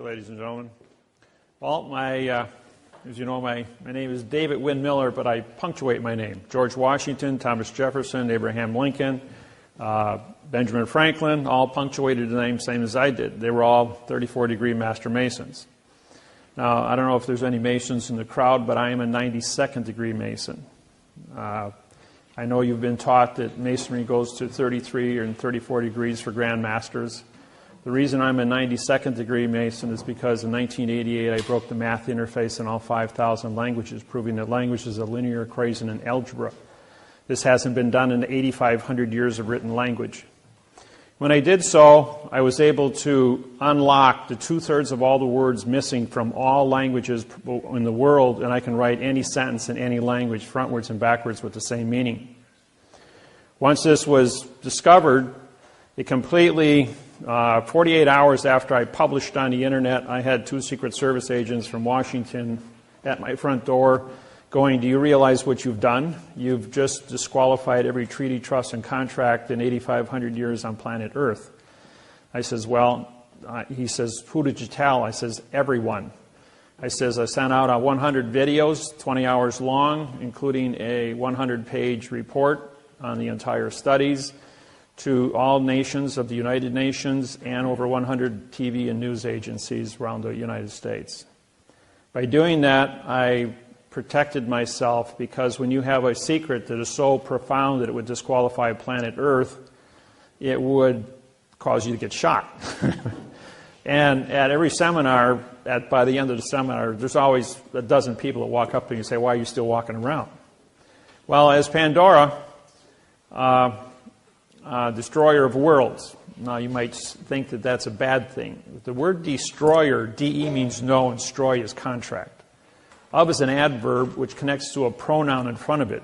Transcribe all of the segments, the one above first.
ladies and gentlemen. Well, as you know, my name is David Wynn Miller, but I punctuate my name. George Washington, Thomas Jefferson, Abraham Lincoln, Benjamin Franklin, all punctuated the name same as I did. They were all 34-degree Master Masons. Now, I don't know if there's any Masons in the crowd, but I am a 92nd degree Mason. I know you've been taught that Masonry goes to 33 and 34 degrees for Grand Masters. The reason I'm a 92nd degree Mason is because in 1988 I broke the math interface in all 5,000 languages, proving that language is a linear equation in algebra. This hasn't been done in 8,500 years of written language. When I did so, I was able to unlock the 2/3 of all the words missing from all languages in the world, and I can write any sentence in any language frontwards and backwards with the same meaning. Once this was discovered, it completely, 48 hours after I published on the internet, I had 2 Secret Service agents from Washington at my front door going, "Do you realize what you've done? You've just disqualified every treaty, trust, and contract in 8,500 years on planet Earth." I says, "Well," he says, "who did you tell?" I says, "Everyone." I says, "I sent out 100 videos, 20 hours long, including a 100-page report on the entire studies, to all nations of the United Nations and over 100 TV and news agencies around the United States." By doing that, I protected myself, because when you have a secret that is so profound that it would disqualify planet Earth, it would cause you to get shot. And at every seminar, by the end of the seminar, there's always a dozen people that walk up to you and say, "Why are you still walking around?" Well, as Pandora, destroyer of worlds. Now, you might think that that's a bad thing. The word destroyer, D-E means no, and stroy is contract. Of is an adverb which connects to a pronoun in front of it.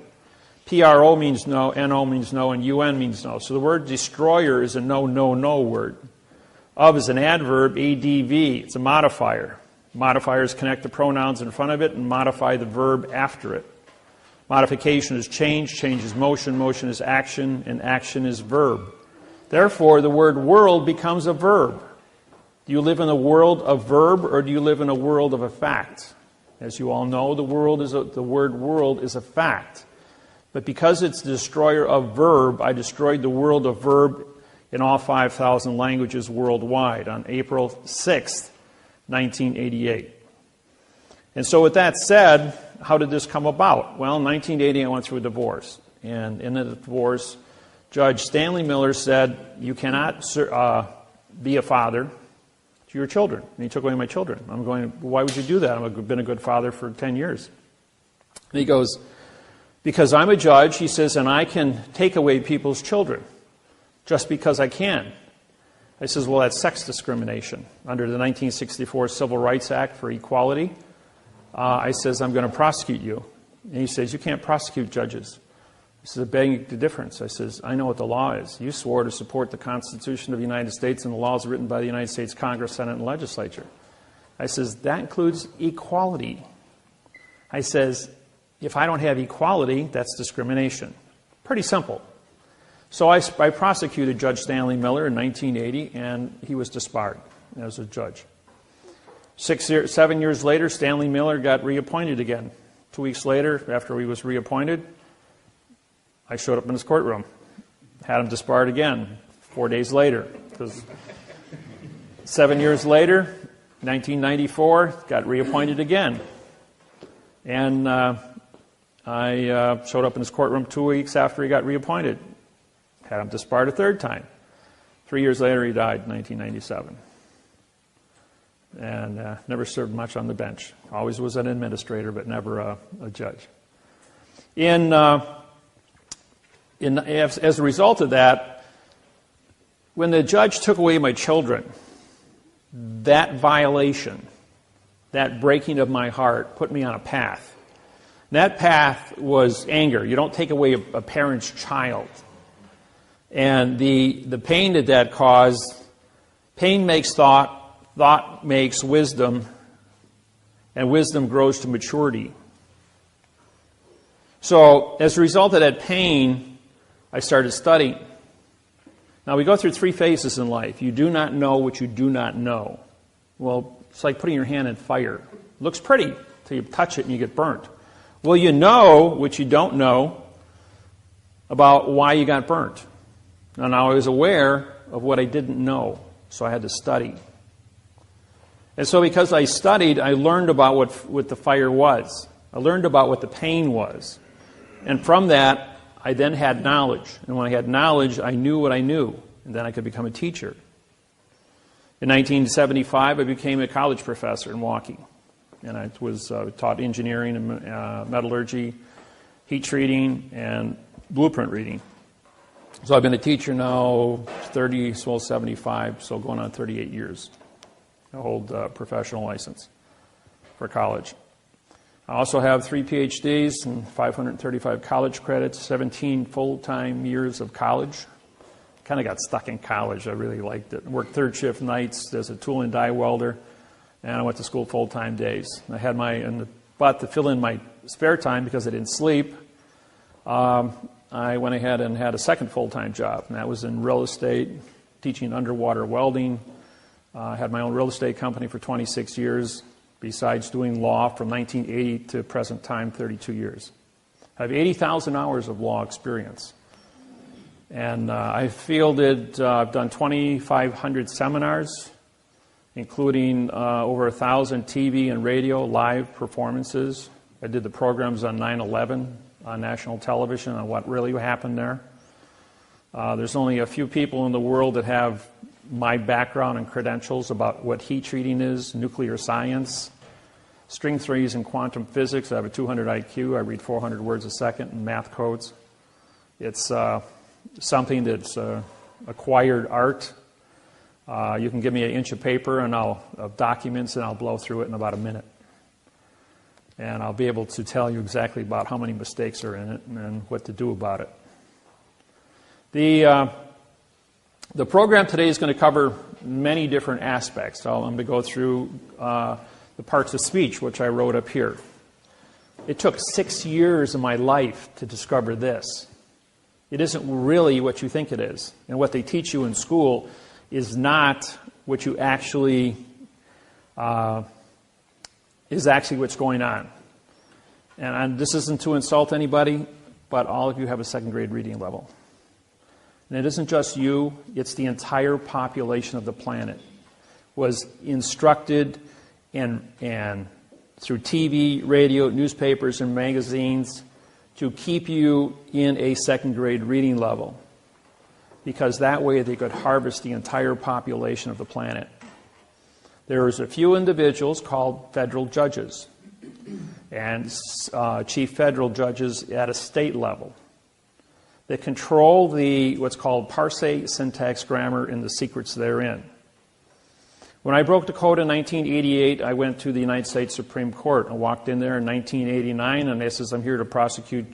P-R-O means no, N-O means no, and U-N means no. So the word destroyer is a no, no, no word. Of is an adverb, A-D-V. It's a modifier. Modifiers connect the pronouns in front of it and modify the verb after it. Modification is change, change is motion, motion is action, and action is verb. Therefore, the word world becomes a verb. Do you live in a world of verb, or do you live in a world of a fact? As you all know, the word world is a fact. But because it's the destroyer of verb, I destroyed the world of verb in all 5,000 languages worldwide on April 6th, 1988. And so with that said, how did this come about? Well, in 1980, I went through a divorce. And in the divorce, Judge Stanley Miller said, "You cannot be a father to your children." And he took away my children. I'm going, "Why would you do that? I've been a good father for 10 years. And he goes, "Because I'm a judge," he says, "and I can take away people's children just because I can." I says, "Well, that's sex discrimination under the 1964 Civil Rights Act for equality." I says, "I'm going to prosecute you." And he says, "You can't prosecute judges." He says, "I beg the difference." I says, "I know what the law is. You swore to support the Constitution of the United States and the laws written by the United States Congress, Senate, and Legislature." I says, "That includes equality." I says, "If I don't have equality, that's discrimination." Pretty simple. So I prosecuted Judge Stanley Miller in 1980, and he was disbarred as a judge. 7 years later, Stanley Miller got reappointed again. 2 weeks later, after he was reappointed, I showed up in his courtroom, had him disbarred again 4 days later. 7 years later, 1994, got reappointed again. And I showed up in his courtroom 2 weeks after he got reappointed, had him disbarred a third time. 3 years later, he died in 1997. And never served much on the bench. Always was an administrator, but never a judge. As a result of that, when the judge took away my children, that violation, that breaking of my heart, put me on a path. That path was anger. You don't take away a parent's child. And the pain that caused, pain makes thought, thought makes wisdom, and wisdom grows to maturity. So, as a result of that pain, I started studying. Now, we go through 3 phases in life. You do not know what you do not know. Well, it's like putting your hand in fire. It looks pretty till you touch it and you get burnt. Well, you know what you don't know about why you got burnt. And I was aware of what I didn't know, so I had to study. And so because I studied, I learned about what the fire was. I learned about what the pain was. And from that, I then had knowledge. And when I had knowledge, I knew what I knew. And then I could become a teacher. In 1975, I became a college professor in Milwaukee. And I was taught engineering and metallurgy, heat treating, and blueprint reading. So I've been a teacher now 75, so going on 38 years. I hold a professional license for college. I also have 3 PhDs and 535 college credits, 17 full-time years of college. Kind of got stuck in college. I really liked it. Worked third shift nights as a tool and die welder, and I went to school full-time days. I had but to fill in my spare time because I didn't sleep, I went ahead and had a second full-time job, and that was in real estate, teaching underwater welding. I had my own real estate company for 26 years, besides doing law from 1980 to present time, 32 years. I have 80,000 hours of law experience. And I've done 2,500 seminars, including over 1,000 TV and radio live performances. I did the programs on 9/11 on national television on what really happened there. There's only a few people in the world that have my background and credentials about what heat treating is, nuclear science, string theories and quantum physics. I have a 200 IQ. I read 400 words a second in math codes. It's something that's acquired art. You can give me an inch of paper and of documents, and I'll blow through it in about a minute. And I'll be able to tell you exactly about how many mistakes are in it and what to do about it. The program today is going to cover many different aspects. So I'm going to go through the parts of speech, which I wrote up here. It took 6 years of my life to discover this. It isn't really what you think it is. And what they teach you in school is not what you actually, is actually what's going on. And this isn't to insult anybody, but all of you have a second grade reading level. And it isn't just you, it's the entire population of the planet was instructed and through TV, radio, newspapers, and magazines to keep you in a second grade reading level, because that way they could harvest the entire population of the planet. There's a few individuals called federal judges and chief federal judges at a state level that control what's called parsing, syntax, grammar, and the secrets therein. When I broke the code in 1988, I went to the United States Supreme Court. I walked in there in 1989, and I says, I'm here to prosecute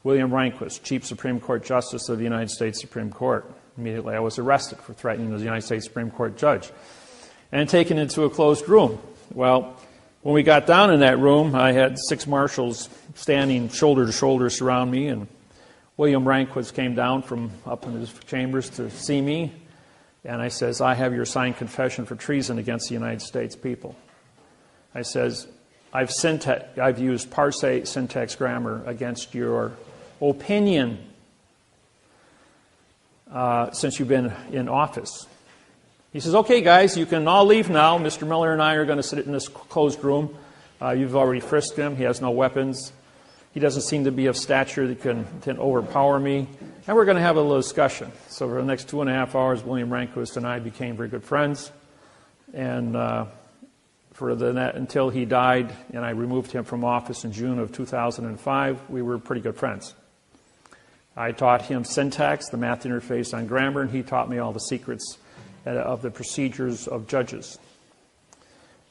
William Rehnquist, Chief Supreme Court Justice of the United States Supreme Court. Immediately I was arrested for threatening the United States Supreme Court judge and taken into a closed room. Well, when we got down in that room, I had 6 marshals standing shoulder to shoulder surround me, and William Rehnquist came down from up in his chambers to see me, and I says, I have your signed confession for treason against the United States people. I says, I've used parsing, syntax, grammar against your opinion since you've been in office. He says, okay, guys, you can all leave now. Mr. Miller and I are going to sit in this closed room. You've already frisked him. He has no weapons. He doesn't seem to be of stature that can overpower me. And we're going to have a little discussion. So for the next 2.5 hours, William Rehnquist and I became very good friends. And until he died and I removed him from office in June of 2005, we were pretty good friends. I taught him syntax, the math interface on grammar, and he taught me all the secrets of the procedures of judges.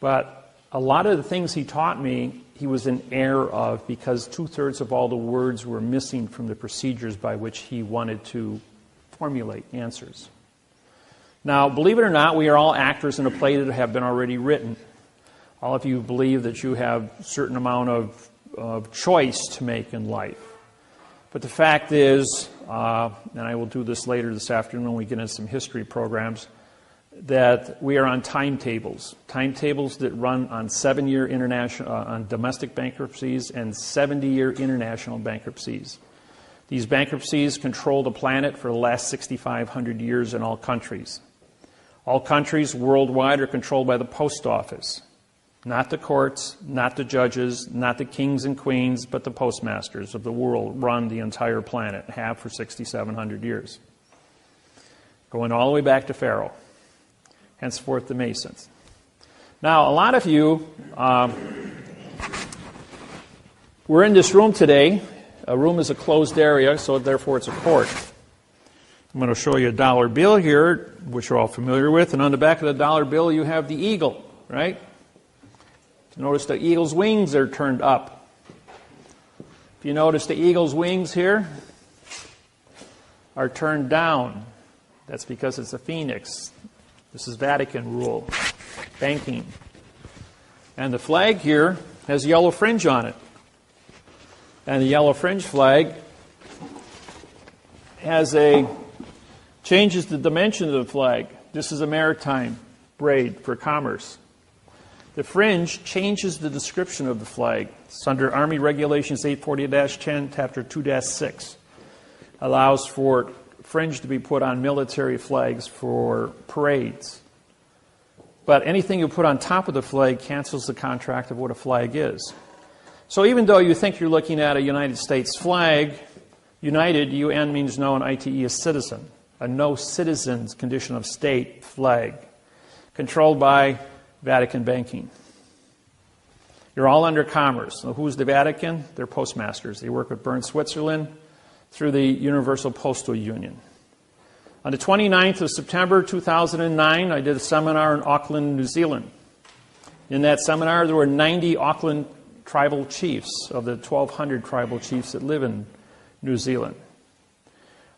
But a lot of the things he taught me, he was in error of, because 2/3 of all the words were missing from the procedures by which he wanted to formulate answers. Now, believe it or not, we are all actors in a play that have been already written. All of you believe that you have a certain amount of choice to make in life. But the fact is, and I will do this later this afternoon when we get into some history programs, that we are on timetables that run on 7-year international, on domestic bankruptcies and 70-year international bankruptcies. These bankruptcies control the planet for the last 6,500 years in all countries. All countries worldwide are controlled by the post office. Not the courts, not the judges, not the kings and queens, but the postmasters of the world run the entire planet, have for 6,700 years. Going all the way back to Pharaoh. Henceforth the Masons. Now, a lot of you were in this room today. A room is a closed area, so therefore it's a court. I'm going to show you a dollar bill here, which you're all familiar with. And on the back of the dollar bill, you have the eagle, right? Notice the eagle's wings are turned up. If you notice the eagle's wings here are turned down, that's because it's a phoenix. This is Vatican rule, banking. And the flag here has a yellow fringe on it. And the yellow fringe flag changes the dimension of the flag. This is a maritime braid for commerce. The fringe changes the description of the flag. It's under Army Regulations 840-10, Chapter 2-6. Allows for fringe to be put on military flags for parades. But anything you put on top of the flag cancels the contract of what a flag is. So even though you think you're looking at a United States flag, United, UN means no, and ITE is citizen. A no citizens condition of state flag. Controlled by Vatican banking. You're all under commerce. So who's the Vatican? They're postmasters. They work with Bern, Switzerland, through the Universal Postal Union. On the 29th of September 2009, I did a seminar in Auckland, New Zealand. In that seminar, there were 90 Auckland tribal chiefs of the 1,200 tribal chiefs that live in New Zealand.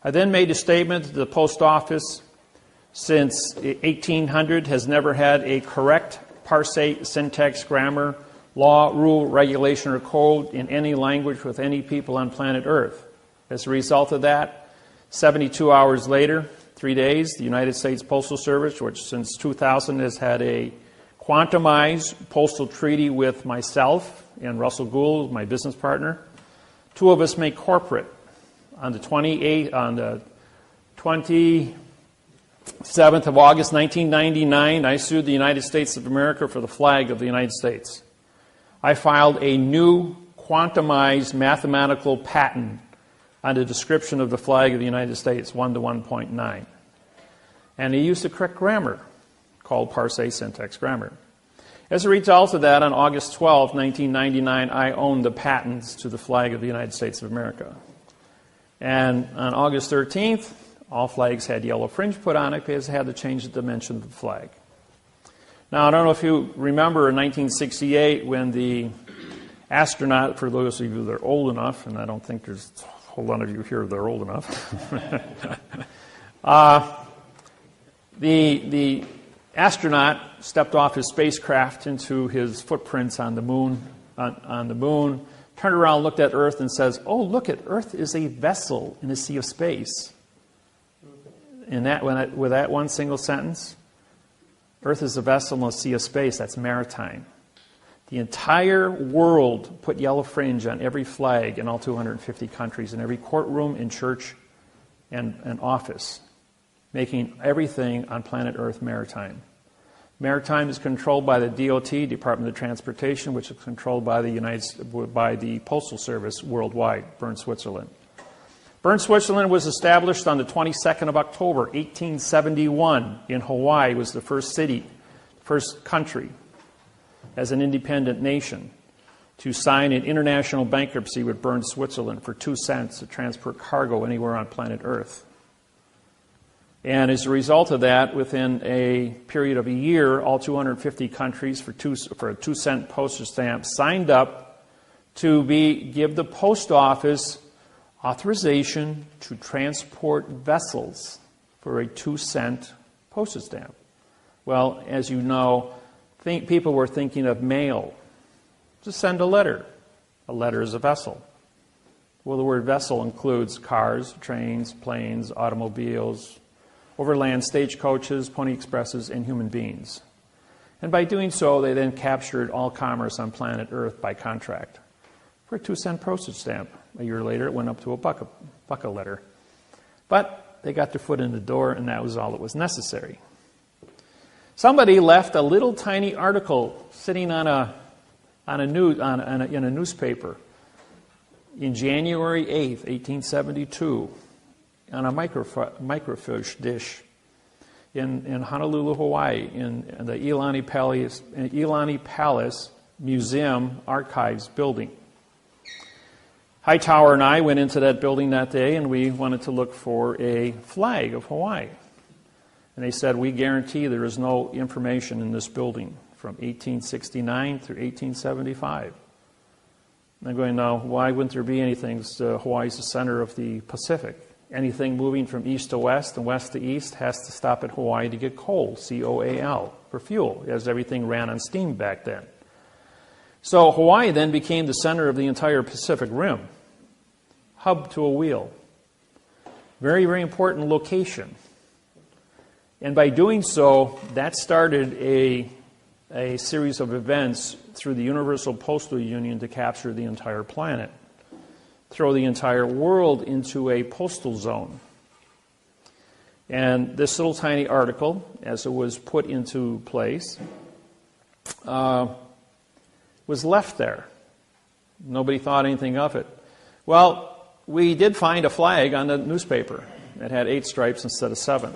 I then made a statement that the post office, since 1800, has never had a correct parse, syntax, grammar, law, rule, regulation, or code in any language with any people on planet Earth. As a result of that, 72 hours later, 3 days, the United States Postal Service, which since 2000 has had a quantumized postal treaty with myself and Russell Gould, my business partner, two of us make corporate. On the 27th of August 1999, I sued the United States of America for the flag of the United States. I filed a new quantumized mathematical patent on the description of the flag of the United States, 1 to 1.9. And he used the correct grammar, called parse syntax grammar. As a result of that, on August 12, 1999, I owned the patents to the flag of the United States of America. And on August 13th, all flags had yellow fringe put on it because they had to change the dimension of the flag. Now, I don't know if you remember in 1968 when the astronaut, for those of you that are old enough, and I don't think there's a whole lot of you here that are old enough, the astronaut stepped off his spacecraft into his footprints on the moon, turned around, looked at Earth, and says, "Oh, look at Earth is a vessel in a sea of space." With that one single sentence, Earth is a vessel in a sea of space. That's maritime. The entire world put yellow fringe on every flag in all 250 countries, in every courtroom, in church, and office, making everything on planet Earth maritime. Maritime is controlled by the DOT, Department of Transportation, which is controlled by the Postal Service worldwide, Bern, Switzerland. Bern, Switzerland was established on the 22nd of October, 1871 in Hawaii. It was the first city, first country as an independent nation to sign an international bankruptcy with Bern, Switzerland for 2 cents to transport cargo anywhere on planet Earth. And as a result of that, within a period of a year, all 250 countries for a 2-cent postage stamp signed up to give the post office authorization to transport vessels for a 2-cent postage stamp. Well, as you know, people were thinking of mail. Just send a letter. A letter is a vessel. Well, the word vessel includes cars, trains, planes, automobiles, overland stagecoaches, pony expresses, and human beings. And by doing so, they then captured all commerce on planet Earth by contract for a 2-cent postage stamp. A year later, it went up to a buck a letter. But they got their foot in the door, and that was all that was necessary. Somebody left a little tiny article sitting in a newspaper in January 8th, 1872, on a microfiche dish in Honolulu, Hawaii, in the Iolani Palace Museum Archives building. Hightower and I went into that building that day, and we wanted to look for a flag of Hawaii. And they said, we guarantee there is no information in this building from 1869 through 1875. And I'm going, now, why wouldn't there be anything? Hawaii is the center of the Pacific. Anything moving from east to west and west to east has to stop at Hawaii to get coal, C-O-A-L, for fuel, as everything ran on steam back then. So Hawaii then became the center of the entire Pacific Rim, hub to a wheel. Very, very important location. And by doing so, that started a series of events through the Universal Postal Union to capture the entire planet, throw the entire world into a postal zone. And this little tiny article, as it was put into place, was left there. Nobody thought anything of it. Well, we did find a flag on the newspaper. It had 8 stripes instead of 7.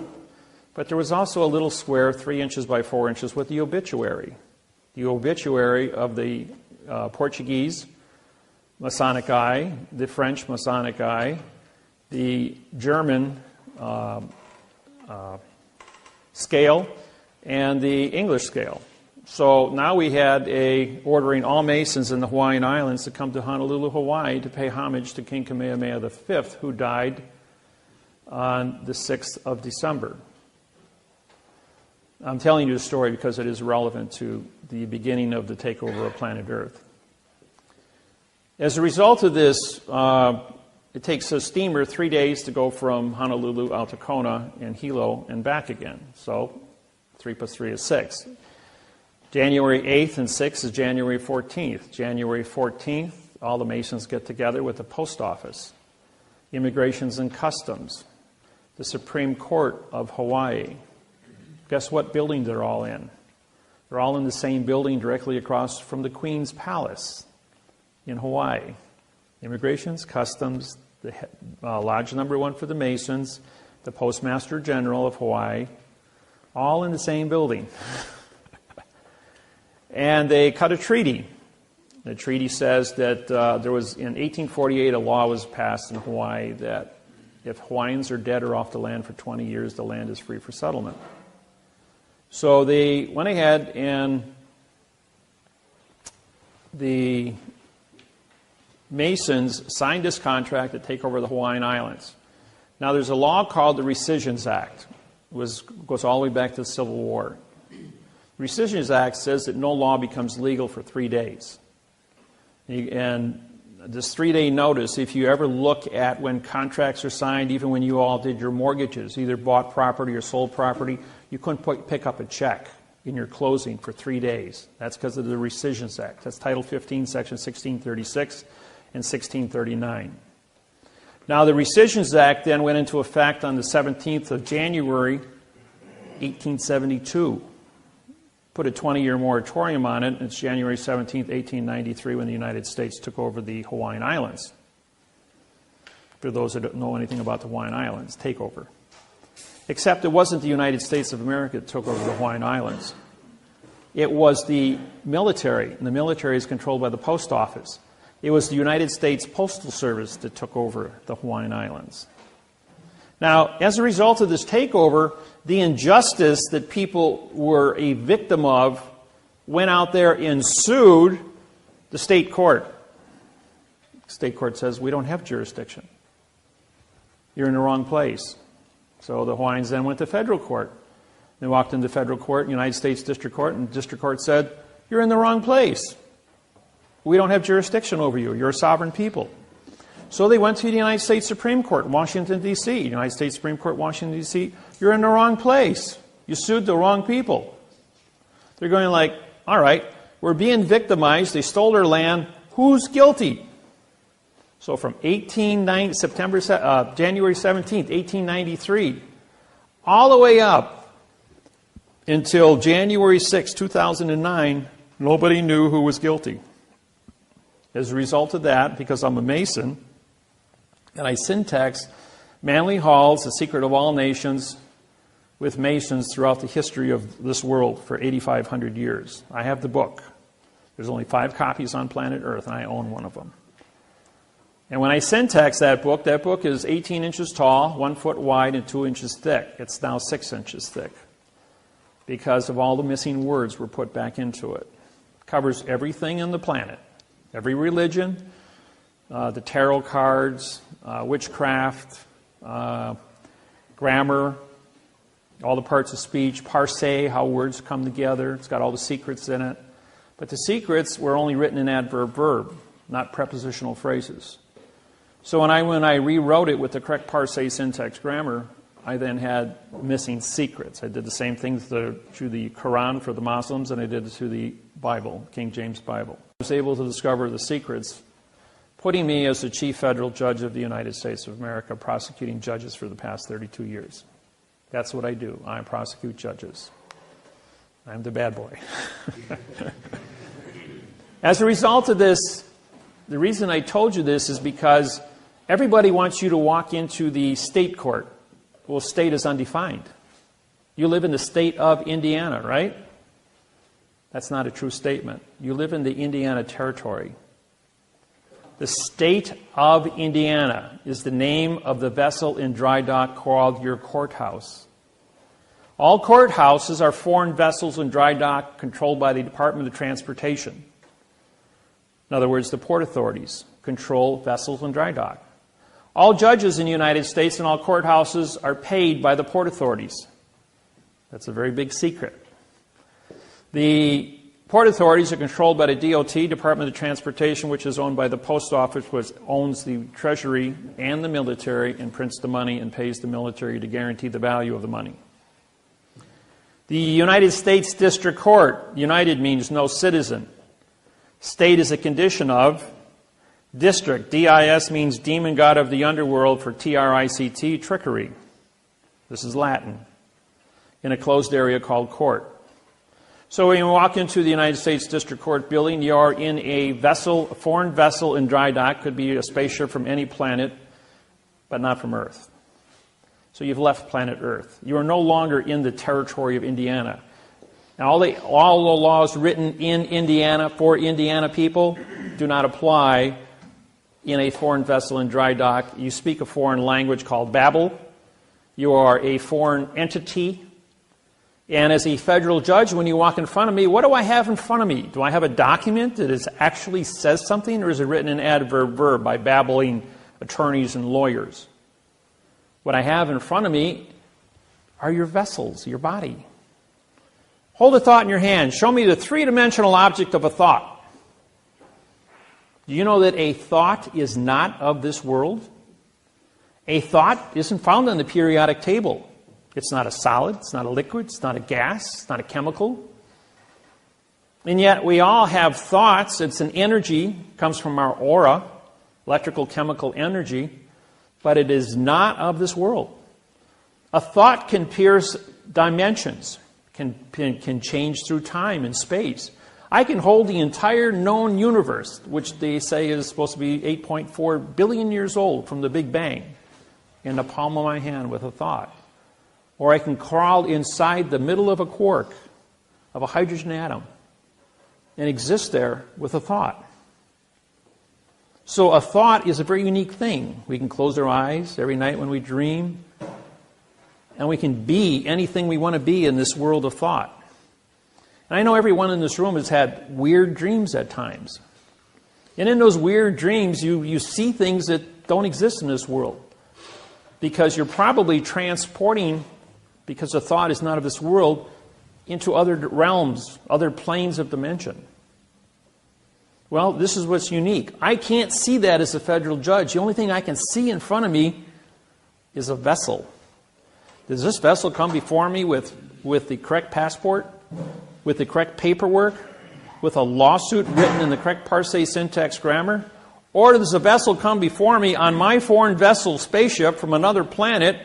But there was also a little square 3 inches by 4 inches with the obituary. The obituary of the Portuguese Masonic Eye, the French Masonic Eye, the German scale, and the English scale. So now we had ordering all Masons in the Hawaiian Islands to come to Honolulu, Hawaii to pay homage to King Kamehameha V, who died on the 6th of December. I'm telling you the story because it is relevant to the beginning of the takeover of planet Earth. As a result of this, it takes a steamer 3 days to go from Honolulu out to Kona and Hilo and back again. So 3 plus 3 is 6. January 8th and 6th is January 14th. January 14th, all the Masons get together with the post office, Immigrations and Customs, the Supreme Court of Hawaii. Guess what building they're all in? They're all in the same building directly across from the Queen's Palace in Hawaii. Immigrations, Customs, the Lodge Number 1 for the Masons, the Postmaster General of Hawaii, all in the same building. And they cut a treaty. The treaty says that there was, in 1848, a law was passed in Hawaii that if Hawaiians are dead or off the land for 20 years, the land is free for settlement. So they went ahead and the Masons signed this contract to take over the Hawaiian Islands. Now there's a law called the Rescissions Act. It goes all the way back to the Civil War. The Rescissions Act says that no law becomes legal for 3 days. And this 3-day notice, if you ever look at when contracts are signed, even when you all did your mortgages, either bought property or sold property, you couldn't pick up a check in your closing for 3 days. That's because of the Rescissions Act. That's Title 15, Section 1636 and 1639. Now, the Rescissions Act then went into effect on the 17th of January, 1872. Put a 20-year moratorium on it. It's January 17th, 1893, when the United States took over the Hawaiian Islands. For those that don't know anything about the Hawaiian Islands, takeover. Except it wasn't the United States of America that took over the Hawaiian Islands. It was the military, and the military is controlled by the post office. It was the United States Postal Service that took over the Hawaiian Islands. Now, as a result of this takeover, the injustice that people were a victim of went out there and sued the state court. The state court says, we don't have jurisdiction. You're in the wrong place. So the Hawaiians then went to federal court. They walked into federal court, United States District Court, and the district court said, you're in the wrong place. We don't have jurisdiction over you. You're a sovereign people. So they went to the United States Supreme Court in Washington, D.C. United States Supreme Court, Washington, D.C. You're in the wrong place. You sued the wrong people. They're going like, all right, we're being victimized. They stole their land. Who's guilty? So from January 17th, 1893, all the way up until January 6, 2009, nobody knew who was guilty. As a result of that, because I'm a Mason, and I syntax Manly Hall's The Secret of All Nations with Masons throughout the history of this world for 8,500 years. I have the book. There's only 5 copies on planet Earth, and I own one of them. And when I syntax that book is 18 inches tall, 1 foot wide, and 2 inches thick. It's now 6 inches thick because of all the missing words were put back into it. It covers everything on the planet, every religion, the tarot cards, witchcraft, grammar, all the parts of speech, parse, how words come together. It's got all the secrets in it. But the secrets were only written in adverb-verb, not prepositional phrases. So when I rewrote it with the correct parse syntax grammar, I then had missing secrets. I did the same thing to the Quran for the Muslims, and I did it to the Bible, King James Bible. I was able to discover the secrets, putting me as the chief federal judge of the United States of America, prosecuting judges for the past 32 years. That's what I do. I prosecute judges. I'm the bad boy. As a result of this, the reason I told you this is because everybody wants you to walk into the state court. Well, state is undefined. You live in the state of Indiana, right? That's not a true statement. You live in the Indiana Territory. The state of Indiana is the name of the vessel in dry dock called your courthouse. All courthouses are foreign vessels in dry dock controlled by the Department of Transportation. In other words, the port authorities control vessels in dry dock. All judges in the United States and all courthouses are paid by the port authorities. That's a very big secret. The port authorities are controlled by the DOT, Department of Transportation, which is owned by the Post Office, which owns the Treasury and the military and prints the money and pays the military to guarantee the value of the money. The United States District Court, United means no citizen. State is a condition of. District, D-I-S, means demon god of the underworld for T-R-I-C-T, trickery. This is Latin. In a closed area called court. So when you walk into the United States District Court building, you are in a vessel, a foreign vessel in dry dock. Could be a spaceship from any planet, but not from Earth. So you've left planet Earth. You are no longer in the territory of Indiana. Now, all the laws written in Indiana for Indiana people do not apply in a foreign vessel in dry dock. You speak a foreign language called Babel. You are a foreign entity. And as a federal judge, when you walk in front of me, what do I have in front of me? Do I have a document that actually says something, or is it written in adverb-verb by babbling attorneys and lawyers? What I have in front of me are your vessels, your body. Hold a thought in your hand. Show me the three-dimensional object of a thought. Do you know that a thought is not of this world? A thought isn't found on the periodic table. It's not a solid, it's not a liquid, it's not a gas, it's not a chemical. And yet we all have thoughts. It's an energy, it comes from our aura, electrical chemical energy, but it is not of this world. A thought can pierce dimensions, can change through time and space. I can hold the entire known universe, which they say is supposed to be 8.4 billion years old from the Big Bang, in the palm of my hand with a thought. Or I can crawl inside the middle of a quark, of a hydrogen atom, and exist there with a thought. So a thought is a very unique thing. We can close our eyes every night when we dream, and we can be anything we want to be in this world of thought. And I know everyone in this room has had weird dreams at times. And in those weird dreams, you see things that don't exist in this world. Because you're probably transporting, because the thought is not of this world, into other realms, other planes of dimension. Well, this is what's unique. I can't see that as a federal judge. The only thing I can see in front of me is a vessel. Does this vessel come before me with the correct passport, with the correct paperwork, with a lawsuit written in the correct parse, syntax, grammar? Or does the vessel come before me on my foreign vessel spaceship from another planet,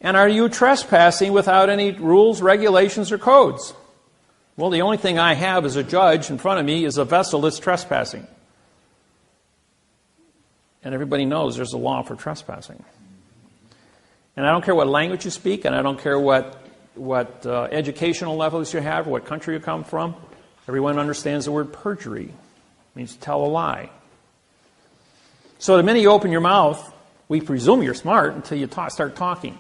and are you trespassing without any rules, regulations, or codes? Well, the only thing I have as a judge in front of me is a vessel that's trespassing. And everybody knows there's a law for trespassing. And I don't care what language you speak, and I don't care what educational levels you have, or what country you come from. Everyone understands the word perjury. It means to tell a lie. So the minute you open your mouth, we presume you're smart until you start talking.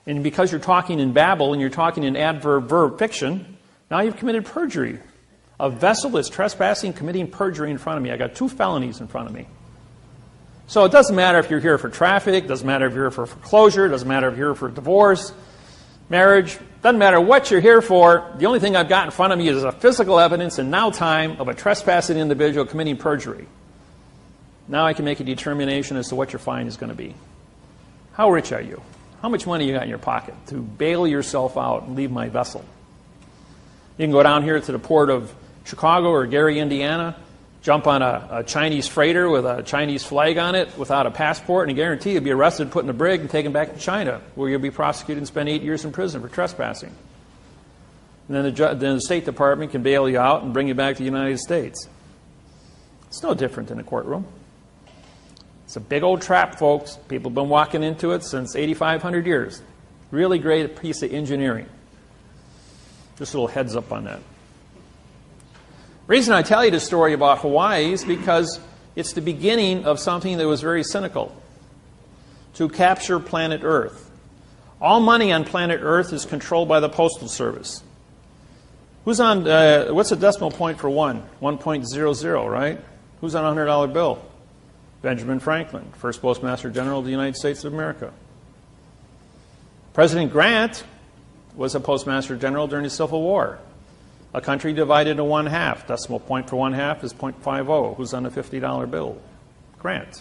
And because you're talking in babble and you're talking in adverb-verb fiction, now you've committed perjury. A vessel that's trespassing, committing perjury in front of me. I got 2 felonies in front of me. So it doesn't matter if you're here for traffic, doesn't matter if you're here for foreclosure, doesn't matter if you're here for divorce, marriage, doesn't matter what you're here for. The only thing I've got in front of me is a physical evidence in now time of a trespassing individual committing perjury. Now I can make a determination as to what your fine is going to be. How rich are you? How much money you got in your pocket to bail yourself out and leave my vessel? You can go down here to the port of Chicago or Gary, Indiana, jump on a Chinese freighter with a Chinese flag on it without a passport, and I guarantee you'll be arrested, put in a brig, and taken back to China, where you'll be prosecuted and spend 8 years in prison for trespassing. And then the State Department can bail you out and bring you back to the United States. It's no different in a courtroom. It's a big old trap, folks. People have been walking into it since 8,500 years. Really great piece of engineering. Just a little heads up on that. The reason I tell you this story about Hawaii is because it's the beginning of something that was very cynical. To capture planet Earth. All money on planet Earth is controlled by the Postal Service. Who's on, what's the decimal point for 1? 1.00, right? Who's on a $100 bill? Benjamin Franklin, first Postmaster General of the United States of America. President Grant was a Postmaster General during the Civil War. A country divided into 1/2. Decimal point for 1/2 is 0.50. Who's on a $50 bill? Grant.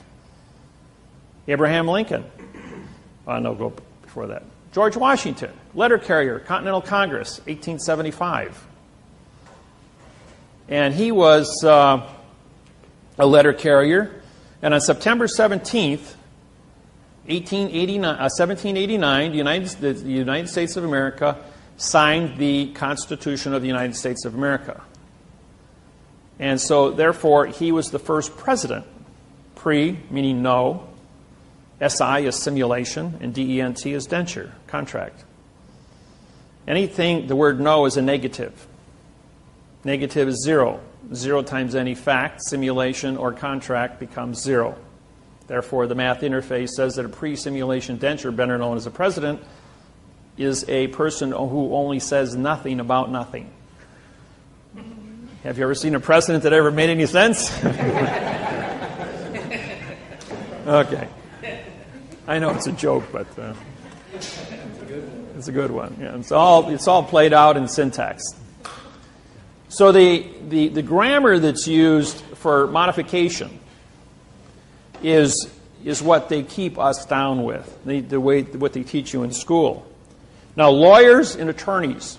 Abraham Lincoln. No, go before that. George Washington, letter carrier, Continental Congress, 1875. And he was a letter carrier. And on September 17th, 1789, the United States of America signed the Constitution of the United States of America. And so, therefore, he was the first president. Pre, meaning no. SI is simulation, and DENT is denture, contract. Anything, the word no is a negative. Negative is 0. 0 times any fact, simulation, or contract becomes 0. Therefore, the math interface says that a pre-simulation denture, better known as a president, is a person who only says nothing about nothing. Have you ever seen a president that ever made any sense? Okay. I know it's a joke, but it's a good one. Yeah, it's all played out in syntax. So the grammar that's used for modification is what they keep us down with, what they teach you in school. Now, lawyers and attorneys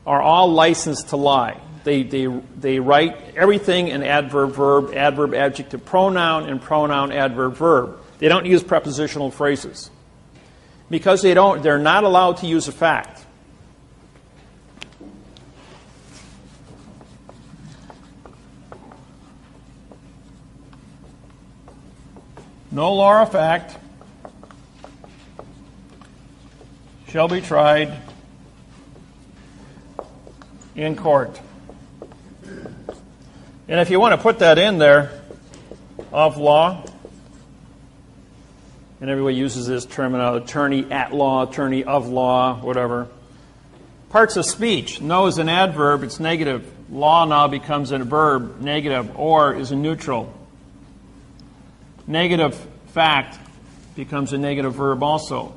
are all licensed to lie. They write everything in adverb, verb, adverb, adjective, pronoun, and pronoun, adverb, verb. They don't use prepositional phrases because they're not allowed to use a fact. No law or fact shall be tried in court. And if you want to put that in there, of law, and everybody uses this terminology, attorney at law, attorney of law, whatever. Parts of speech. No is an adverb, it's negative. Law now becomes a verb, negative. Or is a neutral. Negative fact becomes a negative verb also.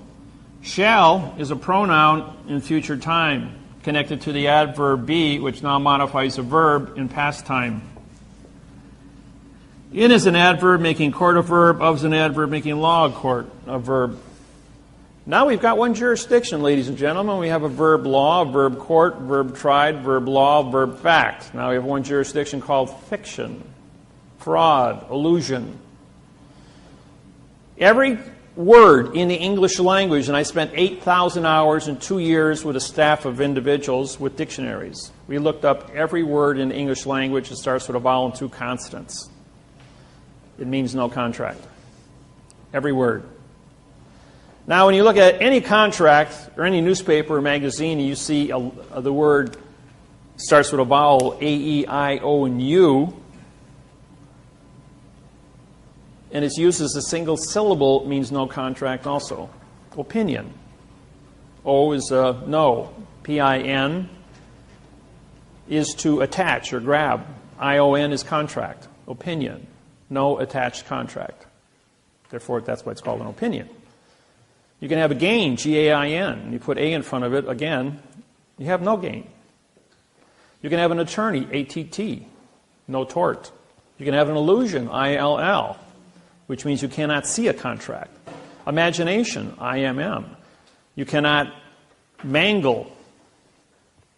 Shall is a pronoun in future time, connected to the adverb be, which now modifies a verb in past time. In is an adverb making court a verb. Of is an adverb making law a court a verb. Now we've got one jurisdiction, ladies and gentlemen. We have a verb law, a verb court, verb tried, verb law, verb fact. Now we have one jurisdiction called fiction, fraud, illusion. Every word in the English language, and I spent 8,000 hours in 2 years with a staff of individuals with dictionaries. We looked up every word in the English language that starts with a vowel and 2 consonants. It means no contract. Every word. Now, when you look at any contract or any newspaper or magazine, you see the word starts with a vowel, A, E, I, O, and U, and it's used as a single syllable, it means no contract also. Opinion. O is no. P-I-N is to attach or grab. I-O-N is contract. Opinion. No attached contract. Therefore, that's why it's called an opinion. You can have a gain, G-A-I-N, and you put A in front of it, again, you have no gain. You can have an attorney, A-T-T, no tort. You can have an illusion, I-L-L, which means you cannot see a contract. Imagination, I-M-M. You cannot mangle.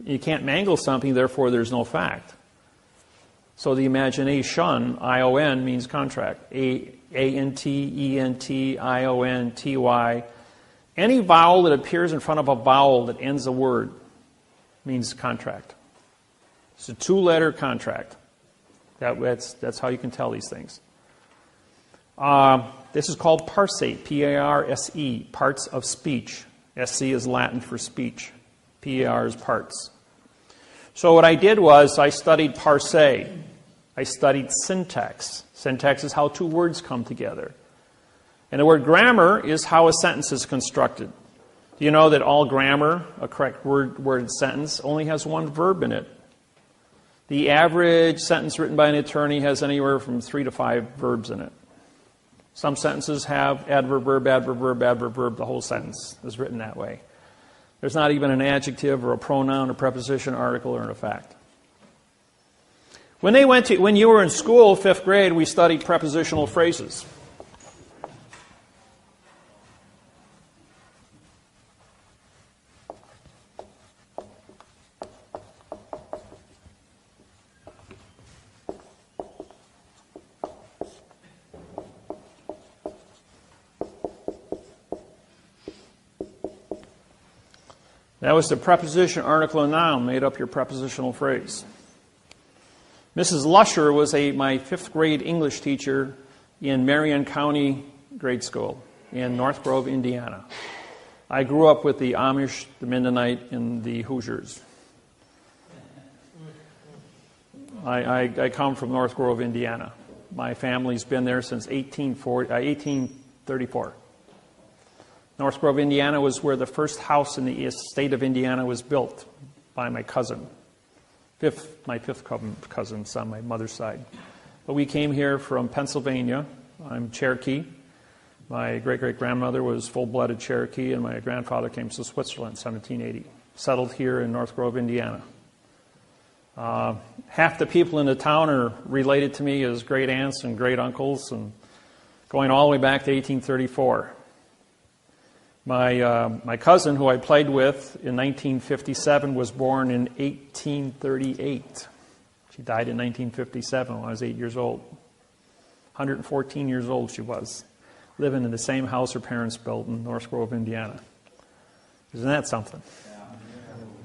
You can't mangle something, therefore there's no fact. So the imagination, I-O-N, means contract. A-N-T, E-N-T, I-O-N-T-Y. Any vowel that appears in front of a vowel that ends a word means contract. It's a 2-letter contract. That's how you can tell these things. This is called parse, P-A-R-S-E, parts of speech. S-C is Latin for speech. P-A-R is parts. So what I did was I studied parse. I studied syntax. Syntax is how 2 words come together. And the word grammar is how a sentence is constructed. Do you know that all grammar, a correct worded sentence, only has 1 verb in it? The average sentence written by an attorney has anywhere from 3 to 5 verbs in it. Some sentences have adverb, verb, adverb, verb, adverb, verb. The whole sentence is written that way. There's not even an adjective or a pronoun, a preposition, article, or an effect. When you were in school, 5th grade, we studied prepositional phrases. That was the preposition, article, and noun made up your prepositional phrase. Mrs. Lusher was my 5th grade English teacher in Marion County Grade School in North Grove, Indiana. I grew up with the Amish, the Mennonite, and the Hoosiers. I come from North Grove, Indiana. My family's been there since 1834. North Grove, Indiana was where the first house in the state of Indiana was built by my cousin. My fifth cousin's on my mother's side. But we came here from Pennsylvania. I'm Cherokee. My great-great-grandmother was full-blooded Cherokee, and my grandfather came to Switzerland in 1780. Settled here in North Grove, Indiana. Half the people in the town are related to me as great aunts and great uncles, and going all the way back to 1834. My cousin, who I played with in 1957, was born in 1838. She died in 1957 when I was 8 years old. 114 years old she was, living in the same house her parents built in North Grove, Indiana. Isn't that something?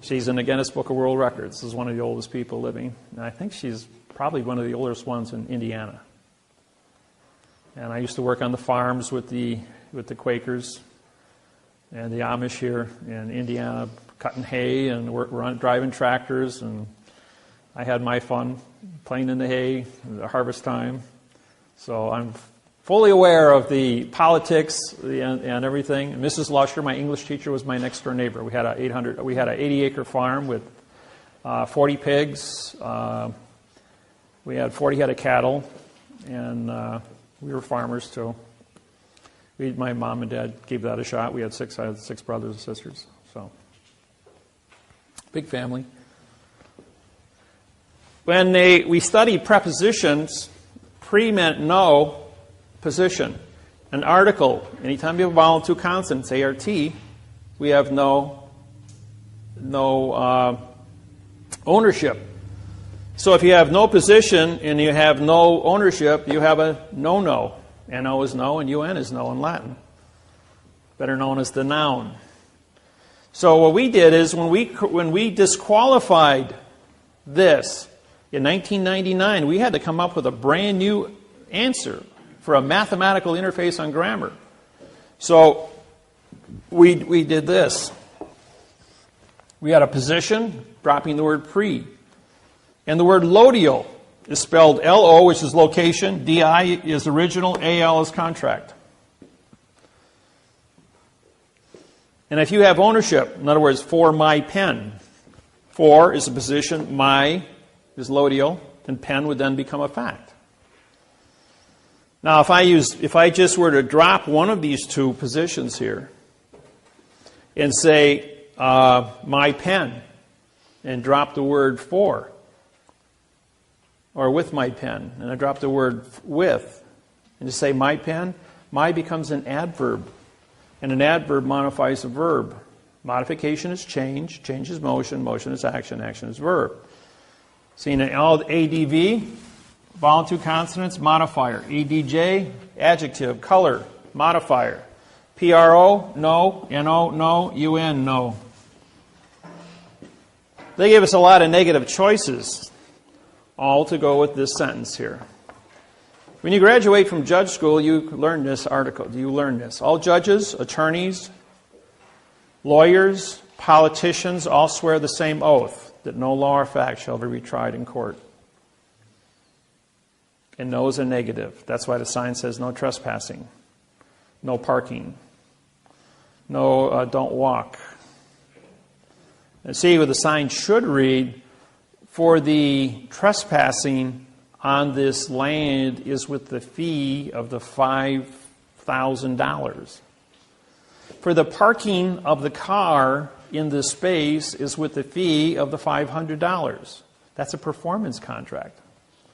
She's in the Guinness Book of World Records. This is one of the oldest people living. And I think she's probably one of the oldest ones in Indiana. And I used to work on the farms with the Quakers and the Amish here in Indiana, cutting hay and driving tractors. And I had my fun playing in the hay at the harvest time. So I'm fully aware of the politics and everything. And Mrs. Lusher, my English teacher, was my next door neighbor. We had an 80-acre farm with 40 pigs. We had 40 head of cattle, and we were farmers too. My mom and dad gave that a shot. I had six brothers and sisters, so big family. When we studied prepositions, pre meant no, position. An article, anytime you have a vowel and two consonants, ART, we have no ownership. So if you have no position and you have no ownership, you have a no-no. N-O is no and UN is no in Latin. Better known as the noun. So what we did is when we disqualified this in 1999, we had to come up with a brand new answer for a mathematical interface on grammar. So we did this. We had a position, dropping the word pre. And the word lodio is spelled L-O, which is location, D-I is original, A-L is contract. And if you have ownership, in other words, for my pen, for is a position, my is lodio, and pen would then become a fact. Now, if I just were to drop one of these two positions here and say my pen and drop the word for, or with my pen, and I drop the word with, and just say my pen, my becomes an adverb. And an adverb modifies a verb. Modification is change, change is motion, motion is action, action is verb. See, in all ADV, vowel and two consonants, modifier. ADJ, adjective, color, modifier. PRO, no, NO, no, UN, no. They gave us a lot of negative choices, all to go with this sentence here. When you graduate from judge school, you learn this article. You learn this. All judges, attorneys, lawyers, politicians all swear the same oath that no law or fact shall be retried in court. And no is a negative. That's why the sign says no trespassing, no parking, no don't walk. And see, what the sign should read, for the trespassing on this land is with the fee of the $5,000. For the parking of the car in this space is with the fee of the $500. That's a performance contract.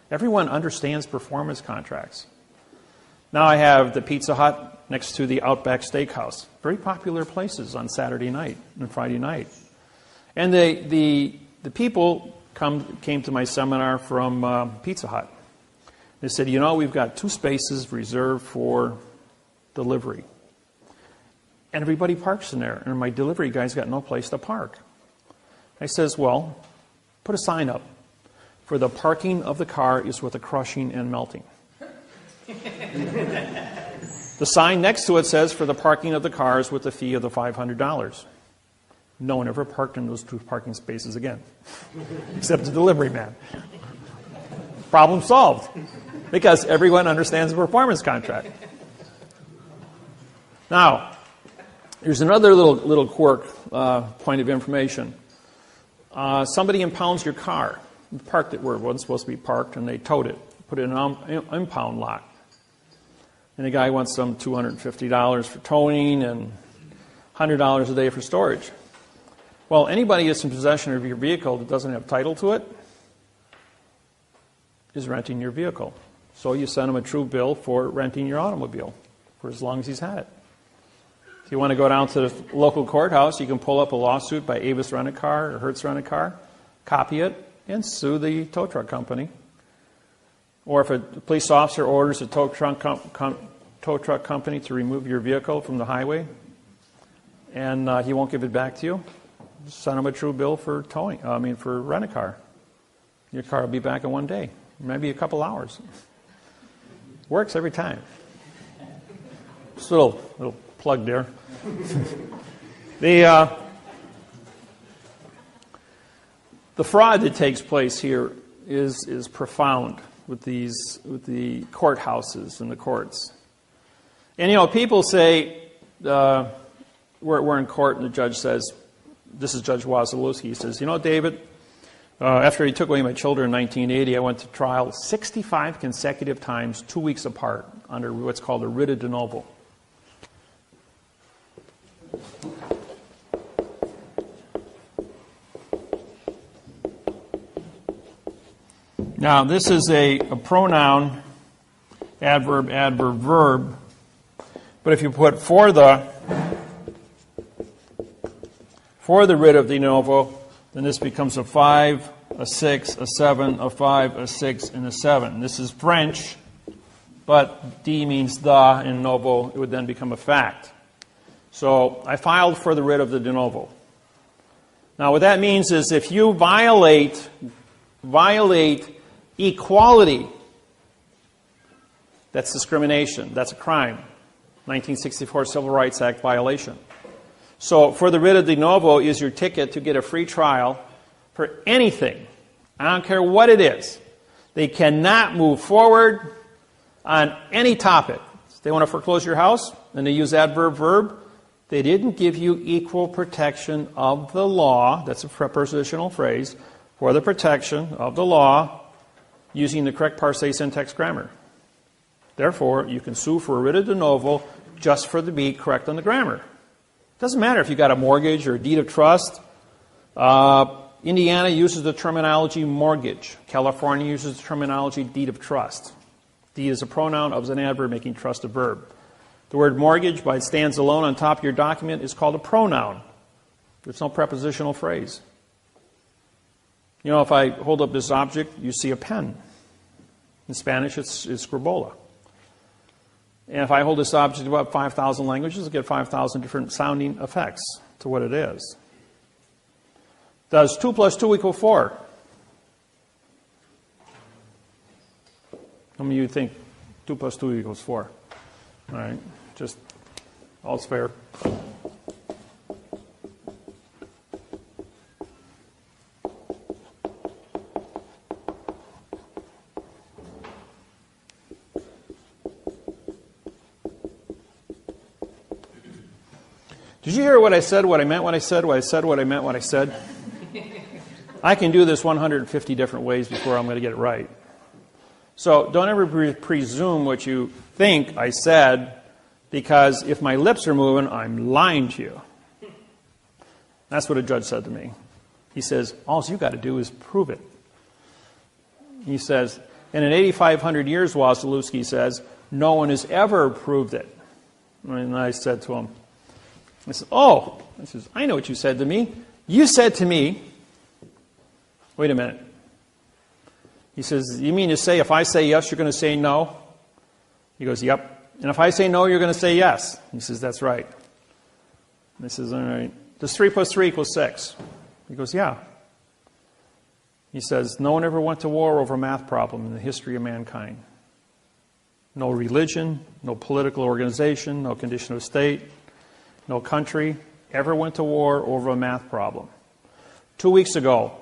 Everyone understands performance contracts. Now I have the Pizza Hut next to the Outback Steakhouse. Very popular places on Saturday night and Friday night. And the people came to my seminar from Pizza Hut. They said, you know, we've got 2 spaces reserved for delivery. And everybody parks in there. And my delivery guy's got no place to park. I says, well, put a sign up. For the parking of the car is with the crushing and melting. The sign next to it says, for the parking of the car is with the fee of the $500. No one ever parked in those 2 parking spaces again, except the delivery man. Problem solved, because everyone understands the performance contract. Now, here's another little quirk, point of information. Somebody impounds your car. You parked it where it wasn't supposed to be parked, and they towed it, put it in an impound lot. And the guy wants some $250 for towing and $100 a day for storage. Well, anybody that's in possession of your vehicle that doesn't have title to it is renting your vehicle. So you send him a true bill for renting your automobile for as long as he's had it. If you want to go down to the local courthouse, you can pull up a lawsuit by Avis Rent-A-Car or Hertz Rent-A-Car, copy it, and sue the tow truck company. Or if a police officer orders a tow truck company to remove your vehicle from the highway and he won't give it back to you, send him a true bill for for rent-a-car. Your car will be back in 1 day, maybe a couple hours. Works every time. Just a little plug there. The fraud that takes place here is profound with the courthouses and the courts. And people say we're in court and the judge says, this is Judge Wasilewski. He says, David, after he took away my children in 1980, I went to trial 65 consecutive times, 2 weeks apart, under what's called a writ de novo. Now, this is a pronoun, adverb, verb. But if you put for the writ of de novo, then this becomes a 5, a 6, a 7, a 5, a 6, and a 7. This is French, but de means the in novo. It would then become a fact. So I filed for the writ of the de novo. Now what that means is if you violate equality, that's discrimination. That's a crime. 1964 Civil Rights Act violation. So for the writ of de novo is your ticket to get a free trial for anything. I don't care what it is. They cannot move forward on any topic. If they want to foreclose your house, and they use adverb verb, they didn't give you equal protection of the law. That's a prepositional phrase. For the protection of the law using the correct parse, syntax, grammar. Therefore, you can sue for a writ of de novo just for the be correct on the grammar. It doesn't matter if you got a mortgage or a deed of trust. Indiana uses the terminology mortgage. California uses the terminology deed of trust. Deed is a pronoun, of is an adverb, making trust a verb. The word mortgage, by it stands alone on top of your document, is called a pronoun. There's no prepositional phrase. You know, if I hold up this object, you see a pen. In Spanish, it's scribola. And if I hold this object about 5,000 languages, I get 5,000 different sounding effects to what it is. Does 2 plus 2 equal 4? How many of you think 2 plus 2 equals 4? All right, just all's fair. Did you hear what I said, what I meant, what I said, what I said, what I meant, what I said? I can do this 150 different ways before I'm going to get it right. So don't ever presume what you think I said, because if my lips are moving, I'm lying to you. That's what a judge said to me. He says, all you got to do is prove it. He says, and in 8,500 years, Wasilewski says, no one has ever proved it. And I said to him, I said, I know what you said to me. You said to me, wait a minute. He says, you mean to say if I say yes, you're going to say no? He goes, yep. And if I say no, you're going to say yes? He says, that's right. And I says, all right. Does 3 plus 3 equal 6? He goes, yeah. He says, no one ever went to war over a math problem in the history of mankind. No religion, no political organization, no condition of state, no country ever went to war over a math problem. 2 weeks ago,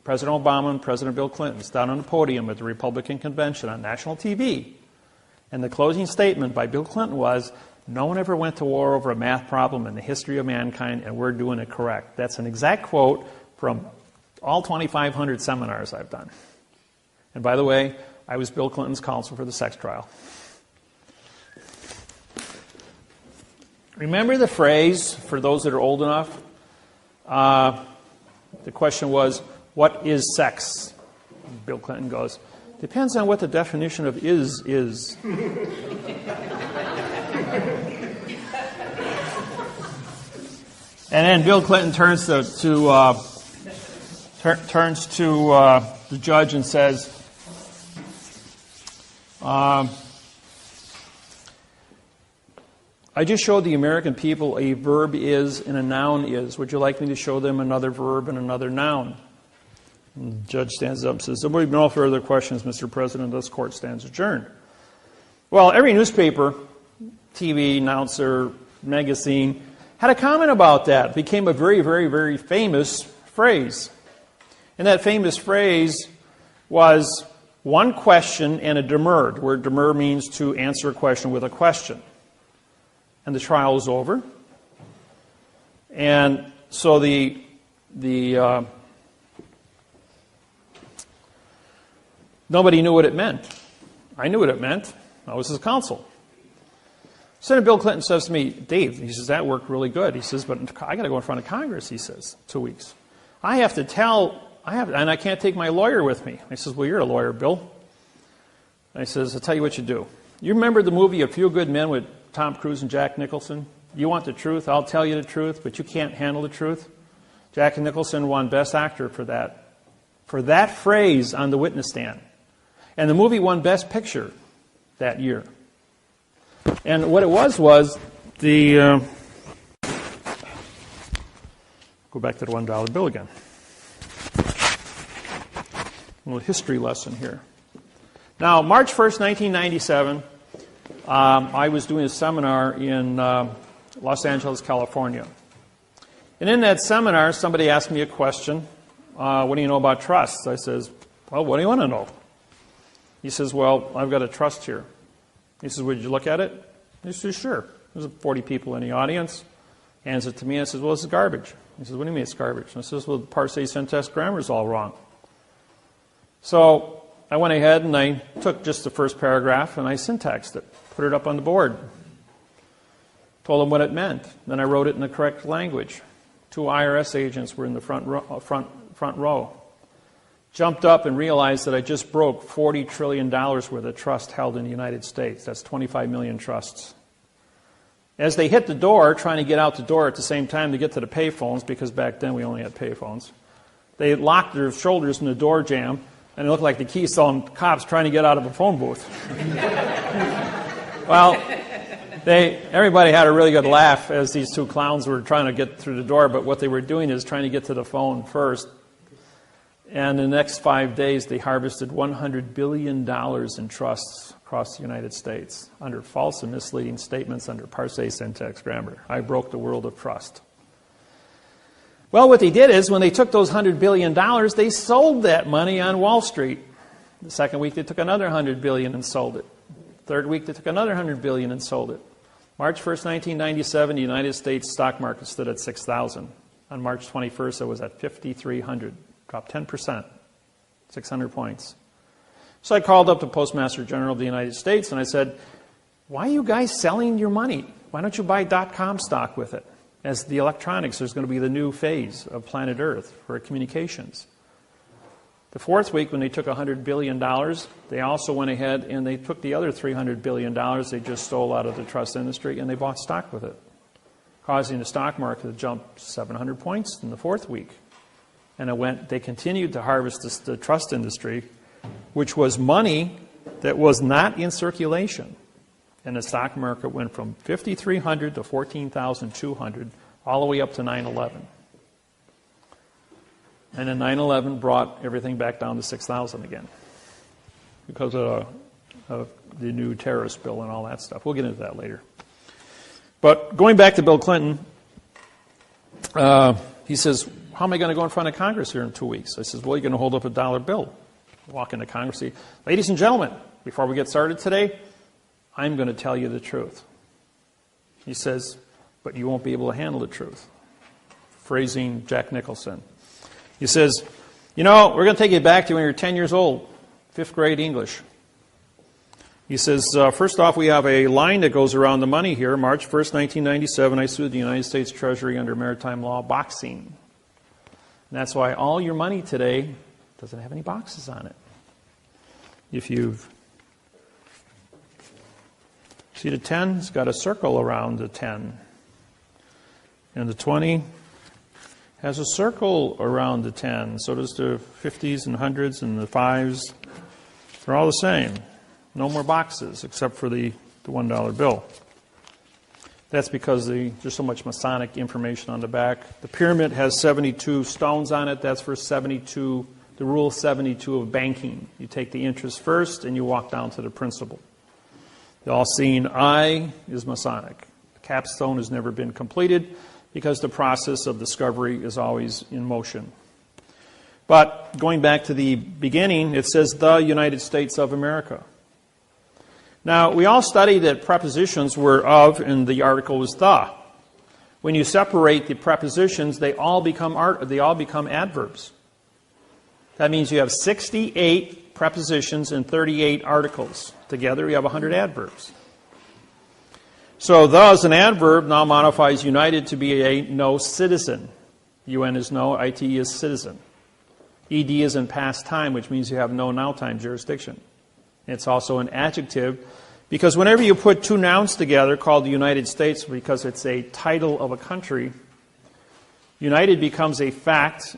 President Obama and President Bill Clinton stood on the podium at the Republican convention on national TV. And the closing statement by Bill Clinton was, no one ever went to war over a math problem in the history of mankind, and we're doing it correct. That's an exact quote from all 2,500 seminars I've done. And by the way, I was Bill Clinton's counsel for the sex trial. Remember the phrase, for those that are old enough? The question was, what is sex? Bill Clinton goes, depends on what the definition of is. And then Bill Clinton turns to the judge and says, I just showed the American people a verb is and a noun is. Would you like me to show them another verb and another noun? And the judge stands up and says, there will be no further questions, Mr. President. This court stands adjourned. Well, every newspaper, TV, announcer, magazine had a comment about that. It became a very, very, very famous phrase. And that famous phrase was one question and a demur. The word demur means to answer a question with a question. And the trial was over. And so nobody knew what it meant. I knew what it meant. I was his counsel. Senator Bill Clinton says to me, Dave, he says, that worked really good. He says, but I got to go in front of Congress, he says, 2 weeks. And I can't take my lawyer with me. I says, well, you're a lawyer, Bill. I says, I'll tell you what you do. You remember the movie A Few Good Men with Tom Cruise and Jack Nicholson? You want the truth? I'll tell you the truth, but you can't handle the truth. Jack Nicholson won Best Actor for that phrase on the witness stand. And the movie won Best Picture that year. And what it was the... go back to the $1 bill again. A little history lesson here. Now, March 1st, 1997, I was doing a seminar in Los Angeles, California. And in that seminar, somebody asked me a question. What do you know about trusts? I says, well, what do you want to know? He says, well, I've got a trust here. He says, would you look at it? He says, sure. There's 40 people in the audience. Hands it to me. I says, well, this is garbage. He says, what do you mean it's garbage? And I says, well, the parse, syntax, grammar is all wrong. So I went ahead and I took just the first paragraph and I syntaxed it, put it up on the board, told them what it meant. Then I wrote it in the correct language. 2 IRS agents were in the front row. Jumped up and realized that I just broke $40 trillion worth of trust held in the United States. That's 25 million trusts. As they hit the door, trying to get out the door at the same time to get to the payphones, because back then we only had payphones, they locked their shoulders in the door jamb, and it looked like the Keystone cops trying to get out of a phone booth. Well, everybody had a really good laugh as these 2 clowns were trying to get through the door, but what they were doing is trying to get to the phone first. And in the next 5 days, they harvested $100 billion in trusts across the United States under false and misleading statements under parse, syntax, grammar. I broke the world of trust. Well, what they did is when they took those $100 billion, they sold that money on Wall Street. The second week, they took another $100 billion and sold it. Third week, they took another $100 billion and sold it. March 1st, 1997, the United States stock market stood at 6,000. On March 21st, it was at 5,300. Dropped 10%, 600 points. So I called up the Postmaster General of the United States and I said, why are you guys selling your money? Why don't you buy .com stock with it? As the electronics is going to be the new phase of planet Earth for communications. The fourth week, when they took $100 billion, they also went ahead and they took the other $300 billion they just stole out of the trust industry and they bought stock with it, causing the stock market to jump 700 points in the fourth week. And they continued to harvest the trust industry, which was money that was not in circulation. And the stock market went from 5,300 to 14,200, all the way up to 9/11. And then 9/11 brought everything back down to 6,000 again because of the new terrorist bill and all that stuff. We'll get into that later. But going back to Bill Clinton, he says, how am I going to go in front of Congress here in 2 weeks? I says, well, you're going to hold up a $1 bill. Walk into Congress and say, ladies and gentlemen, before we get started today, I'm going to tell you the truth. He says, but you won't be able to handle the truth. Phrasing Jack Nicholson. He says, you know, we're going to take you back to when you were 10 years old, 5th grade English. He says, first off, we have a line that goes around the money here. March 1st, 1997, I sued the United States Treasury under maritime law boxing. And that's why all your money today doesn't have any boxes on it. If you've... See the 10? It's got a circle around the 10. And the 20 has a circle around the 10. So does the 50s and 100s and the 5s. They're all the same. No more boxes except for the $1 bill. That's because there's so much Masonic information on the back. The pyramid has 72 stones on it. That's for 72, the rule 72 of banking. You take the interest first and you walk down to the principal. The all-seeing eye is Masonic. The capstone has never been completed because the process of discovery is always in motion. But going back to the beginning, it says the United States of America. Now, we all studied that prepositions were of, and the article was the. When you separate the prepositions, they all become adverbs. That means you have 68 prepositions and 38 articles. Together, you have 100 adverbs. So, the as an adverb now modifies united to be a no citizen. UN is no, IT is citizen. ED is in past time, which means you have no now time jurisdiction. It's also an adjective Because whenever you put two nouns together called the United States, because it's a title of a country, United becomes a fact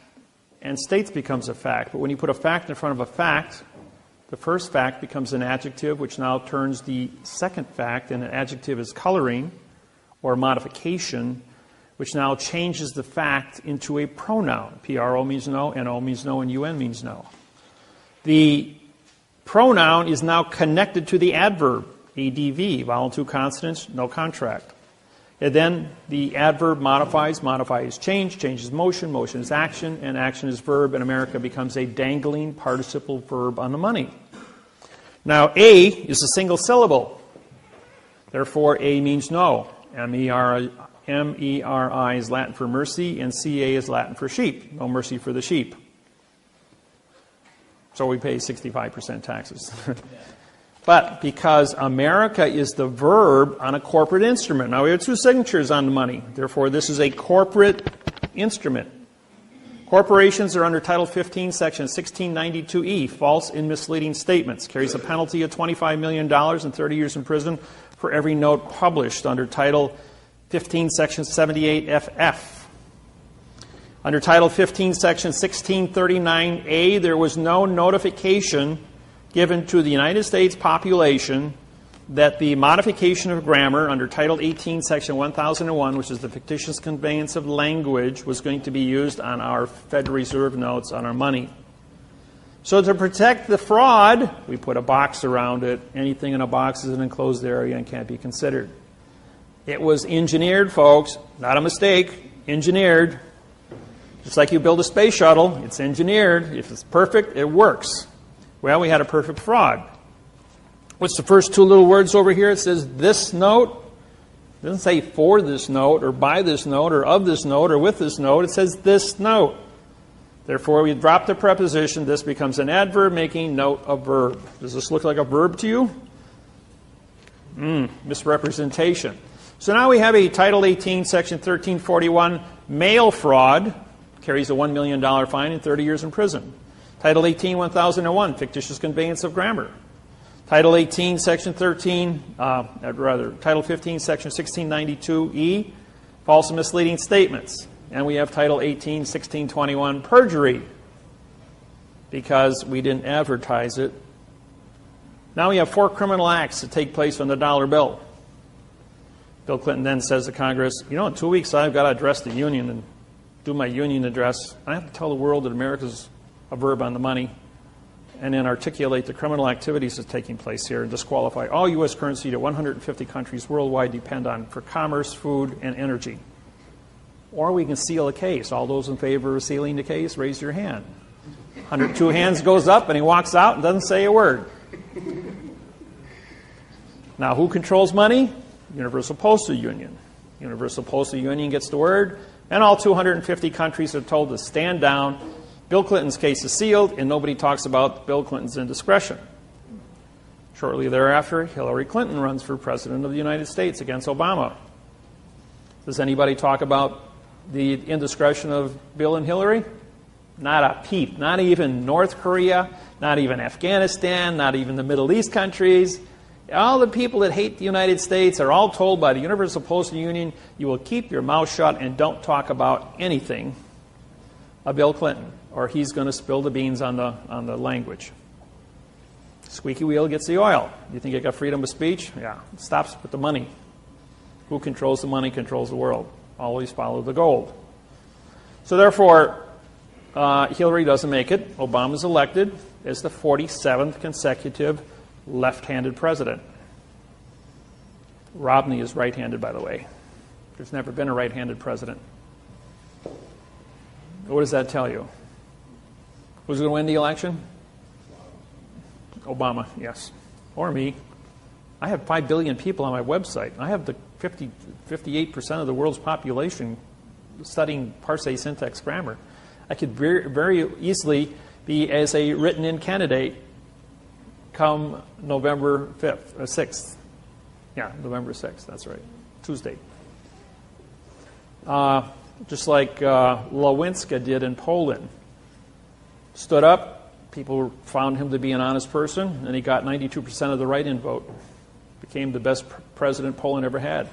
and States becomes a fact. But when you put a fact in front of a fact, the first fact becomes an adjective, which now turns the second fact, and an adjective is coloring or modification, which now changes the fact into a pronoun. P-R-O means no, N-O means no, and U-N means no. The pronoun is now connected to the adverb, ADV, vowel two consonants, no contract. And then the adverb modifies, modify is change, change is motion, motion is action, and action is verb, and America becomes a dangling participle verb on the money. Now, A is a single syllable. Therefore, A means no. M-E-R-I is Latin for mercy, and C-A is Latin for sheep. No mercy for the sheep. So we pay 65% taxes. But because America is the verb on a corporate instrument. Now we have two signatures on the money. Therefore, this is a corporate instrument. Corporations are under Title 15, Section 1692E, false and misleading statements. Carries a penalty of $25 million and 30 years in prison for every note published under Title 15, Section 78FF. Under Title 15, Section 1639A, there was no notification given to the United States population that the modification of grammar under Title 18, Section 1001, which is the fictitious conveyance of language, was going to be used on our Federal Reserve notes on our money. So to protect the fraud, we put a box around it. Anything in a box is an enclosed area and can't be considered. It was engineered, folks, not a mistake, engineered. Just like you build a space shuttle, it's engineered. If it's perfect, it works. Well, we had a perfect fraud. What's the first two little words over here? It says this note. It doesn't say for this note or by this note or of this note or with this note. It says this note. Therefore, we drop the preposition. This becomes an adverb making note a verb. Does this look like a verb to you? Misrepresentation. So now we have a Title 18, Section 1341 mail fraud. Carries a $1 million fine and 30 years in prison. Title 18, 1001, fictitious conveyance of grammar. Title 18, Section 13, Title 15, Section 1692E, false and misleading statements. And we have Title 18, 1621, perjury, because we didn't advertise it. Now we have 4 criminal acts that take place on the dollar bill. Bill Clinton then says to Congress, you know, in 2 weeks I've got to address the union and do my union address. I have to tell the world that America's a verb on the money, and then articulate the criminal activities that's taking place here and disqualify all U.S. currency that 150 countries worldwide depend on for commerce, food, and energy. Or we can seal a case. All those in favor of sealing the case, raise your hand. 102 hands goes up, and he walks out and doesn't say a word. Now, who controls money? Universal Postal Union. Universal Postal Union gets the word, and all 250 countries are told to stand down. Bill Clinton's case is sealed, and nobody talks about Bill Clinton's indiscretion. Shortly thereafter, Hillary Clinton runs for President of the United States against Obama. Does anybody talk about the indiscretion of Bill and Hillary? Not a peep. Not even North Korea, not even Afghanistan, not even the Middle East countries. All the people that hate the United States are all told by the Universal Postal Union, you will keep your mouth shut and don't talk about anything of Bill Clinton, or he's going to spill the beans on the language. Squeaky wheel gets the oil. You think you got freedom of speech? Yeah. It stops with the money. Who controls the money controls the world. Always follow the gold. So therefore, Hillary doesn't make it. Obama's elected as the 47th consecutive left-handed president. Romney is right-handed, by the way. There's never been a right-handed president. What does that tell you? Who's going to win the election? Obama, yes. Or me. I have 5 billion people on my website. I have the 58% of the world's population studying Parsee syntax grammar. I could very easily be as a written-in candidate come November 5th, or 6th. Yeah, November 6th, that's right. Tuesday. Just like Lewinsky did in Poland. Stood up, people found him to be an honest person, and he got 92% of the write-in vote Became the best president Poland ever had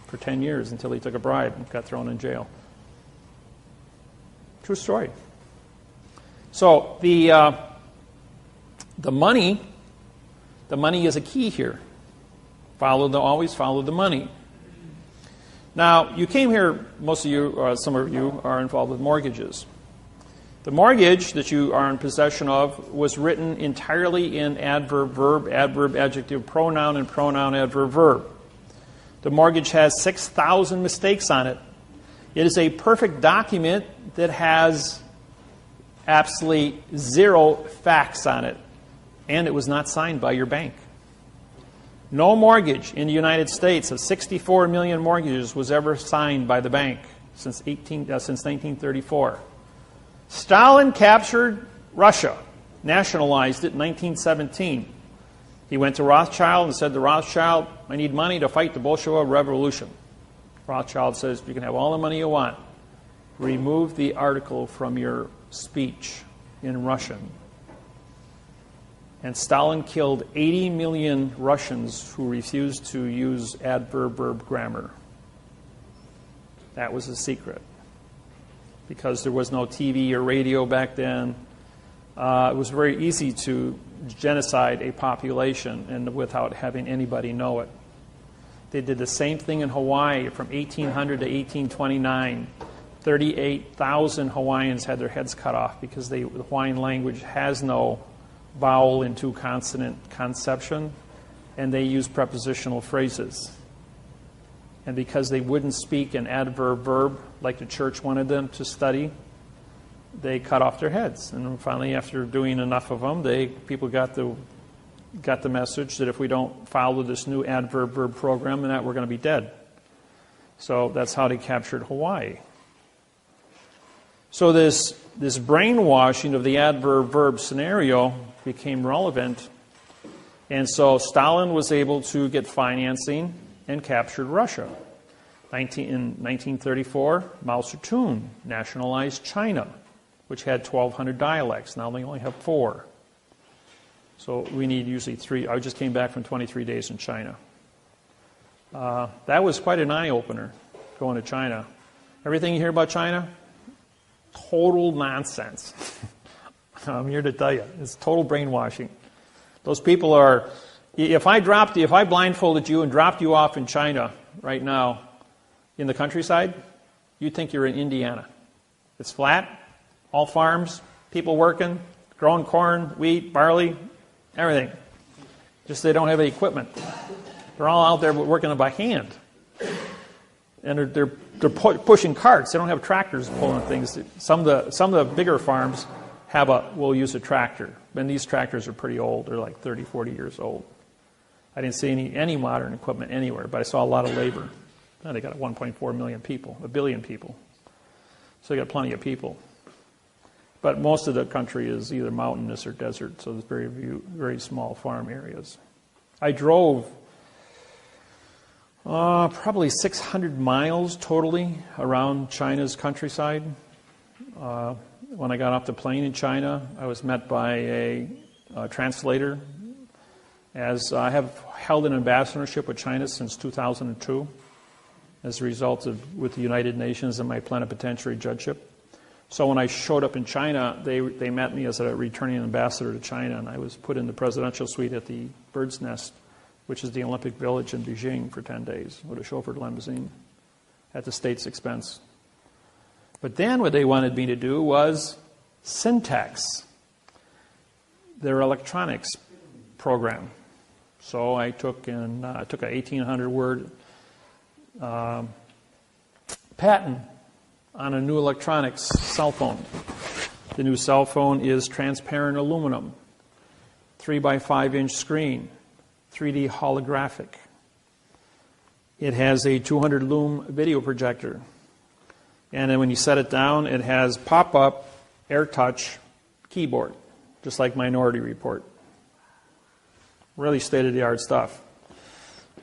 for 10 years until he took a bribe and got thrown in jail. True story. So the money is a key here. Always follow the money. Now, you came here, most of you, or some of you, are involved with mortgages. The mortgage that you are in possession of was written entirely in adverb, verb, adverb, adjective, pronoun, and pronoun, adverb, verb. The mortgage has 6,000 mistakes on it. It is a perfect document that has absolutely 0 facts on it, and it was not signed by your bank. No mortgage in the United States of 64 million mortgages was ever signed by the bank since 1934. Stalin captured Russia, nationalized it in 1917. He went to Rothschild and said to Rothschild, I need money to fight the Bolshevik Revolution. Rothschild says, you can have all the money you want. Remove the article from your speech in Russian. And Stalin killed 80 million Russians who refused to use adverb-verb grammar. That was the secret. Because there was no TV or radio back then, it was very easy to genocide a population and without having anybody know it. They did the same thing in Hawaii from 1800 to 1829. 38,000 Hawaiians had their heads cut off because the Hawaiian language has no vowel into consonant conception, and they use prepositional phrases. And because they wouldn't speak an adverb verb like the church wanted them to study, they cut off their heads. And finally, after doing enough of them, people got the message that if we don't follow this new adverb verb program, then we're going to be dead. So that's how they captured Hawaii. So this brainwashing of the adverb verb scenario became relevant, and so Stalin was able to get financing and captured Russia. In 1934, Mao Zedong nationalized China, which had 1,200 dialects. Now they only have 4. So we need usually 3. I just came back from 23 days in China. That was quite an eye-opener, going to China. Everything you hear about China, total nonsense. I'm here to tell you, it's total brainwashing. Those people are, if I blindfolded you and dropped you off in China right now in the countryside, you'd think you're in Indiana. It's flat, all farms, people working, growing corn, wheat, barley, everything. Just they don't have any equipment. They're all out there working by hand. And they're pushing carts. They don't have tractors pulling things. Some of the bigger farms will use a tractor. And these tractors are pretty old. They're like 30, 40 years old. I didn't see any modern equipment anywhere, but I saw a lot of labor. Now they got 1.4 million people, 1 billion people. So they got plenty of people. But most of the country is either mountainous or desert, so there's very small farm areas. I drove probably 600 miles totally around China's countryside. When I got off the plane in China, I was met by a translator, as I have held an ambassadorship with China since 2002 as a result with the United Nations and my plenipotentiary judgeship. So when I showed up in China, they met me as a returning ambassador to China, and I was put in the presidential suite at the Bird's Nest, which is the Olympic Village in Beijing, for 10 days with a chauffeured limousine at the state's expense. But then what they wanted me to do was syntax, their electronics program. So I took an 1,800-word patent on a new electronics cell phone. The new cell phone is transparent aluminum, 3x5-inch screen, 3D holographic. It has a 200-lume video projector. And then when you set it down, it has pop-up, AirTouch keyboard, just like Minority Report. Really state-of-the-art stuff.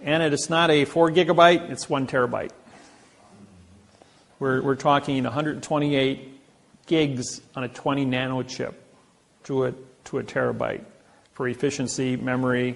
And it's not a 4 gigabyte, it's 1 terabyte. We're talking 128 gigs on a 20 nano chip to a terabyte for efficiency, memory,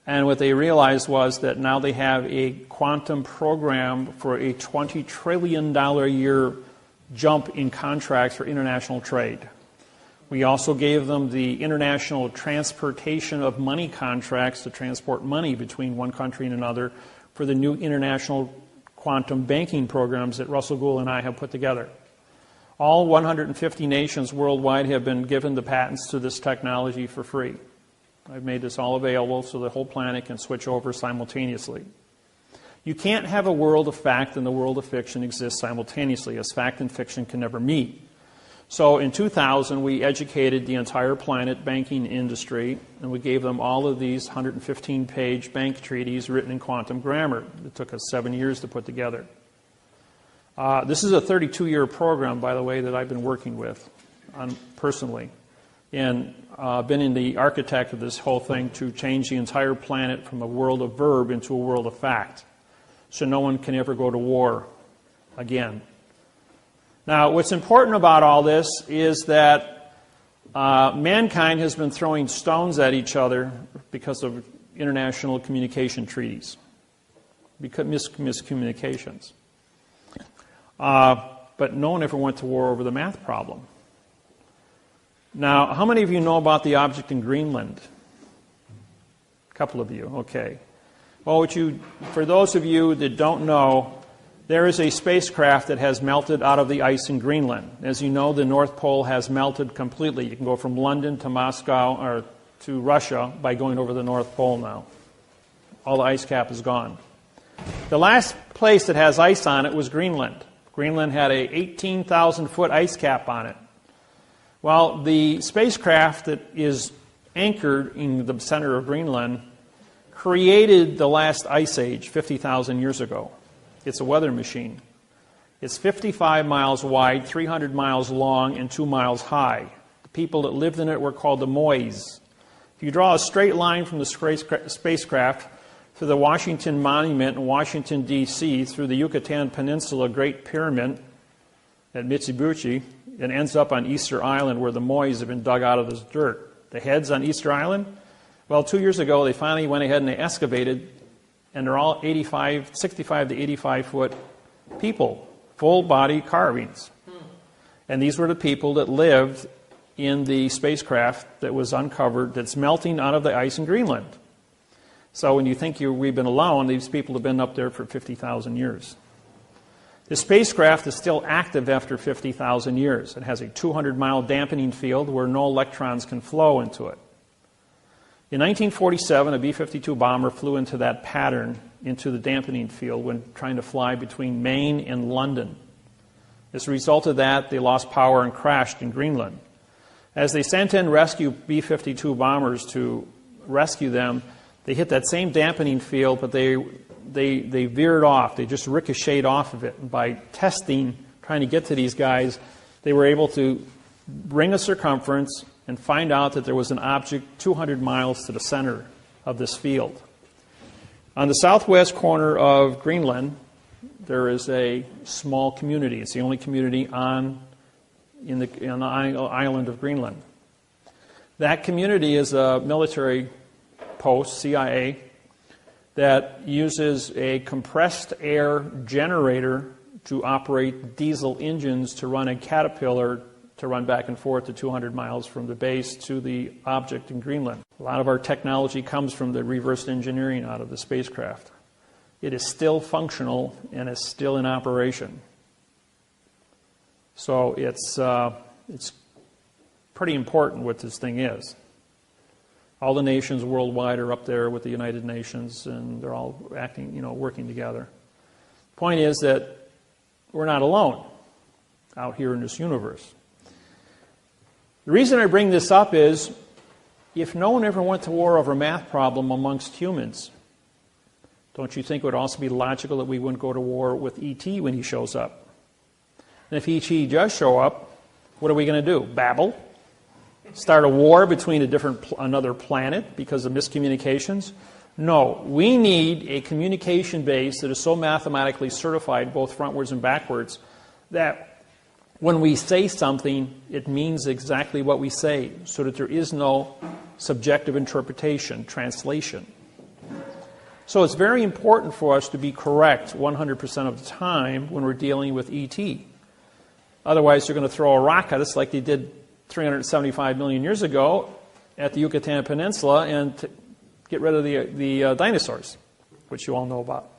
And what they realized was that now they have a quantum program for a $20 trillion a year jump in contracts for international trade. We also gave them the international transportation of money contracts to transport money between one country and another for the new international quantum banking programs that Russell Gould and I have put together. All 150 nations worldwide have been given the patents to this technology for free. I've made this all available so the whole planet can switch over simultaneously. You can't have a world of fact and the world of fiction exist simultaneously, as fact and fiction can never meet. So in 2000, we educated the entire planet banking industry, and we gave them all of these 115-page bank treaties written in quantum grammar. It took us 7 years to put together. This is a 32-year program, by the way, that I've been working with personally, and been in the architect of this whole thing to change the entire planet from a world of verb into a world of fact, so no one can ever go to war again. Now, what's important about all this is that mankind has been throwing stones at each other because of international communication treaties, because miscommunications. But no one ever went to war over the math problem. Now, how many of you know about the object in Greenland? A couple of you, okay. Well, for those of you that don't know, there is a spacecraft that has melted out of the ice in Greenland. As you know, the North Pole has melted completely. You can go from London to Moscow or to Russia by going over the North Pole now. All the ice cap is gone. The last place that has ice on it was Greenland. Greenland had a 18,000-foot ice cap on it. Well, the spacecraft that is anchored in the center of Greenland created the last ice age 50,000 years ago. It's a weather machine. It's 55 miles wide, 300 miles long, and 2 miles high. The people that lived in it were called the Mois. If you draw a straight line from the spacecraft to the Washington Monument in Washington, D.C., through the Yucatan Peninsula Great Pyramid at Mitsubishi, it ends up on Easter Island where the Mois have been dug out of this dirt. The heads on Easter Island? Well, 2 years ago, they finally went ahead and they excavated, and they're all 65 to 85-foot people, full-body carvings. And these were the people that lived in the spacecraft that was uncovered, that's melting out of the ice in Greenland. So when you think we've been alone, these people have been up there for 50,000 years. The spacecraft is still active after 50,000 years. It has a 200-mile dampening field where no electrons can flow into it. In 1947, a B-52 bomber flew into that pattern, into the dampening field, when trying to fly between Maine and London. As a result of that, they lost power and crashed in Greenland. As they sent in rescue B-52 bombers to rescue them, they hit that same dampening field, but they veered off. They just ricocheted off of it. And by testing, trying to get to these guys, they were able to bring a circumference and find out that there was an object 200 miles to the center of this field. On the southwest corner of Greenland, there is a small community. It's the only community on the island of Greenland. That community is a military post, CIA, that uses a compressed air generator to operate diesel engines to run a Caterpillar to run back and forth to 200 miles from the base to the object in Greenland. A lot of our technology comes from the reverse engineering out of the spacecraft. It is still functional and is still in operation. So it's pretty important what this thing is. All the nations worldwide are up there with the United Nations, and they're all working together. The point is that we're not alone out here in this universe. The reason I bring this up is, if no one ever went to war over a math problem amongst humans, don't you think it would also be logical that we wouldn't go to war with E.T. when he shows up? And if E.T. does show up, what are we going to do? Babble? Start a war between another planet because of miscommunications? No, we need a communication base that is so mathematically certified, both frontwards and backwards, that when we say something, it means exactly what we say, so that there is no subjective interpretation, translation. So it's very important for us to be correct 100% of the time when we're dealing with ET. Otherwise, they're going to throw a rock at us like they did 375 million years ago at the Yucatan Peninsula and get rid of the dinosaurs, which you all know about.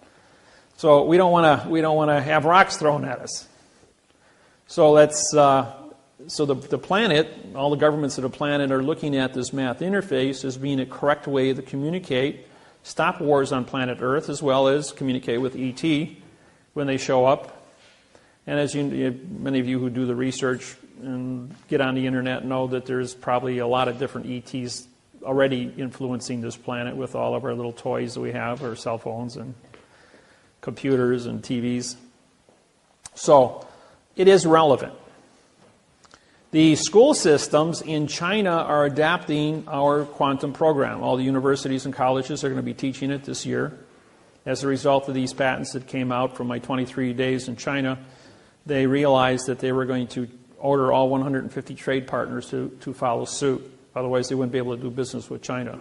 So we don't want to have rocks thrown at us. So the planet, all the governments of the planet are looking at this math interface as being a correct way to communicate, stop wars on planet Earth, as well as communicate with ET when they show up. And as many of you who do the research and get on the internet know that there's probably a lot of different ETs already influencing this planet with all of our little toys that we have, our cell phones and computers and TVs. So it is relevant. The school systems in China are adapting our quantum program. All the universities and colleges are going to be teaching it this year. As a result of these patents that came out from my 23 days in China, they realized that they were going to order all 150 trade partners to follow suit. Otherwise, they wouldn't be able to do business with China.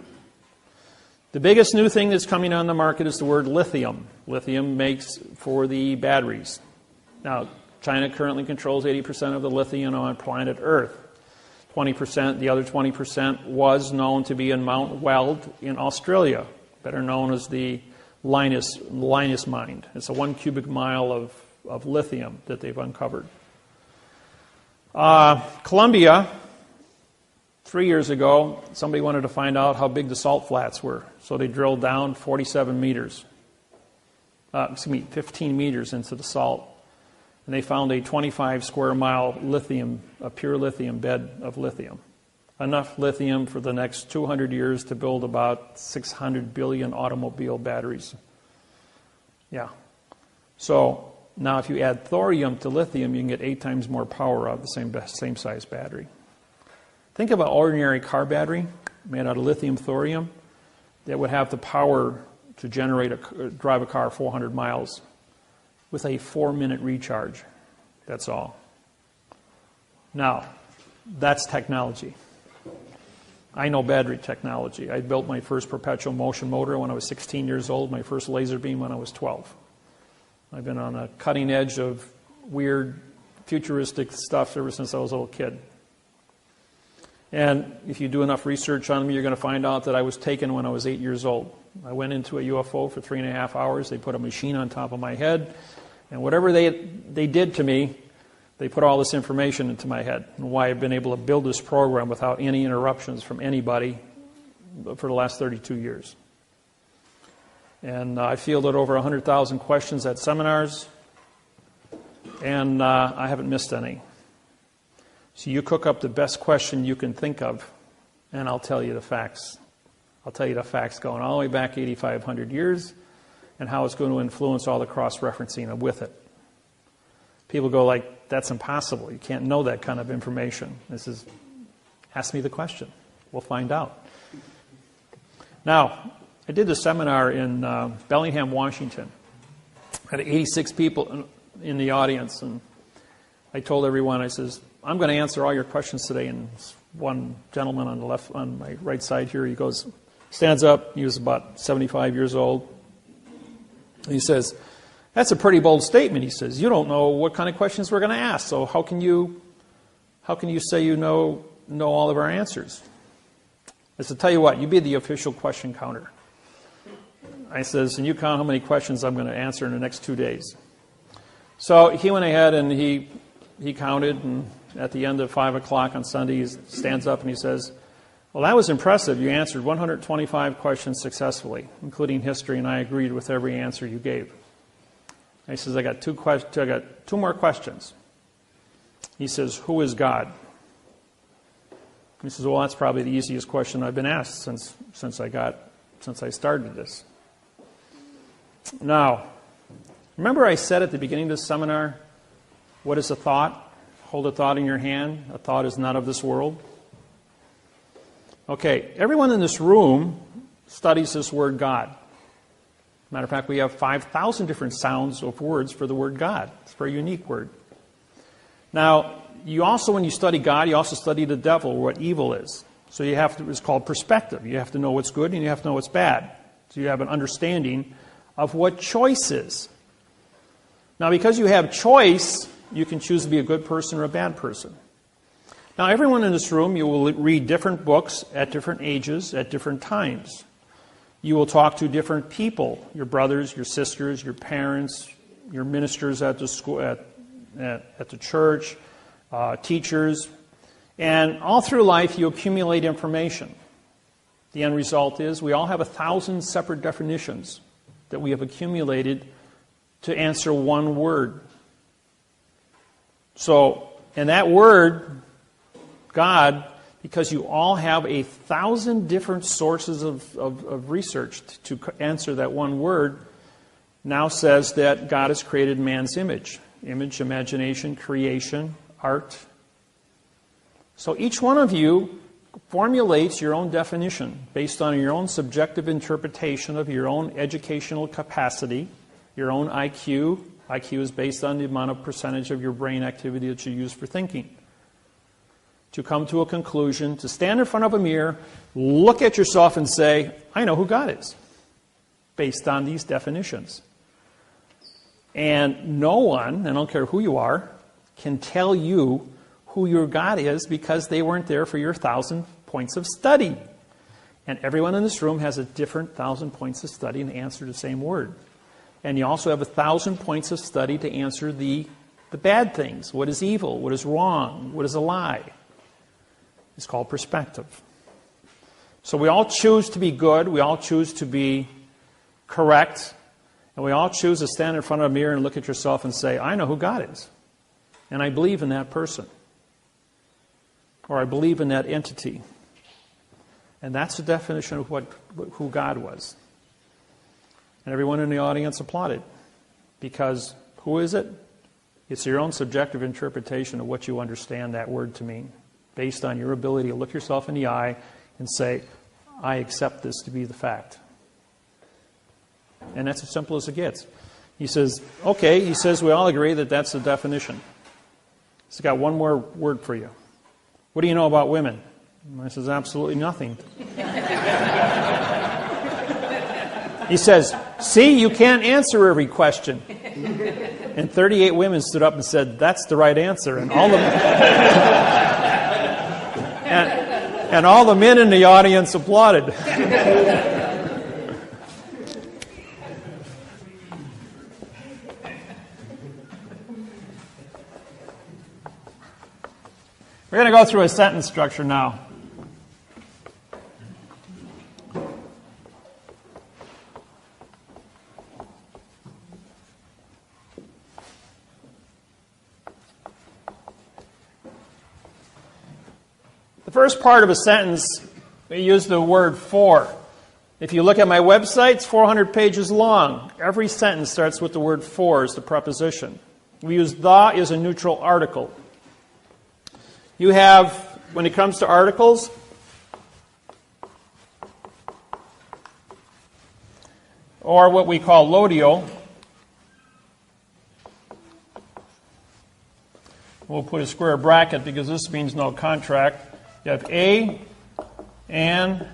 The biggest new thing that's coming on the market is the word lithium. Lithium makes for the batteries. Now, China currently controls 80% of the lithium on planet Earth. 20%, the other 20% was known to be in Mount Weld in Australia, better known as the Lynas mine. It's a 1 cubic mile of lithium that they've uncovered. Colombia, 3 years ago, somebody wanted to find out how big the salt flats were. So they drilled down 15 meters into the salt. And they found a 25 square mile a pure lithium bed of lithium. Enough lithium for the next 200 years to build about 600 billion automobile batteries. Yeah. So now if you add thorium to lithium, you can get 8 times more power out of the same size battery. Think of an ordinary car battery made out of lithium thorium that would have the power to drive a car 400 miles with a 4-minute recharge. That's all. Now, that's technology. I know battery technology. I built my first perpetual motion motor when I was 16 years old, my first laser beam when I was 12. I've been on a cutting edge of weird, futuristic stuff ever since I was a little kid. And if you do enough research on me, you're going to find out that I was taken when I was 8 years old. I went into a UFO for 3.5 hours. They put a machine on top of my head. And whatever they did to me, they put all this information into my head. And why I've been able to build this program without any interruptions from anybody for the last 32 years. And I fielded over 100,000 questions at seminars. And I haven't missed any. So you cook up the best question you can think of, and I'll tell you the facts. I'll tell you the facts going all the way back 8,500 years and how it's going to influence all the cross-referencing with it. People go like, that's impossible. You can't know that kind of information. Ask me the question. We'll find out. Now, I did a seminar in Bellingham, Washington. I had 86 people in the audience, and I told everyone, I says, I'm going to answer all your questions today. And one gentleman on my right side here, he stands up. He was about 75 years old. And he says, that's a pretty bold statement. He says, you don't know what kind of questions we're going to ask. So how can you say you know all of our answers? I said, tell you what, you be the official question counter. I says, and you count how many questions I'm going to answer in the next 2 days. So he went ahead and he counted, and at the end of 5 o'clock on Sunday, he stands up and he says, well, that was impressive. You answered 125 questions successfully, including history, and I agreed with every answer you gave. He says, I got two more questions. He says, who is God? He says, well, that's probably the easiest question I've been asked since I started this. Now, remember I said at the beginning of this seminar, what is a thought? Hold a thought in your hand. A thought is not of this world. Okay, everyone in this room studies this word God. Matter of fact, we have 5,000 different sounds of words for the word God. It's a very unique word. Now, you also, when you study God, you also study the devil, or what evil is. So it's called perspective. You have to know what's good and you have to know what's bad. So you have an understanding of what choice is. Now, because you have choice, you can choose to be a good person or a bad person. Now, everyone in this room, you will read different books at different ages, at different times. You will talk to different people, your brothers, your sisters, your parents, your ministers at the school, at the church, teachers. And all through life, you accumulate information. The end result is we all have 1,000 separate definitions that we have accumulated to answer one word. So, and that word, God, because you all have 1,000 different sources of research to answer that one word, now says that God has created man's image. Image, imagination, creation, art. So each one of you formulates your own definition based on your own subjective interpretation of your own educational capacity, your own IQ. IQ is based on the amount of percentage of your brain activity that you use for thinking. To come to a conclusion, to stand in front of a mirror, look at yourself and say, I know who God is, based on these definitions. And no one, I don't care who you are, can tell you who your God is because they weren't there for your 1,000 points of study. And everyone in this room has a different 1,000 points of study and answer the same word. And you also have 1,000 points of study to answer the bad things. What is evil? What is wrong? What is a lie? It's called perspective. So we all choose to be good. We all choose to be correct. And we all choose to stand in front of a mirror and look at yourself and say, I know who God is. And I believe in that person. Or I believe in that entity. And that's the definition of who God was. And everyone in the audience applauded. Because who is it? It's your own subjective interpretation of what you understand that word to mean, based on your ability to look yourself in the eye and say, I accept this to be the fact. And that's as simple as it gets. He says, okay, he says we all agree that that's the definition. He's got one more word for you. What do you know about women? And I says, absolutely nothing. He says, see, you can't answer every question. And 38 women stood up and said, that's the right answer. And all the and all the men in the audience applauded. We're going to go through a sentence structure now. The first part of a sentence, we use the word for. If you look at my website, it's 400 pages long. Every sentence starts with the word for as the preposition. We use the as a neutral article. You have, when it comes to articles, or what we call lodio, we'll put a square bracket because this means no contract. You have a, and,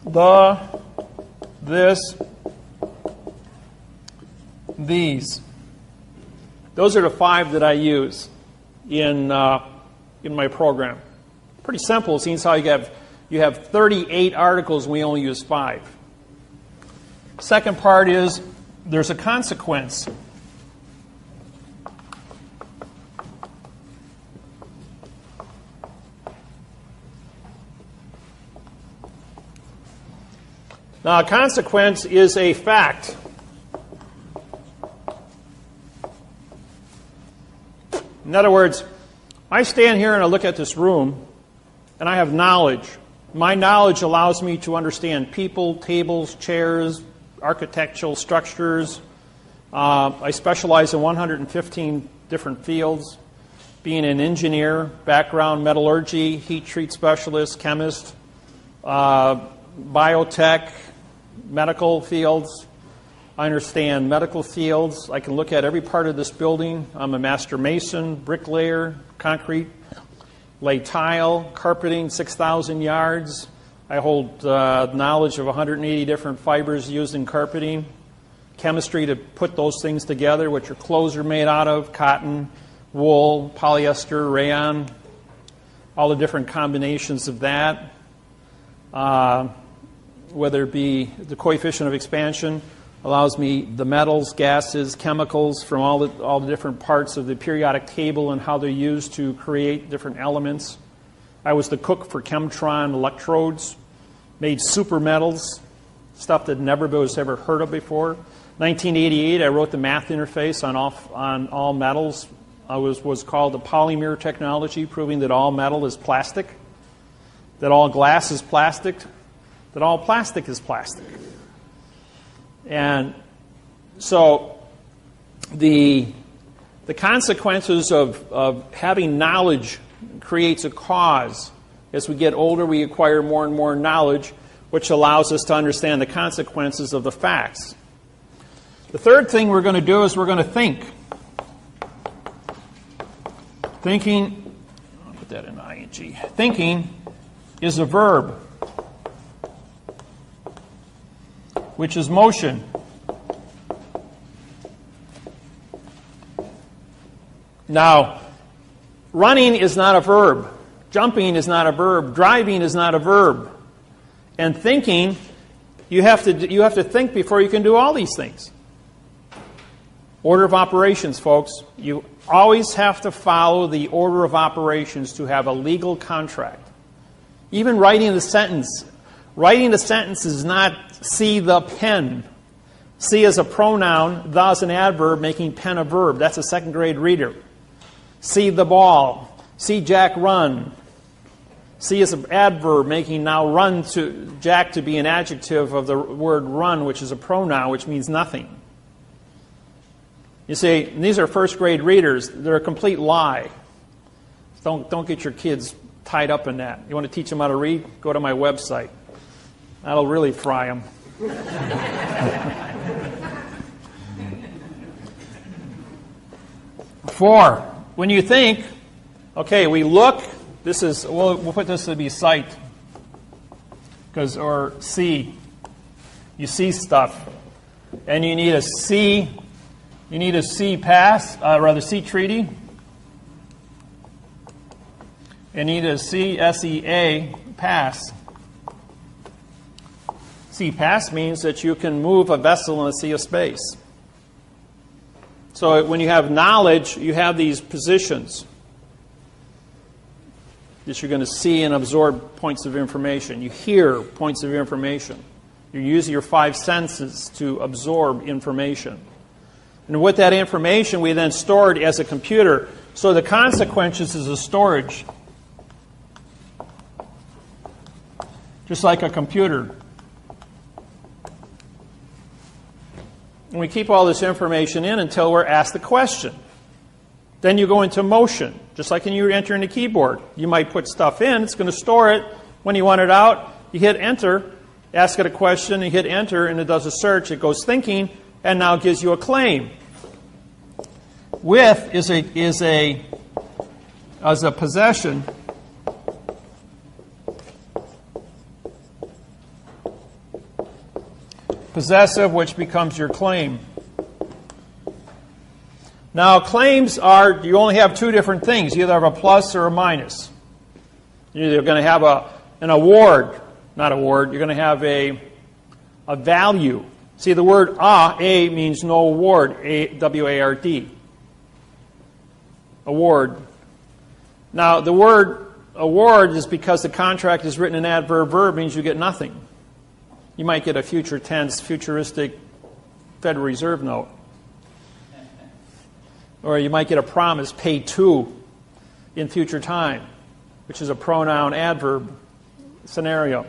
the, this, these. Those are the 5 that I use in my program. Pretty simple. It seems how you have 38 articles and we only use 5. Second part is there's a consequence. Now, a consequence is a fact. In other words, I stand here and I look at this room, and I have knowledge. My knowledge allows me to understand people, tables, chairs, architectural structures. I specialize in 115 different fields, being an engineer, background, metallurgy, heat treat specialist, chemist, biotech, medical fields. I understand medical fields. I can look at every part of this building. I'm a master mason, bricklayer, concrete, lay tile, carpeting 6,000 yards, I hold knowledge of 180 different fibers used in carpeting, chemistry to put those things together, which your clothes are made out of, cotton, wool, polyester, rayon, all the different combinations of that, whether it be the coefficient of expansion, allows me the metals, gases, chemicals from all the different parts of the periodic table and how they're used to create different elements. I was the cook for Chemtron electrodes, made super metals, stuff that never was ever heard of before. 1988, I wrote the math interface on all metals. It was called the polymer technology, proving that all metal is plastic, that all glass is plastic, that all plastic is plastic. And so the consequences of having knowledge creates a cause. As we get older, we acquire more and more knowledge, which allows us to understand the consequences of the facts. The third thing we're going to do is we're going to think. Thinking, I'll put that in ing. Thinking is a verb, which is motion. Now, running is not a verb. Jumping is not a verb. Driving is not a verb. And thinking, you have to think before you can do all these things. Order of operations, folks. You always have to follow the order of operations to have a legal contract. Even writing the sentence. Writing a sentence is not see the pen. See is a pronoun, the is an adverb, making pen a verb. That's a second grade reader. See the ball. See Jack run. See is an adverb, making now run to Jack to be an adjective of the word run, which is a pronoun, which means nothing. You say, these are first grade readers. They're a complete lie. Don't get your kids tied up in that. You want to teach them how to read? Go to my website. That'll really fry them. 4, when you think, okay, we look. This is we'll put this to be sight, or see. You see stuff, and you need a see. You need a see pass, see treaty. You need a SEA pass. Sea pass means that you can move a vessel in a sea of space. So when you have knowledge, you have these positions that you're going to see and absorb points of information. You hear points of information. You use your 5 senses to absorb information. And with that information, we then store it as a computer. So the consequences is a storage. Just like a computer. And we keep all this information in until we're asked the question. Then you go into motion, just like when you enter in the keyboard. You might put stuff in, it's going to store it. When you want it out, you hit enter, ask it a question, you hit enter, and it does a search. It goes thinking, and now gives you a claim. With is a possession. Possessive, which becomes your claim. Now, claims are, you only have 2 different things. You either have a plus or a minus. You're either going to have an award, not award, you're going to have a value. See, the word A means no award, W-A-R-D. Award. Now, the word award is because the contract is written in adverb verb, means you get nothing. You might get a future tense, futuristic Federal Reserve note. Or you might get a promise, pay to, in future time, which is a pronoun adverb scenario.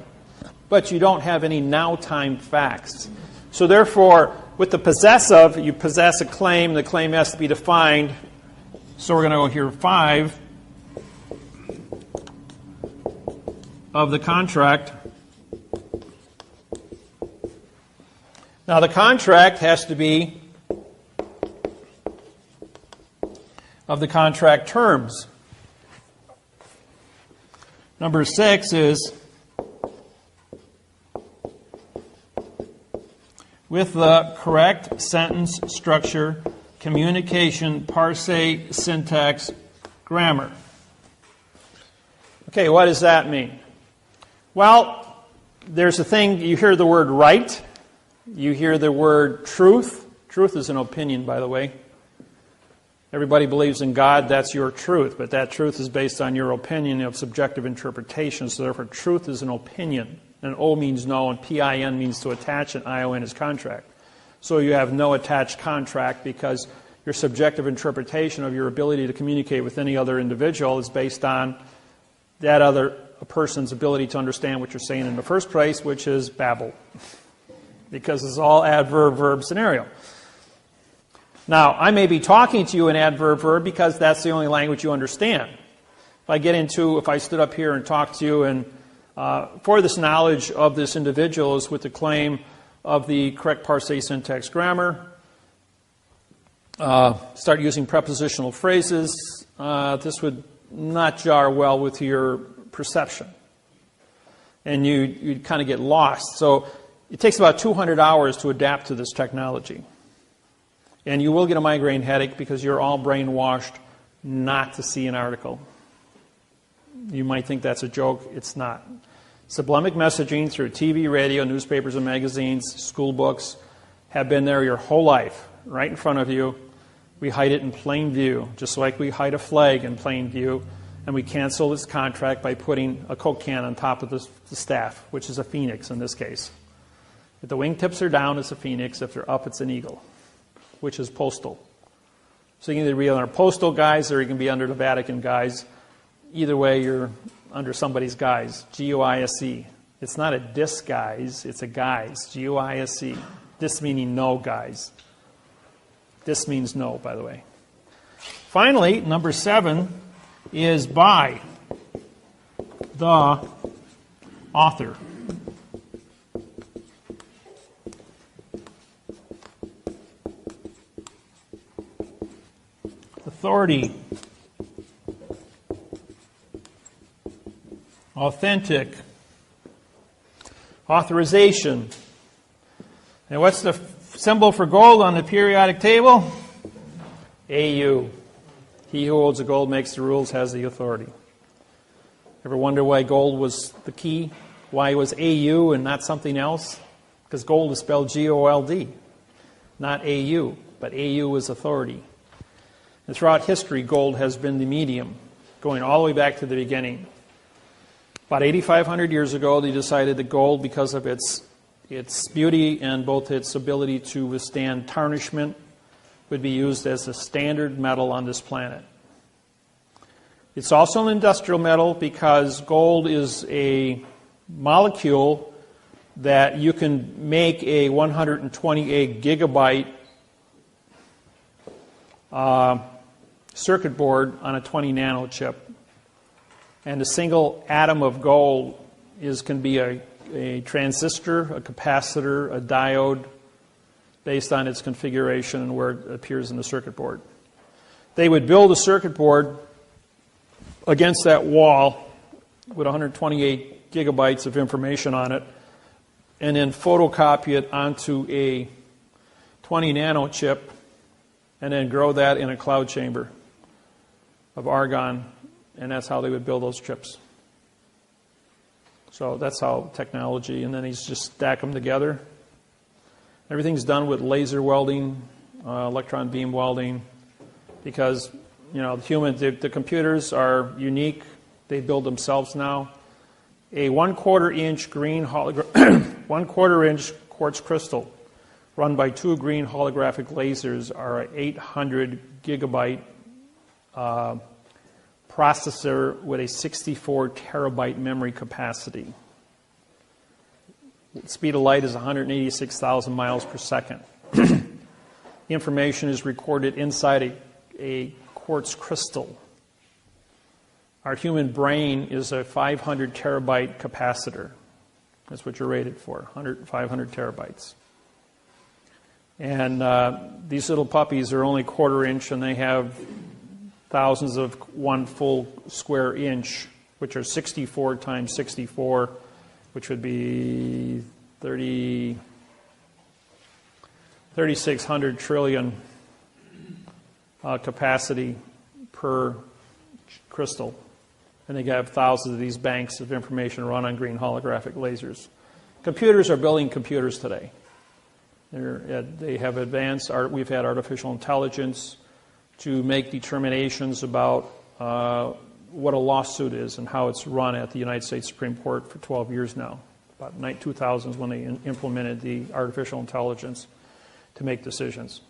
But you don't have any now time facts. So therefore, with the possessive, you possess a claim. The claim has to be defined. So we're going to go here 5 of the contract. Now the contract has to be of the contract terms. Number 6 is with the correct sentence structure, communication, parsing, syntax, grammar. Okay, what does that mean? Well, there's a thing, you hear the word right, you hear the word truth. Truth is an opinion, by the way. Everybody believes in God, that's your truth, but that truth is based on your opinion of subjective interpretation, so therefore truth is an opinion. And O means no, and PIN means to attach, and ION is contract. So you have no attached contract because your subjective interpretation of your ability to communicate with any other individual is based on that other person's ability to understand what you're saying in the first place, which is babble. Because it's all adverb-verb scenario. Now, I may be talking to you in adverb-verb because that's the only language you understand. If I stood up here and talked to you and for this knowledge of this individual is with the claim of the correct parsing syntax grammar, start using prepositional phrases, this would not jar well with your perception. And you'd kind of get lost. So it takes about 200 hours to adapt to this technology. And you will get a migraine headache because you're all brainwashed not to see an article. You might think that's a joke. It's not. Sublimic messaging through TV, radio, newspapers and magazines, school books have been there your whole life, right in front of you. We hide it in plain view, just like we hide a flag in plain view, and we cancel this contract by putting a Coke can on top of the staff, which is a phoenix in this case. If the wingtips are down, it's a phoenix. If they're up, it's an eagle, which is postal. So you can either be under postal guise or you can be under the Vatican guise. Either way, you're under somebody's guise, G-U-I-S-E. It's not a disguise, it's a guise, G-U-I-S-E. Dis meaning no, guys. This means no, by the way. Finally, number 7 is by the author. Authority. Authentic. Authorization. And what's the symbol for gold on the periodic table? AU. He who holds the gold makes the rules, has the authority. Ever wonder why gold was the key? Why it was AU and not something else? Because gold is spelled G-O-L-D, not AU, but AU is authority. And throughout history, gold has been the medium, going all the way back to the beginning. About 8,500 years ago, they decided that gold, because of its beauty and both its ability to withstand tarnishment, would be used as a standard metal on this planet. It's also an industrial metal because gold is a molecule that you can make a 128 gigabyte circuit board on a 20 nano chip. And a single atom of gold can be a transistor, a capacitor, a diode, based on its configuration and where it appears in the circuit board. They would build a circuit board against that wall with 128 gigabytes of information on it, and then photocopy it onto a 20 nano chip, and then grow that in a cloud chamber of argon, and that's how they would build those chips. So that's how technology, and then he's just stack them together. Everything's done with laser welding, electron beam welding, because the computers are unique. They build themselves now. A 1/4 inch green 1/4 inch quartz crystal run by 2 green holographic lasers are an 800 gigabyte processor with a 64 terabyte memory capacity. The speed of light is 186,000 miles per second. Information is recorded inside a quartz crystal. Our human brain is a 500 terabyte capacitor. That's what you're rated for, 500 terabytes. And these little puppies are only 1/4 inch, and they have thousands of 1 full square inch, which are 64 times 64, which would be 30, 3,600 trillion capacity per crystal. And they have thousands of these banks of information run on green holographic lasers. Computers are building computers today. They have advanced, we've had artificial intelligence to make determinations about what a lawsuit is and how it's run at the United States Supreme Court for 12 years now. About 2000 is when they implemented the artificial intelligence to make decisions.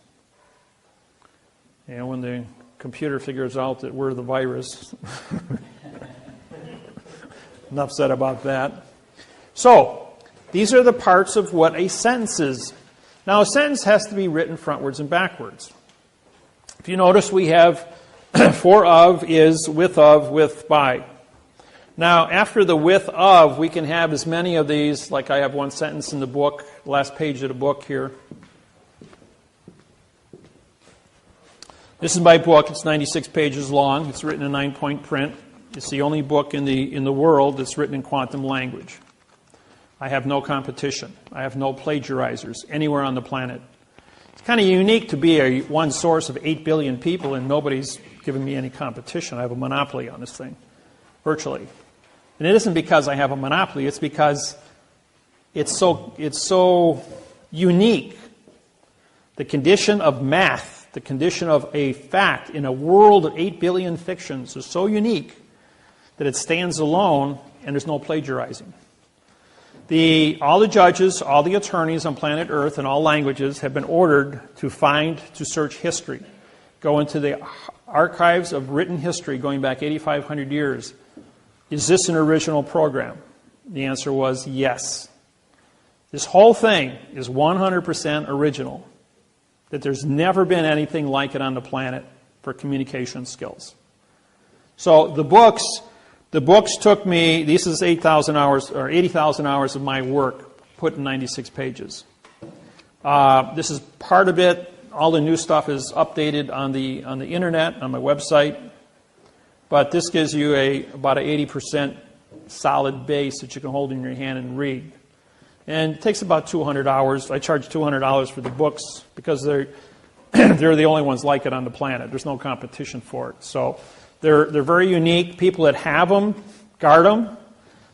And when the computer figures out that we're the virus, enough said about that. So, these are the parts of what a sentence is. Now, a sentence has to be written frontwards and backwards. If you notice, we have for of, is, with of, with, by. Now, after the with of, we can have as many of these, like I have one sentence in the book, last page of the book here. This is my book. It's 96 pages long. It's written in 9-point print. It's the only book in the world that's written in quantum language. I have no competition. I have no plagiarizers anywhere on the planet. It's kind of unique to be one source of 8 billion people and nobody's giving me any competition. I have a monopoly on this thing, virtually. And it isn't because I have a monopoly. It's because it's so unique. The condition of math, the condition of a fact in a world of 8 billion fictions is so unique that it stands alone and there's no plagiarizing. All the judges, all the attorneys on planet Earth in all languages have been ordered to search history. Go into the archives of written history going back 8,500 years. Is this an original program? The answer was yes. This whole thing is 100% original. That there's never been anything like it on the planet for communication skills. So the books took me, this is 8,000 hours or 80,000 hours of my work put in 96 pages. This is part of it. All the new stuff is updated on the internet, on my website. But this gives you about an 80% solid base that you can hold in your hand and read. And it takes about 200 hours. I charge $200 for the books because they're the only ones like it on the planet. There's no competition for it. So they're very unique. People that have them guard them.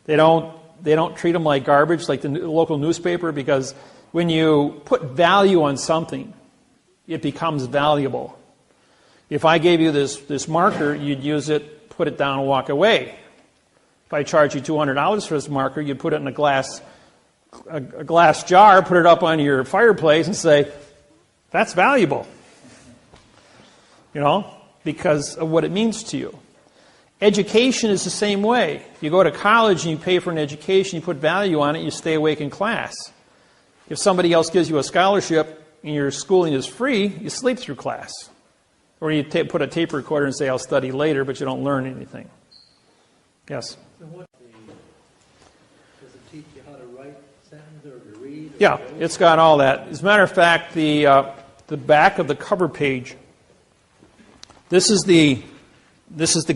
They don't treat them like garbage, like the local newspaper, because when you put value on something, it becomes valuable. If I gave you this marker, you'd use it, put it down, and walk away. If I charge you $200 for this marker, you'd put it in a glass jar, put it up on your fireplace, and say, "That's valuable." You know, because of what it means to you. Education is the same way. You go to college and you pay for an education, you put value on it, you stay awake in class. If somebody else gives you a scholarship and your schooling is free, you sleep through class. Or you put a tape recorder and say, "I'll study later," but you don't learn anything. Yes? So does it teach you how to write sentences or to read? Yeah, it's got all that. As a matter of fact, the back of the cover page, this is the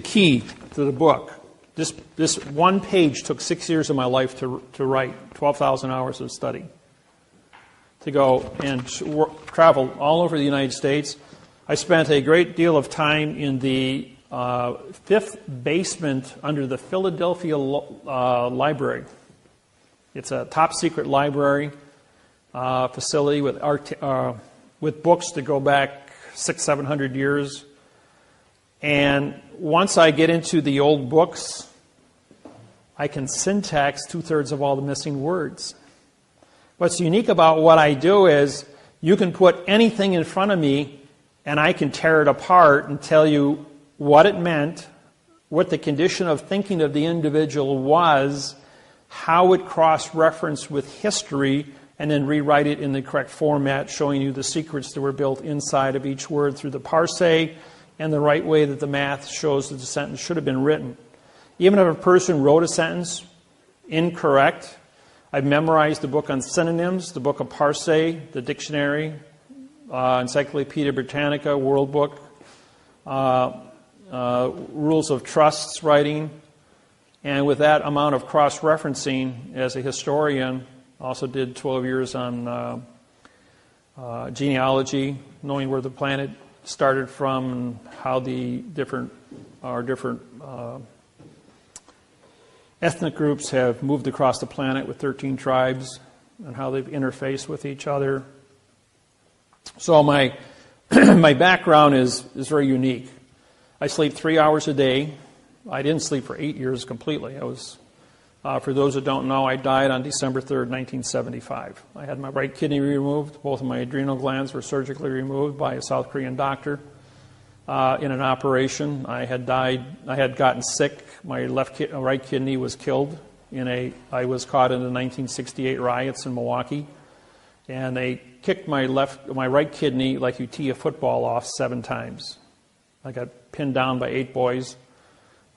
key to the book. This one page took 6 years of my life to write, 12,000 hours of study. To go and travel all over the United States. I spent a great deal of time in the fifth basement under the Philadelphia Library. It's a top secret library facility with books that go back 600-700 years. And once I get into the old books, I can syntax 2/3 of all the missing words. What's unique about what I do is you can put anything in front of me and I can tear it apart and tell you what it meant, what the condition of thinking of the individual was, how it cross-referenced with history, and then rewrite it in the correct format, showing you the secrets that were built inside of each word through the parse and the right way that the math shows that the sentence should have been written. Even if a person wrote a sentence incorrect, I've memorized the book on synonyms, the book of Parse, the dictionary, Encyclopedia Britannica, World Book, Rules of Trusts writing, and with that amount of cross-referencing as a historian, also did 12 years on genealogy, knowing where the planet started from, and how the different ethnic groups have moved across the planet with 13 tribes, and how they've interfaced with each other. So my my background is very unique. I sleep 3 hours a day. I didn't sleep for 8 years completely. For those that don't know, I died on December 3rd, 1975. I had my right kidney removed. Both of my adrenal glands were surgically removed by a South Korean doctor in an operation. I had gotten sick. My right kidney was killed I was caught in the 1968 riots in Milwaukee, and they kicked my right kidney like you tee a football off 7 times. I got pinned down by 8 boys.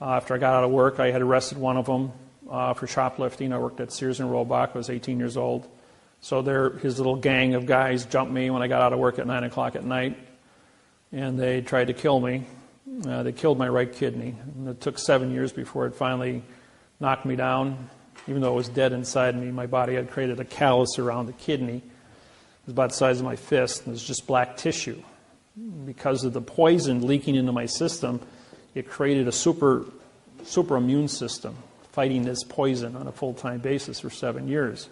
After I got out of work, I had arrested one of them for shoplifting. I worked at Sears and Roebuck. I was 18 years old. So his little gang of guys jumped me when I got out of work at 9 o'clock at night, and they tried to kill me. They killed my right kidney. And it took 7 years before it finally knocked me down. Even though it was dead inside me, my body had created a callus around the kidney. It was about the size of my fist, and it was just black tissue. Because of the poison leaking into my system, it created a super immune system fighting this poison on a full-time basis for 7 years.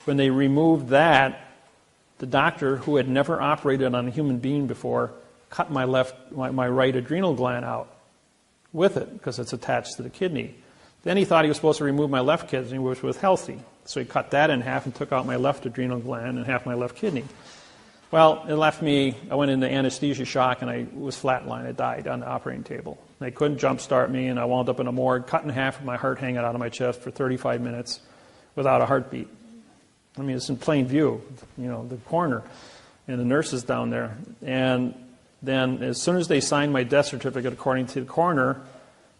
When they removed that, the doctor, who had never operated on a human being before, cut my right adrenal gland out with it because it's attached to the kidney. Then he thought he was supposed to remove my left kidney, which was healthy. So he cut that in half and took out my left adrenal gland and half my left kidney. Well, it left me, I went into anesthesia shock, and I was flatlined. I died on the operating table. They couldn't jumpstart me, and I wound up in a morgue, cut in half with my heart hanging out of my chest for 35 minutes without a heartbeat. I mean, it's in plain view, the coroner and the nurses down there. And then as soon as they signed my death certificate, according to the coroner,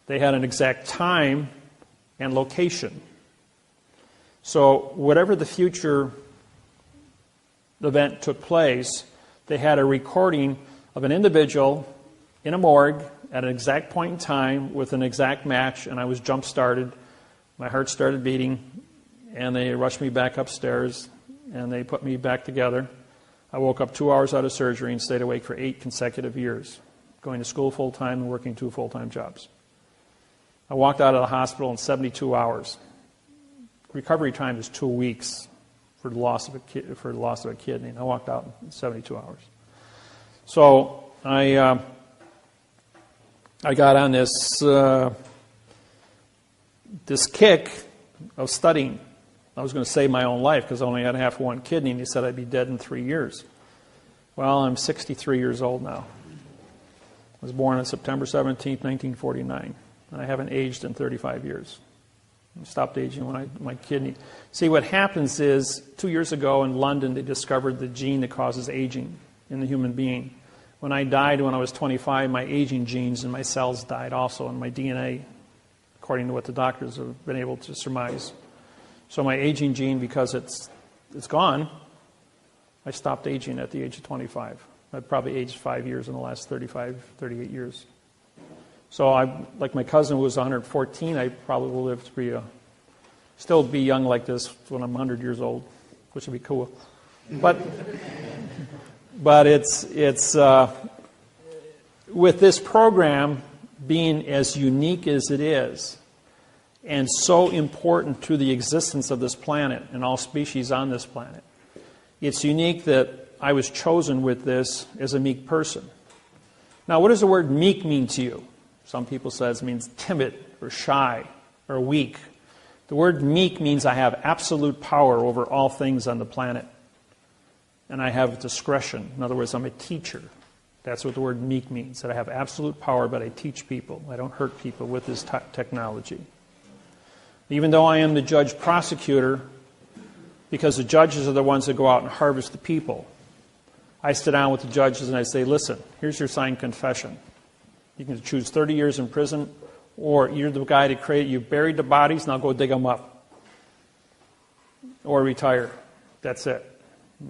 they had an exact time and location. So whatever the future event took place, they had a recording of an individual in a morgue at an exact point in time with an exact match, and I was jump-started. My heart started beating, and they rushed me back upstairs, and they put me back together. I woke up 2 hours out of surgery and stayed awake for 8 consecutive years, going to school full-time and working 2 full-time jobs. I walked out of the hospital in 72 hours. Recovery time is 2 weeks for the loss of a kidney, and I walked out in 72 hours. So I got on this kick of studying. I was going to save my own life because I only had half one kidney, and he said I'd be dead in 3 years. Well, I'm 63 years old now. I was born on September 17th, 1949, and I haven't aged in 35 years. I stopped aging when my kidney... See, what happens is, 2 years ago in London, they discovered the gene that causes aging in the human being. When I died when I was 25, my aging genes and my cells died also, and my DNA, according to what the doctors have been able to surmise. So my aging gene, because it's gone, I stopped aging at the age of 25. I've probably aged 5 years in the last 38 years. So like my cousin who was 114, I probably will live to still be young like this when I'm 100 years old, which would be cool. But it's with this program being as unique as it is, and so important to the existence of this planet and all species on this planet, it's unique that I was chosen with this as a meek person. Now, what does the word meek mean to you? Some people say it means timid or shy or weak. The word meek means I have absolute power over all things on the planet. And I have discretion. In other words, I'm a teacher. That's what the word meek means, that I have absolute power, but I teach people. I don't hurt people with this technology. Even though I am the judge-prosecutor, because the judges are the ones that go out and harvest the people, I sit down with the judges and I say, listen, here's your signed confession. You can choose 30 years in prison, or you're the guy that you buried the bodies, now go dig them up. Or retire. That's it.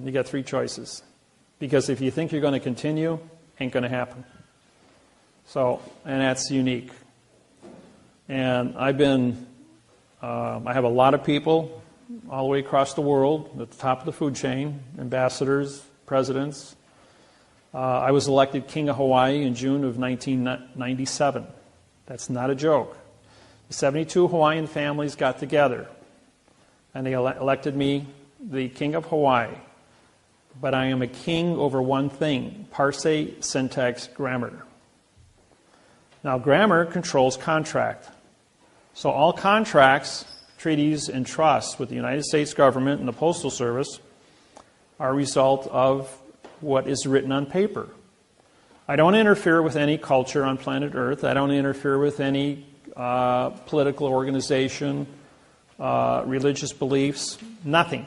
You got 3 choices. Because if you think you're going to continue, ain't going to happen. So, and that's unique. And I have a lot of people all the way across the world at the top of the food chain, ambassadors, presidents. I was elected King of Hawaii in June of 1997. That's not a joke. The 72 Hawaiian families got together, and they elected me the King of Hawaii. But I am a king over one thing: parse, syntax, grammar. Now, grammar controls contract. So all contracts, treaties, and trusts with the United States government and the Postal Service are a result of what is written on paper. I don't interfere with any culture on planet Earth. I don't interfere with any political organization, religious beliefs, nothing.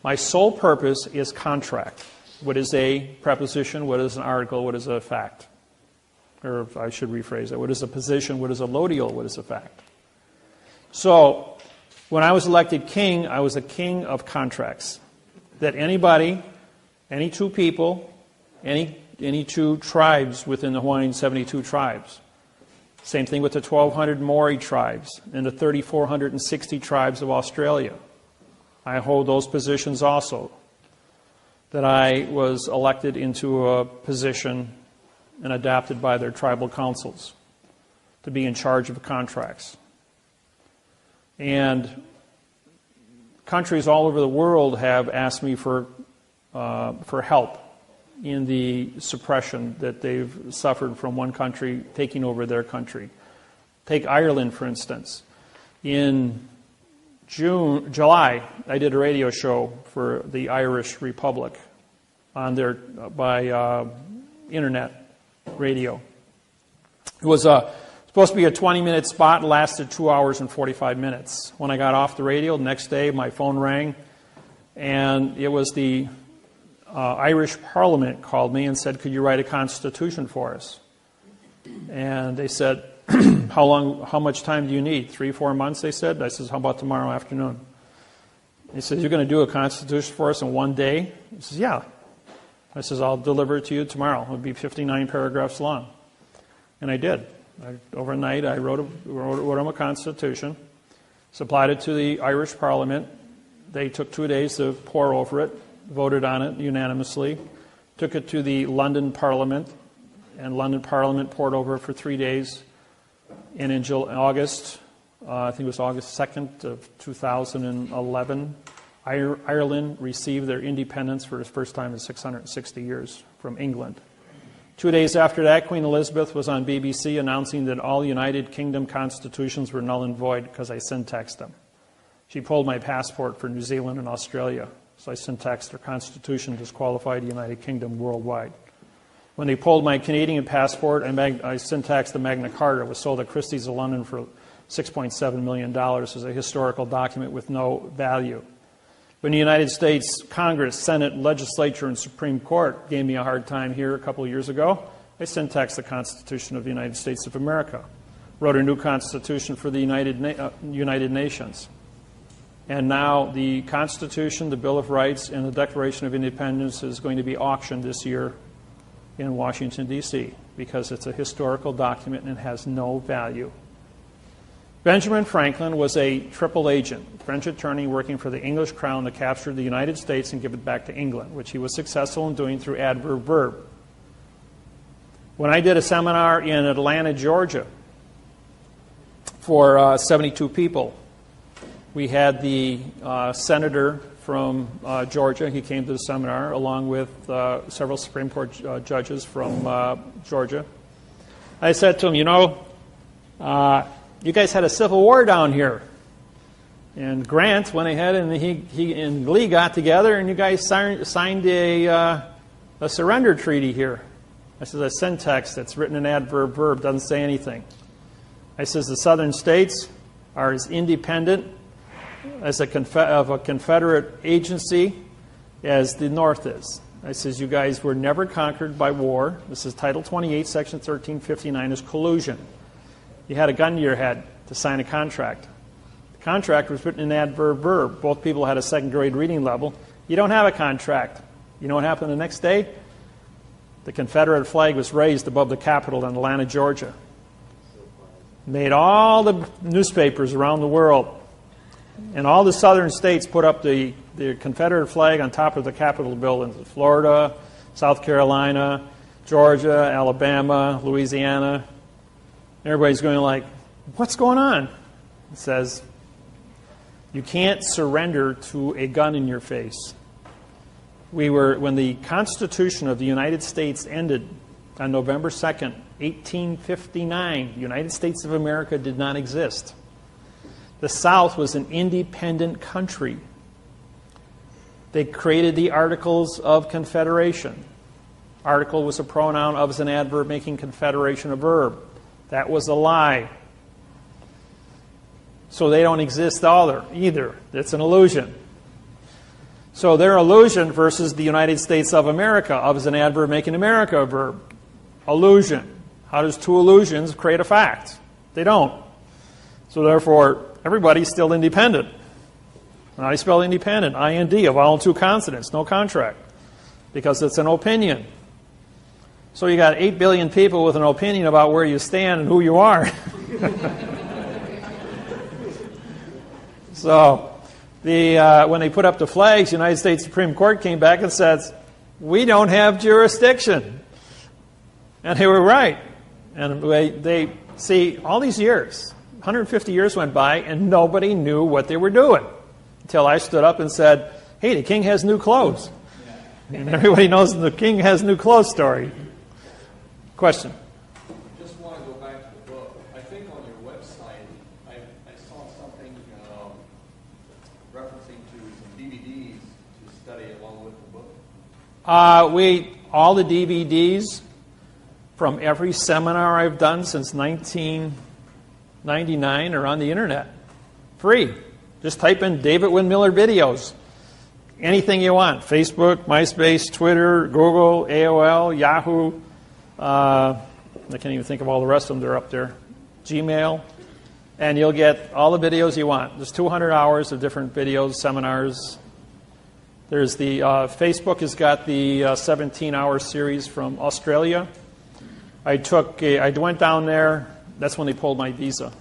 My sole purpose is contract. What is a preposition? What is an article? What is a fact? Or I should rephrase it. What is a position? What is a lodial? What is a fact? So, when I was elected king, I was a king of contracts. That anybody, any two people, any two tribes within the Hawaiian 72 tribes. Same thing with the 1,200 Maori tribes and the 3,460 tribes of Australia. I hold those positions also. That I was elected into a position and adopted by their tribal councils to be in charge of contracts. And countries all over the world have asked me for help in the suppression that they've suffered from one country taking over their country. Take Ireland, for instance. In July, I did a radio show for the Irish Republic on their by internet radio. It was supposed to be a 20-minute spot, lasted 2 hours and 45 minutes. When I got off the radio, the next day my phone rang, and it was the Irish Parliament called me and said, "Could you write a constitution for us?" And they said, how much time do you need? 3-4 months, they said. I said, how about tomorrow afternoon? He said, you're going to do a constitution for us in one day? He says, yeah. I says, I'll deliver it to you tomorrow. It'll be 59 paragraphs long. And I did. Overnight, I wrote him a constitution, supplied it to the Irish Parliament. They took 2 days to pore over it, voted on it unanimously, took it to the London Parliament, and London Parliament pored over it for 3 days. And in August, I think it was August 2nd of 2011, Ireland received their independence for the first time in 660 years from England. 2 days after that, Queen Elizabeth was on BBC announcing that all United Kingdom constitutions were null and void because I syntaxed them. She pulled my passport for New Zealand and Australia, so I syntaxed their constitution, disqualified the United Kingdom worldwide. When they pulled my Canadian passport, I syntaxed the Magna Carta. It was sold at Christie's of London for $6.7 million as a historical document with no value. When the United States Congress, Senate, Legislature, and Supreme Court gave me a hard time here a couple of years ago, I syntaxed the Constitution of the United States of America, wrote a new Constitution for the United Nations. And now the Constitution, the Bill of Rights, and the Declaration of Independence is going to be auctioned this year in Washington, D.C., because it's a historical document and it has no value. Benjamin Franklin was a triple agent, French attorney working for the English crown to capture the United States and give it back to England, which he was successful in doing through adverb verb. When I did a seminar in Atlanta, Georgia, for 72 people, we had the senator from Georgia. He came to the seminar along with several Supreme Court judges from Georgia. I said to him, you guys had a civil war down here. And Grant went ahead and he and Lee got together and you guys signed a surrender treaty here. I said, a syntax that's written in adverb verb doesn't say anything. I says, the southern states are as independent as a Confederate agency as the North is. I says, you guys were never conquered by war. This is Title 28, Section 1359 is collusion. You had a gun to your head to sign a contract. The contract was written in adverb verb. Both people had a second grade reading level. You don't have a contract. You know what happened the next day? The Confederate flag was raised above the Capitol in Atlanta, Georgia. Made all the newspapers around the world And all the southern states put up the Confederate flag on top of the Capitol buildings. Florida, South Carolina, Georgia, Alabama, Louisiana. Everybody's going like, what's going on? It says, you can't surrender to a gun in your face. When the Constitution of the United States ended on November 2nd, 1859, the United States of America did not exist. The South was an independent country. They created the Articles of Confederation. Article was a pronoun, of is an adverb, making confederation a verb. That was a lie. So they don't exist either. It's an illusion. So their illusion versus the United States of America, of is an adverb, making America a verb. Illusion. How does two illusions create a fact? They don't. So therefore, everybody's still independent. And I spell independent, I-N-D, a vowel and two consonants, no contract. Because it's an opinion. So you got 8 billion people with an opinion about where you stand and who you are. So when they put up the flags, the United States Supreme Court came back and said, we don't have jurisdiction. And they were right. And they see, all these years, 150 years went by, and nobody knew what they were doing. Until I stood up and said, hey, the king has new clothes. And everybody knows the king has new clothes story. Question? Just want to go back to the book. I think on your website, I saw something referencing to some DVDs to study along with the book. All the DVDs from every seminar I've done since 1999 are on the internet. Free. Just type in David Wynn-Miller videos. Anything you want. Facebook, MySpace, Twitter, Google, AOL, Yahoo. I can't even think of all the rest of them. They're up there. Gmail. And you'll get all the videos you want. There's 200 hours of different videos, seminars. There's the Facebook has got the 17-hour series from Australia. I went down there. That's when they pulled my visa.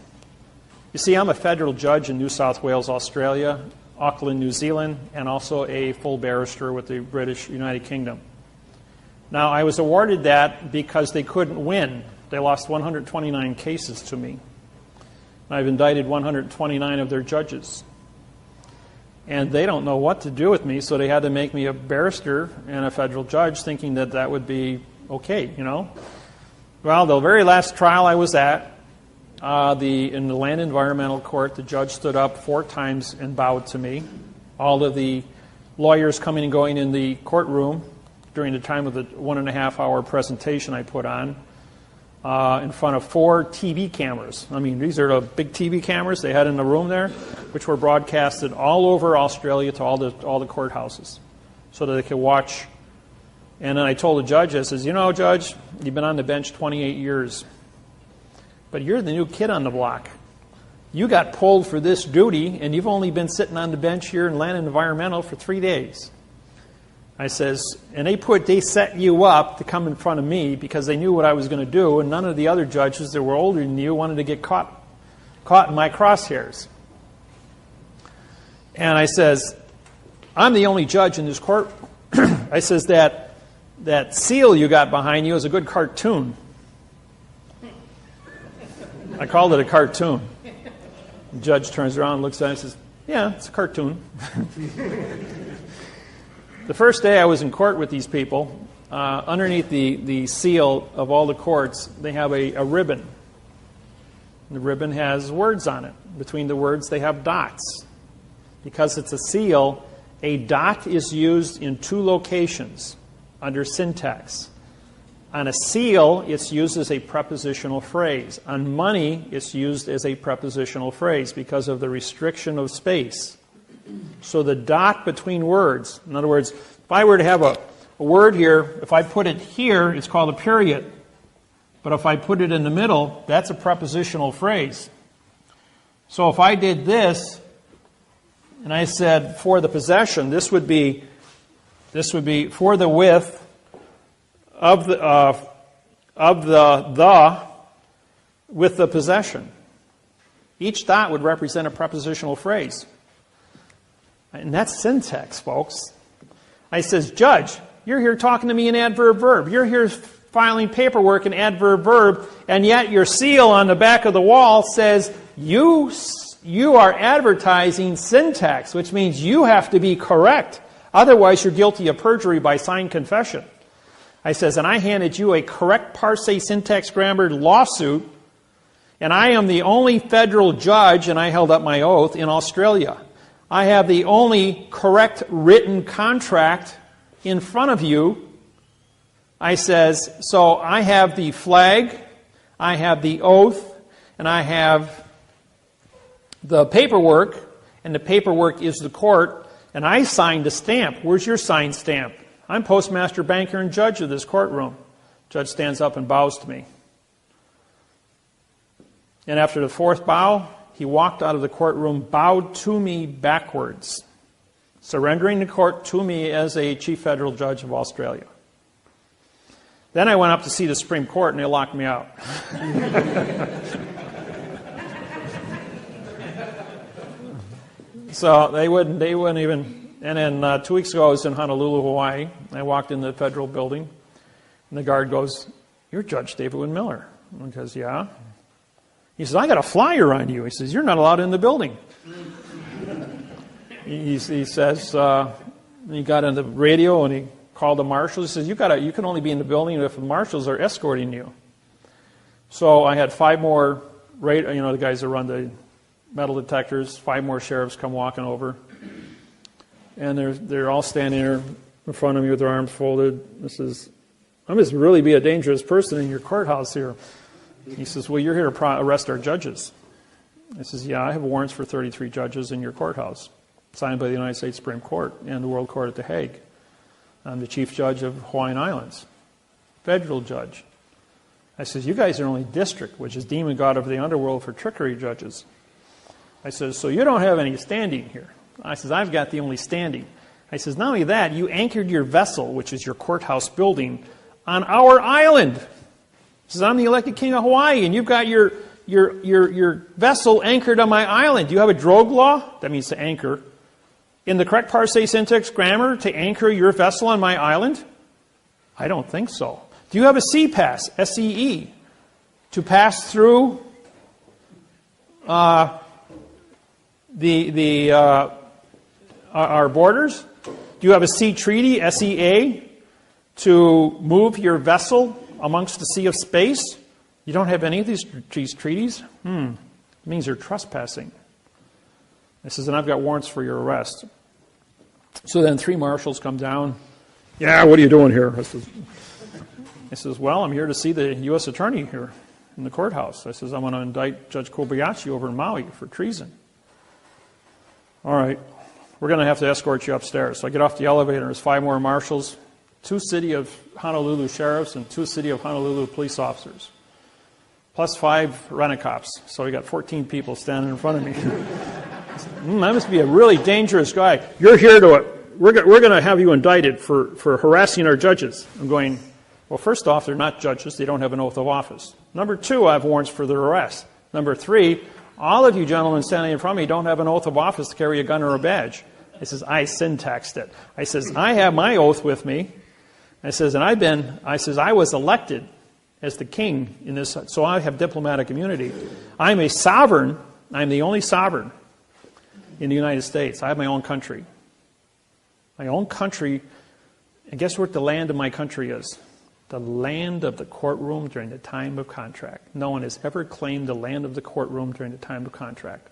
You see, I'm a federal judge in New South Wales, Australia, Auckland, New Zealand, and also a full barrister with the British United Kingdom. Now, I was awarded that because they couldn't win. They lost 129 cases to me. And I've indicted 129 of their judges. And they don't know what to do with me, so they had to make me a barrister and a federal judge, thinking that that would be okay, you know. Well, the very last trial I was at, in the Land Environmental Court, the judge stood up 4 times and bowed to me. All of the lawyers coming and going in the courtroom during the time of the 1.5-hour presentation I put on in front of 4 TV cameras. I mean, these are the big TV cameras they had in the room there, which were broadcasted all over Australia to all the courthouses so that they could watch. And then I told the judge, I says, you know, Judge, you've been on the bench 28 years. But you're the new kid on the block. You got pulled for this duty, and you've only been sitting on the bench here in Land Environmental for 3 days. I says, and they set you up to come in front of me because they knew what I was going to do, and none of the other judges that were older than you wanted to get caught in my crosshairs. And I says, I'm the only judge in this court. I says, that seal you got behind you is a good cartoon. I called it a cartoon. The judge turns around and looks at it and says, yeah, it's a cartoon. The first day I was in court with these people, underneath the seal of all the courts, they have a ribbon. The ribbon has words on it. Between the words, they have dots. Because it's a seal, a dot is used in 2 locations under syntax. On a seal, it's used as a prepositional phrase. On money, it's used as a prepositional phrase because of the restriction of space. So the dot between words, in other words, if I were to have a word here, if I put it here, it's called a period. But if I put it in the middle, that's a prepositional phrase. So if I did this, and I said for the possession, this would be for the width of the with the possession. Each dot would represent a prepositional phrase. And that's syntax, folks. I says, Judge, you're here talking to me in adverb verb. You're here filing paperwork in adverb verb, and yet your seal on the back of the wall says you are advertising syntax, which means you have to be correct. Otherwise, you're guilty of perjury by signed confession. I says, and I handed you a correct parse syntax grammar lawsuit, and I am the only federal judge, and I held up my oath, in Australia. I have the only correct written contract in front of you. I says, so I have the flag, I have the oath, and I have the paperwork, and the paperwork is the court, and I signed a stamp. Where's your signed stamp? I'm postmaster, banker, and judge of this courtroom. Judge stands up and bows to me. And after the fourth bow, he walked out of the courtroom, bowed to me backwards, surrendering the court to me as a chief federal judge of Australia. Then I went up to see the Supreme Court, and they locked me out. So they wouldn't even. And then 2 weeks ago, I was in Honolulu, Hawaii. I walked in the federal building, and the guard goes, "You're Judge David Wynn Miller." I goes, "Yeah." He says, "I got a flyer on you." He says, "You're not allowed in the building." He says, he got on the radio and he called the marshals. He says, you can only be in the building if the marshals are escorting you. So I had 5 more, the guys that run the metal detectors, 5 more sheriffs come walking over. And they're all standing there in front of me with their arms folded. I must really be a dangerous person in your courthouse here. He says, "Well, you're here to arrest our judges." I says, "Yeah, I have warrants for 33 judges in your courthouse, signed by the United States Supreme Court and the World Court at The Hague. I'm the chief judge of Hawaiian Islands, federal judge." I says, "You guys are only district, which is demon god of the underworld for trickery judges." I says, "So you don't have any standing here." I says, "I've got the only standing." I says, "Not only that, you anchored your vessel, which is your courthouse building, on our island." He says, "I'm the elected king of Hawaii, and you've got your vessel anchored on my island. Do you have a drogue law?" That means to anchor. "In the correct parse syntax grammar to anchor your vessel on my island?" "I don't think so." "Do you have a sea pass, SEE, to pass through our borders? Do you have a sea treaty, SEA, to move your vessel amongst the sea of space?" "You don't have any of these treaties?" It means you're trespassing. I says, "And I've got warrants for your arrest." So then 3 marshals come down. "Yeah, what are you doing here?" I says, "Well, I'm here to see the U.S. attorney here in the courthouse." I says, "I'm going to indict Judge Kobayashi over in Maui for treason." "All right, we're going to have to escort you upstairs." So I get off the elevator, there's 5 more marshals, 2 City of Honolulu sheriffs, and 2 City of Honolulu police officers, plus 5 rent-a-cops. So we got 14 people standing in front of me. I must be a really dangerous guy. "You're here we're going to have you indicted for harassing our judges." I'm going, well, first off, they're not judges. They don't have an oath of office. Number 2, I have warrants for their arrest. Number 3, all of you gentlemen standing in front of me don't have an oath of office to carry a gun or a badge. I says, I syntaxed it. I says, I have my oath with me. I says, and I was elected as the king in this, so I have diplomatic immunity. I'm a sovereign. I'm the only sovereign in the United States. I have my own country. My own country. And guess what the land of my country is? The land of the courtroom during the time of contract. No one has ever claimed the land of the courtroom during the time of contract.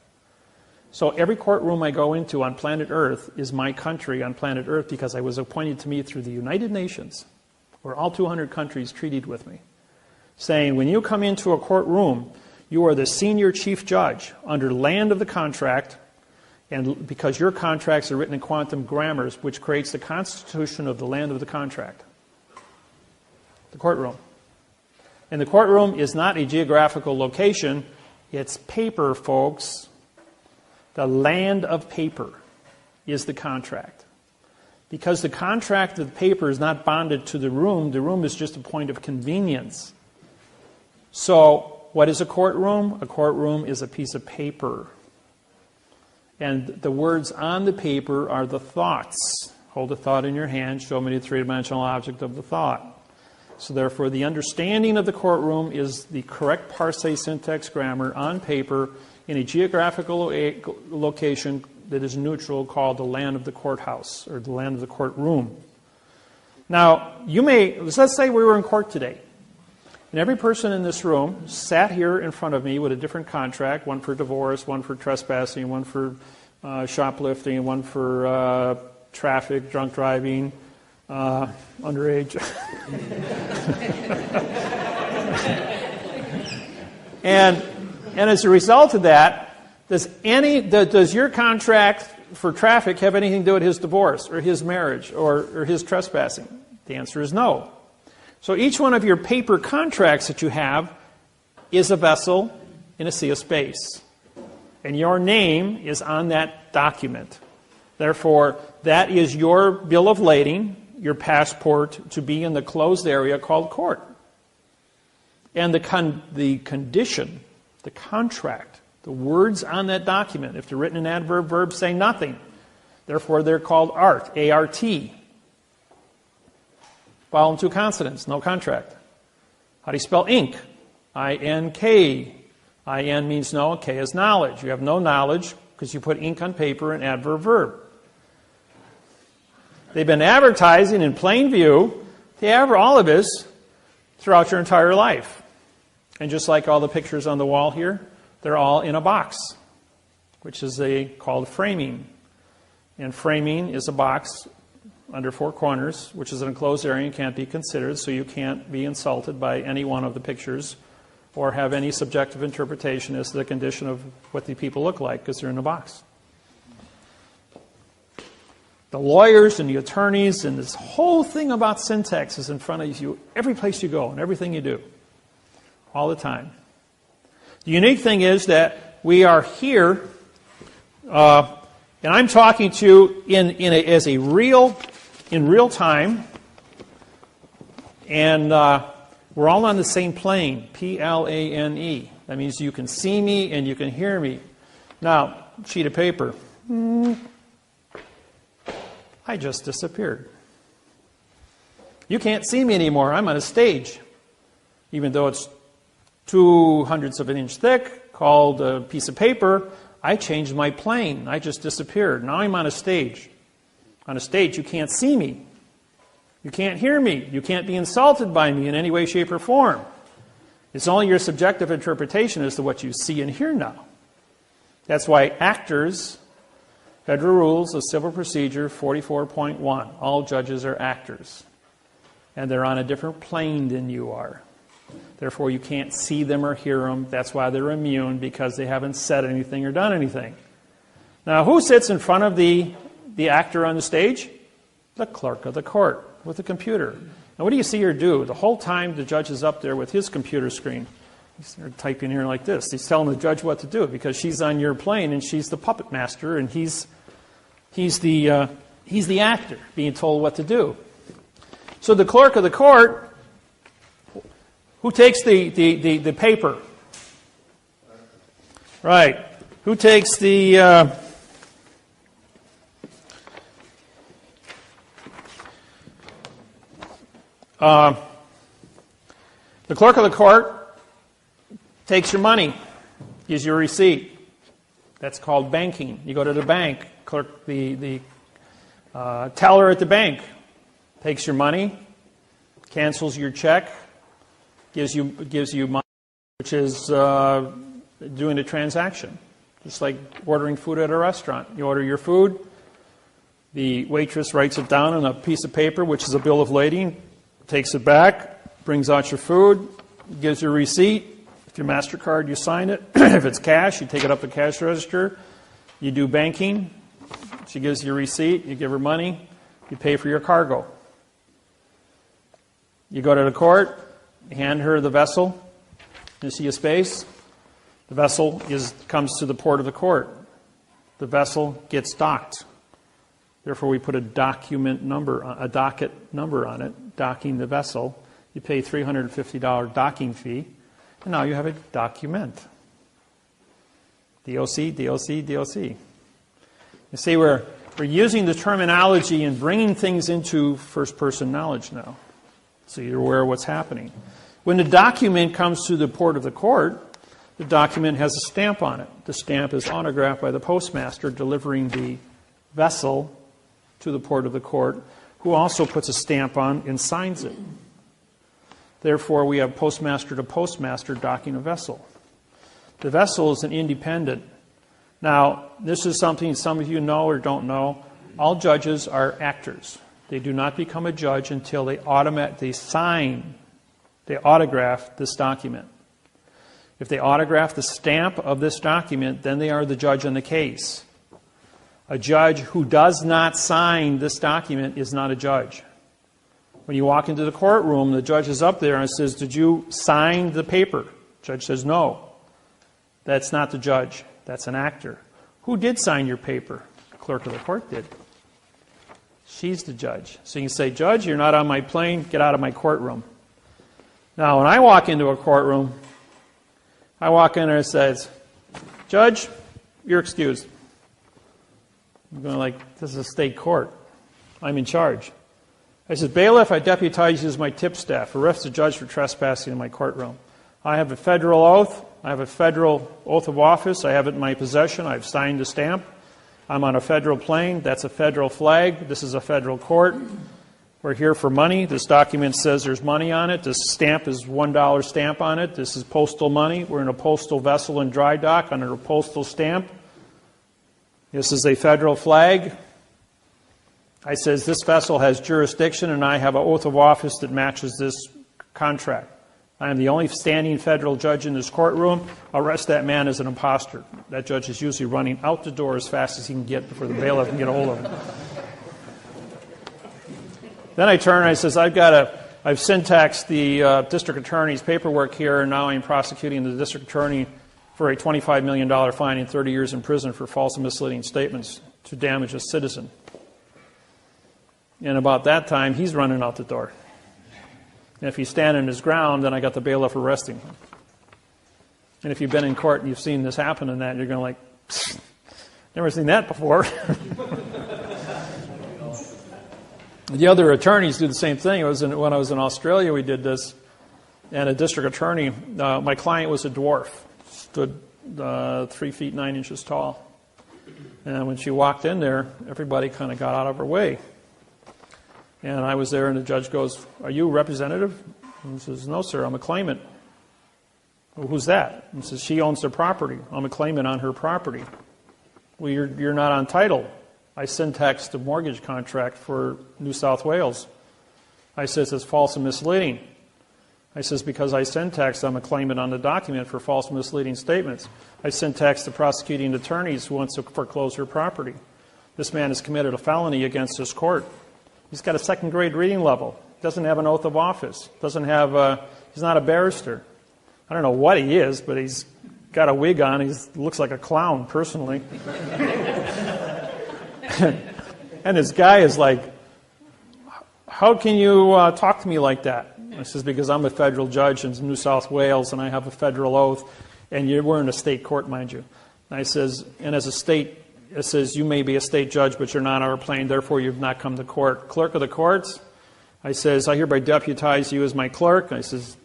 So every courtroom I go into on planet Earth is my country on planet Earth because I was appointed to me through the United Nations, where all 200 countries treated with me, saying, when you come into a courtroom, you are the senior chief judge under land of the contract, and because your contracts are written in quantum grammars, which creates the constitution of the land of the contract. The courtroom. And the courtroom is not a geographical location. It's paper, folks. The land of paper is the contract. Because the contract of paper is not bonded to the room is just a point of convenience. So, what is a courtroom? A courtroom is a piece of paper. And the words on the paper are the thoughts. Hold a thought in your hand, show me the three-dimensional object of the thought. So therefore, the understanding of the courtroom is the correct parse syntax grammar on paper in a geographical location that is neutral, called the land of the courthouse, or the land of the courtroom. Now, let's say we were in court today, and every person in this room sat here in front of me with a different contract, one for divorce, one for trespassing, one for shoplifting, one for traffic, drunk driving, underage. and as a result of that, does your contract for traffic have anything to do with his divorce or his marriage or his trespassing? The answer is no. So each one of your paper contracts that you have is a vessel in a sea of space. And your name is on that document. Therefore, that is your bill of lading, your passport to be in the closed area called court. And the condition, the contract, the words on that document, if they're written in adverb verb, say nothing. Therefore, they're called art, A-R-T. Vowel and two consonants, no contract. How do you spell ink? I-N-K. I-N means no, K is knowledge. You have no knowledge because you put ink on paper in adverb verb. They've been advertising in plain view, all of this, throughout your entire life. And just like all the pictures on the wall here, they're all in a box, which is called framing. And framing is a box under four corners, which is an enclosed area and can't be considered, so you can't be insulted by any one of the pictures or have any subjective interpretation as to the condition of what the people look like because they're in a box. The lawyers and the attorneys and this whole thing about syntax is in front of you every place you go and everything you do, all the time. The unique thing is that we are here, and I'm talking to you in real time, and we're all on the same plane, P-L-A-N-E. That means you can see me and you can hear me. Now, sheet of paper. I just disappeared. You can't see me anymore. I'm on a stage. Even though it's 0.02 of an inch thick, called a piece of paper, I changed my plane. I just disappeared. Now I'm on a stage. On a stage, you can't see me. You can't hear me. You can't be insulted by me in any way, shape, or form. It's only your subjective interpretation as to what you see and hear now. That's why actors, Federal Rules of Civil Procedure 44.1, all judges are actors. And they're on a different plane than you are. Therefore, you can't see them or hear them. That's why they're immune, because they haven't said anything or done anything. Now, who sits in front of the actor on the stage? The clerk of the court with a computer. Now, what do you see her do? The whole time the judge is up there with his computer screen. He's typing here like this. He's telling the judge what to do because she's on your plane and she's the puppet master and he's the actor being told what to do. So the clerk of the court, who takes the paper? Right. Who takes the clerk of the court takes your money, gives you a receipt. That's called banking. You go to the bank, the teller at the bank takes your money, cancels your check, gives you money, which is doing a transaction. Just like ordering food at a restaurant. You order your food, the waitress writes it down on a piece of paper, which is a bill of lading, takes it back, brings out your food, gives you a receipt. If your MasterCard, you sign it. If it's cash, you take it up to the cash register. You do banking. She gives you a receipt. You give her money. You pay for your cargo. You go to the court. You hand her the vessel. You see a space. The vessel comes to the port of the court. The vessel gets docked. Therefore, we put a docket number on it, docking the vessel. You pay $350 docking fee, and now you have a document. DOC, DOC, DOC. You see, we're using the terminology and bringing things into first-person knowledge now, so you're aware of what's happening. When the document comes to the port of the court, the document has a stamp on it. The stamp is autographed by the postmaster delivering the vessel to the port of the court, who also puts a stamp on and signs it. Therefore, we have postmaster to postmaster docking a vessel. The vessel is an independent. Now, this is something some of you know or don't know. All judges are actors. They do not become a judge until they autograph this document. If they autograph the stamp of this document, then they are the judge in the case. A judge who does not sign this document is not a judge. When you walk into the courtroom, the judge is up there and says, "Did you sign the paper?" The judge says, "No." That's not the judge. That's an actor. "Who did sign your paper?" The clerk of the court did. She's the judge. So you can say, "Judge, you're not on my plane. Get out of my courtroom." Now, when I walk into a courtroom, I walk in there and it says, "Judge, you're excused." I'm going like, this is a state court. I'm in charge. I said, "Bailiff, I deputize you as my tip staff. Arrest the judge for trespassing in my courtroom. I have a federal oath. I have a federal oath of office. I have it in my possession. I've signed the stamp. I'm on a federal plane. That's a federal flag. This is a federal court. We're here for money. This document says there's money on it. This stamp is $1 stamp on it. This is postal money. We're in a postal vessel in dry dock under a postal stamp. This is a federal flag." I says, "This vessel has jurisdiction and I have an oath of office that matches this contract. I am the only standing federal judge in this courtroom. Arrest that man as an imposter." That judge is usually running out the door as fast as he can get before the bailiff can get a hold of him. Then I turn and I says, I've syntaxed the district attorney's paperwork here, and now I'm prosecuting the district attorney for a $25 million fine and 30 years in prison for false and misleading statements to damage a citizen. And about that time, he's running out the door. And if he's standing his ground, then I got the bailiff arresting him. And if you've been in court and you've seen this happen and that, you're going like, never seen that before. The other attorneys do the same thing. When I was in Australia, we did this. And a district attorney, my client was a dwarf, stood 3 feet 9 inches tall. And when she walked in there, everybody kind of got out of her way. And I was there, and the judge goes, "Are you a representative?" And he says, "No, sir, I'm a claimant." "Well, who's that?" And he says, "She owns the property. I'm a claimant on her property." "Well, you're not on title." I syntaxed the mortgage contract for New South Wales. I says, "It's false and misleading." I says, "Because I syntaxed, I'm a claimant on the document for false and misleading statements. I syntaxed the prosecuting attorneys who wants to foreclose her property. This man has committed a felony against this court. He's got a second-grade reading level. Doesn't have an oath of office. He's not a barrister. I don't know what he is, but he's got a wig on. He looks like a clown, personally." And this guy is like, "How can you talk to me like that?" I says, "Because I'm a federal judge in New South Wales, and I have a federal oath, and we're in a state court, mind you." And I says, "And as a state, it says you may be a state judge, but you're not on our plane, therefore you've not come to court. Clerk of the courts," I says, "I hereby deputize you as my clerk." I says,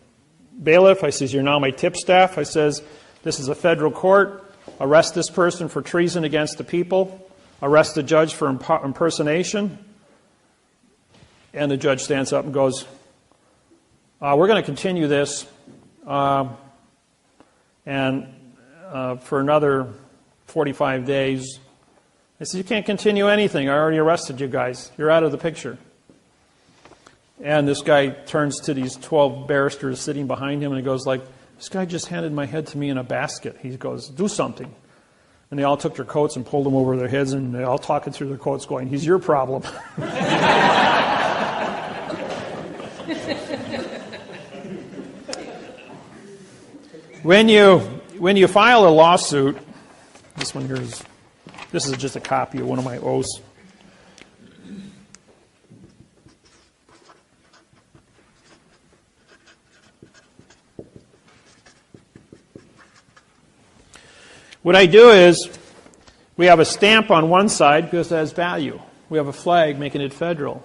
"Bailiff," I says, "you're now my tip staff." I says, "This is a federal court. Arrest this person for treason against the people. Arrest the judge for impersonation." And the judge stands up and goes, "We're going to continue this and for another 45 days. I said, "You can't continue anything. I already arrested you guys. You're out of the picture." And this guy turns to these 12 barristers sitting behind him and he goes like, "This guy just handed my head to me in a basket." He goes, "Do something." And they all took their coats and pulled them over their heads, and they're all talking through their coats going, "He's your problem." When you file a lawsuit, this is just a copy of one of my oaths. What I do is, We have a stamp on one side because it has value. We have a flag making it federal.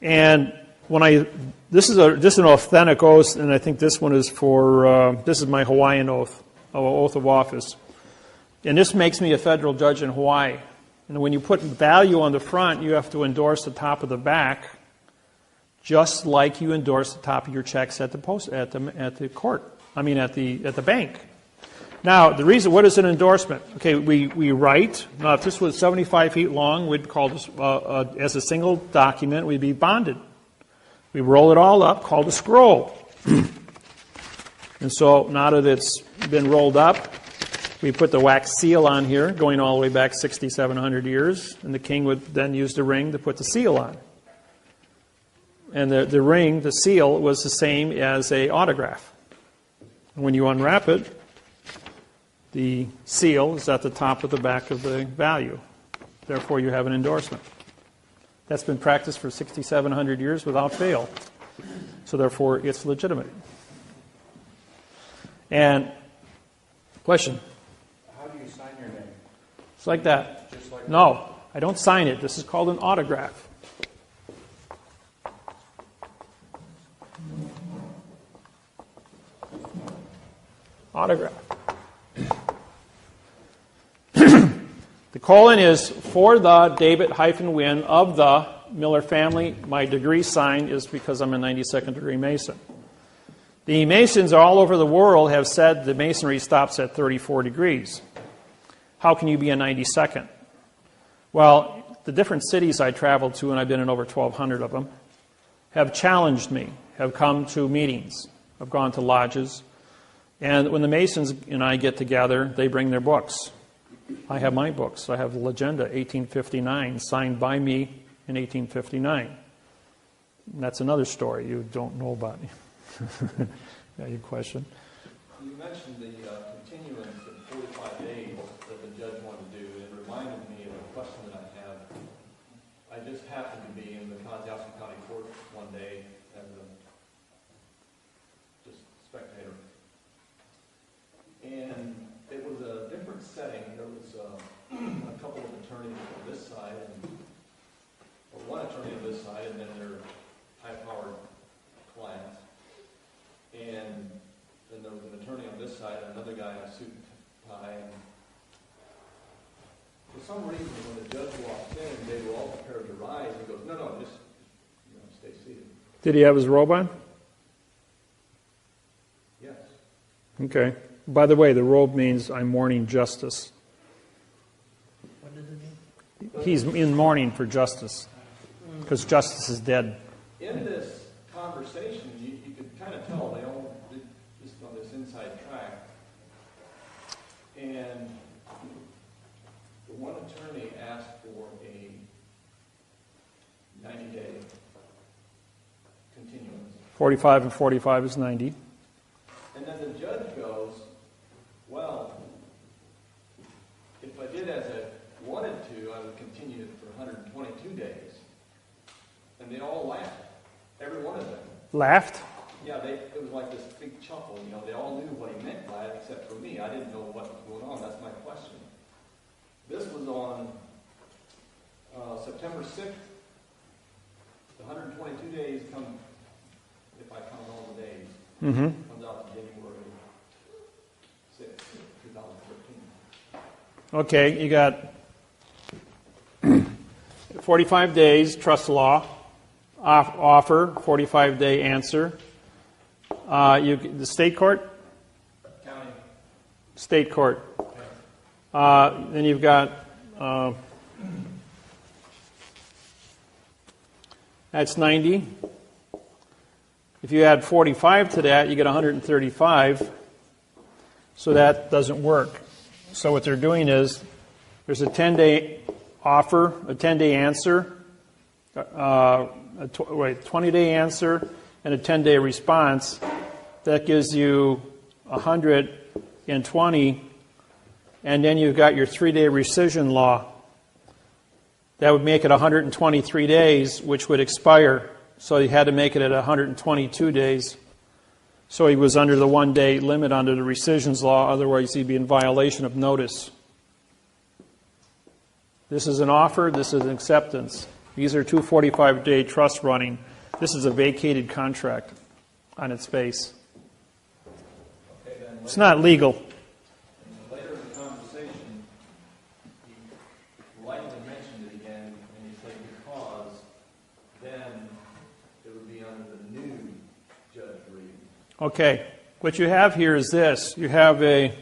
And this is an authentic oath, and I think this one is for, this is my Hawaiian oath of office. And this makes me a federal judge in Hawaii. And when you put value on the front, you have to endorse the top of the back, just like you endorse the top of your checks at the bank. Now, the reason, what is an endorsement? Okay, we write. Now, if this was 75 feet long, we'd call this, as a single document, we'd be bonded. We roll it all up, called a scroll. And so, now that it's been rolled up, we put the wax seal on here, going all the way back 6,700 years, and the king would then use the ring to put the seal on. And the ring, the seal, was the same as an autograph. And when you unwrap it, the seal is at the top of the back of the value. Therefore, you have an endorsement. That's been practiced for 6,700 years without fail. So therefore, it's legitimate. And, question? How do you sign your name? It's like that. Just like No, I don't sign it. This is called an autograph. Autograph. The colon is for the David-Wynn of the Miller family. My degree sign is because I'm a 92nd degree Mason. The Masons all over the world have said the Masonry stops at 34 degrees. How can you be a 92nd? Well, the different cities I traveled to, and I've been in over 1,200 of them, have challenged me, have come to meetings, have gone to lodges, and when the Masons and I get together, they bring their books. I have my books. I have the Legenda, 1859, signed by me in 1859. And that's another story you don't know about. Yeah, your question? You mentioned the continuance of 45 days that the judge wanted to do, and it reminded me of a question that I have. I just happened to be in the Kosciuszko County Court one day as a just spectator. And it was a different setting. There was a couple of attorneys on this side, or one attorney on this side, and then their high-powered clients. And then there was an attorney on this side, and another guy in a suit and tie. And for some reason, when the judge walked in, they were all prepared to rise. He goes, "No, just stay seated." Did he have his robe on? Yes. Okay. By the way, the robe means I'm mourning justice. What does it mean? He's in mourning for justice, because justice is dead. In this conversation, you could kind of tell they all did just on this inside track. And the one attorney asked for a 90-day continuance. 45 and 45 is 90. And then the judge goes, "Well, if I did as I wanted to, I would continue it for 122 days. And they all laughed, every one of them. Laughed? Yeah, it was like this big chuckle, they all knew what he meant by it, except for me. I didn't know what was going on. That's my question. This was on September 6th. The 122 days come, if I count all the days, comes out to January 6th, 2013. Okay, you got 45 days, trust law, offer, 45-day answer. The state court? County. State court. Then you've got, that's 90. If you add 45 to that, you get 135. So that doesn't work. So what they're doing is, there's a 10-day offer, a 10-day answer, a 20-day answer, and a 10-day response. That gives you 120, and then you've got your 3-day rescission law. That would make it 123 days, which would expire. So he had to make it at 122 days. So he was under the 1-day limit under the rescissions law, otherwise he'd be in violation of notice. This is an offer. This is an acceptance. These are 245-day trusts running. This is a vacated contract on its face. Okay, then It's not legal. later in the conversation, you lightly mentioned it again, and you say because then it would be under the new Judge Reed. Okay, what you have here is this. You have a...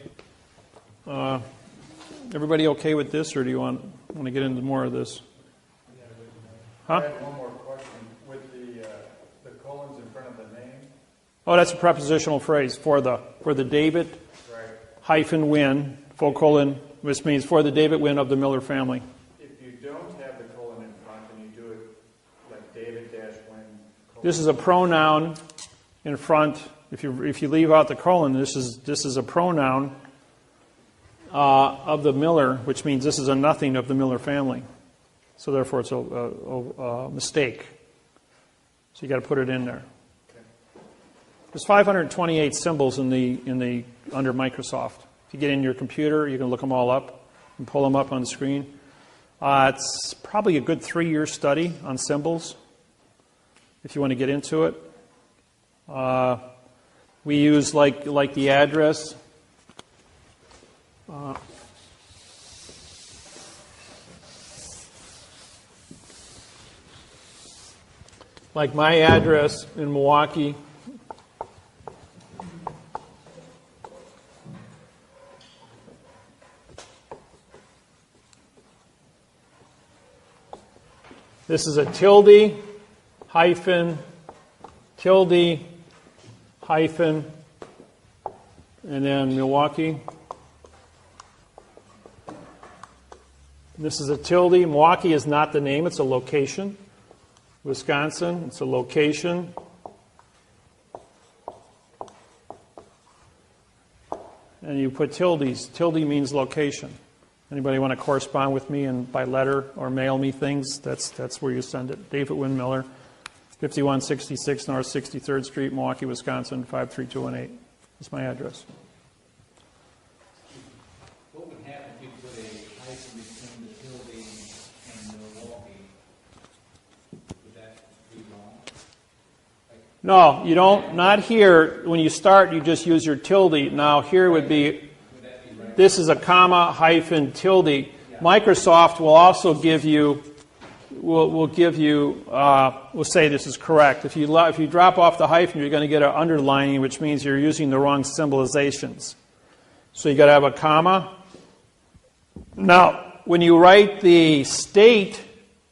everybody okay with this, or do you want to get into more of this? I Huh? had one more question. With the colons in front of the name, Oh, that's a prepositional phrase for the David right? hyphen Wynn, full colon, which means for the David Wynn of the Miller family. If you don't have the colon in front and you do it like David dash Wynn. This is a pronoun in front. If you leave out the colon, this is a pronoun of the Miller, which means this is a nothing of the Miller family. So therefore, it's a mistake. So you got to put it in there. There's 528 symbols in the under Microsoft. If you get in your computer, you can look them all up and pull them up on the screen. It's probably a good 3-year study on symbols if you want to get into it. We use like the address. Like my address in Milwaukee. This is a tilde, hyphen, tilde, hyphen, and then Milwaukee. This is a tilde. Milwaukee is not the name, it's a location. Wisconsin, it's a location. And you put tildes. Tilde means location. Anybody want to correspond with me and by letter or mail me things? That's where you send it. David Wynn Miller, 5166 North 63rd Street, Milwaukee, Wisconsin, 53218. That's my address. What would happen if you put a hyphen between the tilde and Milwaukee? Would that be wrong? No, you don't. Not here. When you start, you just use your tilde. Now here would be, Would that be right? this is a comma hyphen tilde. Microsoft will also give you, will say this is correct. If you drop off the hyphen, you're going to get an underlining, which means you're using the wrong symbolizations. So you got to have a comma. Now, when you write the state,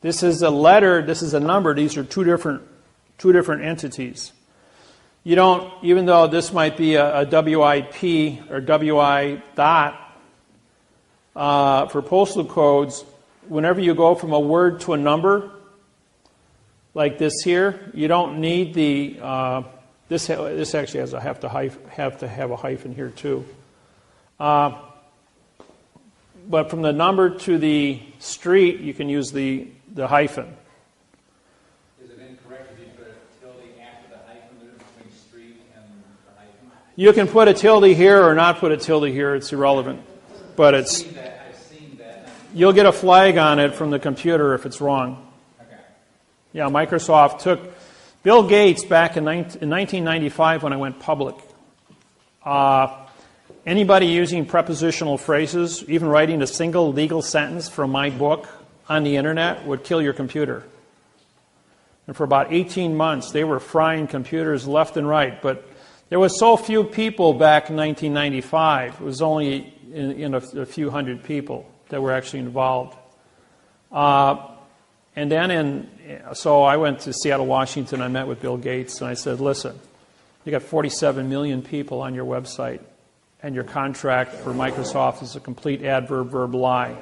this is a letter, this is a number. These are two different entities. You don't, even though this might be a WIP or WI dot for postal codes, whenever you go from a word to a number, like this here, you don't need the, this actually has have to have a hyphen here too. But from the number to the street, you can use the hyphen. Is it incorrect if you put a tilde after the hyphen there between street and the hyphen? You can put a tilde here or not put a tilde here. It's irrelevant. But I've seen that. You'll get a flag on it from the computer if it's wrong. Okay. Yeah, Microsoft took Bill Gates back in 1995 when I went public. Anybody using prepositional phrases, even writing a single legal sentence from my book on the internet, would kill your computer. And for about 18 months, they were frying computers left and right. But there was so few people back in 1995. It was only in a few hundred people that were actually involved. And then so I went to Seattle, Washington. I met with Bill Gates, and I said, listen, you got 47 million people on your website, and your contract for Microsoft is a complete adverb-verb lie.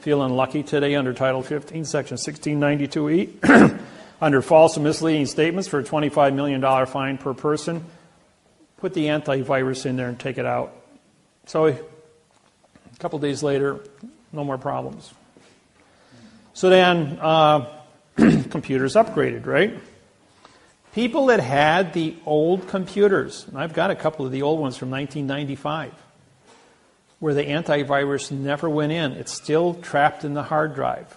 Feeling lucky today under Title 15, Section 1692E, under false and misleading statements for a $25 million fine per person. Put the antivirus in there and take it out. So a couple days later, no more problems. So then computers upgraded, right? People that had the old computers, and I've got a couple of the old ones from 1995, where the antivirus never went in. It's still trapped in the hard drive.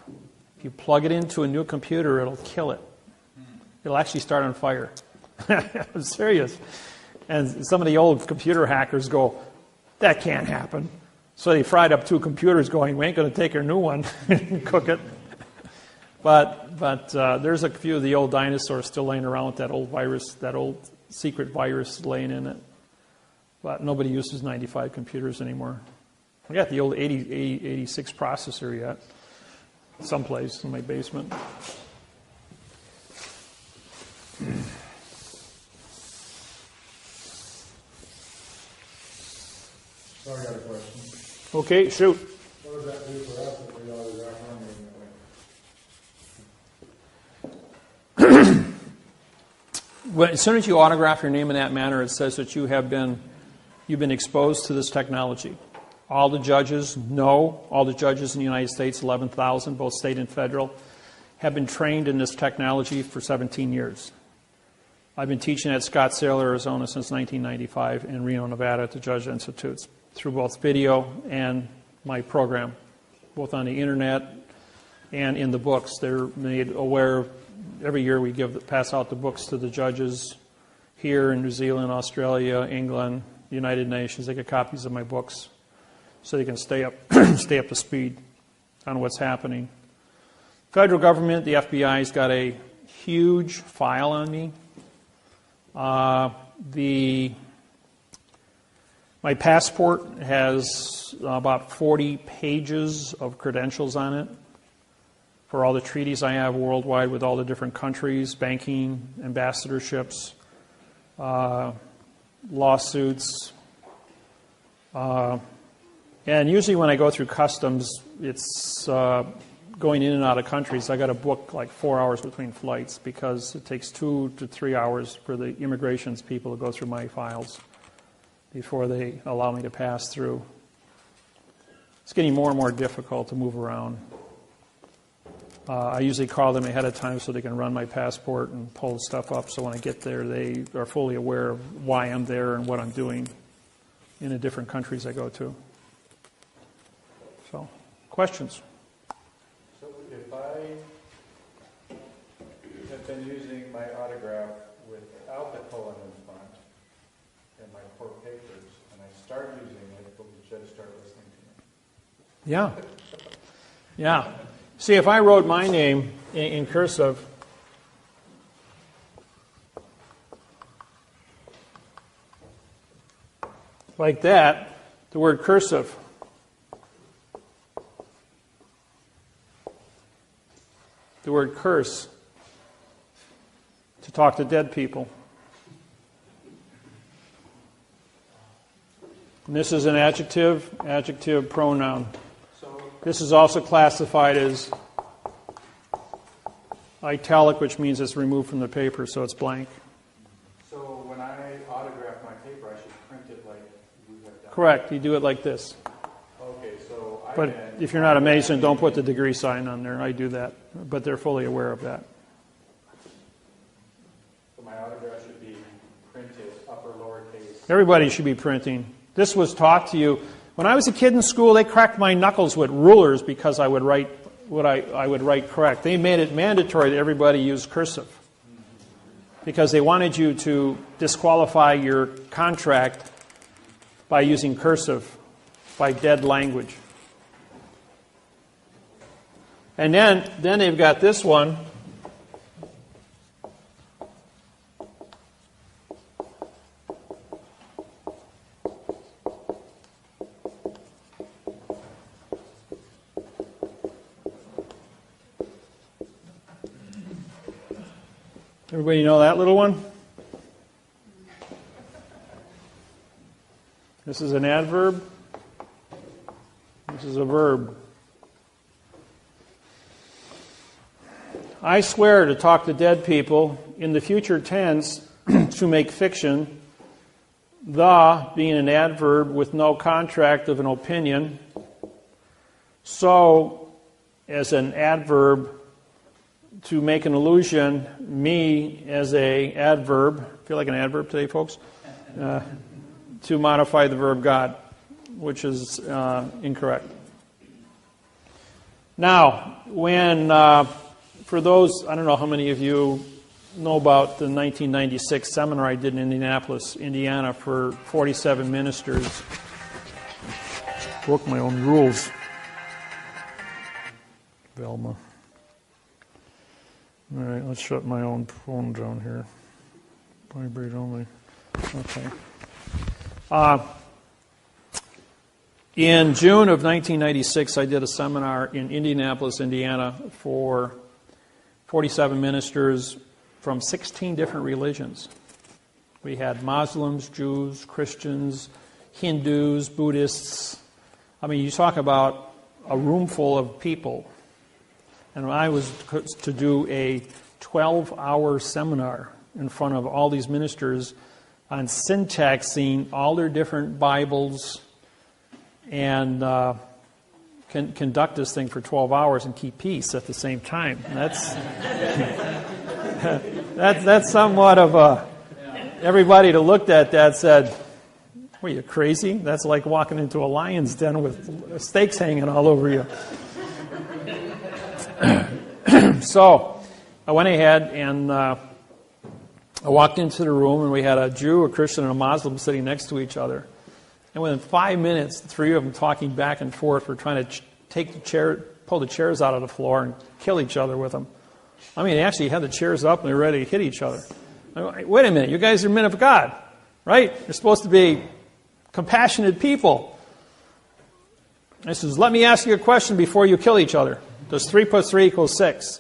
If you plug it into a new computer, it'll kill it. It'll actually start on fire. I'm serious. And some of the old computer hackers go, that can't happen. So they fried up 2 computers going, we ain't going to take your new one and cook it. But there's a few of the old dinosaurs still laying around with that old virus, that old secret virus laying in it. But nobody uses 95 computers anymore. I got the old 86 processor yet, someplace in my basement. So I got a question. Okay, shoot. What does that do for us if we autograph our name that way? Well, as soon as you autograph your name in that manner, it says that you've been exposed to this technology. All the judges know, all the judges in the United States, 11,000, both state and federal, have been trained in this technology for 17 years. I've been teaching at Scottsdale, Arizona since 1995 and Reno, Nevada at the Judge Institutes through both video and my program, both on the internet and in the books. They're made aware. Every year we pass out the books to the judges here in New Zealand, Australia, England, the United Nations. They get copies of my books so they can stay up to speed on what's happening. Federal government, the FBI's got a huge file on me. My passport has about 40 pages of credentials on it for all the treaties I have worldwide with all the different countries, banking, ambassadorships, lawsuits. And usually when I go through customs, it's going in and out of countries. I got to book like 4 hours between flights because it takes 2 to 3 hours for the immigrations people to go through my files before they allow me to pass through. It's getting more and more difficult to move around. I usually call them ahead of time so they can run my passport and pull stuff up, so when I get there they are fully aware of why I'm there and what I'm doing in the different countries I go to. So, questions? So if I have been using my autograph without the colon in front in my court papers, and I start using it, will the judge start listening to me? Yeah. Yeah. See, if I wrote my name in cursive, like that, the word cursive, the word curse, to talk to dead people. And this is an adjective pronoun. This is also classified as italic, which means it's removed from the paper, so it's blank. So when I autograph my paper, I should print it like you have done? Correct. You do it like this. Okay, so I But can... if you're not a Mason, don't put the degree sign on there. I do that. But they're fully aware of that. So my autograph should be printed upper lowercase. Everybody should be printing. This was taught to you. When I was a kid in school, they cracked my knuckles with rulers because I would write what I would write correct. They made it mandatory that everybody use cursive because they wanted you to disqualify your contract by using cursive, by dead language. And then they've got this one. Everybody know that little one? This is an adverb. This is a verb. I swear to talk to dead people in the future tense to make fiction, the being an adverb with no contract of an opinion, so as an adverb to make an illusion, me as a adverb, feel like an adverb today, folks, to modify the verb God. which is incorrect. Now, when, for those, I don't know how many of you know about the 1996 seminar I did in Indianapolis, Indiana for 47 ministers. Broke my own rules. Velma. All right, let's shut my own phone down here. Vibrate only. Okay. In June of 1996, I did a seminar in Indianapolis, Indiana for 47 ministers from 16 different religions. We had Muslims, Jews, Christians, Hindus, Buddhists. I mean, you talk about a room full of people. And I was to do a 12-hour seminar in front of all these ministers on syntaxing all their different Bibles and conduct this thing for 12 hours and keep peace at the same time. And that's somewhat of a... Everybody that looked at that said, "Were you crazy? That's like walking into a lion's den with steaks hanging all over you." So I went ahead and I walked into the room, and we had a Jew, a Christian, and a Muslim sitting next to each other. And within 5 minutes, the three of them talking back and forth were trying to pull the chairs out of the floor and kill each other with them. I mean, they actually had the chairs up and they were ready to hit each other. Wait a minute, you guys are men of God, right? You're supposed to be compassionate people. I says, "Let me ask you a question before you kill each other. Does 3 plus 3 equal 6?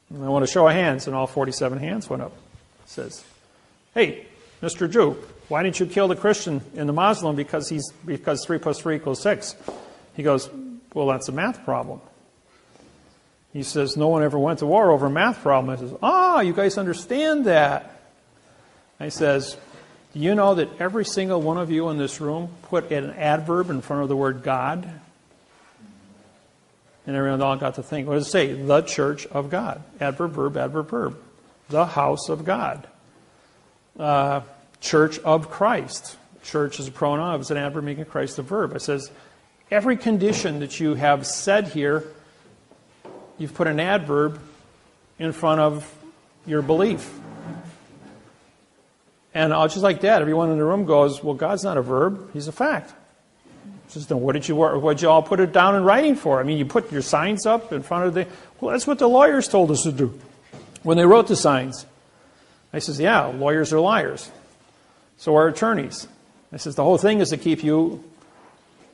And I want to show of hands, and all 47 hands went up. It says, "Hey, Mr. Jew, why didn't you kill the Christian and the Muslim because 3 plus 3 equals 6? He goes, "Well, that's a math problem." He says, "No one ever went to war over a math problem." I says, "You guys understand that." I says, "Do you know that every single one of you in this room put an adverb in front of the word God?" And everyone all got to think, what does it say? The church of God. Adverb, verb, adverb, verb. The house of God. Church of Christ. Church is a pronoun. It's an adverb making Christ a verb. It says, every condition that you have said here, you've put an adverb in front of your belief. And just like that, everyone in the room goes, "Well, God's not a verb. He's a fact." Says, "Then what did you all put it down in writing for? I mean, you put your signs up in front of the..." "Well, that's what the lawyers told us to do when they wrote the signs." I says, "Yeah, lawyers are liars. So are attorneys." I says, "The whole thing is to keep you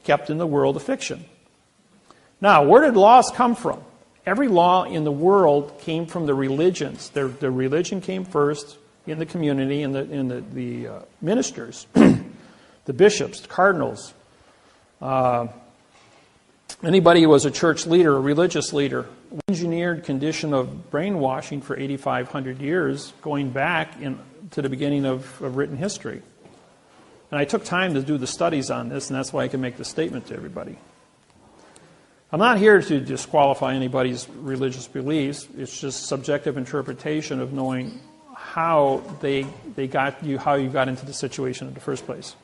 kept in the world of fiction." Now, where did laws come from? Every law in the world came from the religions. The religion came first in the community, in the ministers, the bishops, the cardinals. Anybody who was a church leader, a religious leader, engineered condition of brainwashing for 8,500 years, going back to the beginning of written history. And I took time to do the studies on this, and that's why I can make the statement to everybody. I'm not here to disqualify anybody's religious beliefs. It's just subjective interpretation of knowing how how you got into the situation in the first place.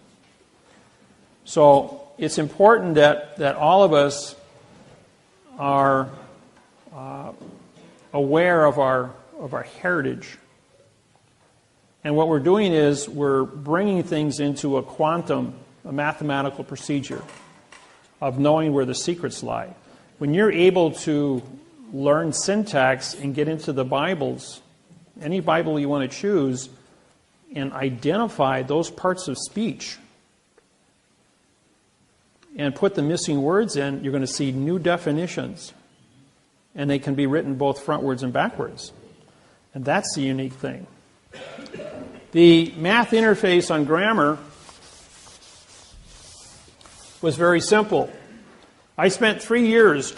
So it's important that all of us are aware of our heritage. And what we're doing is we're bringing things into a mathematical procedure of knowing where the secrets lie. When you're able to learn syntax and get into the Bibles, any Bible you want to choose, and identify those parts of speech and put the missing words in, you're going to see new definitions. And they can be written both frontwards and backwards. And that's the unique thing. The math interface on grammar was very simple. I spent 3 years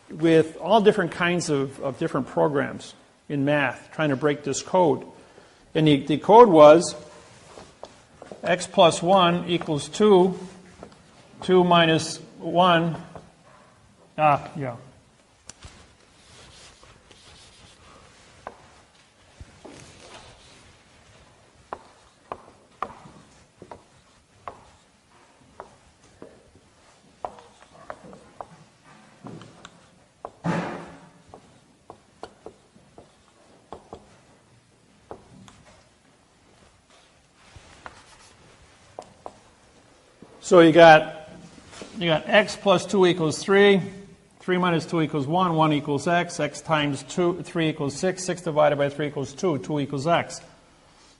with all different kinds of different programs in math trying to break this code. And the code was x plus 1 equals 2, 2 minus 1, yeah. So you got x plus 2 equals 3. 3 minus 2 equals 1. 1 equals x. X times 3 equals 6. 6 divided by 3 equals 2. 2 equals x.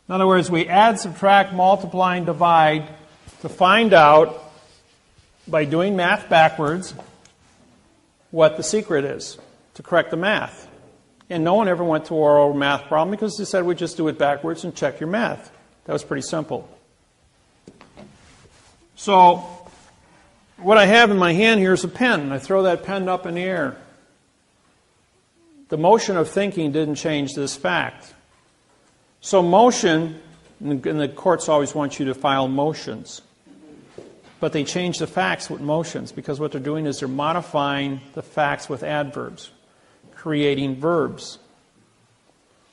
In other words, we add, subtract, multiply, and divide to find out, by doing math backwards, what the secret is to correct the math. And no one ever went to an oral math problem because they said we just do it backwards and check your math. That was pretty simple. So what I have in my hand here is a pen. I throw that pen up in the air. The motion of thinking didn't change this fact. So motion, and the courts always want you to file motions. But they change the facts with motions because what they're doing is they're modifying the facts with adverbs, creating verbs.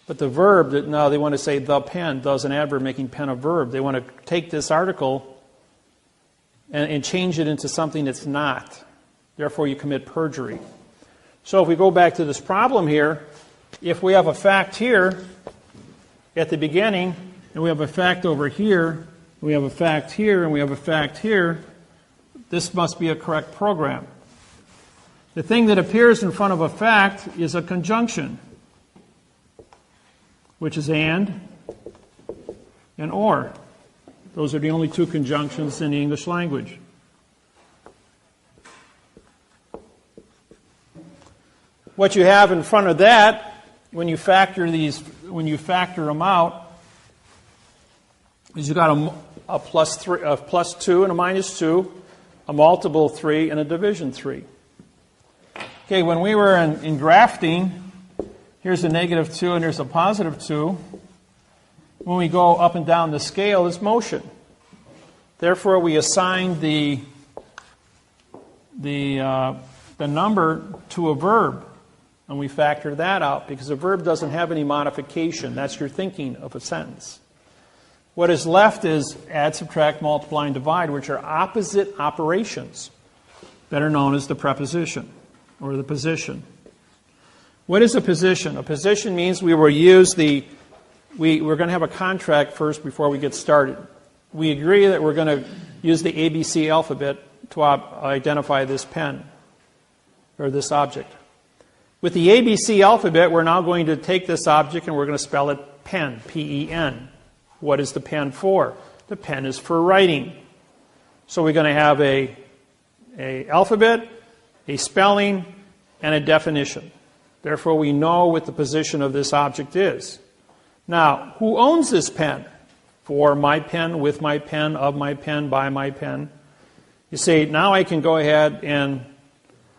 But the verb, now they want to say the pen, does an adverb making pen a verb. They want to take this article and change it into something that's not. Therefore, you commit perjury. So if we go back to this problem here, if we have a fact here at the beginning, and we have a fact over here, we have a fact here, and we have a fact here, this must be a correct program. The thing that appears in front of a fact is a conjunction, which is and or. Those are the only two conjunctions in the English language. What you have in front of that, when you factor them out, is you got a plus 2 and a minus 2, a multiple 3, and a division 3. Okay, when we were in grafting, here's a negative 2 and here's a positive 2. When we go up and down the scale, it's motion. Therefore, we assign the number to a verb, and we factor that out because a verb doesn't have any modification. That's your thinking of a sentence. What is left is add, subtract, multiply, and divide, which are opposite operations, better known as the preposition or the position. What is a position? A position means we're going to have a contract first before we get started. We agree that we're going to use the ABC alphabet to identify this pen or this object. With the ABC alphabet, we're now going to take this object and we're going to spell it pen, P-E-N. What is the pen for? The pen is for writing. So we're going to have a alphabet, a spelling, and a definition. Therefore, we know what the position of this object is. Now, who owns this pen? For my pen, with my pen, of my pen, by my pen. You say, now I can go ahead and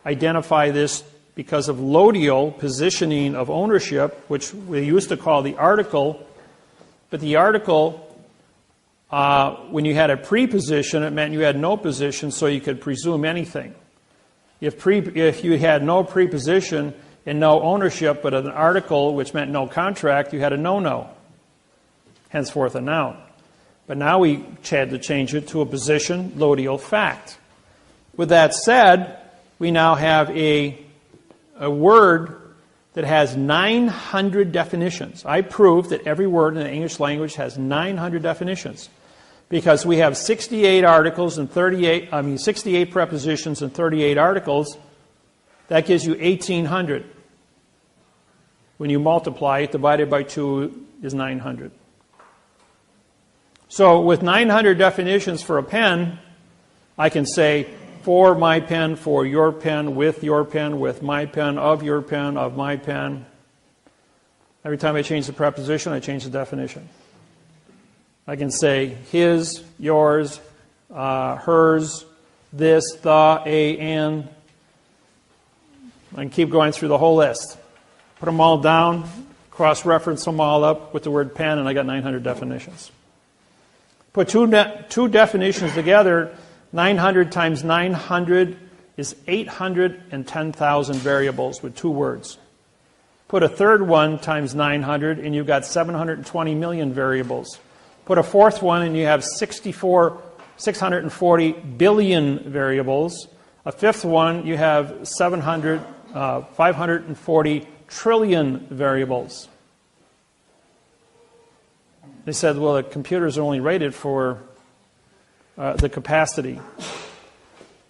identify this because of lodial positioning of ownership, which we used to call the article. But the article, when you had a preposition, it meant you had no position, so you could presume anything. If you had no preposition and no ownership, but an article, which meant no contract, you had a no-no. Henceforth a noun. But now we had to change it to a position, lodial fact. With that said, we now have a word that has 900 definitions. I proved that every word in the English language has 900 definitions because we have 68 articles and 68 prepositions and 38 articles. That gives you 1,800. When you multiply it, divided by 2 is 900. So with 900 definitions for a pen, I can say for my pen, for your pen, with my pen, of my pen. Every time I change the preposition, I change the definition. I can say his, yours, hers, this, the, a, and. I can keep going through the whole list. Put them all down, cross-reference them all up with the word pen, and I got 900 definitions. Put two definitions together, 900 times 900 is 810,000 variables with 2 words. Put a third one times 900 and you've got 720 million variables. Put a fourth one and you have 640 billion variables. A fifth one, you have 540 trillion variables. They said, well, the computers are only rated for the capacity.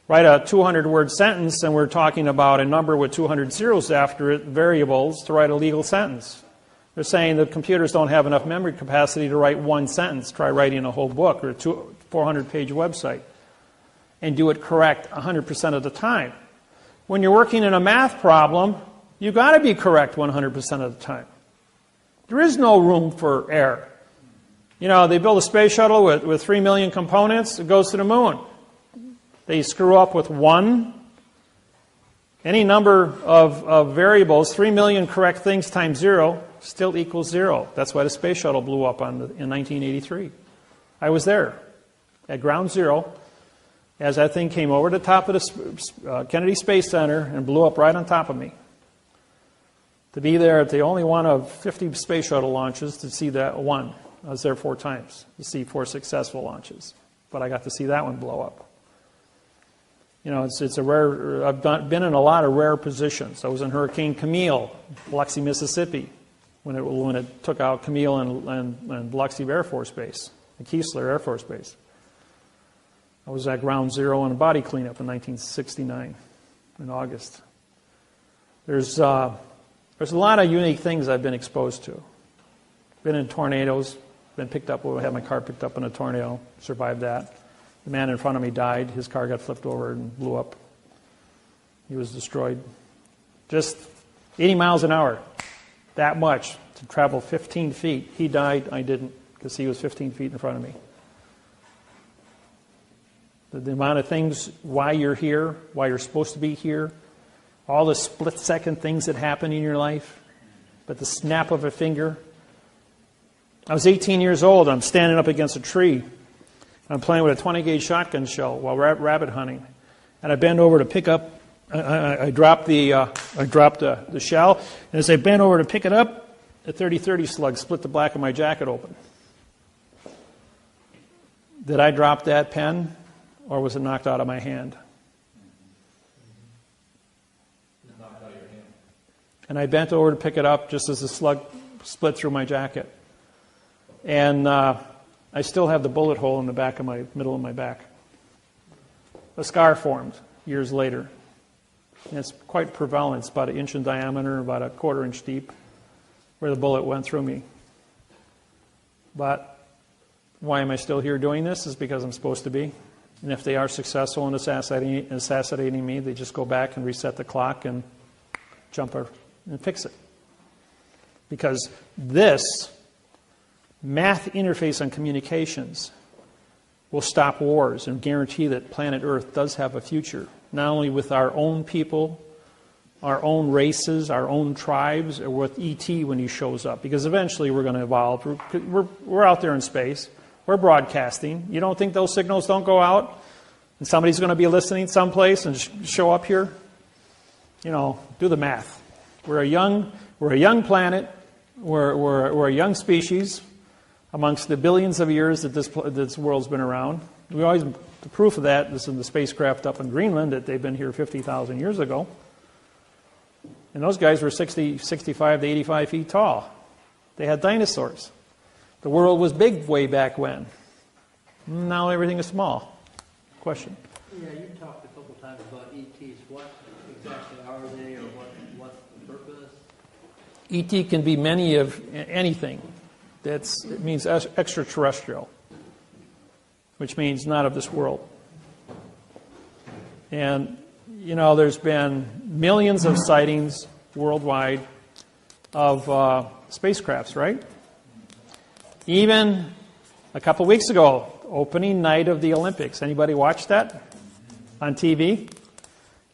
Write a 200-word sentence, and we're talking about a number with 200 zeros after it, variables, to write a legal sentence. They're saying that computers don't have enough memory capacity to write one sentence. Try writing a whole book or a 400-page website and do it correct 100% of the time. When you're working in a math problem, you've got to be correct 100% of the time. There is no room for error. You know, they build a space shuttle with 3 million components. It goes to the moon. They screw up with one. Any number of variables, 3 million correct things times 0, still equals 0. That's why the space shuttle blew up in 1983. I was there at ground zero as that thing came over the top of the Kennedy Space Center and blew up right on top of me. To be there at the only one of 50 space shuttle launches to see that one. I was there 4 times to see 4 successful launches. But I got to see that one blow up. You know, it's a rare, I've been in a lot of rare positions. I was in Hurricane Camille, Biloxi, Mississippi, when it took out Camille and Biloxi Air Force Base, the Keesler Air Force Base. I was at ground zero in a body cleanup in 1969, in August. There's a lot of unique things I've been exposed to. Been in tornadoes, been picked up, had my car picked up in a tornado, survived that. The man in front of me died. His car got flipped over and blew up. He was destroyed. Just 80 miles an hour, that much, to travel 15 feet. He died, I didn't, because he was 15 feet in front of me. The amount of things, why you're here, why you're supposed to be here, all the split-second things that happen in your life, but the snap of a finger. I was 18 years old. I'm standing up against a tree. I'm playing with a 20-gauge shotgun shell while rabbit hunting, and I bend over to pick up. I dropped the shell, and as I bent over to pick it up, a .30-30 slug split the back of my jacket open. Did I drop that pen, or was it knocked out of my hand? Knocked out of your hand. And I bent over to pick it up just as the slug split through my jacket, and I still have the bullet hole in the back of my middle of my back. A scar formed years later. And it's quite prevalent. It's about 1 inch in diameter, about a 1/4 inch deep, where the bullet went through me. But why am I still here doing this? Is because I'm supposed to be. And if they are successful in assassinating me, they just go back and reset the clock and jump and fix it. Because this math interface on communications will stop wars and guarantee that planet Earth does have a future, not only with our own people, our own races, our own tribes, or with E.T. when he shows up. Because eventually we're going to evolve. We're out there in space. We're broadcasting. You don't think those signals don't go out? And somebody's going to be listening someplace and show up here? You know, do the math. We're a young planet. We're a young species. Amongst the billions of years that this world's been around. The proof of that is in the spacecraft up in Greenland, that they've been here 50,000 years ago. And those guys were 65 to 85 feet tall. They had dinosaurs. The world was big way back when. Now everything is small. Question? Yeah, you talked a couple times about ETs. What exactly are they, or what's the purpose? ET can be many of anything. It means extraterrestrial, which means not of this world. And, you know, there's been millions of sightings worldwide of spacecrafts, right? Even a couple weeks ago, opening night of the Olympics. Anybody watch that on TV?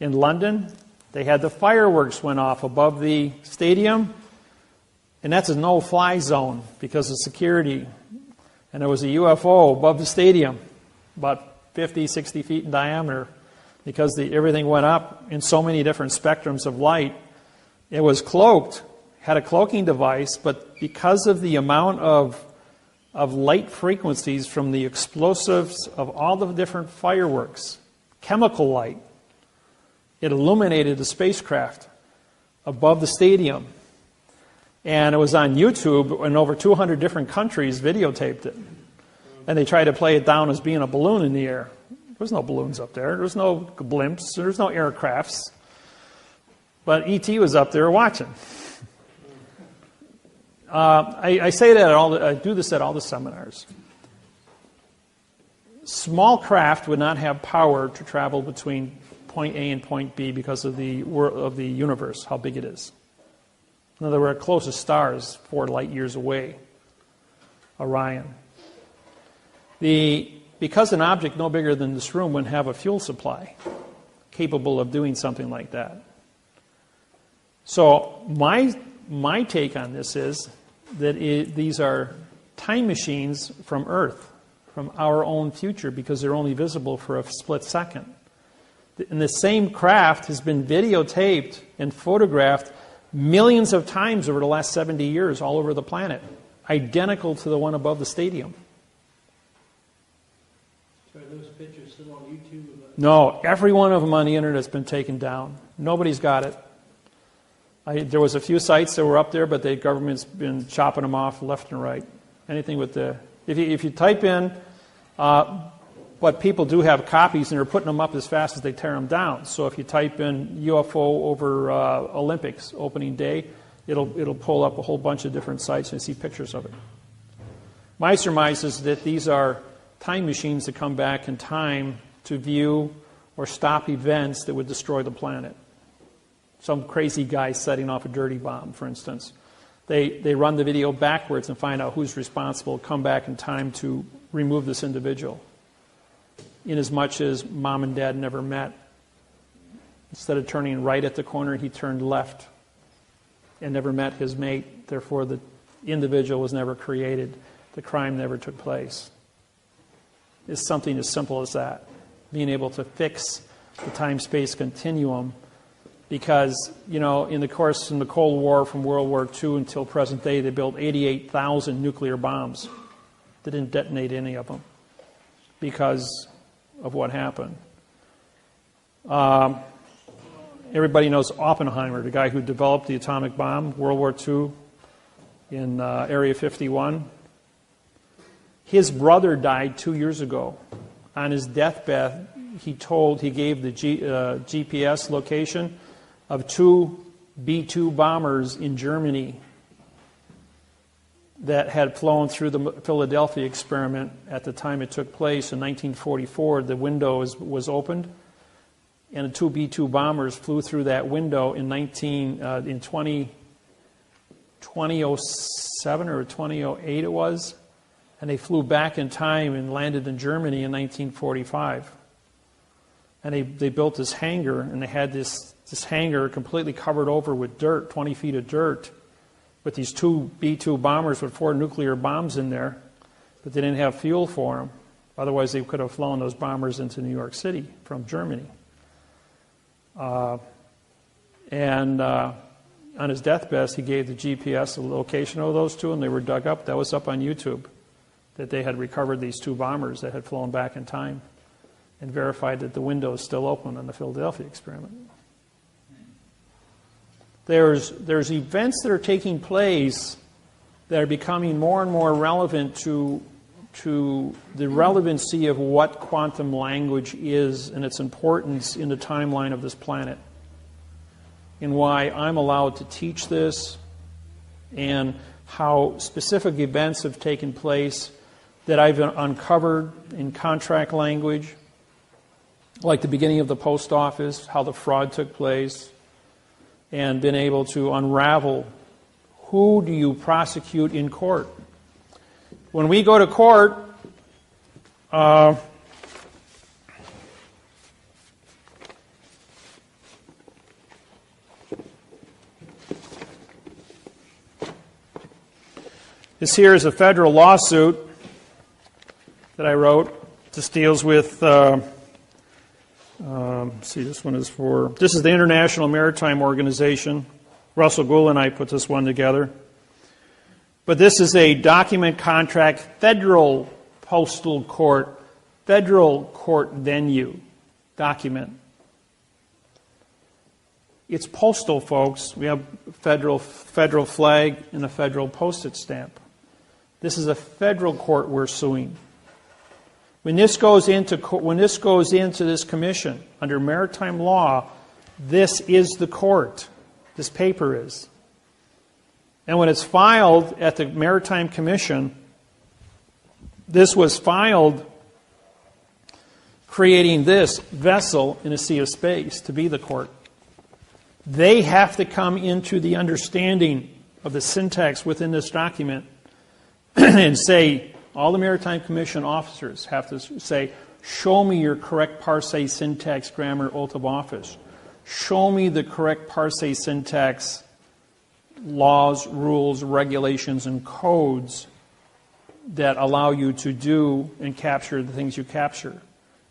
In London, they had the fireworks went off above the stadium. And that's a no-fly zone because of security. And there was a UFO above the stadium, about 50, 60 feet in diameter, because everything went up in so many different spectrums of light. It was cloaked, had a cloaking device, but because of the amount of light frequencies from the explosives of all the different fireworks, chemical light, it illuminated the spacecraft above the stadium. And it was on YouTube, and over 200 different countries videotaped it. And they tried to play it down as being a balloon in the air. There was no balloons up there. There was no blimps. There was no aircrafts. But E.T. was up there watching. I say that I do this at all the seminars. Small craft would not have power to travel between point A and point B because of the universe, how big it is. In other words, our closest star is 4 light years away, Orion. Because an object no bigger than this room wouldn't have a fuel supply capable of doing something like that. So my take on this is that these are time machines from Earth, from our own future, because they're only visible for a split second. And the same craft has been videotaped and photographed millions of times over the last 70 years all over the planet, identical to the one above the stadium. So are those pictures still on YouTube? No, every one of them on the internet has been taken down. Nobody's got it. There was a few sites that were up there, but the government's been chopping them off left and right. Anything with the... If you type in... but people do have copies, and they're putting them up as fast as they tear them down. So if you type in UFO over Olympics opening day, it'll pull up a whole bunch of different sites and see pictures of it. My surmise is that these are time machines that come back in time to view or stop events that would destroy the planet. Some crazy guy setting off a dirty bomb, for instance. They run the video backwards and find out who's responsible, come back in time to remove this individual. Inasmuch as mom and dad never met. Instead of turning right at the corner, he turned left and never met his mate. Therefore, the individual was never created. The crime never took place. It's something as simple as that. Being able to fix the time-space continuum, because, in the Cold War, from World War II until present day, they built 88,000 nuclear bombs. They didn't detonate any of them because of what happened. Everybody knows Oppenheimer, the guy who developed the atomic bomb, World War II, in Area 51. His brother died 2 years ago. On his deathbed, he gave the GPS location of 2 B-2 bombers in Germany that had flown through the Philadelphia experiment at the time it took place in 1944. The window was opened, and the 2 B-2 bombers flew through that window in 2007 or 2008 it was, and they flew back in time and landed in Germany in 1945. And they built this hangar, and they had this hangar completely covered over with dirt, 20 feet of dirt, with these 2 B-2 bombers with 4 nuclear bombs in there, but they didn't have fuel for them. Otherwise, they could have flown those bombers into New York City from Germany. On his deathbed, he gave the GPS the location of those 2, and they were dug up. That was up on YouTube, that they had recovered these 2 bombers that had flown back in time and verified that the window is still open on the Philadelphia experiment. There's events that are taking place that are becoming more and more relevant to the relevancy of what quantum language is and its importance in the timeline of this planet, and why I'm allowed to teach this, and how specific events have taken place that I've uncovered in contract language, like the beginning of the post office, how the fraud took place, and been able to unravel who do you prosecute in court. When we go to court, this here is a federal lawsuit that I wrote. This deals with this is the International Maritime Organization. Russell Gould and I put this one together. But this is a document contract, federal postal court, federal court venue document. It's postal, folks. We have federal flag and a federal postage stamp. This is a federal court we're suing. When this goes into this commission under maritime law, this is the court. This paper is. And when it's filed at the Maritime Commission, this was filed creating this vessel in a sea of space to be the court. They have to come into the understanding of the syntax within this document and say, all the Maritime Commission officers have to say, show me your correct parse, syntax, grammar, oath of office. Show me the correct parse, syntax, laws, rules, regulations, and codes that allow you to do and capture the things you capture.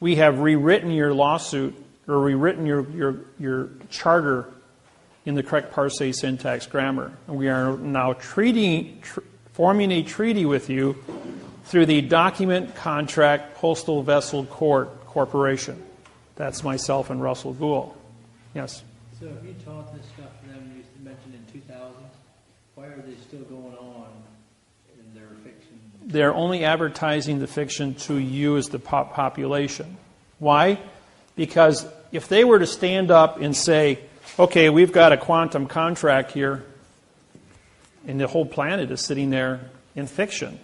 We have rewritten your lawsuit or rewritten your charter in the correct parse, syntax, grammar. And we are now forming a treaty with you through the Document Contract Postal Vessel Corporation. That's myself and Russell Gould. Yes? So if you taught this stuff to them, you mentioned in 2000, why are they still going on in their fiction? They're only advertising the fiction to you as the population. Why? Because if they were to stand up and say, okay, we've got a quantum contract here, and the whole planet is sitting there in fiction,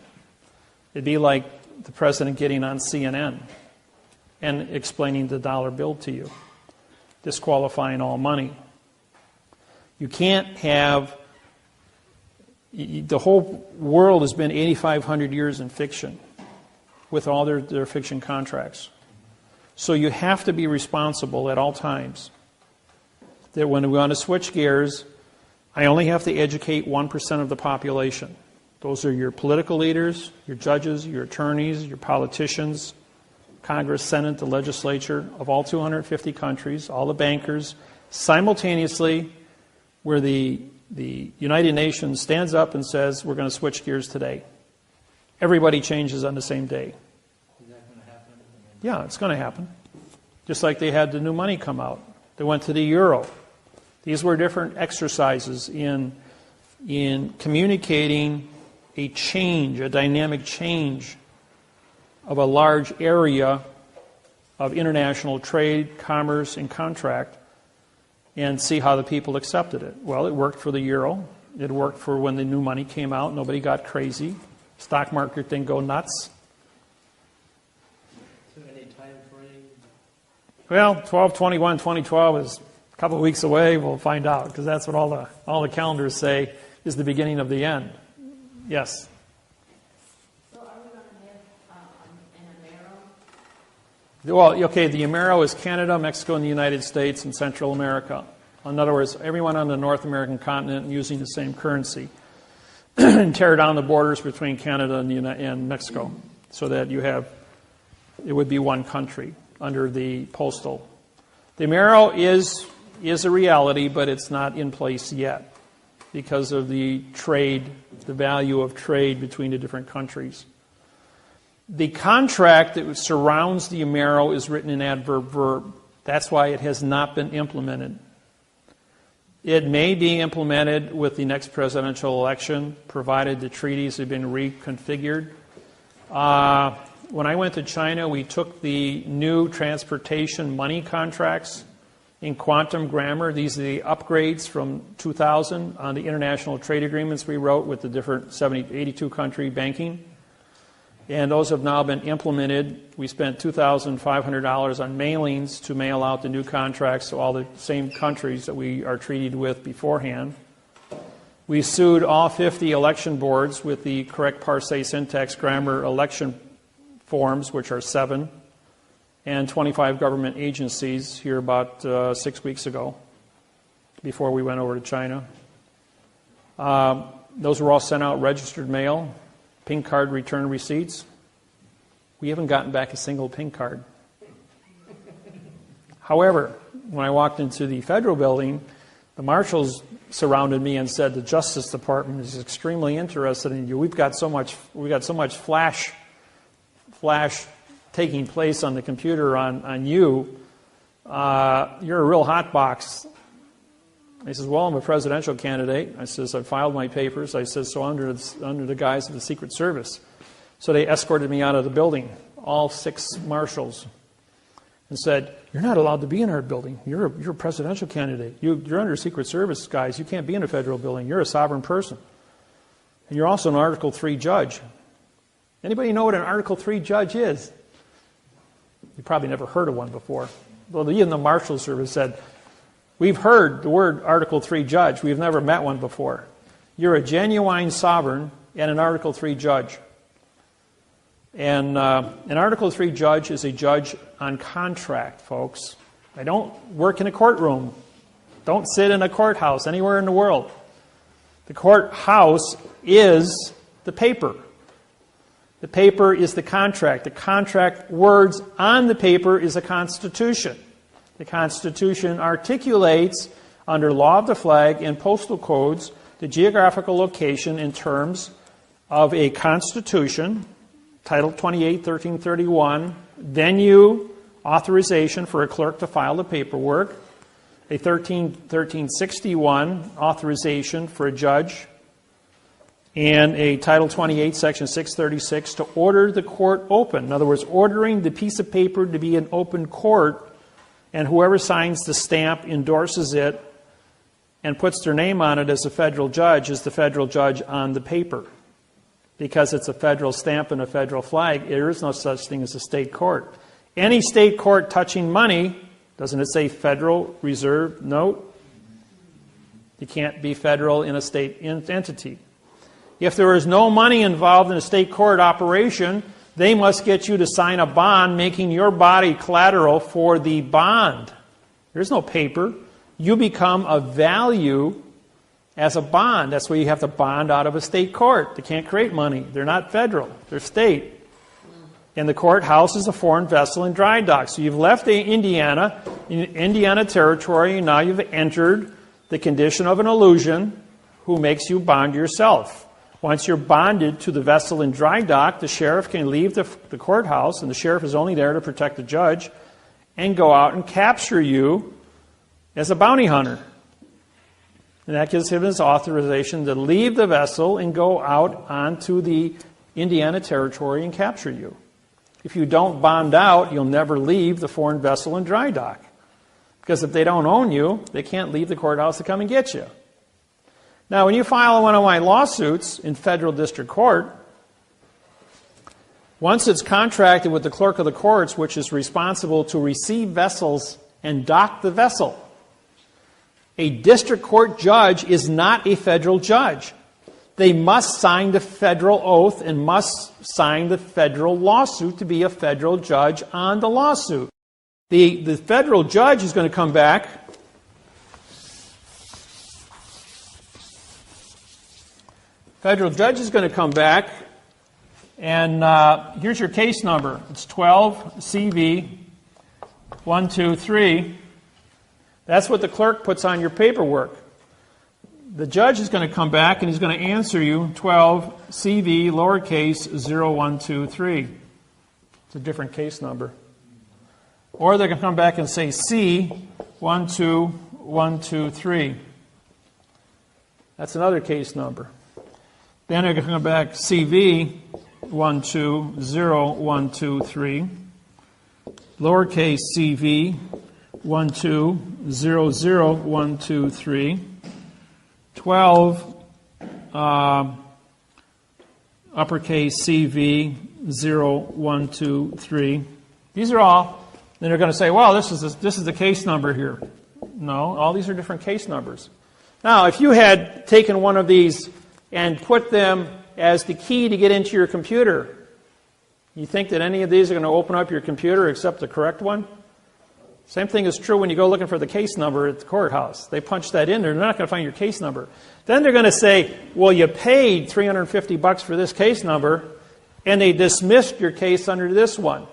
it'd be like the president getting on CNN and explaining the dollar bill to you, disqualifying all money. You can't have... The whole world has been 8,500 years in fiction with all their fiction contracts. So you have to be responsible at all times. That when we want to switch gears, I only have to educate 1% of the population. Those are your political leaders, your judges, your attorneys, your politicians, Congress, Senate, the legislature of all 250 countries, all the bankers, simultaneously, where the United Nations stands up and says, we're going to switch gears today. Everybody changes on the same day. Is that going to happen? Yeah, it's going to happen. Just like they had the new money come out. They went to the euro. These were different exercises in communicating a change, a dynamic change of a large area of international trade, commerce, and contract, and see how the people accepted it. Well, it worked for the euro. It worked for when the new money came out. Nobody got crazy. Stock market didn't go nuts. So any time frame? Well, 12/21/2012 is a couple of weeks away. We'll find out, because that's what all the calendars say is the beginning of the end. Yes? So are we going to have an Amero? Well, okay, the Amero is Canada, Mexico, and the United States, and Central America. In other words, everyone on the North American continent using the same currency. And tear down the borders between Canada and Mexico so that it would be one country under the postal. The Amero is a reality, but it's not in place yet because of the trade, the value of trade between the different countries. The contract that surrounds the Amero is written in adverb verb. That's why it has not been implemented. It may be implemented with the next presidential election, provided the treaties have been reconfigured. When I went to China, we took the new transportation money contracts in quantum grammar. These are the upgrades from 2000 on the international trade agreements we wrote with the different 82 country banking. And those have now been implemented. We spent $2,500 on mailings to mail out the new contracts to all the same countries that we are treated with beforehand. We sued all 50 election boards with the correct parse, syntax, grammar election forms, which are 7, and 25 government agencies here about 6 weeks ago, before we went over to China. Those were all sent out registered mail. Pink card return receipts. We haven't gotten back a single pink card. However, when I walked into the federal building, the marshals surrounded me and said the Justice Department is extremely interested in you. We've got so much flash taking place on the computer on you. You're a real hot box. He says, well, I'm a presidential candidate. I says, I filed my papers. I says, so under the guise of the Secret Service. So they escorted me out of the building. all 6 marshals, and said, "You're not allowed to be in our building. You're a presidential candidate. You're under Secret Service, guys. You can't be in a federal building. You're a sovereign person. And you're also an Article 3 judge." Anybody know what an Article 3 judge is? You probably never heard of one before. Well, even the Marshal Service said, "We've heard the word Article 3 judge. We've never met one before. You're a genuine sovereign and an Article 3 judge." And an Article 3 judge is a judge on contract, folks. I don't work in a courtroom. Don't sit in a courthouse anywhere in the world. The courthouse is the paper. The paper is the contract. The contract words on the paper is a constitution. The Constitution articulates, under law of the flag and postal codes, the geographical location in terms of a constitution, Title 28, 1331, venue, authorization for a clerk to file the paperwork, a 1361 authorization for a judge, and a Title 28, Section 636 to order the court open. In other words, ordering the piece of paper to be an open court, and whoever signs the stamp endorses it and puts their name on it as a federal judge is the federal judge on the paper. Because it's a federal stamp and a federal flag, there is no such thing as a state court. Any state court touching money, doesn't it say Federal Reserve Note? You can't be federal in a state entity. If there is no money involved in a state court operation, they must get you to sign a bond making your body collateral for the bond. There's no paper. You become a value as a bond. That's why you have to bond out of a state court. They can't create money. They're not federal. They're state. And the courthouse is a foreign vessel in dry dock. So you've left Indiana territory, and now you've entered the condition of an illusion who makes you bond yourself. Once you're bonded to the vessel in dry dock, the sheriff can leave the courthouse, and the sheriff is only there to protect the judge, and go out and capture you as a bounty hunter. And that gives him his authorization to leave the vessel and go out onto the Indiana territory and capture you. If you don't bond out, you'll never leave the foreign vessel in dry dock. Because if they don't own you, they can't leave the courthouse to come and get you. Now, when you file one of my lawsuits in federal district court, once it's contracted with the clerk of the courts, which is responsible to receive vessels and dock the vessel, a district court judge is not a federal judge. They must sign the federal oath and must sign the federal lawsuit to be a federal judge on the lawsuit. The federal judge is going to come back. Federal judge is going to come back, and here's your case number. It's 12 CV 123. That's what the clerk puts on your paperwork. The judge is going to come back, and he's going to answer you 12 CV lowercase 0123. It's a different case number. Or they're going to come back and say C 12123. That's another case number. Then they're going to come back CV 120123, lowercase CV 1200123, 12 uppercase CV 0123. These are all. Then they're going to say, well, this is the case number here. No, all these are different case numbers. Now, if you had taken one of these and put them as the key to get into your computer, you think that any of these are going to open up your computer except the correct one? Same thing is true when you go looking for the case number at the courthouse. They punch that in there. They're not going to find your case number. Then they're going to say, well, you paid $350 for this case number, and they dismissed your case under this one.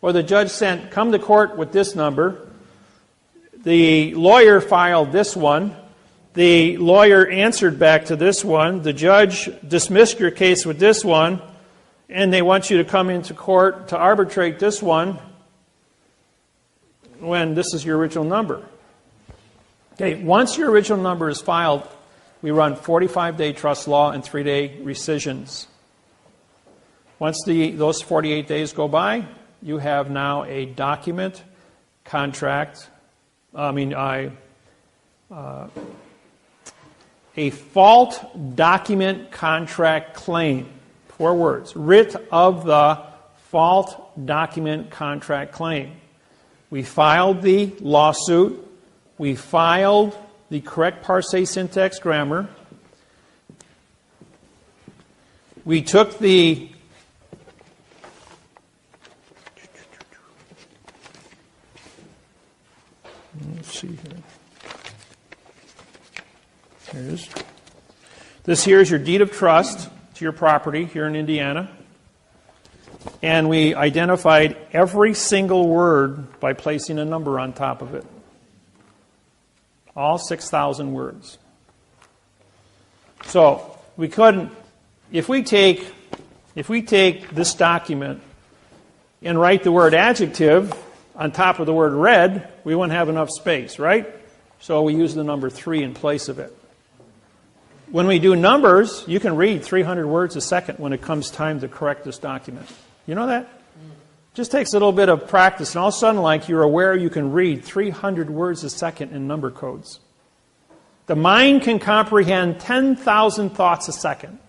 Or the judge sent, come to court with this number. The lawyer filed this one. The lawyer answered back to this one. The judge dismissed your case with this one, and they want you to come into court to arbitrate this one when this is your original number. Okay, once your original number is filed, we run 45-day trust law and 3-day rescissions. Once those 48 days go by, you have now a document contract, a fault document contract claim. 4 words. Writ of the fault document contract claim. We filed the lawsuit. We filed the correct parse syntax grammar. We took the let's see here. Here it is. This here is your deed of trust to your property here in Indiana. And we identified every single word by placing a number on top of it. All 6,000 words. So we couldn't, if we take this document and write the word adjective on top of the word red, we wouldn't have enough space, right? So we use the number 3 in place of it. When we do numbers, you can read 300 words a second when it comes time to correct this document. You know that? Just takes a little bit of practice, and all of a sudden, like, you're aware you can read 300 words a second in number codes. The mind can comprehend 10,000 thoughts a second.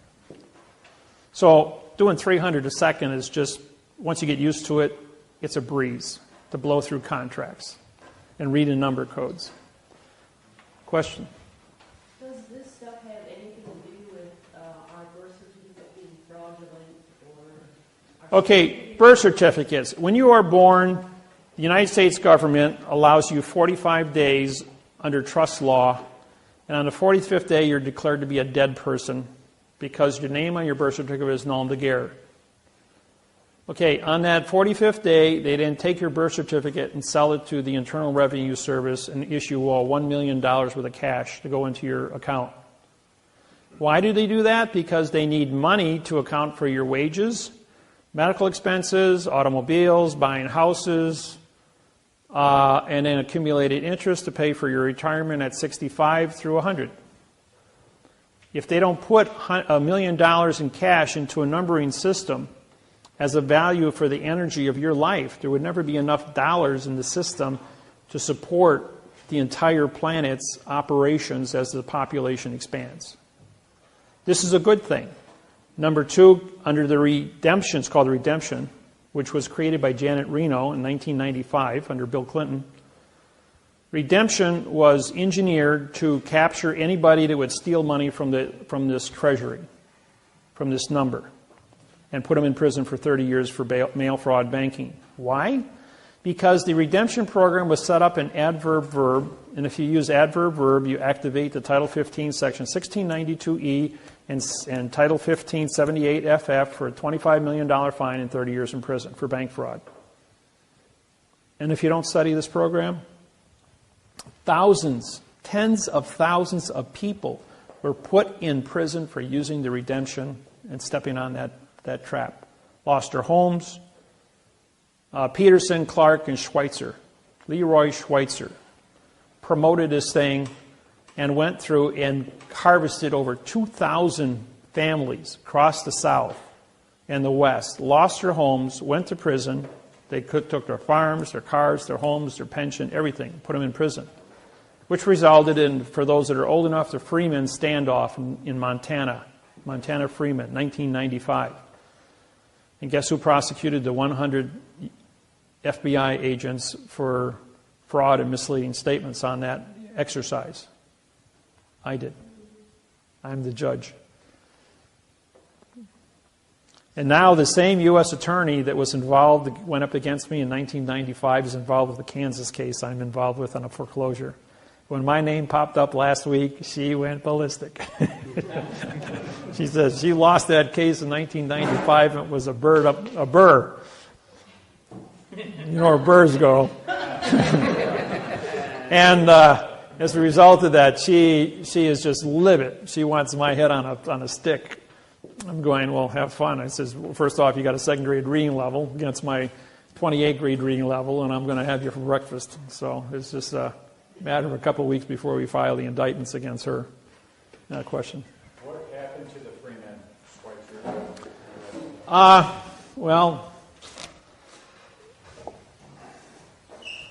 So doing 300 a second is just, once you get used to it, it's a breeze to blow through contracts and read in number codes. Question? Does this stuff have anything to do with our birth certificate being fraudulent or? Okay, birth certificates. When you are born, the United States government allows you 45 days under trust law, and on the 45th day you're declared to be a dead person because your name on your birth certificate is null and guerre. Okay, on that 45th day, they didn't take your birth certificate and sell it to the Internal Revenue Service and issue $1 million worth of cash to go into your account. Why do they do that? Because they need money to account for your wages, medical expenses, automobiles, buying houses, and then accumulated interest to pay for your retirement at 65 through 100. If they don't put $1 million in cash into a numbering system as a value for the energy of your life, there would never be enough dollars in the system to support the entire planet's operations as the population expands. This is a good thing. Number 2, under the redemption, it's called the redemption, which was created by Janet Reno in 1995 under Bill Clinton. Redemption was engineered to capture anybody that would steal money from this treasury, from this number, and put them in prison for 30 years for mail fraud banking. Why? Because the redemption program was set up in adverb-verb, and if you use adverb-verb, you activate the Title 15, Section 1692E, and Title 15, 78FF for a $25 million fine and 30 years in prison for bank fraud. And if you don't study this program, thousands, tens of thousands of people were put in prison for using the redemption and stepping on that trap. Lost their homes. Peterson, Clark, and Schweitzer, Leroy Schweitzer, promoted this thing and went through and harvested over 2,000 families across the South and the West, lost their homes, went to prison. They took their farms, their cars, their homes, their pension, everything, put them in prison, which resulted in, for those that are old enough, the Freeman standoff in Montana, Montana Freeman, 1995. And guess who prosecuted the 100 FBI agents for fraud and misleading statements on that exercise? I did. I'm the judge. And now the same U.S. attorney that was involved, went up against me in 1995, is involved with the Kansas case I'm involved with on a foreclosure. When my name popped up last week, she went ballistic. She says she lost that case in 1995 and it was a burr. You know where burrs go. And as a result of that, she is just livid. She wants my head on a stick. I'm going, well, have fun. I says, well, first off, you got a 2nd grade reading level against my 28th grade reading level, and I'm going to have you for breakfast. So it's just a matter of a couple of weeks before we file the indictments against her. Question? What happened to the Freeman Schweitzer? Well,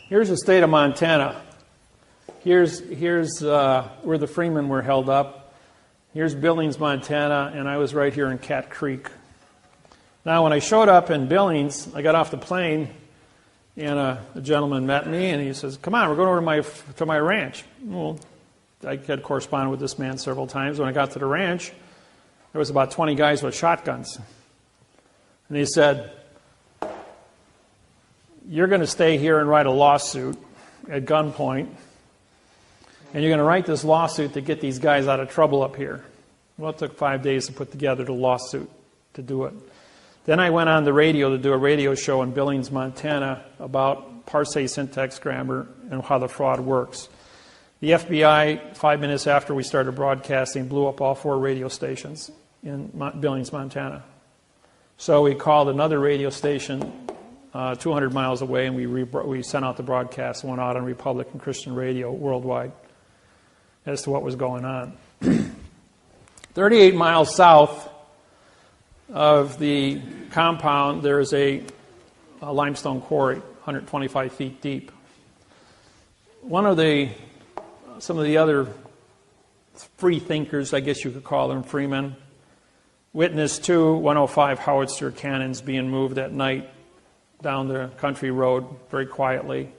here's the state of Montana. Here's where the Freemen were held up. Here's Billings, Montana, and I was right here in Cat Creek. Now, when I showed up in Billings, I got off the plane, and a gentleman met me, and he says, "Come on, we're going over to my ranch." Well, I had corresponded with this man several times. When I got to the ranch, there was about 20 guys with shotguns. And he said, "You're going to stay here and write a lawsuit at gunpoint, and you're going to write this lawsuit to get these guys out of trouble up here." Well, it took 5 days to put together the lawsuit to do it. Then I went on the radio to do a radio show in Billings, Montana about parsing syntax grammar and how the fraud works. The FBI, 5 minutes after we started broadcasting, blew up all 4 radio stations in Billings, Montana. So we called another radio station 200 miles away, and we sent out the broadcast and went out on Republican Christian radio worldwide as to what was going on. 38 miles south of the compound, there is a limestone quarry, 125 feet deep. Some of the other free thinkers, I guess you could call them, freemen, witnessed 2 105 howitzer cannons being moved at night down the country road very quietly.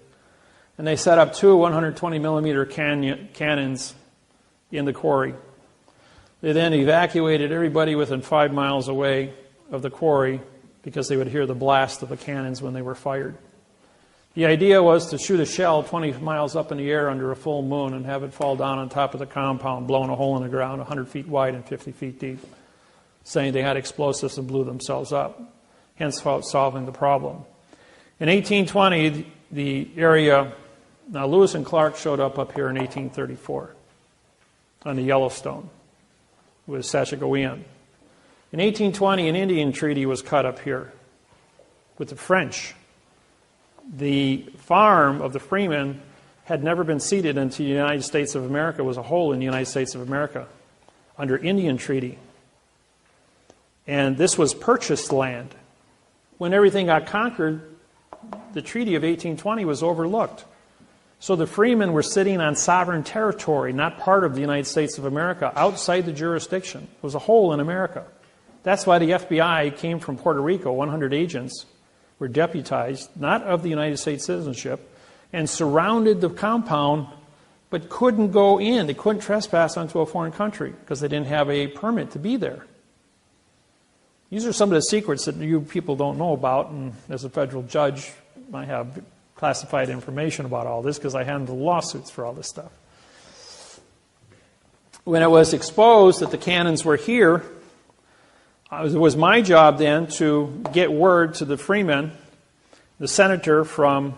And they set up 2 120 millimeter cannons in the quarry. They then evacuated everybody within 5 miles away of the quarry because they would hear the blast of the cannons when they were fired. The idea was to shoot a shell 20 miles up in the air under a full moon and have it fall down on top of the compound, blowing a hole in the ground 100 feet wide and 50 feet deep, saying they had explosives and blew themselves up, hence solving the problem. In 1820, the area, now Lewis and Clark showed up here in 1834 on the Yellowstone with Sashagowean. In 1820, an Indian treaty was cut up here with the French. The farm of the Freemen had never been ceded into the United States of America. It was a whole in the United States of America under Indian treaty. And this was purchased land. When everything got conquered, the Treaty of 1820 was overlooked. So the Freemen were sitting on sovereign territory, not part of the United States of America, outside the jurisdiction. It was a whole in America. That's why the FBI came from Puerto Rico. 100 agents were deputized, not of the United States citizenship, and surrounded the compound, but couldn't go in. They couldn't trespass onto a foreign country because they didn't have a permit to be there. These are some of the secrets that you people don't know about, and as a federal judge, I have classified information about all this because I handle lawsuits for all this stuff. When it was exposed that the cannons were here, it was my job then to get word to the Freemen. The senator from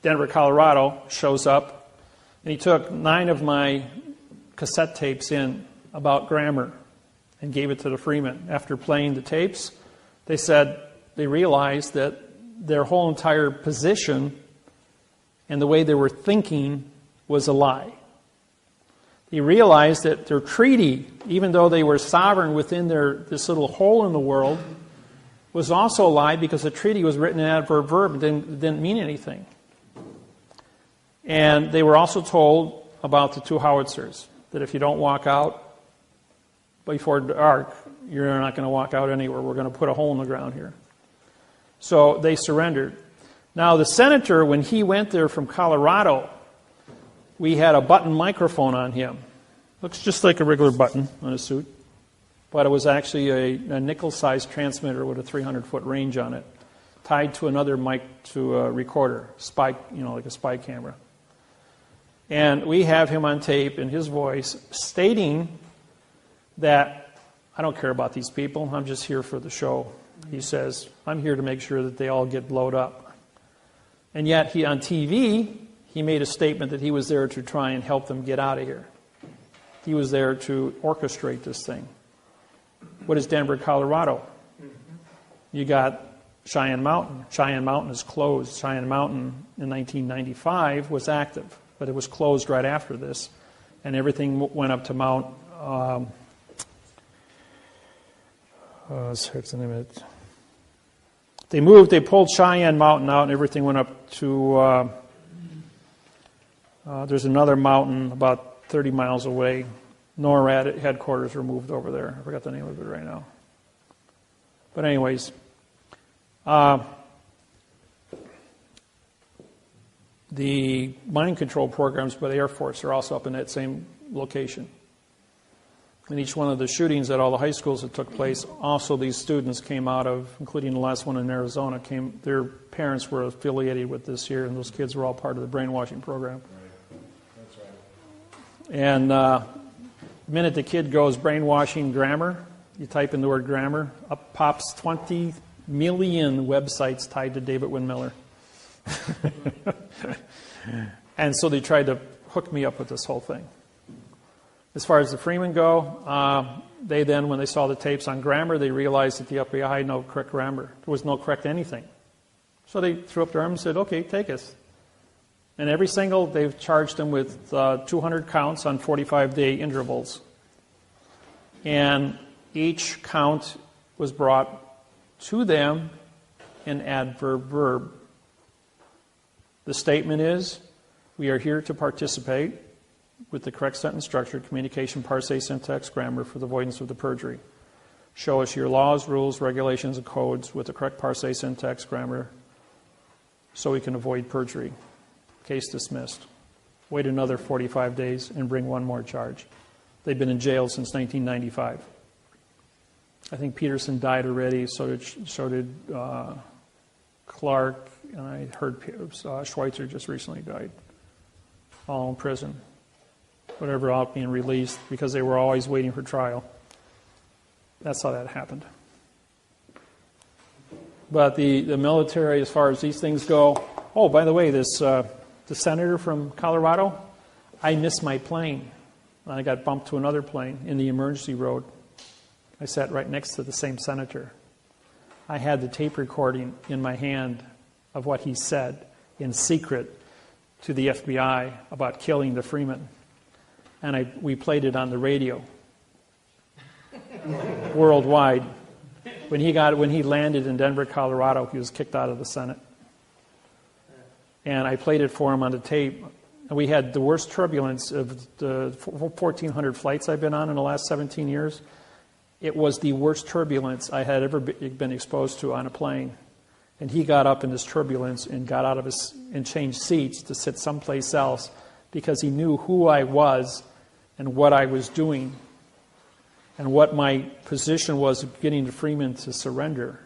Denver, Colorado shows up, and he took 9 of my cassette tapes in about grammar and gave it to the Freemen. After playing the tapes, they said they realized that their whole entire position and the way they were thinking was a lie. They realized that their treaty, even though they were sovereign within this little hole in the world, was also a lie because the treaty was written in adverb verb and didn't mean anything. And they were also told about the 2 howitzers, that if you don't walk out before dark, you're not going to walk out anywhere. We're going to put a hole in the ground here. So they surrendered. Now the senator, when he went there from Colorado, we had a button microphone on him. Looks just like a regular button on a suit, but it was actually a nickel-sized transmitter with a 300-foot range on it, tied to another mic to a recorder, spy, like a spy camera. And we have him on tape in his voice stating that, I don't care about these people, I'm just here for the show. He says, I'm here to make sure that they all get blowed up. And yet, on TV, he made a statement that he was there to try and help them get out of here. He was there to orchestrate this thing. What is Denver, Colorado? You got Cheyenne Mountain. Cheyenne Mountain is closed. Cheyenne Mountain in 1995 was active, but it was closed right after this. And everything went up to Mount... what's the name of it? They pulled Cheyenne Mountain out and everything went up to, there's another mountain about 30 miles away. NORAD headquarters were moved over there. I forgot the name of it right now. But anyways, the mind control programs by the Air Force are also up in that same location. In each one of the shootings at all the high schools that took place, also these students came out of, including the last one in Arizona, their parents were affiliated with this here, and those kids were all part of the brainwashing program. That's right. And the minute the kid goes brainwashing grammar, you type in the word grammar, up pops 20 million websites tied to David Wynn-Miller. And so they tried to hook me up with this whole thing. As far as the Freemen go, they then, when they saw the tapes on grammar, they realized that the FBI had no correct grammar. There was no correct anything. So they threw up their arms and said, okay, take us. And every single, they've charged them with 200 counts on 45-day intervals. And each count was brought to them in adverb verb. The statement is, we are here to participate with the correct sentence structure, communication, parse, syntax, grammar for the avoidance of the perjury. Show us your laws, rules, regulations, and codes with the correct parse, syntax, grammar so we can avoid perjury. Case dismissed. Wait another 45 days and bring one more charge. They've been in jail since 1995. I think Peterson died already, so did Clark, and I heard Schweitzer just recently died. All in prison. Whatever, out being released because they were always waiting for trial. That's how that happened. But the military, as far as these things go, oh, by the way, the senator from Colorado, I missed my plane. I got bumped to another plane in the emergency road. I sat right next to the same senator. I had the tape recording in my hand of what he said in secret to the FBI about killing the Freemen. And we played it on the radio worldwide. When he landed in Denver, Colorado, he was kicked out of the Senate. And I played it for him on the tape. And we had the worst turbulence of the 1,400 flights I've been on in the last 17 years. It was the worst turbulence I had ever been exposed to on a plane. And he got up in this turbulence and got out of and changed seats to sit someplace else because he knew who I was and what I was doing and what my position was of getting the Freemen to surrender.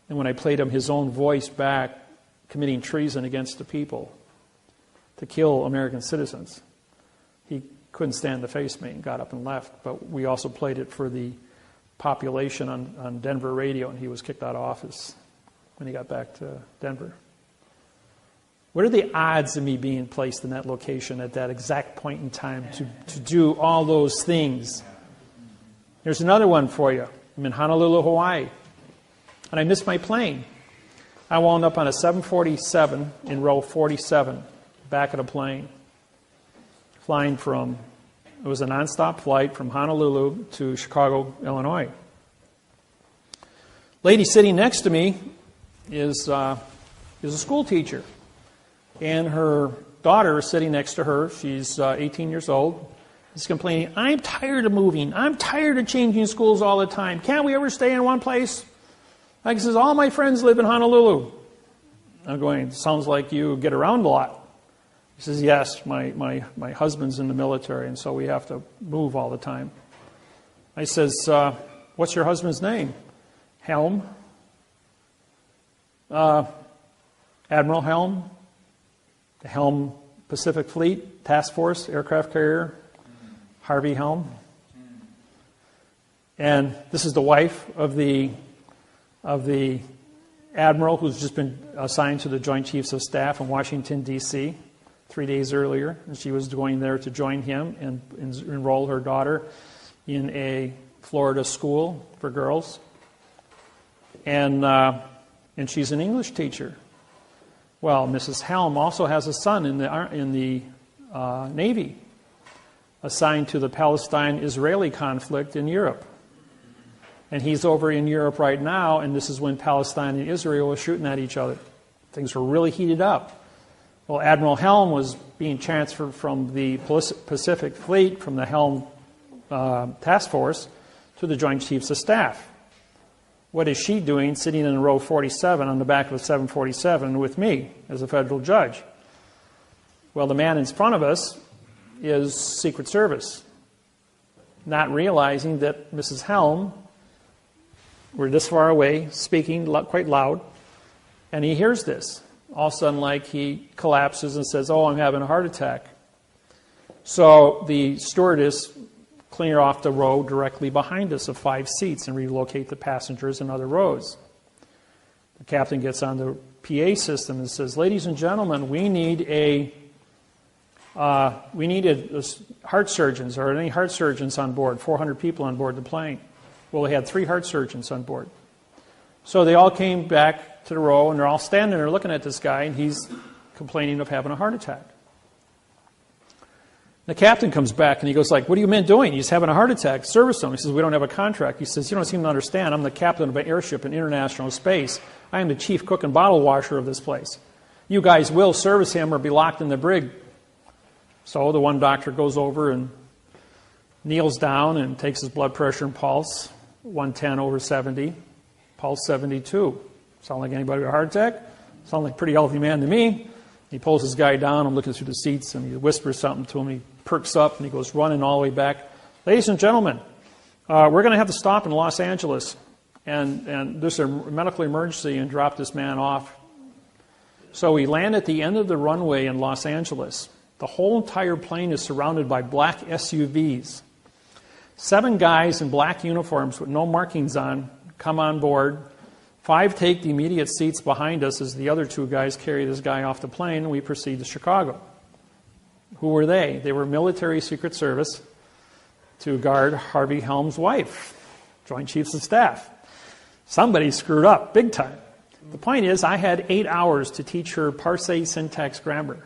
And when I played him his own voice back, committing treason against the people to kill American citizens, he couldn't stand to face me and got up and left. But we also played it for the population on Denver radio, and he was kicked out of office when he got back to Denver. What are the odds of me being placed in that location at that exact point in time to do all those things? There's another one for you. I'm in Honolulu, Hawaii, and I missed my plane. I wound up on a 747 in row 47, back of the plane, flying from, it was a nonstop flight from Honolulu to Chicago, Illinois. Lady sitting next to me is a school teacher. And her daughter is sitting next to her. She's 18 years old. She's complaining, I'm tired of moving. I'm tired of changing schools all the time. Can't we ever stay in one place? Like he says, all my friends live in Honolulu. I'm going, sounds like you get around a lot. He says, yes, my husband's in the military, and so we have to move all the time. I says, what's your husband's name? Helm. Admiral Helm. The Helm Pacific Fleet Task Force aircraft carrier, Harvey Helm. And this is the wife of the admiral who's just been assigned to the Joint Chiefs of Staff in Washington, D.C. 3 days earlier. And she was going there to join him and enroll her daughter in a Florida school for girls. And she's an English teacher. Well, Mrs. Helm also has a son in the Navy, assigned to the Palestine-Israeli conflict in Europe. And he's over in Europe right now, and this is when Palestine and Israel were shooting at each other. Things were really heated up. Well, Admiral Helm was being transferred from the Pacific Fleet, from the Helm Task Force, to the Joint Chiefs of Staff. What is she doing sitting in row 47 on the back of a 747 with me as a federal judge? Well, the man in front of us is Secret Service, not realizing that Mrs. Helm, we're this far away, speaking quite loud, and he hears this. All of a sudden, like, he collapses and says, "Oh, I'm having a heart attack." So the stewardess clear off the row directly behind us of 5 seats and relocate the passengers in other rows. The captain gets on the PA system and says, "Ladies and gentlemen, we need heart surgeons, or any heart surgeons on board, 400 people on board the plane." Well, they had 3 heart surgeons on board. So they all came back to the row, and they're all standing there looking at this guy, and he's complaining of having a heart attack. The captain comes back, and he goes like, "What are you men doing? He's having a heart attack. Service him." He says, "We don't have a contract." He says, "You don't seem to understand. I'm the captain of an airship in international space. I am the chief cook and bottle washer of this place. You guys will service him or be locked in the brig." So the one doctor goes over and kneels down and takes his blood pressure and pulse, 110/70, pulse 72. Sound like anybody with a heart attack? Sound like a pretty healthy man to me. He pulls his guy down. I'm looking through the seats, and he whispers something to him. He perks up, and he goes running all the way back. "Ladies and gentlemen, we're going to have to stop in Los Angeles, and there's a medical emergency, and drop this man off." So we land at the end of the runway in Los Angeles. The whole entire plane is surrounded by black SUVs. 7 guys in black uniforms with no markings on come on board. 5 take the immediate seats behind us as the other 2 guys carry this guy off the plane, and we proceed to Chicago. Who were they? They were military Secret Service to guard Harvey Helm's wife, Joint Chiefs of Staff. Somebody screwed up big time. The point is, I had 8 hours to teach her Parsee syntax grammar,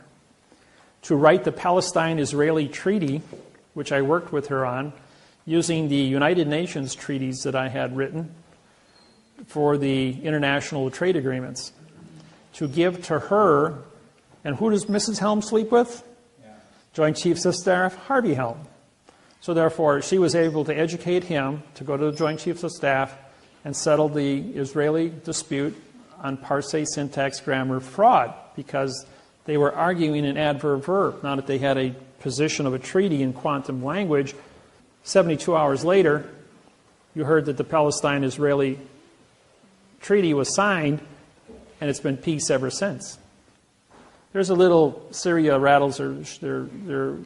to write the Palestine-Israeli treaty, which I worked with her on, using the United Nations treaties that I had written for the international trade agreements, to give to her. And who does Mrs. Helm sleep with? Joint Chiefs of Staff, Harvey Helm. So therefore, she was able to educate him to go to the Joint Chiefs of Staff and settle the Israeli dispute on Parsee syntax grammar fraud, because they were arguing an adverb verb. Now that they had a position of a treaty in quantum language, 72 hours later, you heard that the Palestine-Israeli treaty was signed, and it's been peace ever since. There's a little Syria rattles their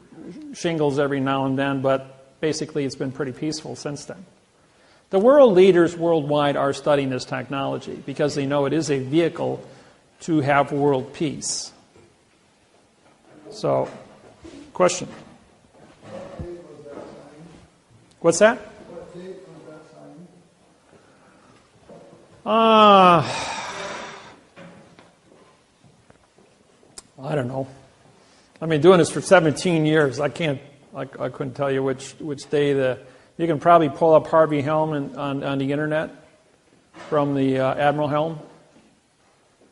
shingles every now and then, but basically it's been pretty peaceful since then. The world leaders worldwide are studying this technology because they know it is a vehicle to have world peace. So, question? What date was that signed? What's that? What date was that signed? I don't know. I've been doing this for 17 years. I couldn't tell you which day. You can probably pull up Harvey Helm on the internet from the Admiral Helm.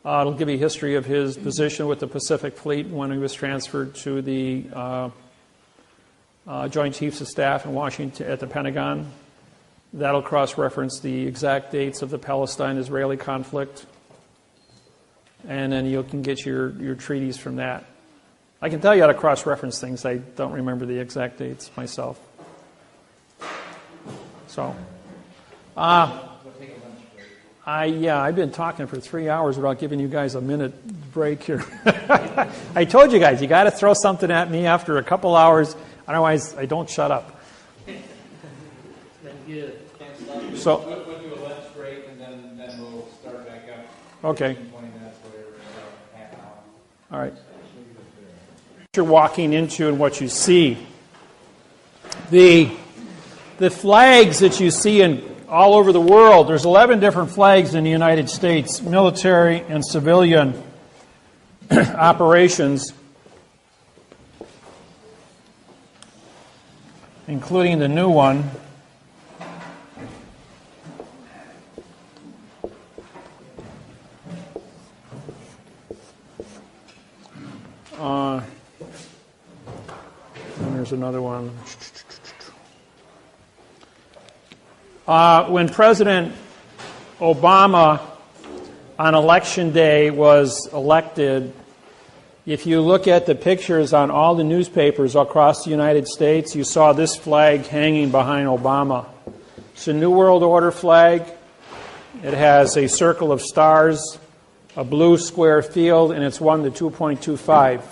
It'll give you a history of his position with the Pacific Fleet when he was transferred to the Joint Chiefs of Staff in Washington at the Pentagon. That'll cross-reference the exact dates of the Palestine-Israeli conflict. And then you can get your treaties from that. I can tell you how to cross-reference things. I don't remember the exact dates myself. So, I've been talking for 3 hours without giving you guys a minute break here. I told you guys, you got to throw something at me after a couple hours, otherwise I don't shut up. So, We'll do a lunch break, and then we'll start back up. Okay. 20 minutes, whatever, half an hour. All right. What you're walking into and what you see. The flags that you see in all over the world, there's 11 different flags in the United States, military and civilian operations, including the new one. And there's another one. When President Obama on election day was elected, if you look at the pictures on all the newspapers across the United States, you saw this flag hanging behind Obama. It's a New World Order flag. It has a circle of stars, a blue square field, and it's 1 to 2.25.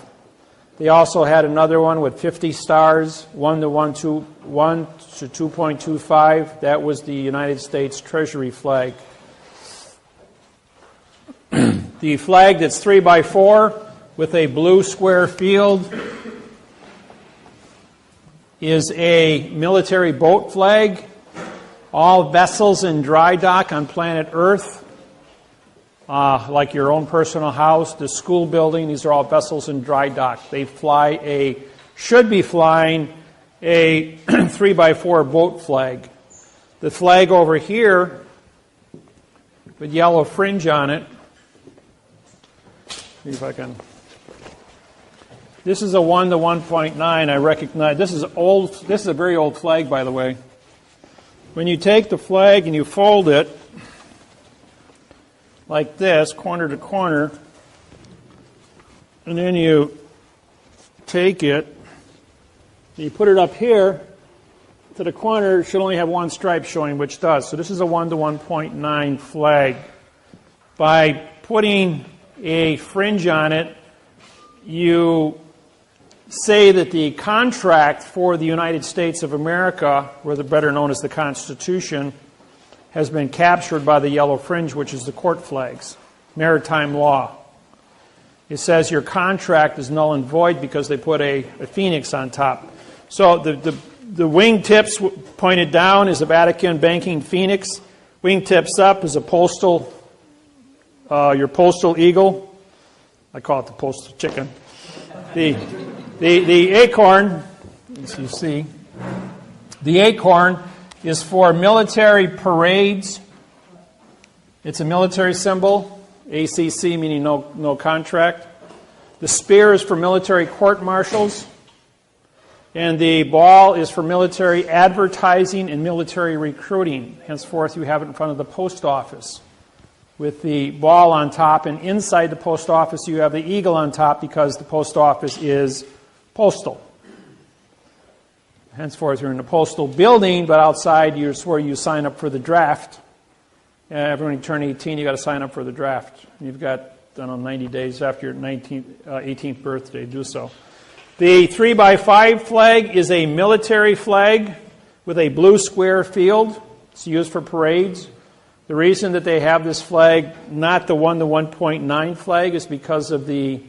They also had another one with 50 stars, 1 to 2.25. That was the United States Treasury flag. The flag that's 3 by 4 with a blue square field is a military boat flag. All vessels in dry dock on planet Earth, like your own personal house, the school building, these are all vessels in dry dock. They should be flying a 3 by 4 boat flag. The flag over here with yellow fringe on it, see if I can. This is a 1 to 1.9. I recognize this is old. This is a very old flag, by the way. When you take the flag and you fold it like this, corner to corner, and then you take it, and you put it up here to the corner, it should only have one stripe showing, which does. So this is a 1 to 1.9 flag. By putting a fringe on it, you say that the contract for the United States of America, or better known as the Constitution, has been captured by the yellow fringe, which is the court flags, maritime law. It says your contract is null and void because they put a phoenix on top. So the wingtips pointed down is a Vatican banking phoenix. Wingtips up is a your postal eagle. I call it the postal chicken. The acorn, as you see, the acorn is for military parades. It's a military symbol, ACC meaning no contract. The spear is for military court-martials. And the ball is for military advertising and military recruiting. Henceforth, you have it in front of the post office with the ball on top. And inside the post office, you have the eagle on top because the post office is postal. Henceforth, you're in the postal building, but outside, it's where you sign up for the draft. Everyone turn 18, you got to sign up for the draft. You've got, 90 days after your 18th birthday to do so. The 3 by 5 flag is a military flag with a blue square field. It's used for parades. The reason that they have this flag, not the 1 to 1.9 flag, is because of the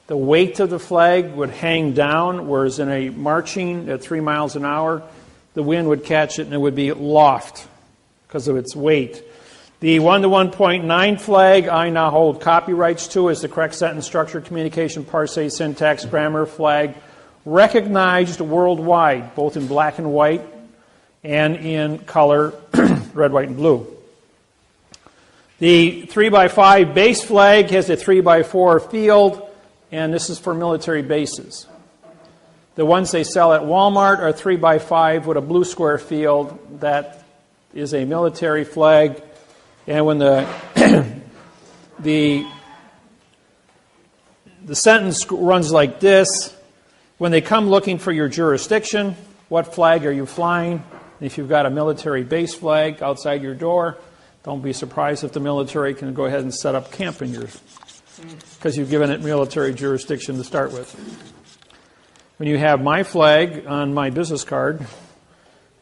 weight of the flag would hang down, whereas in a marching at 3 miles an hour, the wind would catch it and it would be aloft because of its weight. The 1 to 1.9 flag I now hold copyrights to as the correct sentence structure, communication, parse, syntax, grammar flag, recognized worldwide, both in black and white and in color, red, white, and blue. The 3 by 5 base flag has a 3 by 4 field, and this is for military bases. The ones they sell at Walmart are 3 by 5 with a blue square field. That is a military flag. And when the sentence runs like this, when they come looking for your jurisdiction, what flag are you flying? If you've got a military base flag outside your door, don't be surprised if the military can go ahead and set up camp in yours, because you've given it military jurisdiction to start with. When you have my flag on my business card,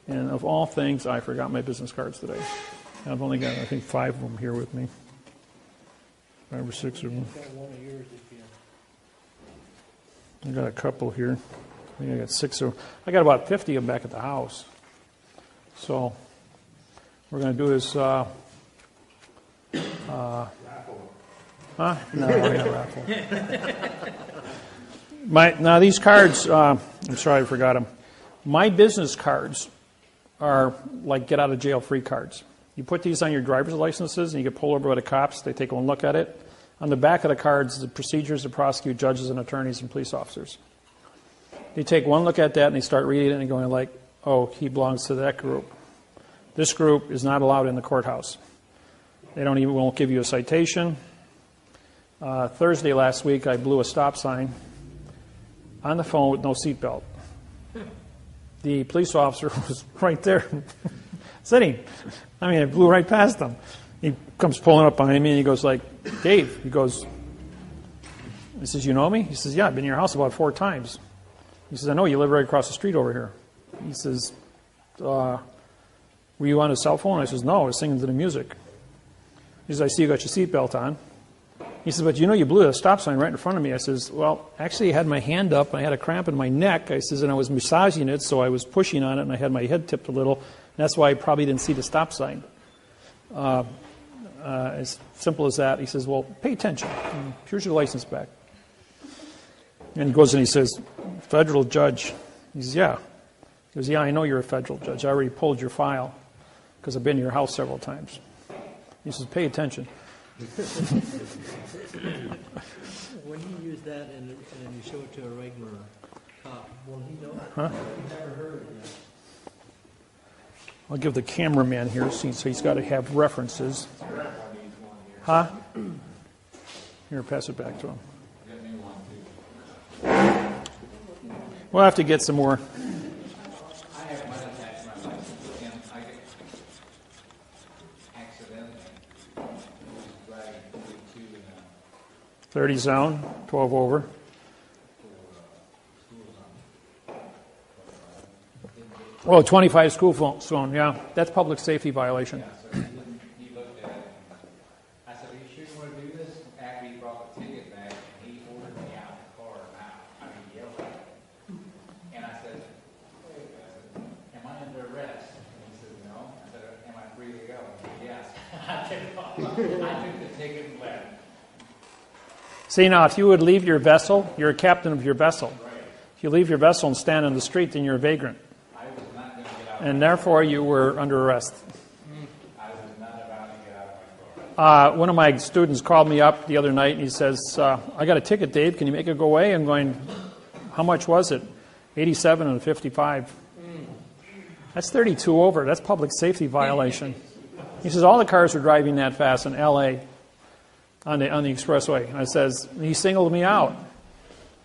and of all things, I forgot my business cards today. I've only got, I think, 5 of them here with me. 5 or 6 of them. I got a couple here. I think I got 6 of them. I got about 50 of them back at the house. So, what we're going to do is... raffle. Huh? No, we're not raffle. Now, these cards, I'm sorry I forgot them. My business cards are like get-out-of-jail-free cards. You put these on your driver's licenses, and you get pulled over by the cops. They take one look at it. On the back of the cards, the procedures to prosecute judges and attorneys and police officers. They take one look at that and they start reading it and going like, oh, he belongs to that group. This group is not allowed in the courthouse. They won't give you a citation. Thursday last week, I blew a stop sign on the phone with no seatbelt. The police officer was right there, sitting. I mean, I blew right past him. He comes pulling up behind me and he goes like, Dave, he says, you know me? He says, yeah, I've been in your house about 4 times. He says, I know, you live right across the street over here. He says, were you on a cell phone? I says, no, I was singing to the music. He says, I see you got your seatbelt on. He says, but you know you blew a stop sign right in front of me. I says, well, actually I had my hand up and I had a cramp in my neck. I says, and I was massaging it, so I was pushing on it and I had my head tipped a little. And that's why I probably didn't see the stop sign. As simple as that. He says, well, pay attention. Here's your license back. And he goes and he says, federal judge. He says, yeah. He goes, yeah, I know you're a federal judge. I already pulled your file because I've been to your house several times. He says, pay attention. When you use that and you show it to a regular cop, will he know? Huh? I've never heard of that. I'll give the cameraman here, so he's got to have references. Huh? Here, pass it back to him. We'll have to get some more. I have mine attached to my license, and I get accidentally driving 42 in a 30 zone, 12 over. Oh, 25 school zone, yeah. That's public safety violation. Yeah, so he looked at it. I said, are you sure you want to do this? After he brought the ticket back, he ordered me out of the car now. I mean, yelled at me. And I said, wait, am I under arrest? And he said, no. I said, am I free to go? He said, yes. I took the ticket and left. See, now, if you would leave your vessel, you're a captain of your vessel. If you leave your vessel and stand on the street, then you're a vagrant. I was not going to get out. And therefore, you were under arrest. I was not about to get out of my car. One of my students called me up the other night and he says, I got a ticket, Dave. Can you make it go away? I'm going, how much was it? 87 and 55. That's 32 over. That's public safety violation. He says, all the cars were driving that fast in L.A. on the expressway. And I says, he singled me out.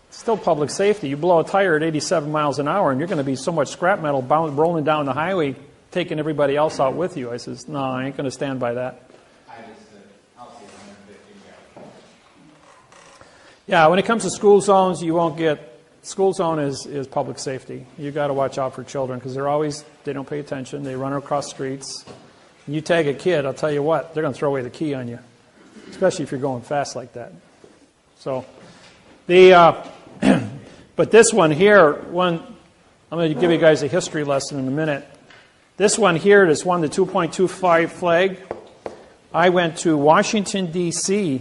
It's still public safety. You blow a tire at 87 miles an hour and you're going to be so much scrap metal rolling down the highway, taking everybody else out with you. I says, no, I ain't going to stand by that. I just said, I'll see 150 go. Yeah, when it comes to school zones, you won't get, school zone is public safety. You got to watch out for children because they don't pay attention. They run across streets. And you tag a kid, I'll tell you what, they're going to throw away the key on you, especially if you're going fast like that. So, but this one here, I'm going to give you guys a history lesson in a minute. This one here that's won the 2.25 flag. I went to Washington, D.C.,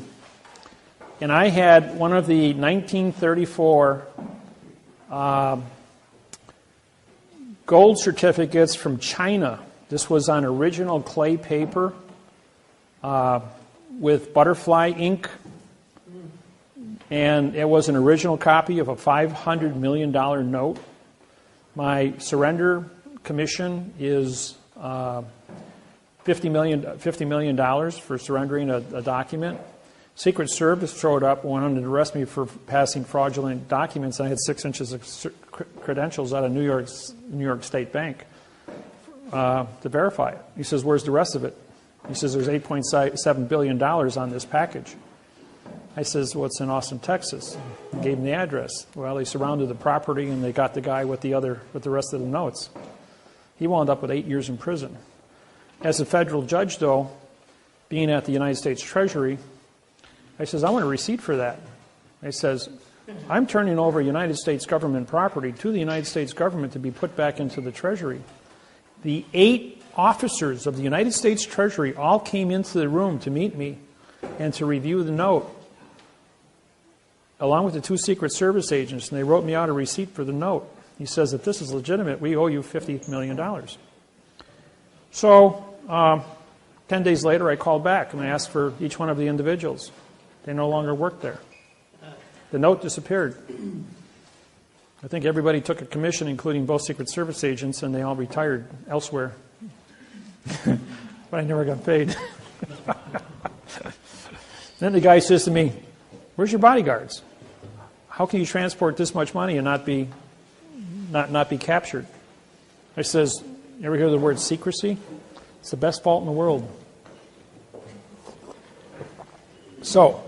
and I had one of the 1934 gold certificates from China. This was on original clay paper with butterfly ink. And it was an original copy of a $500 million note. My surrender commission is $50 million for surrendering a document. Secret Service showed up and wanted to arrest me for passing fraudulent documents. I had 6 inches of credentials out of New York State Bank to verify it. He says, where's the rest of it? He says, there's $8.7 billion on this package. I says, well, it's in Austin, Texas. I gave him the address. Well, they surrounded the property and they got the guy with the rest of the notes. He wound up with 8 years in prison. As a federal judge, though, being at the United States Treasury, I says, I want a receipt for that. I says, I'm turning over United States government property to the United States government to be put back into the Treasury. The 8 officers of the United States Treasury all came into the room to meet me and to review the note, along with the 2 Secret Service agents, and they wrote me out a receipt for the note. He says, if this is legitimate, we owe you $50 million. So 10 days later, I called back and I asked for each one of the individuals. They no longer work there. The note disappeared. I think everybody took a commission, including both Secret Service agents, and they all retired elsewhere. But I never got paid. Then the guy says to me, "Where's your bodyguards? How can you transport this much money and not be captured?" I says, "You ever hear the word secrecy? It's the best fault in the world." So,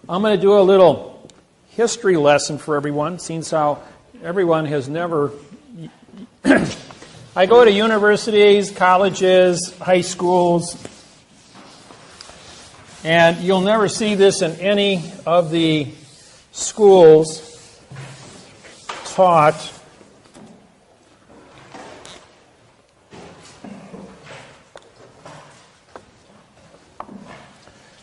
I'm going to do a little history lesson for everyone, since how everyone has never... I go to universities, colleges, high schools, and you'll never see this in any of the schools taught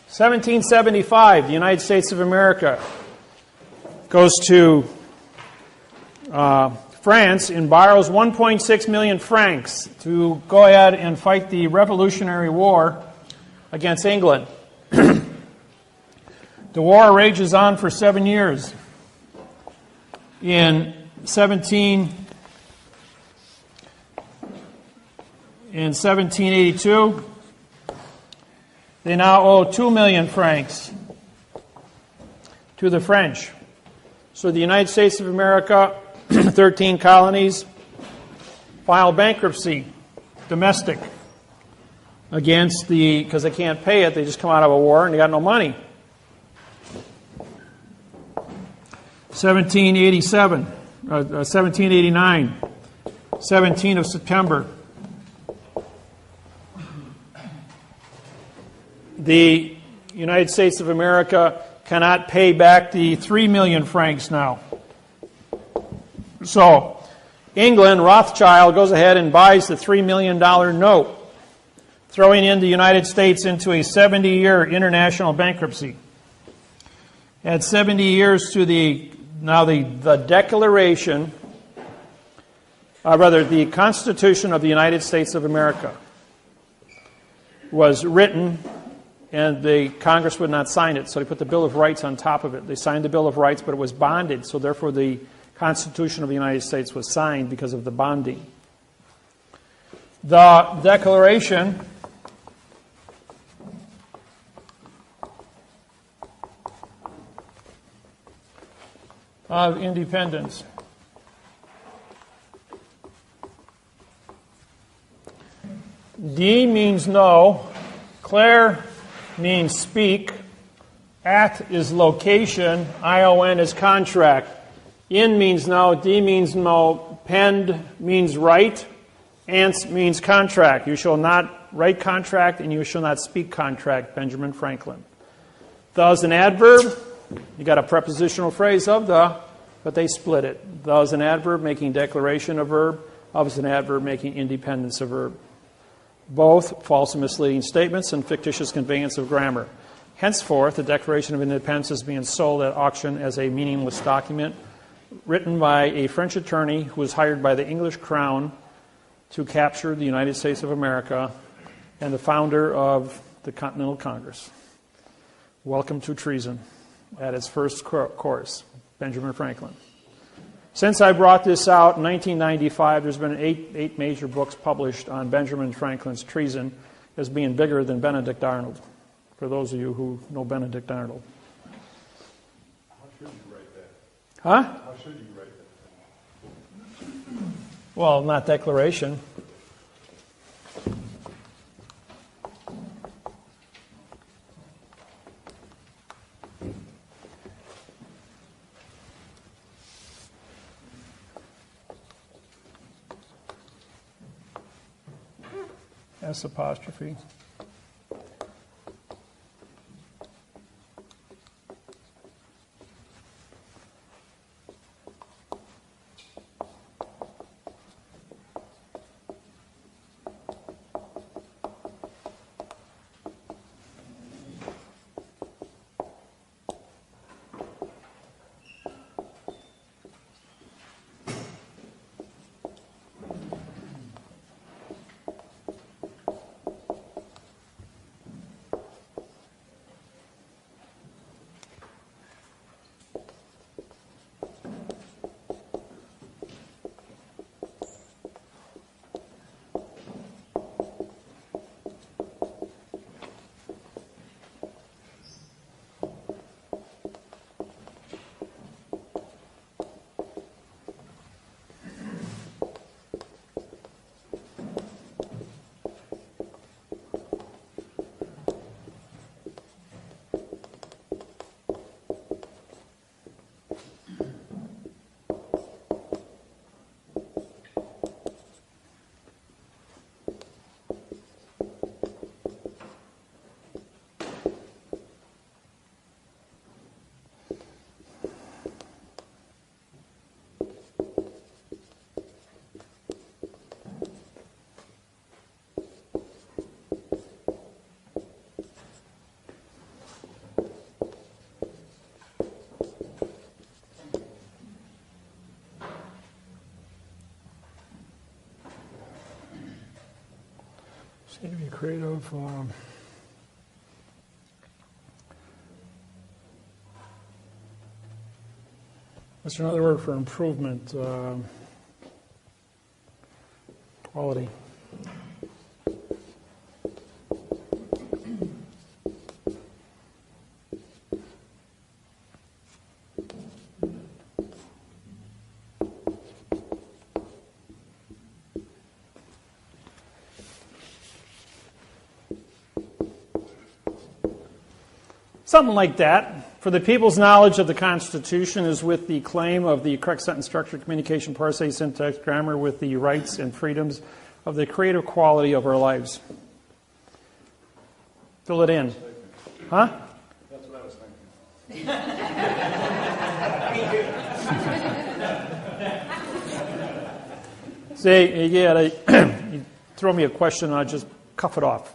(1775), the United States of America goes to France and borrows 1.6 million francs to go ahead and fight the Revolutionary War against England. The war rages on for 7 years. In 1782, they now owe 2 million francs to the French. So the United States of America, 13 colonies, file bankruptcy, domestic, against because they can't pay it, they just come out of a war and they got no money. 1789, 17th of September. The United States of America cannot pay back the 3 million francs now. So, England, Rothschild, goes ahead and buys the $3 million note, throwing in the United States into a 70-year international bankruptcy. Add 70 years to the Declaration, the Constitution of the United States of America was written, and the Congress would not sign it, so they put the Bill of Rights on top of it. They signed the Bill of Rights, but it was bonded, so therefore the Constitution of the United States was signed because of the bonding. The Declaration of Independence. D means no. Claire means speak. At is location. ION is contract. In means no. D means no. Pend means write. Ants means contract. You shall not write contract and you shall not speak contract. Benjamin Franklin. The is an adverb. You got a prepositional phrase of the, but they split it. The is an adverb making declaration a verb. Of is an adverb making independence a verb. Both false and misleading statements and fictitious conveyance of grammar. Henceforth, the Declaration of Independence is being sold at auction as a meaningless document written by a French attorney who was hired by the English Crown to capture the United States of America and the founder of the Continental Congress. Welcome to treason at its first course, Benjamin Franklin. Since I brought this out in 1995, there's been eight major books published on Benjamin Franklin's treason as being bigger than Benedict Arnold, for those of you who know Benedict Arnold. How should you write that? Huh? How should you write that? Well, not declaration. S apostrophe. Seem to be creative. What's another word for improvement? Quality. Something like that. For the people's knowledge of the Constitution is with the claim of the correct sentence structure, communication, parse, syntax, grammar, with the rights and freedoms of the creative quality of our lives. Fill it in. Huh? That's what I was thinking. See, you throw me a question and I just cuff it off,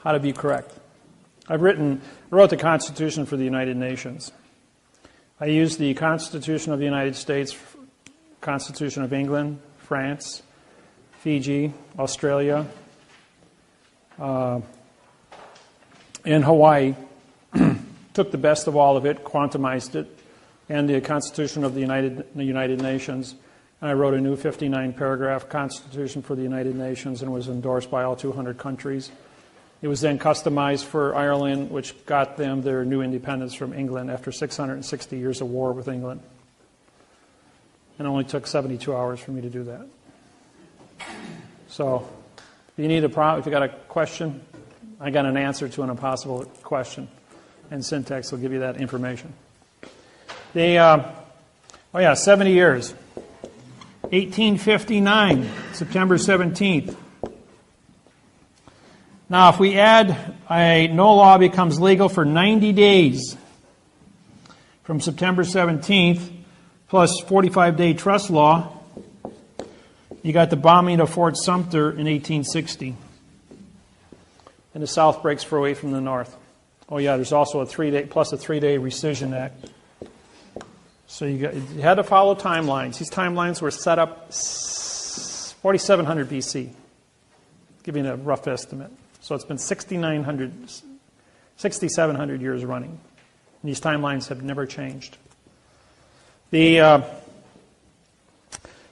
how to be correct. I wrote the Constitution for the United Nations. I used the Constitution of the United States, Constitution of England, France, Fiji, Australia, and Hawaii. Took the best of all of it, quantumized it, and the Constitution of the United Nations. And I wrote a new 59-paragraph Constitution for the United Nations and was endorsed by all 200 countries. It was then customized for Ireland, which got them their new independence from England after 660 years of war with England. And it only took 72 hours for me to do that. So, if you got a question, I got an answer to an impossible question. And syntax will give you that information. 70 years. 1859, September 17th. Now, if we add no law becomes legal for 90 days from September 17th, plus 45-day trust law, you got the bombing of Fort Sumter in 1860. And the South breaks away from the North. Oh yeah, there's also a 3-day rescission act. So you had to follow timelines. These timelines were set up 4700 BC. Giving a rough estimate. So it's been 6,700 years running. And these timelines have never changed. The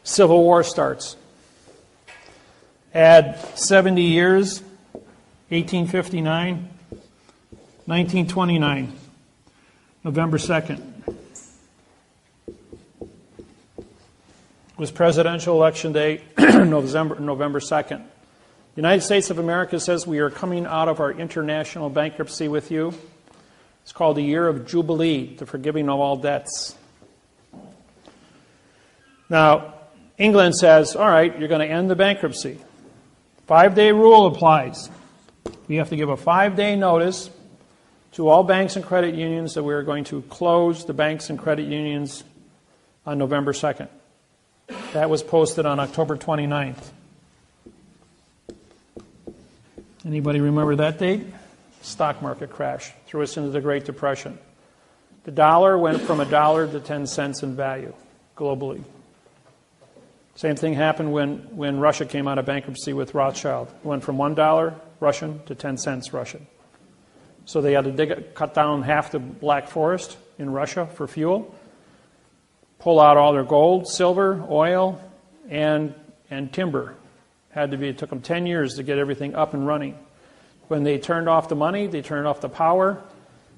Civil War starts. Add 70 years, 1859, 1929, November 2nd. Was presidential election day, November 2nd. The United States of America says we are coming out of our international bankruptcy with you. It's called the Year of Jubilee, the forgiving of all debts. Now, England says, all right, you're going to end the bankruptcy. 5-day rule applies. We have to give a 5-day notice to all banks and credit unions that we are going to close the banks and credit unions on November 2nd. That was posted on October 29th. Anybody remember that date? Stock market crash threw us into the Great Depression. The dollar went from $1 to 10 cents in value globally. Same thing happened when Russia came out of bankruptcy with Rothschild. It went from $1 Russian to 10 cents Russian. So they had to cut down half the Black Forest in Russia for fuel, pull out all their gold, silver, oil, and timber. It took them 10 years to get everything up and running. When they turned off the money, they turned off the power,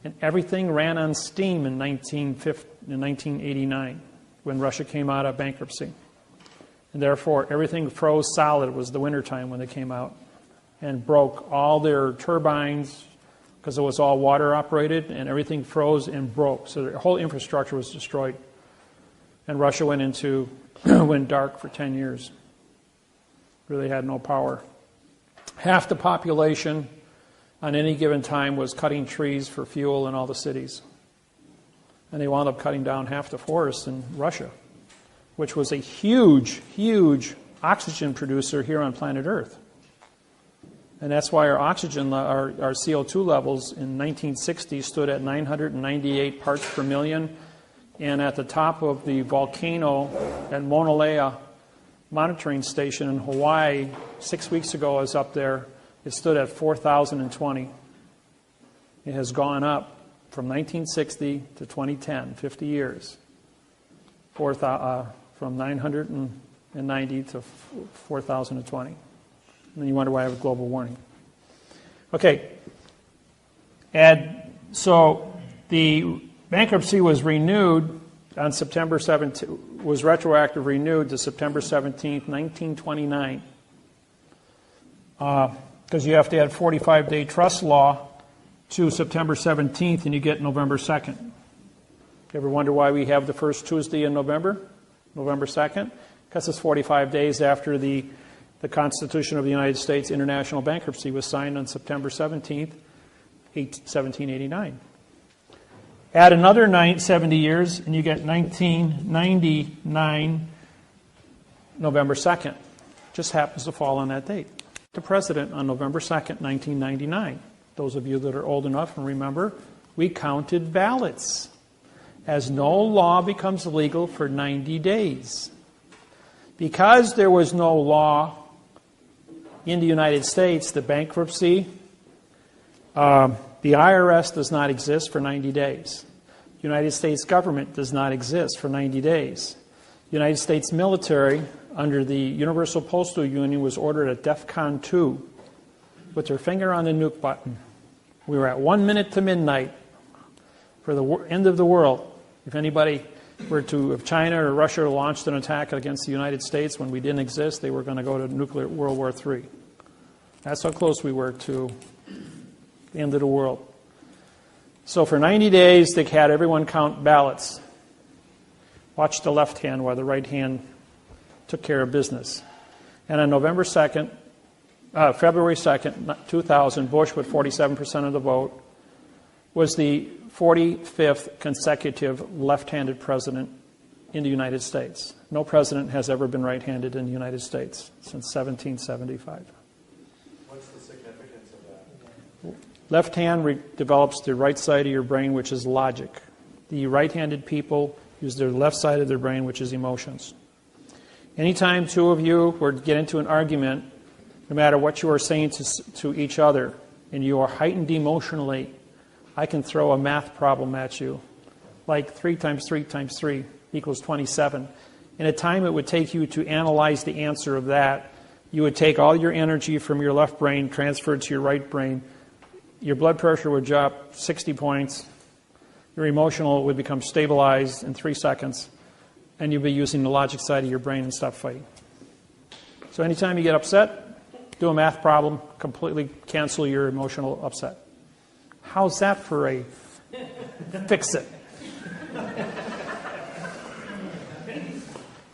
and everything ran on steam in 1989 when Russia came out of bankruptcy. And therefore, everything froze solid. It was the wintertime when they came out and broke all their turbines because it was all water operated, and everything froze and broke. So their whole infrastructure was destroyed. And Russia went dark for 10 years. Really had no power. Half the population on any given time was cutting trees for fuel in all the cities. And they wound up cutting down half the forests in Russia, which was a huge, huge oxygen producer here on planet Earth. And that's why our oxygen, our CO2 levels in 1960 stood at 998 parts per million. And at the top of the volcano at Mauna Loa monitoring station in Hawaii 6 weeks ago. I was up there. It stood at 4,020. It has gone up from 1960 to 2010, 50 years, from 990 to 4,020. And then you wonder why I have global warming. Okay. So the bankruptcy was renewed on September 17th, was retroactive renewed to September 17th, 1929. Because you have to add 45-day trust law to September 17th, and you get November 2nd. You ever wonder why we have the first Tuesday in November, November 2nd? Because it's 45 days after the Constitution of the United States International Bankruptcy was signed on September 17th, 1789. Add another 70 years, and you get 1999, November 2nd. Just happens to fall on that date. The president on November 2nd, 1999. Those of you that are old enough and remember, we counted ballots, as no law becomes legal for 90 days. Because there was no law in the United States, the bankruptcy, the IRS does not exist for 90 days. The United States government does not exist for 90 days. The United States military, under the Universal Postal Union, was ordered at DEFCON 2 with their finger on the nuke button. We were at 1 minute to midnight for the end of the world. If anybody were to, if China or Russia launched an attack against the United States when we didn't exist, they were going to go to nuclear World War III. That's how close we were to the end of the world. So for 90 days, they had everyone count ballots. Watch the left hand while the right hand took care of business. And on February 2nd, 2000, Bush, with 47% of the vote, was the 45th consecutive left-handed president in the United States. No president has ever been right-handed in the United States since 1775. What's the significance of that? Left hand develops the right side of your brain, which is logic. The right-handed people use their left side of their brain, which is emotions. Anytime two of you were to get into an argument, no matter what you are saying to each other, and you are heightened emotionally, I can throw a math problem at you, like 3 times 3 times 3 equals 27. In a time it would take you to analyze the answer of that, you would take all your energy from your left brain, transfer it to your right brain. Your blood pressure would drop 60 points. Your emotional would become stabilized in 3 seconds. And you'd be using the logic side of your brain and stop fighting. So anytime you get upset, do a math problem, completely cancel your emotional upset. How's that for a fix it?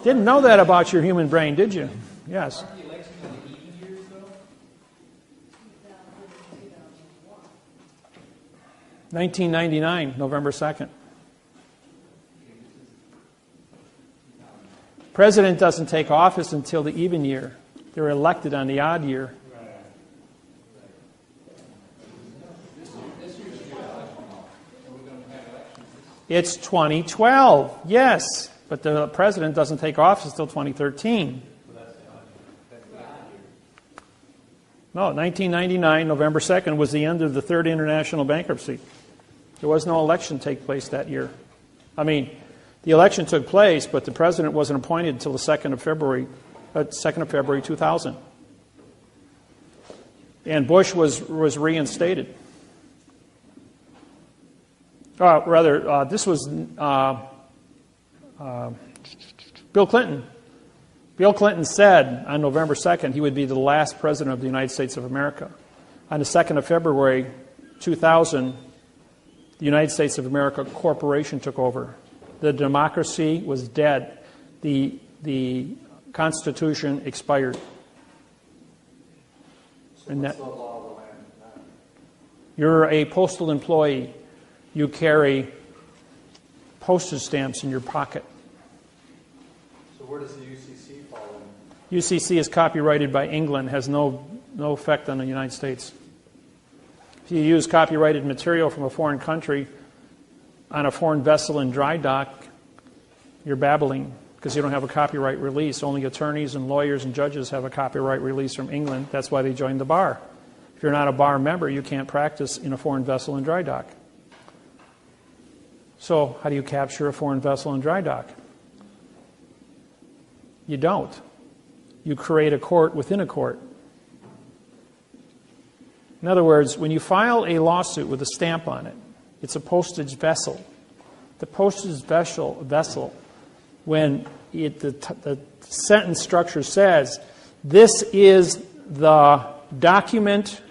Didn't know that about your human brain, did you? Yes. Aren't the elections in the even years, though? 1999, November 2nd. President doesn't take office until the even year. They're elected on the odd year. It's 2012, yes, but the president doesn't take office until 2013. No, 1999, November 2nd, was the end of the third international bankruptcy. There was no election take place that year. I mean, the election took place, but the president wasn't appointed until the 2nd of February 2000. And Bush was reinstated. This was Bill Clinton. Bill Clinton said on November 2nd he would be the last president of the United States of America. On the 2nd of February 2000, the United States of America Corporation took over. The democracy was dead. The Constitution expired. So what's the law of the land now? You're a postal employee. You carry postage stamps in your pocket. So where does the UCC fall in? UCC is copyrighted by England, has no effect on the United States. If you use copyrighted material from a foreign country on a foreign vessel in dry dock, you're babbling. because you don't have a copyright release. Only attorneys and lawyers and judges have a copyright release from England. That's why they joined the bar. If you're not a bar member, you can't practice in a foreign vessel in dry dock. So how do you capture a foreign vessel in dry dock? You don't. You create a court within a court. In other words, when you file a lawsuit with a stamp on it, it's a postage vessel. The postage vessel, when the sentence structure says, this is the document,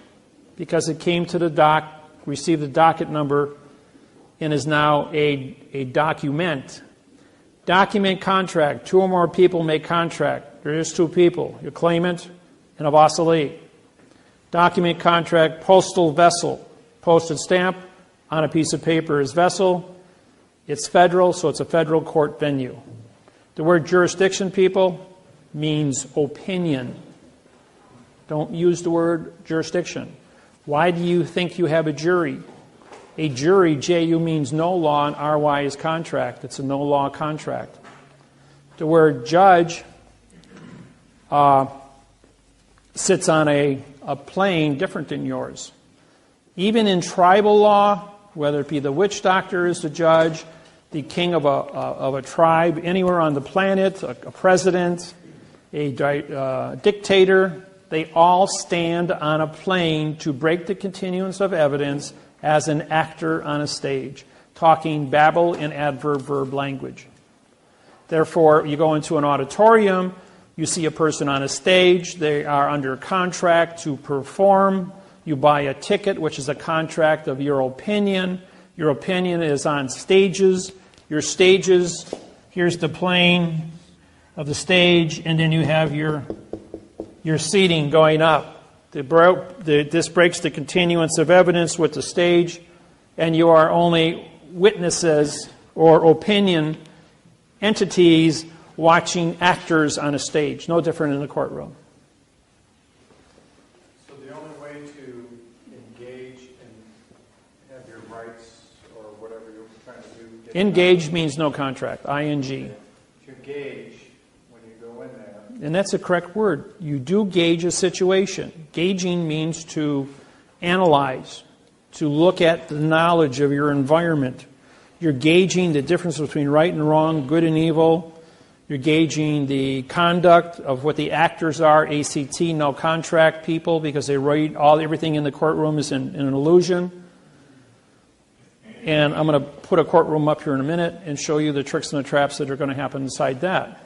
because it came to the dock, received the docket number, and is now a document. Document contract. 2 or more people make contract. There is 2 people, your claimant and a vassalete. Document contract, postal vessel. Postage stamp on a piece of paper is vessel. It's federal, so it's a federal court venue. The word jurisdiction, people, means opinion. Don't use the word jurisdiction. Why do you think you have a jury? A jury, J-U, means no law, and R-Y is contract. It's a no-law contract. The word judge sits on a plane different than yours. Even in tribal law, whether it be the witch doctor is the judge, the king of a tribe anywhere on the planet, a president, a dictator, they all stand on a plane to break the continuance of evidence as an actor on a stage, talking babble in adverb-verb language. Therefore, you go into an auditorium, you see a person on a stage, they are under contract to perform, you buy a ticket, which is a contract of your opinion. Your opinion is on stages. Your stages, here's the plane of the stage, and then you have your seating going up. This breaks the continuance of evidence with the stage, and you are only witnesses or opinion entities watching actors on a stage, no different in the courtroom. So the only way to engage and have your rights or whatever you're trying to do... Engage means no contract, ING. To gauge when you go in there. And that's the correct word. You do gauge a situation. Gauging means to analyze, to look at the knowledge of your environment. You're gauging the difference between right and wrong, good and evil. You're gauging the conduct of what the actors are, ACT, no contract people, because they write everything in the courtroom is in an illusion. And I'm going to put a courtroom up here in a minute and show you the tricks and the traps that are going to happen inside that.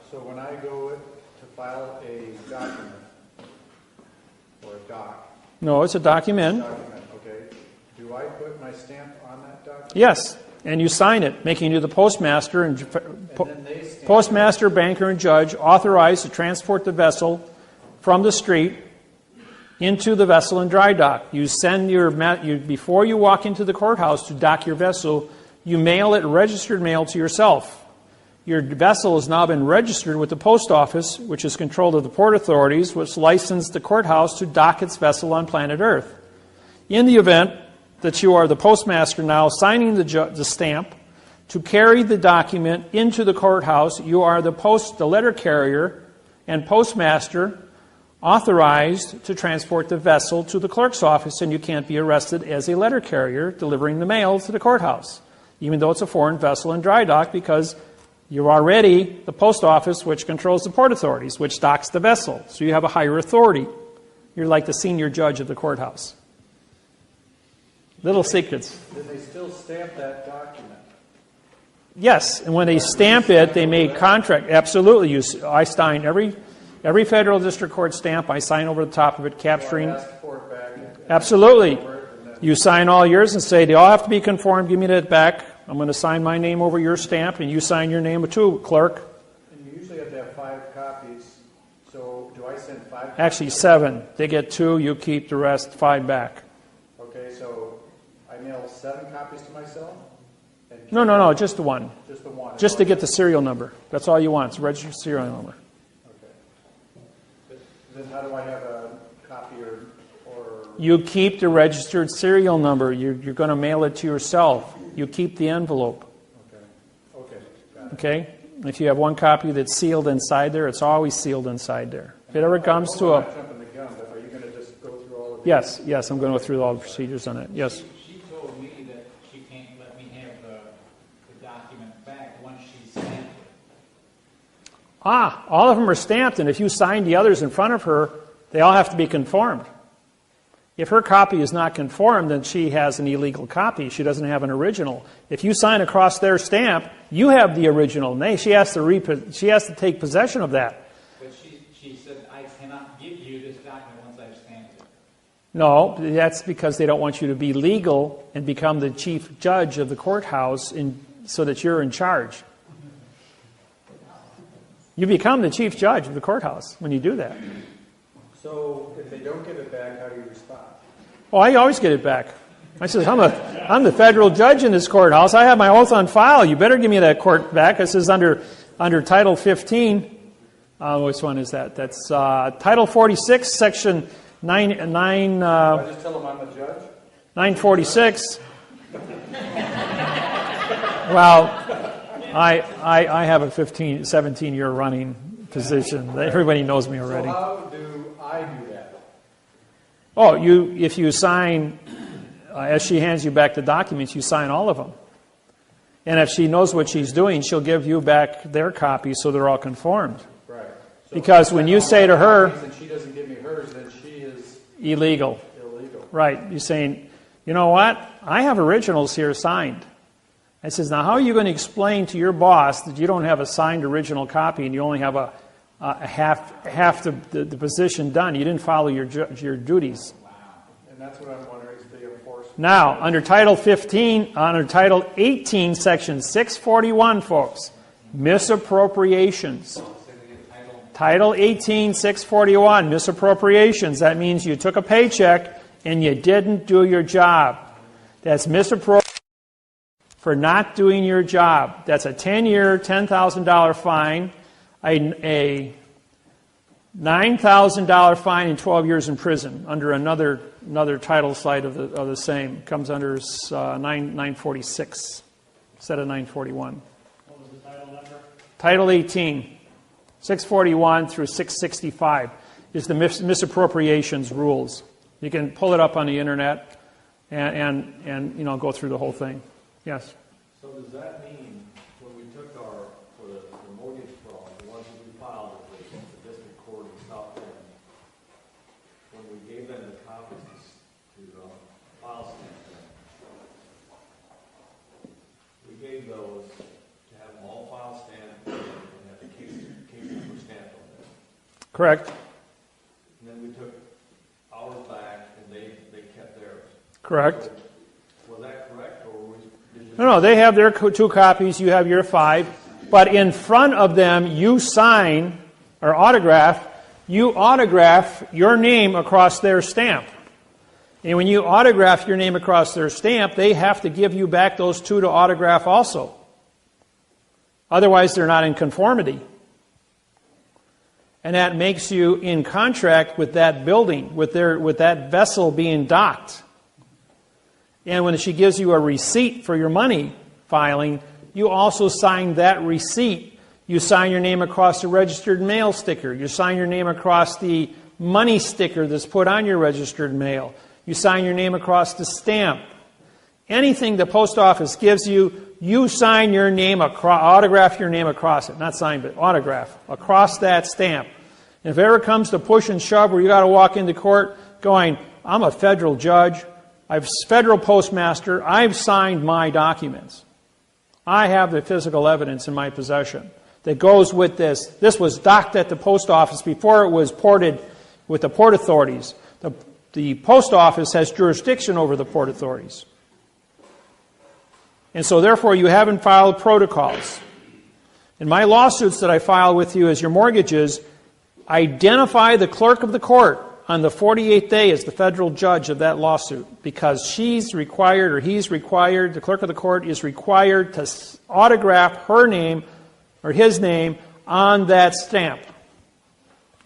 So when I go to file a document, or a doc... No, it's a document. Okay. Do I put my stamp on that document? Yes, and you sign it, making you the postmaster and then they stamp postmaster, banker, and judge authorized to transport the vessel from the street into the vessel in dry dock. You send before you walk into the courthouse to dock your vessel, you mail it registered mail to yourself. Your vessel has now been registered with the post office, which is controlled of the port authorities, which licensed the courthouse to dock its vessel on planet Earth. In the event that you are the postmaster now signing the stamp to carry the document into the courthouse, you are the letter carrier and postmaster authorized to transport the vessel to the clerk's office, and you can't be arrested as a letter carrier delivering the mail to the courthouse, even though it's a foreign vessel in dry dock, because you're already the post office, which controls the port authorities, which docks the vessel. So you have a higher authority. You're like the senior judge of the courthouse. Little secrets. Did they still stamp that document? Yes, and when they stamp it, they make contract. Absolutely. I sign every federal district court stamp. I sign over the top of it, capturing. So I ask for it back. Absolutely. You sign all yours and say, they all have to be conformed. Give me that back. I'm going to sign my name over your stamp, and you sign your name too, clerk. And you usually have to have 5 copies. So do I send 5 copies? Actually, 7. They get 2. You keep the rest, 5 back. Okay, so I mail 7 copies to myself? And No, just the one. Just the one? Just to get the serial number. That's all you want. It's a registered serial number. Okay. Then how do I have a copy or You keep the registered serial number. You're going to mail it to yourself. You keep the envelope. Okay, got it. Okay? If you have one copy that's sealed inside there, it's always sealed inside there. If it ever comes to I'm a... not jumping the gun, but are you going to just go through all of Yes, I'm going to go through all the procedures on it. Yes. She told me that she can't let me have the document back once she stamped it. All of them are stamped, and if you sign the others in front of her, they all have to be conformed. If her copy is not conformed, then she has an illegal copy. She doesn't have an original. If you sign across their stamp, you have the original. Nay, she has to take possession of that. But she said, I cannot give you this document once I've stamped it. No, that's because they don't want you to be legal and become the chief judge of the courthouse so that you're in charge. You become the chief judge of the courthouse when you do that. So if they don't give it back, how do you respond? Oh, I always get it back. I says, I'm the federal judge in this courthouse. I have my oath on file. You better give me that court back. This is under Title 15. Which one is that? That's Title 46, Section 9. I just tell them I'm the judge? 946. Well, I have a 17-year running position. Everybody knows me already. So how do I do that? Oh, if you sign, as she hands you back the documents, you sign all of them. And if she knows what she's doing, she'll give you back their copies so they're all conformed. Right. So Because when you say to her, and she doesn't give me hers, then she is illegal. illegal. Right. You're saying, you know what? I have originals here signed. I says, now how are you going to explain to your boss that you don't have a signed original copy and you only have a half the position done? You didn't follow your duties. And that's what I'm wondering, is the enforcement. Now, under Title 18, Section 641, folks, misappropriations. Title 18, 641, misappropriations. That means you took a paycheck and you didn't do your job. That's misappropriation for not doing your job. That's a 10-year, $10,000 fine, a $9,000 fine, and 12 years in prison under another title site of the same. Comes under 946 instead of 941. What was the title number? Title 18, 641 through 665 is the misappropriations rules. You can pull it up on the internet and go through the whole thing. Yes. So does that mean when we took for the mortgage fraud, the ones that we filed with the district court in South Bend, when we gave them the copies to file stamp them, we gave those to have them all file stamped and have the case number stamped on them. Correct. And then we took ours back and they kept theirs. Correct. So, was that correct, or did you... No, they have their 2 copies, you have your 5. But in front of them, you sign or autograph your name across their stamp. And when you autograph your name across their stamp, they have to give you back those 2 to autograph also. Otherwise, they're not in conformity. And that makes you in contract with that building, with that vessel being docked. And when she gives you a receipt for your money filing, you also sign that receipt. You sign your name across the registered mail sticker. You sign your name across the money sticker that's put on your registered mail. You sign your name across the stamp. Anything the post office gives you, you sign your name autograph your name across it. Not sign, but autograph across that stamp. And if it ever comes to push and shove where you got to walk into court going, I'm a federal judge, I'm federal postmaster, I've signed my documents. I have the physical evidence in my possession that goes with this. This was docked at the post office before it was ported with the port authorities. The post office has jurisdiction over the port authorities. And so therefore you haven't filed protocols. In my lawsuits that I file with you as your mortgages, identify the clerk of the court on the 48th day as the federal judge of that lawsuit, because she's required or he's required, the clerk of the court is required to autograph her name or his name on that stamp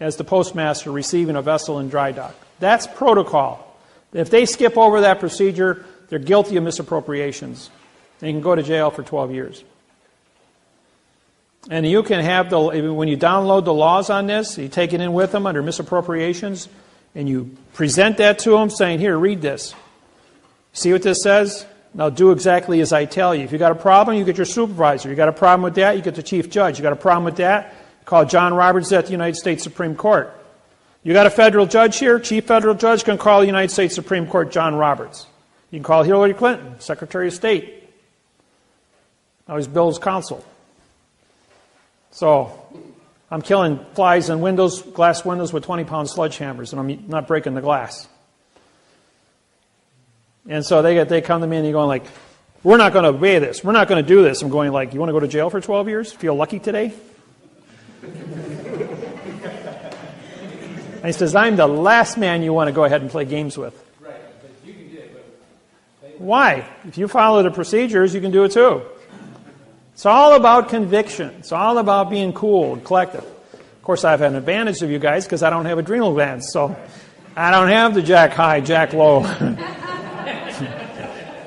as the postmaster receiving a vessel in dry dock. That's protocol. If they skip over that procedure, they're guilty of misappropriations. They can go to jail for 12 years. And you can have when you download the laws on this, you take it in with them under misappropriations, and you present that to them saying, here, read this. See what this says? Now do exactly as I tell you. If you got a problem, you get your supervisor. You got a problem with that, you get the chief judge. You got a problem with that, call John Roberts at the United States Supreme Court. You got a federal judge here, chief federal judge can call the United States Supreme Court John Roberts. You can call Hillary Clinton, Secretary of State. Now he's Bill's counsel. So I'm killing flies in windows, glass windows with 20-pound sledgehammers, and I'm not breaking the glass. And so they come to me and they're going like, we're not going to obey this. We're not going to do this. I'm going like, you want to go to jail for 12 years? Feel lucky today? And he says, I'm the last man you want to go ahead and play games with. Right, but you can do it, but Why? If you follow the procedures, you can do it too. It's all about conviction. It's all about being cool and collective. Of course, I have an advantage of you guys because I don't have adrenal glands, so I don't have the jack high, jack low.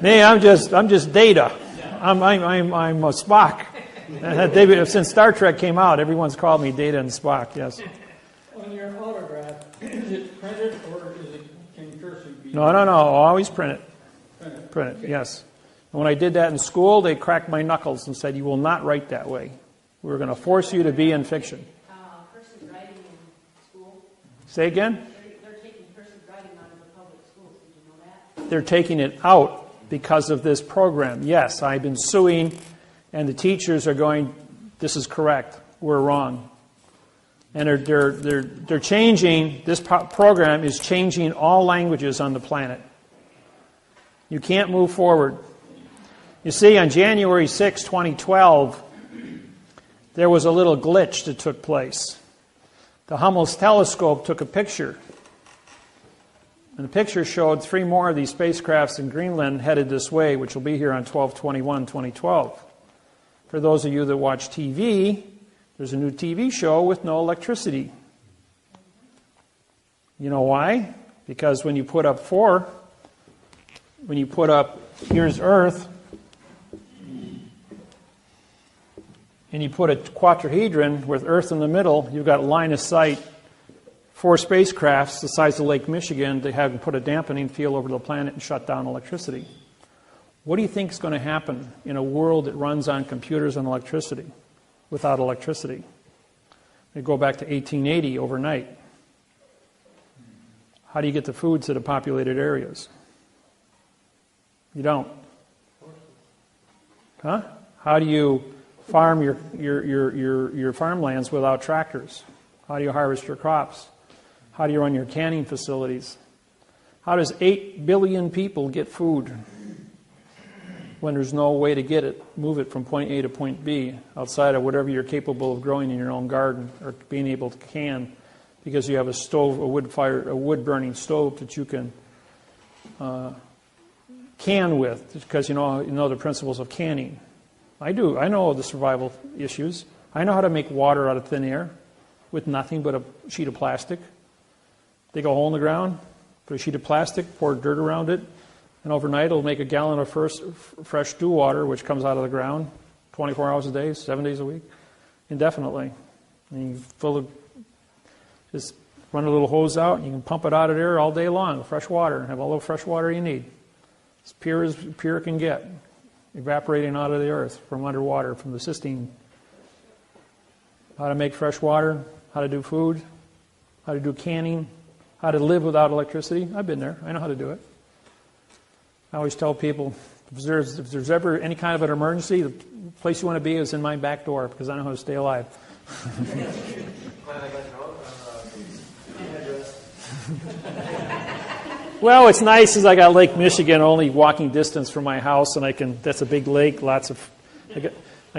Me, I'm just Data. I'm a Spock. Since Star Trek came out, everyone's called me Data and Spock. Yes. On your autograph, is it printed or can cursive be? No. Always print it. Print it. Yes. And when I did that in school, they cracked my knuckles and said, "You will not write that way. We're going to force you to be in fiction." Cursive writing in school, Say again. they're taking cursive writing out of the public schools. Did you know that? They're taking it out because of this program. Yes, I've been suing, and the teachers are going, this is correct, we're wrong. And they're changing, this program is changing all languages on the planet. You can't move forward. You see, on January 6, 2012, there was a little glitch that took place. The Hubble telescope took a picture. And the picture showed 3 more of these spacecrafts in Greenland headed this way, which will be here on 12/21/2012. For those of you that watch TV, there's a new TV show with no electricity. You know why? Because when you put up here's Earth, and you put a quadrihedron with Earth in the middle, you've got line of sight 4 spacecrafts the size of Lake Michigan to have put a dampening field over the planet and shut down electricity. What do you think is going to happen in a world that runs on computers and electricity without electricity? We go back to 1880 overnight. How do you get the food to the populated areas? You don't. Huh? How do you farm your farmlands without tractors? How do you harvest your crops? How do you run your canning facilities? How does 8 billion people get food when there's no way to get it, move it from point A to point B outside of whatever you're capable of growing in your own garden or being able to can because you have a stove, a wood-burning stove that you can can with because you know the principles of canning. I do. I know the survival issues. I know how to make water out of thin air with nothing but a sheet of plastic. Dig a hole in the ground, put a sheet of plastic, pour dirt around it, and overnight it'll make a gallon of fresh dew water, which comes out of the ground 24 hours a day, 7 days a week, indefinitely. And you just run a little hose out, and you can pump it out of there all day long, fresh water, have all the fresh water you need. As pure it can get, evaporating out of the earth from underwater, from the cistine. How to make fresh water, how to do food, how to do canning, how to live without electricity. I've been there. I know how to do it. I always tell people, if there's ever any kind of an emergency, the place you want to be is in my back door because I know how to stay alive. Well, it's nice as I got Lake Michigan only walking distance from my house, and that's a big lake. I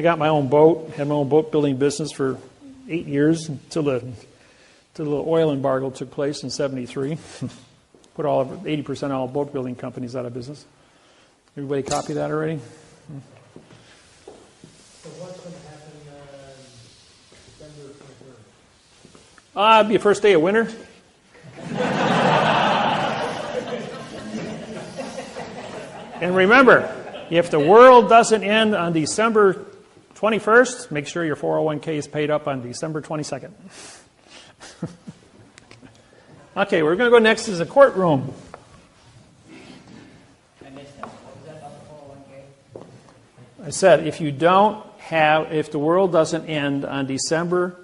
got my own boat, had my own boat building business for 8 years until the oil embargo took place in '73. Put 80% of all boat building companies out of business. Everybody copy that already? So what's going to happen December 23rd? It'll be the first day of winter. And remember, if the world doesn't end on December 21st, make sure your 401k is paid up on December 22nd. Okay, we're going to go next to the courtroom. I missed that. What was that about the 401k? I said, if the world doesn't end on December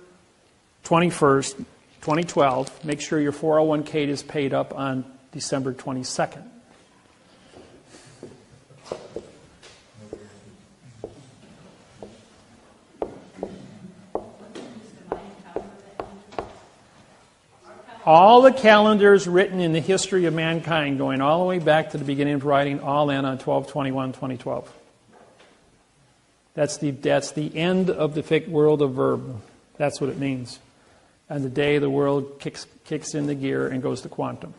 21st, 2012, make sure your 401k is paid up on December 22nd. All the calendars written in the history of mankind, going all the way back to the beginning of writing, all end on 12/21/2012. That's the end of the world of verb. That's what it means. And the day the world kicks into gear and goes to quantum.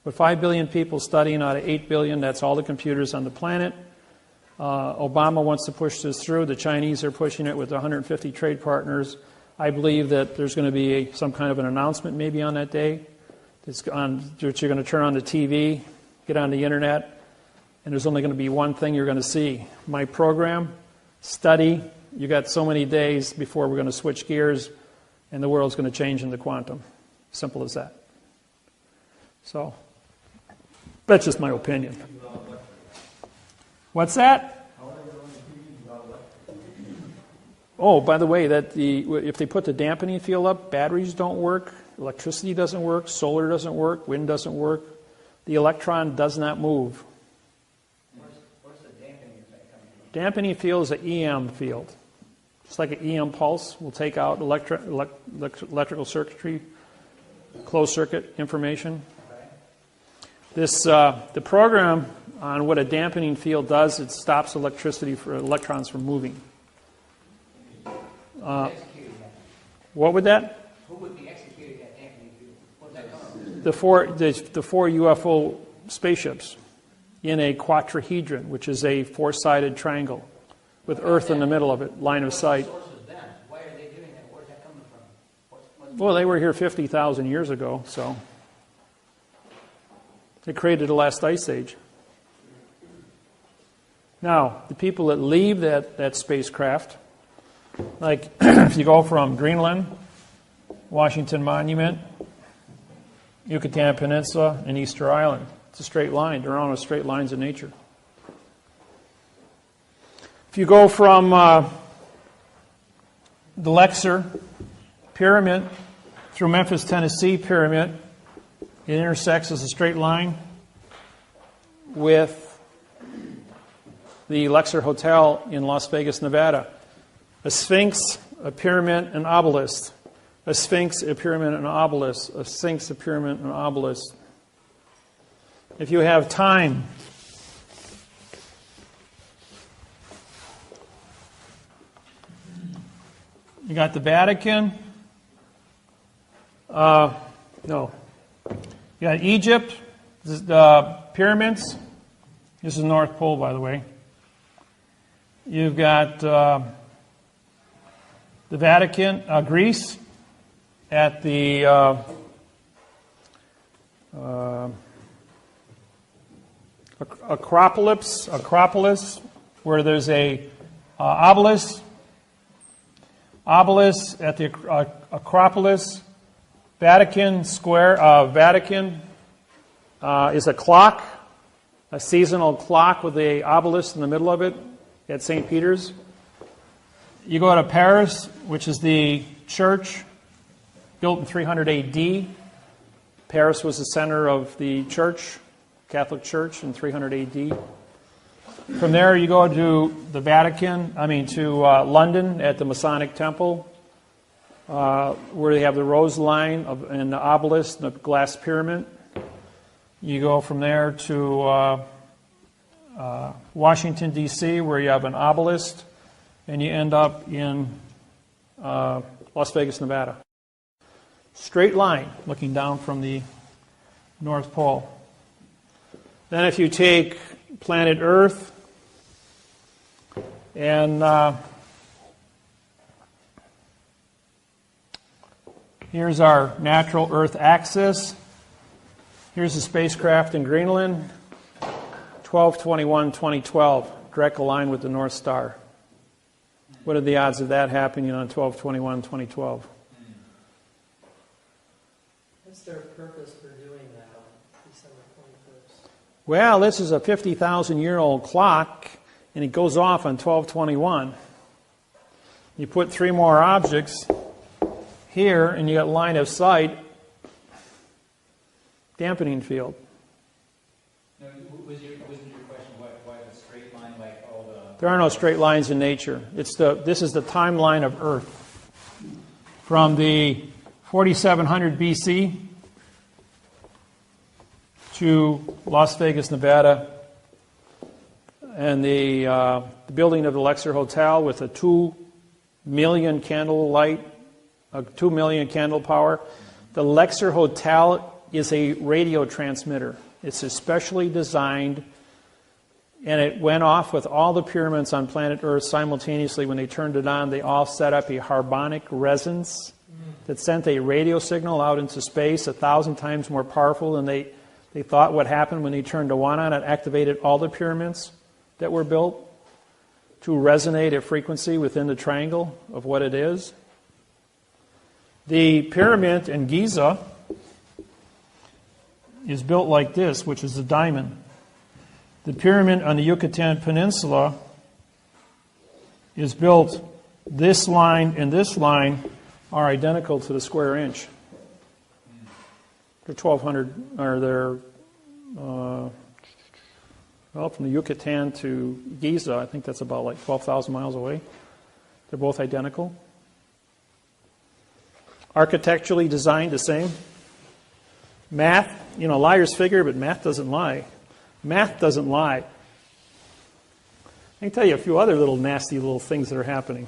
With 5 billion people studying out of 8 billion, that's all the computers on the planet. Obama wants to push this through. The Chinese are pushing it with 150 trade partners. I believe that there's going to be some kind of an announcement maybe on that day. That you're going to turn on the TV, get on the internet, and there's only going to be one thing you're going to see. My program, study, you got so many days before we're going to switch gears, and the world's going to change into quantum. Simple as that. So, that's just my opinion. What's that? Oh, by the way, if they put the dampening field up, batteries don't work, electricity doesn't work, solar doesn't work, wind doesn't work. The electron does not move. Where's the dampening effect coming from? Dampening field is an EM field. It's like an EM pulse. We'll take out electrical circuitry, closed circuit information. Okay. The program on what a dampening field does, it stops electricity for electrons from moving. Executing that. What would that? Who would be executing that dampening field? What's that coming from? The four UFO spaceships in a quadrahedron, which is a four-sided triangle with Earth in the middle of it, line of sight. What source is them? Why are they doing that? Where's that coming from? Well, they were here 50,000 years ago, so they created the last ice age. Now, the people that leave that spacecraft, like if you go from Greenland, Washington Monument, Yucatan Peninsula, and Easter Island, it's a straight line. They're on straight lines in nature. If you go from the Lexer Pyramid through Memphis, Tennessee Pyramid, it intersects as a straight line with the Lexer Hotel in Las Vegas, Nevada. A sphinx, a pyramid, an obelisk. A sphinx, a pyramid, an obelisk. A sphinx, a pyramid, an obelisk. If you have time, you got the Vatican. No. You got Egypt, the pyramids. This is North Pole, by the way. You've got the Vatican, Greece, at the Acropolis, where there's a obelisk. Obelisk at the Acropolis. Vatican Square. Vatican is a clock, a seasonal clock with a obelisk in the middle of it at St. Peter's. You go to Paris, which is the church built in 300 A.D. Paris was the center of the church, Catholic Church, in 300 A.D. From there, you go to the to London at the Masonic Temple, where they have the rose line and the obelisk and the glass pyramid. You go from there to Washington, D.C., where you have an obelisk, and you end up in Las Vegas, Nevada. Straight line, looking down from the North Pole. Then if you take planet Earth, and here's our natural Earth axis. Here's the spacecraft in Greenland, 12/21/2012, direct line with the North Star. What are the odds of that happening on 12/21/2012? What's their purpose for doing that on December 21st? Well, this is a 50,000-year-old clock, and it goes off on 12/21. You put 3 more objects here, and you got line of sight, dampening field. No, wasn't your question why the straight line, like all the... There are no straight lines in nature. This is the timeline of Earth. From the 4700 BC to Las Vegas, Nevada, and the building of the Lexer Hotel with a 2 million candle light, a 2 million candle power. The Lexer Hotel is a radio transmitter. It's especially designed, and it went off with all the pyramids on planet Earth simultaneously. When they turned it on, they all set up a harmonic resonance that sent a radio signal out into space 1,000 times more powerful than they thought would happen when they turned the one on. It activated all the pyramids that were built to resonate a frequency within the triangle of what it is. The pyramid in Giza is built like this, which is a diamond. The pyramid on the Yucatan Peninsula is built, this line and this line are identical to the square inch. They're 1,200, or they're, from the Yucatan to Giza, I think that's about like 12,000 miles away. They're both identical. Architecturally designed the same. Math, liars figure, but math doesn't lie. Math doesn't lie. I can tell you a few other little nasty little things that are happening.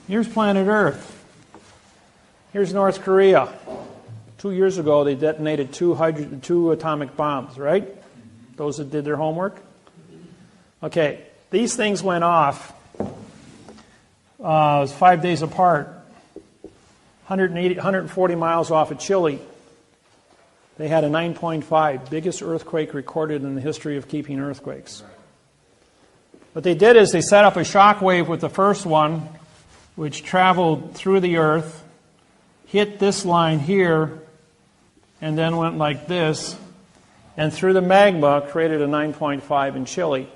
Here's planet Earth. Here's North Korea. 2 years ago, they detonated two atomic bombs, right? Those that did their homework. Okay, these things went off. It was 5 days apart. 140 miles off of Chile. They had a 9.5, biggest earthquake recorded in the history of keeping earthquakes. What they did is they set up a shock wave with the first one, which traveled through the earth, hit this line here, and then went like this, and through the magma created a 9.5 in Chile.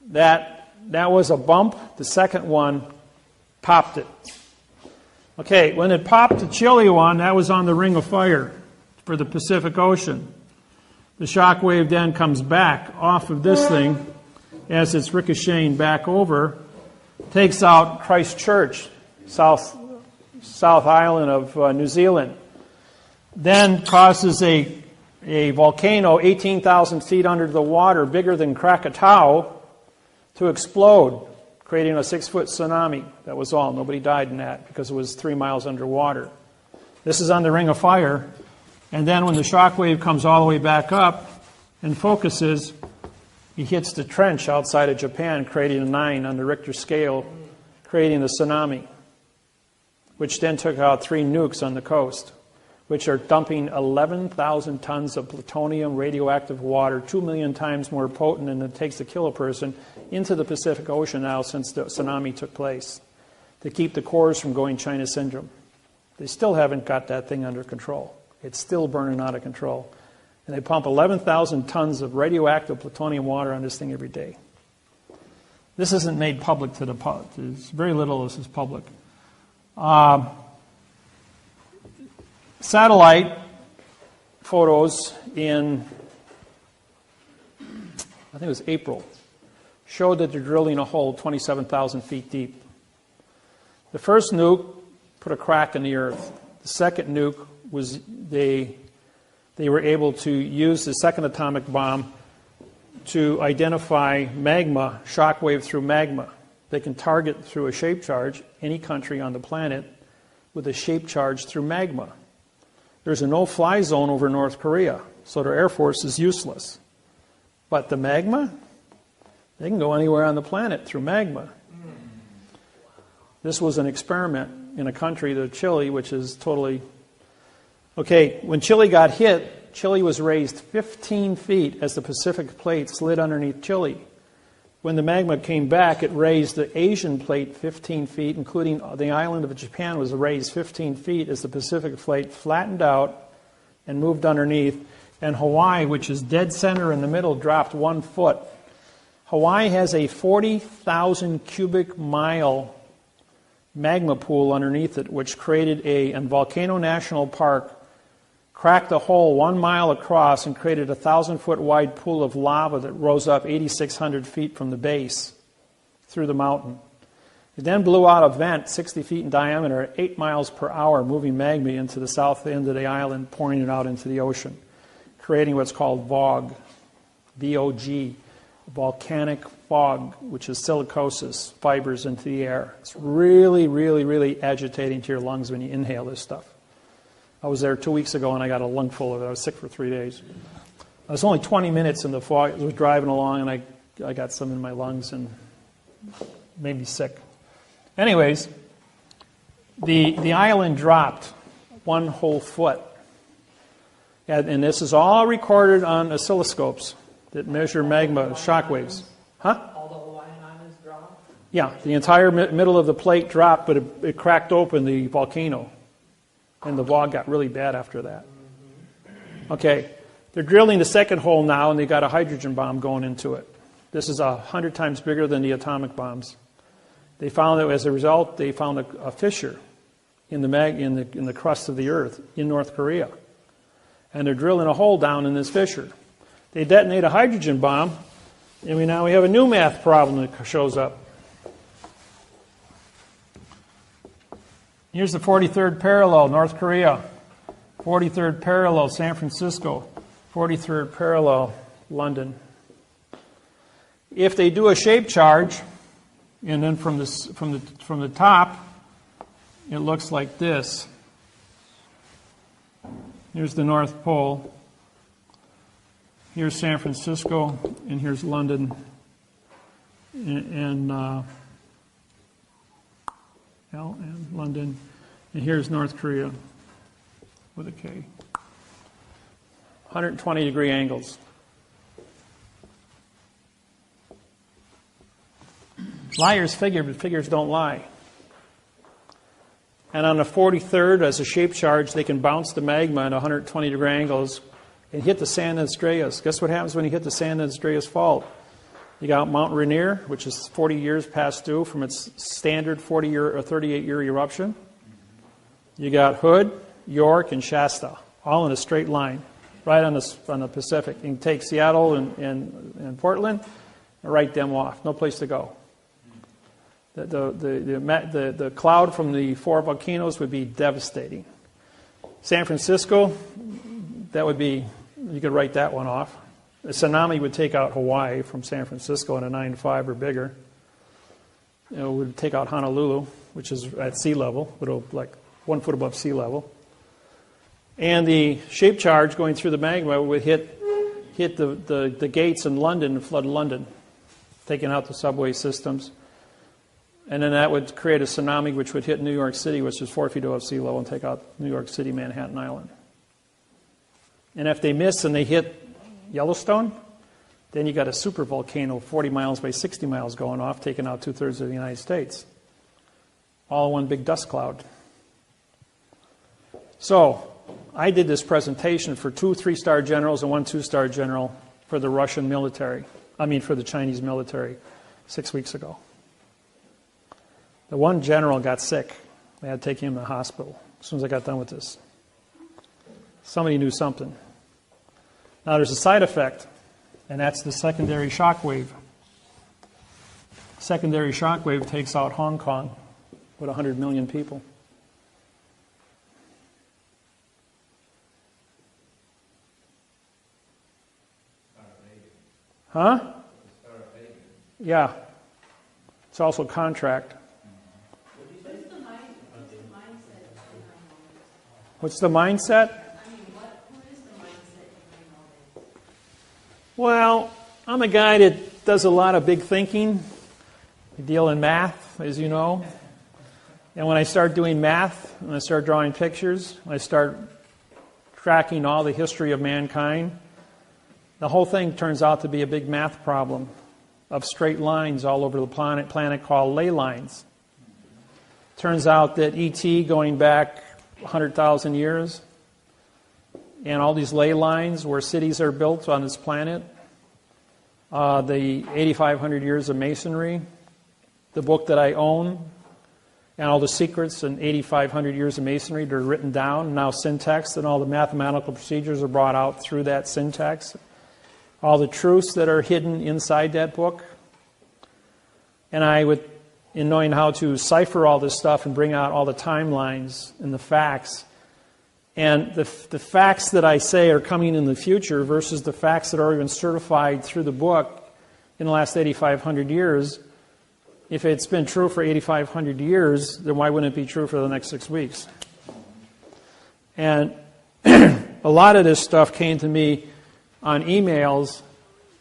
That was a bump. The second one popped it. Okay, when it popped the Chile one, that was on the Ring of Fire for the Pacific Ocean. The shock wave then comes back off of this thing as it's ricocheting back over, takes out Christchurch, South Island of New Zealand, then causes a volcano 18,000 feet under the water, bigger than Krakatoa, to explode, creating a 6-foot tsunami. That was all. Nobody died in that because it was 3 miles underwater. This is on the Ring of Fire. And then when the shock wave comes all the way back up and focuses, he hits the trench outside of Japan, creating a 9 on the Richter scale, creating the tsunami, which then took out 3 nukes on the coast, which are dumping 11,000 tons of plutonium radioactive water, 2 million times more potent than it takes to kill a person, into the Pacific Ocean now since the tsunami took place, to keep the cores from going China syndrome. They still haven't got that thing under control. It's still burning out of control. And they pump 11,000 tons of radioactive plutonium water on this thing every day. This isn't made public to the public. There's very little of this is public. Satellite photos in, I think it was April, showed that they're drilling a hole 27,000 feet deep. The first nuke put a crack in the earth. The second nuke was they were able to use the second atomic bomb to identify magma, shock wave through magma. They can target through a shape charge any country on the planet with a shape charge through magma. There's a no-fly zone over North Korea, so their Air Force is useless. But the magma, they can go anywhere on the planet through magma. This was an experiment in a country, Chile, which is totally... Okay, when Chile got hit, Chile was raised 15 feet as the Pacific plate slid underneath Chile. When the magma came back, it raised the Asian plate 15 feet, including the island of Japan was raised 15 feet as the Pacific plate flattened out and moved underneath. And Hawaii, which is dead center in the middle, dropped 1 foot. Hawaii has a 40,000 cubic mile magma pool underneath it, which created and Volcano National Park cracked a hole 1 mile across and created a 1,000-foot wide pool of lava that rose up 8,600 feet from the base through the mountain. It then blew out a vent 60 feet in diameter at 8 miles per hour, moving magma into the south end of the island, pouring it out into the ocean, creating what's called VOG, V-O-G, volcanic fog, which is silicosis, fibers into the air. It's really, really, really agitating to your lungs when you inhale this stuff. I was there 2 weeks ago and I got a lungful of it. I was sick for 3 days. I was only 20 minutes in the fog. I was driving along and I got some in my lungs and made me sick. Anyways, the island dropped 1 whole foot. And this is all recorded on oscilloscopes that measure magma shock waves. Huh? All the Hawaiian Islands dropped? Yeah, the entire middle of the plate dropped, but it cracked open the volcano. And the VOG got really bad after that. Okay, they're drilling the second hole now, and they've got a hydrogen bomb going into it. This is 100 times bigger than the atomic bombs. They found that as a result, they found a fissure in the crust of the earth in North Korea. And they're drilling a hole down in this fissure. They detonate a hydrogen bomb, and we have a new math problem that shows up. Here's the 43rd parallel, North Korea. 43rd parallel, San Francisco. 43rd parallel, London. If they do a shape charge, and then from the top, it looks like this. Here's the North Pole. Here's San Francisco, and here's London, and London, and here's North Korea with a K. 120-degree angles. Liars figure, but figures don't lie. And on the 43rd, as a shape charge, they can bounce the magma at 120-degree angles and hit the San Andreas. Guess what happens when you hit the San Andreas fault? You got Mount Rainier, which is 40 years past due from its standard 40-year or 38-year eruption. You got Hood, York, and Shasta, all in a straight line, right on the Pacific. You can take Seattle and Portland and write them off. No place to go. The cloud from the 4 volcanoes would be devastating. San Francisco, that would be, you could write that one off. A tsunami would take out Hawaii from San Francisco at a 9.5 or bigger. It would take out Honolulu, which is at sea level, like 1 foot above sea level. And the shape charge going through the magma would hit the gates in London and flood London, taking out the subway systems. And then that would create a tsunami which would hit New York City, which is 4 feet above sea level, and take out New York City, Manhattan Island. And if they miss and they hit Yellowstone, then you got a super volcano 40 miles by 60 miles going off, taking out 2/3 of the United States. All in one big dust cloud. So, I did this presentation for 2 3-star generals and 1 2-star general for the Russian military. For the Chinese military 6 weeks ago. The one general got sick. They had to take him to the hospital as soon as I got done with this. Somebody knew something. Now there's a side effect, and that's the secondary shock wave. Secondary shock wave takes out Hong Kong with 100 million people. Huh? Yeah. It's also contract. What's the mindset? Who is the mindset behind all this? Well, I'm a guy that does a lot of big thinking. I deal in math, as you know. And when I start doing math, and I start drawing pictures, I start tracking all the history of mankind, the whole thing turns out to be a big math problem of straight lines all over the planet called ley lines. Turns out that E.T. going back 100,000 years, and all these ley lines where cities are built on this planet, the 8,500 years of masonry, the book that I own, and all the secrets in 8,500 years of masonry that are written down, now syntax, and all the mathematical procedures are brought out through that syntax. All the truths that are hidden inside that book. And in knowing how to cipher all this stuff and bring out all the timelines and the facts, and the facts that I say are coming in the future versus the facts that are already been certified through the book in the last 8,500 years, if it's been true for 8,500 years, then why wouldn't it be true for the next 6 weeks? And a lot of this stuff came to me on emails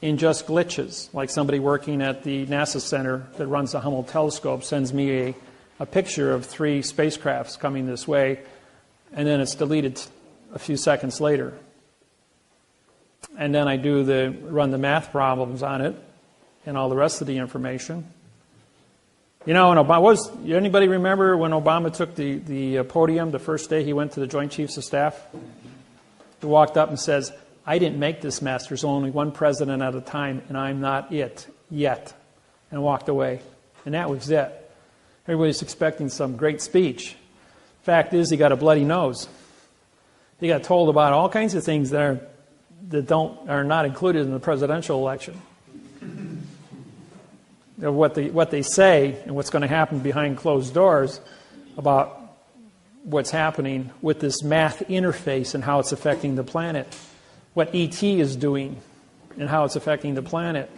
in just glitches, like somebody working at the NASA Center that runs the Hubble telescope sends me a picture of 3 spacecrafts coming this way, and then it's deleted a few seconds later. And then I run the math problems on it and all the rest of the information. You know, anybody remember when Obama took the podium the first day he went to the Joint Chiefs of Staff? He walked up and says, "I didn't make this mess. There's only one president at a time, and I'm not it yet." And walked away. And that was it. Everybody's expecting some great speech. Fact is, he got a bloody nose. He got told about all kinds of things that are not included in the presidential election. What they say and what's going to happen behind closed doors about what's happening with this math interface and how it's affecting the planet. What E.T. is doing and how it's affecting the planet.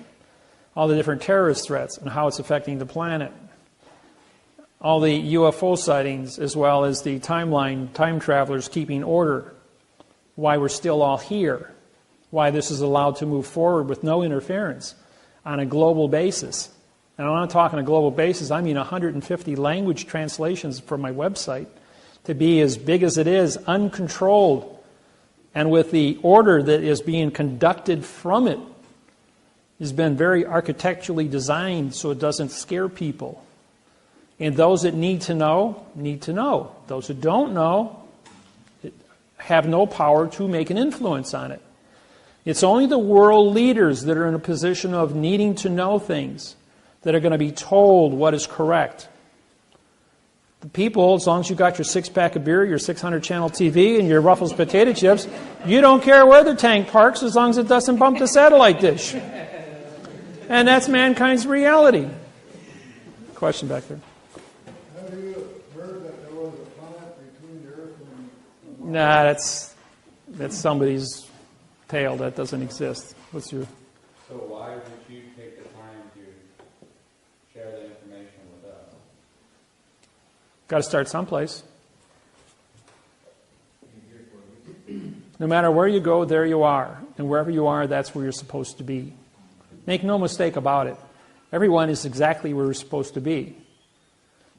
All the different terrorist threats and how it's affecting the planet. All the UFO sightings, as well as the timeline, time travelers keeping order. Why we're still all here. Why this is allowed to move forward with no interference on a global basis. And when I'm talking a global basis, I mean 150 language translations for my website to be as big as it is, uncontrolled, and with the order that is being conducted from it has been very architecturally designed so it doesn't scare people. And those that need to know, need to know. Those who don't know have no power to make an influence on it. It's only the world leaders that are in a position of needing to know things that are going to be told what is correct. The people, as long as you got your 6-pack of beer, your 600-channel TV, and your Ruffles potato chips, you don't care where the tank parks as long as it doesn't bump the satellite dish. And that's mankind's reality. Question back there. Have you heard that there was a planet between the Earth and Nah, that's somebody's tale. That doesn't exist. What's your... So why would you take the time to share the information with us? Got to start someplace. No matter where you go, there you are. And wherever you are, that's where you're supposed to be. Make no mistake about it. Everyone is exactly where you're supposed to be.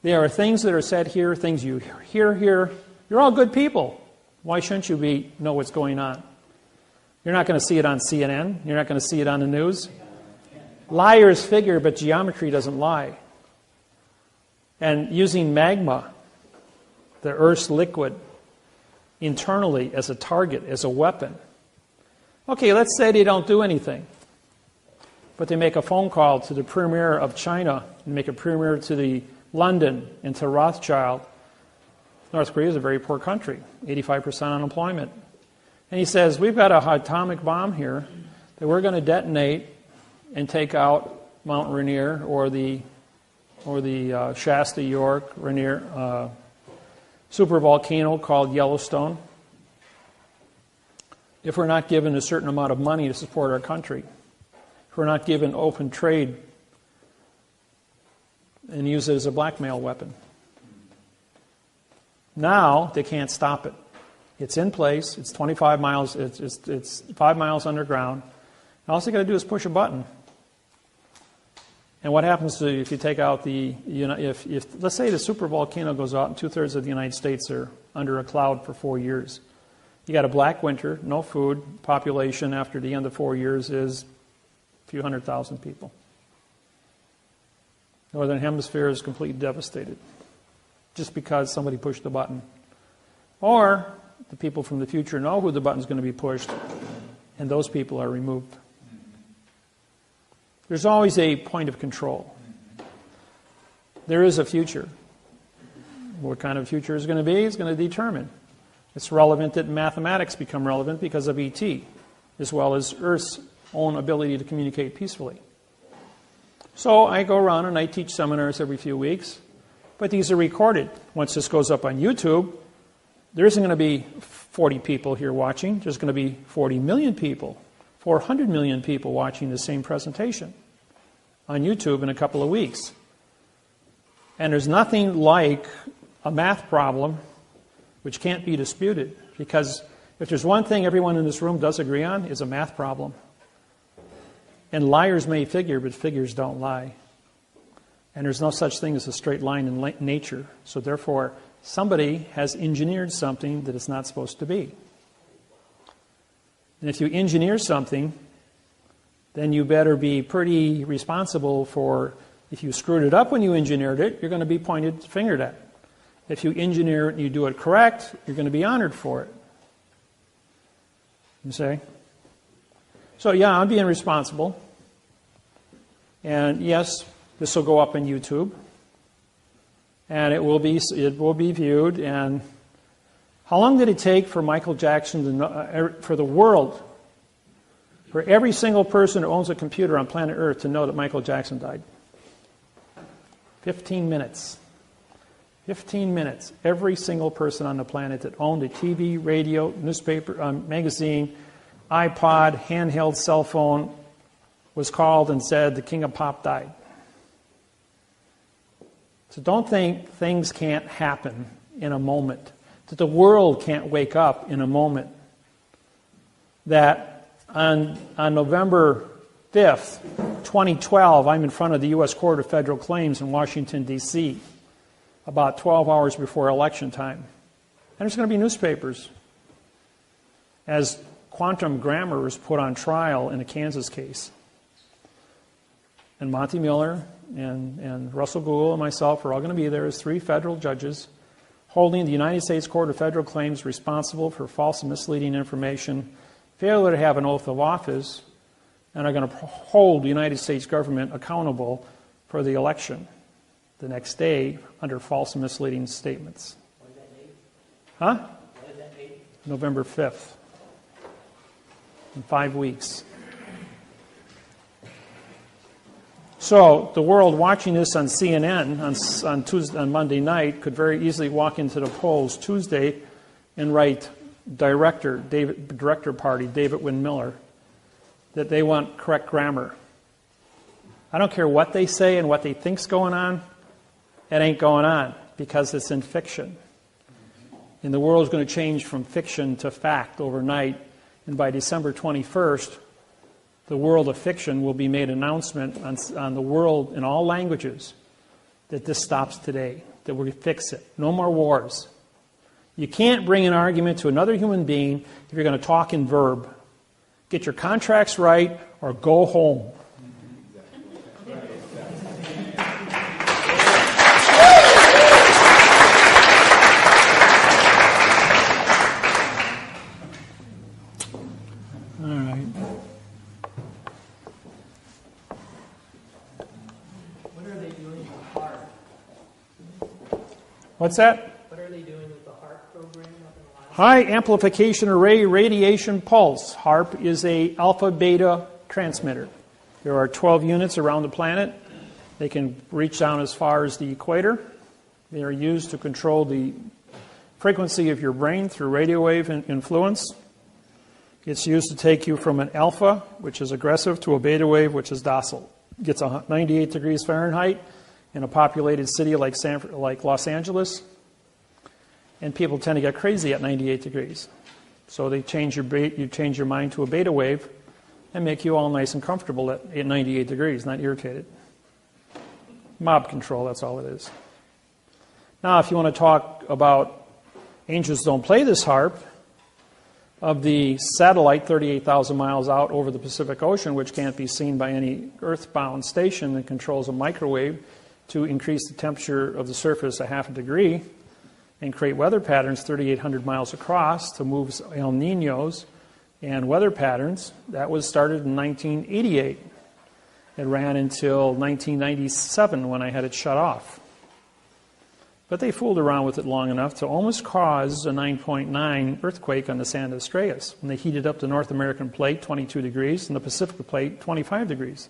There are things that are said here, things you hear here. You're all good people. Why shouldn't you know what's going on? You're not going to see it on CNN. You're not going to see it on the news. Liars figure, but geometry doesn't lie. And using magma, the Earth's liquid, internally as a target, as a weapon. Okay, let's say they don't do anything. But they make a phone call to the premier of China and make a premier to the London and to Rothschild. North Korea is a very poor country, 85% unemployment. And he says, we've got an atomic bomb here that we're going to detonate and take out Mount Rainier or the Shasta, York, Rainier supervolcano called Yellowstone if we're not given a certain amount of money to support our country. If we're not given open trade and use it as a blackmail weapon. Now they can't stop it. It's in place. It's 25 miles. It's 5 miles underground. And all you got to do is push a button. And what happens if you take out let's say the supervolcano goes out and 2/3 of the United States are under a cloud for 4 years. You got a black winter, no food, population after the end of 4 years is a few 100,000 people. Northern Hemisphere is completely devastated just because somebody pushed the button. Or the people from the future know who the button's going to be pushed, and those people are removed. There's always a point of control. There is a future. What kind of future is going to be is going to determine. It's relevant that mathematics become relevant because of ET, as well as Earth's own ability to communicate peacefully. So I go around and I teach seminars every few weeks, but these are recorded. Once this goes up on YouTube, there isn't going to be 40 people here watching. There's going to be 40 million people, 400 million people watching the same presentation on YouTube in a couple of weeks. And there's nothing like a math problem which can't be disputed, because if there's one thing everyone in this room does agree on, is a math problem. And liars may figure, but figures don't lie. And there's no such thing as a straight line in nature. So therefore, somebody has engineered something that it's not supposed to be. And if you engineer something, then you better be pretty responsible for, if you screwed it up when you engineered it, you're going to be fingered at. If you engineer it and you do it correct, you're going to be honored for it. You see? So yeah, I'm being responsible. And yes, this will go up on YouTube. And it will be viewed. And how long did it take for Michael Jackson to know, for the world, for every single person who owns a computer on planet Earth to know that Michael Jackson died? 15 minutes. 15 minutes. Every single person on the planet that owned a TV, radio, newspaper, magazine, iPod, handheld cell phone was called and said the king of pop died. So don't think things can't happen in a moment, that the world can't wake up in a moment, that on November 5th, 2012, I'm in front of the U.S. Court of Federal Claims in Washington, D.C., about 12 hours before election time. And there's going to be newspapers as quantum grammar is put on trial in a Kansas case. And Monty Miller and Russell Gould and myself are all going to be there as 3 federal judges holding the United States Court of Federal Claims responsible for false and misleading information, failure to have an oath of office, and are going to hold the United States government accountable for the election the next day under false and misleading statements. What is that date? Huh? What is that date? November 5th. In 5 weeks. So the world watching this on CNN on Monday night could very easily walk into the polls Tuesday and write Director Party David Wynn Miller that they want correct grammar. I don't care what they say and what they think's going on. It ain't going on because it's in fiction. And the world's going to change from fiction to fact overnight. And by December 21st, the world of fiction will be made an announcement on the world in all languages that this stops today, that we fix it. No more wars. You can't bring an argument to another human being if you're going to talk in verb. Get your contracts right or go home. What's that? What are they doing with the HARP program up in Alaska? High Amplification Array Radiation Pulse. HARP is a alpha-beta transmitter. There are 12 units around the planet. They can reach down as far as the equator. They are used to control the frequency of your brain through radio wave influence. It's used to take you from an alpha, which is aggressive, to a beta wave, which is docile. It gets 98 degrees Fahrenheit in a populated city like Los Angeles, and people tend to get crazy at 98 degrees. So they change your mind to a beta wave and make you all nice and comfortable at 98 degrees, not irritated. Mob control, that's all it is. Now, if you want to talk about angels don't play this harp, of the satellite 38,000 miles out over the Pacific Ocean, which can't be seen by any earthbound station that controls a microwave to increase the temperature of the surface a half a degree and create weather patterns 3,800 miles across to move El Ninos and weather patterns. That was started in 1988. It ran until 1997 when I had it shut off. But they fooled around with it long enough to almost cause a 9.9 earthquake on the San Andreas when they heated up the North American plate 22 degrees and the Pacific plate 25 degrees.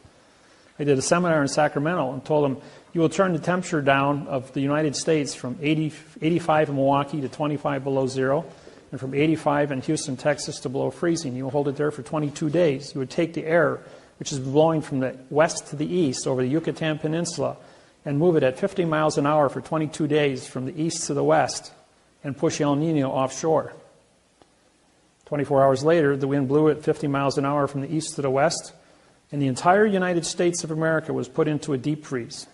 I did a seminar in Sacramento and told them, you will turn the temperature down of the United States from 85 in Milwaukee to 25 below zero, and from 85 in Houston, Texas to below freezing. You will hold it there for 22 days. You would take the air, which is blowing from the west to the east over the Yucatan Peninsula, and move it at 50 miles an hour for 22 days from the east to the west and push El Nino offshore. 24 hours later, the wind blew at 50 miles an hour from the east to the west, and the entire United States of America was put into a deep freeze.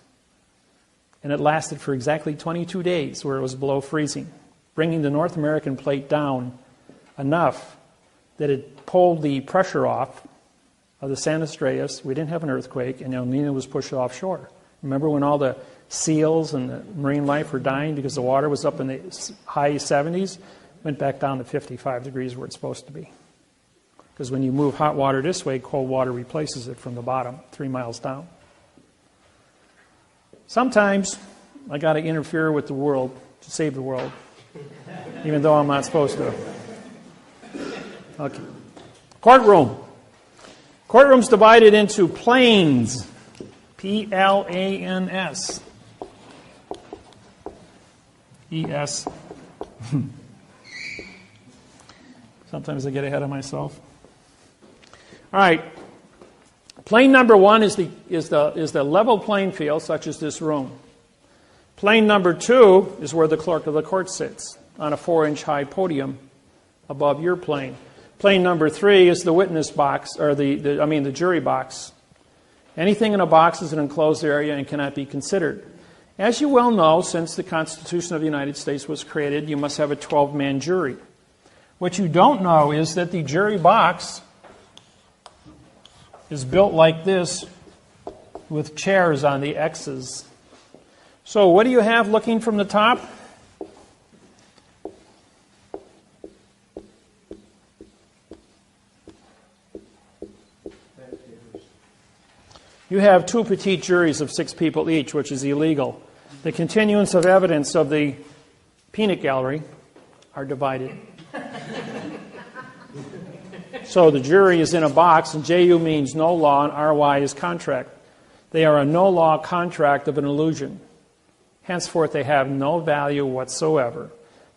And it lasted for exactly 22 days where it was below freezing, bringing the North American plate down enough that it pulled the pressure off of the San Andreas. We didn't have an earthquake, and El Nino was pushed offshore. Remember when all the seals and the marine life were dying because the water was up in the high 70s? Went back down to 55 degrees where it's supposed to be. Because when you move hot water this way, cold water replaces it from the bottom, 3 miles down. Sometimes I got to interfere with the world to save the world, even though I'm not supposed to. Okay. Courtroom. Courtroom's divided into planes. P-L-A-N-S. E-S. Sometimes I get ahead of myself. All right. Plane number one is the level playing field, such as this room. Plane number two is where the clerk of the court sits, on a 4-inch high podium above your plane. Plane number three is the witness box, or the jury box. Anything in a box is an enclosed area and cannot be considered. As you well know, since the Constitution of the United States was created, you must have a 12-man jury. What you don't know is that the jury box is built like this with chairs on the X's. So what do you have looking from the top? You have 2 petite juries of 6 people each, which is illegal. The continuance of evidence of the peanut gallery are divided. So the jury is in a box, and JU means no law, and RY is contract. They are a no-law contract of an illusion. Henceforth, they have no value whatsoever.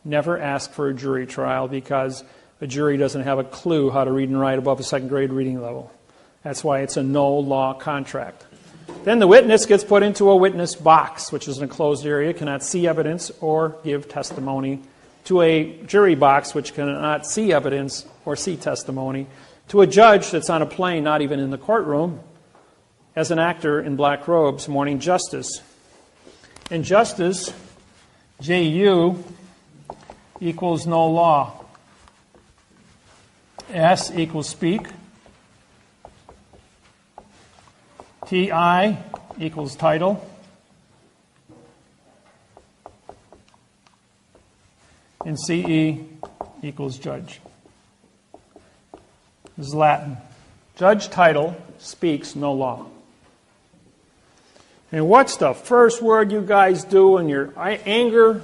Never ask for a jury trial because a jury doesn't have a clue how to read and write above a second grade reading level. That's why it's a no-law contract. Then the witness gets put into a witness box, which is an enclosed area, cannot see evidence or give testimony, to a jury box, which cannot see evidence or see testimony, to a judge that's on a plane, not even in the courtroom, as an actor in black robes, mourning justice. And justice, J-U, equals no law. S equals speak. T-I equals title. And C-E equals judge. This is Latin. Judge title speaks no law. And what's the first word you guys do in your anger?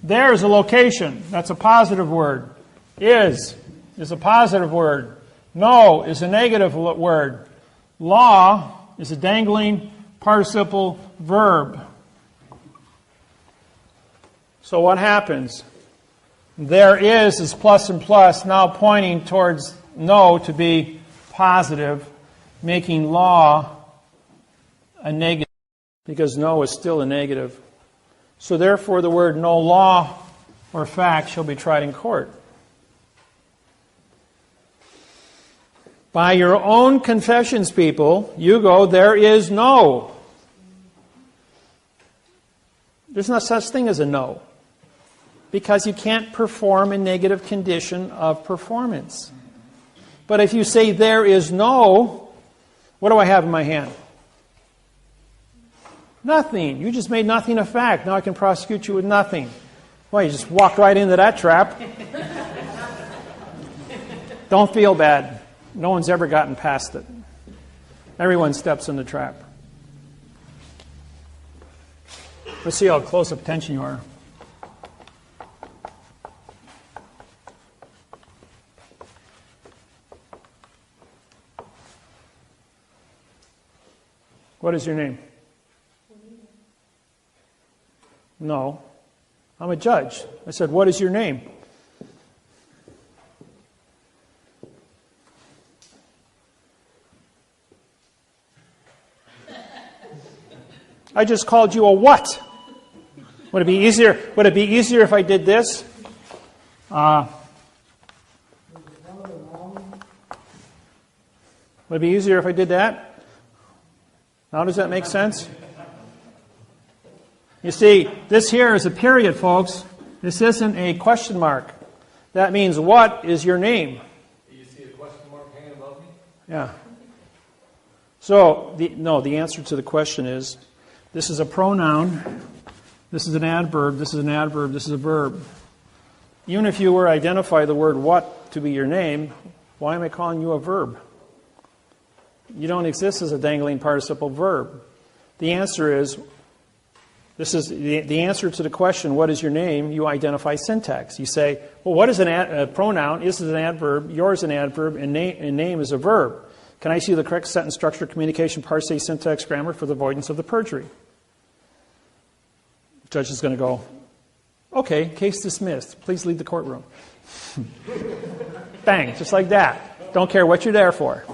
There is a location. That's a positive word. Is a positive word. No is a negative word. Law is a dangling participle verb. So what happens? There is plus and plus, now pointing towards no to be positive, making law a negative, because no is still a negative. So therefore the word no law or fact shall be tried in court. By your own confessions, people, you go, there is no. There's no such thing as a no. Because you can't perform a negative condition of performance. But if you say there is no, what do I have in my hand? Nothing. You just made nothing a fact. Now I can prosecute you with nothing. Well, you just walked right into that trap. Don't feel bad. No one's ever gotten past it. Everyone steps in the trap. Let's see how close up attention you are. What is your name? No. I'm a judge. I said, what is your name? I just called you a what? Would it be easier? Would it be easier if I did this? Would it be easier if I did that? Now does that make sense? You see, this here is a period, folks. This isn't a question mark. That means, what is your name? Do you see a question mark hanging above me? Yeah. So, the answer to the question is, this is a pronoun, this is an adverb, this is an adverb, this is a verb. Even if you were to identify the word what to be your name, why am I calling you a verb? You don't exist as a dangling participle verb. The answer is, this is the answer to the question, what is your name? You identify syntax. You say, well, what is a pronoun? This is an adverb, yours an adverb, and name is a verb. Can I see the correct sentence structure, communication, parse, syntax, grammar for the avoidance of the perjury? The judge is going to go, okay, case dismissed. Please leave the courtroom. Bang, just like that. Don't care what you're there for.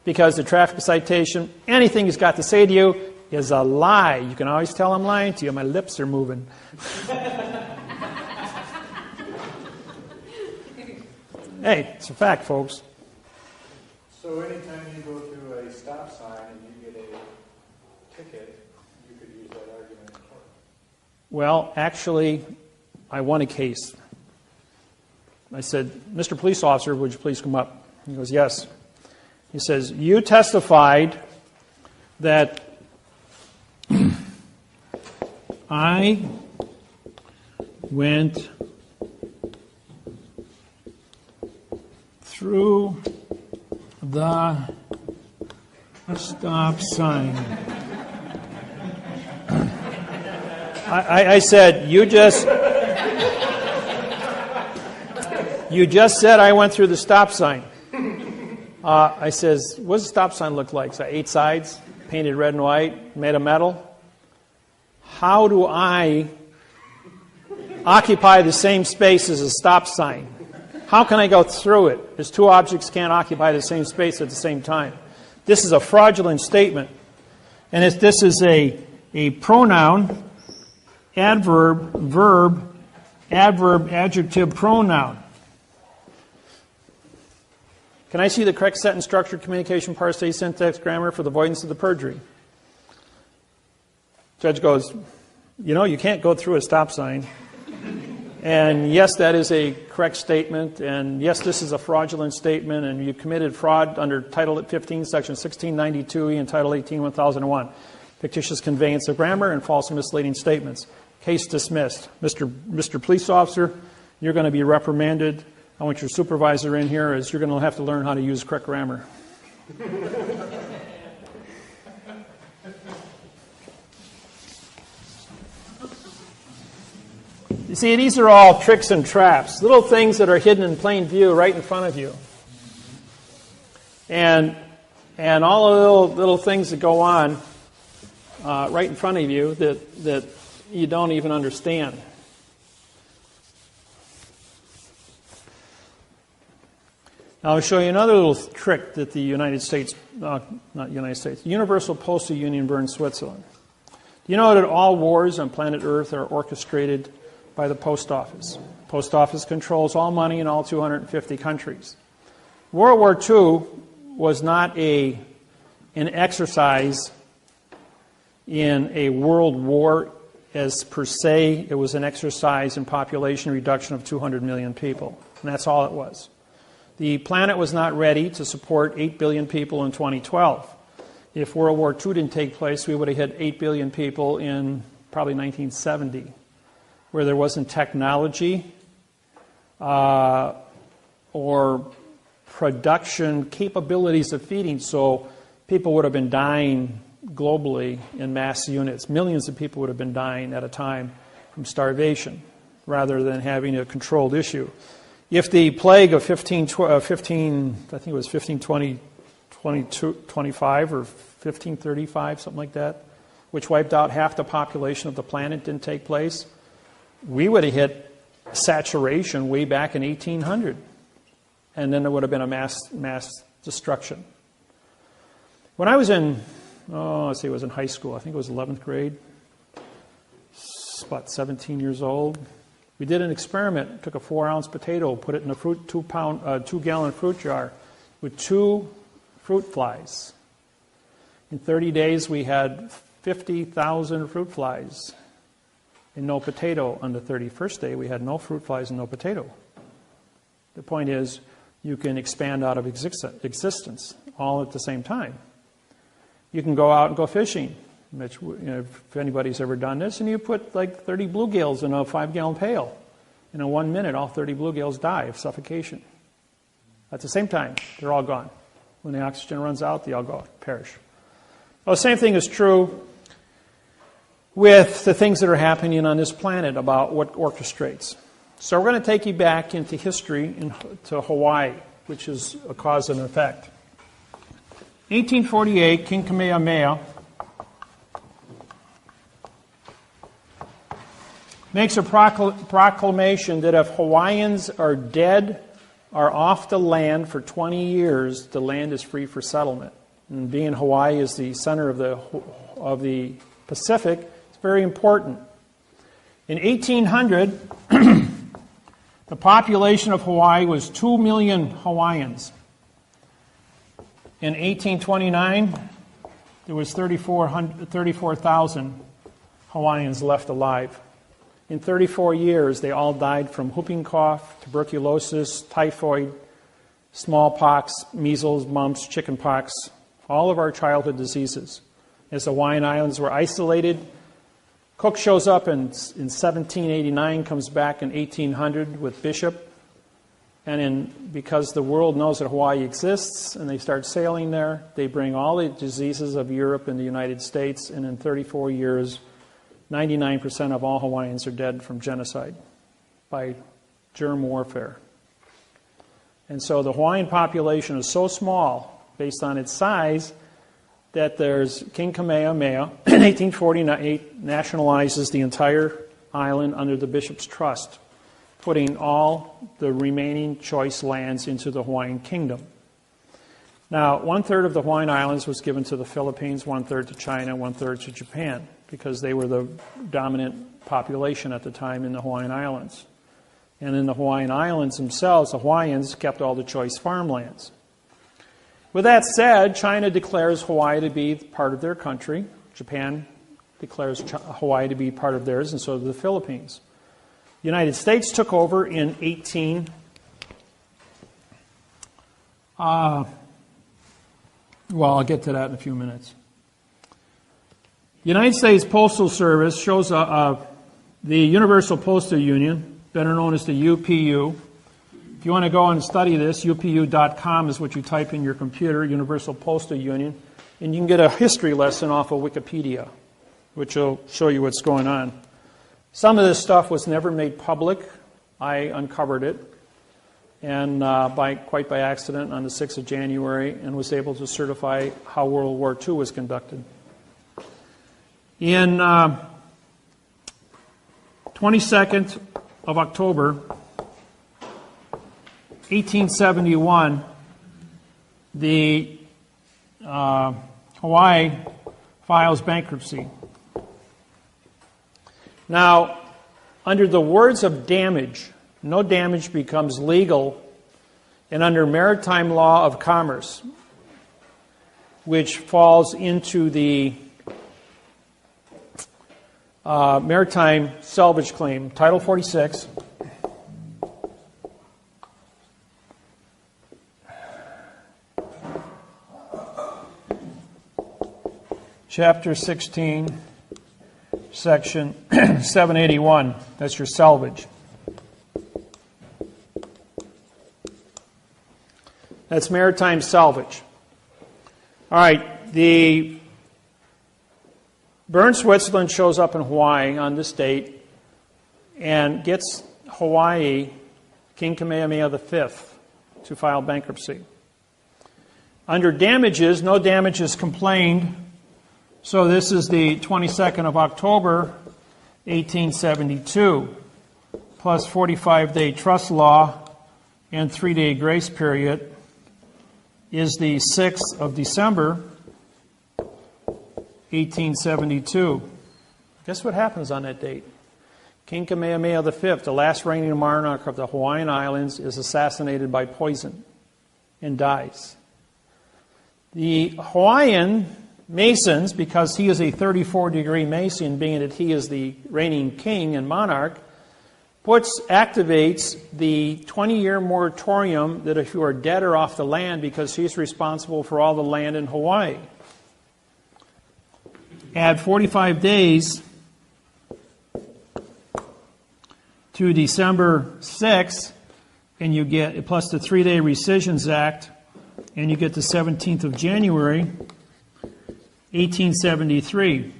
Because the traffic citation, anything he's got to say to you is a lie. You can always tell I'm lying to you. My lips are moving. Hey, it's a fact, folks. So anytime you go through a stop sign and you get a ticket, you could use that argument in court. Well, actually, I won a case. I said, Mr. Police Officer, would you please come up? He goes, yes. He says, you testified that I went through the stop sign. I said, you just said I went through the stop sign. I says, what does the stop sign look like? So 8 sides, painted red and white, made of metal. How do I occupy the same space as a stop sign? How can I go through it? As two objects can't occupy the same space at the same time. This is a fraudulent statement. And this is a pronoun, adverb, verb, adverb, adjective, pronoun. Can I see the correct sentence structure, communication, parse, syntax, grammar for the avoidance of the perjury? Judge goes, you can't go through a stop sign. And yes, that is a correct statement. And yes, this is a fraudulent statement. And you committed fraud under Title 15, Section 1692E and Title 18, 1001. Fictitious conveyance of grammar and false and misleading statements. Case dismissed. Mr. Police Officer, you're going to be reprimanded. I want your supervisor in here, as you're going to have to learn how to use correct grammar. You see, these are all tricks and traps, little things that are hidden in plain view right in front of you. And all the little things that go on right in front of you that you don't even understand. Now, I'll show you another little trick that the Universal Postal Union burned Switzerland. Do you know that all wars on planet Earth are orchestrated by the post office? Post office controls all money in all 250 countries. World War II was not an exercise in a world war as per se. It was an exercise in population reduction of 200 million people, and that's all it was. The planet was not ready to support 8 billion people in 2012. If World War II didn't take place, we would have hit 8 billion people in probably 1970, where there wasn't technology or production capabilities of feeding, so people would have been dying globally in mass units. Millions of people would have been dying at a time from starvation, rather than having a controlled issue. If the plague of 1525 or 1535, something like that, which wiped out half the population of the planet, didn't take place, we would have hit saturation way back in 1800. And then there would have been a mass destruction. When I was in, it was in high school. I think it was 11th grade. About 17 years old. We did an experiment. Took a 4-ounce potato, put it in a 2-gallon fruit jar with 2 fruit flies. In 30 days, we had 50,000 fruit flies and no potato. On the 31st day, we had no fruit flies and no potato. The point is, you can expand out of existence all at the same time. You can go out and go fishing, which, if anybody's ever done this, and you put like 30 bluegills in a 5-gallon pail. And in 1 minute, all 30 bluegills die of suffocation. At the same time, they're all gone. When the oxygen runs out, they all perish. Well, the same thing is true with the things that are happening on this planet about what orchestrates. So we're going to take you back into history, to Hawaii, which is a cause and effect. 1848, King Kamehameha makes a proclamation that if Hawaiians are dead or off the land for 20 years, the land is free for settlement. And being Hawaii is the center of the Pacific, it's very important. In 1800, the population of Hawaii was 2 million Hawaiians. In 1829, there was 34,000 Hawaiians left alive. In 34 years, they all died from whooping cough, tuberculosis, typhoid, smallpox, measles, mumps, chickenpox, all of our childhood diseases. As the Hawaiian Islands were isolated, Cook shows up in 1789, comes back in 1800 with Bishop, and because the world knows that Hawaii exists and they start sailing there, they bring all the diseases of Europe and the United States, and in 34 years, 99% of all Hawaiians are dead from genocide by germ warfare. And so the Hawaiian population is so small, based on its size, that there's King Kamehameha in 1848 nationalizes the entire island under the Bishop's Trust, putting all the remaining choice lands into the Hawaiian Kingdom. Now, 1/3 of the Hawaiian Islands was given to the Philippines, 1/3 to China, 1/3 to Japan, because they were the dominant population at the time in the Hawaiian Islands. And in the Hawaiian Islands themselves, the Hawaiians kept all the choice farmlands. With that said, China declares Hawaii to be part of their country. Japan declares Hawaii to be part of theirs, and so do the Philippines. The United States took over in I'll get to that in a few minutes. The United States Postal Service shows the Universal Postal Union, better known as the UPU. If you want to go and study this, upu.com is what you type in your computer, Universal Postal Union, and you can get a history lesson off of Wikipedia, which will show you what's going on. Some of this stuff was never made public. I uncovered it, and quite by accident on the 6th of January, and was able to certify how World War II was conducted. In 22nd of October, 1871, the Hawaii files bankruptcy. Now, under the words of damage, no damage becomes legal, and under maritime law of commerce, which falls into the Maritime salvage claim, Title 46. Chapter 16, Section 781. That's your salvage. That's maritime salvage. All right, the Bern Switzerland shows up in Hawaii on this date and gets Hawaii, King Kamehameha V, to file bankruptcy. Under damages, no damages complained. So this is the 22nd of October, 1872, plus 45-day trust law and 3-day grace period is the 6th of December, 1872. Guess what happens on that date? King Kamehameha V, the last reigning monarch of the Hawaiian Islands, is assassinated by poison and dies. The Hawaiian Masons, because he is a 34-degree Mason, being that he is the reigning king and monarch, activates the 20-year moratorium that if you are dead or off the land, because he's responsible for all the land in Hawaii. Add 45 days to December 6th, and you get, plus the 3-day Rescissions Act, and you get the 17th of January, 1873,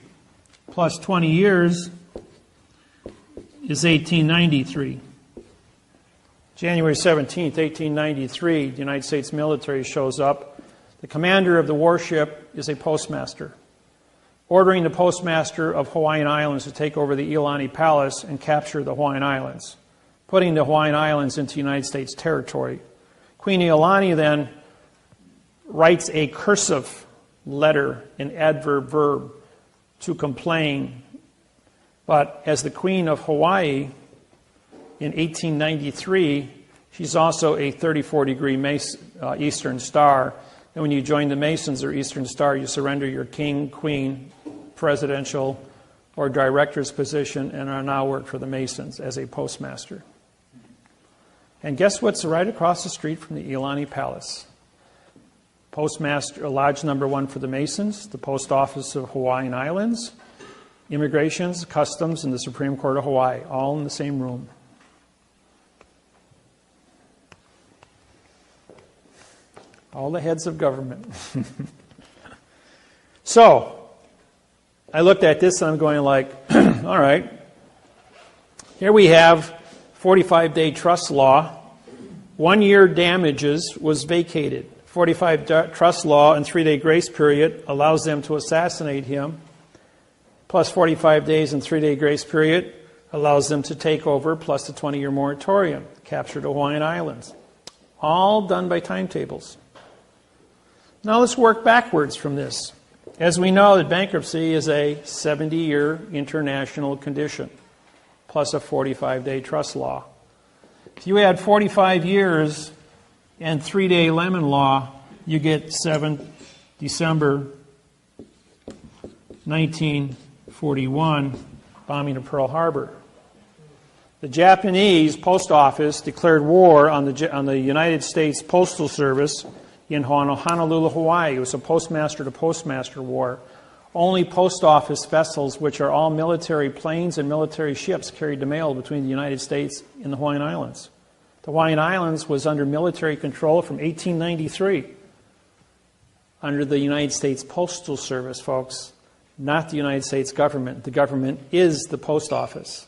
plus 20 years is 1893. January 17th, 1893, the United States military shows up. The commander of the warship is a postmaster, ordering the postmaster of Hawaiian Islands to take over the Iolani Palace and capture the Hawaiian Islands, putting the Hawaiian Islands into United States territory. Queen Iolani then writes a cursive letter, an adverb verb, to complain. But as the Queen of Hawaii in 1893, she's also a 34-degree Eastern Star. And when you join the Masons or Eastern Star, you surrender your king, queen, presidential, or director's position and are now work for the Masons as a postmaster. And guess what's right across the street from the Iolani Palace? Postmaster, Lodge number 1 for the Masons, the Post Office of Hawaiian Islands, Immigrations, Customs, and the Supreme Court of Hawaii, all in the same room. All the heads of government. So, I looked at this and I'm going like, all right, here we have 45-day trust law. 1 year damages was vacated. 45 trust law and 3-day grace period allows them to assassinate him. Plus 45 days and 3-day grace period allows them to take over, plus the 20-year moratorium, capture the Hawaiian Islands. All done by timetables. Now let's work backwards from this. As we know, that bankruptcy is a 70-year international condition, plus a 45-day trust law. If you add 45 years and 3-day lemon law, you get 7 December 1941, bombing of Pearl Harbor. The Japanese Post Office declared war on the United States Postal Service in Honolulu, Hawaii. It was a postmaster-to-postmaster war. Only post office vessels, which are all military planes and military ships, carried the mail between the United States and the Hawaiian Islands. The Hawaiian Islands was under military control from 1893 under the United States Postal Service, folks, not the United States government. The government is the post office.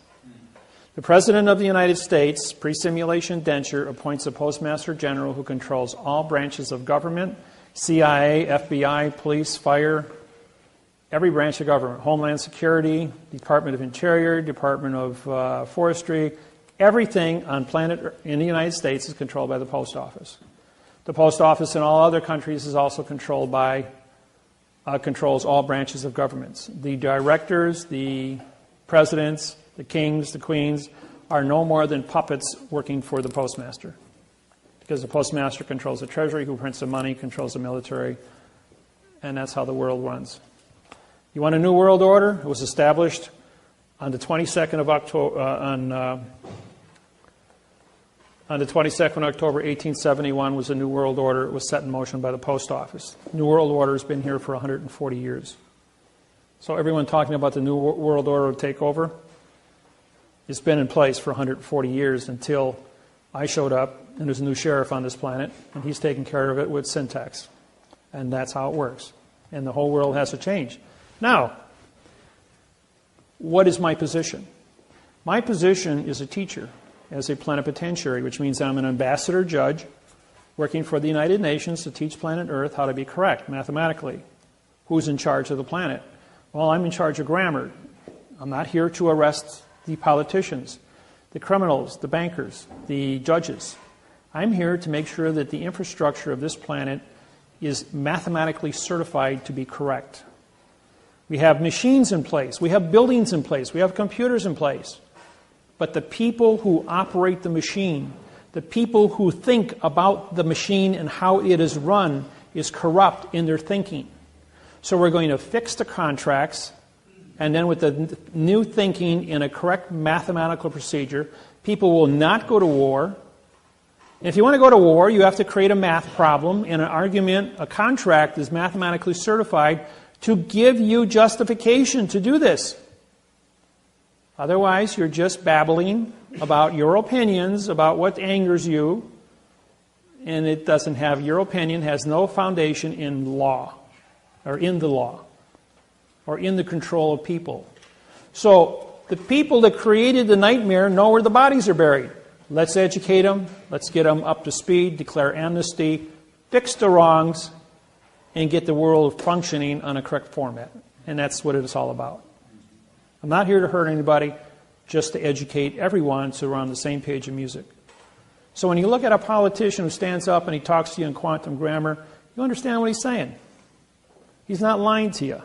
The President of the United States, pre-simulation indenture, appoints a Postmaster General who controls all branches of government, CIA, FBI, police, fire, every branch of government, Homeland Security, Department of Interior, Department of Forestry. Everything on planet in the United States is controlled by the post office. The post office in all other countries is also controlled by, controls all branches of governments. The directors, the presidents, the kings, the queens are no more than puppets working for the postmaster. Because the postmaster controls the treasury, who prints the money, controls the military, and that's how the world runs. You want a new world order? It was established On the 22nd of October, on the 22nd of October, 1871 was a New World Order. It was set in motion by the Post Office. New World Order has been here for 140 years. So everyone talking about the New World Order to take over, it's been in place for 140 years until I showed up and there's a new sheriff on this planet and he's taking care of it with syntax. And that's how it works. And the whole world has to change. Now, what is my position? My position is a teacher, as a plenipotentiary, which means I'm an ambassador judge working for the United Nations to teach planet Earth how to be correct mathematically. Who's in charge of the planet? Well, I'm in charge of grammar. I'm not here to arrest the politicians, the criminals, the bankers, the judges. I'm here to make sure that the infrastructure of this planet is mathematically certified to be correct. We have machines in place. We have buildings in place. We have computers in place. But the people who operate the machine, the people who think about the machine and how it is run, is corrupt in their thinking. So we're going to fix the contracts, and then with the new thinking in a correct mathematical procedure, people will not go to war. And if you want to go to war, you have to create a math problem and an argument. A contract is mathematically certified to give you justification to do this. Otherwise, you're just babbling about your opinions, about what angers you, and it doesn't have, your opinion has no foundation in law, or in the law, or in the control of people. So, the people that created the nightmare know where the bodies are buried. Let's educate them, let's get them up to speed, declare amnesty, fix the wrongs, and get the world functioning on a correct format. And that's what it's all about. I'm not here to hurt anybody, just to educate everyone so we're on the same page of music. So when you look at a politician who stands up and he talks to you in quantum grammar, you understand what he's saying. He's not lying to you.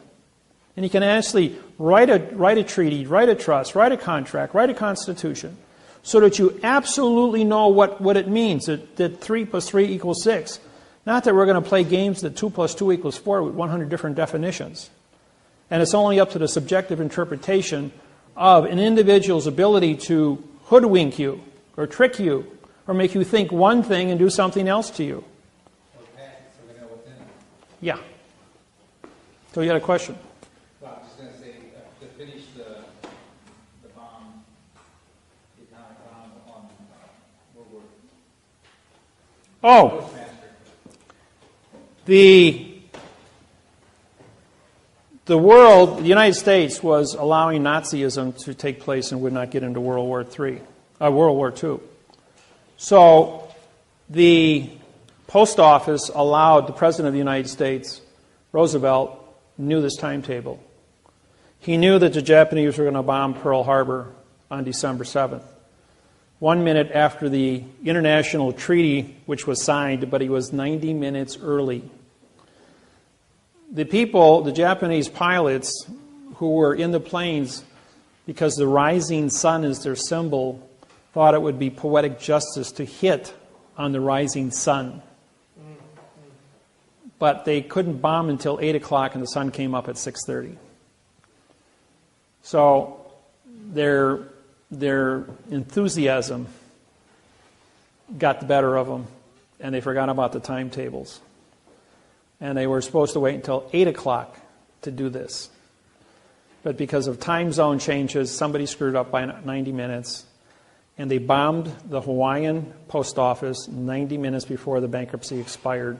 And he can actually write a treaty, write a trust, write a contract, write a constitution, so that you absolutely know what it means, that 3 + 3 = 6. Not that we're going to play games that 2 + 2 = 4 with 100 different definitions. And it's only up to the subjective interpretation of an individual's ability to hoodwink you, or trick you, or make you think one thing and do something else to you. Or pass it so we know what's in it. Yeah. So you had a question? Well, I'm just going to say, to finish the bomb, the atomic bomb on World War Oh, Postmaster. the world, the United States, was allowing Nazism to take place and would not get into World War II. So the Post Office allowed the President of the United States, Roosevelt, knew this timetable. He knew that the Japanese were going to bomb Pearl Harbor on December 7th. 1 minute after the international treaty, which was signed, but he was 90 minutes early. The people, the Japanese pilots who were in the planes, because the rising sun is their symbol, thought it would be poetic justice to hit on the rising sun. But they couldn't bomb until 8 o'clock and the sun came up at 6:30. So their enthusiasm got the better of them, and they forgot about the timetables. And they were supposed to wait until 8 o'clock to do this. But because of time zone changes, somebody screwed up by 90 minutes, and they bombed the Hawaiian post office 90 minutes before the bankruptcy expired.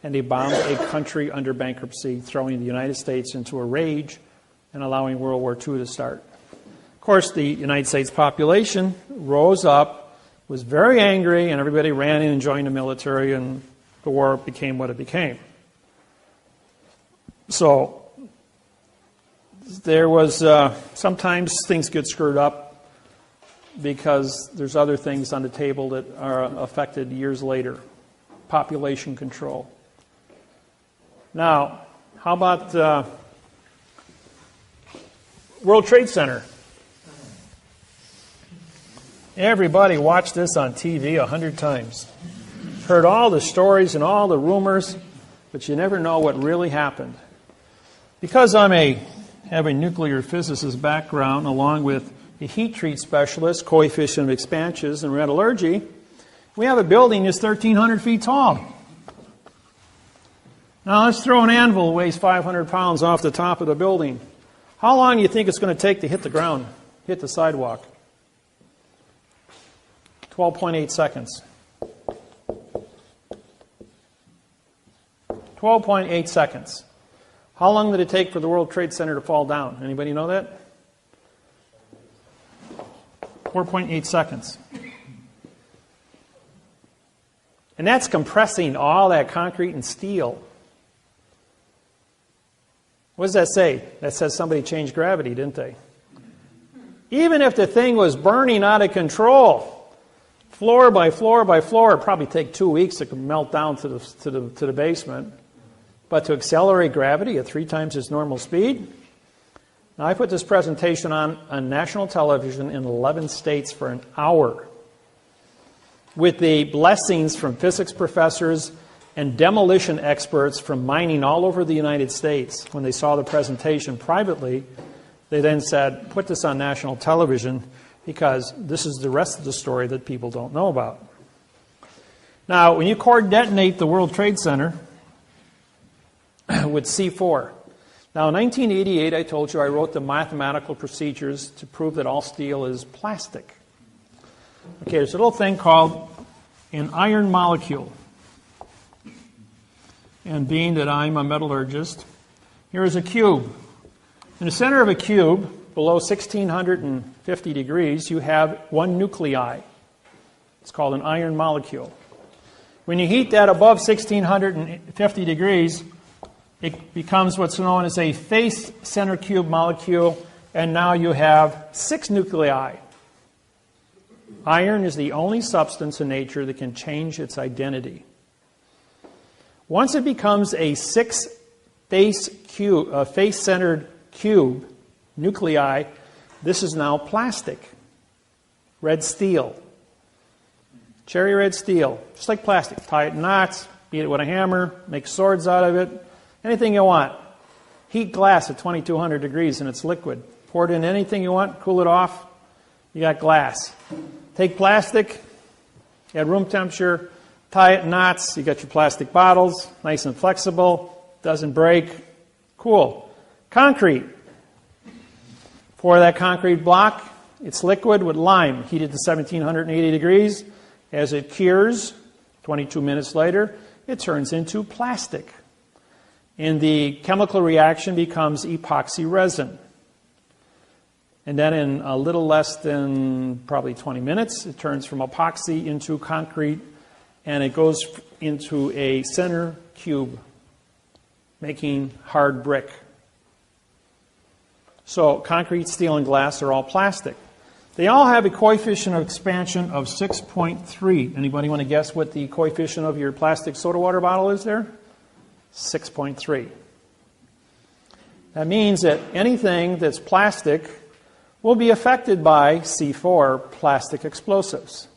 And they bombed a country under bankruptcy, throwing the United States into a rage and allowing World War II to start. Of course, the United States population rose up, was very angry, and everybody ran in and joined the military, and the war became what it became. So there was, sometimes things get screwed up because there's other things on the table that are affected years later. Population control. Now, how about World Trade Center? Everybody watched this on TV 100 times. Heard all the stories and all the rumors, but you never know what really happened. Because I'm a have a nuclear physicist background along with a heat treat specialist, coefficient of expansions, and metallurgy, we have a building that's 1,300 feet tall. Now let's throw an anvil that weighs 500 pounds off the top of the building. How long do you think it's going to take to hit the ground, hit the sidewalk? 12.8 seconds. 12.8 seconds. How long did it take for the World Trade Center to fall down? Anybody know that? 4.8 seconds. And that's compressing all that concrete and steel. What does that say? That says somebody changed gravity, didn't they? Even if the thing was burning out of control, floor by floor by floor, it'd probably take 2 weeks to melt down to the basement. But to accelerate gravity at 3 times its normal speed? Now, I put this presentation on national television in 11 states for an hour with the blessings from physics professors and demolition experts from mining all over the United States. When they saw the presentation privately, they then said, put this on national television because this is the rest of the story that people don't know about. Now, when you core detonate the World Trade Center with C4. Now, in 1988, I told you I wrote the mathematical procedures to prove that all steel is plastic. Okay, there's a little thing called an iron molecule. And being that I'm a metallurgist, here is a cube. In the center of a cube, below 1650 degrees, you have one nuclei. It's called an iron molecule. When you heat that above 1650 degrees, it becomes what's known as a face center cube molecule, and now you have 6 nuclei. Iron is the only substance in nature that can change its identity. Once it becomes a 6 face-centered cube nuclei, this is now plastic. Red steel. Cherry red steel. Just like plastic. Tie it in knots, beat it with a hammer, make swords out of it. Anything you want. Heat glass at 2200 degrees and it's liquid. Pour it in anything you want, cool it off, you got glass. Take plastic at room temperature, tie it in knots, you got your plastic bottles, nice and flexible, doesn't break. Cool. Concrete. Pour that concrete block, it's liquid with lime, heated to 1780 degrees. As it cures, 22 minutes later, it turns into plastic. And the chemical reaction becomes epoxy resin. And then in a little less than probably 20 minutes, it turns from epoxy into concrete, and it goes into a center cube, making hard brick. So concrete, steel, and glass are all plastic. They all have a coefficient of expansion of 6.3. Anybody want to guess what the coefficient of your plastic soda water bottle is there? 6.3. That means that anything that's plastic will be affected by C4, plastic explosives.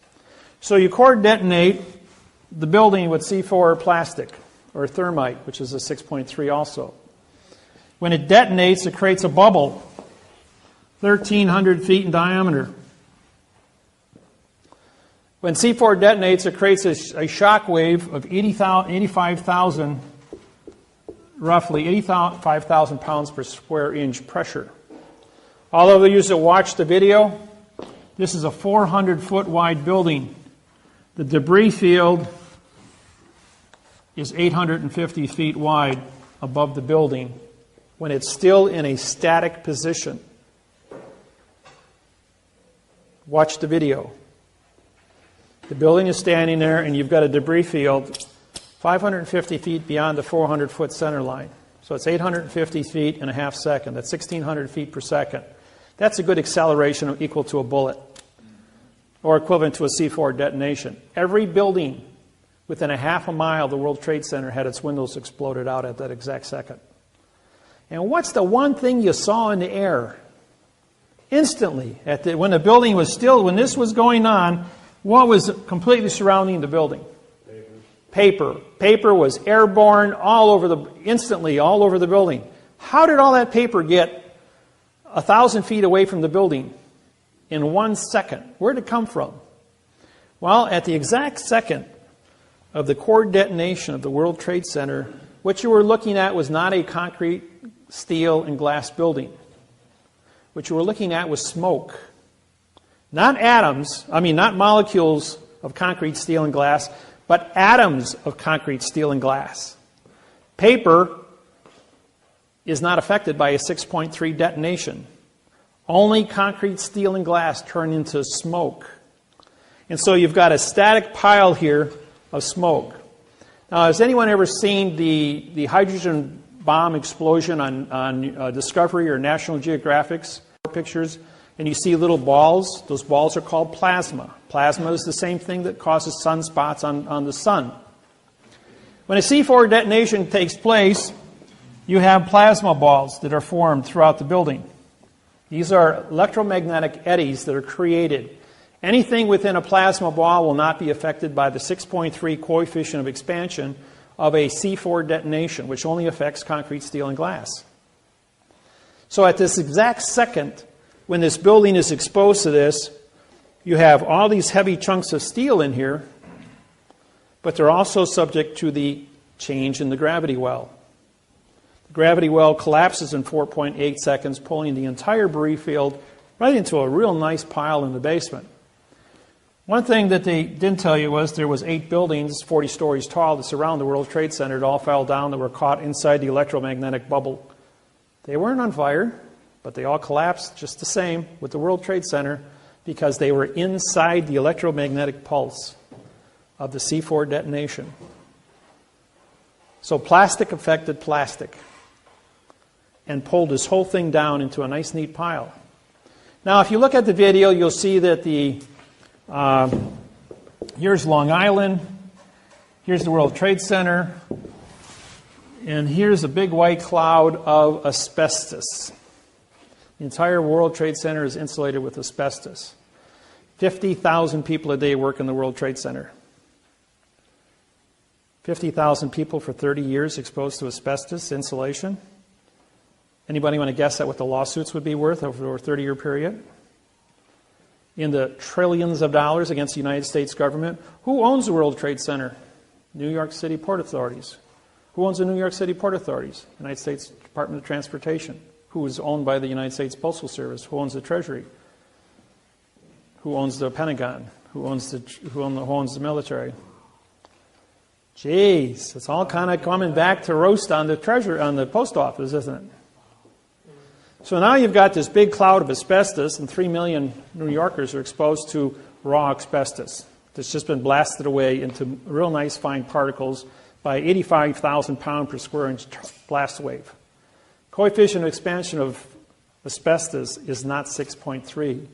So you core detonate the building with C4 plastic, or thermite, which is a 6.3 also. When it detonates, it creates a bubble, 1,300 feet in diameter. When C4 detonates, it creates a shock wave of 85,000 roughly 85,000 pounds per square inch pressure. All of you that watched the video, this is a 400-foot wide building. The debris field is 850 feet wide above the building when it's still in a static position. Watch the video. The building is standing there and you've got a debris field 550 feet beyond the 400-foot center line. So it's 850 feet in a half second. That's 1,600 feet per second. That's a good acceleration equal to a bullet, or equivalent to a C4 detonation. Every building within a half a mile of the World Trade Center had its windows exploded out at that exact second. And what's the one thing you saw in the air? Instantly, when the building was still, when this was going on, what was completely surrounding the building? Paper. Paper was airborne instantly all over the building. How did all that paper get 1,000 feet away from the building in 1 second. Where did it come from? Well, at the exact second of the core detonation of the World Trade Center, what you were looking at was not a concrete, steel, and glass building. What you were looking at was smoke. Not not molecules of concrete, steel, and glass, but atoms of concrete, steel, and glass. Paper is not affected by a 6.3 detonation. Only concrete, steel, and glass turn into smoke. And so you've got a static pile here of smoke. Now, has anyone ever seen the hydrogen bomb explosion on Discovery or National Geographic's pictures? And you see little balls. Those balls are called plasma. Plasma is the same thing that causes sunspots on the sun. When a C4 detonation takes place, you have plasma balls that are formed throughout the building. These are electromagnetic eddies that are created. Anything within a plasma ball will not be affected by the 6.3 coefficient of expansion of a C4 detonation, which only affects concrete, steel, and glass. So at this exact second, when this building is exposed to this, you have all these heavy chunks of steel in here, but they're also subject to the change in the gravity well. The gravity well collapses in 4.8 seconds, pulling the entire debris field right into a real nice pile in the basement. One thing that they didn't tell you was there was 8 buildings, 40 stories tall, that surround the World Trade Center. It all fell down that were caught inside the electromagnetic bubble. They weren't on fire, but they all collapsed just the same with the World Trade Center because they were inside the electromagnetic pulse of the C4 detonation. So plastic affected plastic and pulled this whole thing down into a nice, neat pile. Now, if you look at the video, you'll see that here's Long Island, here's the World Trade Center, and here's a big white cloud of asbestos. The entire World Trade Center is insulated with asbestos. 50,000 people a day work in the World Trade Center. 50,000 people for 30 years exposed to asbestos insulation. Anybody want to guess at what the lawsuits would be worth over a 30-year period? In the trillions of dollars against the United States government. Who owns the World Trade Center? New York City Port Authorities. Who owns the New York City Port Authorities? United States Department of Transportation. Who is owned by the United States Postal Service? Who owns the Treasury? Who owns the Pentagon? Who owns the military? Jeez, it's all kind of coming back to roast on the Treasury, on the post office, isn't it? So now you've got this big cloud of asbestos, and 3 million New Yorkers are exposed to raw asbestos that's just been blasted away into real nice fine particles by 85,000 pound per square inch blast wave. Coefficient of expansion of asbestos is not 6.3.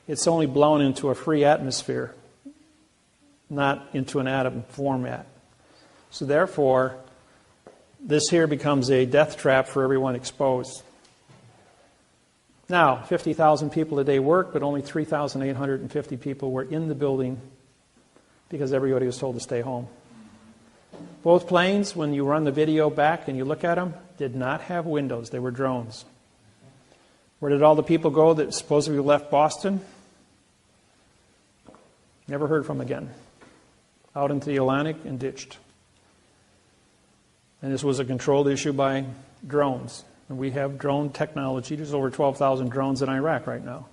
It's only blown into a free atmosphere, not into an atom format. So therefore, this here becomes a death trap for everyone exposed. Now, 50,000 people a day work, but only 3,850 people were in the building because everybody was told to stay home. Both planes, when you run the video back and you look at them, did not have windows. They were drones. Where did all the people go that supposedly left Boston? Never heard from again. Out into the Atlantic and ditched. And this was a controlled issue by drones. And we have drone technology. There's over 12,000 drones in Iraq right now.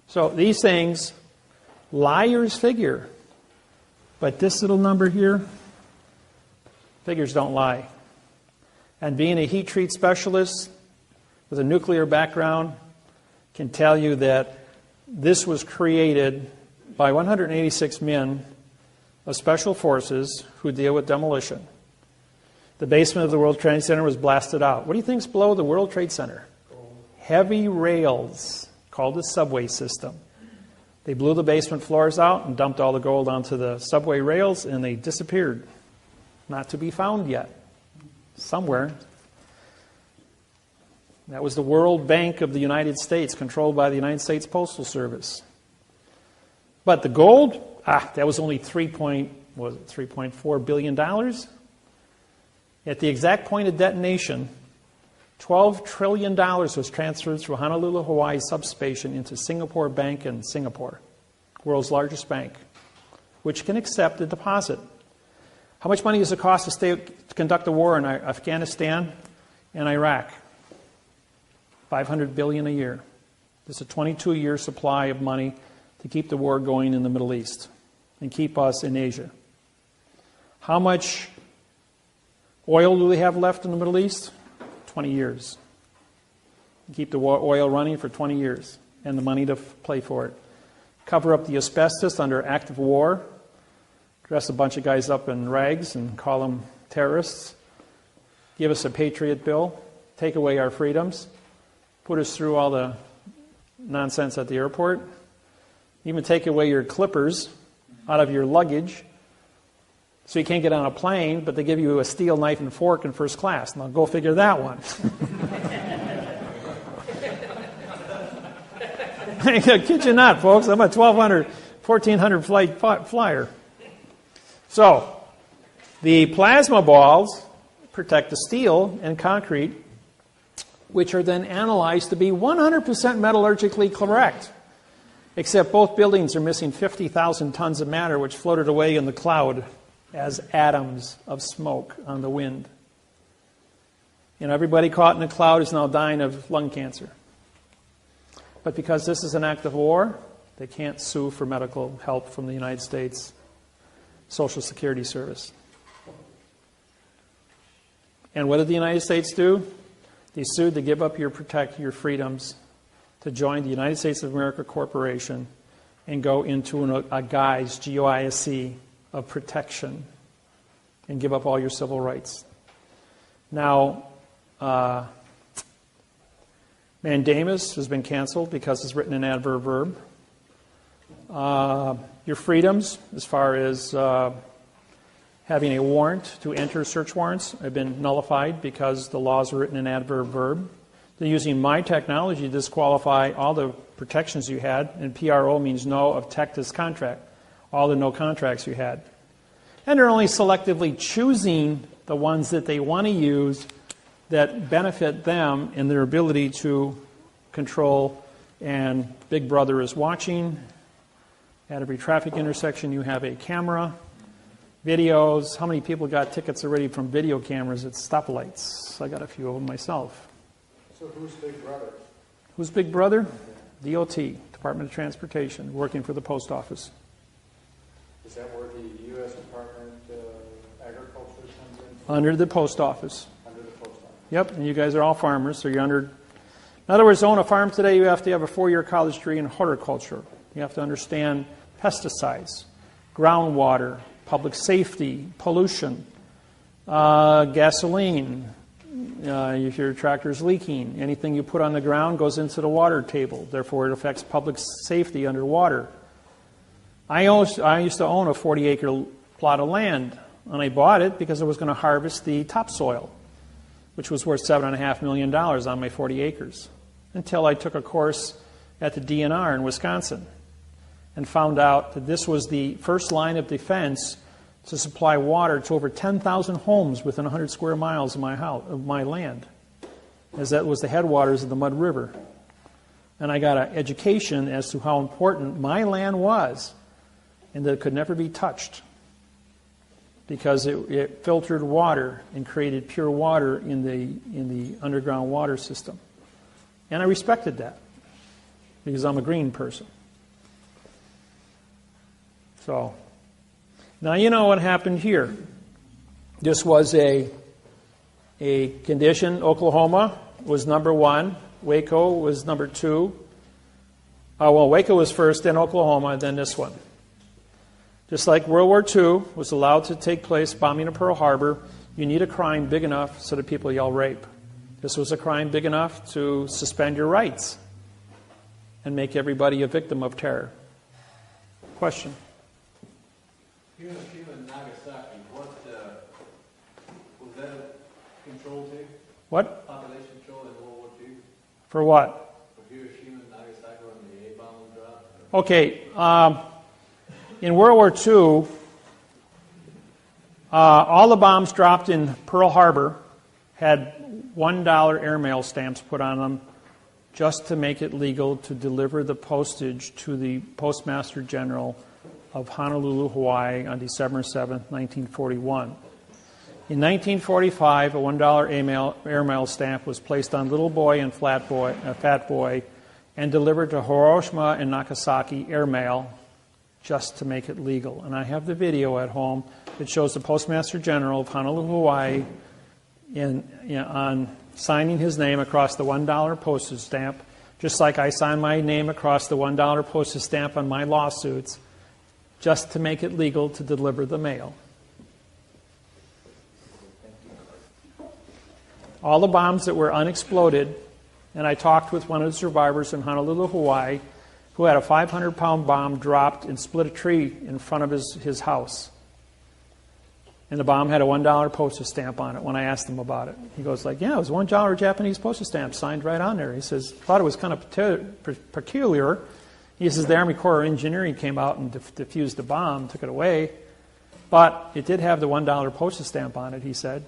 So these things, liars figure. But this little number here, figures don't lie. And being a heat treat specialist with a nuclear background can tell you that this was created by 186 men of special forces who deal with demolition. The basement of the World Trade Center was blasted out. What do you think's below the World Trade Center? Heavy rails, called the subway system. They blew the basement floors out and dumped all the gold onto the subway rails, and they disappeared. Not to be found yet. Somewhere. That was the World Bank of the United States, controlled by the United States Postal Service. But the gold, that was only $3.4 billion. At the exact point of detonation, $12 trillion was transferred through Honolulu, Hawaii substation into Singapore Bank in Singapore, world's largest bank, which can accept a deposit. How much money does it cost to conduct a war in Afghanistan and Iraq? $500 billion a year. There's a 22-year supply of money to keep the war going in the Middle East and keep us in Asia. How much oil do they have left in the Middle East? 20 years. Keep the oil running for 20 years and the money to play for it. Cover up the asbestos under active war. Dress a bunch of guys up in rags and call them terrorists. Give us a Patriot bill. Take away our freedoms. Put us through all the nonsense at the airport. Even take away your clippers out of your luggage so you can't get on a plane, but they give you a steel knife and fork in first class. Now go figure that one. I kid you not, folks. I'm a 1,400 flight flyer. So, the plasma balls protect the steel and concrete, which are then analyzed to be 100% metallurgically correct. Except both buildings are missing 50,000 tons of matter, which floated away in the cloud as atoms of smoke on the wind. And everybody caught in the cloud is now dying of lung cancer. But because this is an act of war, they can't sue for medical help from the United States Social Security Service. And what did the United States do? They sued to give up protect your freedoms, to join the United States of America Corporation and go into a guise, GOISE, of protection and give up all your civil rights. Now, mandamus has been canceled because it's written in adverb verb. Your freedoms, as far as having a warrant to enter search warrants, have been nullified because the laws are written in adverb verb. They're using my technology to disqualify all the protections you had, and PRO means no of Texas contract, all the no contracts you had. And they're only selectively choosing the ones that they want to use that benefit them in their ability to control, and Big Brother is watching. At every traffic intersection you have a camera, videos. How many people got tickets already from video cameras at stoplights? I got a few of them myself. So who's Big Brother? Who's Big Brother? DOT, Department of Transportation, working for the post office. Is that where the U.S. Department of Agriculture comes in? Under the post office. Under the post office. Yep, and you guys are all farmers, so you're under... In other words, to own a farm today, you have to have a 4-year college degree in horticulture. You have to understand pesticides, groundwater, public safety, pollution, gasoline, if your tractor's leaking, anything you put on the ground goes into the water table. Therefore, it affects public safety underwater. I used to own a 40-acre plot of land, and I bought it because I was going to harvest the topsoil, which was worth $7.5 million on my 40 acres, until I took a course at the DNR in Wisconsin and found out that this was the first line of defense to supply water to over 10,000 homes within 100 square miles of my land, as that was the headwaters of the Mud River. And I got an education as to how important my land was and that it could never be touched because it filtered water and created pure water in the underground water system. And I respected that because I'm a green person. So, now you know what happened here. This was a condition. Oklahoma was number 1. Waco was number 2. Waco was first, then Oklahoma, then this one. Just like World War II was allowed to take place, bombing of Pearl Harbor, you need a crime big enough so that people yell rape. This was a crime big enough to suspend your rights and make everybody a victim of terror. Question? Hiroshima and Nagasaki, was that a control too? What? Population control in World War II? For what? For Hiroshima and Nagasaki when the A-bomb was dropped? Okay. In World War II, all the bombs dropped in Pearl Harbor had $1 airmail stamps put on them just to make it legal to deliver the postage to the Postmaster General of Honolulu, Hawaii on December 7, 1941. In 1945, a $1 airmail stamp was placed on Little Boy and Fat Boy and delivered to Hiroshima and Nagasaki airmail just to make it legal. And I have the video at home that shows the Postmaster General of Honolulu, Hawaii on signing his name across the $1 postage stamp, just like I sign my name across the $1 postage stamp on my lawsuits, just to make it legal to deliver the mail. All the bombs that were unexploded, and I talked with one of the survivors in Honolulu, Hawaii, who had a 500-pound bomb dropped and split a tree in front of his house. And the bomb had a $1 postage stamp on it when I asked him about it. He goes like, yeah, it was a $1 Japanese postage stamp signed right on there. He says, thought it was kind of peculiar. He says the Army Corps of Engineering came out and defused the bomb, took it away. But it did have the $1 postage stamp on it, he said.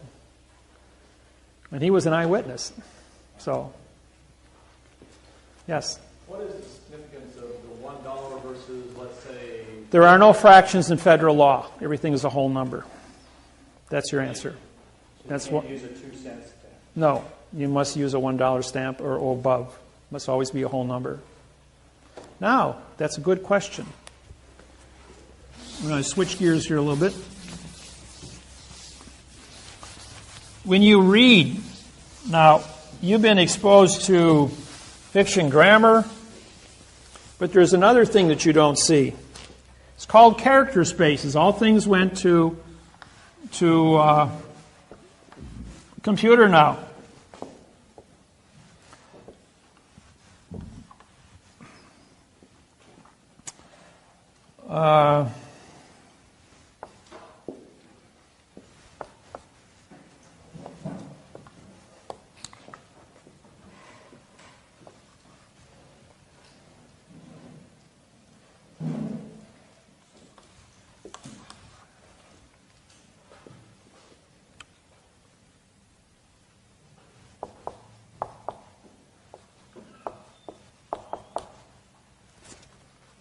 And he was an eyewitness. So, yes? What is the significance of the $1 versus, let's say... There are no fractions in federal law. Everything is a whole number. That's your answer. That's what. Use a 2-cent stamp. No, you must use a $1 stamp or above. Must always be a whole number. Now, that's a good question. I'm going to switch gears here a little bit. When you read, now, you've been exposed to fiction grammar, but there's another thing that you don't see. It's called character spaces. All things went to computer now.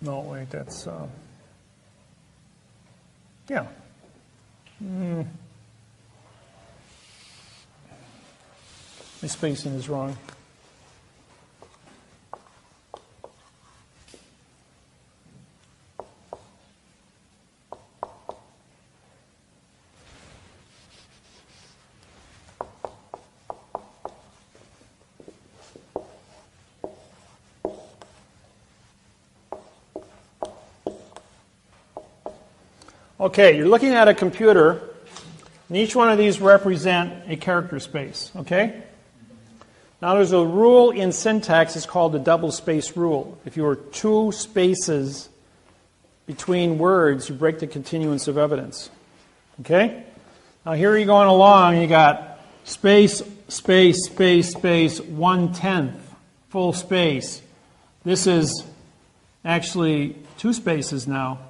No, wait, that's, yeah. My spacing is wrong. Okay, you're looking at a computer, and each one of these represent a character space, okay? Now there's a rule in syntax, it's called the double space rule. If you were 2 spaces between words, you break the continuance of evidence, okay? Now here you're going along, you got space, space, space, space, 1/10, full space. This is actually 2 spaces now.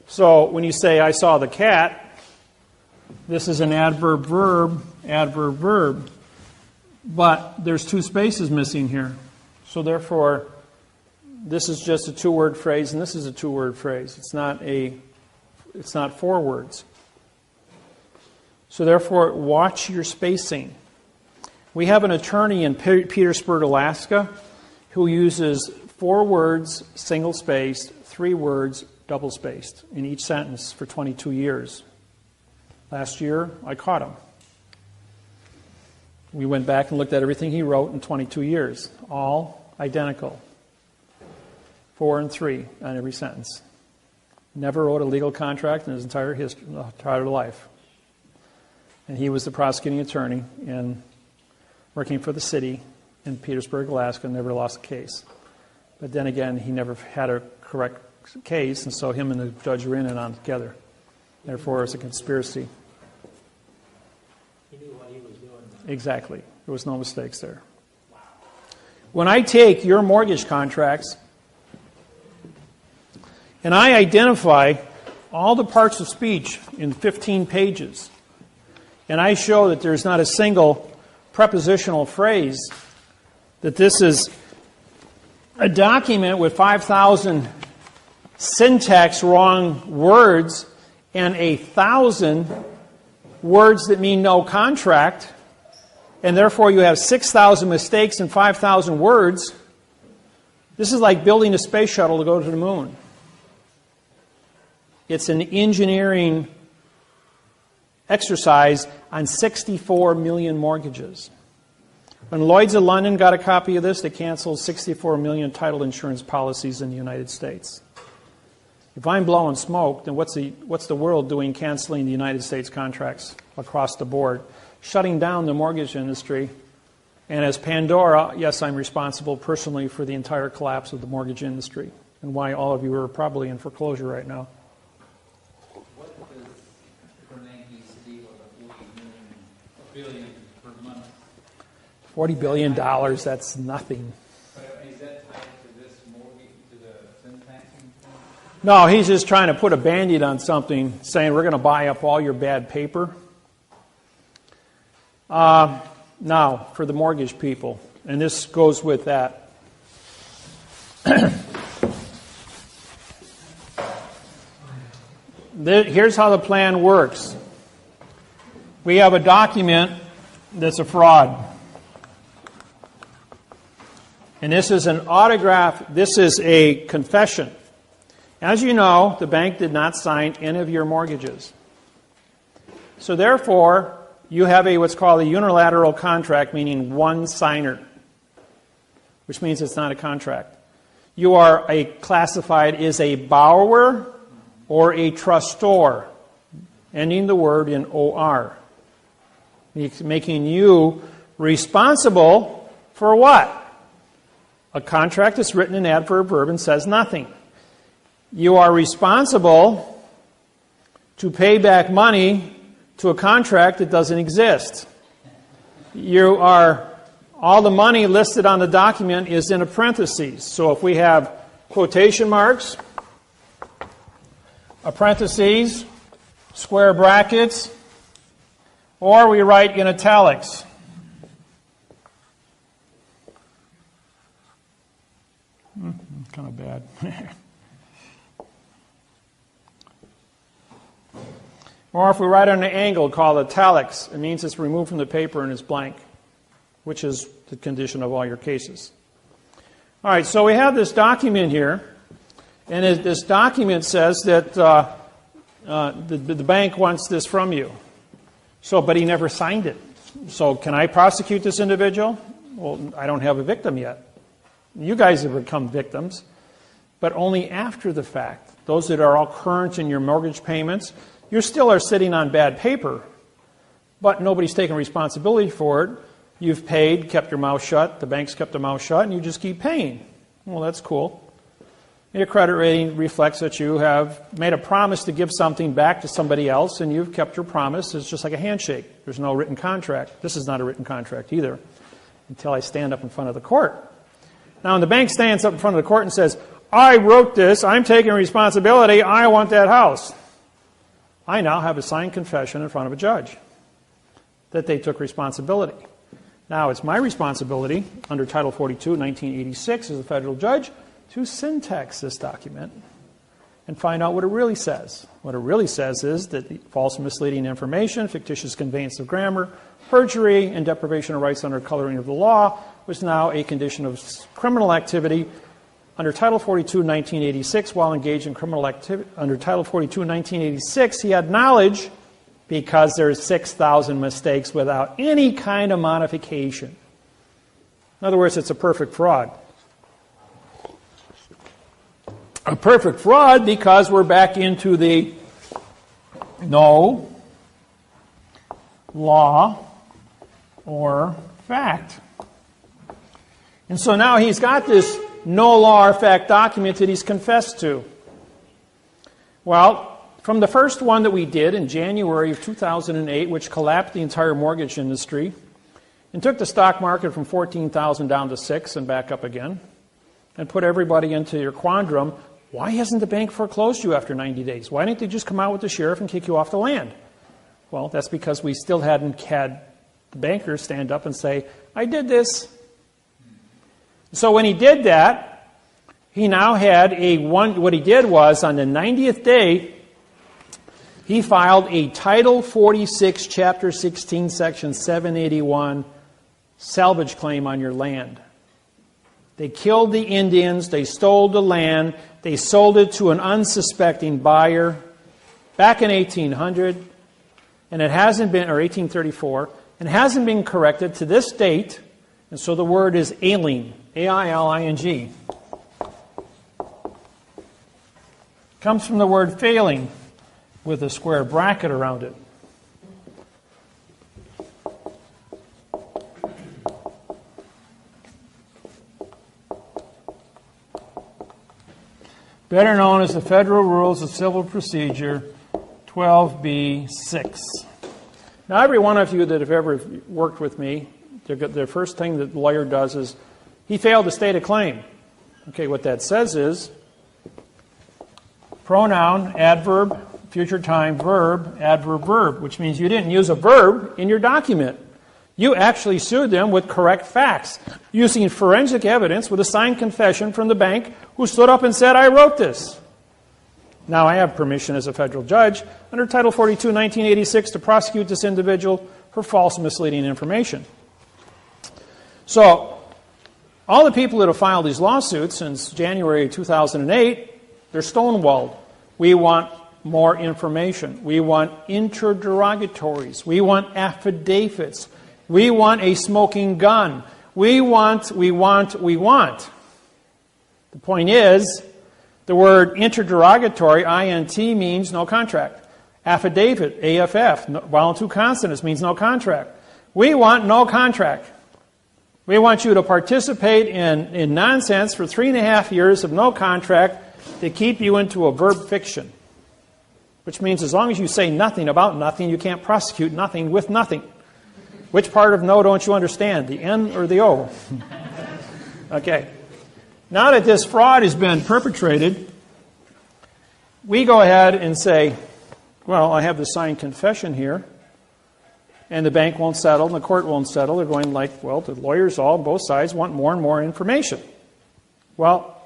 So when you say, I saw the cat, this is an adverb, verb. But there's 2 spaces missing here. So therefore, this is just a 2-word phrase, and this is a 2-word phrase. It's not 4 words. So therefore, watch your spacing. We have an attorney in Petersburg, Alaska, who uses 4 words, single-spaced, 3 words, double-spaced in each sentence for 22 years. Last year, I caught him. We went back and looked at everything he wrote in 22 years, all identical. 4 and 3 on every sentence. Never wrote a legal contract in his entire life. And he was the prosecuting attorney and working for the city in Petersburg, Alaska, never lost a case. But then again, he never had a correct case, and so him and the judge were in and on together. Therefore, it's a conspiracy. He knew what he was doing. Exactly. There was no mistakes there. When I take your mortgage contracts and I identify all the parts of speech in 15 pages, and I show that there's not a single prepositional phrase, that this is a document with 5,000 syntax wrong words and 1,000 words that mean no contract, and therefore you have 6,000 mistakes and 5,000 words. This is like building a space shuttle to go to the moon. It's an engineering exercise on 64 million mortgages. When Lloyd's of London got a copy of this, they canceled 64 million title insurance policies in the United States. If I'm blowing smoke, then what's the world doing canceling the United States contracts across the board, shutting down the mortgage industry? And as Pandora, yes, I'm responsible personally for the entire collapse of the mortgage industry and why all of you are probably in foreclosure right now. What does Bernanke's deal of the $40 billion per month? $40 billion, that's nothing. But is that tied to this mortgage, to the syntaxing thing? No, he's just trying to put a Band-Aid on something, saying we're going to buy up all your bad paper. Now, for the mortgage people, and this goes with that. Here's how the plan works. We have a document that's a fraud. And this is an autograph, this is a confession. As you know, the bank did not sign any of your mortgages. So therefore, you have what's called a unilateral contract, meaning one signer, which means it's not a contract. You are classified as a borrower or a trustor, ending the word in OR, making you responsible for what? A contract that's written in adverb verb and says nothing. You are responsible to pay back money to a contract that doesn't exist. All the money listed on the document is in a parentheses. So if we have quotation marks, a parentheses, square brackets, or we write in italics. Kind of bad. Or if we write on an angle called italics, it means it's removed from the paper and it's blank, which is the condition of all your cases. All right, so we have this document here, and this document says that the bank wants this from you. But he never signed it. So can I prosecute this individual? Well, I don't have a victim yet. You guys have become victims, but only after the fact. Those that are all current in your mortgage payments, you still are sitting on bad paper, but nobody's taking responsibility for it. You've paid, kept your mouth shut, the bank's kept their mouth shut, and you just keep paying. Well, that's cool. Your credit rating reflects that you have made a promise to give something back to somebody else, and you've kept your promise. It's just like a handshake. There's no written contract. This is not a written contract either, until I stand up in front of the court. Now, when the bank stands up in front of the court and says, I wrote this, I'm taking responsibility, I want that house, I now have a signed confession in front of a judge that they took responsibility. Now, it's my responsibility under Title 42, 1986, as a federal judge, to syntax this document and find out what it really says. What it really says is that false and misleading information, fictitious conveyance of grammar, perjury, and deprivation of rights under coloring of the law was now a condition of criminal activity under Title 42, 1986. While engaged in criminal activity under Title 42, 1986, he had knowledge because there's 6,000 mistakes without any kind of modification. In other words, it's a perfect fraud. A perfect fraud because we're back into the no law or fact. And so now he's got this no law or fact document that he's confessed to. Well, from the first one that we did in January of 2008, which collapsed the entire mortgage industry and took the stock market from 14,000 down to 6 and back up again, and put everybody into your quandrum, why hasn't the bank foreclosed you after 90 days? Why didn't they just come out with the sheriff and kick you off the land? Well, that's because we still hadn't had the banker stand up and say, I did this. So when he did that, he now had what he did was, on the 90th day, he filed a Title 46, Chapter 16, Section 781 salvage claim on your land. They killed the Indians, they stole the land, they sold it to an unsuspecting buyer back in 1800, and it hasn't been, or 1834, and hasn't been corrected to this date, and so the word is ailing, A-I-L-I-N-G. Comes from the word failing, with a square bracket around it. Better known as the Federal Rules of Civil Procedure 12b-6. Now, every one of you that have ever worked with me, the first thing that the lawyer does is he failed to state a claim. Okay, what that says is pronoun, adverb, future time, verb, adverb, verb, which means you didn't use a verb in your document. You actually sued them with correct facts, using forensic evidence with a signed confession from the bank who stood up and said, I wrote this. Now I have permission as a federal judge under Title 42, 1986 to prosecute this individual for false misleading information. So, all the people that have filed these lawsuits since January 2008, they're stonewalled. We want more information. We want interrogatories. We want affidavits. We want a smoking gun. We want. The point is, the word interrogatory, INT, means no contract. Affidavit, AFF, vowel two consonants, means no contract. We want no contract. We want you to participate in nonsense for 3.5 years of no contract to keep you into a verb fiction. Which means as long as you say nothing about nothing, you can't prosecute nothing with nothing. Which part of no don't you understand, the N or the O? Okay. Now that this fraud has been perpetrated, we go ahead and say, well, I have the signed confession here, and the bank won't settle, and the court won't settle. They're going like, well, the lawyers all, both sides, want more and more information. Well,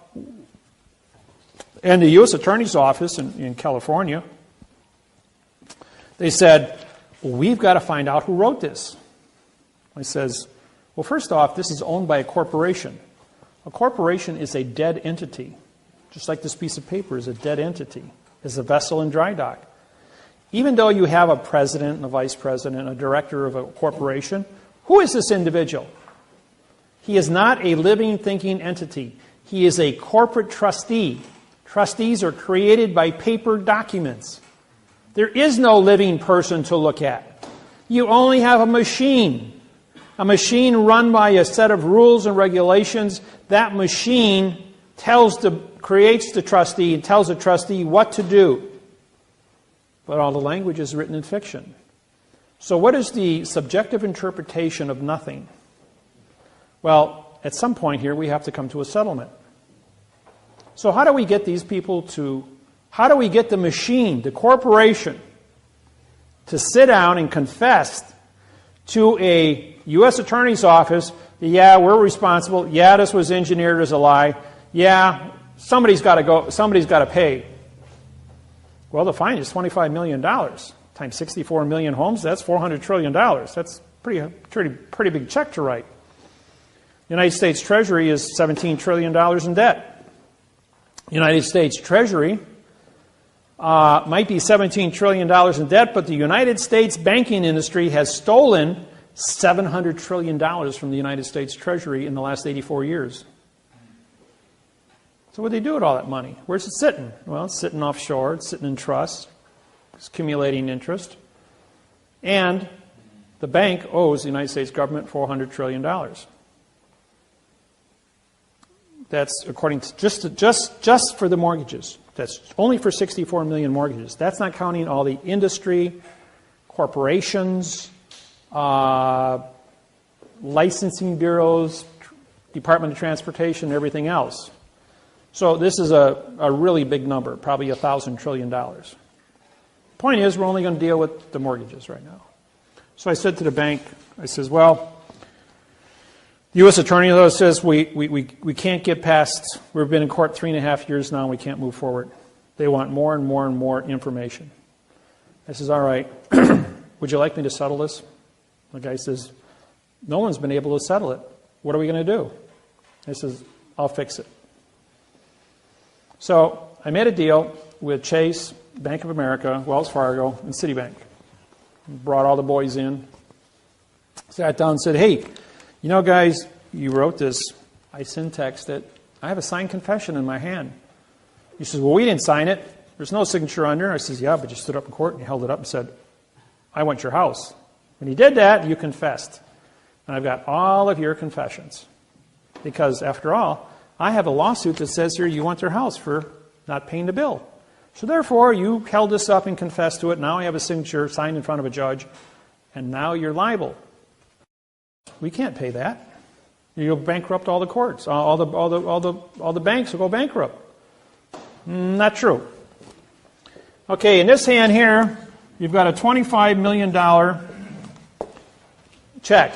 and the U.S. Attorney's Office in California, they said, well, we've got to find out who wrote this. I says, well, first off, this is owned by a corporation. A corporation is a dead entity, just like this piece of paper is a dead entity, is a vessel in dry dock. Even though you have a president and a vice president, a director of a corporation, who is this individual? He is not a living, thinking entity. He is a corporate trustee. Trustees are created by paper documents. There is no living person to look at. You only have a machine run by a set of rules and regulations. That machine creates the trustee and tells the trustee what to do. But all the language is written in fiction. So what is the subjective interpretation of nothing? Well, at some point here, we have to come to a settlement. So how do we get these people how do we get the machine, the corporation, to sit down and confess to a U.S. Attorney's Office, yeah, we're responsible, yeah, this was engineered as a lie, yeah, somebody's got to pay. Well, the fine is $25 million times 64 million homes. That's $400 trillion. That's pretty big check to write. The United States Treasury is $17 trillion in debt. The United States Treasury might be $17 trillion in debt, but the United States banking industry has stolen $700 trillion from the United States Treasury in the last 84 years. So what do they do with all that money? Where's it sitting? Well, it's sitting offshore. It's sitting in trusts. It's accumulating interest. And the bank owes the United States government $400 trillion. That's according to just for the mortgages. That's only for 64 million mortgages. That's not counting all the industry, corporations, licensing bureaus, Department of Transportation, and everything else. So this is a really big number, probably $1,000 trillion. Point is, we're only going to deal with the mortgages right now. So I said to the bank, I says, well, the U.S. Attorney though says we can't get past, we've been in court 3.5 years now and we can't move forward. They want more and more and more information. I says, all right, would you like me to settle this? The guy says, no one's been able to settle it. What are we going to do? I says, I'll fix it. So I made a deal with Chase, Bank of America, Wells Fargo, and Citibank. Brought all the boys in, sat down and said, hey, you know, guys, you wrote this. I syntexed it. I have a signed confession in my hand. He says, well, we didn't sign it. There's no signature under. I says, yeah, but you stood up in court and you held it up and said, I want your house. When you did that, you confessed. And I've got all of your confessions. Because, after all, I have a lawsuit that says here you want their house for not paying the bill. So therefore, you held this up and confessed to it. Now I have a signature signed in front of a judge. And now you're liable. We can't pay that. You'll bankrupt all the courts. All the banks will go bankrupt. Not true. Okay, in this hand here, you've got a $25 million check.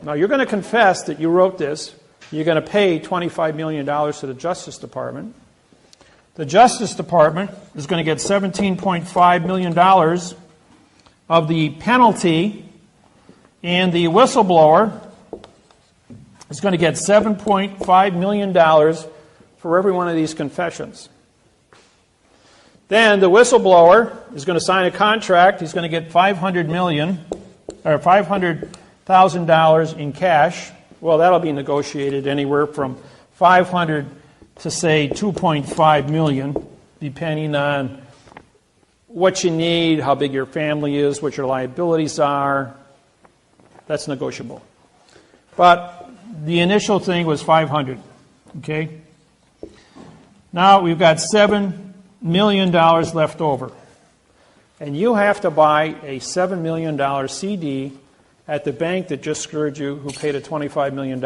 Now, you're going to confess that you wrote this. You're going to pay $25 million to the Justice Department. The Justice Department is going to get $17.5 million of the penalty, and the whistleblower is going to get $7.5 million for every one of these confessions. Then the whistleblower is going to sign a contract. He's going to get $500,000 in cash. Well, that'll be negotiated anywhere from $500,000 to say $2.5 million, depending on what you need, how big your family is, what your liabilities are. That's negotiable. But the initial thing was $500,000. Okay. Now we've got $7 million left over. And you have to buy a $7 million CD at the bank that just screwed you, who paid a $25 million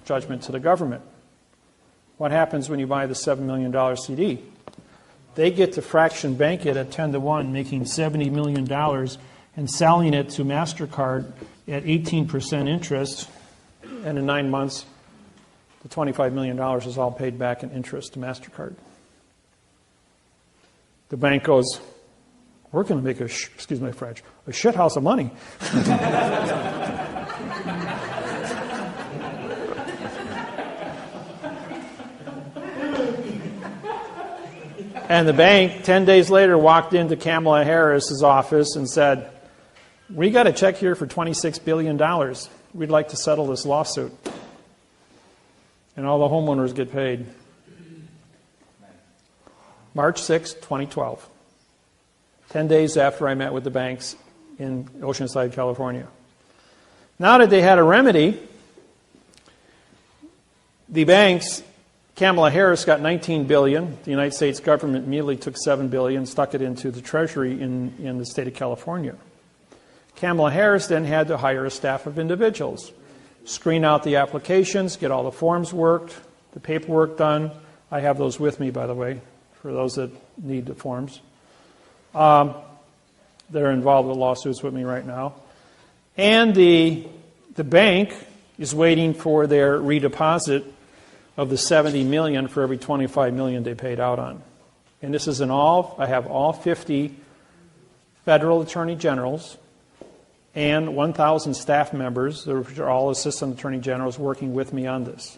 judgment to the government. What happens when you buy the $7 million CD? They get to fraction bank it at 10-to-1, making $70 million and selling it to MasterCard at 18% interest. And in 9 months, the $25 million is all paid back in interest to MasterCard. The bank goes, we're going to make excuse my French, a shit house of money. And the bank, 10 days later, walked into Kamala Harris's office and said, we got a check here for $26 billion. We'd like to settle this lawsuit. And all the homeowners get paid. March 6, 2012. 10 days after I met with the banks in Oceanside, California. Now that they had a remedy, the banks, Kamala Harris got $19 billion. The United States government immediately took $7 billion, stuck it into the Treasury in the state of California. Kamala Harris then had to hire a staff of individuals, screen out the applications, get all the forms worked, the paperwork done. I have those with me, by the way, for those that need the forms. That are involved with lawsuits with me right now. And the bank is waiting for their redeposit of the $70 million for every $25 million they paid out on. And this is I have all 50 federal attorney generals and 1,000 staff members, which are all assistant attorney generals, working with me on this.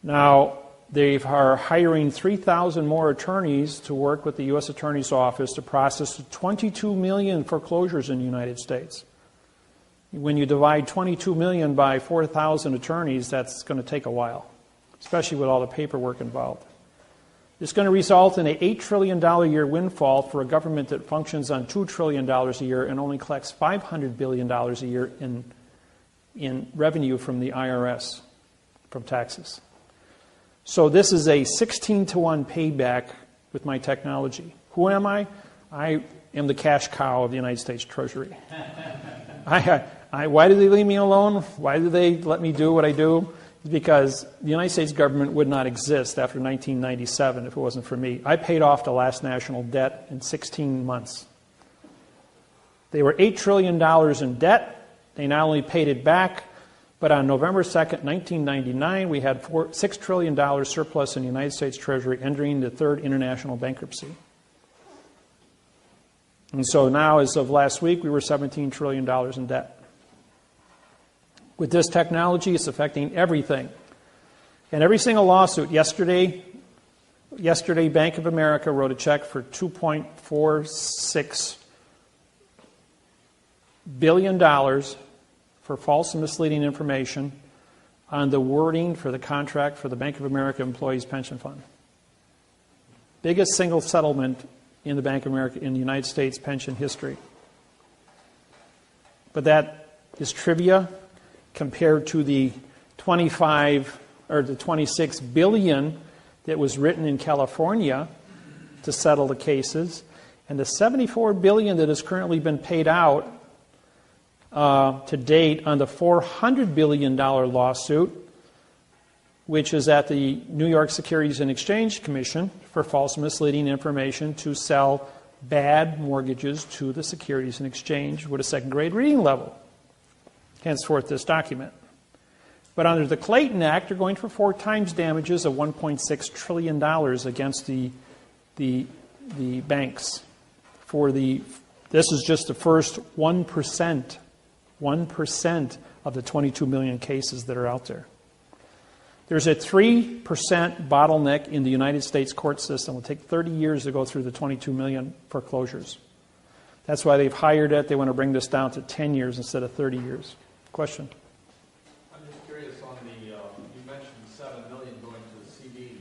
Now, they are hiring 3,000 more attorneys to work with the U.S. Attorney's Office to process 22 million foreclosures in the United States. When you divide 22 million by 4,000 attorneys, that's going to take a while, especially with all the paperwork involved. It's going to result in an $8 trillion a year windfall for a government that functions on $2 trillion a year and only collects $500 billion a year in revenue from the IRS, from taxes. So this is a 16-to-1 payback with my technology. Who am I? I am the cash cow of the United States Treasury. Why do they leave me alone? Why do they let me do what I do? because the United States government would not exist after 1997 if it wasn't for me. I paid off the last national debt in 16 months. They were $8 trillion in debt. They not only paid it back, but on November 2nd, 1999, we had $6 trillion surplus in the United States Treasury, entering the third international bankruptcy. And so now, as of last week, we were $17 trillion in debt. With this technology, it's affecting everything. And every single lawsuit, yesterday, Bank of America wrote a check for $2.46 billion for false and misleading information on the wording for the contract for the Bank of America Employees Pension Fund. Biggest single settlement in the Bank of America in the United States pension history. But that is trivia compared to the 25 or the 26 billion that was written in California to settle the cases, and the 74 billion that has currently been paid out to date on the $400 billion lawsuit, which is at the New York Securities and Exchange Commission for false and misleading information to sell bad mortgages to the Securities and Exchange with a second grade reading level. Henceforth, this document. But under the Clayton Act, they're going for 4 times damages of $1.6 trillion against the banks. This is just the first 1% of the 22 million cases that are out there. There's a 3% bottleneck in the United States court system. It will take 30 years to go through the 22 million foreclosures. That's why they've hired it. They want to bring this down to 10 years instead of 30 years. Question? I'm just curious on the, you mentioned $7 million going to the CD.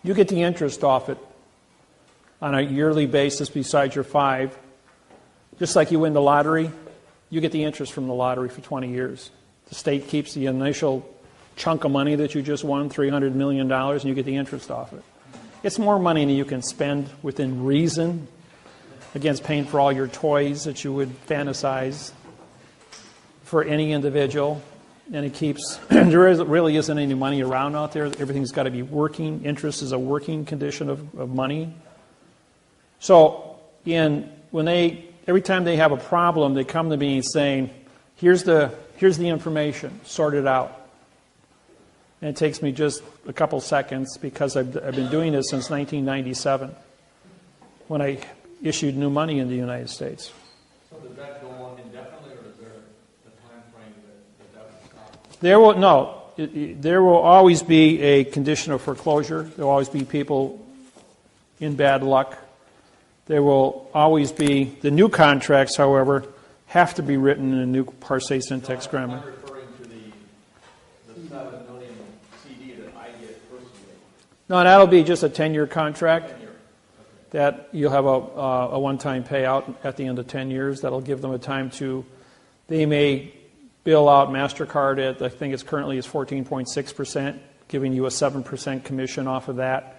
You get the interest off it on a yearly basis besides your 5. Just like you win the lottery, you get the interest from the lottery for 20 years. The state keeps the initial chunk of money that you just won, $300 million, and you get the interest off it. It's more money than you can spend within reason against paying for all your toys that you would fantasize for any individual. And it keeps, there really isn't any money around out there. Everything's got to be working. Interest is a working condition of money. So every time they have a problem, they come to me saying, here's the information, sort it out. And it takes me just a couple seconds because I've been doing this since 1997 when I issued new money in the United States. So does that go on indefinitely, or is there a time frame that would stop? There will always be a condition of foreclosure. There will always be people in bad luck. There will always be, the new contracts, however, have to be written in a new parsé syntax grammar. I'm referring to the $7 million CD that I get personally. No, that'll be just a 10-year contract. That you'll have a one-time payout at the end of 10 years. That'll give them a time to, they may bill out MasterCard at, I think it's currently is 14.6%, giving you a 7% commission off of that.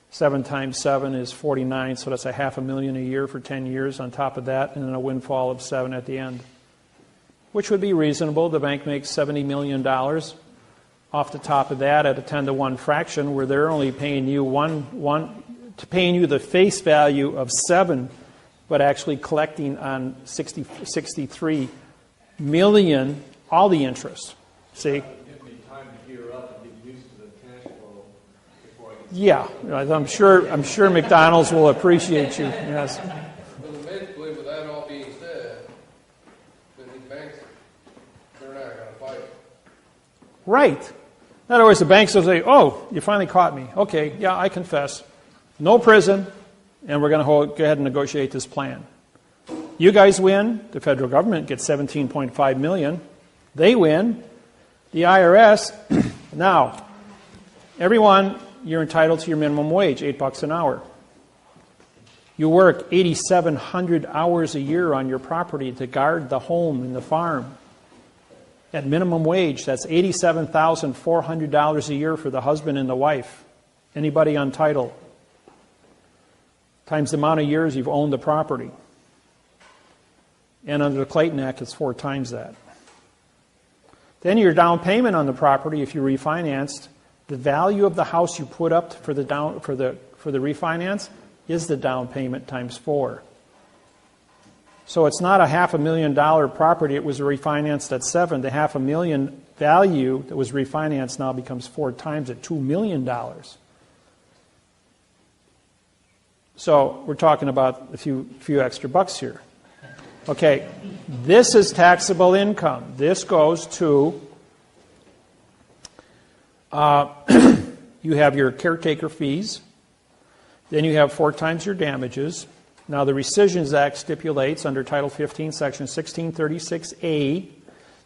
7 times 7 is 49, so that's $500,000 a year for 10 years on top of that, and then a windfall of 7 at the end, which would be reasonable. The bank makes $70 million off the top of that at a 10-to-1 fraction, where they're only paying you paying you the face value of 7, but actually collecting on 63 million all the interest. See? Give me time to gear up and get used to the cash flow before I get. Yeah, I'm sure McDonald's will appreciate you. Yes. But basically, with that all being said, then these banks, they're not going to fight. Right. In other words, the banks will say, "Oh, you finally caught me. Okay, yeah, I confess. No prison, and we're going to go ahead and negotiate this plan. You guys win. The federal government gets $17.5 million. They win. The IRS, now, everyone, you're entitled to your minimum wage, $8 an hour. You work 8,700 hours a year on your property to guard the home and the farm. At minimum wage, that's $87,400 a year for the husband and the wife. Anybody on title? Times the amount of years you've owned the property. And under the Clayton Act, it's 4 times that. Then your down payment on the property, if you refinanced, the value of the house you put up for the refinance is the down payment times 4. So it's not a $500,000 property. It was refinanced at 7. The $500,000 value that was refinanced now becomes 4 times at $2 million. So we're talking about a few extra bucks here. Okay, this is taxable income. This goes to, you have your caretaker fees, then you have 4 times your damages. Now the Rescissions Act stipulates under Title 15, Section 1636A,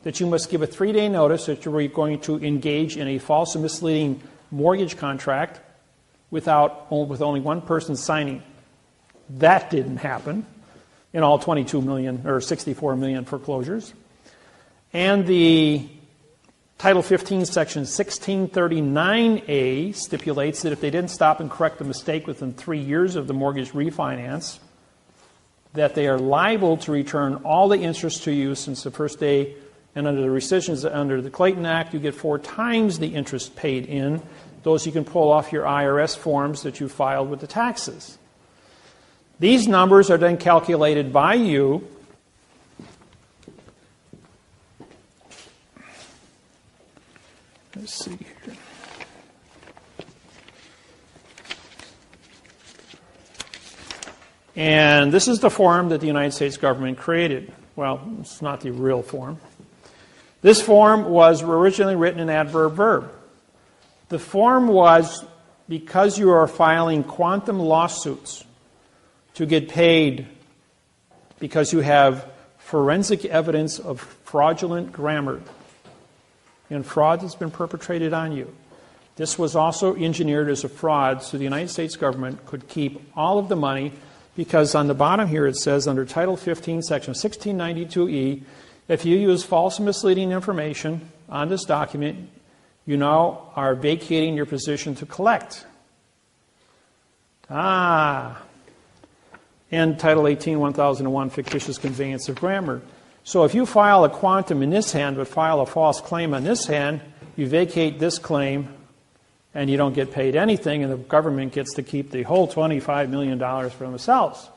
that you must give a 3-day notice that you're going to engage in a false and misleading mortgage contract with only one person signing. That didn't happen in all 22 million or 64 million foreclosures. And the Title 15, Section 1639A stipulates that if they didn't stop and correct the mistake within 3 years of the mortgage refinance, that they are liable to return all the interest to you since the first day. And under the rescissions, under the Clayton Act, you get 4 times the interest paid in. Those you can pull off your IRS forms that you filed with the taxes. These numbers are then calculated by you let's see here. And this is the form that the United States government created. Well, it's not the real form. This form was originally written in adverb verb. The form was because you are filing quantum lawsuits to get paid because you have forensic evidence of fraudulent grammar and fraud that's been perpetrated on you. This was also engineered as a fraud so the United States government could keep all of the money, because on the bottom here it says under Title 15, Section 1692E, if you use false and misleading information on this document, you now are vacating your position to collect. And Title 18, 1001, fictitious conveyance of grammar. So if you file a quantum in this hand but file a false claim on this hand, you vacate this claim and you don't get paid anything, and the government gets to keep the whole $25 million for themselves.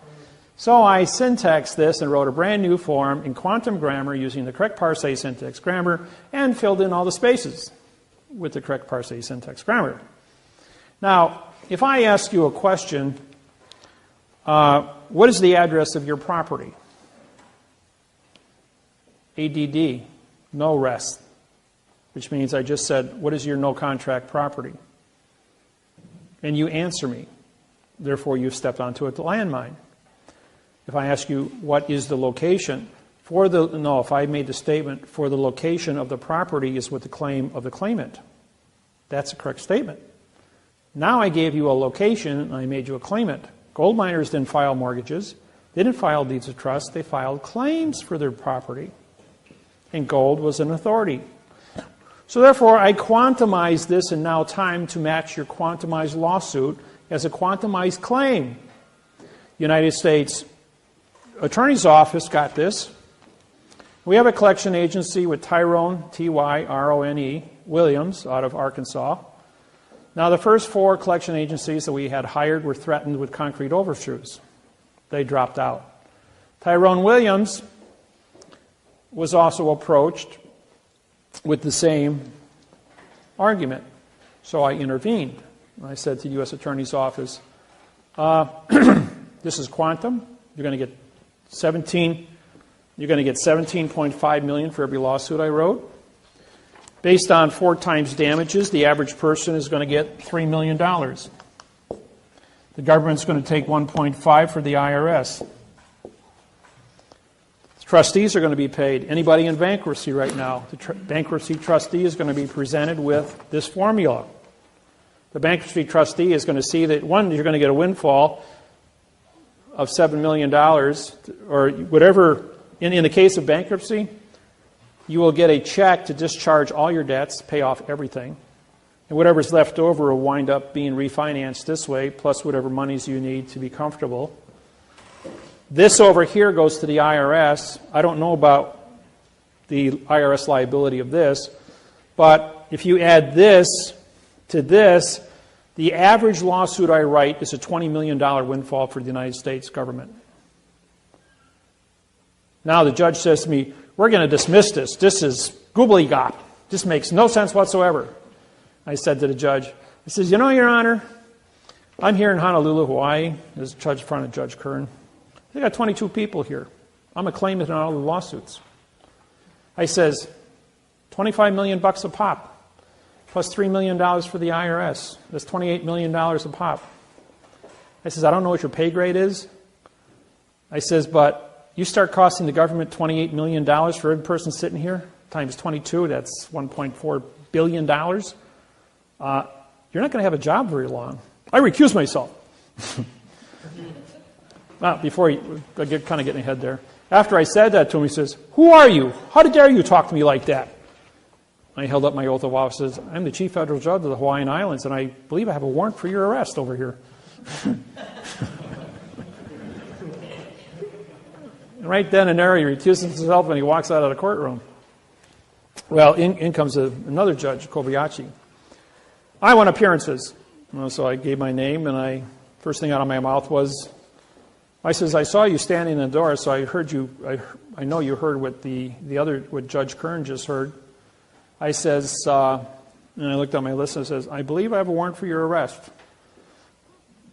So I syntaxed this and wrote a brand new form in quantum grammar using the correct parse syntax grammar and filled in all the spaces with the correct parse syntax grammar. Now, if I ask you a question, what is the address of your property? ADD, no rest, which means I just said, what is your no contract property? And you answer me. Therefore, you've stepped onto a landmine. If I ask you, what is the location? If I made the statement, for the location of the property is with the claim of the claimant. That's a correct statement. Now I gave you a location and I made you a claimant. Gold miners didn't file mortgages. They didn't file deeds of trust. They filed claims for their property. And gold was an authority. So therefore, I quantumized this in now time to match your quantumized lawsuit as a quantumized claim. United States Attorney's Office got this. We have a collection agency with Tyrone, Tyrone, Williams out of Arkansas. Now, the first 4 collection agencies that we had hired were threatened with concrete overtures. They dropped out. Tyrone Williams was also approached with the same argument. So I intervened. I said to the U.S. Attorney's Office, this is quantum. You're going to get $17.5 million for every lawsuit I wrote. Based on 4 times damages, the average person is going to get $3 million. The government's going to take 1.5 for the IRS. Trustees are going to be paid. Anybody in bankruptcy right now, the bankruptcy trustee is going to be presented with this formula. The bankruptcy trustee is going to see that, one, you're going to get a windfall of $7 million, or whatever. In the case of bankruptcy, you will get a check to discharge all your debts, pay off everything. And whatever's left over will wind up being refinanced this way, plus whatever monies you need to be comfortable. This over here goes to the IRS. I don't know about the IRS liability of this. But if you add this to this, the average lawsuit I write is a $20 million windfall for the United States government. Now the judge says to me, we're going to dismiss this. This is gobbledygook. This makes no sense whatsoever. I said to the judge, I says, you know, Your Honor, I'm here in Honolulu, Hawaii, as judge in front of Judge Kern. They got 22 people here. I'm a claimant in all the lawsuits. I says, $25 million a pop, plus $3 million for the IRS. That's $28 million a pop. I says, I don't know what your pay grade is. I says, but you start costing the government $28 million for every person sitting here, times 22, that's $1.4 billion. You're not going to have a job very long. I recuse myself. Now, before I get kind of getting ahead there. After I said that to him, he says, who are you? How dare you talk to me like that? I held up my oath of office and says, I'm the Chief Federal Judge of the Hawaiian Islands, and I believe I have a warrant for your arrest over here. And right then and there, he recuses himself and he walks out of the courtroom. Well, in comes another judge, Kobayashi. I want appearances. So I gave my name, and first thing out of my mouth was, I says, I saw you standing in the door, so I heard you. I know you heard what what Judge Kern just heard. I says, and I looked at my list and says, I believe I have a warrant for your arrest.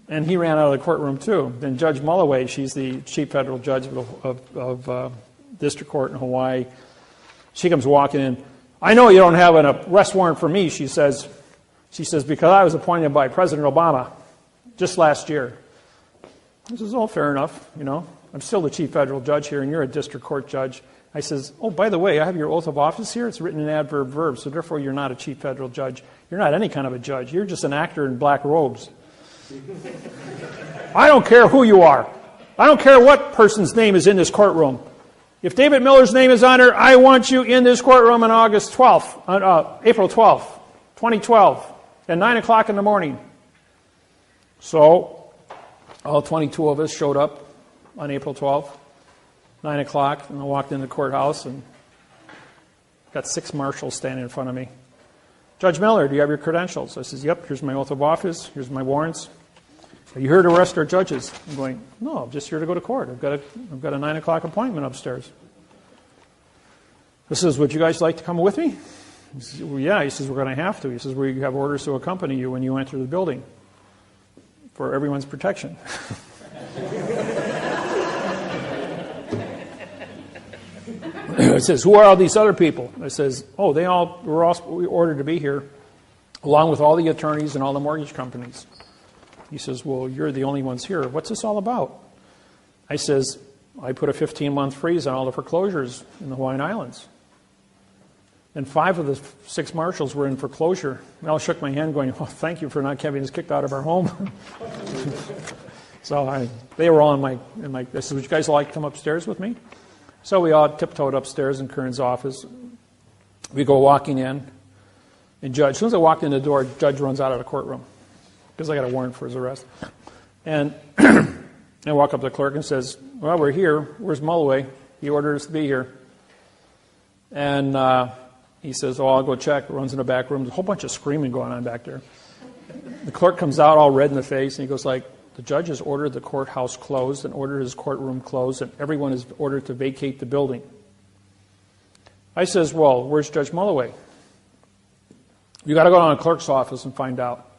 And he ran out of the courtroom too. Then Judge Mulloway, she's the Chief Federal Judge of District Court in Hawaii. She comes walking in. I know you don't have an arrest warrant for me, she says. She says, because I was appointed by President Obama just last year. I says, oh, fair enough, you know. I'm still the Chief Federal Judge here, and you're a District Court Judge. I says, oh, by the way, I have your oath of office here. It's written in adverb verb, so therefore you're not a Chief Federal Judge. You're not any kind of a judge. You're just an actor in black robes. I don't care who you are. I don't care what person's name is in this courtroom. If David Miller's name is on there, I want you in this courtroom on April 12th, 2012. At 9 o'clock in the morning. So, all 22 of us showed up on April 12th, 9 o'clock, and I walked in the courthouse and got 6 marshals standing in front of me. Judge Miller, do you have your credentials? I says, yep, here's my oath of office, here's my warrants. Are you here to arrest our judges? I'm going, no, I'm just here to go to court. I've got a 9 o'clock appointment upstairs. This is, would you guys like to come with me? He says, well, yeah. He says, we're going to have to. He says, we have orders to accompany you when you enter the building for everyone's protection. It says, who are all these other people? I says, oh, they were all ordered to be here, along with all the attorneys and all the mortgage companies. He says, well, you're the only ones here. What's this all about? I says, I put a 15-month freeze on all the foreclosures in the Hawaiian Islands. And 5 of the 6 marshals were in foreclosure. They all shook my hand going, oh, thank you for not having us kicked out of our home. So they were all in my, I said, would you guys like to come upstairs with me? So we all tiptoed upstairs in Kern's office. We go walking in. And as soon as I walked in the door, Judge runs out of the courtroom because I got a warrant for his arrest. And I walk up to the clerk and says, well, we're here. Where's Mulloway? He ordered us to be here. And he says, oh, I'll go check. Runs in the back room. There's a whole bunch of screaming going on back there. The clerk comes out all red in the face, and he goes like, the judge has ordered the courthouse closed and ordered his courtroom closed, and everyone is ordered to vacate the building. I says, well, where's Judge Mulloway? You got to go down to the clerk's office and find out.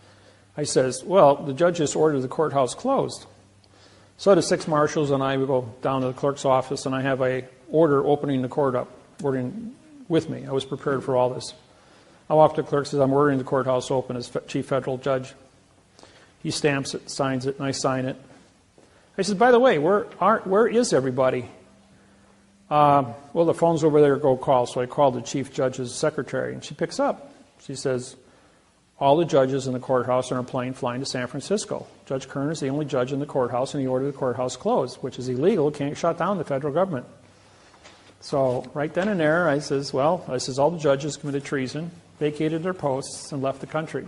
I says, well, the judge has ordered the courthouse closed. So the 6 marshals and I, we go down to the clerk's office, and I have a order opening the court up, ordering with me. I was prepared for all this. I walk to the clerk, says, I'm ordering the courthouse open as Chief Federal Judge. He stamps it, signs it, and I sign it. I said, by the way, where is everybody? Well, the phone's over there, go call. So I called the Chief Judge's secretary, and she picks up. She says, all the judges in the courthouse are on a plane flying to San Francisco. Judge Kern is the only judge in the courthouse, and he ordered the courthouse closed, which is illegal, can't shut down the federal government. So right then and there, I says, all the judges committed treason, vacated their posts, and left the country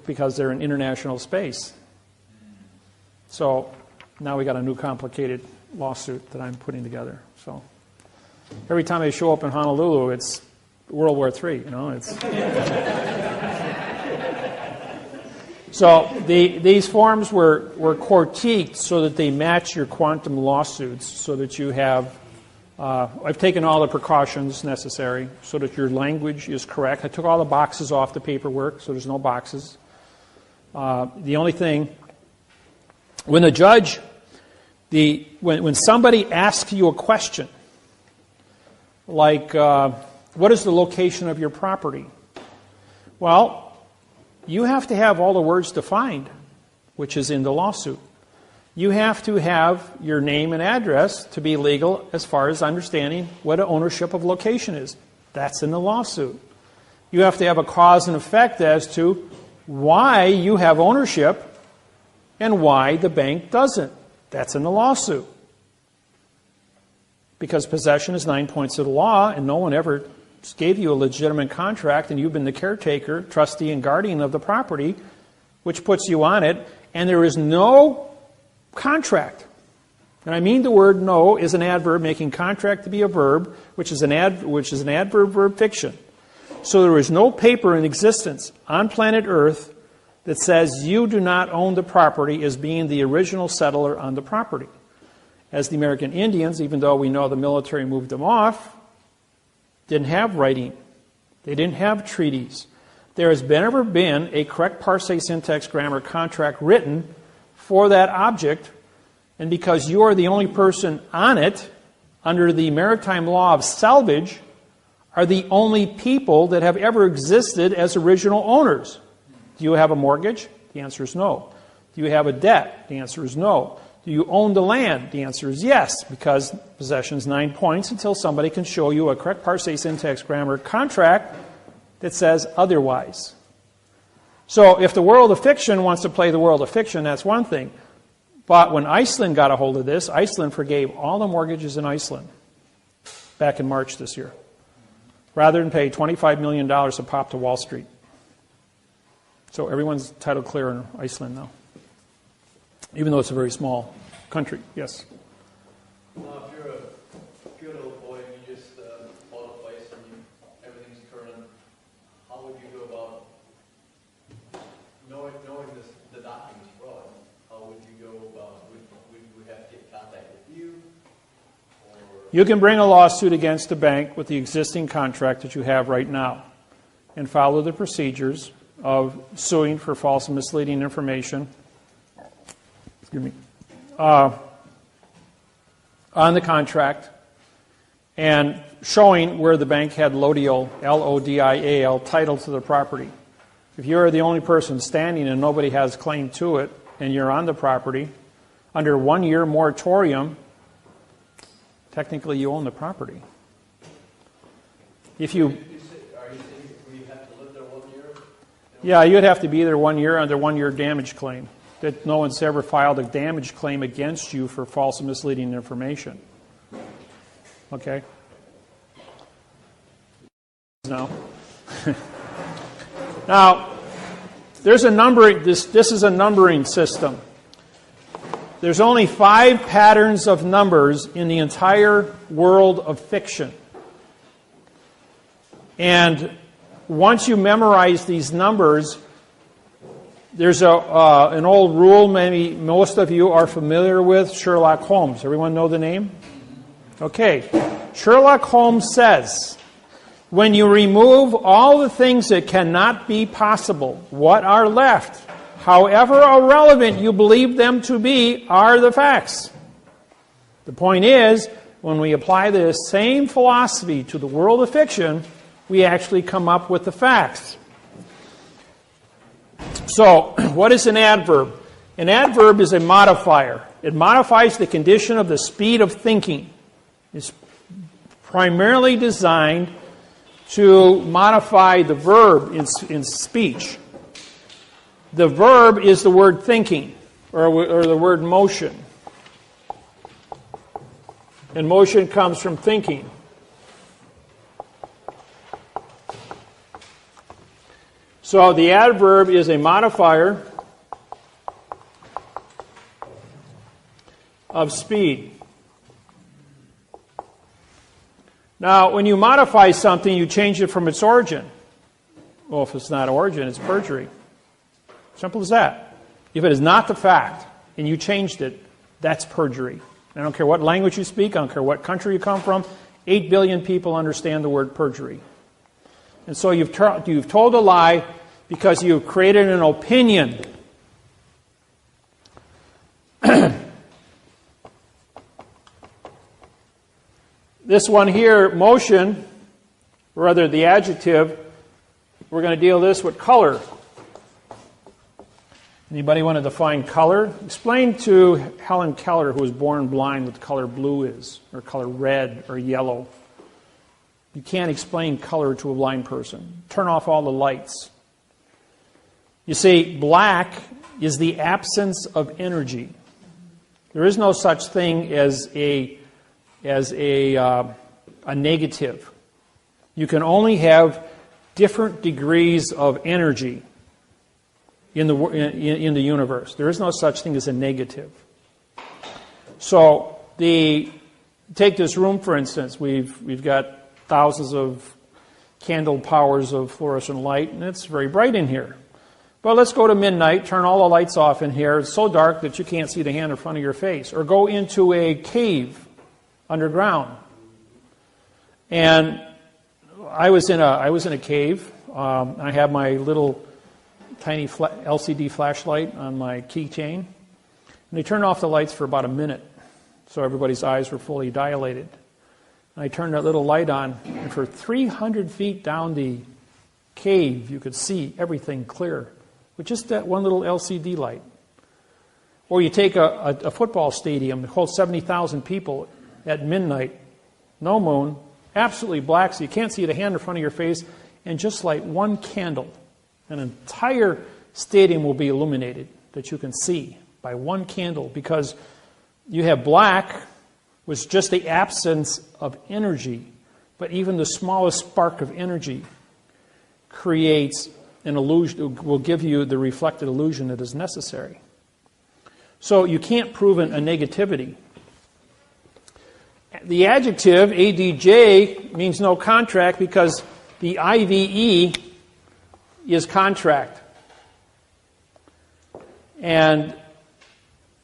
because they're in international space. So now we got a new complicated lawsuit that I'm putting together. So Every time they show up in Honolulu, it's World War III, you know. It's so these forms were critiqued so that they match your quantum lawsuits, so that you have. I've taken all the precautions necessary so that your language is correct. I took all the boxes off the paperwork, so there's no boxes. The only thing, when the judge, when somebody asks you a question, like, what is the location of your property? Well, you have to have all the words defined, which is in the lawsuit. You have to have your name and address to be legal as far as understanding what an ownership of location is. That's in the lawsuit. You have to have a cause and effect as to why you have ownership and why the bank doesn't. That's in the lawsuit. Because possession is 9 points of the law, and no one ever gave you a legitimate contract, and you've been the caretaker, trustee, and guardian of the property, which puts you on it, and there is no contract. And I mean the word "no" is an adverb, making contract to be a verb, which is an adverb verb fiction. So there is no paper in existence on planet Earth that says you do not own the property as being the original settler on the property. As the American Indians, even though we know the military moved them off, didn't have writing. They didn't have treaties. There has never been a correct parsec, syntax, grammar contract written for that object, and because you are the only person on it, under the maritime law of salvage, are the only people that have ever existed as original owners. Do you have a mortgage? The answer is no. Do you have a debt? The answer is no. Do you own the land? The answer is yes, because possession is 9 points until somebody can show you a correct parsec, syntax, grammar contract that says otherwise. So if the world of fiction wants to play the world of fiction, that's one thing. But when Iceland got a hold of this, Iceland forgave all the mortgages in Iceland back in March this year, rather than pay $25 million a pop to Wall Street. So everyone's title clear in Iceland now, even though it's a very small country. Yes? If you're a good old boy and you just bought a place and everything's current, how would you go about knowing the documents fraud? How would you go about? Would we have to get in contact with you? Or? You can bring a lawsuit against a bank with the existing contract that you have right now and follow the procedures of suing for false and misleading information. Excuse me. On the contract and showing where the bank had Lodial, L-O-D-I-A-L, title to the property. If you're the only person standing and nobody has claim to it and you're on the property, under 1 year moratorium, technically you own the property. If you... Yeah, you'd have to be there 1 year under 1 year damage claim. That no one's ever filed a damage claim against you for false and misleading information. Okay? No. Now, there's a numbering. This is a numbering system. There's only 5 patterns of numbers in the entire world of fiction. And once you memorize these numbers, there's an old rule maybe most of you are familiar with, Sherlock Holmes. Everyone know the name? Okay. Sherlock Holmes says, when you remove all the things that cannot be possible, what are left, however irrelevant you believe them to be, are the facts. The point is, when we apply the same philosophy to the world of fiction, we actually come up with the facts. So, what is an adverb? An adverb is a modifier. It modifies the condition of the speed of thinking. It's primarily designed to modify the verb in speech. The verb is the word thinking, or the word motion. And motion comes from thinking. So the adverb is a modifier of speed. Now, when you modify something, you change it from its origin. Well, if it's not origin, it's perjury. Simple as that. If it is not the fact, and you changed it, that's perjury. I don't care what language you speak, I don't care what country you come from, 8 billion people understand the word perjury. And so you've told a lie because you've created an opinion. This one here, motion, or rather the adjective, we're going to deal this with color. Anybody want to define color? Explain to Helen Keller, who was born blind, what the color blue is, or color red, or yellow. You can't explain color to a blind person. Turn off all the lights. You see, black is the absence of energy. There is no such thing as a negative. You can only have different degrees of energy in the universe. There is no such thing as a negative. So take this room, for instance. We've got thousands of candle powers of fluorescent light, and it's very bright in here. But let's go to midnight, turn all the lights off in here. It's so dark that you can't see the hand in front of your face. Or go into a cave underground. And I was in a cave. I have my little tiny LCD flashlight on my keychain. And they turned off the lights for about a minute, so everybody's eyes were fully dilated. And I turned that little light on, and for 300 feet down the cave, you could see everything clear with just that one little LCD light. Or you take a football stadium that holds 70,000 people at midnight, no moon, absolutely black, so you can't see the hand in front of your face, and just light one candle. An entire stadium will be illuminated that you can see by one candle, because you have black, which is just the absence of energy, but even the smallest spark of energy creates an illusion, will give you the reflected illusion that is necessary. So you can't prove a negativity. The adjective, ADJ, means no contract because the IVE is contract. And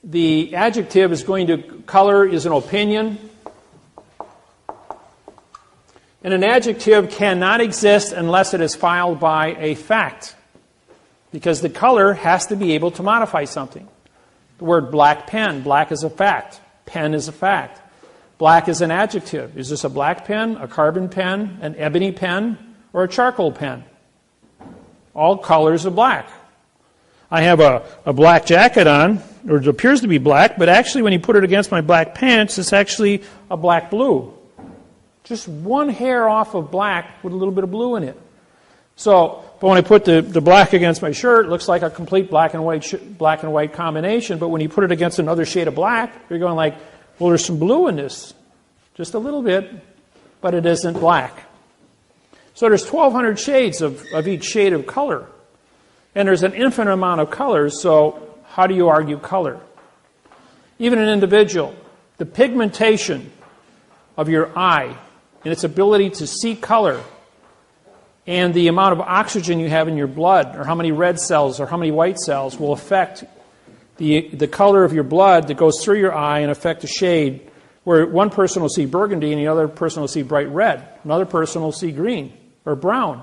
the adjective is going to, color is an opinion. And an adjective cannot exist unless it is followed by a fact, because the color has to be able to modify something. The word black pen, black is a fact. Pen is a fact. Black is an adjective. Is this a black pen, a carbon pen, an ebony pen, or a charcoal pen? All colors are black. I have a black jacket on, or it appears to be black, but actually when you put it against my black pants, it's actually a black blue. Just one hair off of black with a little bit of blue in it. So, but when I put the black against my shirt, it looks like a complete black and white combination, but when you put it against another shade of black, you're going like, well, there's some blue in this. Just a little bit, but it isn't black. So there's 1,200 shades of each shade of color. And there's an infinite amount of colors, so how do you argue color? Even an individual, the pigmentation of your eye and its ability to see color and the amount of oxygen you have in your blood, or how many red cells or how many white cells, will affect the color of your blood that goes through your eye and affect the shade, where one person will see burgundy and the other person will see bright red. Another person will see green or brown.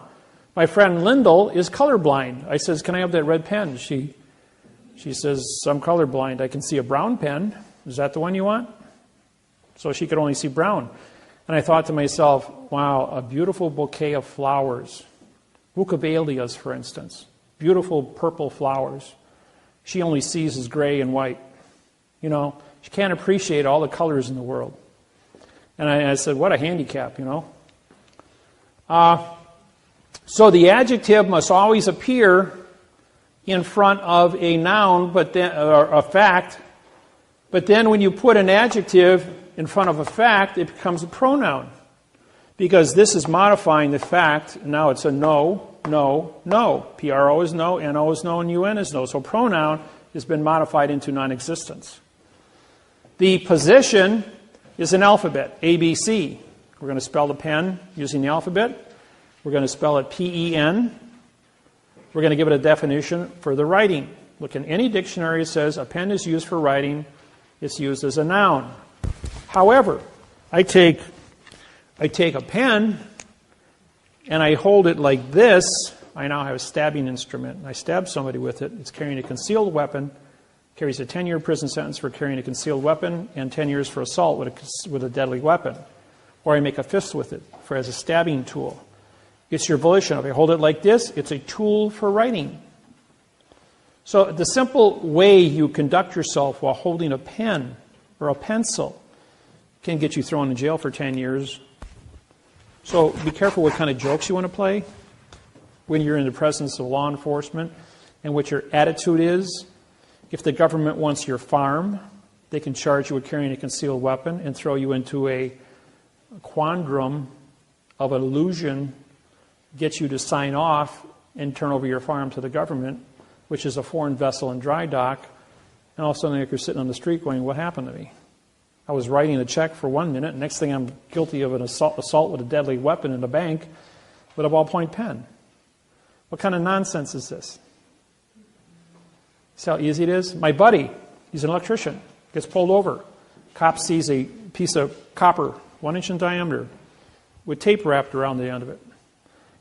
My friend Lyndall is colorblind. I says, can I have that red pen? She says, I'm colorblind. I can see a brown pen. Is that the one you want? So she could only see brown. And I thought to myself, wow, a beautiful bouquet of flowers. Bucavalias, for instance. Beautiful purple flowers. She only sees as gray and white. You know, she can't appreciate all the colors in the world. And I said, what a handicap, you know. So the adjective must always appear in front of a noun, but then, or a fact. But then when you put an adjective in front of a fact, it becomes a pronoun. Because this is modifying the fact, and now it's a no, no, no. PRO is no, NO is no, and UN is no. So pronoun has been modified into non-existence. The position is an alphabet, ABC. We're going to spell the pen using the alphabet. We're going to spell it P-E-N. We're going to give it a definition for the writing. Look, in any dictionary it says a pen is used for writing. It's used as a noun. However, I take a pen and I hold it like this. I now have a stabbing instrument. I stab somebody with it. It's carrying a concealed weapon. Carries a 10-year prison sentence for carrying a concealed weapon and 10 years for assault with a deadly weapon. Or I make a fist with it as a stabbing tool. It's your volition. If I hold it like this, it's a tool for writing. So the simple way you conduct yourself while holding a pen or a pencil can get you thrown in jail for 10 years. So be careful what kind of jokes you want to play when you're in the presence of law enforcement and what your attitude is. If the government wants your farm, they can charge you with carrying a concealed weapon and throw you into a quandrum of illusion, get you to sign off and turn over your farm to the government, which is a foreign vessel in dry dock, and all of a sudden you're sitting on the street going, what happened to me? I was writing a check for 1 minute, and next thing I'm guilty of an assault with a deadly weapon in a bank with a ballpoint pen. What kind of nonsense is this? See how easy it is? My buddy, he's an electrician, gets pulled over. Cop sees a piece of copper, 1 inch in diameter, with tape wrapped around the end of it.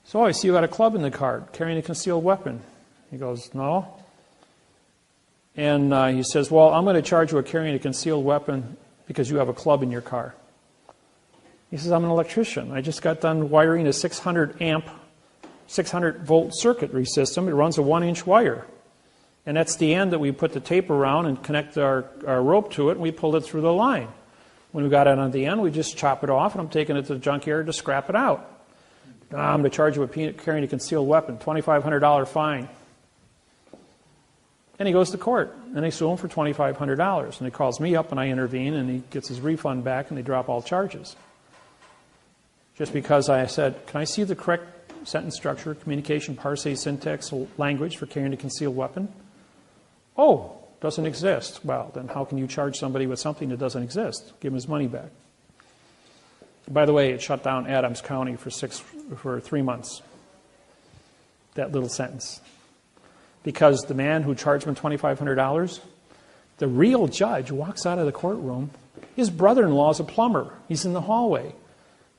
So, I see you got a club in the car, carrying a concealed weapon. He goes, no. And he says, well, I'm going to charge you with carrying a concealed weapon because you have a club in your car. He says, I'm an electrician. I just got done wiring a 600 amp, 600 volt circuitry system. It runs a 1 inch wire. And that's the end that we put the tape around and connect our rope to it, and we pull it through the line. When we got it on the end, we just chop it off, and I'm taking it to the junkyard to scrap it out. I'm going to charge you with carrying a concealed weapon, $2,500 fine. And he goes to court, and they sue him for $2,500. And he calls me up, and I intervene, and he gets his refund back, and they drop all charges. Just because I said, can I see the correct sentence structure, communication, parsing, syntax, language for carrying a concealed weapon? Oh, doesn't exist. Well, then how can you charge somebody with something that doesn't exist? Give him his money back. By the way, it shut down Adams County for 3 months, that little sentence. Because the man who charged him $2,500, the real judge walks out of the courtroom. His brother-in-law is a plumber. He's in the hallway.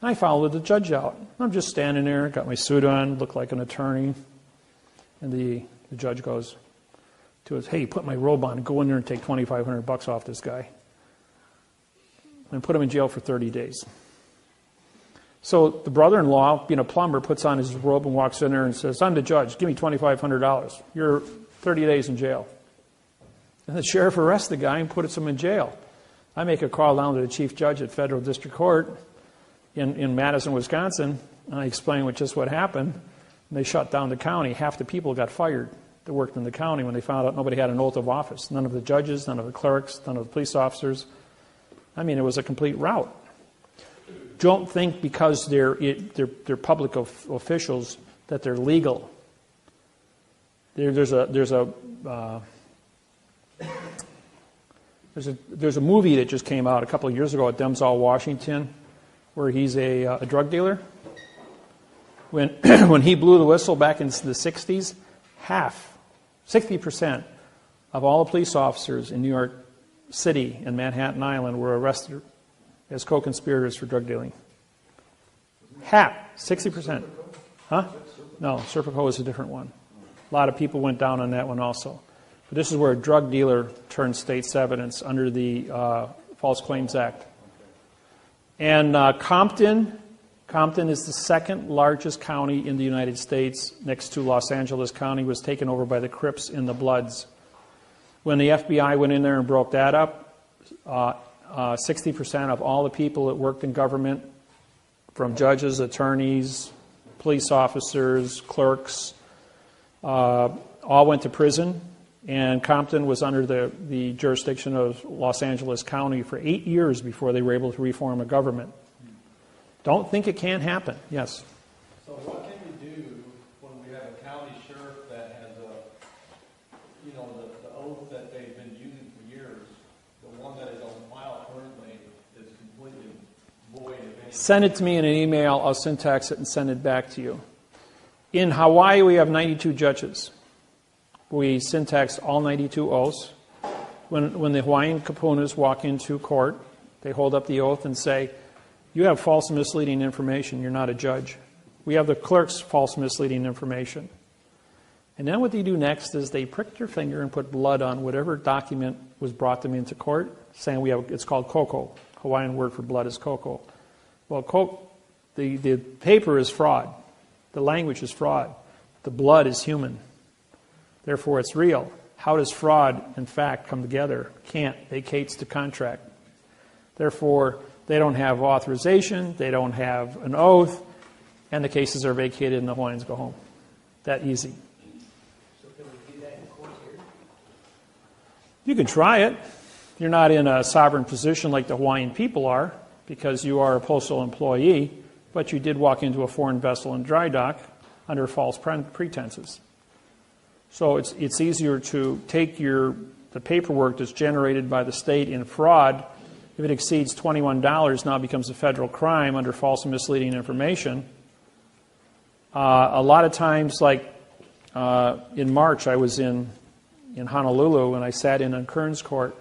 And I followed the judge out. I'm just standing there, got my suit on, look like an attorney. And the judge goes to us, hey, put my robe on, go in there and take $2,500 off this guy. And put him in jail for 30 days. So the brother-in-law, being a plumber, puts on his robe and walks in there and says, I'm the judge, give me $2,500. You're 30 days in jail. And the sheriff arrests the guy and puts him in jail. I make a call down to the chief judge at Federal District Court in Madison, Wisconsin, and I explain just what happened. And they shut down the county. Half the people got fired that worked in the county when they found out nobody had an oath of office. None of the judges, none of the clerks, none of the police officers. I mean, it was a complete rout. Don't think because they're public officials that they're legal. There's a movie that just came out a couple of years ago at Denzel Washington, where he's a drug dealer. When he blew the whistle back in the 60s, 60% of all the police officers in New York City and Manhattan Island were arrested as co-conspirators for drug dealing. 60%. Huh? No, Serpico is a different one. A lot of people went down on that one also. But this is where a drug dealer turned state's evidence under the False Claims Act. And Compton is the second largest county in the United States, next to Los Angeles County, was taken over by the Crips and the Bloods. When the FBI went in there and broke that up, 60% of all the people that worked in government, from judges, attorneys, police officers, clerks, all went to prison. And Compton was under the jurisdiction of Los Angeles County for 8 years before they were able to reform a government. Don't think it can't happen. Yes? So what can we do when we have a county sheriff that has the oath that they've been using for years, the one that is on file currently is completely void of any Send it to me in an email. I'll syntax it and send it back to you. In Hawaii, we have 92 judges. We syntax all 92 oaths. When the Hawaiian kapunas walk into court, they hold up the oath and say, you have false and misleading information. You're not a judge. We have the clerk's false misleading information. And then what they do next is they prick their finger and put blood on whatever document was brought them into court, saying it's called koko. Hawaiian word for blood is koko. Well, the paper is fraud. The language is fraud. The blood is human. Therefore, it's real. How does fraud and fact come together? Can't. Vacates the contract. Therefore, they don't have authorization, they don't have an oath, and the cases are vacated and the Hawaiians go home. That easy. So can we do that in court here? You can try it. You're not in a sovereign position like the Hawaiian people are, because you are a postal employee, but you did walk into a foreign vessel in dry dock under false pretenses. So it's easier to take the paperwork that's generated by the state in fraud. If it exceeds $21, now it becomes a federal crime under false and misleading information. A lot of times, like in March, I was in Honolulu and I sat in on Kern's court.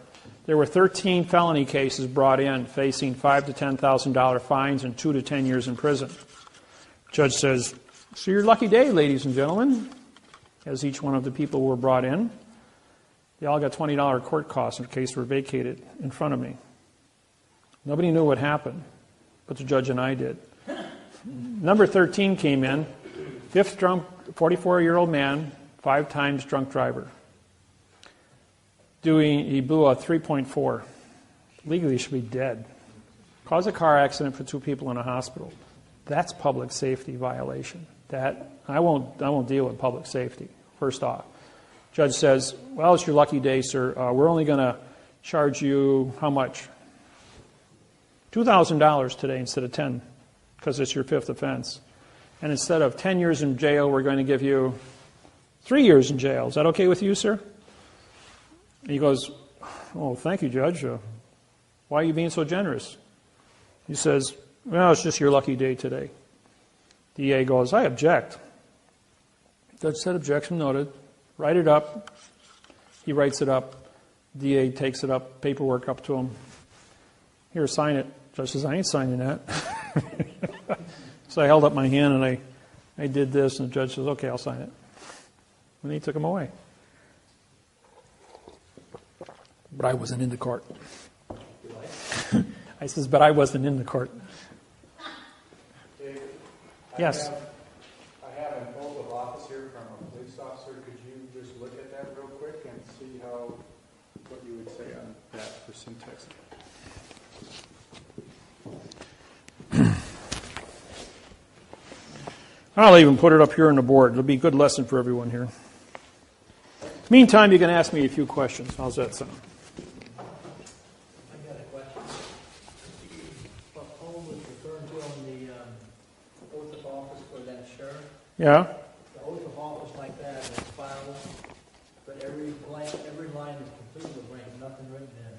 There were 13 felony cases brought in facing $5,000 to $10,000 fines and 2 to 10 years in prison. Judge says, so your lucky day, ladies and gentlemen, as each one of the people were brought in. They all got $20 court costs in case were vacated in front of me. Nobody knew what happened, but the judge and I did. Number 13 came in, fifth drunk, 44-year-old man, 5 times drunk driver. He blew a 3.4. Legally, he should be dead. Caused a car accident for 2 people in a hospital. That's public safety violation. I won't deal with public safety, first off. Judge says, well, it's your lucky day, sir. We're only going to charge you how much? $2,000 today instead of 10, because it's your 5th offense. And instead of 10 years in jail, we're going to give you 3 years in jail. Is that okay with you, sir? And he goes, oh, thank you, Judge. Why are you being so generous? He says, well, it's just your lucky day today. DA goes, I object. Judge said, objection noted. Write it up. He writes it up. DA takes it up, paperwork up to him. Here, sign it. Judge says, I ain't signing that. So I held up my hand and I did this, and the judge says, okay, I'll sign it. And he took him away. But I wasn't in the court. I says, but I wasn't in the court. Dave, Yes. I have an oath of office here from a police officer. Could you just look at that real quick and see what you would say on that for syntax? I'll even put it up here on the board. It'll be a good lesson for everyone here. Meantime, you can ask me a few questions. How's that sound? I got a question. What Paul was referring to on the oath of office for that sheriff, Yeah? the oath of office like that is filed, but every line is completely blank, nothing written in.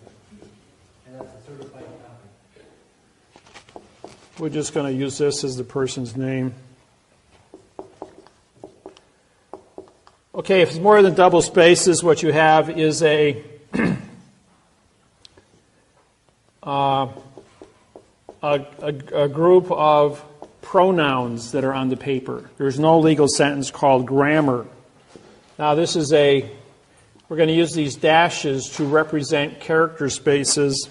And that's a certified copy. We're just going to use this as the person's name. Okay, if it's more than double spaces, what you have is a group of pronouns that are on the paper. There's no legal sentence called grammar. Now this is we're going to use these dashes to represent character spaces.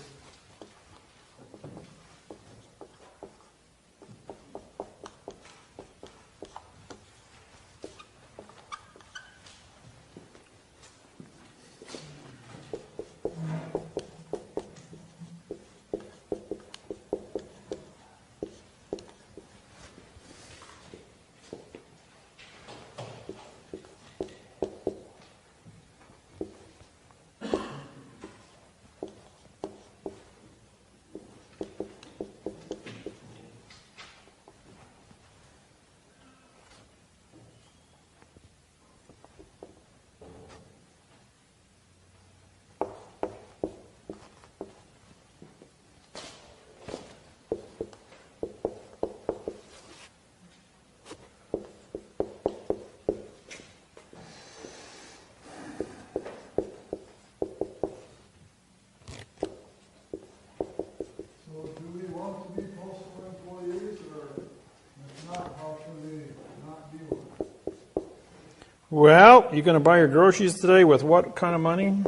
Well, you going to buy your groceries today with what kind of money?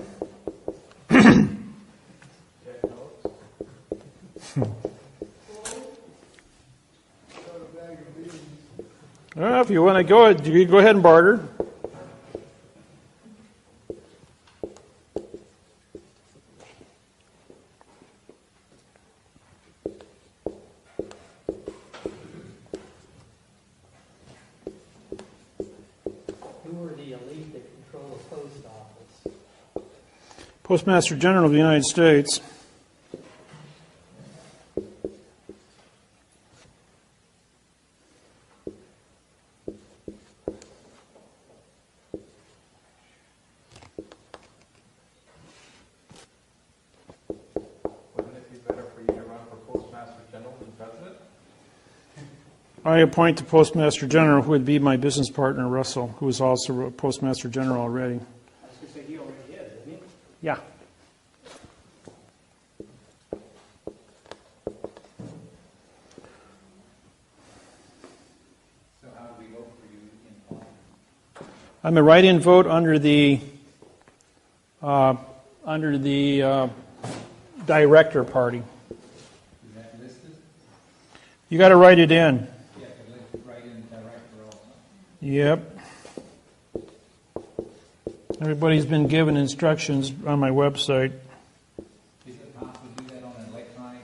Well, if you want to go, you go ahead and barter. Who are the elite that control the post office? Postmaster General of the United States. Wouldn't it be better for you to run for Postmaster General than President? I appoint the Postmaster General, who would be my business partner, Russell, who is also a Postmaster General already. I was gonna say, he already is, isn't he? Yeah. So how do we vote for you in Paul? I'm a write-in vote under the director party. Is that listed? You got to write it in. Yeah, to write in director also. Yep. Everybody's been given instructions on my website. Is it possible to do that on an electronic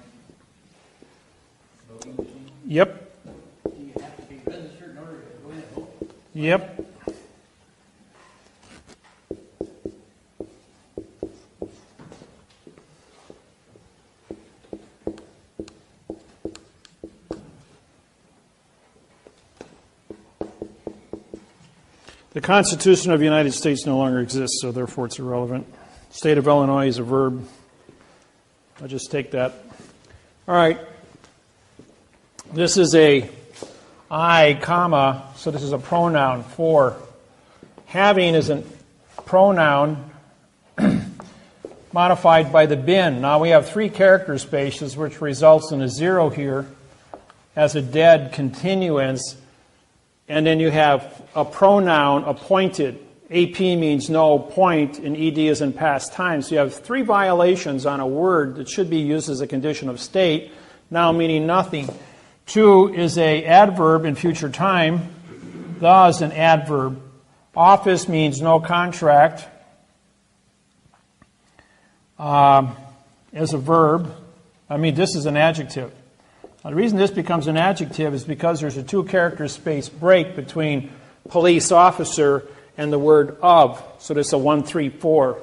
voting machine? Yep. Do you have to be registered in order to go in and vote? Yep. The Constitution of the United States no longer exists, so therefore it's irrelevant. State of Illinois is a verb. I'll just take that. All right. This is a I, comma, so this is a pronoun for. Having is a pronoun modified by the bin. Now we have 3 character spaces, which results in a 0 here as a dead continuance. And then you have a pronoun appointed. AP means no, point, and ED is in past time. So you have 3 violations on a word that should be used as a condition of state, now meaning nothing. 2 is a adverb in future time. The is an adverb. Office means no contract as a verb. This is an adjective. Now, the reason this becomes an adjective is because there's a 2-character space break between police officer and the word of. So this is a 1, 3, 4.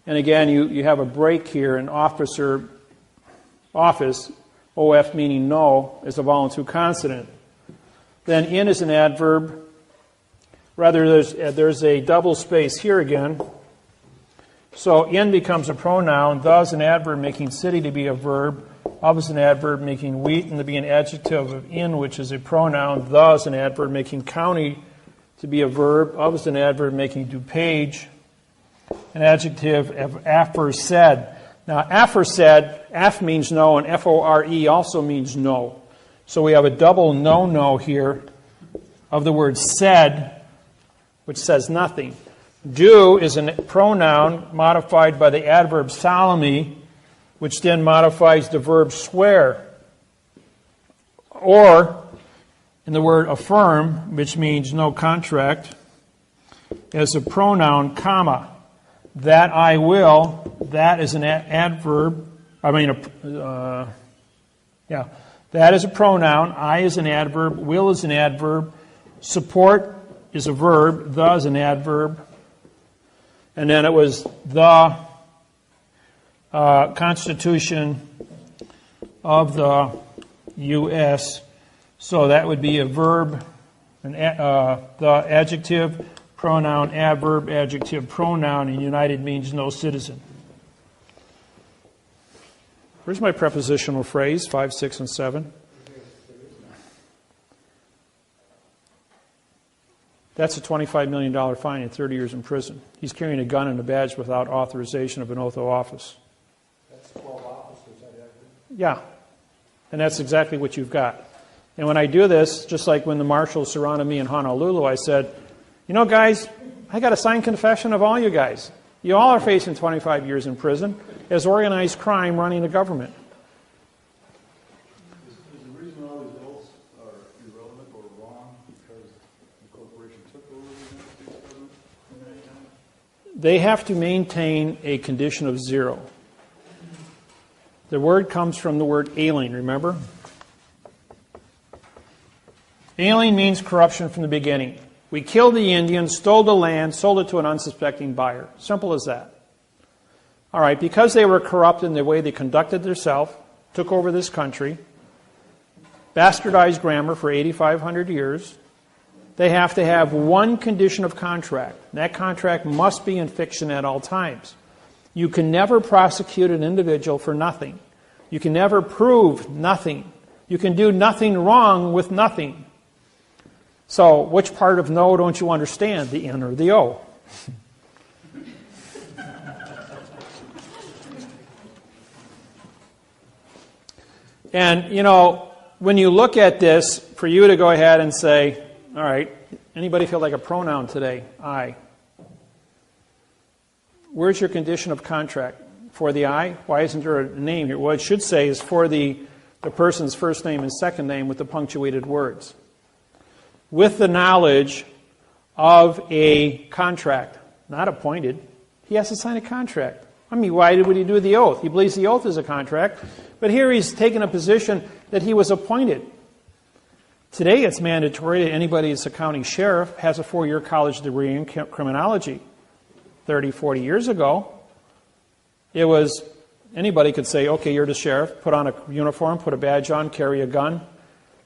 And again, you have a break here in officer, office, OF meaning no, is a vowel and 2 consonant. Then in is an adverb. Rather, there's a double space here again. So in becomes a pronoun. The is an adverb making city to be a verb. Of is an adverb making wheat and to be an adjective of in, which is a pronoun. The is an adverb making county to be a verb. Of is an adverb making DuPage, an adjective of aforesaid. Now, aforesaid, af means no, and F-O-R-E also means no. So we have a double no here of the word said, which says nothing. Do is a pronoun modified by the adverb solemnly, which then modifies the verb swear. Or, in the word affirm, which means no contract, as a pronoun, comma. That I will, that is an adverb. That is a pronoun. I is an adverb. Will is an adverb. Support is a verb. The is an adverb. And then it was the Constitution of the U.S. So that would be a verb, the adjective, pronoun, adverb, adjective, pronoun, and united means no citizen. Where's my prepositional phrase, 5, 6, and 7? That's a $25 million fine and 30 years in prison. He's carrying a gun and a badge without authorization of an oath of office. That's 12 officers, I have. Yeah, and that's exactly what you've got. And when I do this, just like when the marshals surrounded me in Honolulu, I said, You know, guys, I got a signed confession of all you guys. You all are facing 25 years in prison as organized crime running the government. Is the reason all these oaths are irrelevant or wrong because the corporation took over the United States government in that time? They have to maintain a condition of zero. The word comes from the word alien, remember? Alien means corruption from the beginning. We killed the Indians, stole the land, sold it to an unsuspecting buyer. Simple as that. All right, because they were corrupt in the way they conducted themselves, took over this country, bastardized grammar for 8,500 years, they have to have one condition of contract. That contract must be in fiction at all times. You can never prosecute an individual for nothing. You can never prove nothing. You can do nothing wrong with nothing. So, which part of no don't you understand, the N or the O? And, you know, when you look at this, for you to go ahead and say, all right, anybody feel like a pronoun today? I. Where's your condition of contract? For the I? Why isn't there a name here? Well, it should say is for the person's first name and second name with the punctuated words. With the knowledge of a contract, not appointed. He has to sign a contract. I mean, why would he do the oath? He believes the oath is a contract. But here he's taken a position that he was appointed. Today it's mandatory that anybody that's a county sheriff has a 4-year college degree in criminology. 30, 40 years ago, it was anybody could say, okay, you're the sheriff, put on a uniform, put a badge on, carry a gun,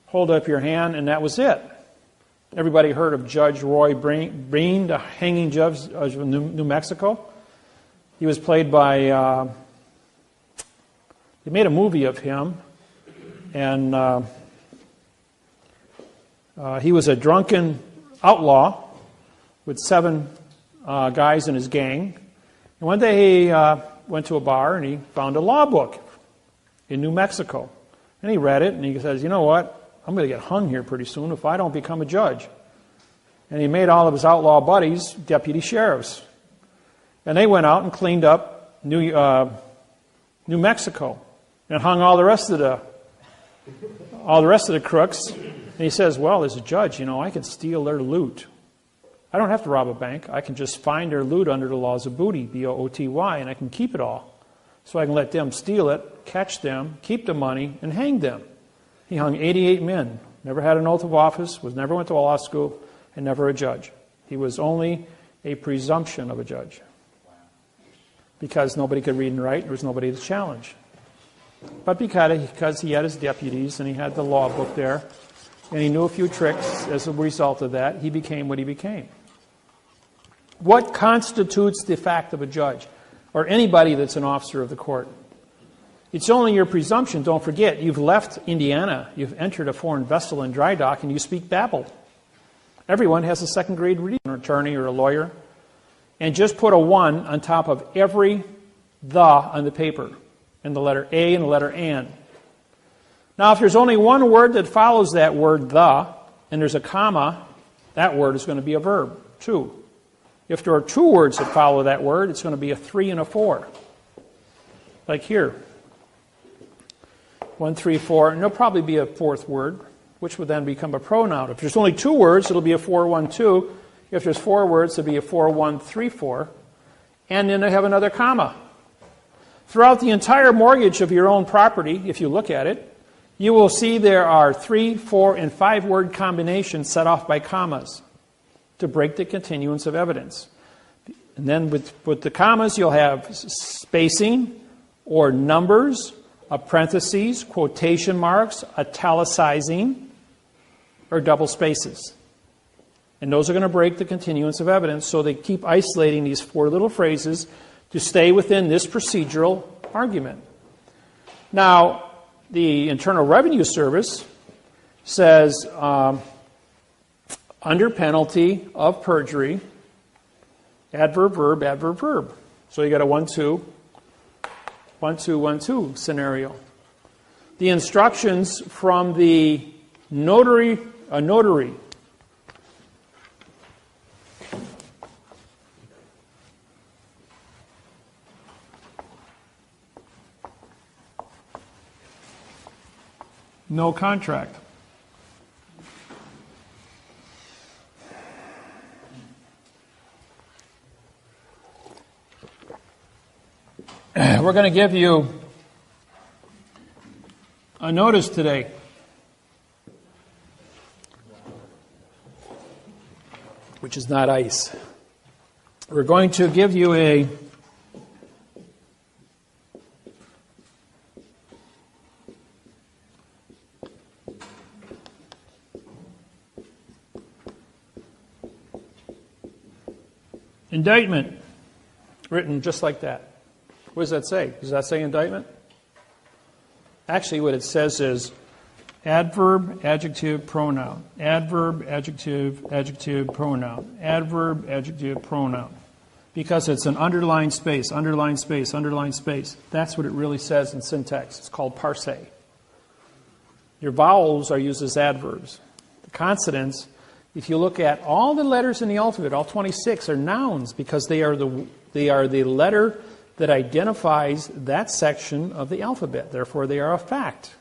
hold up your hand, and that was it. Everybody heard of Judge Roy Bean, the hanging judge of New Mexico. He was played by, they made a movie of him, and he was a drunken outlaw with 7 guys in his gang. And one day he went to a bar and he found a law book in New Mexico. And he read it and he says, you know what? I'm going to get hung here pretty soon if I don't become a judge. And he made all of his outlaw buddies deputy sheriffs. And they went out and cleaned up New Mexico and hung all the rest of the crooks. And he says, well, as a judge, you know, I can steal their loot. I don't have to rob a bank. I can just find their loot under the laws of booty, B-O-O-T-Y, and I can keep it all. So I can let them steal it, catch them, keep the money, and hang them. He hung 88 men, never had an oath of office, never went to a law school, and never a judge. He was only a presumption of a judge. Because nobody could read and write, there was nobody to challenge. But because he had his deputies and he had the law book there, and he knew a few tricks as a result of that, he became what he became. What constitutes the fact of a judge or anybody that's an officer of the court? It's only your presumption. Don't forget, you've left Indiana, you've entered a foreign vessel in dry dock, and you speak Babel. Everyone has a second-grade reading, an attorney or a lawyer. And just put a 1 on top of every the on the paper, and the letter A and the letter an. Now, if there's only one word that follows that word the, and there's a comma, that word is going to be a verb, 2. If there are 2 words that follow that word, it's going to be a 3 and a 4. Like here. 1, 3, 4, and there'll probably be a 4th word, which would then become a pronoun. If there's only 2 words, it'll be a 4, 1, 2. If there's 4 words, it'll be a 4, 1, 3, 4. And then they have another comma. Throughout the entire mortgage of your own property, if you look at it, you will see there are 3, 4, and 5 word combinations set off by commas to break the continuance of evidence. And then with the commas, you'll have spacing or numbers, parentheses, quotation marks, italicizing, or double spaces. And those are going to break the continuance of evidence, so they keep isolating these 4 little phrases to stay within this procedural argument. Now, the Internal Revenue Service says, under penalty of perjury, adverb, verb, adverb, verb. So you got a 1, 2, 1, 2, 1, 2 scenario. The instructions from the notary, no contract. We're going to give you a notice today. Which is not ice. We're going to give you a indictment written just like that. What does that say? Does that say indictment? Actually, what it says is adverb, adjective, pronoun. Adverb, adjective, adjective, pronoun. Adverb, adjective, pronoun. Because it's an underlined space, underlined space, underlined space. That's what it really says in syntax. It's called parse. Your vowels are used as adverbs. The consonants, if you look at all the letters in the alphabet, all 26 are nouns because they are the letter that identifies that section of the alphabet. Therefore, they are a fact.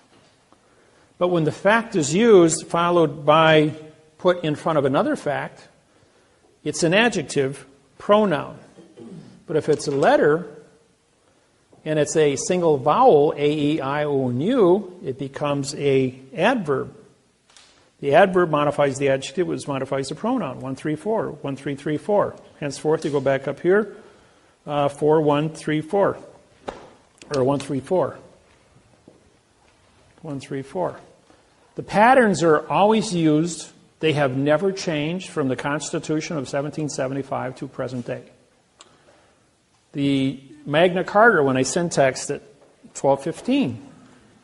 But when the fact is used, followed by put in front of another fact, it's an adjective pronoun. But if it's a letter and it's a single vowel, A, E, I, O, and U, it becomes an adverb. The adverb modifies the adjective, which modifies the pronoun. 1, 3, 4. 1, 3, 3, 4. Henceforth, you go back up here. 4, 1, 3, 4. Or 1, 3, 4. 1, 3, 4. The patterns are always used. They have never changed from the Constitution of 1775 to present day. The Magna Carta, when I syntaxed it, 1215,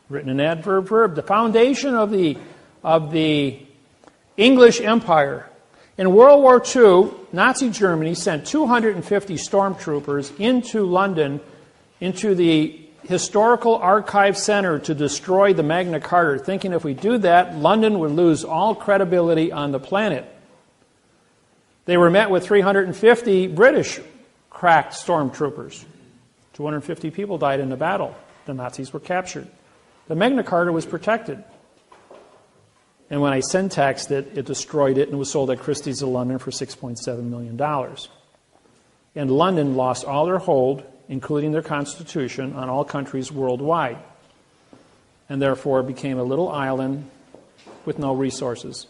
written in adverb verb, the foundation of the English Empire. In World War II, Nazi Germany sent 250 stormtroopers into London, into the Historical Archive Center to destroy the Magna Carta, thinking if we do that, London would lose all credibility on the planet. They were met with 350 British cracked stormtroopers. 250 people died in the battle. The Nazis were captured. The Magna Carta was protected. And when I syntaxed it, it destroyed it and was sold at Christie's of London for $6.7 million. And London lost all their hold, including their constitution, on all countries worldwide. And therefore became a little island with no resources.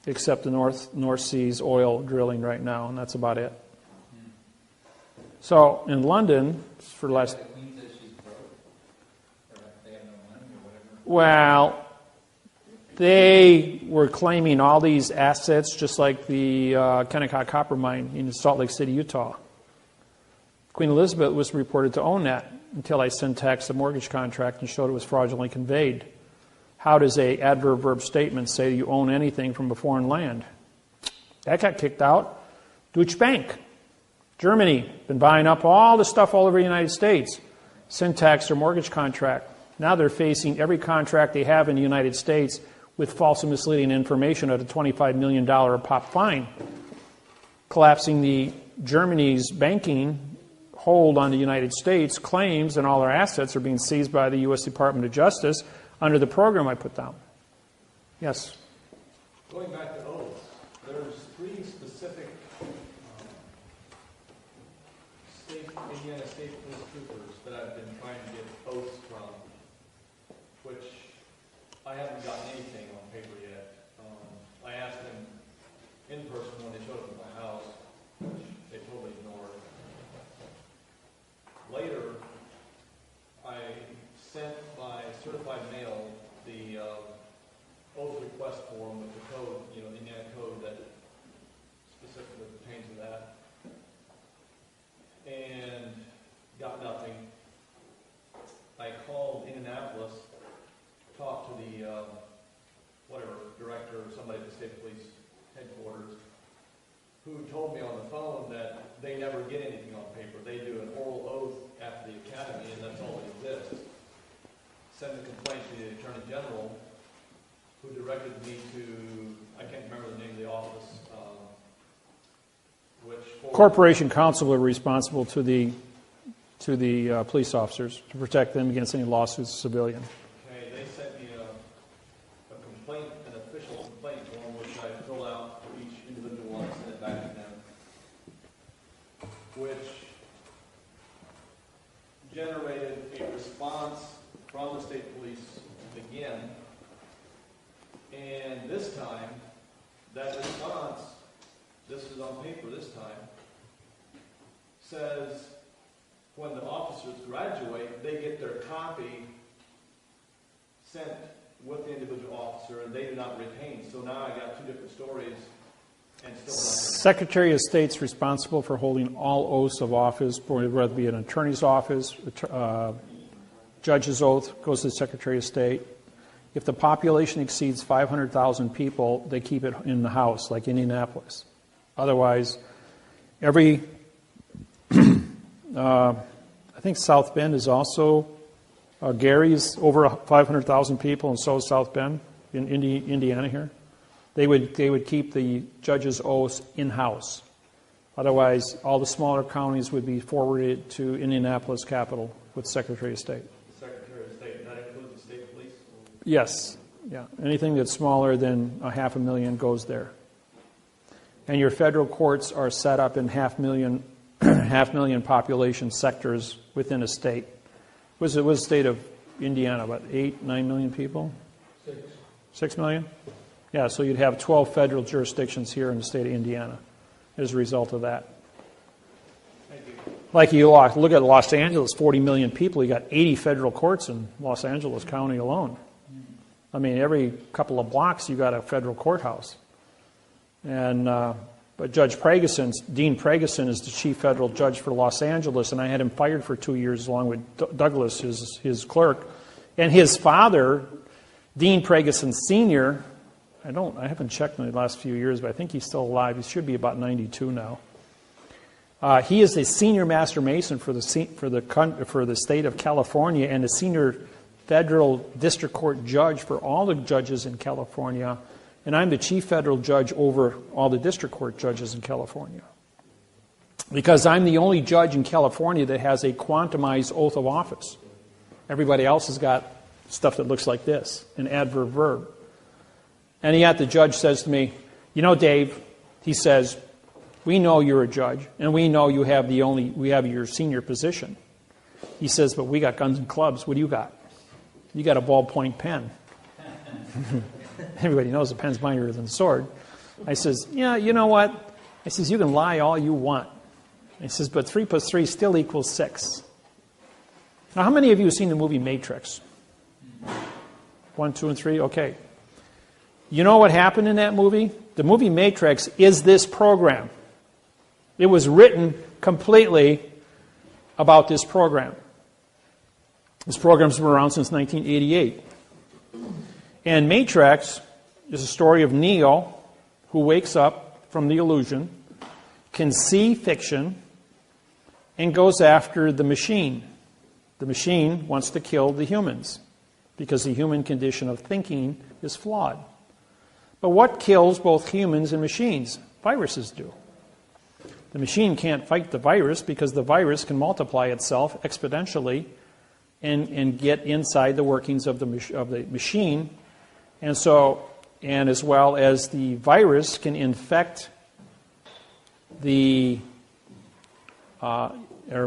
Except the North Sea's oil drilling right now, and that's about it. So in London, for the last... That means that she's broke? Or they have no money or whatever? Well, they were claiming all these assets, just like the Kennecott Copper Mine in Salt Lake City, Utah. Queen Elizabeth was reported to own that until I syntaxed the mortgage contract and showed it was fraudulently conveyed. How does a adverb verb statement say you own anything from a foreign land? That got kicked out. Deutsche Bank, Germany, been buying up all the stuff all over the United States. Syntax their mortgage contract. Now they're facing every contract they have in the United States with false and misleading information at a $25 million a pop fine, collapsing the Germany's banking hold on the United States. Claims and all their assets are being seized by the U.S. Department of Justice under the program I put down. Yes? Going back to oaths, there's 3 specific Indiana State Police troopers that I've been trying to get oaths from, which I haven't gotten anything on paper yet. I asked them in person when they showed up at my house, which they totally ignored. Later, I sent by certified mail the oath request form with the code, the Indiana code that specifically pertains to that, and got nothing. I called Indianapolis, talked to the director or somebody at the state police headquarters, who told me on the phone that they never get anything on paper. They do an oral oath after the academy, and that's all that exists. Send the complaint to the Attorney General, who directed me to, I can't remember the name of the office, Corporation Counsel are responsible to the police officers to protect them against any lawsuits of civilian. Okay, they sent from the state police again. And this time, that response, this is on paper this time, says when the officers graduate, they get their copy sent with the individual officer, and they do not retain. So now I got two different stories, and still nothing. Secretary of State's responsible for holding all oaths of office, whether it be an attorney's office, judge's oath goes to the Secretary of State. If the population exceeds 500,000 people, they keep it in the house, like Indianapolis. Otherwise, every, I think South Bend is also, Gary's over 500,000 people, and so is South Bend in Indiana here. They would keep the judge's oaths in-house. Otherwise, all the smaller counties would be forwarded to Indianapolis Capitol with Secretary of State. Secretary of State, that includes the state police? Yes. Yeah. Anything that's smaller than 500,000 goes there. And your federal courts are set up in 500,000 population sectors within a state. Was the state of Indiana about 8, 9 million people? 6 million? Yeah, so you'd have 12 federal jurisdictions here in the state of Indiana as a result of that. Thank you. Like you look at Los Angeles, 40 million people, you got 80 federal courts in Los Angeles County alone. I mean, every couple of blocks you got a federal courthouse. And but Judge Pregeson, Dean Pregeson, is the chief federal judge for Los Angeles, and I had him fired for 2 years along with Douglas, his clerk. And his father, Dean Pregeson Sr., I haven't checked in the last few years, but I think he's still alive. He should be about 92 now. He is a senior master mason for the state of California and a senior federal district court judge for all the judges in California. And I'm the chief federal judge over all the district court judges in California. Because I'm the only judge in California that has a quantumized oath of office. Everybody else has got stuff that looks like this, an adverb verb. And yet the judge says to me, you know, Dave, he says, we know you're a judge, and we know we have your senior position. He says, but we got guns and clubs. What do you got? You got a ballpoint pen. Everybody knows a pen's mightier than a sword. I says, yeah, you know what? I says, you can lie all you want. I says, but 3 + 3 still equals 6. Now, how many of you have seen the movie Matrix? 1, 2, and 3? Okay. You know what happened in that movie? The movie Matrix is this program. It was written completely about this program. This program's been around since 1988. And Matrix is a story of Neo, who wakes up from the illusion, can see fiction, and goes after the machine. The machine wants to kill the humans because the human condition of thinking is flawed. But what kills both humans and machines? Viruses do. The machine can't fight the virus because the virus can multiply itself exponentially and get inside the workings of the machine. And so, and as well as the virus can infect or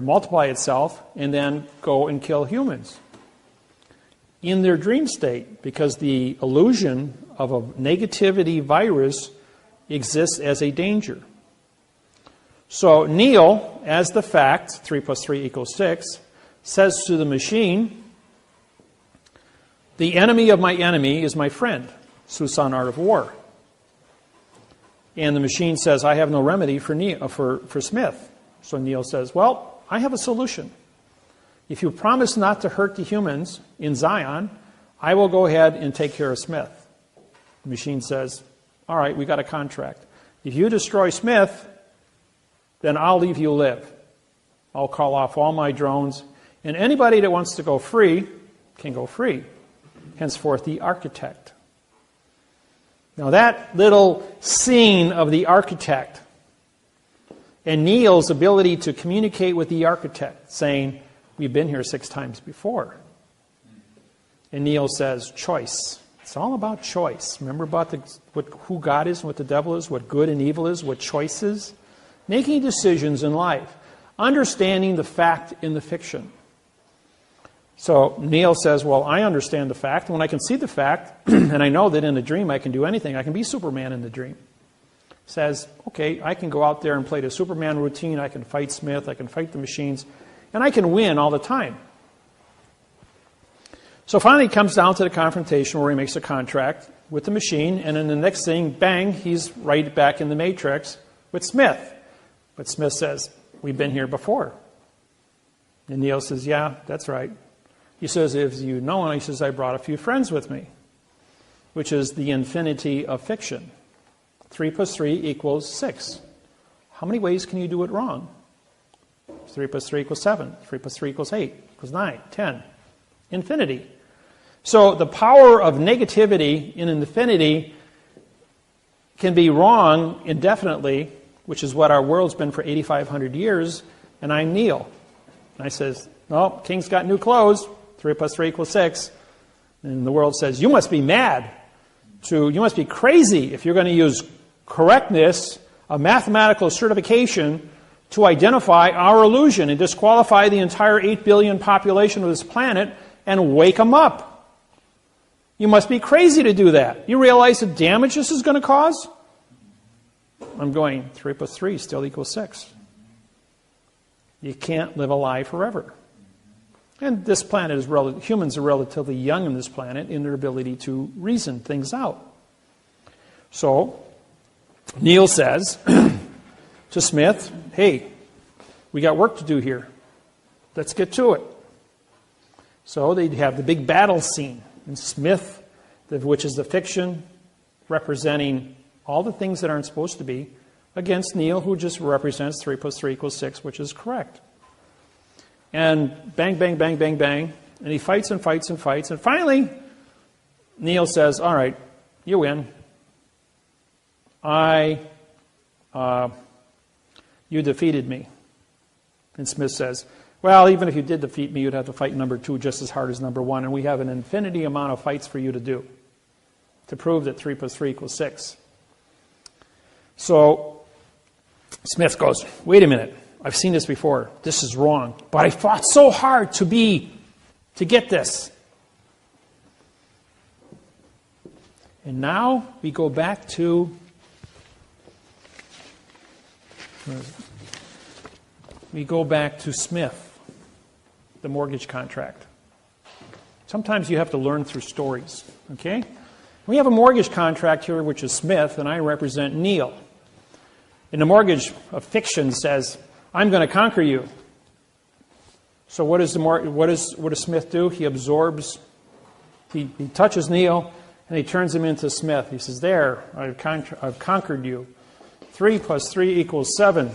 multiply itself and then go and kill humans in their dream state, because the illusion of a negativity virus exists as a danger. So Neo, as the fact, 3 + 3 = 6, says to the machine, the enemy of my enemy is my friend. Susan Art of War. And the machine says, I have no remedy for Smith. So Neo says, well, I have a solution. If you promise not to hurt the humans in Zion, I will go ahead and take care of Smith. The machine says, all right, we got a contract. If you destroy Smith, then I'll leave you live. I'll call off all my drones, and anybody that wants to go free can go free. Henceforth, the architect. Now that little scene of the architect and Neil's ability to communicate with the architect, saying, we've been here 6 times before. And Neil says, choice. It's all about choice. Remember about who God is and what the devil is, what good and evil is, what choice is? Making decisions in life. Understanding the fact in the fiction. So Neil says, well, I understand the fact. And when I can see the fact, and I know that in a dream I can do anything, I can be Superman in the dream. Says, okay, I can go out there and play the Superman routine. I can fight Smith. I can fight the machines. And I can win all the time. So finally it comes down to the confrontation where he makes a contract with the machine. And then the next thing, bang, he's right back in the Matrix with Smith. But Smith says, we've been here before. And Neil says, yeah, that's right. He says, if you know, he says, I brought a few friends with me, which is the infinity of fiction. 3 plus 3 equals 6. How many ways can you do it wrong? 3 plus 3 equals 7. 3 plus 3 equals 8, equals 9, 10. Infinity. So the power of negativity in infinity can be wrong indefinitely, which is what our world's been for 8,500 years, and I'm Neil. And I says, no, King's got new clothes. 3 plus 3 equals 6. And the world says, you must be mad. You must be crazy if you're going to use correctness, a mathematical certification, to identify our illusion and disqualify the entire 8 billion population of this planet and wake them up. You must be crazy to do that. You realize the damage this is going to cause? I'm going, 3 plus 3 still equals 6. You can't live a lie forever. And this planet is humans are relatively young on this planet in their ability to reason things out. So, Neil says to Smith, hey, we got work to do here. Let's get to it. So they'd have the big battle scene. And Smith, which is the fiction representing all the things that aren't supposed to be, against Neil, who just represents 3 plus 3 equals 6, which is correct. And bang, bang, bang, bang, bang. And he fights and fights and fights. And finally, Neil says, all right, you win. You defeated me. And Smith says, well, even if you did defeat me, you'd have to fight number 2 just as hard as number 1. And we have an infinity amount of fights for you to do to prove that 3 plus 3 equals 6. So Smith goes, wait a minute. I've seen this before. This is wrong. But I fought so hard to get this. And now we go back to Smith, the mortgage contract. Sometimes you have to learn through stories. Okay? We have a mortgage contract here, which is Smith, and I represent Neil. And the mortgage of fiction says, I'm going to conquer you. So what does Smith do? He absorbs, he touches Neil, and he turns him into Smith. He says, there, I've conquered you. 3 plus 3 equals 7.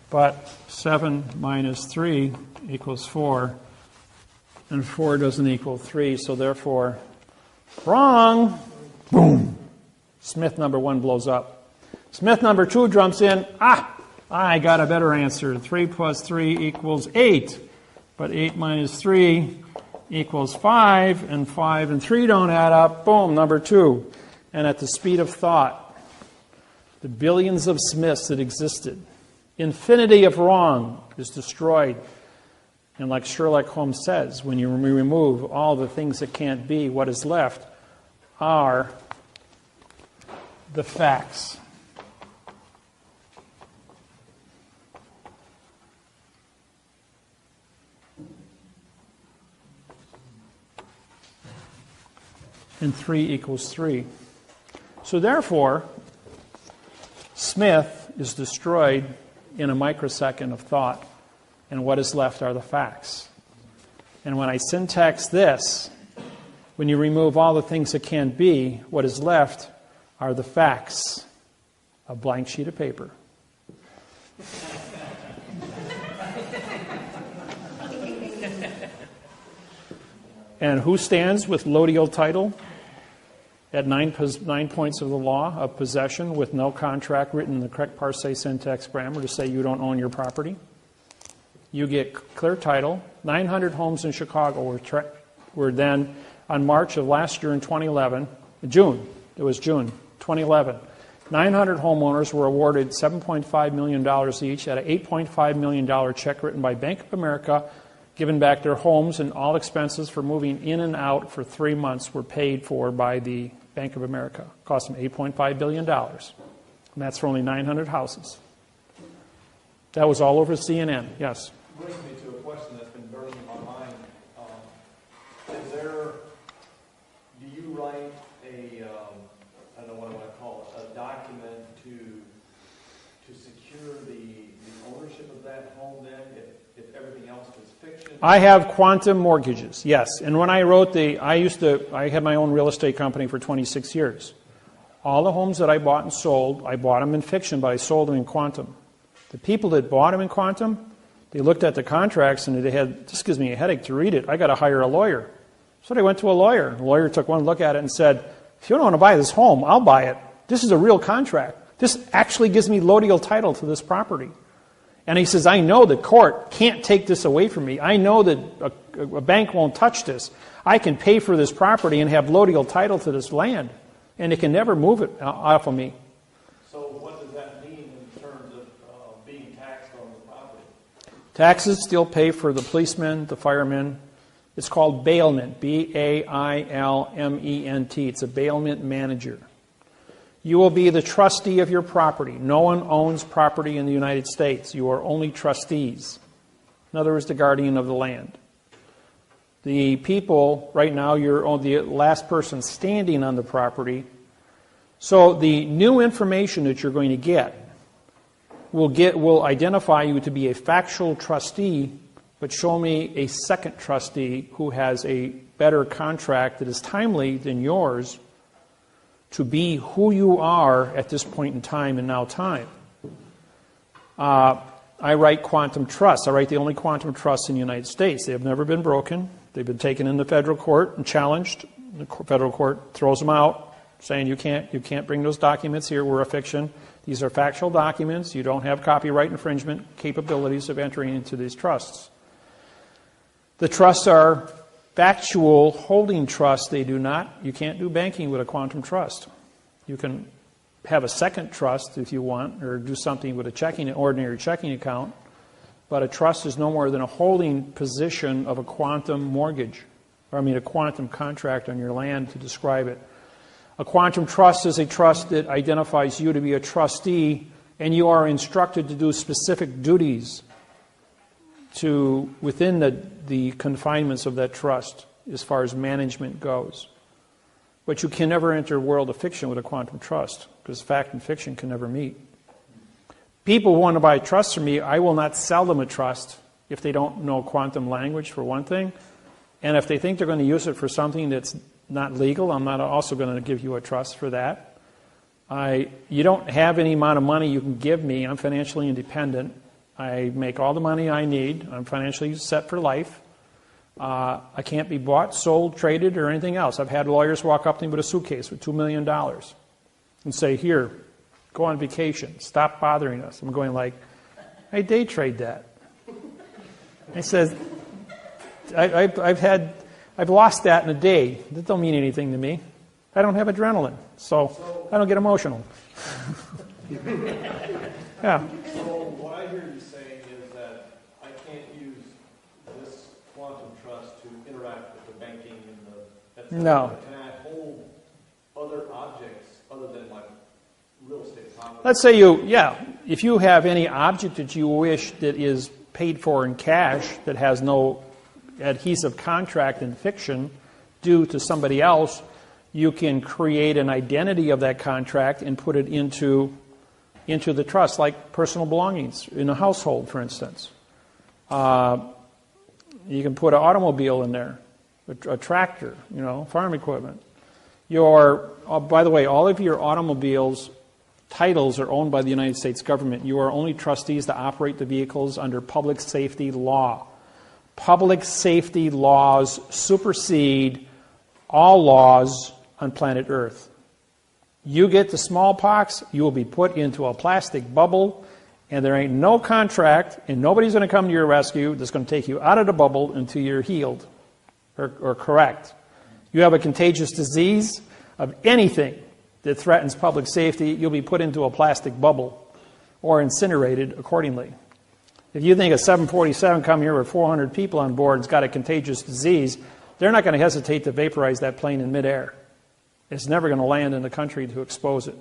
But 7 minus 3 equals 4. And 4 doesn't equal 3, so therefore, wrong. Boom. Smith number 1 blows up. Smith number 2 jumps in. I got a better answer. 3 plus 3 equals 8. But 8 minus 3 equals 5. And 5 and 3 don't add up. Boom, number 2. And at the speed of thought, the billions of Smiths that existed, infinity of wrong is destroyed. And like Sherlock Holmes says, when you remove all the things that can't be, what is left are the facts. And 3 equals 3. So therefore, Smith is destroyed in a microsecond of thought. And what is left are the facts. And when I syntax this, when you remove all the things that can't be, what is left are the facts. A blank sheet of paper. And who stands with Lodial title at 9 points of the law of possession with no contract written in the correct parse syntax grammar to say you don't own your property? You get clear title. 900 homes in Chicago were then, on March of last year in 2011, June, it was June 2011, 900 homeowners were awarded $7.5 million each at an $8.5 million check written by Bank of America, given back their homes, and all expenses for moving in and out for 3 months were paid for by the Bank of America. It cost them $8.5 billion. And that's for only 900 houses. That was all over CNN, yes. Brings me to a question that's been burning in my mind. Do you write a, I don't know what I want to call it, a document to secure the ownership of that home then, if everything else was fiction? I have quantum mortgages, yes. And when I wrote I had my own real estate company for 26 years. All the homes that I bought and sold, I bought them in fiction, but I sold them in quantum. The people that bought them in quantum, they looked at the contracts and this gives me a headache to read it. I got to hire a lawyer. So they went to a lawyer. The lawyer took one look at it and said, if you don't want to buy this home, I'll buy it. This is a real contract. This actually gives me lodial title to this property. And he says, I know the court can't take this away from me. I know that a bank won't touch this. I can pay for this property and have lodial title to this land. And they can never move it off of me. So what does that mean in terms of being taxed on the property? Taxes still pay for the policemen, the firemen. It's called bailment, B-A-I-L-M-E-N-T. It's a bailment manager. You will be the trustee of your property. No one owns property in the United States. You are only trustees. In other words, the guardian of the land. The people, right now, you're the last person standing on the property. So the new information that you're going to get will identify you to be a factual trustee, but show me a second trustee who has a better contract that is timely than yours to be who you are at this point in time and now time. I write quantum trusts. I write the only quantum trusts in the United States. They have never been broken. They've been taken into federal court and challenged. The federal court throws them out, saying you can't bring those documents here. We're a fiction. These are factual documents. You don't have copyright infringement capabilities of entering into these trusts. The trusts are factual holding trusts. You can't do banking with a quantum trust. You can have a second trust if you want, or do something with an ordinary checking account. But a trust is no more than a holding position of a quantum mortgage, a quantum contract on your land to describe it. A quantum trust is a trust that identifies you to be a trustee, and you are instructed to do specific duties within the confinements of that trust as far as management goes. But you can never enter a world of fiction with a quantum trust, because fact and fiction can never meet. People who want to buy trusts from me, I will not sell them a trust if they don't know quantum language, for one thing. And if they think they're going to use it for something that's not legal, I'm not also going to give you a trust for that. You don't have any amount of money you can give me. I'm financially independent. I make all the money I need. I'm financially set for life. I can't be bought, sold, traded, or anything else. I've had lawyers walk up to me with a suitcase with $2 million and say, here, go on vacation. Stop bothering us. I'm going like, I day trade that. He says, I've lost that in a day. That don't mean anything to me. I don't have adrenaline, so I don't get emotional. Yeah. So what I hear you saying is that I can't use this quantum trust to interact with the banking and the... No. Can I hold other objects other than my real estate property? Let's say if you have any object that you wish that is paid for in cash that has no adhesive contract in fiction due to somebody else, you can create an identity of that contract and put it into the trust, like personal belongings in a household, for instance. You can put an automobile in there, a tractor, farm equipment. By the way, all of your automobiles titles are owned by the United States government. You are only trustees to operate the vehicles under public safety law. Public safety laws supersede all laws on planet Earth. You get the smallpox, you will be put into a plastic bubble, and there ain't no contract, and nobody's going to come to your rescue that's going to take you out of the bubble until you're healed or correct. You have a contagious disease of anything that threatens public safety, you'll be put into a plastic bubble or incinerated accordingly. If you think a 747 coming here with 400 people on board has got a contagious disease, they're not going to hesitate to vaporize that plane in midair. It's never going to land in the country to expose it,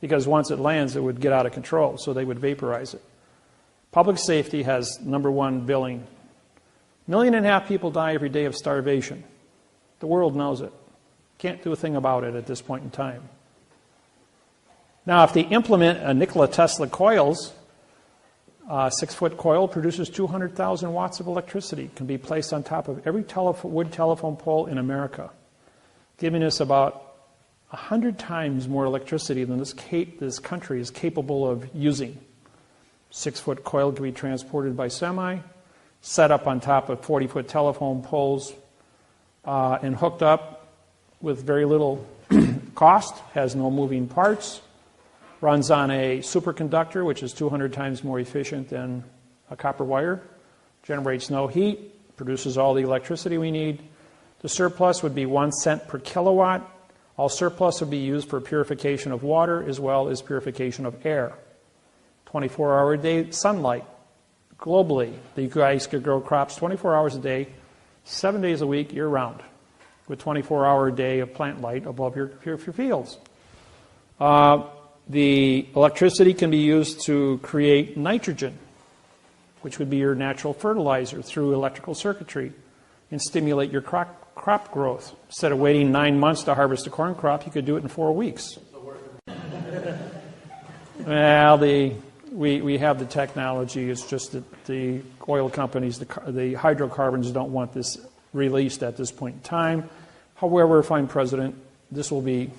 because once it lands, it would get out of control, so they would vaporize it. Public safety has number one billing. 1.5 million people die every day of starvation. The world knows it. Can't do a thing about it at this point in time. Now, if they implement a Nikola Tesla coils, a 6-foot coil produces 200,000 watts of electricity, can be placed on top of every wood telephone pole in America, giving us about 100 times more electricity than this country is capable of using. 6-foot coil can be transported by semi, set up on top of 40-foot telephone poles, and hooked up with very little cost, has no moving parts, runs on a superconductor, which is 200 times more efficient than a copper wire, generates no heat, produces all the electricity we need. The surplus would be 1 cent per kilowatt. All surplus would be used for purification of water as well as purification of air. 24-hour-a-day sunlight. Globally, the guys could grow crops 24 hours a day, 7 days a week, year-round, with 24-hour-a-day of plant light above your fields. The electricity can be used to create nitrogen, which would be your natural fertilizer through electrical circuitry, and stimulate your crop growth. Instead of waiting 9 months to harvest a corn crop, you could do it in 4 weeks. Well, we have the technology. It's just that the oil companies, the hydrocarbons, don't want this released at this point in time. However, if I'm president, this will be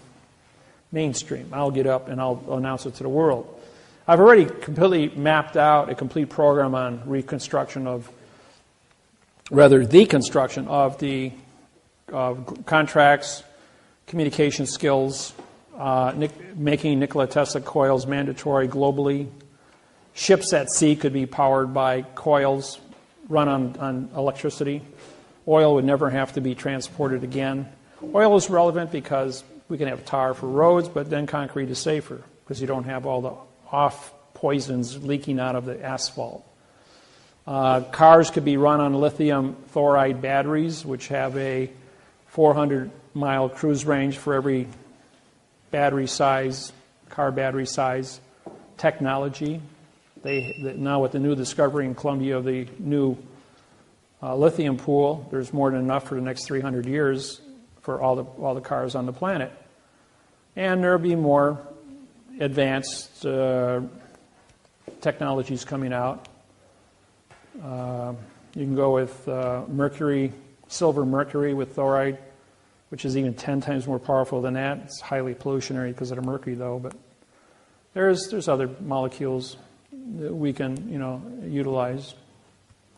mainstream. I'll get up and I'll announce it to the world. I've already completely mapped out a complete program on the construction of the contracts, communication skills, making Nikola Tesla coils mandatory globally. Ships at sea could be powered by coils, run on electricity. Oil would never have to be transported again. Oil is relevant because we can have tar for roads, but then concrete is safer because you don't have all the off poisons leaking out of the asphalt. Cars could be run on lithium fluoride batteries, which have a 400-mile cruise range for every car battery size technology. Now with the new discovery in Colombia of the new lithium pool, there's more than enough for the next 300 years for all the cars on the planet. And there will be more advanced technologies coming out. You can go with silver mercury with thoride, which is even 10 times more powerful than that. It's highly pollutionary because of the mercury, though. But there's other molecules that we can, utilize.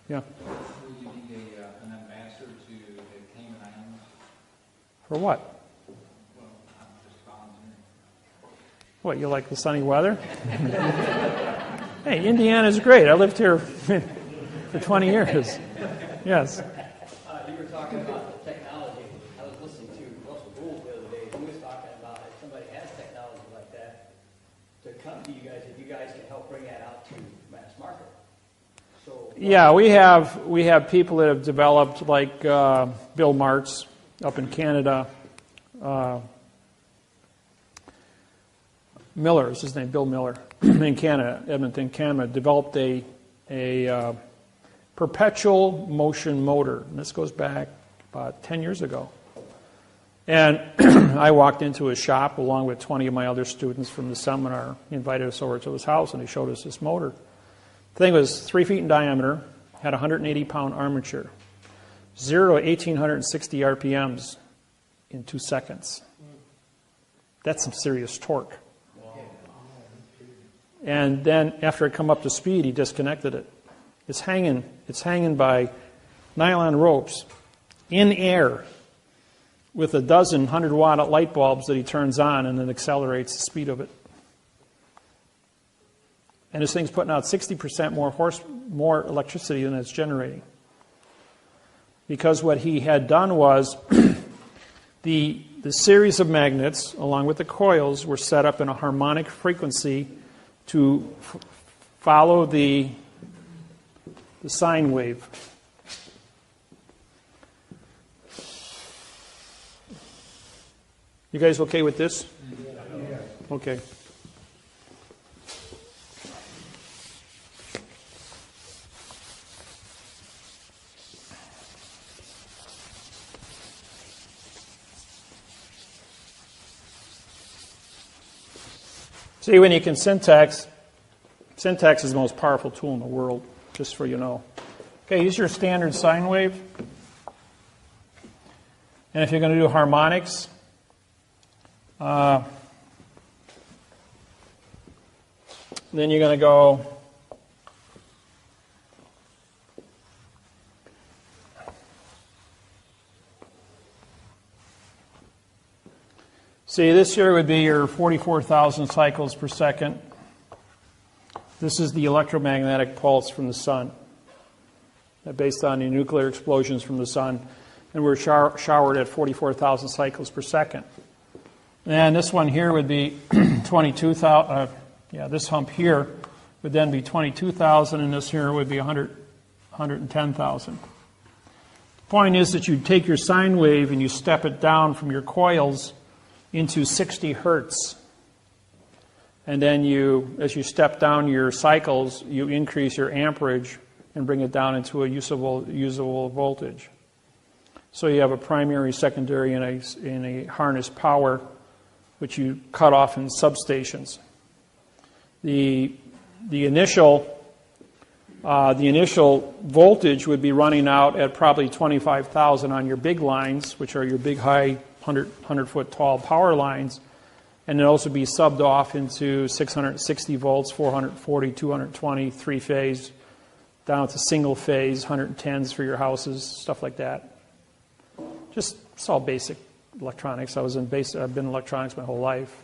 Yeah. Will you need an ambassador to the Cayman Islands? For what? Well, I'm just volunteering. What, you like the sunny weather? Hey, Indiana's great. I lived here for 20 years. Yes. You were talking about the technology. I was listening to Russell Gould the other day. He was talking about if somebody has technology like that, to come to you guys, if you guys can help bring that out to mass market. So yeah, we have people that have developed, like Bill Martz up in Canada. Miller is his name, Bill Miller, in Canada, Edmonton, Canada, developed a perpetual motion motor. And this goes back about 10 years ago. And I walked into his shop along with 20 of my other students from the seminar. He invited us over to his house and he showed us this motor. The thing was 3 feet in diameter, had a 180-pound armature, 0 to 1,860 RPMs in 2 seconds. That's some serious torque. And then after it come up to speed, he disconnected it. It's hanging by nylon ropes in air with a dozen 100-watt light bulbs that he turns on and then accelerates the speed of it. And this thing's putting out 60% more electricity than it's generating. Because what he had done was The series of magnets, along with the coils, were set up in a harmonic frequency to follow the sine wave. You guys okay with this? Okay. See, when you can syntax is the most powerful tool in the world, just for you know. Okay, use your standard sine wave. And if you're going to do harmonics, then you're going to go see, this here would be your 44,000 cycles per second. This is the electromagnetic pulse from the sun, based on the nuclear explosions from the sun. And we're showered at 44,000 cycles per second. And this one here would be 22,000. This hump here would then be 22,000, and this here would be 110,000. The point is that you take your sine wave and you step it down from your coils into 60 hertz. And then as you step down your cycles, you increase your amperage and bring it down into a usable voltage. So you have a primary, secondary, and a harness power, which you cut off in substations. The initial voltage would be running out at probably 25,000 on your big lines, which are your big high 100-foot tall power lines, and then also be subbed off into 660 volts, 440, 220, three-phase, down to single-phase, 110s for your houses, stuff like that. It's all basic electronics. I've been in electronics my whole life.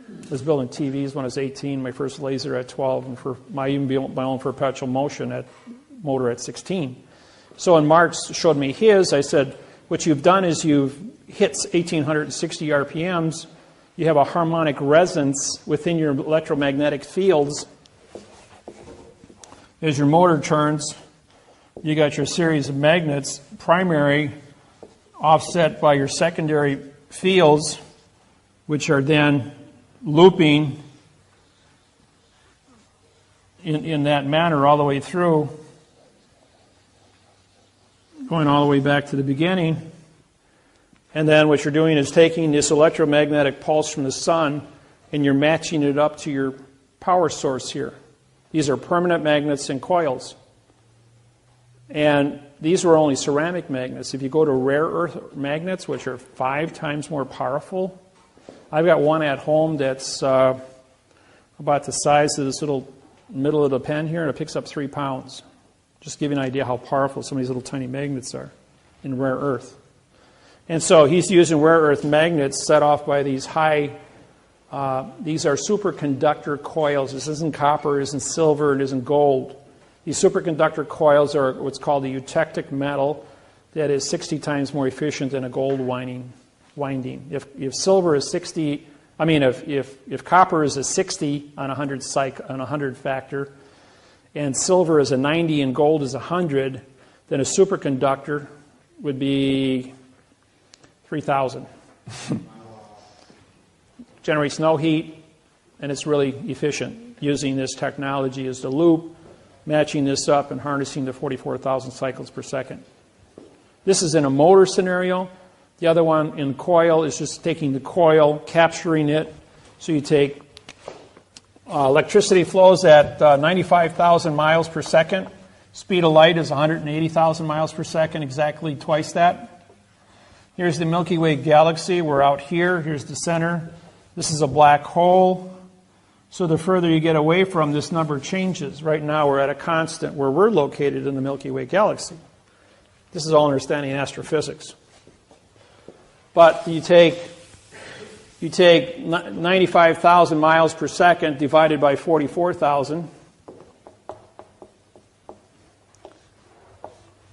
I was building TVs when I was 18, my first laser at 12, and I even built my own perpetual motor at 16. So when Mark showed me his, I said, what you've done is you've hit 1,860 RPMs. You have a harmonic resonance within your electromagnetic fields. As your motor turns, you got your series of magnets, primary, offset by your secondary fields, which are then looping in that manner all the way through, going all the way back to the beginning. And then what you're doing is taking this electromagnetic pulse from the sun and you're matching it up to your power source here. These are permanent magnets and coils. And these were only ceramic magnets. If you go to rare earth magnets, which are 5 times more powerful, I've got one at home that's about the size of this little middle of the pen here, and it picks up 3 pounds. Just to give you an idea how powerful some of these little tiny magnets are in rare earth. And so he's using rare earth magnets set off by these these are superconductor coils. This isn't copper, it isn't silver, it isn't gold. These superconductor coils are what's called a eutectic metal that is 60 times more efficient than a gold winding. If silver is 60, if copper is a 60 on a 100 factor, and silver is a 90 and gold is 100, then a superconductor would be 3,000. Generates no heat, and it's really efficient using this technology as the loop, matching this up and harnessing the 44,000 cycles per second. This is in a motor scenario. The other one in coil is just taking the coil, capturing it. So you take electricity flows at 95,000 miles per second. Speed of light is 180,000 miles per second, exactly twice that. Here's the Milky Way galaxy. We're out here. Here's the center. This is a black hole. So the further you get away from, this number changes. Right now we're at a constant where we're located in the Milky Way galaxy. This is all understanding astrophysics. But you take 95,000 miles per second divided by 44,000.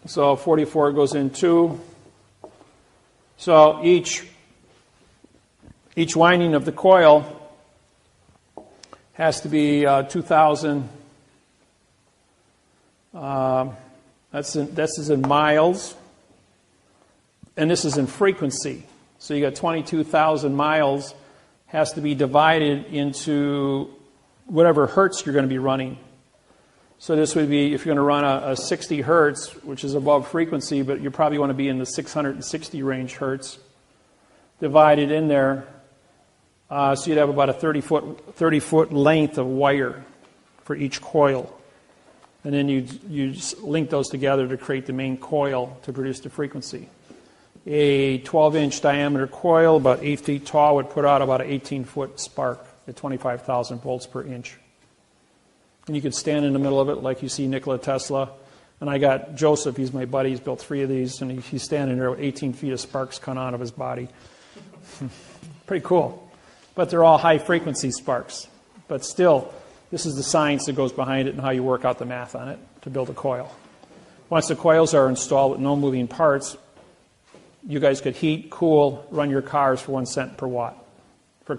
So 44 goes in 2. So each Each winding of the coil has to be 2,000. This is in miles, and this is in frequency. So you got 22,000 miles has to be divided into whatever hertz you're going to be running. So this would be, if you're going to run a 60 hertz, which is above frequency, but you probably want to be in the 660 range hertz, divided in there. So you'd have about a 30-foot length of wire for each coil. And then you link those together to create the main coil to produce the frequency. A 12-inch diameter coil, about 8 feet tall, would put out about an 18-foot spark at 25,000 volts per inch. And you could stand in the middle of it like you see Nikola Tesla. And I got Joseph, he's my buddy, he's built 3 of these, and he's standing there with 18 feet of sparks coming out of his body. Pretty cool. But they're all high-frequency sparks. But still, this is the science that goes behind it and how you work out the math on it to build a coil. Once the coils are installed with no moving parts, you guys could heat, cool, run your cars for 1 cent per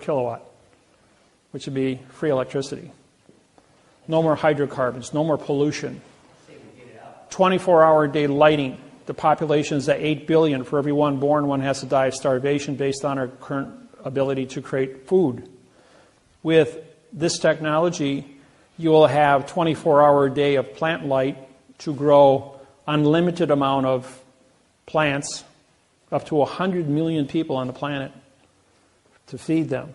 kilowatt, which would be free electricity. No more hydrocarbons, no more pollution. 24-hour-a-day lighting. The population is at 8 billion. For every one born, one has to die of starvation based on our current ability to create food. With this technology, you will have 24-hour-a-day of plant light to grow unlimited amount of plants, up to 100 million people on the planet, to feed them,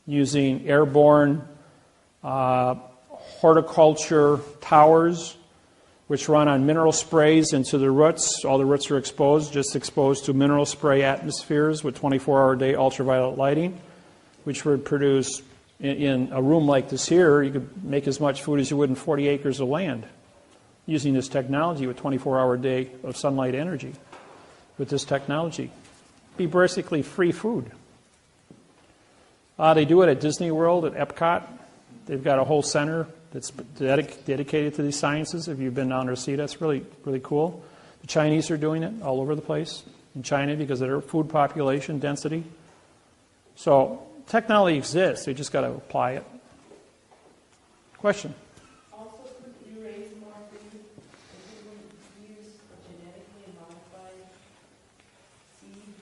using airborne horticulture towers, which run on mineral sprays into the roots. All the roots are exposed to mineral spray atmospheres with 24-hour-a-day ultraviolet lighting, which would produce, in a room like this here, you could make as much food as you would in 40 acres of land using this technology with 24-hour-a-day of sunlight energy. With this technology, be basically free food. They do it at Disney World, at Epcot. They've got a whole center that's dedicated to these sciences. If you've been down there to see, that's really, really cool. The Chinese are doing it all over the place in China because of their food population density. So technology exists. They just got to apply it. Question? Also, could you raise more food if you would use genetically modified seed?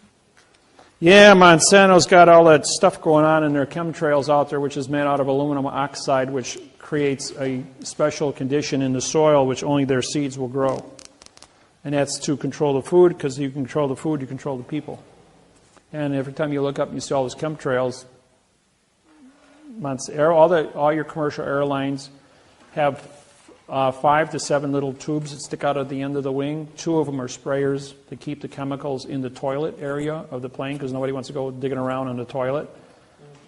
Yeah, Monsanto's got all that stuff going on in their chemtrails out there, which is made out of aluminum oxide, which creates a special condition in the soil which only their seeds will grow. And that's to control the food, because you control the food, you control the people. And every time you look up and you see all those chemtrails, all your commercial airlines have 5 to 7 little tubes that stick out at the end of the wing. 2 of them are sprayers to keep the chemicals in the toilet area of the plane, because nobody wants to go digging around in the toilet.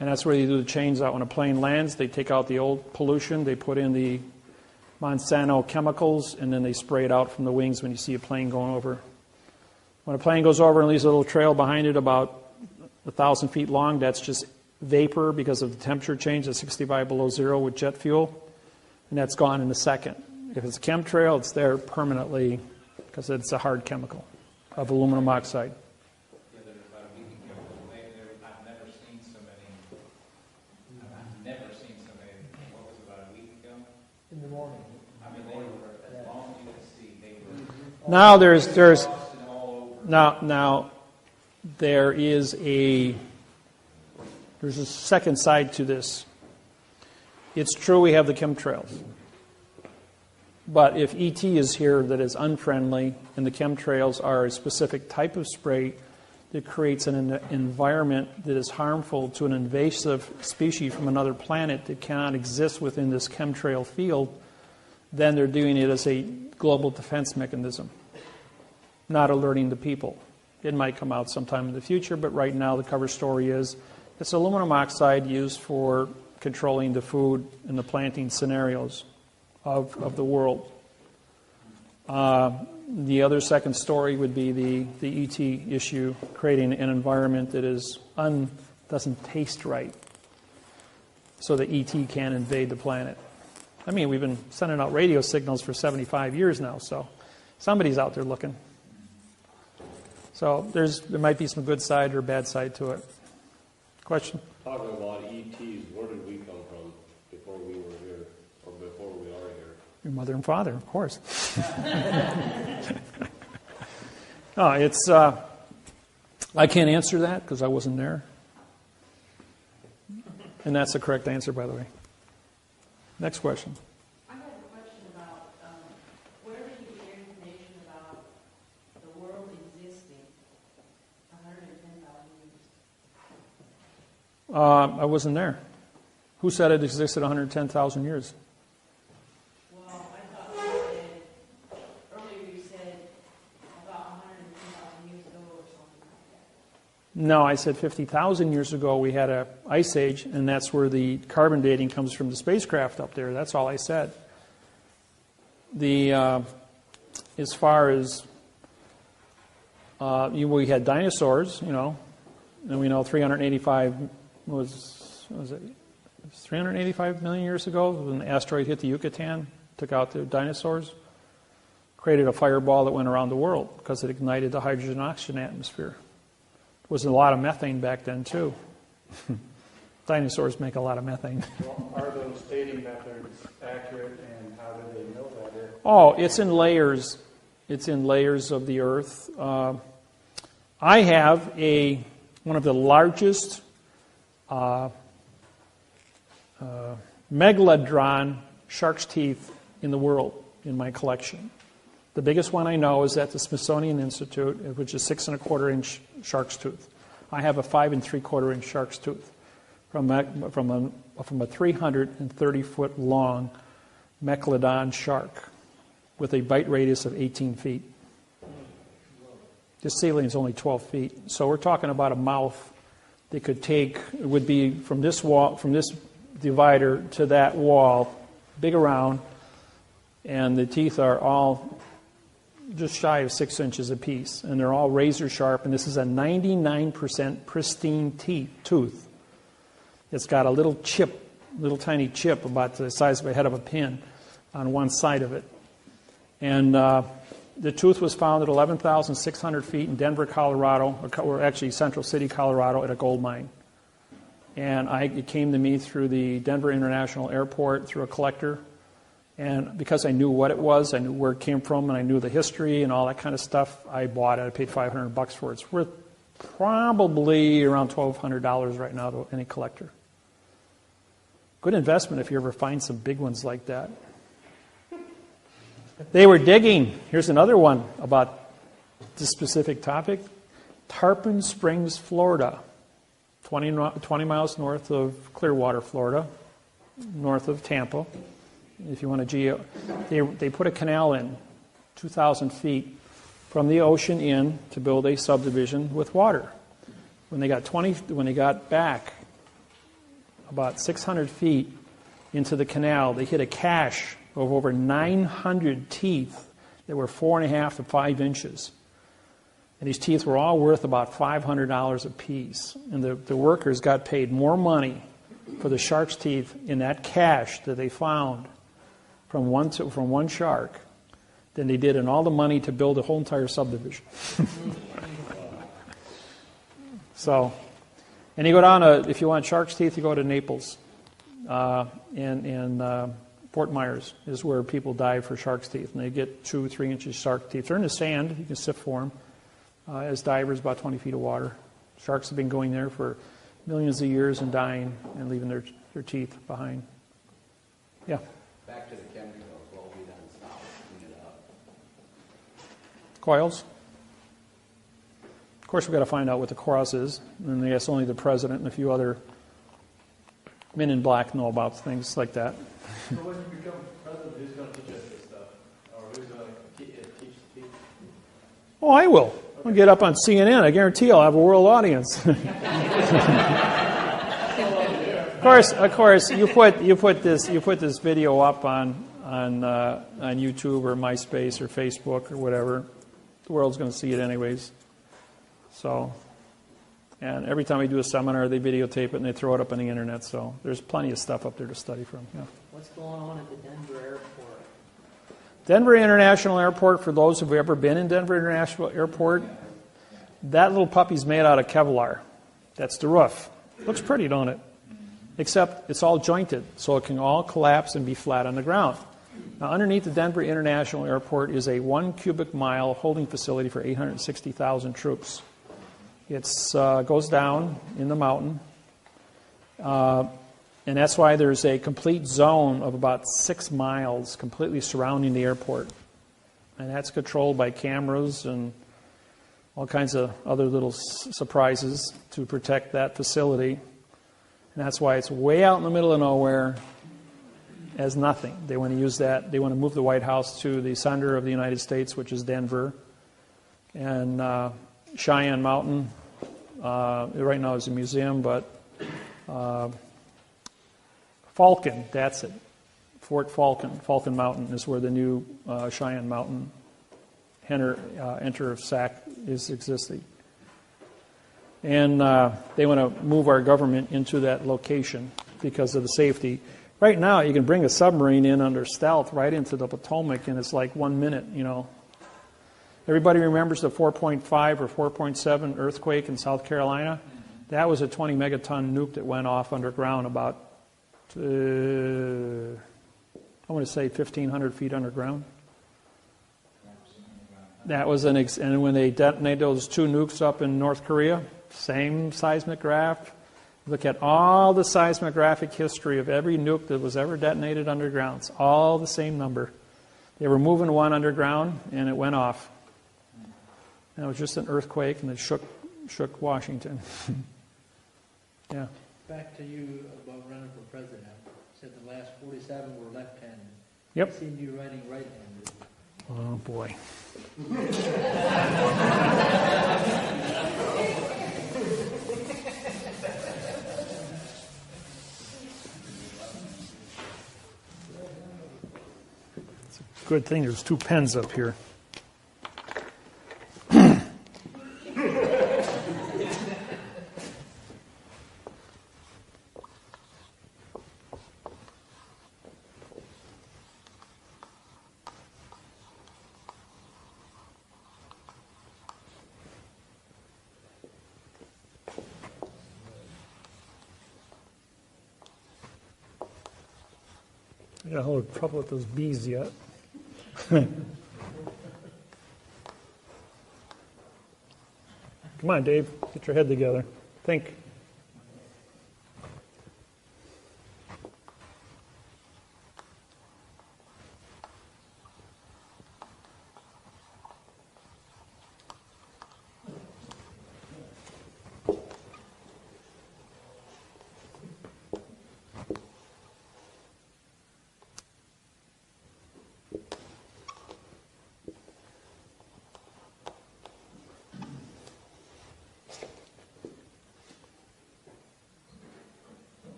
And that's where you do the change out. When a plane lands, they take out the old pollution, they put in the Monsanto chemicals, and then they spray it out from the wings when you see a plane going over. When a plane goes over and leaves a little trail behind it about 1,000 feet long, that's just vapor because of the temperature change at 65 below zero with jet fuel, and that's gone in a second. If it's a chemtrail, it's there permanently because it's a hard chemical of aluminum oxide. I've never seen so many, what was it, about a week ago? In the morning. I mean, they were as long as you could see, they were. Now there's all over. now there's a second side to this. It's true we have the chemtrails. But if ET is here that is unfriendly and the chemtrails are a specific type of spray that creates an environment that is harmful to an invasive species from another planet that cannot exist within this chemtrail field, then they're doing it as a global defense mechanism, not alerting the people. It might come out sometime in the future, but right now the cover story is it's aluminum oxide used for controlling the food and the planting scenarios of the world. The other second story would be the ET issue, creating an environment that doesn't taste right, so the ET can't invade the planet. I mean, we've been sending out radio signals for 75 years now, so somebody's out there looking. So there might be some good side or bad side to it. Question? Talking about ETs, where did we come from before we were here, or before we are here? Your mother and father, of course. No, it's, I can't answer that because I wasn't there. And that's the correct answer, by the way. Next question. I have a question about, where did you get your information about the world existing 110,000 years? I wasn't there. Who said it existed 110,000 years? Well, I thought you said, earlier you said about 110,000 years ago or something like that. No, I said 50,000 years ago we had an ice age, and that's where the carbon dating comes from the spacecraft up there. That's all I said. As far as we had dinosaurs, and we know 385 was it 385 million years ago when the asteroid hit the Yucatan, took out the dinosaurs, created a fireball that went around the world because it ignited the hydrogen oxygen atmosphere. There was a lot of methane back then too. Dinosaurs make a lot of methane. Well, are those dating methods accurate, and how do they know that? Oh, it's in layers. It's in layers of the Earth. I have one of the largest megalodon shark's teeth in the world in my collection. The biggest one I know is at the Smithsonian Institute, which is 6 1/4-inch shark's tooth. I have a 5 3/4-inch shark's tooth from a 330-foot long megalodon shark with a bite radius of 18 feet. This ceiling is only 12 feet, so we're talking about a mouth that could take, it would be from this wall, from this divider to that wall, big around, and the teeth are all just shy of 6 inches apiece, and they're all razor sharp, and this is a 99% pristine tooth. It's got a little tiny chip about the size of a head of a pin on one side of it. And the tooth was found at 11,600 feet in Denver, Colorado, or actually Central City, Colorado, at a gold mine. And it came to me through the Denver International Airport, through a collector. And because I knew what it was, I knew where it came from, and I knew the history and all that kind of stuff, I bought it. I paid $500 for it. It's worth probably around $1,200 right now to any collector. Good investment if you ever find some big ones like that. They were digging. Here's another one about this specific topic. Tarpon Springs, Florida, 20 miles north of Clearwater, Florida, north of Tampa. If you want to they put a canal in 2,000 feet from the ocean in to build a subdivision with water. When they got back about 600 feet into the canal, they hit a cache of over 900 teeth that were 4.5 to 5 inches. And these teeth were all worth about $500 a piece. And the workers got paid more money for the shark's teeth in that cache that they found from one shark than they did in all the money to build a whole entire subdivision. So, and you go down if you want shark's teeth, you go to Naples. And Fort Myers is where people dive for shark's teeth, and they get 2 or 3 inches shark teeth. They're in the sand. You can sift for them. As divers, about 20 feet of water. Sharks have been going there for millions of years and dying and leaving their teeth behind. Yeah. Back to the chemicals, what will be done south to clean it up? Coils. Of course, we've got to find out what the cause is, and I guess only the president and a few other men in black know about things like that. So when you become president, who's going to teach us this stuff? Or who's going to teach the people? Oh, I will. I'll get up on CNN. I guarantee I'll have a world audience. Of course, you put this video up on YouTube or MySpace or Facebook or whatever. The world's going to see it anyways. So, and every time we do a seminar, they videotape it and they throw it up on the internet. So there's plenty of stuff up there to study from. Yeah. What's going on at the Denver airport? Denver International Airport, for those who've ever been in Denver International Airport, that little puppy's made out of Kevlar. That's the roof. Looks pretty, don't it? Except it's all jointed, so it can all collapse and be flat on the ground. Now, underneath the Denver International Airport is a 1 cubic mile holding facility for 860,000 troops. It goes down in the mountain, and that's why there's a complete zone of about 6 miles completely surrounding the airport. And that's controlled by cameras and all kinds of other little surprises to protect that facility. And that's why it's way out in the middle of nowhere as nothing. They want to use that. They want to move the White House to the center of the United States, which is Denver. And Cheyenne Mountain, right now is a museum, but Falcon, that's it. Fort Falcon Mountain is where the new Cheyenne Mountain Enter of SAC is existing. And they want to move our government into that location because of the safety. Right now, you can bring a submarine in under stealth right into the Potomac, and it's like 1 minute, you know. Everybody remembers the 4.5 or 4.7 earthquake in South Carolina? That was a 20 megaton nuke that went off underground about, I want to say 1,500 feet underground. That was and when they detonated those 2 nukes up in North Korea, same seismograph. Look at all the seismographic history of every nuke that was ever detonated underground. It's all the same number. They were moving one underground, and it went off. And it was just an earthquake, and it shook Washington. Yeah. Back to you about running for president. You said the last 47 were left-handed. Yep. I seen you writing right-handed. Oh, boy. It's a good thing there's 2 pens up here. I got a little trouble with those bees yet. Come on, Dave. Get your head together. Think.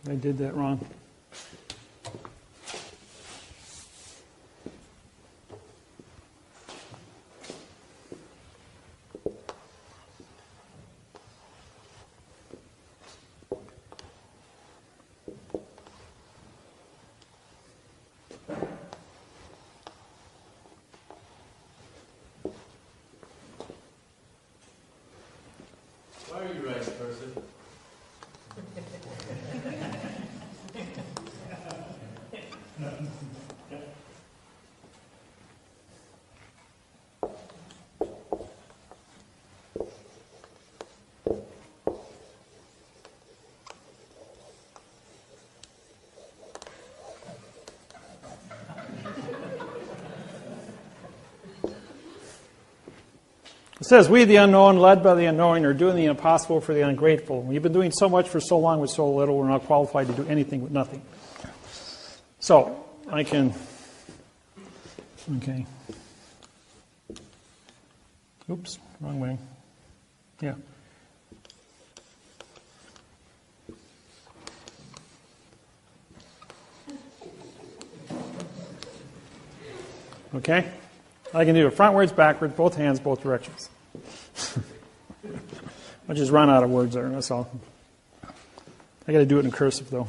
I did that wrong. Why are you writing, person? It says, we, the unknown, led by the unknowing, are doing the impossible for the ungrateful. We've been doing so much for so long with so little, we're not qualified to do anything with nothing. So, I can, okay. Oops, wrong way. Yeah. Okay? I can do it frontwards, backwards, both hands, both directions. I just run out of words there, that's all. I got to do it in cursive, though.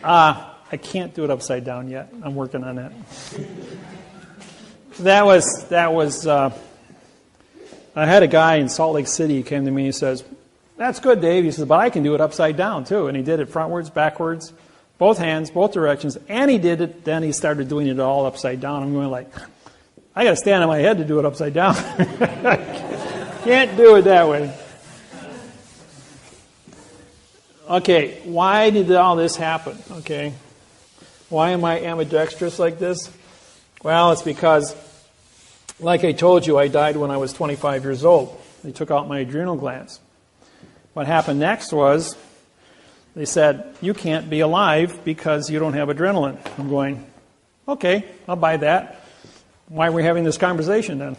I can't do it upside down yet. I'm working on that. that was. I had a guy in Salt Lake City who came to me and he says, "That's good, Dave." He says, "But I can do it upside down too." And he did it frontwards, backwards, both hands, both directions, and he did it. Then he started doing it all upside down. I'm going like, I got to stand on my head to do it upside down. Can't do it that way. Okay, why did all this happen? Okay, why am I ambidextrous like this? Well, it's because, like I told you, I died when I was 25 years old. They took out my adrenal glands. What happened next was they said, "You can't be alive because you don't have adrenaline." I'm going, okay, I'll buy that. Why are we having this conversation then?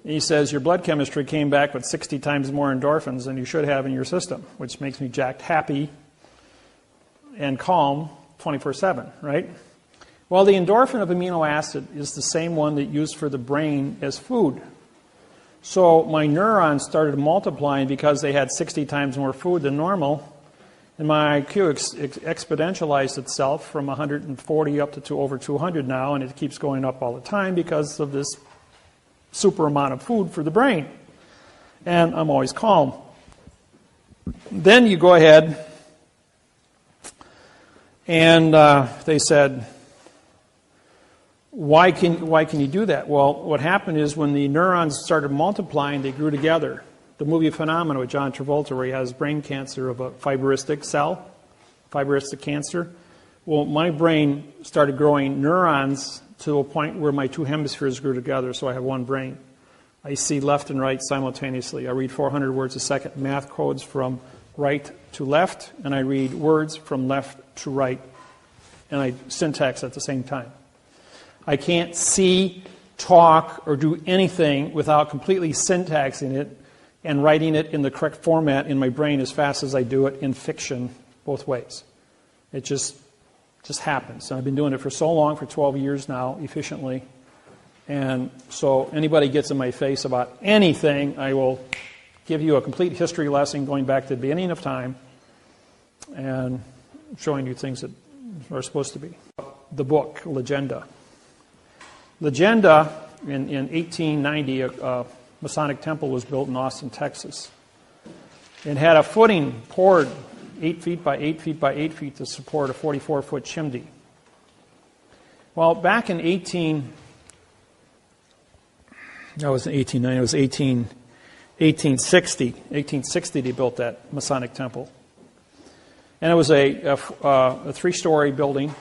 He says, "Your blood chemistry came back with 60 times more endorphins than you should have in your system," which makes me jacked happy and calm 24/7, right? Well, the endorphin of amino acid is the same one that used for the brain as food. So my neurons started multiplying because they had 60 times more food than normal. And my IQ exponentialized itself from 140 up to over 200 now, and it keeps going up all the time because of this super amount of food for the brain. And I'm always calm. Then you go ahead, and they said, why can you do that? Well, what happened is when the neurons started multiplying, they grew together. The movie Phenomena with John Travolta, where he has brain cancer of a fibristic cell, fibristic cancer. Well, my brain started growing neurons to a point where my two hemispheres grew together, so I have one brain. I see left and right simultaneously. I read 400 words a second, math codes from right to left, and I read words from left to right, and I syntax at the same time. I can't see, talk, or do anything without completely syntaxing it and writing it in the correct format in my brain as fast as I do it in fiction, both ways. It just happens. And I've been doing it for so long, for 12 years now, efficiently. And so anybody gets in my face about anything, I will give you a complete history lesson going back to the beginning of time and showing you things that are supposed to be. The book, Legenda. Legenda, in 1890, a Masonic temple was built in Austin, Texas. It had a footing poured 8 feet by 8 feet by 8 feet to support a 44-foot chimney. Well, back in 1860, they built that Masonic temple. And it was a 3-story building.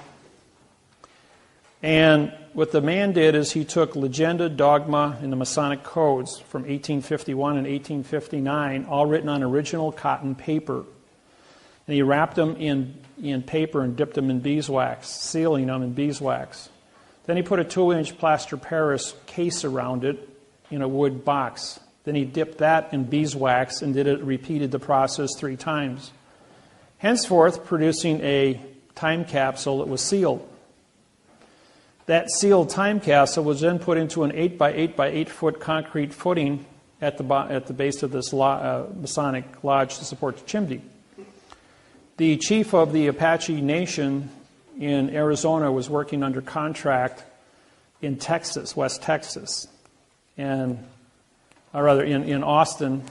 And what the man did is he took Legenda, Dogma, and the Masonic codes from 1851 and 1859, all written on original cotton paper. And he wrapped them in paper and dipped them in beeswax, sealing them in beeswax. Then he put a 2-inch plaster Paris case around it in a wood box. Then he dipped that in beeswax and repeated the process 3 times. Henceforth, producing a time capsule that was sealed. That sealed time capsule was then put into an 8 by 8 by 8 foot concrete footing at the base of this Masonic lodge to support the chimney. The chief of the Apache Nation in Arizona was working under contract in Texas, West Texas, or rather in Austin.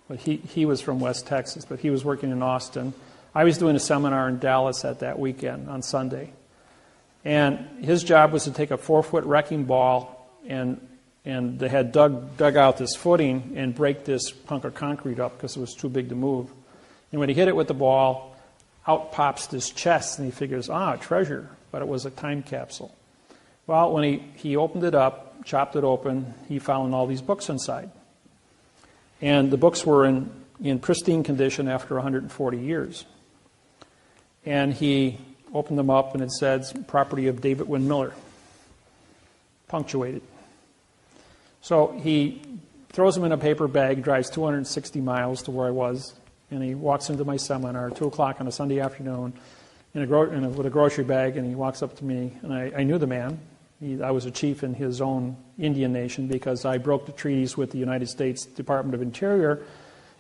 But he was from West Texas, but he was working in Austin. I was doing a seminar in Dallas at that weekend on Sunday. And his job was to take a 4-foot wrecking ball, and they had dug out this footing and break this hunk of concrete up because it was too big to move. And when he hit it with the ball, out pops this chest, and he figures, treasure, but it was a time capsule. Well, when he opened it up, chopped it open, he found all these books inside. And the books were in pristine condition after 140 years. And he opened them up, and it said, property of David Wynn Miller, punctuated. So he throws them in a paper bag, drives 260 miles to where I was, and he walks into my seminar at 2 o'clock on a Sunday afternoon with a grocery bag, and he walks up to me, and I knew the man. I was a chief in his own Indian nation because I broke the treaties with the United States Department of Interior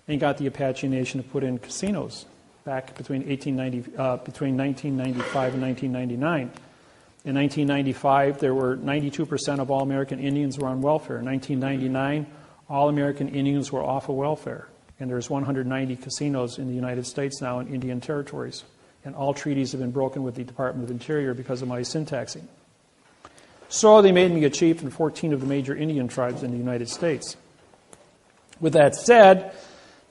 and got the Apache Nation to put in casinos back between 1995 and 1999. In 1995, there were 92% of all American Indians were on welfare. In 1999, all American Indians were off of welfare. And there's 190 casinos in the United States now in Indian territories. And all treaties have been broken with the Department of Interior because of my syntaxing. So they made me a chief in 14 of the major Indian tribes in the United States. With that said,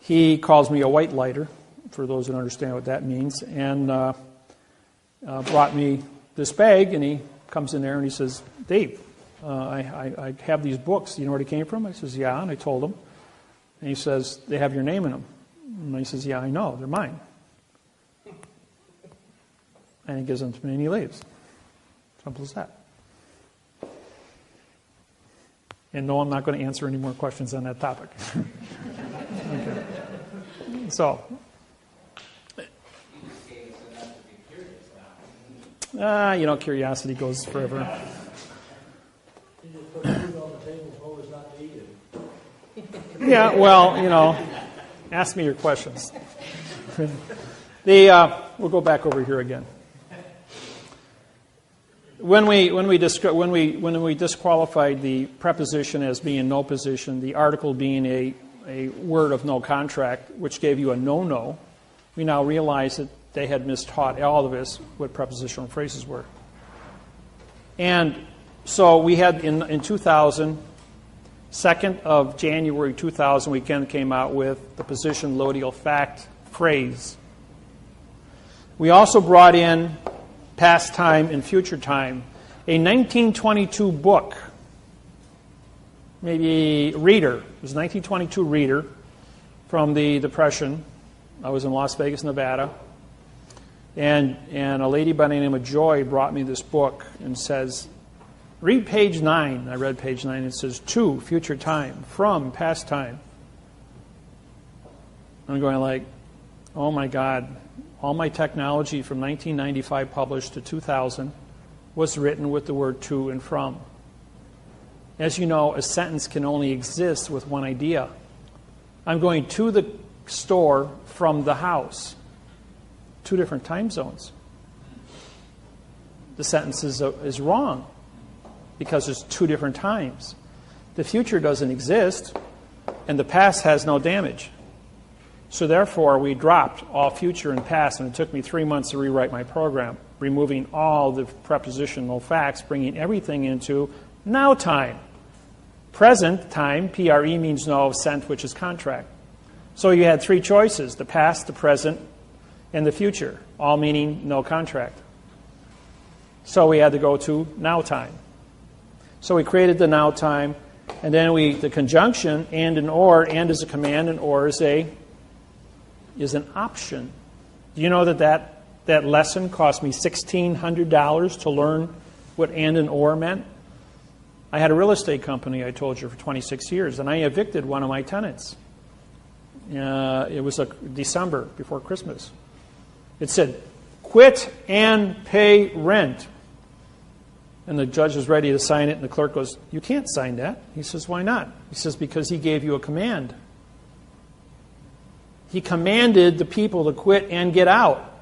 he calls me a white lighter, for those that understand what that means, and brought me this bag, and he comes in there and he says, Dave, I have these books. Do you know where they came from? I says, yeah, and I told him. And he says, they have your name in them. And he says, yeah, I know, they're mine. And he gives them to me and he leaves. Simple as that. And no, I'm not going to answer any more questions on that topic. Okay. So, curiosity goes forever. You just put food on the table so it's not eaten. Yeah, well, ask me your questions. We'll go back over here again. When we disqualified the preposition as being no position, the article being a word of no contract, which gave you a no-no, we now realize that they had mistaught all of us what prepositional phrases were. And so we had in 2000, 2nd of January 2000, we came out with the position loadial fact phrase. We also brought in past time and future time. A 1922 book, maybe reader, it was a 1922 reader from the Depression. I was in Las Vegas, Nevada. And a lady by the name of Joy brought me this book and says, read page 9. I read page 9. It says, to, future time, from, past time. I'm going like, oh my God. All my technology from 1995 published to 2000 was written with the word to and from. As you know, a sentence can only exist with one idea. I'm going to the store from the house. 2 different time zones. The sentence is wrong because there's 2 different times. The future doesn't exist, and the past has no damage. So therefore, we dropped all future and past, and it took me 3 months to rewrite my program, removing all the prepositional facts, bringing everything into now time. Present time, PRE means no, sent, which is contract. So you had 3 choices, the past, the present, and the future, all meaning no contract. So we had to go to now time. So we created the now time, and then the conjunction, and is a command, and or is an option. Do you know that lesson cost me $1,600 to learn what and or meant? I had a real estate company, I told you, for 26 years, and I evicted one of my tenants. It was December, before Christmas. It said, quit and pay rent. And the judge was ready to sign it, and the clerk goes, you can't sign that. He says, why not? He says, because he gave you a command. He commanded the people to quit and get out.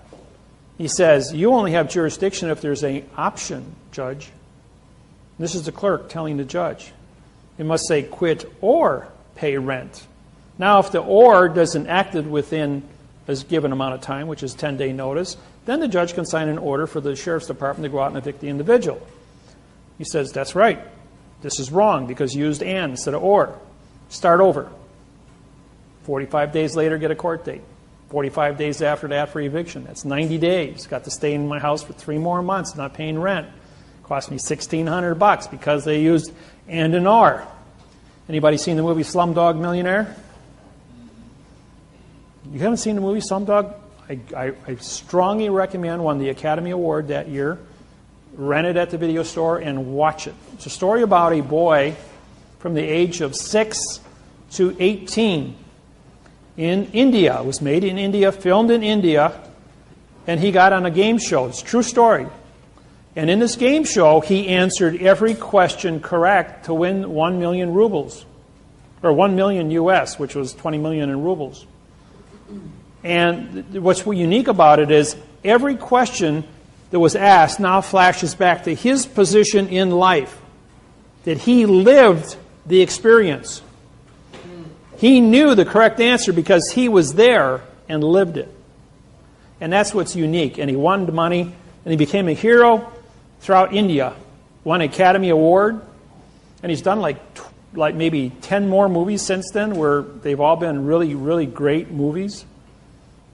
He says, you only have jurisdiction if there's an option, judge. This is the clerk telling the judge. It must say quit or pay rent. Now, if the or doesn't act within a given amount of time, which is 10-day notice, then the judge can sign an order for the sheriff's department to go out and evict the individual. He says, that's right. This is wrong because you used and instead of or. Start over. 45 days later, get a court date. 45 days after that for eviction. That's 90 days. Got to stay in my house for 3 more months, not paying rent. Cost me $1,600 because they used and or. Anybody seen the movie Slumdog Millionaire? You haven't seen the movie Slumdog? I strongly recommend, won the Academy Award that year. Rent it at the video store and watch it. It's a story about a boy from the age of 6 to 18 in India. It was made in India, filmed in India, and he got on a game show. It's a true story. And in this game show, he answered every question correct to win 1 million rubles, or 1 million US, which was 20 million in rubles. And what's unique about it is every question that was asked now flashes back to his position in life, that he lived the experience. He knew the correct answer because he was there and lived it. And that's what's unique. And he won the money, and he became a hero throughout India. Won an Academy Award, and he's done like maybe 10 more movies since then where they've all been really, really great movies.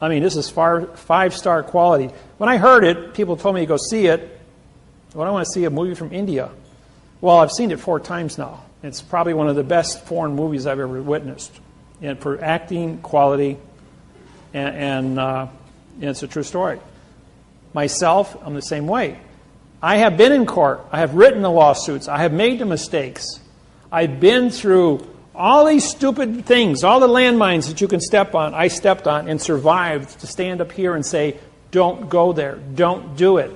I mean, this is 5-star quality. When I heard it, people told me to go see it. Well, I want to see a movie from India. Well, I've seen it 4 times now. It's probably one of the best foreign movies I've ever witnessed. And for acting, quality, and it's a true story. Myself, I'm the same way. I have been in court. I have written the lawsuits. I have made the mistakes. I've been through all these stupid things, all the landmines that you can step on, I stepped on and survived to stand up here and say, don't go there. Don't do it.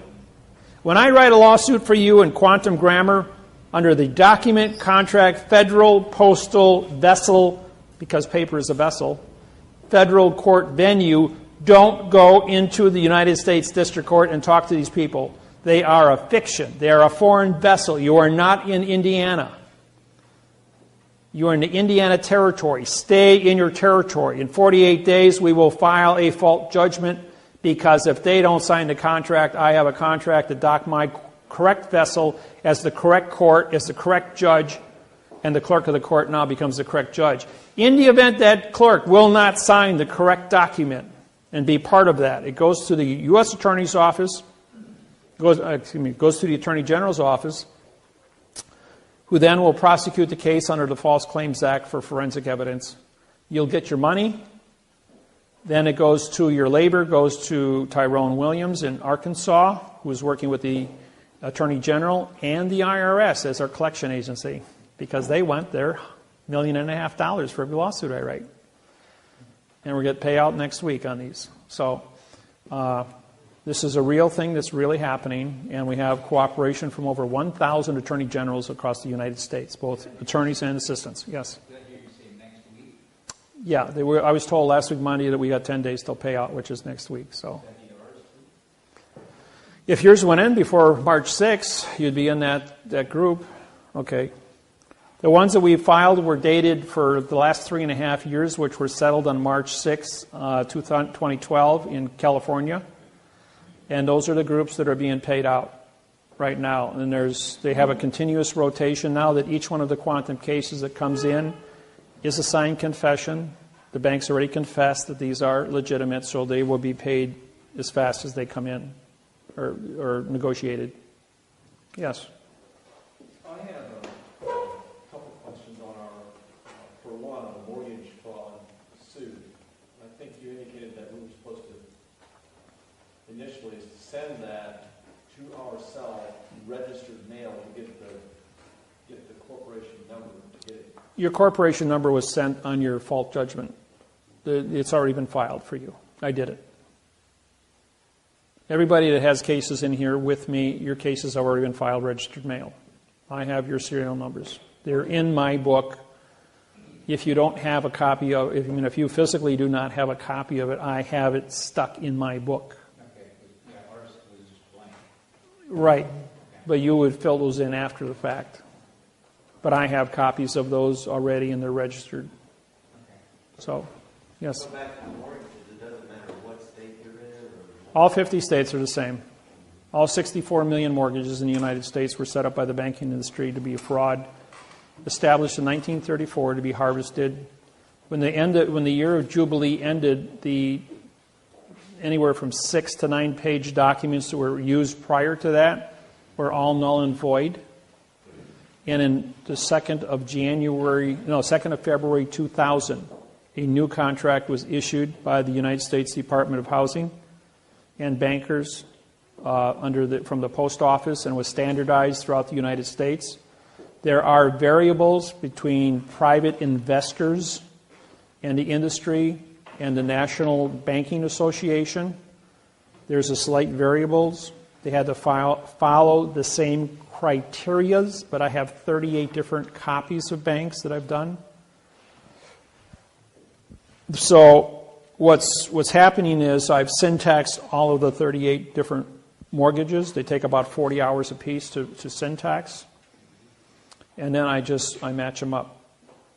When I write a lawsuit for you in quantum grammar under the document, contract, federal, postal, vessel, because paper is a vessel, federal court venue, don't go into the United States District Court and talk to these people. They are a fiction. They are a foreign vessel. You are not in Indiana. You are in the Indiana territory. Stay in your territory. In 48 days, we will file a fault judgment because if they don't sign the contract, I have a contract to dock my correct vessel as the correct court, as the correct judge, and the clerk of the court now becomes the correct judge. In the event that clerk will not sign the correct document and be part of that, it goes to the U.S. Attorney's Office, goes to the Attorney General's office, who then will prosecute the case under the False Claims Act for forensic evidence. You'll get your money. Then it goes to your labor, goes to Tyrone Williams in Arkansas, who is working with the Attorney General and the IRS as our collection agency, because they want their $1.5 million for every lawsuit I write. And we're going to pay out next week on these. So this is a real thing that's really happening, and we have cooperation from over 1,000 attorney generals across the United States, both attorneys and assistants. Yes? Yeah, I was told last week Monday that we got 10 days till payout, which is next week. So, if yours went in before March 6th, you'd be in that group. Okay. The ones that we filed were dated for the last 3.5 years, which were settled on March 6th, 2012 in California. And those are the groups that are being paid out right now. And they have a continuous rotation now that each one of the quantum cases that comes in is a signed confession. The bank's already confessed that these are legitimate, so they will be paid as fast as they come in or negotiated. Yes? I have a couple questions on for one, on the mortgage fraud suit. I think you indicated that we were supposed to initially send that to ourselves, registered mail, to get the corporation number to get it. Your corporation number was sent on your fault judgment. It's already been filed for you. I did it. Everybody that has cases in here with me, your cases have already been filed registered mail. I have your serial numbers. They're in my book. If you don't have a copy of it, if you physically do not have a copy of it, I have it stuck in my book. Okay, yeah, ours was just blank. Right, but you would fill those in after the fact. But I have copies of those already and they're registered. So, yes. Go back to the mortgages, it doesn't matter what state you're in? All 50 states are the same. All 64 million mortgages in the United States were set up by the banking industry to be a fraud, established in 1934 to be harvested. When the year of Jubilee ended, anywhere from 6 to 9 page documents that were used prior to that were all null and void. And in the 2nd of February 2000, a new contract was issued by the United States Department of Housing and bankers from the post office, and was standardized throughout the United States. There are variables between private investors and the industry and the National Banking Association. There's a slight variables. They had to follow the same criterias, but I have 38 different copies of banks that I've done. So what's happening is I've syntaxed all of the 38 different mortgages. They take about 40 hours apiece to syntax. And then I match them up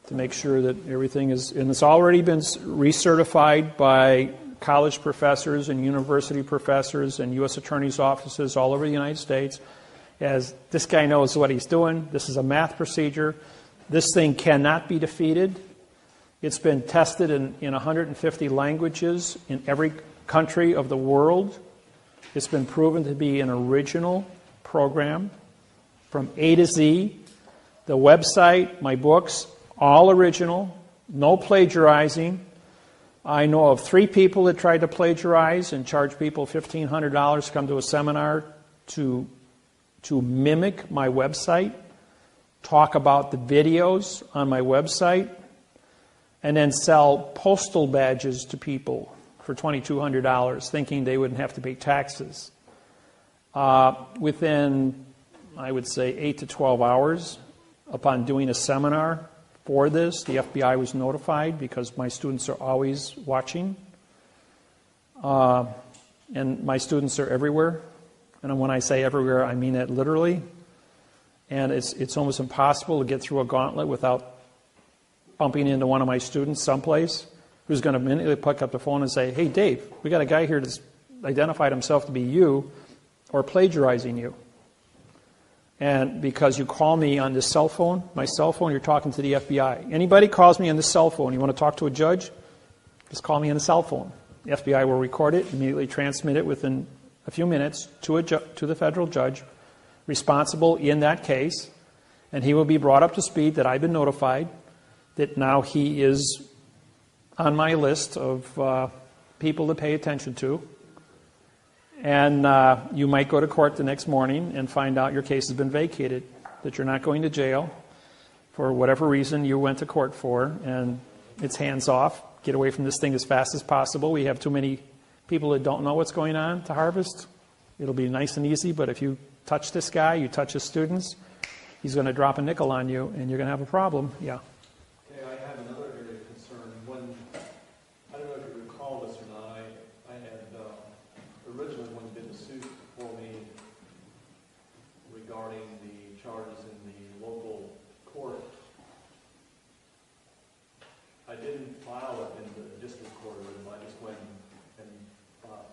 to make sure that everything is, and it's already been recertified by college professors and university professors and U.S. attorneys' offices all over the United States, as this guy knows what he's doing. This is a math procedure. This thing cannot be defeated. It's been tested in 150 languages in every country of the world. It's been proven to be an original program from A to Z. The website, my books, all original, no plagiarizing. I know of 3 people that tried to plagiarize and charge people $1,500 to come to a seminar to mimic my website, talk about the videos on my website, and then sell postal badges to people for $2,200, thinking they wouldn't have to pay taxes. Within, I would say, 8 to 12 hours, upon doing a seminar for this, the FBI was notified because my students are always watching. And my students are everywhere. And when I say everywhere, I mean it literally. And it's almost impossible to get through a gauntlet without bumping into one of my students someplace who's going to immediately pick up the phone and say, "Hey, Dave, we got a guy here that's identified himself to be you or plagiarizing you. And because you call me on this cell phone, my cell phone, you're talking to the FBI. Anybody calls me on the cell phone, you want to talk to a judge, just call me on the cell phone. The FBI will record it, immediately transmit it within a few minutes to the federal judge responsible in that case, and he will be brought up to speed that I've been notified that now he is on my list of people to pay attention to. And you might go to court the next morning and find out your case has been vacated, that you're not going to jail for whatever reason you went to court for, and it's hands off. Get away from this thing as fast as possible. We have too many people that don't know what's going on to harvest. It'll be nice and easy, but if you touch this guy, you touch his students, he's going to drop a nickel on you, and you're going to have a problem. Yeah. Okay, I have another area of concern. I don't know if you recall this or not, I had originally when did the suit for me regarding the charges in the local court. I didn't file it in the district court, I just went and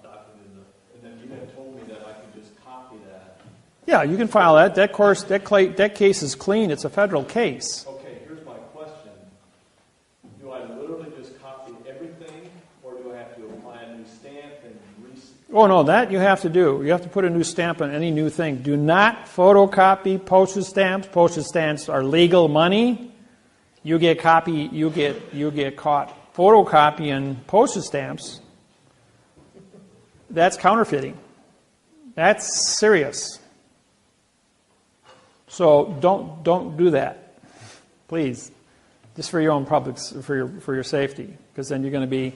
documented it. And then you had told me that I could just copy that. Yeah, you can file that. That case is clean. It's a federal case. Okay, here's my question. Do I literally just copy everything, or do I have to apply a new stamp and Oh, no, that you have to do. You have to put a new stamp on any new thing. Do not photocopy postage stamps. Postage stamps are legal money. You get caught photocopying postage stamps. That's counterfeiting. That's serious. So don't do that, please. Just for your own public, for your safety, because then you're going to be.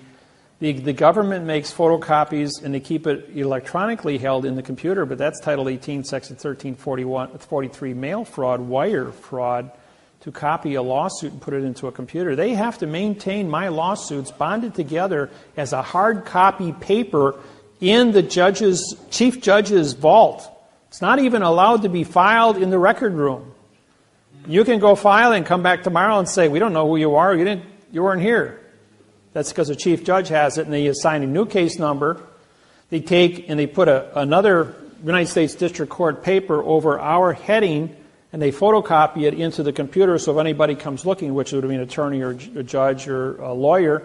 The government makes photocopies and they keep it electronically held in the computer, but that's Title 18, Section 1343, mail fraud, wire fraud, to copy a lawsuit and put it into a computer. They have to maintain my lawsuits bonded together as a hard copy paper in the chief judge's vault. It's not even allowed to be filed in the record room. You can go file and come back tomorrow and say, "We don't know who you are. You weren't here." That's because the chief judge has it, and they assign a new case number. They take and they put another United States District Court paper over our heading, and they photocopy it into the computer, so if anybody comes looking, which would be an attorney or a judge or a lawyer,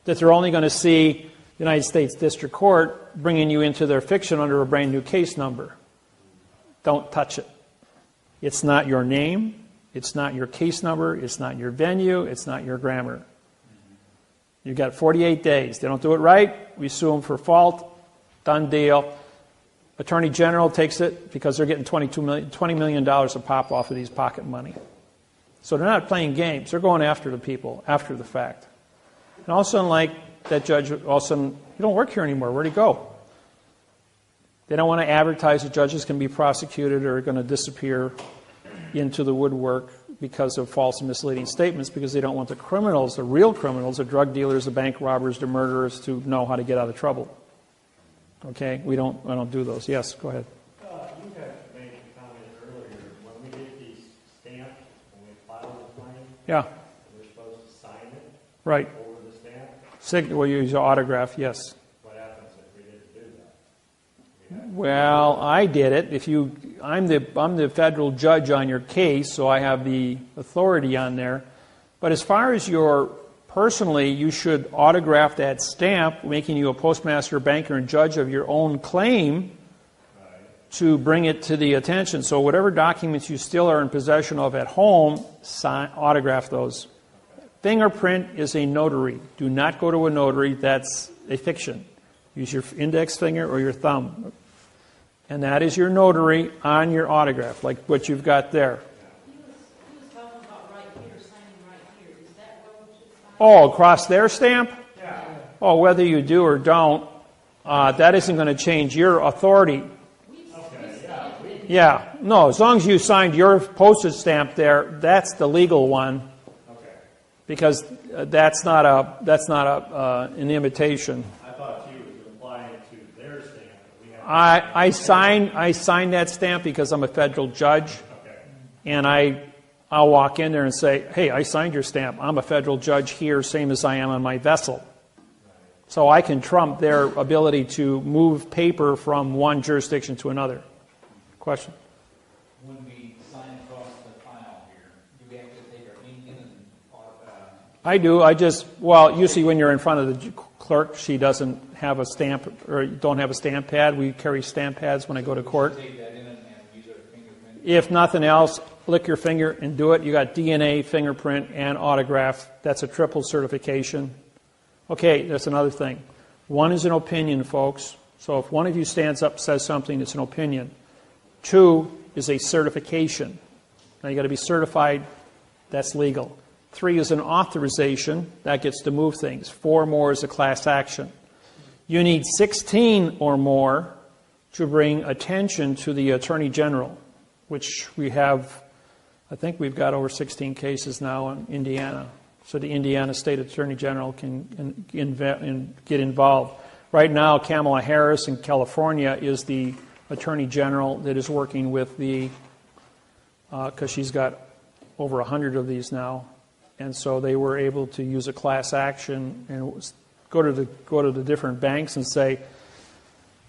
that they're only going to see the United States District Court bringing you into their fiction under a brand new case number. Don't touch it. It's not your name. It's not your case number. It's not your venue. It's not your grammar. You've got 48 days. They don't do it right, we sue them for fault. Done deal. Attorney General takes it because they're getting $20 million a pop off of these pocket money. So they're not playing games. They're going after the people after the fact. And all of a sudden, like that judge, all of a sudden, you don't work here anymore. Where'd he go? They don't want to advertise that judges can be prosecuted or are going to disappear into the woodwork because of false and misleading statements, because they don't want the criminals, the real criminals, the drug dealers, the bank robbers, the murderers, to know how to get out of trouble. Okay, I don't do those. Yes, go ahead. You had made a comment earlier, when we get these stamped, when we file the claim, Yeah, we're supposed to sign it right. over the stamp. We'll use your autograph, yes. What happens if we didn't do that? Well, I did it. I'm the federal judge on your case, so I have the authority on there. But as far as personally, you should autograph that stamp, making you a postmaster, banker, and judge of your own claim to bring it to the attention. So whatever documents you still are in possession of at home, autograph those. Fingerprint is a notary. Do not go to a notary. That's a fiction. Use your index finger or your thumb. And that is your notary on your autograph, like what you've got there. He was talking about right here, signing right here. Is that where we should sign? Oh, across their stamp? Yeah. Oh, whether you do or don't, that isn't going to change your authority. Yeah, no, as long as you signed your postage stamp there, that's the legal one. Okay. Because that's not an imitation. I thought you was applying to their stamp. We have I sign that stamp because I'm a federal judge, Okay. and I'll walk in there and say, hey, I signed your stamp. I'm a federal judge here, same as I am on my vessel. So I can trump their ability to move paper from one jurisdiction to another. Question? When we sign across the file here, do we have to take our ink in and, I do. Usually when you're in front of the clerk, she doesn't have a stamp, or don't have a stamp pad. We carry stamp pads when I go to court. take that in and use our fingerprint? If nothing else, lick your finger and do it. You got DNA, fingerprint, and autograph. That's a triple certification. Okay, that's another thing. One is an opinion, folks. So if one of you stands up and says something, it's an opinion. 2 is a certification. Now you got to be certified. That's legal. 3 is an authorization. That gets to move things. 4 more is a class action. You need 16 or more to bring attention to the Attorney General, which we have, I think we've got over 16 cases now in Indiana. So the Indiana State Attorney General can get involved. Right now, Kamala Harris in California is the Attorney General that is working with because she's got over 100 of these now. And so they were able to use a class action and go to the different banks and say,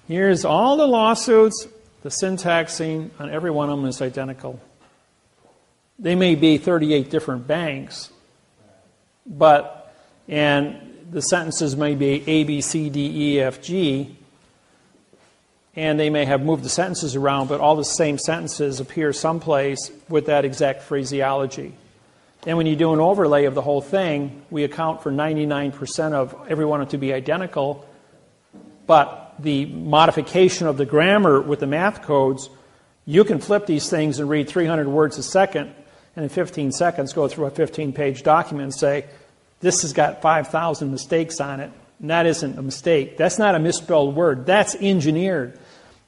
here's all the lawsuits, the syntaxing on every one of them is identical. They may be 38 different banks, and the sentences may be A, B, C, D, E, F, G, and they may have moved the sentences around, but all the same sentences appear someplace with that exact phraseology. And when you do an overlay of the whole thing, we account for 99% of every one to be identical, but the modification of the grammar with the math codes, you can flip these things and read 300 words a second, and in 15 seconds go through a 15-page document and say, this has got 5,000 mistakes on it, and that isn't a mistake. That's not a misspelled word. That's engineered.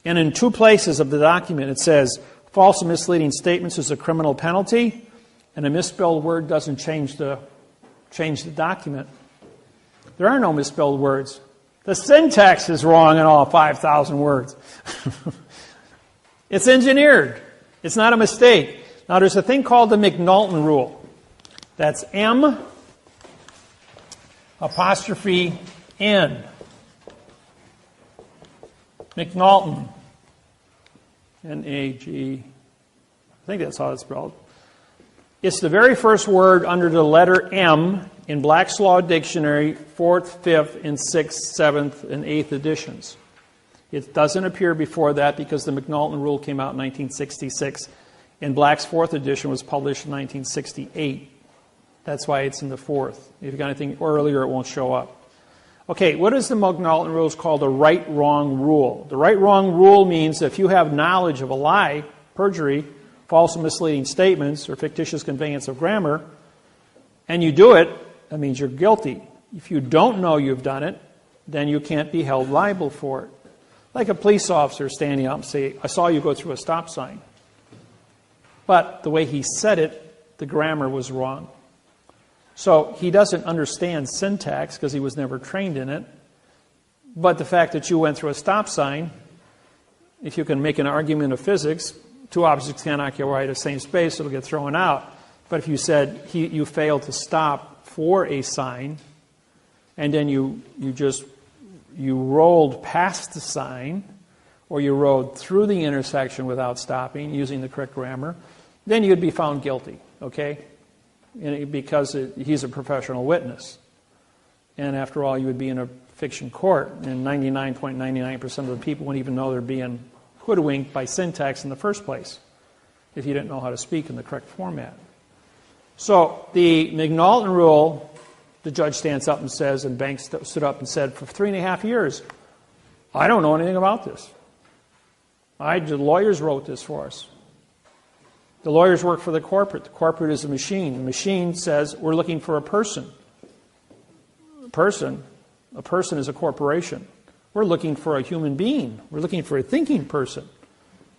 And in 2 places of the document it says, false and misleading statements is a criminal penalty, and a misspelled word doesn't change the document. There are no misspelled words. The syntax is wrong in all 5,000 words. It's engineered. It's not a mistake. Now, there's a thing called the McNulton rule. That's M apostrophe N. McNulton. N-A-G. I think that's how it's spelled. It's the very first word under the letter M in Black's Law Dictionary, 4th, 5th, and 6th, 7th, and 8th editions. It doesn't appear before that because the McNulton rule came out in 1966, and Black's 4th edition was published in 1968. That's why it's in the 4th. If you've got anything earlier, it won't show up. Okay, what is the McNulton rule? It's called the right-wrong rule. The right-wrong rule means if you have knowledge of a lie, perjury, false and misleading statements, or fictitious conveyance of grammar, and you do it, that means you're guilty. If you don't know you've done it, then you can't be held liable for it. Like a police officer standing up and say, I saw you go through a stop sign. But the way he said it, the grammar was wrong. So he doesn't understand syntax because he was never trained in it. But the fact that you went through a stop sign, if you can make an argument of physics, two objects can't occupy the same space, it'll get thrown out. But if you said you failed to stop for a sign, and then you rolled past the sign, or you rode through the intersection without stopping, using the correct grammar, then you'd be found guilty, okay? Because he's a professional witness. And after all, you would be in a fiction court, and 99.99% of the people wouldn't even know they're being hoodwinked by syntax in the first place, if you didn't know how to speak in the correct format. So the McNaughton rule, the judge stands up and says, and Banks stood up and said, for 3.5 years, I don't know anything about this. The lawyers wrote this for us. The lawyers work for the corporate. The corporate is a machine. The machine says, we're looking for a person. A person is a corporation. We're looking for a human being. We're looking for a thinking person.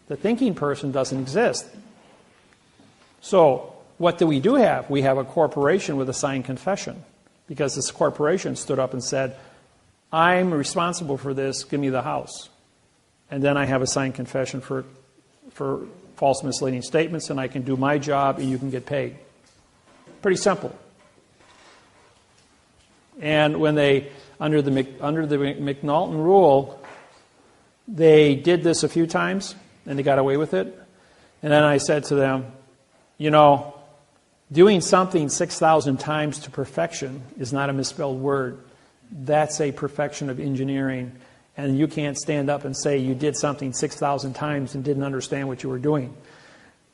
The thinking person doesn't exist. So what do we do have? We have a corporation with a signed confession, because this corporation stood up and said, I'm responsible for this, give me the house. And then I have a signed confession for false misleading statements, and I can do my job and you can get paid. Pretty simple. And when they, under the McNaughton rule, they did this a few times and they got away with it. And then I said to them, doing something 6,000 times to perfection is not a misspelled word. That's a perfection of engineering. And you can't stand up and say you did something 6,000 times and didn't understand what you were doing.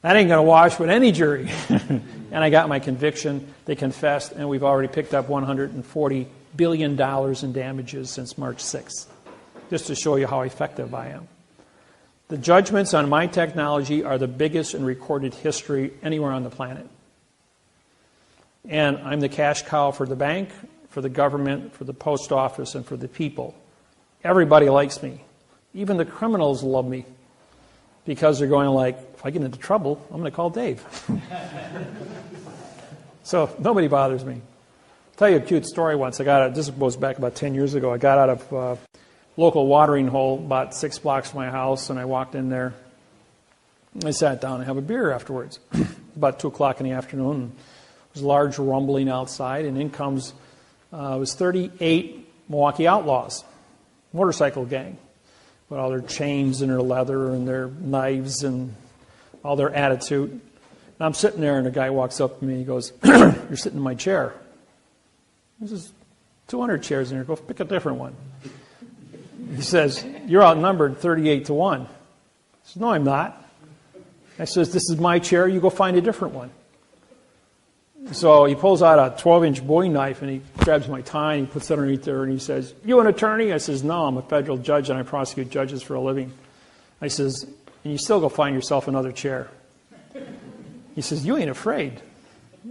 That ain't going to wash with any jury. And I got my conviction. They confessed, and we've already picked up $140 billion in damages since March 6th, just to show you how effective I am. The judgments on my technology are the biggest in recorded history anywhere on the planet. And I'm the cash cow for the bank, for the government, for the post office, and for the people. Everybody likes me. Even the criminals love me, because they're going like, if I get into trouble, I'm going to call Dave. So nobody bothers me. I'll tell you a cute story once. This goes back about 10 years ago. I got out of a local watering hole about 6 blocks from my house, and I walked in there. I sat down and had a beer afterwards. About 2 o'clock in the afternoon. And there was large rumbling outside, and in comes, it was 38 Milwaukee Outlaws, motorcycle gang, with all their chains and their leather and their knives and all their attitude. And I'm sitting there, and a guy walks up to me. He goes, "You're sitting in my chair." There's 200 chairs in here. Go pick a different one. He says, "You're outnumbered 38-1. I said, "No, I'm not." I says, "This is my chair. You go find a different one." So he pulls out a 12-inch Bowie knife, and he grabs my tie, and he puts it underneath there, and he says, "You an attorney?" I says, "No, I'm a federal judge, and I prosecute judges for a living." I says, "And you still go find yourself another chair." He says, "You ain't afraid."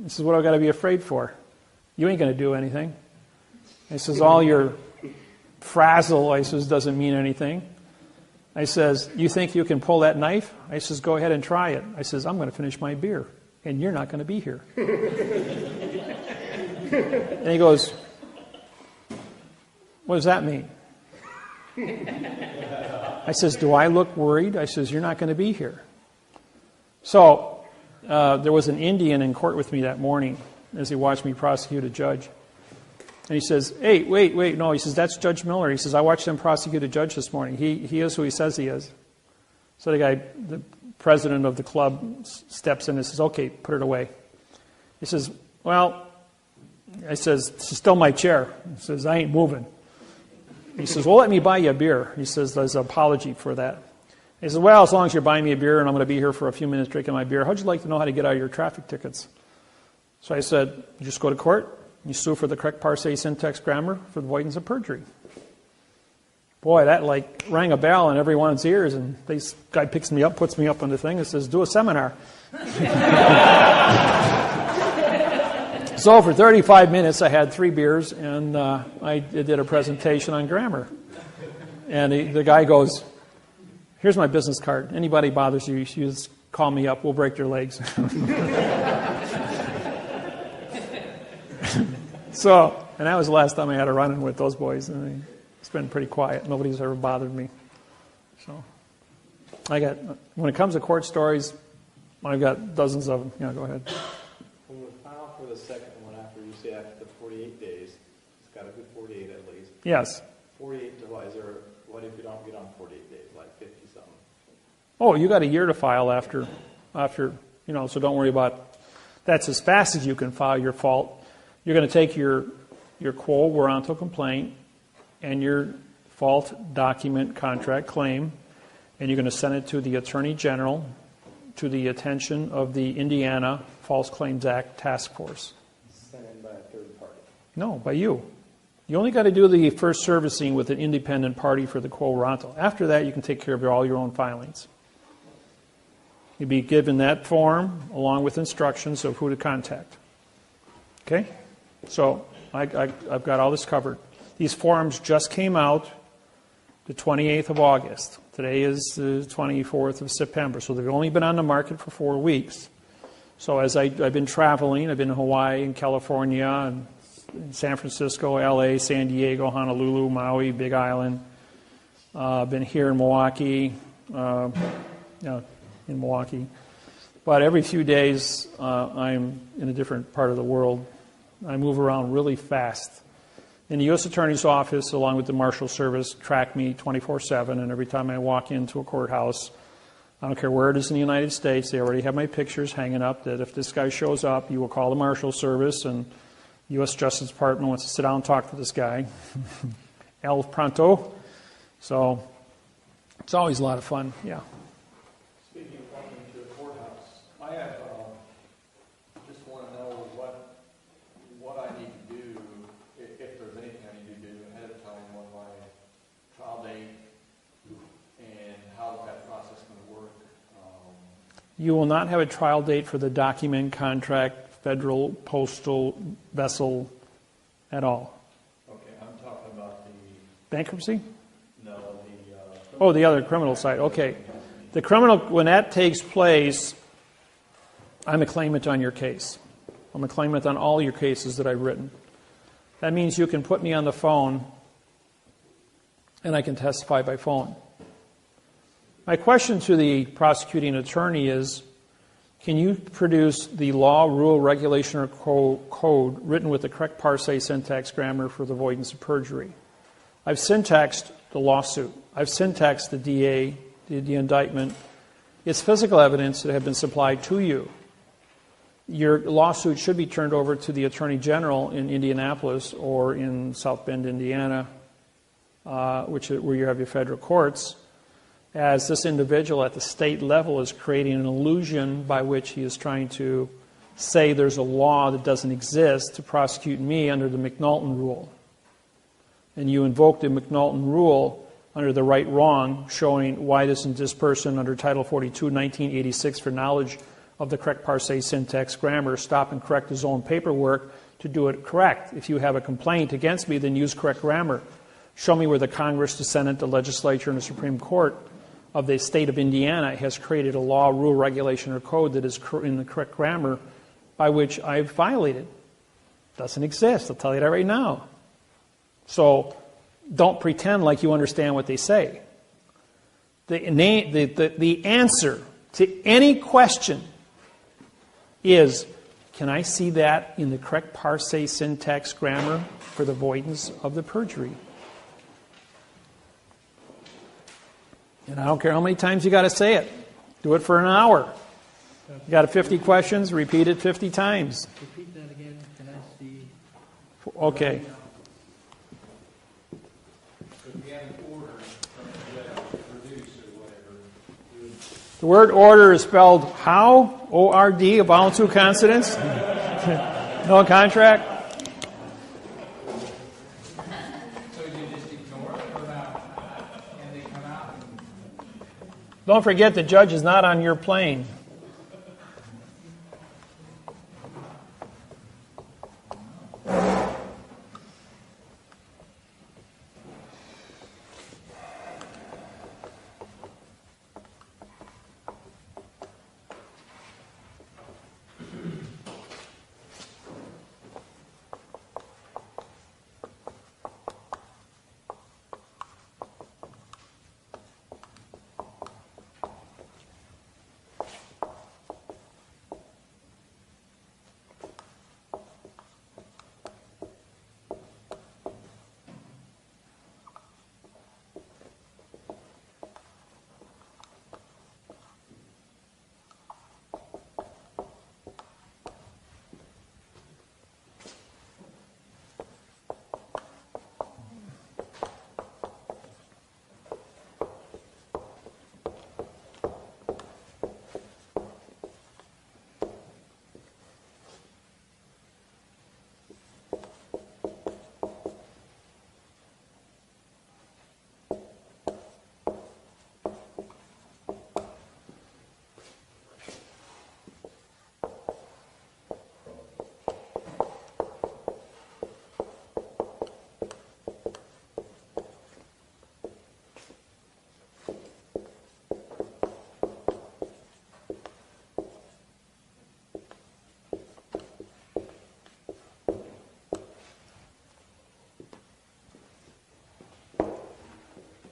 I says, "What do I got to be afraid for? You ain't going to do anything." I says, "All your frazzle," I says, "doesn't mean anything." I says, "You think you can pull that knife?" I says, "Go ahead and try it." I says, "I'm going to finish my beer, and you're not going to be here." And he goes, "What does that mean?" I says, "Do I look worried?" I says, "You're not going to be here." So there was an Indian in court with me that morning as he watched me prosecute a judge. And he says, "Hey, wait, no." He says, "That's Judge Miller." He says, "I watched him prosecute a judge this morning. He is who he says he is." So the president of the club steps in and says, "Okay, put it away." He says, "Well," I says, "It's still my chair." He says, "I ain't moving." He says, "Well, let me buy you a beer." He says, "There's an apology for that." He says, "Well, as long as you're buying me a beer and I'm going to be here for a few minutes drinking my beer, how'd you like to know how to get out of your traffic tickets?" So I said, "You just go to court, you sue for the correct parse, syntax, grammar, for the avoidance of perjury." Boy, that like rang a bell in everyone's ears, and this guy picks me up, puts me up on the thing, and says, "Do a seminar." So for 35 minutes, I had 3 beers, and I did a presentation on grammar. And the guy goes, "Here's my business card. Anybody bothers you, you just call me up. We'll break your legs." So, and that was the last time I had a run-in with those boys. And been pretty quiet. Nobody's ever bothered me. So when it comes to court stories, I've got dozens of them. Yeah, go ahead. When we file for the second one, after you say after the 48 days, it's got to be 48 at least. Yes. 48 divisor, what if you don't get on 48 days, like 50 something? Oh, you got a year to file after, so don't worry about, that's as fast as you can file your fault. You're going to take your quo warranto complaint and your fault document contract claim, and you're going to send it to the Attorney General to the attention of the Indiana False Claims Act Task Force. Sent in by a third party. No, by you. You only got to do the first servicing with an independent party for the quo warranto. After that, you can take care of all your own filings. You'll be given that form along with instructions of who to contact. Okay? So I've got all this covered. These forms just came out the 28th of August. Today is the 24th of September, so they've only been on the market for 4 weeks. So as I've been traveling, I've been in Hawaii and California and San Francisco, LA, San Diego, Honolulu, Maui, Big Island. Been here in Milwaukee, in Milwaukee. But every few days, I'm in a different part of the world. I move around really fast. And the U.S. Attorney's Office, along with the Marshal Service, track me 24/7. And every time I walk into a courthouse, I don't care where it is in the United States, they already have my pictures hanging up that if this guy shows up, you will call the Marshal Service and U.S. Justice Department wants to sit down and talk to this guy. El pronto. So it's always a lot of fun. Yeah. Speaking of walking to a courthouse, I have, just want to know what I need to do, if there's anything I need to do ahead of time on my trial date, and how is that process going to work? You will not have a trial date for the document, contract, federal, postal, vessel at all. Okay, I'm talking about the... Bankruptcy? No, the other criminal side. Okay. The criminal, when that takes place, I'm a claimant on your case. I'm a claimant on all your cases that I've written. That means you can put me on the phone and I can testify by phone. My question to the prosecuting attorney is, can you produce the law, rule, regulation, or code written with the correct parse, syntax, grammar for the avoidance of perjury? I've syntaxed the lawsuit. I've syntaxed the DA, the indictment. It's physical evidence that have been supplied to you. Your lawsuit should be turned over to the Attorney General in Indianapolis or in South Bend, Indiana, where you have your federal courts, as this individual at the state level is creating an illusion by which he is trying to say there's a law that doesn't exist to prosecute me under the McNulton rule. And you invoke the McNulton rule under the right-wrong, showing why doesn't this person under Title 42, 1986, for knowledge of the correct parse, syntax, grammar, stop and correct his own paperwork to do it correct. If you have a complaint against me, then use correct grammar. Show me where the Congress, the Senate, the legislature, and the Supreme Court of the state of Indiana has created a law, rule, regulation, or code that is in the correct grammar by which I've violated. Doesn't exist. I'll tell you that right now. So don't pretend like you understand what they say. The answer to any question is, can I see that in the correct parse, syntax, grammar for the avoidance of the perjury? And I don't care how many times you got to say it. Do it for an hour. You got 50 questions, repeat it 50 times. Repeat that again. Can I see? Okay. If we have an order from the judge to produce or whatever, The word order is spelled how? O-R-D, a vowel two consonants? No contract? so you just ignore it or not? And they come out and Don't forget the judge is not on your plane.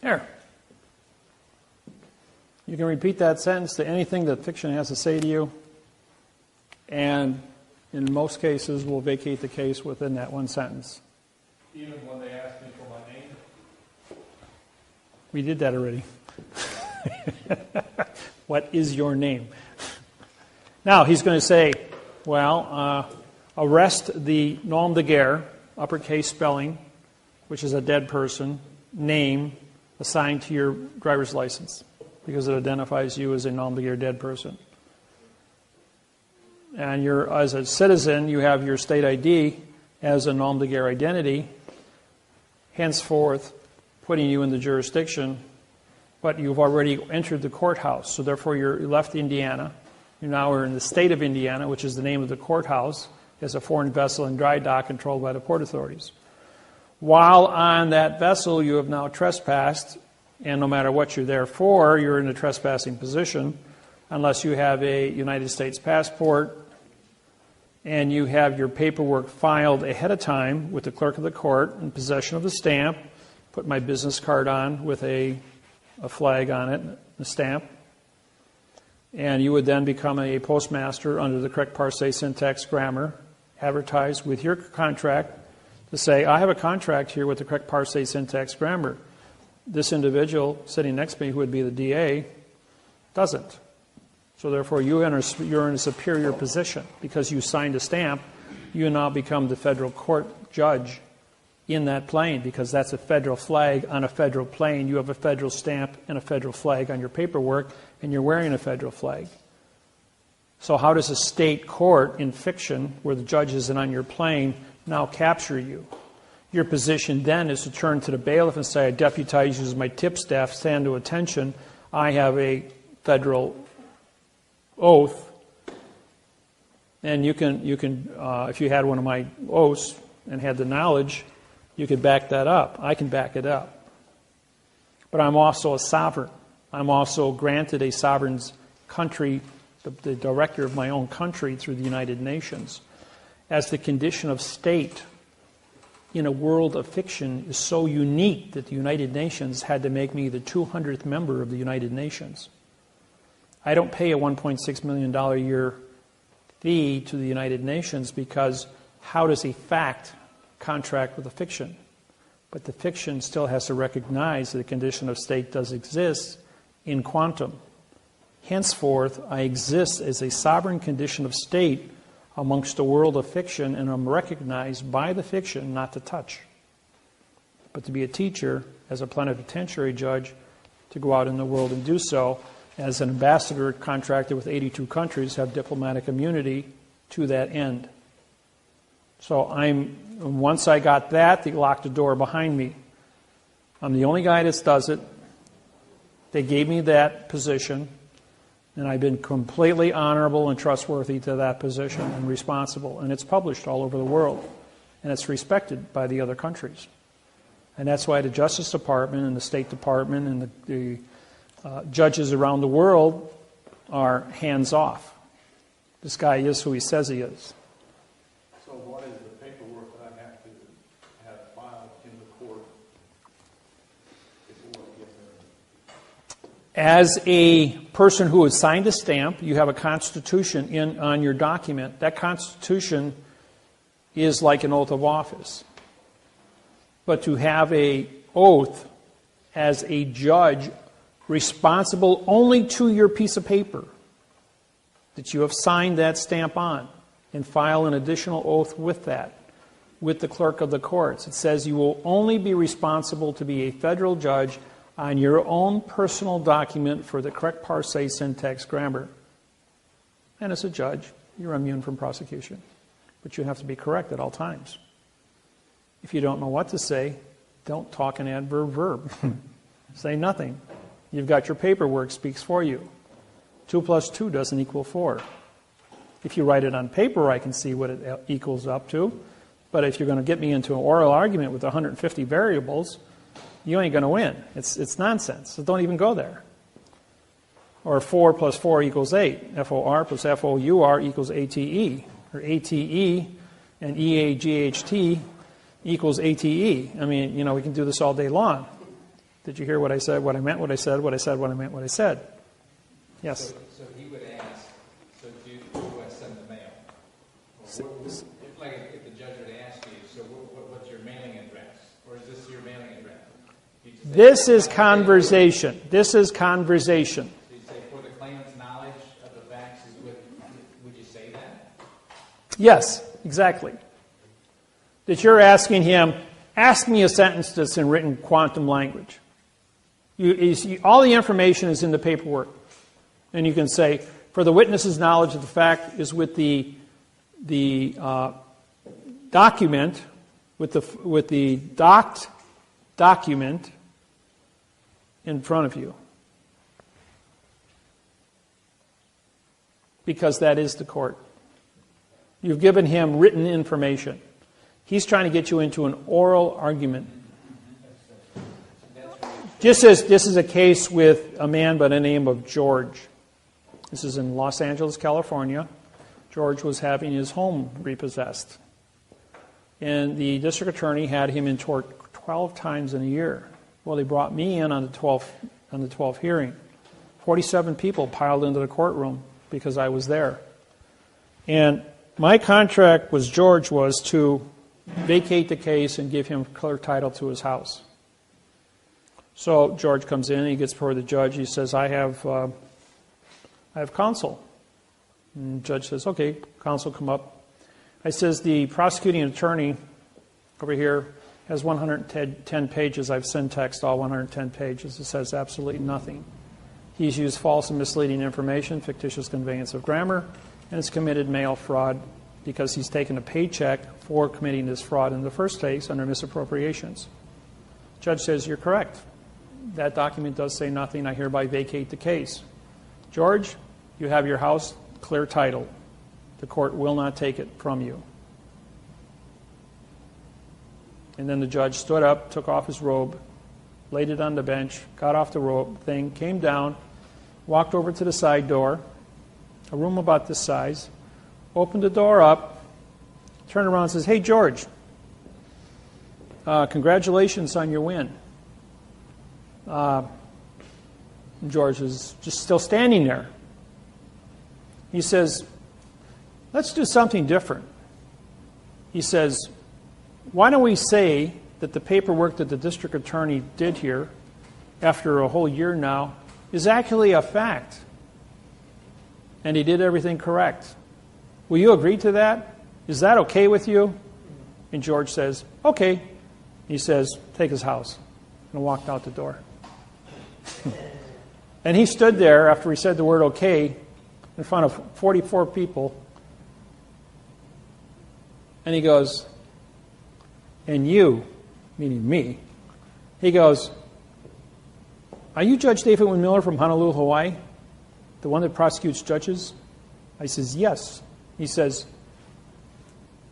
There. You can repeat that sentence to anything that fiction has to say to you, and in most cases, we'll vacate the case within that one sentence. Even when they ask me for my name? We did that already. What is your name? Now, he's going to say, well, arrest the nom de guerre, uppercase spelling, which is a dead person, name assigned to your driver's license, because it identifies you as a nom de guerre dead person. And you're, as a citizen, you have your state ID as a nom de guerre identity, henceforth putting you in the jurisdiction, but you've already entered the courthouse, so therefore you left Indiana. You now are in the state of Indiana, which is the name of the courthouse, as a foreign vessel in dry dock controlled by the port authorities. While on that vessel, you have now trespassed, and no matter what you're there for, you're in a trespassing position, unless you have a United States passport and you have your paperwork filed ahead of time with the clerk of the court in possession of the stamp, put my business card on with a flag on it, a stamp, and you would then become a postmaster under the correct parsing, syntax, grammar, advertise with your contract to say, I have a contract here with the correct parsing, syntax, grammar. This individual sitting next to me, who would be the DA, doesn't. So therefore, you're in a superior position. Because you signed a stamp, you now become the federal court judge in that plane, because that's a federal flag on a federal plane. You have a federal stamp and a federal flag on your paperwork, and you're wearing a federal flag. So how does a state court in fiction, where the judge isn't on your plane, now capture you? Your position then is to turn to the bailiff and say, I deputize you as my tip staff, stand to attention. I have a federal oath, and you can if you had one of my oaths and had the knowledge, you could back that up. I can back it up. But I'm also a sovereign. I'm also granted a sovereign's country, the director of my own country through the United Nations. As the condition of state in a world of fiction is so unique that the United Nations had to make me the 200th member of the United Nations. I don't pay a $1.6 million a year fee to the United Nations, because how does a fact contract with a fiction? But the fiction still has to recognize that the condition of state does exist in quantum. Henceforth, I exist as a sovereign condition of state amongst a world of fiction, and I'm recognized by the fiction not to touch, but to be a teacher as a plenipotentiary judge, to go out in the world and do so. As an ambassador contracted with 82 countries, have diplomatic immunity to that end. So once I got that, they locked the door behind me. I'm the only guy that does it. They gave me that position, and I've been completely honorable and trustworthy to that position and responsible. And it's published all over the world, and it's respected by the other countries. And that's why the Justice Department and the State Department and the judges around the world are hands off. This guy is who he says he is. So what is the paperwork that I have to have filed in the court before I get there? As a person who has signed a stamp, you have a constitution on your document. That constitution is like an oath of office. But to have an oath as a judge responsible only to your piece of paper that you have signed that stamp on, and file an additional oath with that, with the clerk of the courts. It says you will only be responsible to be a federal judge on your own personal document for the correct parsing, syntax, grammar. And as a judge, you're immune from prosecution. But you have to be correct at all times. If you don't know what to say, don't talk an adverb verb. Say nothing. You've got your paperwork, speaks for you. 2 + 2 doesn't equal 4. If you write it on paper, I can see what it equals up to. But if you're going to get me into an oral argument with 150 variables, you ain't going to win. It's nonsense. So don't even go there. Or 4 + 4 = 8. FOR + FOUR = ATE. Or ATE and EAGHT = ATE. I mean, we can do this all day long. Did you hear what I said, what I meant, what I said, what I said, what I meant, what I said? Yes. So he would ask, so do I send the mail? Like if the judge would ask you, so what's your mailing address? Or is this your mailing address? This is conversation. This is conversation. So you say, for the claimant's knowledge of the facts, would you say that? Yes, exactly. That you're asking him, ask me a sentence that's in written quantum language. All the information is in the paperwork. And you can say, for the witness's knowledge of the fact is with the document, with the docked document in front of you. Because that is the court. You've given him written information. He's trying to get you into an oral argument. This is a case with a man by the name of George. This is in Los Angeles, California. George was having his home repossessed. And the district attorney had him in court 12 times in a year. Well, they brought me in on the 12th hearing. 47 people piled into the courtroom because I was there. And my contract with George was to vacate the case and give him clear title to his house. So George comes in, he gets before the judge, he says, I have counsel. And the judge says, okay, counsel, come up. I says, the prosecuting attorney over here has 110 pages. I've syntexed all 110 pages. It says absolutely nothing. He's used false and misleading information, fictitious conveyance of grammar, and has committed mail fraud because he's taken a paycheck for committing this fraud in the first place under misappropriations. Judge says, you're correct. That document does say nothing. I hereby vacate the case. George, you have your house clear title. The court will not take it from you. And then the judge stood up, took off his robe, laid it on the bench, got off the robe thing, came down, walked over to the side door, a room about this size, opened the door up, turned around and says, hey, George, congratulations on your win. George is just still standing there. He says, let's do something different. He says, why don't we say that the paperwork that the district attorney did here, after a whole year now, is actually a fact. And he did everything correct. Will you agree to that? Is that okay with you? And George says, okay. He says, take his house. And walked out the door. And he stood there after he said the word okay in front of 44 people. And he goes, and you, meaning me, he goes, are you Judge David Wynn Miller from Honolulu, Hawaii? The one that prosecutes judges? I says, yes. He says,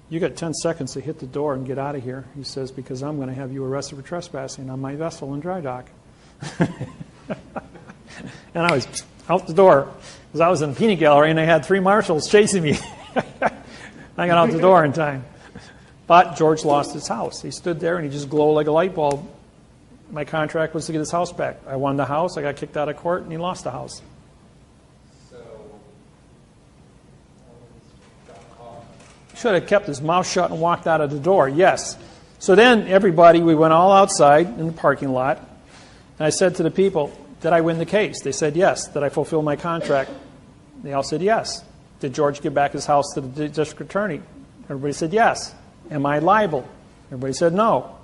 you got 10 seconds to hit the door and get out of here. He says, because I'm going to have you arrested for trespassing on my vessel in dry dock. And I was out the door because I was in the peanut gallery and I had 3 marshals chasing me. I got out the door in time. But George lost his house. He stood there and he just glowed like a light bulb. My contract was to get his house back. I won the house, I got kicked out of court, and he lost the house. Should have kept his mouth shut and walked out of the door, yes. So then everybody, we went all outside in the parking lot. And I said to the people, did I win the case? They said yes. Did I fulfill my contract? They all said yes. Did George give back his house to the district attorney? Everybody said yes. Am I liable? Everybody said no.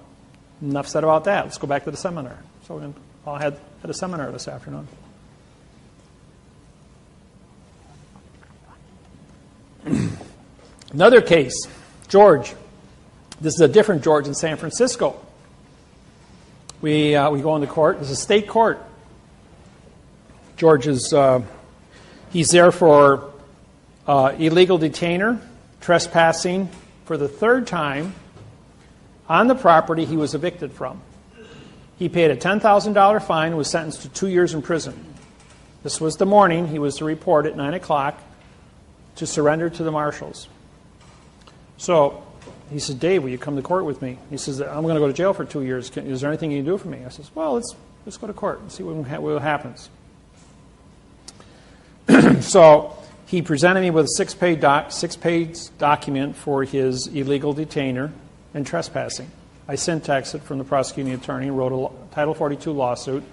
Enough said about that. Let's go back to the seminar. So we all had a seminar this afternoon. Another case, George. This is a different George in San Francisco. We go into court. This is a state court. George is he's there for illegal detainer, trespassing for the 3rd time on the property he was evicted from. He paid a $10,000 fine and was sentenced to 2 years in prison. This was the morning he was to report at 9 o'clock to surrender to the marshals. So he said, Dave, will you come to court with me? He says, I'm going to go to jail for 2 years. Is there anything you can do for me? I says, well, it's Just go to court and see what happens. So he presented me with a six-page document for his illegal detainer and trespassing. I syntaxed it from the prosecuting attorney and wrote a Title 42 lawsuit,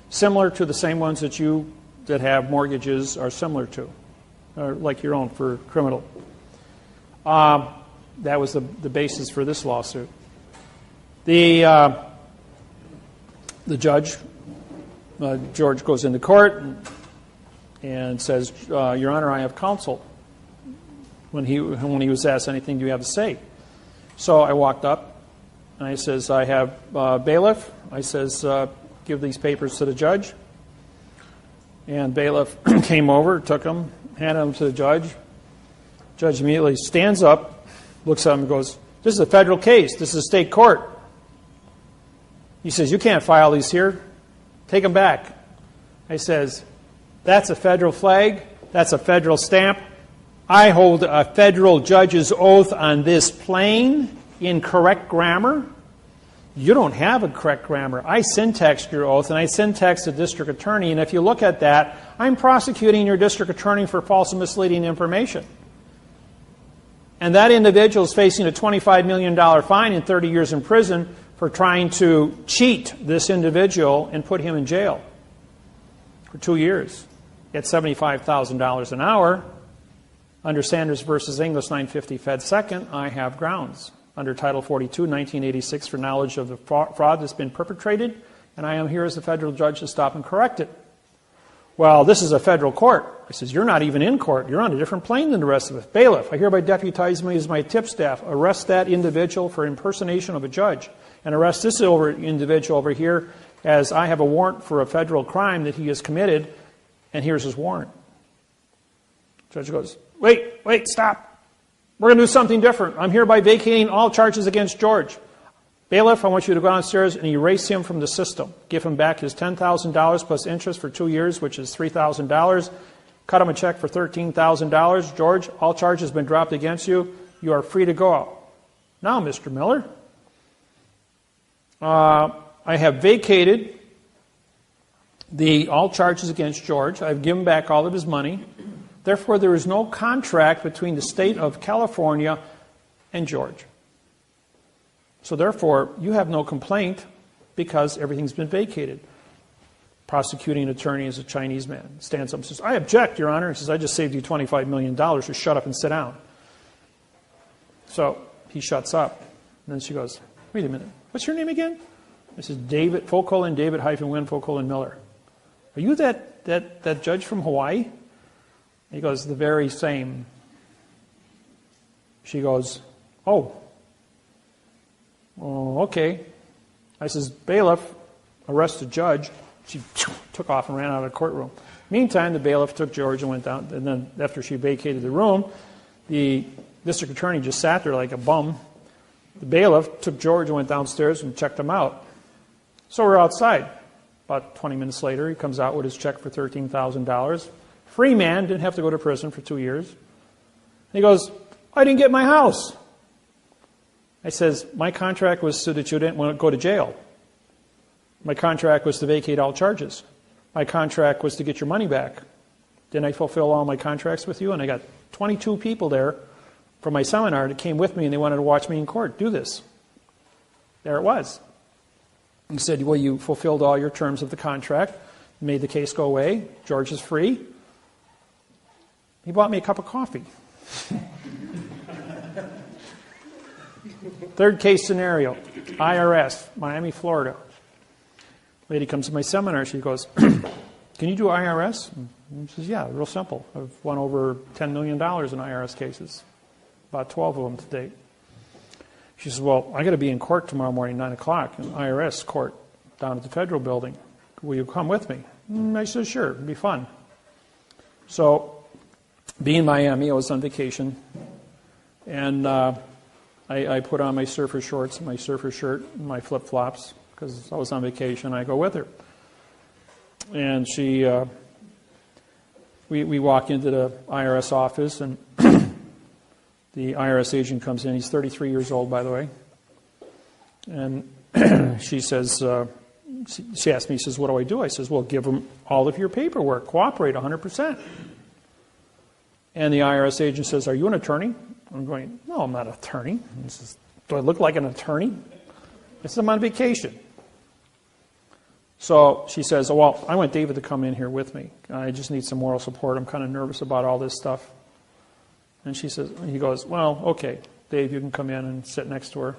similar to the same ones that you that have mortgages are similar to, or like your own for criminal. That was the basis for this lawsuit. The judge, George, goes into court and says, Your Honor, I have counsel. When he was asked anything, do you have to say? So I walked up and I says, I have bailiff. I says, give these papers to the judge. And bailiff came over, took them, handed them to the judge. Judge immediately stands up, looks at him and goes, this is a federal case. This is a state court. He says, you can't file these here. Take them back. I says, that's a federal flag. That's a federal stamp. I hold a federal judge's oath on this plane in correct grammar. You don't have a correct grammar. I syntaxed your oath, and I syntaxed the district attorney, and if you look at that, I'm prosecuting your district attorney for false and misleading information. And that individual is facing a $25 million fine and 30 years in prison for trying to cheat this individual and put him in jail for 2 years at $75,000 an hour. Under Sanders versus Inglis 950 Fed Second, I have grounds under Title 42, 1986, for knowledge of the fraud that's been perpetrated, and I am here as a federal judge to stop and correct it. Well, this is a federal court. I says, you're not even in court. You're on a different plane than the rest of us. Bailiff, I hereby deputize me as my tip staff. Arrest that individual for impersonation of a judge, and arrest this individual over here as I have a warrant for a federal crime that he has committed, and here's his warrant. Judge goes, wait, stop. We're going to do something different. I'm hereby vacating all charges against George. Bailiff, I want you to go downstairs and erase him from the system. Give him back his $10,000 plus interest for 2 years, which is $3,000. Cut him a check for $13,000. George, all charges have been dropped against you. You are free to go out. Now, Mr. Miller, I have vacated all charges against George. I've given back all of his money. Therefore, there is no contract between the state of California and George. So therefore, you have no complaint because everything's been vacated. Prosecuting attorney is a Chinese man. Stands up and says, I object, Your Honor. He says, I just saved you $25 million. Just shut up and sit down. So he shuts up. And then she goes, wait a minute. What's your name again? This is David, David -Wynn, Miller. Are you that judge from Hawaii? He goes, the very same. She goes, oh, okay. I says, bailiff, arrest the judge. She took off and ran out of the courtroom. Meantime, the bailiff took George and went down. And then after she vacated the room, the district attorney just sat there like a bum. The bailiff took George and went downstairs and checked him out. So we're outside. About 20 minutes later, he comes out with his check for $13,000. Free man, didn't have to go to prison for 2 years. And he goes, I didn't get my house. I says, my contract was so that you didn't want to go to jail. My contract was to vacate all charges. My contract was to get your money back. Didn't I fulfill all my contracts with you? And I got 22 people there from my seminar that came with me and they wanted to watch me in court do this. There it was. He said, well, you fulfilled all your terms of the contract, made the case go away. George is free. He bought me a cup of coffee. Third case scenario, IRS, Miami, Florida. Lady comes to my seminar. She goes, can you do IRS? And she says, yeah, real simple. I've won over $10 million in IRS cases, about 12 of them to date. She says, well, I got to be in court tomorrow morning, 9 o'clock, in IRS court down at the federal building. Will you come with me? I said, sure, it'd be fun. So, being in Miami, I was on vacation, and I put on my surfer shorts, my surfer shirt, and my flip-flops, because I was on vacation. I go with her. And we walk into the IRS office, and the IRS agent comes in. He's 33 years old, by the way. And she says, she asked me, she says, what do I do? I says, well, give them all of your paperwork. Cooperate 100%. And the IRS agent says, are you an attorney? I'm going, no, I'm not an attorney. He says, do I look like an attorney? I said, I'm on vacation. So she says, oh, well, I want David to come in here with me. I just need some moral support. I'm kind of nervous about all this stuff. And he goes, well, okay, Dave, you can come in and sit next to her.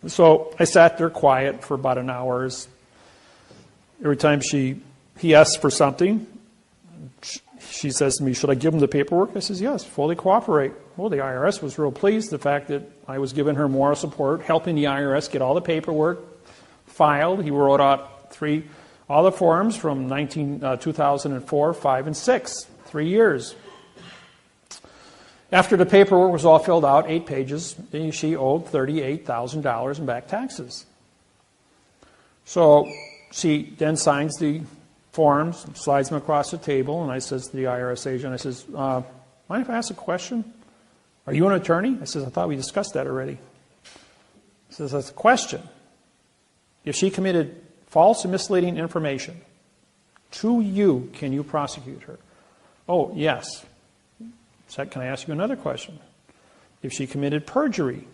So I sat there quiet for about an hour. Every time he asks for something, she says to me, should I give him the paperwork? I says, yes, fully cooperate. Well, the IRS was real pleased the fact that I was giving her moral support, helping the IRS get all the paperwork filed. He wrote out all the forms from 2004, 5, and 6, 3 years. After the paperwork was all filled out, 8 pages, she owed $38,000 in back taxes. So she then signs the forms, slides them across the table, and I says to the IRS agent, I says, mind if I ask a question? Are you an attorney? I says, I thought we discussed that already. He says, that's a question. If she committed false and misleading information to you, can you prosecute her? Oh, yes. So can I ask you another question? If she committed perjury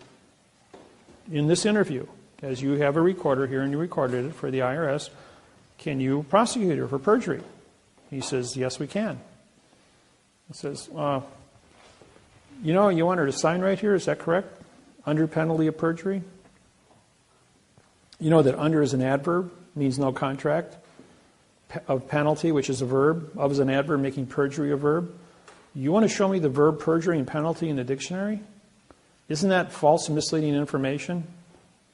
in this interview, as you have a recorder here and you recorded it for the IRS, can you prosecute her for perjury? He says, yes, we can. He says, you want her to sign right here, is that correct? Under penalty of perjury? You know that under is an adverb, means no contract. Of penalty, which is a verb. Of is an adverb, making perjury a verb. You want to show me the verb perjury and penalty in the dictionary? Isn't that false and misleading information?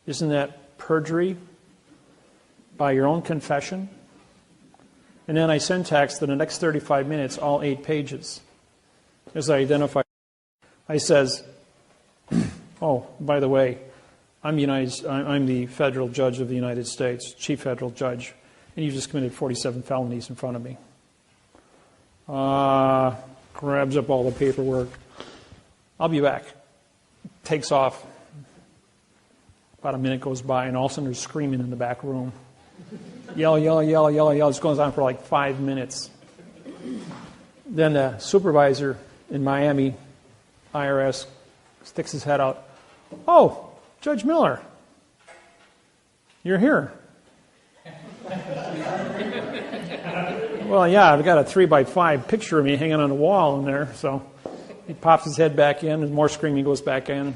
Isn't that perjury by your own confession? And then I syntaxed in the next 35 minutes, all 8 pages. As I identify, I says, oh, by the way, I'm the federal judge of the United States, chief federal judge, and you just committed 47 felonies in front of me. Grabs up all the paperwork. I'll be back. Takes off. About a minute goes by, and all of a sudden there's screaming in the back room. Yell, yell, yell, yell, yell. This goes on for like 5 minutes. Then the supervisor in Miami, IRS, sticks his head out. Oh, Judge Miller, you're here. Well, yeah, I've got a 3x5 picture of me hanging on the wall in there. So he pops his head back in, and more screaming goes back in.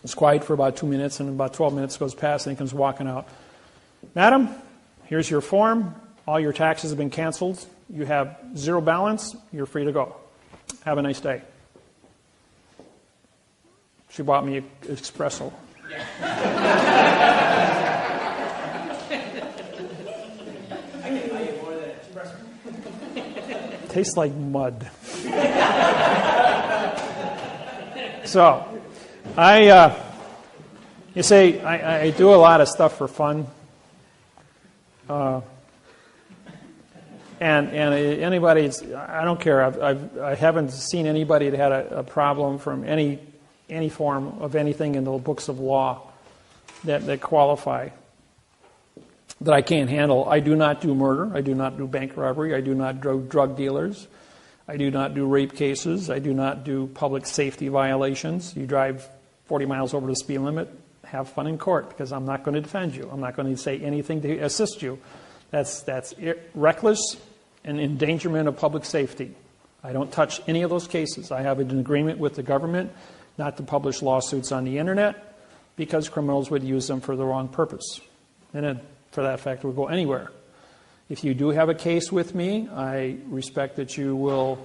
It's quiet for about 2 minutes, and about 12 minutes goes past, and he comes walking out. Madam, here's your form. All your taxes have been canceled. You have 0 balance. You're free to go. Have a nice day. She bought me an espresso. Tastes like mud. So, I do a lot of stuff for fun. And anybody, I don't care. I haven't seen anybody that had a problem from any form of anything in the books of law that qualify, that I can't handle. I do not do murder. I do not do bank robbery. I do not do drug dealers. I do not do rape cases. I do not do public safety violations. You drive 40 miles over the speed limit, have fun in court, because I'm not going to defend you. I'm not going to say anything to assist you. That's reckless and endangerment of public safety. I don't touch any of those cases. I have an agreement with the government not to publish lawsuits on the internet because criminals would use them for the wrong purpose. And then, for that fact, it would go anywhere. If you do have a case with me, I respect that you will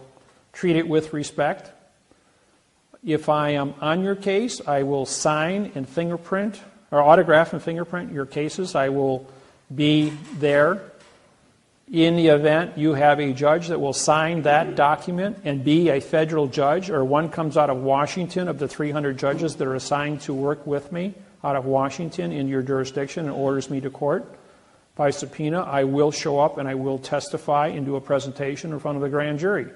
treat it with respect. If I am on your case, I will sign and fingerprint, or autograph and fingerprint your cases. I will be there in the event you have a judge that will sign that document and be a federal judge, or one comes out of Washington of the 300 judges that are assigned to work with me out of Washington in your jurisdiction and orders me to court by subpoena, I will show up and I will testify and do a presentation in front of a grand jury.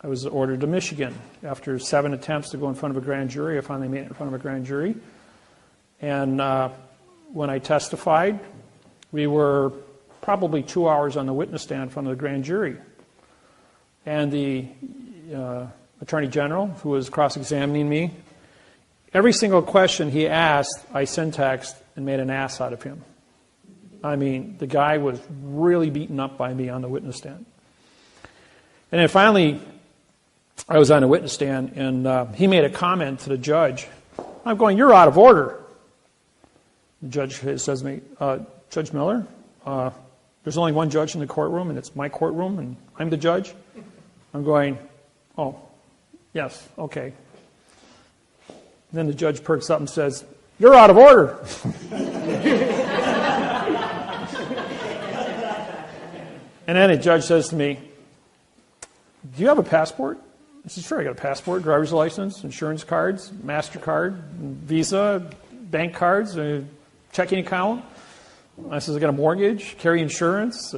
I was ordered to Michigan. After 7 attempts to go in front of a grand jury, I finally made it in front of a grand jury. And when I testified. We were probably 2 hours on the witness stand in front of the grand jury. And the Attorney General, who was cross-examining me, every single question he asked, I syntaxed and made an ass out of him. I mean, the guy was really beaten up by me on the witness stand. And then finally, I was on the witness stand, and he made a comment to the judge. I'm going, "You're out of order." The judge says to me, "Judge Miller, there's only one judge in the courtroom, and it's my courtroom, and I'm the judge." I'm going, "Oh, yes, okay." And then the judge perks up and says, "You're out of order." And then the judge says to me, "Do you have a passport?" I said, "Sure, I got a passport, driver's license, insurance cards, MasterCard, Visa, bank cards, a checking account." I says, "I got a mortgage, carry insurance."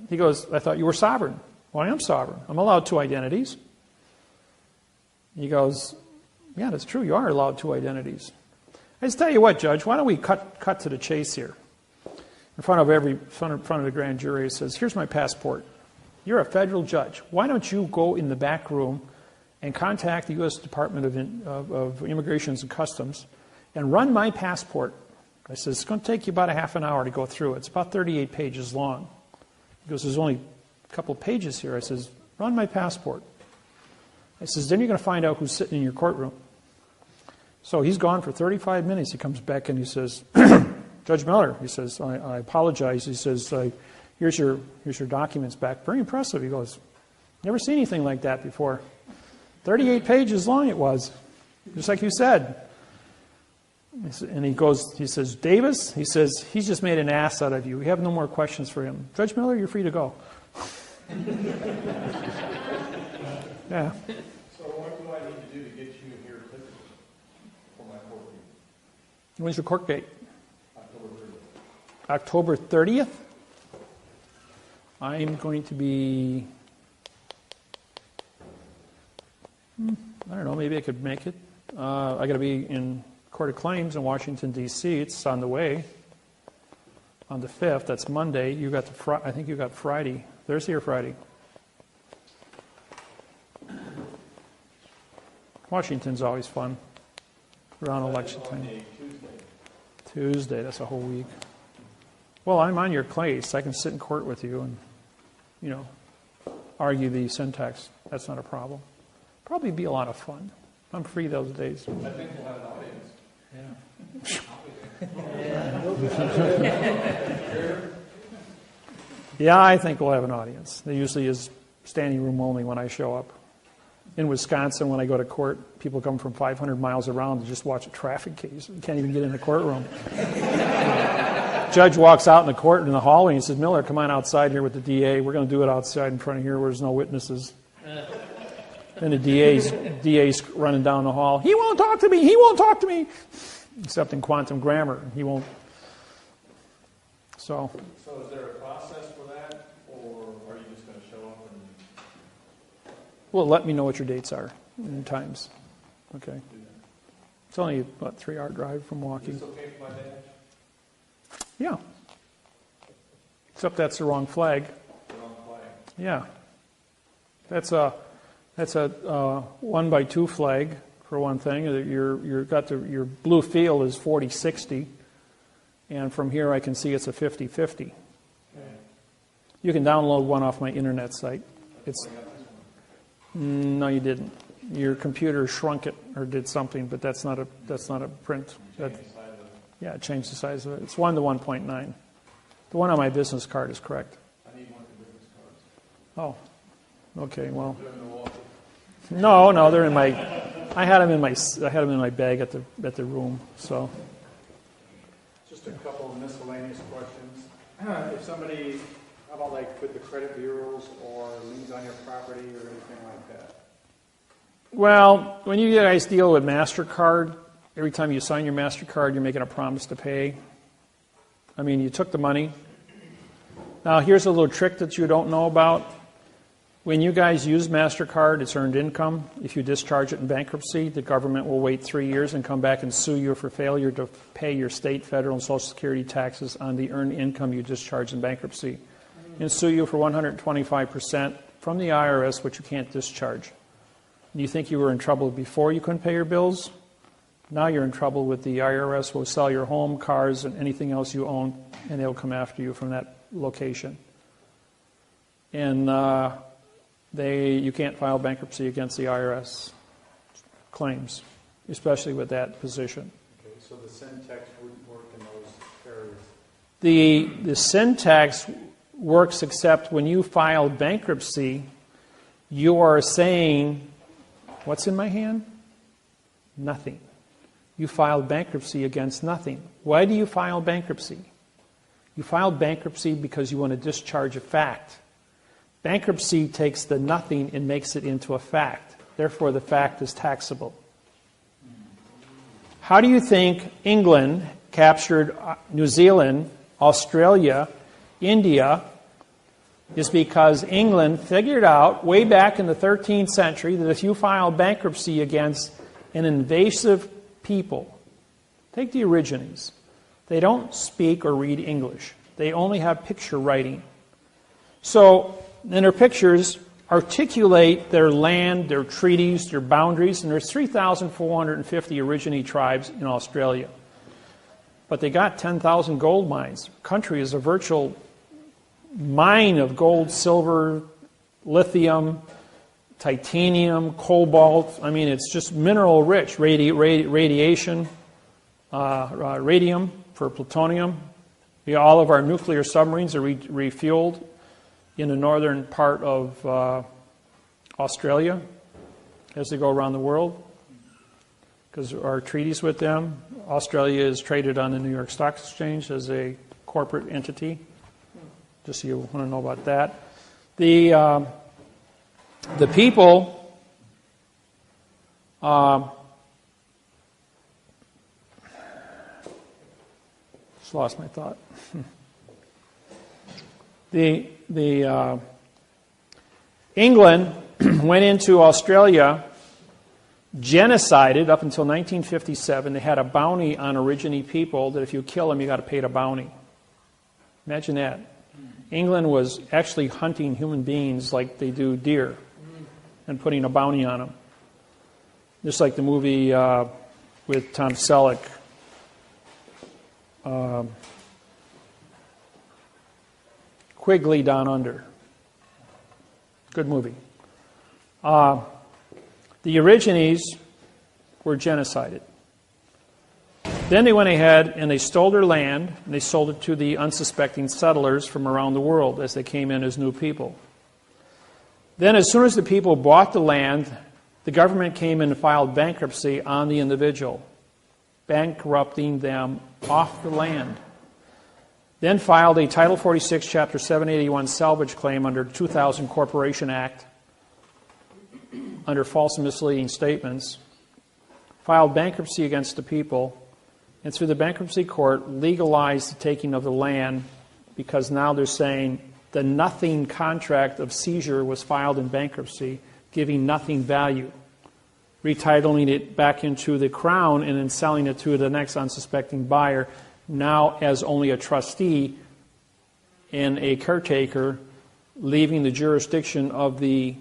He goes, "I thought you were sovereign." "Well, I am sovereign. I'm allowed 2 identities." He goes, "Yeah, that's true. You are allowed 2 identities." I just tell you what, Judge, why don't we cut to the chase here? In front of the grand jury, he says, "Here's my passport. You're a federal judge. Why don't you go in the back room and contact the U.S. Department of Immigration and Customs and run my passport?" I said, "It's going to take you about a half an hour to go through it. It's about 38 pages long." He goes, "There's only a couple of pages here." I says, "Run my passport." I says, "Then you're going to find out who's sitting in your courtroom." So he's gone for 35 minutes. He comes back and he says, "Judge Miller," he says, I apologize. He says, here's your documents back." Very impressive. He goes, "Never seen anything like that before." 38 pages long it was, just like you said. And he says, "Davis," he says, "he's just made an ass out of you. We have no more questions for him. Judge Miller, you're free to go." Yeah. So what do I need to do to get you here for my court meeting? When's your court date? October 30th. October 30th? I'm going to be, I don't know, maybe I could make it. I got to be in Court of Claims in Washington, D.C. It's on the way. On the 5th, that's Monday. You got I think you got Friday. Thursday or Friday? Washington's always fun around election time. Tuesday, that's a whole week. Well, I'm on your case. I can sit in court with you and, argue the syntax. That's not a problem. Probably be a lot of fun. I'm free those days. I think we'll have an audience. Yeah, I think we'll have an audience. There usually is standing room only when I show up. In Wisconsin, when I go to court, people come from 500 miles around to just watch a traffic case. You can't even get in the courtroom. Judge walks out in the hallway and he says, "Miller, come on outside here with the DA. We're going to do it outside in front of here where there's no witnesses." And the DA's running down the hall. "He won't talk to me. He won't talk to me." Except in quantum grammar. He won't. So is there a process for that, or are you just going to show up and... Well, let me know what your dates are and times. Okay. It's only about a 3-hour drive from walking. Is this okay for my badge? Yeah. Except that's the wrong flag. The wrong flag. Yeah. That's a 1x2 flag for one thing. Your blue field is 40-60, and from here I can see it's a 50-50. Okay. You can download one off my internet site. No, you didn't. Your computer shrunk it or did something, but that's not a print. Yeah, it changed the size of it. It's 1 to 1.9. The one on my business card is correct. I need one for business cards. Oh, okay. Well, no, they're in my. I had them in my bag at the room. So. Just a couple of miscellaneous questions. If somebody, how about like with the credit bureaus or liens on your property or anything like that? Well, when you guys deal with MasterCard, every time you sign your MasterCard, you're making a promise to pay. I mean, you took the money. Now, here's a little trick that you don't know about. When you guys use MasterCard, it's earned income. If you discharge it in bankruptcy, the government will wait 3 years and come back and sue you for failure to pay your state, federal, and Social Security taxes on the earned income you discharged in bankruptcy. And sue you for 125% from the IRS, which you can't discharge. You think you were in trouble before you couldn't pay your bills? Now you're in trouble with the IRS. Will sell your home, cars, and anything else you own, and they'll come after you from that location. And you can't file bankruptcy against the IRS claims, especially with that position. Okay, so the sin tax wouldn't work in those areas? The sin tax works except when you file bankruptcy, you are saying, what's in my hand? Nothing. You filed bankruptcy against nothing. Why do you file bankruptcy? You file bankruptcy because you want to discharge a fact. Bankruptcy takes the nothing and makes it into a fact. Therefore, the fact is taxable. How do you think England captured New Zealand, Australia, India? Is because England figured out way back in the 13th century that if you file bankruptcy against an invasive people, take the Aborigines. They don't speak or read English. They only have picture writing. So, in their pictures, articulate their land, their treaties, their boundaries, and there's 3,450 Aborigine tribes in Australia. But they got 10,000 gold mines. The country is a virtual mine of gold, silver, lithium, titanium, cobalt. I mean, it's just mineral rich. Radiation, radium for plutonium. All of our nuclear submarines are refueled in the northern part of Australia as they go around the world because our treaties with them. Australia is traded on the New York Stock Exchange as a corporate entity. Just so you want to know about that. The people just lost my thought. England went into Australia, genocided up until 1957. They had a bounty on Aborigine people that if you kill them, you got to pay the bounty. Imagine that. England was actually hunting human beings like they do deer and putting a bounty on them. Just like the movie with Tom Selleck, Quigley Down Under. Good movie. The Aborigines were genocided. Then they went ahead and they stole their land and they sold it to the unsuspecting settlers from around the world as they came in as new people. Then as soon as the people bought the land, the government came in and filed bankruptcy on the individual, bankrupting them off the land. Then filed a Title 46, Chapter 781 salvage claim under 2000 Corporation Act under false and misleading statements, filed bankruptcy against the people, and through the bankruptcy court legalized the taking of the land because now they're saying the nothing contract of seizure was filed in bankruptcy, giving nothing value, retitling it back into the crown and then selling it to the next unsuspecting buyer, now as only a trustee and a caretaker, leaving the jurisdiction of the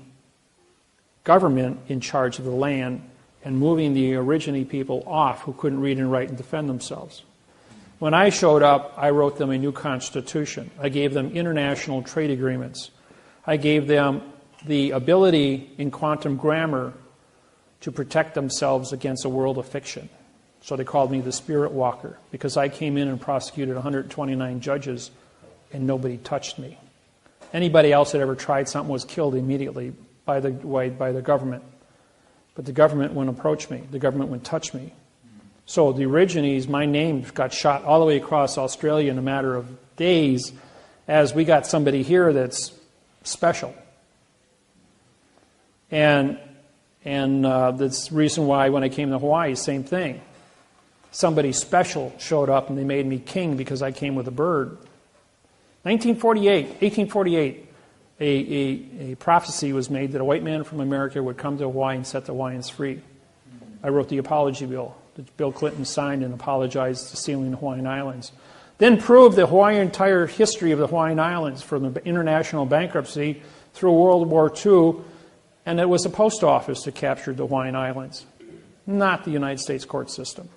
government in charge of the land and moving the Aborigine people off who couldn't read and write and defend themselves. When I showed up, I wrote them a new constitution. I gave them international trade agreements. I gave them the ability in quantum grammar to protect themselves against a world of fiction. So they called me the Spirit Walker because I came in and prosecuted 129 judges and nobody touched me. Anybody else that ever tried something was killed immediately by the government. But the government wouldn't approach me. The government wouldn't touch me. So the Aborigines, my name got shot all the way across Australia in a matter of days as we got somebody here that's special. And that's the reason why when I came to Hawaii, same thing. Somebody special showed up and they made me king because I came with a bird. 1848, a prophecy was made that a white man from America would come to Hawaii and set the Hawaiians free. I wrote the apology bill that Bill Clinton signed and apologized to sealing the Hawaiian Islands. Then proved the entire history of the Hawaiian Islands from the international bankruptcy through World War II, and it was the post office that captured the Hawaiian Islands, not the United States court system.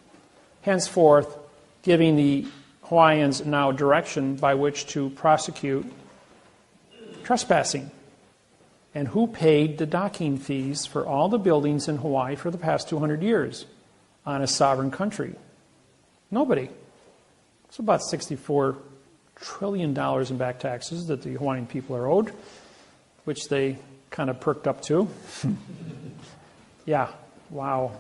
Henceforth, giving the Hawaiians now direction by which to prosecute trespassing. And who paid the docking fees for all the buildings in Hawaii for the past 200 years on a sovereign country? Nobody. It's about $64 trillion in back taxes that the Hawaiian people are owed, which they kind of perked up to. Yeah, wow.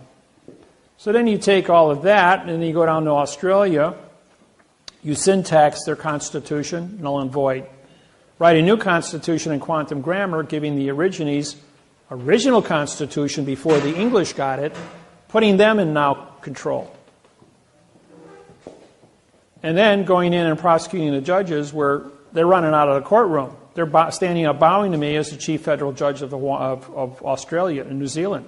So then you take all of that, and then you go down to Australia, you syntax their constitution, null and void. Write a new constitution in quantum grammar, giving the Aborigines original constitution before the English got it, putting them in now control. And then going in and prosecuting the judges where they're running out of the courtroom. They're standing up bowing to me as the chief federal judge of Australia and New Zealand.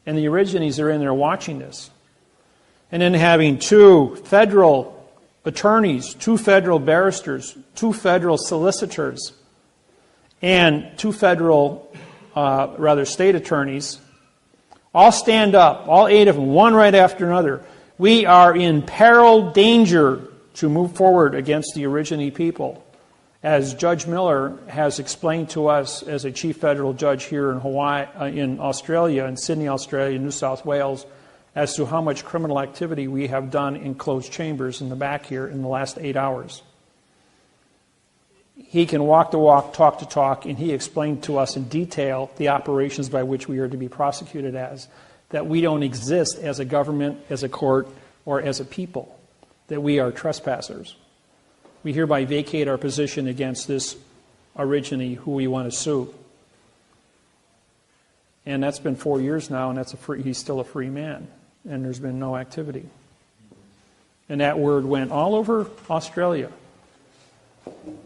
And the Aborigines are in there watching this. And then having 2 federal attorneys, 2 federal barristers, 2 federal solicitors, and 2 federal, state attorneys, all stand up, all 8 of them, one right after another. We are in peril, danger to move forward against the Aborigine people. As Judge Miller has explained to us as a chief federal judge here in in Australia, in Sydney, Australia, New South Wales, as to how much criminal activity we have done in closed chambers in the back here in the last 8 hours. He can walk the walk, talk the talk, and he explained to us in detail the operations by which we are to be prosecuted as, that we don't exist as a government, as a court, or as a people, that we are trespassers. We hereby vacate our position against this Aborigine who we want to sue. And that's been 4 years now, and he's still a free man, and there's been no activity. And that word went all over Australia.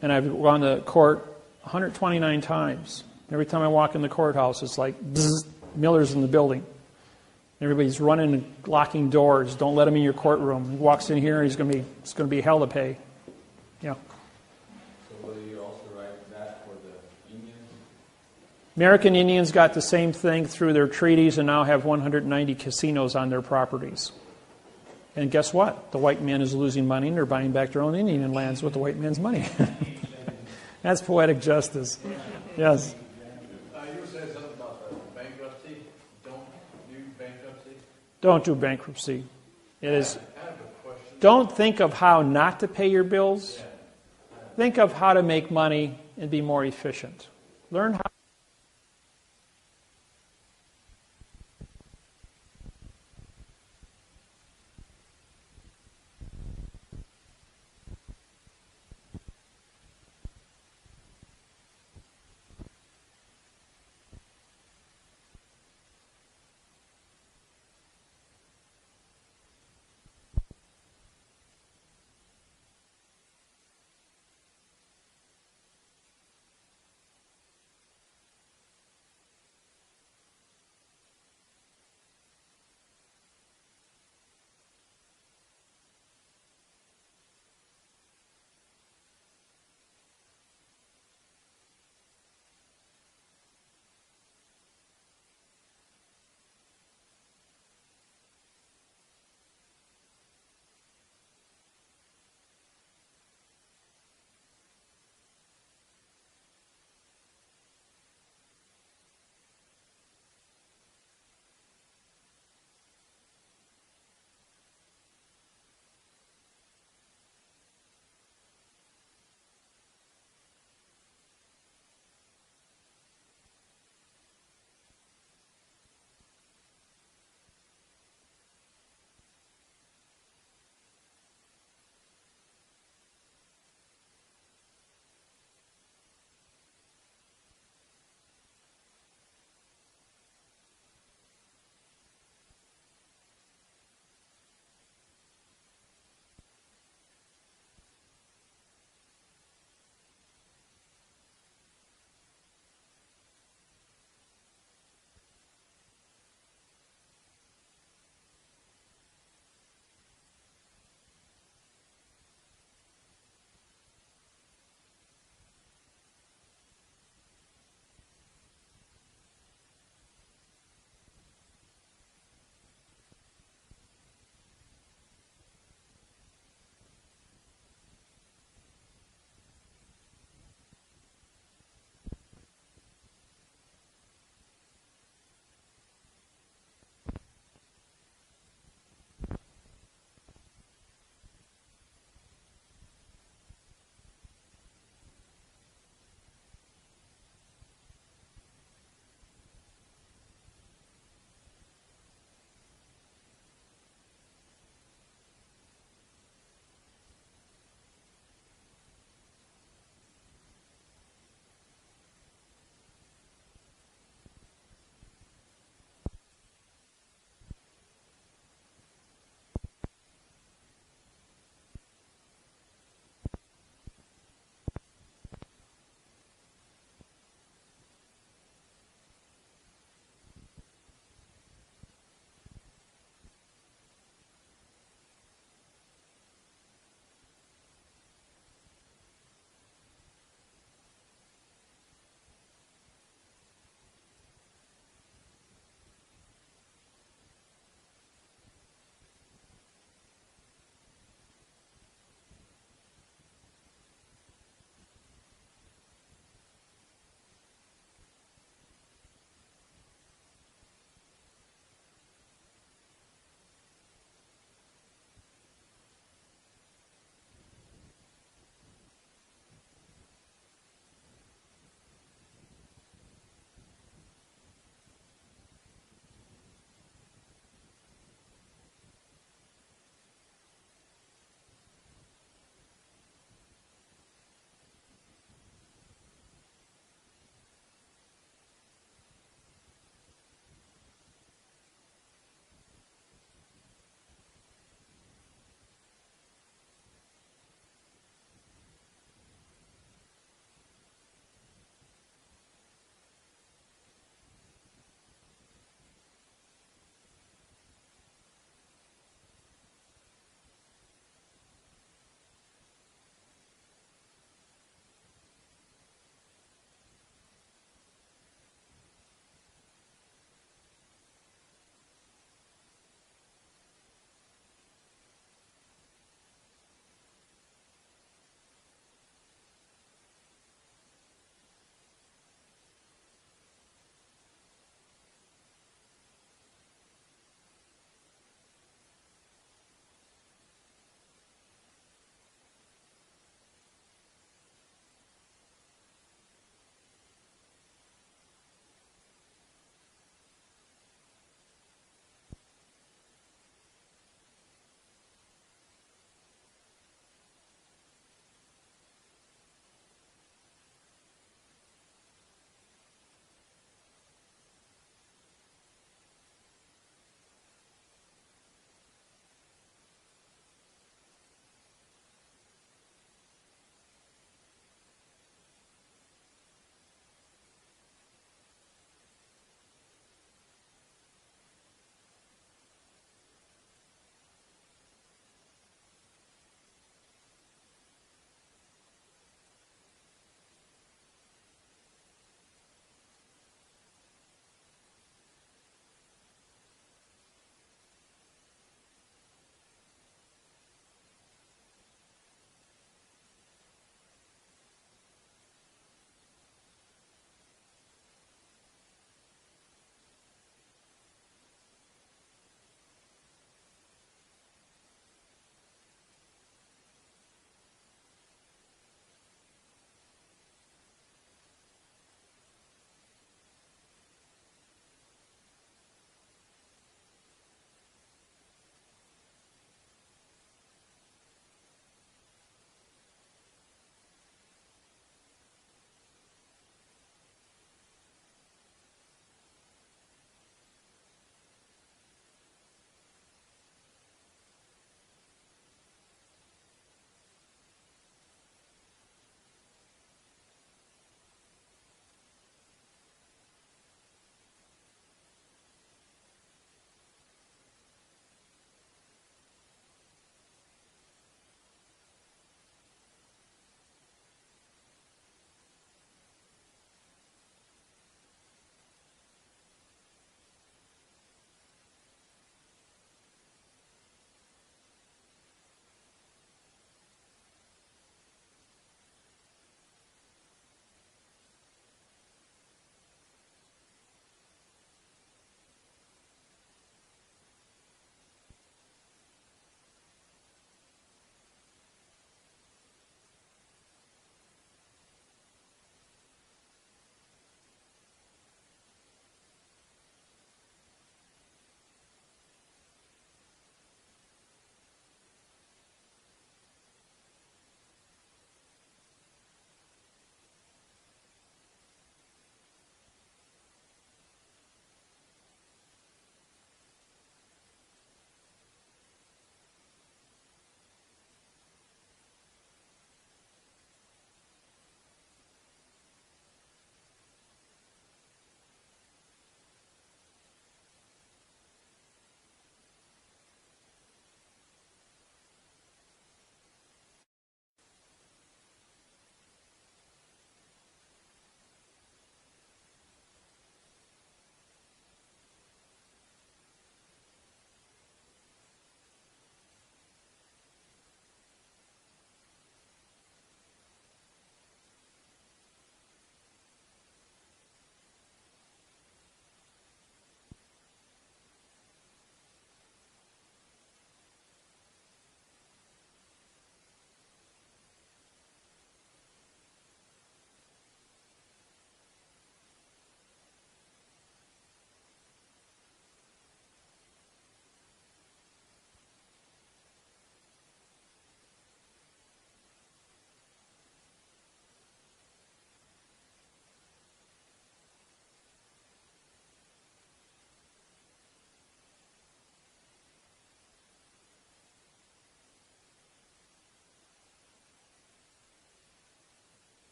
And I've gone to court 129 times. Every time I walk in the courthouse, it's like, bzz, Miller's in the building. Everybody's running and locking doors. Don't let him in your courtroom. He walks in here, it's going to be hell to pay. Yeah. So will you also write that for the Indians? American Indians got the same thing through their treaties and now have 190 casinos on their properties. And guess what? The white man is losing money and they're buying back their own Indian lands with the white man's money. That's poetic justice. Yes. You were saying something about bankruptcy. Don't do bankruptcy. Don't do bankruptcy. It is. I have a question. Don't think of how not to pay your bills. Think of how to make money and be more efficient. Learn how.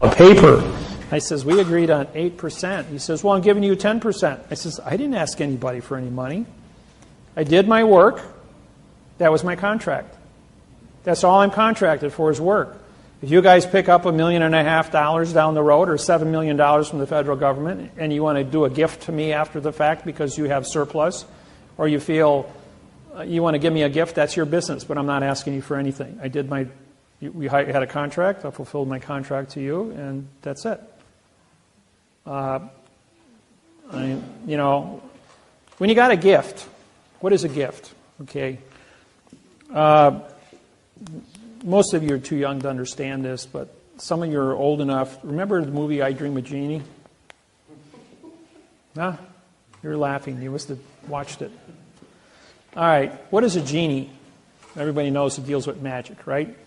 a paper. I says, we agreed on 8%. He says, well, I'm giving you 10%. I says, I didn't ask anybody for any money. I did my work. That was my contract. That's all I'm contracted for is work. If you guys pick up $1.5 million down the road or $7 million from the federal government and you want to do a gift to me after the fact because you have surplus or you feel you want to give me a gift, that's your business, but I'm not asking you for anything. We had a contract. I fulfilled my contract to you, and that's it. When you got a gift, what is a gift? Okay. Most of you are too young to understand this, but some of you are old enough. Remember the movie I Dream of Jeannie? Huh? You're laughing. You must have watched it. All right. What is a genie? Everybody knows it deals with magic, right?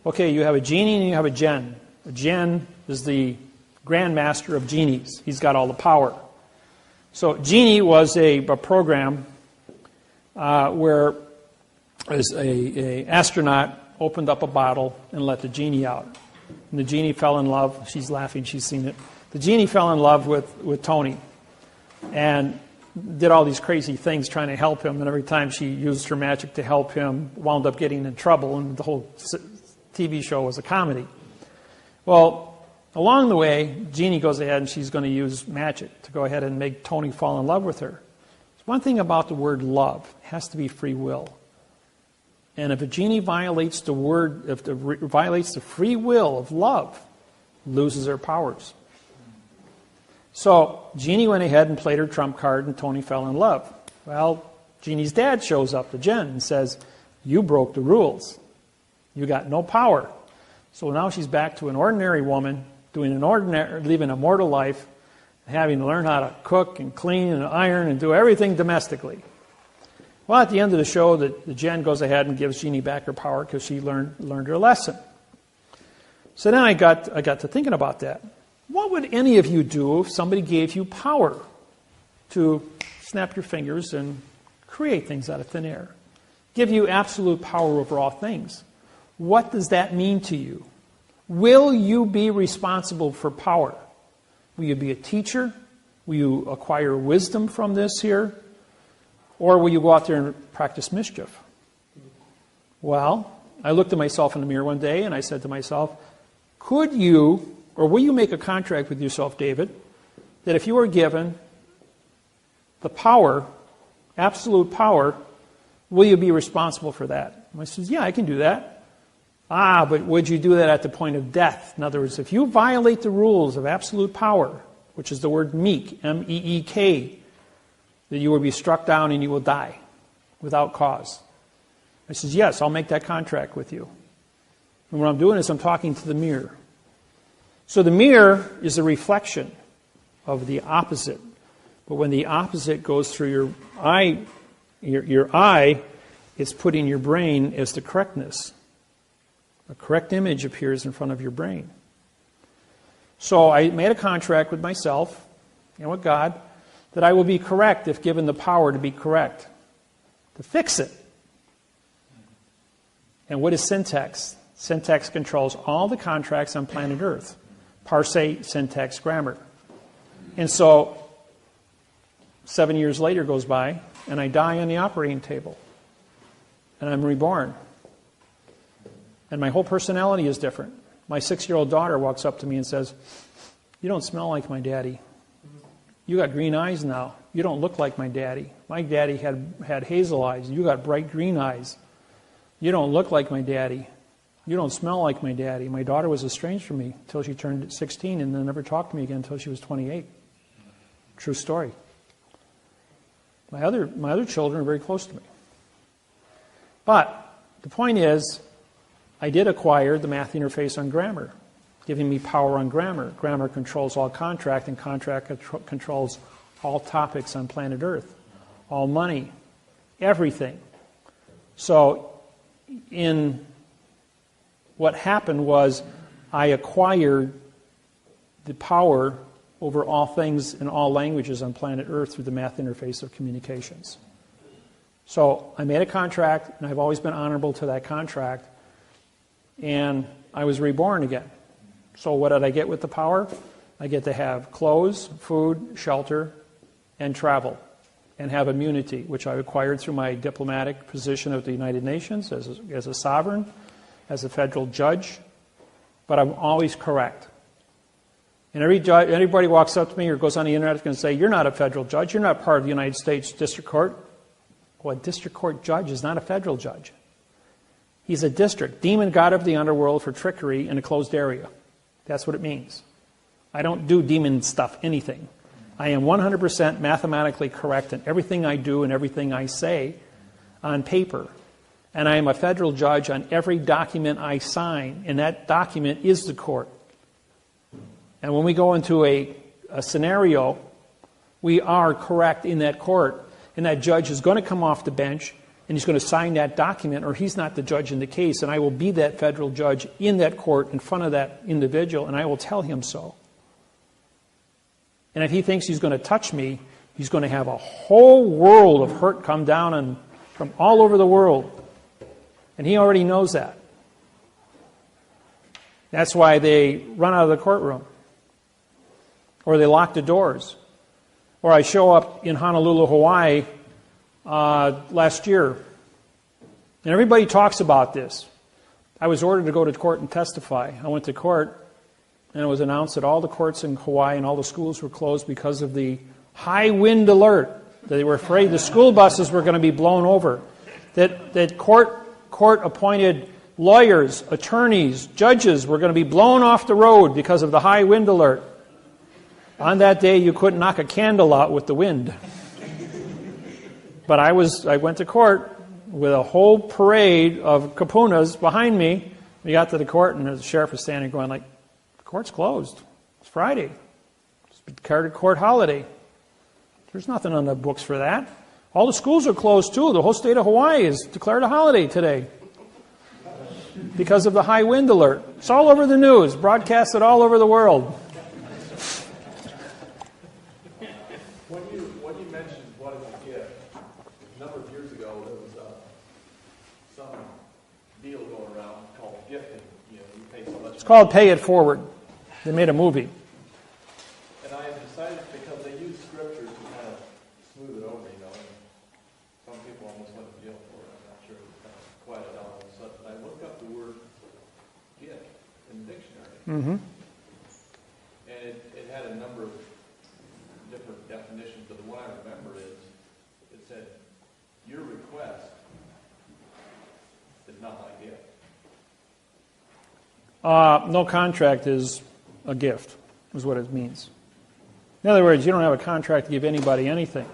Okay, you have a genie and you have a djinn. A djinn is the grandmaster of genies. He's got all the power. So genie was a program where an astronaut opened up a bottle and let the genie out. And the genie fell in love. She's laughing. She's seen it. The genie fell in love with Tony and did all these crazy things trying to help him. And every time she used her magic to help him, wound up getting in trouble. And the whole TV show was a comedy. Well, along the way, Jeannie goes ahead and she's going to use magic to go ahead and make Tony fall in love with her. There's one thing about the word love. It has to be free will. And if a genie violates violates the free will of love, loses her powers. So Jeannie went ahead and played her trump card and Tony fell in love. Well, Jeannie's dad shows up to Jen and says, you broke the rules. You got no power. So now she's back to an ordinary woman, living a mortal life, having to learn how to cook and clean and iron and do everything domestically. Well, at the end of the show, the Jen goes ahead and gives Jeannie back her power because she learned her lesson. So then I got to thinking about that. What would any of you do if somebody gave you power to snap your fingers and create things out of thin air? Give you absolute power over all things. What does that mean to you? Will you be responsible for power? Will you be a teacher? Will you acquire wisdom from this here? Or will you go out there and practice mischief? Well, I looked at myself in the mirror one day and I said to myself, could you, or will you make a contract with yourself, David, that if you were given the power, absolute power, will you be responsible for that? And I says, yeah, I can do that. But would you do that at the point of death? In other words, if you violate the rules of absolute power, which is the word meek, M-E-E-K, that you will be struck down and you will die without cause. I says, yes, I'll make that contract with you. And what I'm doing is I'm talking to the mirror. So the mirror is a reflection of the opposite. But when the opposite goes through your eye, it's putting your brain as the correctness. A correct image appears in front of your brain. So I made a contract with myself and with God that I will be correct if given the power to be correct, to fix it. And what is syntax? Syntax controls all the contracts on planet Earth. Parse, syntax, grammar. And so 7 years later goes by, and I die on the operating table. And I'm reborn. And my whole personality is different. My 6-year-old daughter walks up to me and says, you don't smell like my daddy. You got green eyes now. You don't look like my daddy. My daddy had hazel eyes. You got bright green eyes. You don't look like my daddy. You don't smell like my daddy. My daughter was estranged from me until she turned 16 and then never talked to me again until she was 28. True story. My other children are very close to me. But the point is, I did acquire the math interface on grammar, giving me power on grammar. Grammar controls all contract, and contract controls all topics on planet Earth, all money, everything. So what happened was I acquired the power over all things in all languages on planet Earth through the math interface of communications. So I made a contract, and I've always been honorable to that contract, and I was reborn again. So what did I get with the power? I get to have clothes, food, shelter, and travel, and have immunity, which I acquired through my diplomatic position at the United Nations as a sovereign, as a federal judge. But I'm always correct. And everybody walks up to me or goes on the internet and say, you're not a federal judge. You're not part of the United States District Court. Well, a district court judge is not a federal judge. He's a district, demon god of the underworld for trickery in a closed area. That's what it means. I don't do demon stuff, anything. I am 100% mathematically correct in everything I do and everything I say on paper. And I am a federal judge on every document I sign, and that document is the court. And when we go into a scenario, we are correct in that court, and that judge is going to come off the bench, and he's going to sign that document, or he's not the judge in the case, and I will be that federal judge in that court in front of that individual, and I will tell him so. And if he thinks he's going to touch me, he's going to have a whole world of hurt come down from all over the world. And he already knows that. That's why they run out of the courtroom. Or they lock the doors. Or I show up in Honolulu, Hawaii last year. And everybody talks about this. I was ordered to go to court and testify. I went to court, and it was announced that all the courts in Hawaii and all the schools were closed because of the high wind alert. That they were afraid the school buses were going to be blown over. That court-appointed lawyers, attorneys, judges were going to be blown off the road because of the high wind alert. On that day, you couldn't knock a candle out with the wind. But I went to court with a whole parade of kapunas behind me. We got to the court, and the sheriff was standing going like, the court's closed. It's Friday. It's declared a court holiday. There's nothing on the books for that. All the schools are closed, too. The whole state of Hawaii is declared a holiday today because of the high wind alert. It's all over the news, broadcasted all over the world. When you mentioned what is a gift, a number of years ago there was some deal going around called gifting. You pay so much. It's called Pay It Forward. They made a movie. And I decided, because they use scripture to kind of smooth it over, and some people almost went to jail for it. I'm not sure, it kind of quieted down all of a sudden. But I looked up the word gift in the dictionary. Mm-hmm. And it had a number of different definitions, but the one I remember is, it said, your request is not my gift. No contract is a gift, is what it means. In other words, you don't have a contract to give anybody anything,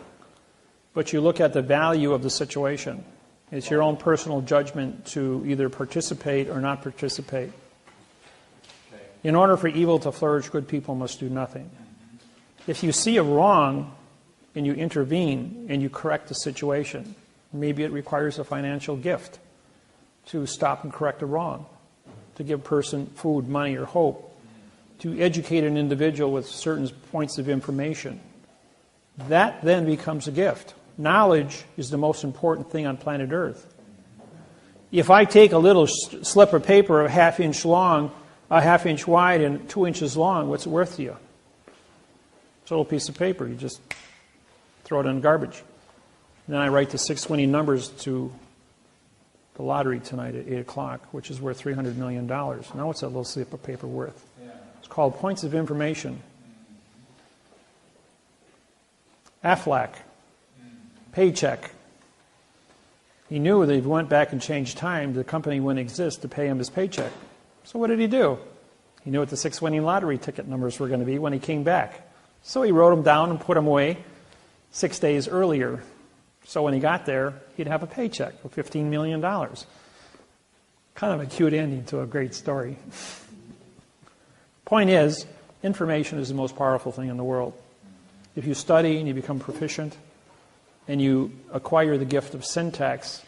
but you look at the value of the situation. It's your own personal judgment to either participate or not participate. Okay. In order for evil to flourish, good people must do nothing. If you see a wrong and you intervene and you correct the situation, maybe it requires a financial gift to stop and correct a wrong, to give a person food, money, or hope, to educate an individual with certain points of information. That then becomes a gift. Knowledge is the most important thing on planet Earth. If I take a little slip of paper a half-inch long, a half-inch wide, and 2 inches long, what's it worth to you? It's a little piece of paper. You just throw it in the garbage. And then I write the 6 winning numbers to the lottery tonight at 8 o'clock, which is worth $300 million. Now what's that little slip of paper worth? Yeah. It's called points of information. Aflac, paycheck. He knew that if he went back and changed time, the company wouldn't exist to pay him his paycheck. So what did he do? He knew what the 6 winning lottery ticket numbers were going to be when he came back. So he wrote them down and put them away 6 days earlier. So when he got there, he'd have a paycheck of $15 million. Kind of a cute ending to a great story. Point is, information is the most powerful thing in the world. If you study and you become proficient and you acquire the gift of syntax,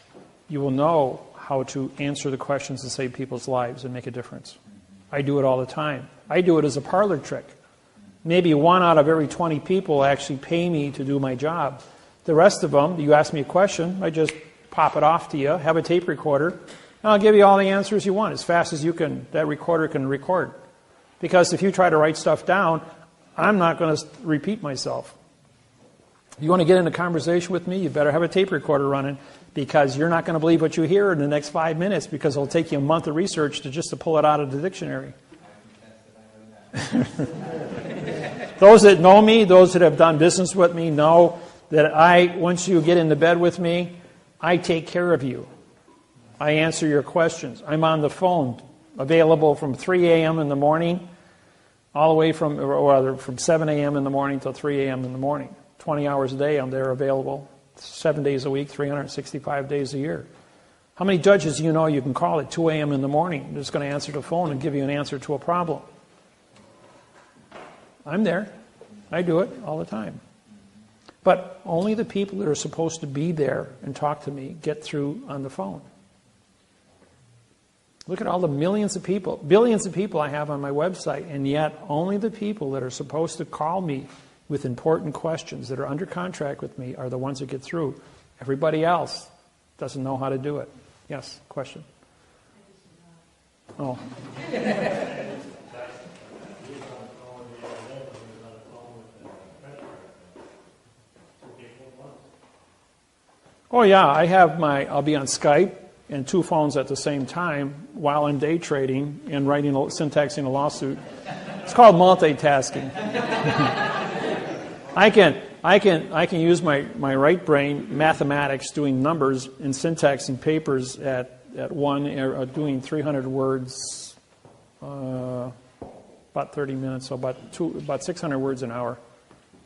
you will know how to answer the questions and save people's lives and make a difference. I do it all the time. I do it as a parlor trick. Maybe 1 out of every 20 people actually pay me to do my job. The rest of them, you ask me a question, I just pop it off to you, have a tape recorder, and I'll give you all the answers you want as fast as you can. That recorder can record. Because if you try to write stuff down, I'm not going to repeat myself. If you want to get in a conversation with me, you better have a tape recorder running, because you're not going to believe what you hear in the next 5 minutes, because it'll take you a month of research to pull it out of the dictionary. Those that know me, those that have done business with me, know that once you get into bed with me, I take care of you. I answer your questions. I'm on the phone, available from 3 a.m. in the morning, all the way from 7 a.m. in the morning till 3 a.m. in the morning. 20 hours a day, I'm there available, 7 days a week, 365 days a year. How many judges do you know you can call at 2 a.m. in the morning? They're just going to answer the phone and give you an answer to a problem. I'm there. I do it all the time. But only the people that are supposed to be there and talk to me get through on the phone. Look at all the billions of people I have on my website, and yet only the people that are supposed to call me with important questions that are under contract with me are the ones that get through. Everybody else doesn't know how to do it. Yes, question? Oh. Oh yeah, I'll be on Skype and 2 phones at the same time while I'm day trading and syntaxing a lawsuit. It's called multitasking. I can use my right brain, mathematics, doing numbers and syntaxing papers at doing 300 words, about 30 minutes, so about 600 words an hour.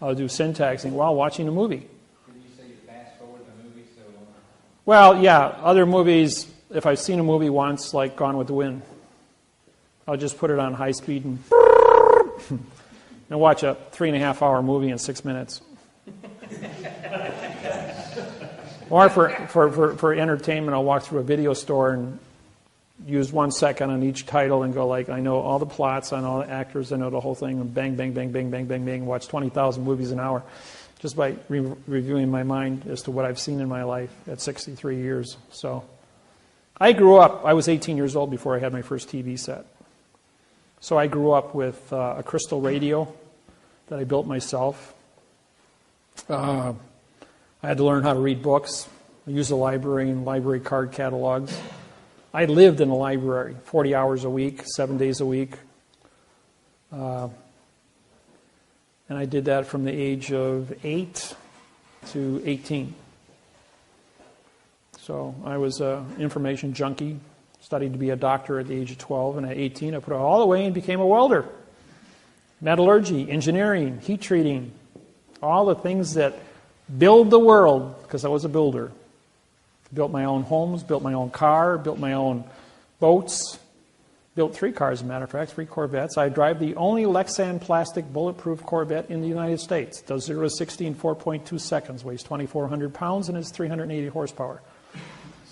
I'll do syntaxing while watching a movie. Well, yeah, other movies, if I've seen a movie once, like Gone with the Wind, I'll just put it on high speed and watch a 3.5-hour movie in 6 minutes. Or for entertainment, I'll walk through a video store and use 1 second on each title and go like, I know all the plots, I know all the actors, I know the whole thing, and bang, bang, bang, bang, bang, bang, bang, watch 20,000 movies an hour. Just by reviewing my mind as to what I've seen in my life at 63 years. So I was 18 years old before I had my first TV set. So I grew up with a crystal radio that I built myself. I had to learn how to read books. I used a library and library card catalogs. I lived in a library 40 hours a week, 7 days a week. And I did that from the age of 8 to 18. So I was an information junkie, studied to be a doctor at the age of 12, and at 18 I put it all away and became a welder. Metallurgy, engineering, heat treating, all the things that build the world, because I was a builder. Built my own homes, built my own car, built my own boats. Built 3 cars, as a matter of fact, 3 Corvettes. I drive the only Lexan plastic bulletproof Corvette in the United States. Does 0 to 60 in 4.2 seconds, weighs 2,400 pounds, and is 380 horsepower.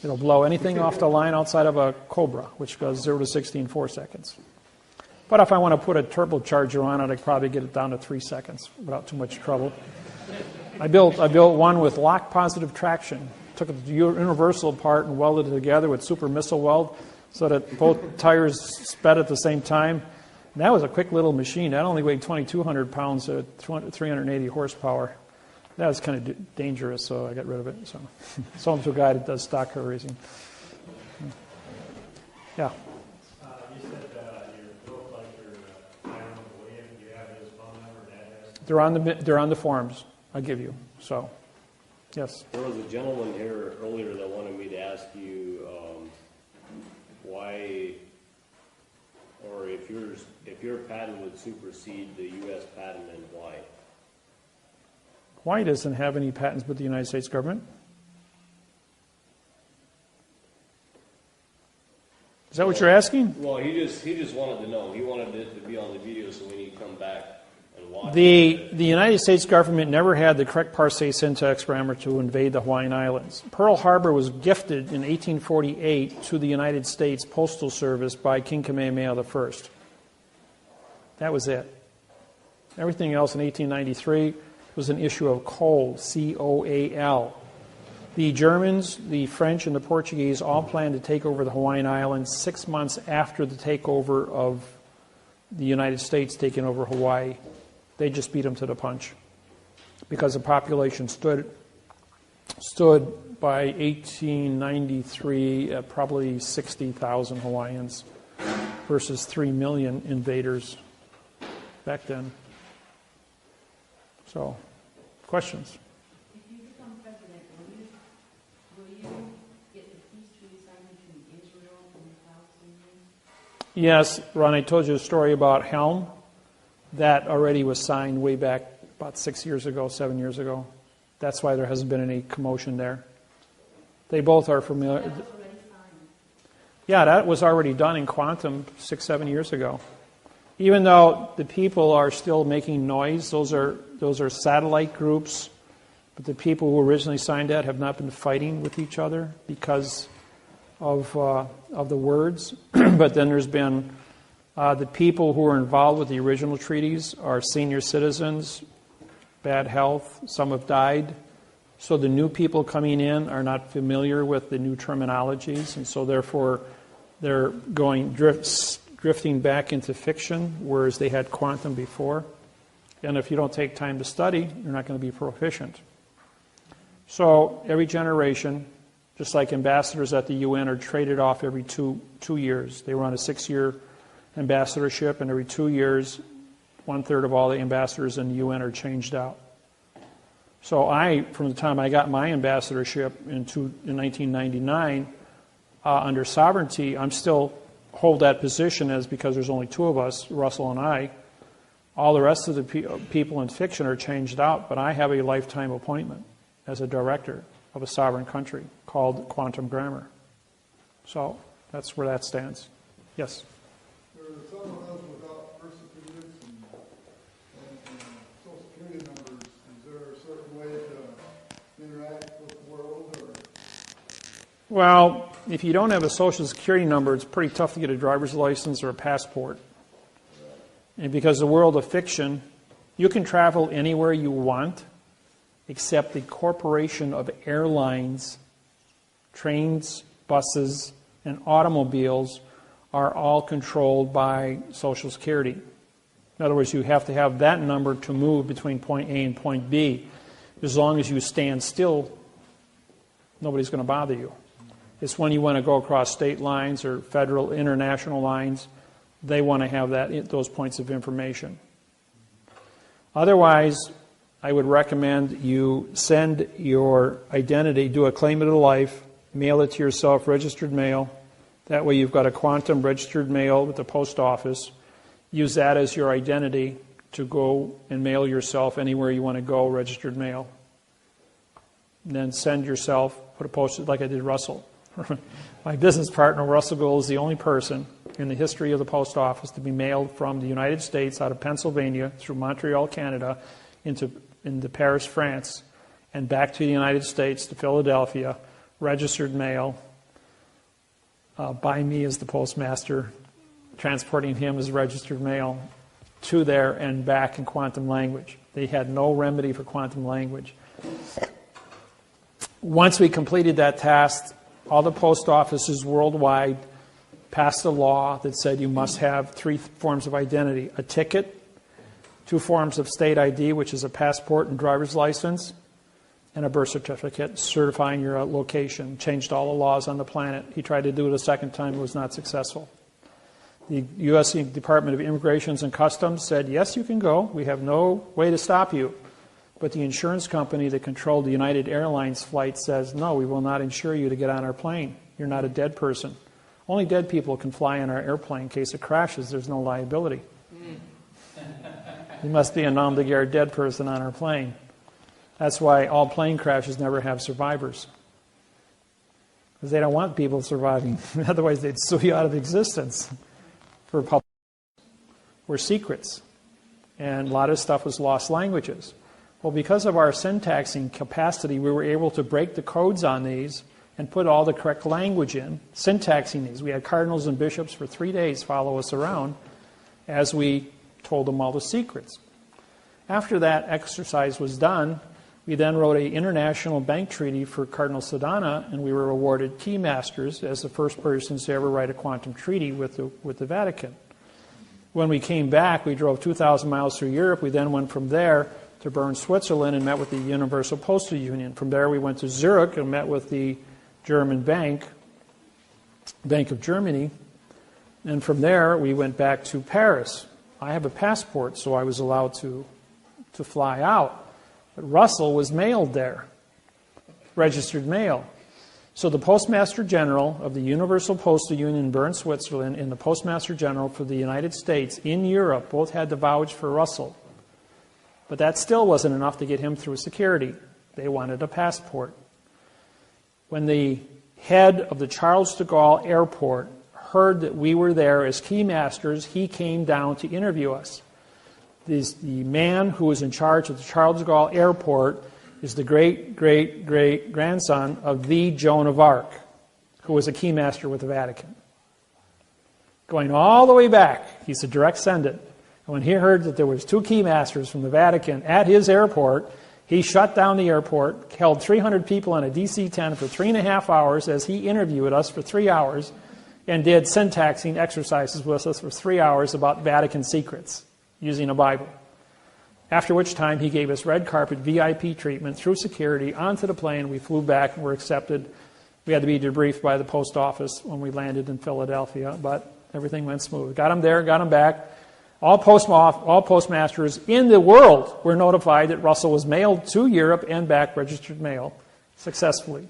It'll blow anything off the line outside of a Cobra, which goes 0 to 60 in 4 seconds. But if I want to put a turbocharger on it, I could probably get it down to 3 seconds without too much trouble. I built one with lock positive traction. Took the universal apart and welded it together with super missile weld, so that both tires sped at the same time. And that was a quick little machine. That only weighed 2,200 pounds at 380 horsepower. That was kind of dangerous, so I got rid of it. So, sold to a guy that does stock car racing. Yeah. You said your book, like your Hiram William, do you have his phone number and address? They're on the forms I give you. So, yes. There was a gentleman here earlier that wanted me to ask you why, or if your patent would supersede the U.S. patent, and why? Hawaii doesn't have any patents but the United States government. Is that what you're asking? Well, he just wanted to know. He wanted it to be on the video, so when you come back and watch The United States government never had the correct parse syntax grammar to invade the Hawaiian Islands. Pearl Harbor was gifted in 1848 to the United States Postal Service by King Kamehameha I. That was it. Everything else in 1893 was an issue of coal, C-O-A-L. The Germans, the French, and the Portuguese all planned to take over the Hawaiian Islands 6 months after the takeover of the United States taking over Hawaii. They just beat them to the punch because the population stood by 1893 at probably 60,000 Hawaiians versus 3 million invaders back then. So, questions? If you become president, will you get the peace treaty signed between Israel and the Palestinians? Yes, Ron, I told you a story about Helm. That already was signed way back about 7 years ago. That's why there hasn't been any commotion there. They both are familiar. That was already signed. Yeah, that was already done in Quantum 6-7 years ago. Even though the people are still making noise, those are satellite groups, but the people who originally signed that have not been fighting with each other because of the words. But then there's been the people who were involved with the original treaties are senior citizens, bad health, some have died. So the new people coming in are not familiar with the new terminologies, and so therefore they're going drifting back into fiction, whereas they had quantum before. And if you don't take time to study, you're not going to be proficient. So every generation, just like ambassadors at the UN are traded off every two years. They were on a 6-year ambassadorship, and every 2 years, 1/3 of all the ambassadors in the UN are changed out. So from the time I got my ambassadorship in 1999, under sovereignty, I'm still hold that position as because there's only 2 of us, Russell and I. All the rest of the people in fiction are changed out, but I have a lifetime appointment as a director of a sovereign country called Quantum Grammar. So that's where that stands. Yes? There are some of us without birth certificates and Social Security numbers. Is there a certain way to interact with the world? Or? Well, if you don't have a Social Security number, it's pretty tough to get a driver's license or a passport. And because the world of fiction, you can travel anywhere you want, except the corporation of airlines, trains, buses, and automobiles are all controlled by Social Security. In other words, you have to have that number to move between point A and point B. As long as you stand still, nobody's going to bother you. It's when you want to go across state lines or federal, international lines, they want to have those points of information. Otherwise, I would recommend you send your identity, do a claim to life, mail it to yourself, registered mail. That way you've got a quantum registered mail with the post office. Use that as your identity to go and mail yourself anywhere you want to go, registered mail. And then send yourself, put a post like I did Russell. My business partner, Russell Gould, is the only person in the history of the post office to be mailed from the United States out of Pennsylvania through Montreal, Canada, into Paris, France, and back to the United States, to Philadelphia, registered mail, by me as the postmaster, transporting him as registered mail to there and back in quantum language. They had no remedy for quantum language. Once we completed that task, all the post offices worldwide passed a law that said you must have 3 forms of identity: a ticket, 2 forms of state ID, which is a passport and driver's license, and a birth certificate certifying your location. Changed all the laws on the planet. He tried to do it a second time. It was not successful. The U.S. Department of Immigration and Customs said, yes, you can go. We have no way to stop you. But the insurance company that controlled the United Airlines flight says, no, we will not insure you to get on our plane. You're not a dead person. Only dead people can fly on our airplane. In case it crashes, there's no liability. You must be a nom de guerre dead person on our plane. That's why all plane crashes never have survivors. Because they don't want people surviving. Otherwise, they'd sue you out of existence. For public, were secrets. And a lot of stuff was lost languages. Well, because of our syntaxing capacity, we were able to break the codes on these and put all the correct language in, syntaxing these. We had cardinals and bishops for 3 days follow us around as we told them all the secrets. After that exercise was done, we then wrote an international bank treaty for Cardinal Sodana, and we were awarded key masters as the first persons to ever write a quantum treaty with the Vatican. When we came back, we drove 2,000 miles through Europe. We then went from there to Bern, Switzerland, and met with the Universal Postal Union. From there, we went to Zurich and met with the German Bank of Germany. And from there, we went back to Paris. I have a passport, so I was allowed to fly out. But Russell was mailed there, registered mail. So the Postmaster General of the Universal Postal Union in Bern, Switzerland, and the Postmaster General for the United States in Europe both had to vouch for Russell. But that still wasn't enough to get him through security. They wanted a passport. When the head of the Charles de Gaulle Airport heard that we were there as key masters, he came down to interview us. The man who was in charge of the Charles de Gaulle Airport is the great-great-great-grandson of the Joan of Arc, who was a keymaster with the Vatican. Going all the way back, he's a direct descendant. And when he heard that there was 2 keymasters from the Vatican at his airport, he shut down the airport, held 300 people on a DC-10 for 3.5 hours as he interviewed us for 3 hours, and did syntaxing exercises with us for 3 hours about Vatican secrets using a Bible. After which time he gave us red carpet VIP treatment through security onto the plane. We flew back and were accepted. We had to be debriefed by the post office when we landed in Philadelphia, but everything went smooth. Got him there, got him back. All postmasters in the world were notified that Russell was mailed to Europe and back registered mail successfully.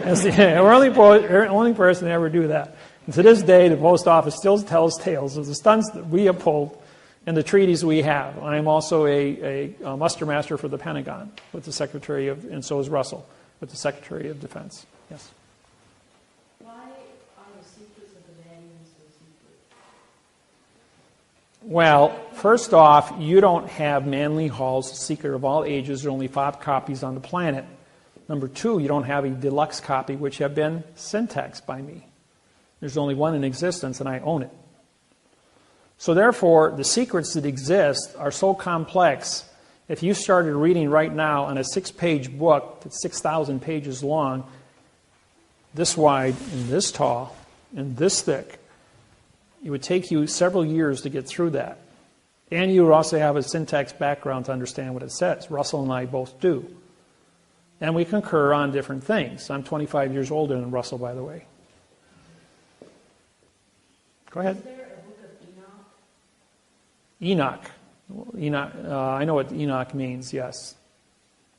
As the only person to ever do that. And to this day, the post office still tells tales of the stunts that we have pulled and the treaties we have. I am also a muster master for the Pentagon with the Secretary of, and so is Russell, with the Secretary of Defense. Yes? Why are the secrets of the Vatican so secret? Well, first off, you don't have Manly Hall's Secret of All Ages. There are only 5 copies on the planet. Number 2, you don't have a deluxe copy, which have been syntaxed by me. There's only one in existence, and I own it. So therefore, the secrets that exist are so complex. If you started reading right now on a 6-page book that's 6,000 pages long, this wide and this tall and this thick, it would take you several years to get through that. And you would also have a syntax background to understand what it says. Russell and I both do. And we concur on different things. I'm 25 years older than Russell, by the way. Go ahead. Is there a book of Enoch? Enoch. I know what Enoch means, yes.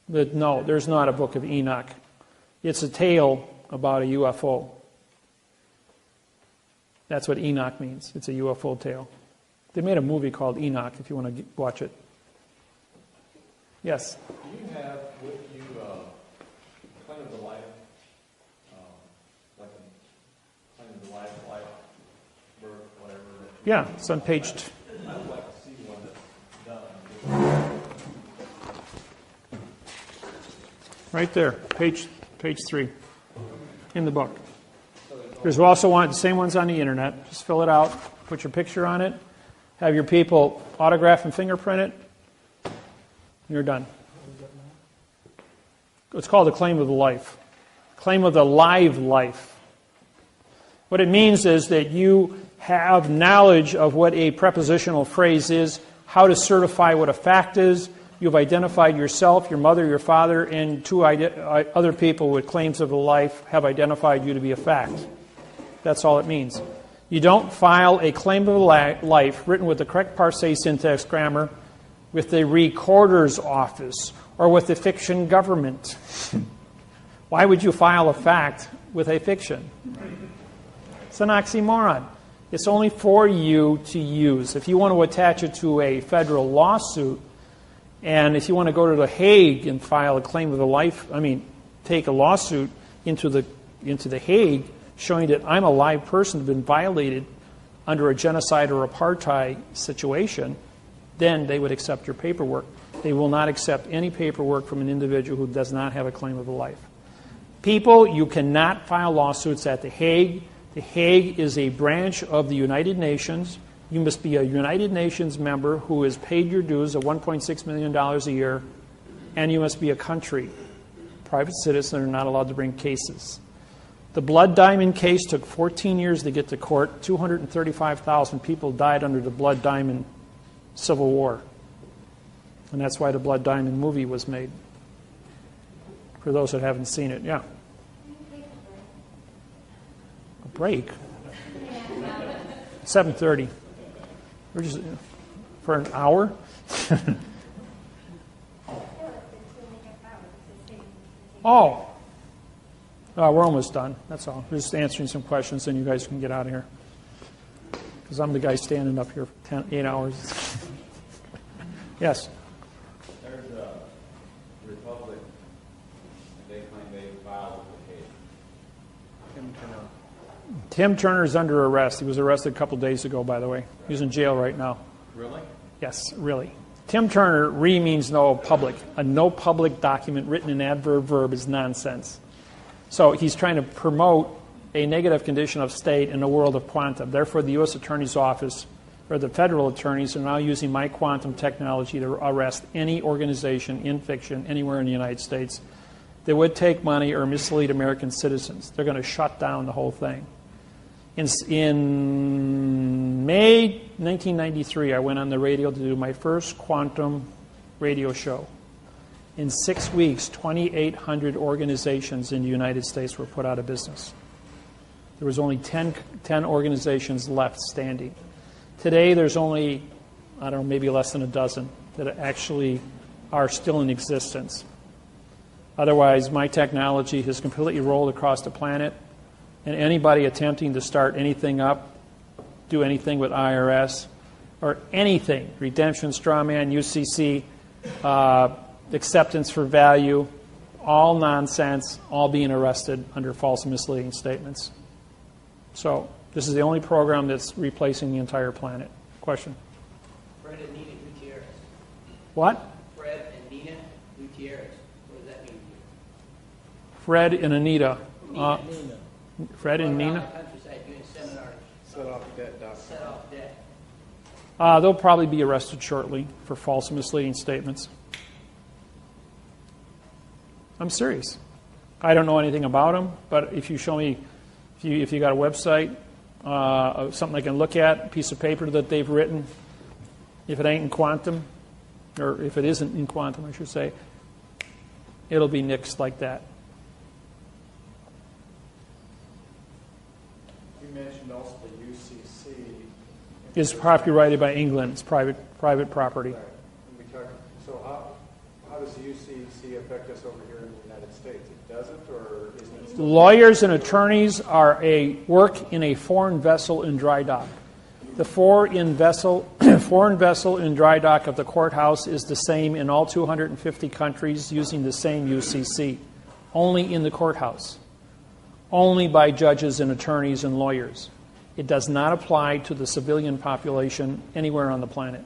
But no, there's not a book of Enoch. It's a tale about a UFO. That's what Enoch means. It's a UFO tale. They made a movie called Enoch, if you want to watch it. Yes? Do you have with you kind of the life, like a kind of the life, birth, whatever? Yeah, it's on page 2. I would like to see one that's done. Right there, page 3 in the book. There's also the same ones on the internet. Just fill it out, put your picture on it, have your people autograph and fingerprint it, and you're done. It's called a claim of the life. Claim of the live life. What it means is that you have knowledge of what a prepositional phrase is, how to certify what a fact is. You've identified yourself, your mother, your father, and 2 other people with claims of the life have identified you to be a fact. That's all it means. You don't file a claim of life written with the correct parsé syntax grammar with the recorder's office or with the fiction government. Why would you file a fact with a fiction? It's an oxymoron. It's only for you to use. If you want to attach it to a federal lawsuit, and if you want to go to The Hague and file a claim of the life, take a lawsuit into the Hague, showing that I'm a live person who's been violated under a genocide or apartheid situation, then they would accept your paperwork. They will not accept any paperwork from an individual who does not have a claim of the life. People, you cannot file lawsuits at The Hague. The Hague is a branch of the United Nations. You must be a United Nations member who has paid your dues of $1.6 million a year, and you must be a country. Private citizens are not allowed to bring cases. The Blood Diamond case took 14 years to get to court. 235,000 people died under the Blood Diamond Civil War. And that's why the Blood Diamond movie was made. For those that haven't seen it, yeah. A break? 7:30. We're just for an hour? Oh. We're almost done. That's all. We're just answering some questions, and you guys can get out of here. Because I'm the guy standing up here for 8 hours. Yes? There's a Republic, they claim they filed a case. Tim Turner's under arrest. He was arrested a couple days ago, by the way. He's in jail right now. Really? Yes, really. Tim Turner, re means no public. A no public document written in adverb verb is nonsense. So he's trying to promote a negative condition of state in the world of quantum. Therefore, the U.S. Attorney's Office, or the federal attorneys, are now using my quantum technology to arrest any organization in fiction anywhere in the United States that would take money or mislead American citizens. They're going to shut down the whole thing. In May 1993, I went on the radio to do my first quantum radio show. In 6 weeks, 2,800 organizations in the United States were put out of business. There was only 10 organizations left standing. Today, there's only, I don't know, maybe less than a dozen that actually are still in existence. Otherwise, my technology has completely rolled across the planet, and anybody attempting to start anything up, do anything with IRS, or anything, redemption, strawman, UCC, acceptance for value, all nonsense, all being arrested under false and misleading statements. So this is the only program that's replacing the entire planet. Question? Fred and Nina Gutierrez. What? Fred and Nina Gutierrez. What does that mean? Fred and Anita. Nina. Fred and Around Nina? the countryside doing seminars. Set off debt, Doc. Set off debt. They'll probably be arrested shortly for false and misleading statements. I'm serious. I don't know anything about them, but if you show me, if you got a website, something I can look at, a piece of paper that they've written, if it ain't in quantum, or if it isn't in quantum, I should say, it'll be nixed like that. You mentioned also the UCC. It's copyrighted by England. It's private property. Right. So how does the UCC affect us over here in the United States? It doesn't, or isn't it still? Lawyers and attorneys work in a foreign vessel in dry dock. The foreign vessel in dry dock of the courthouse is the same in all 250 countries using the same UCC, only in the courthouse, only by judges and attorneys and lawyers. It does not apply to the civilian population anywhere on the planet.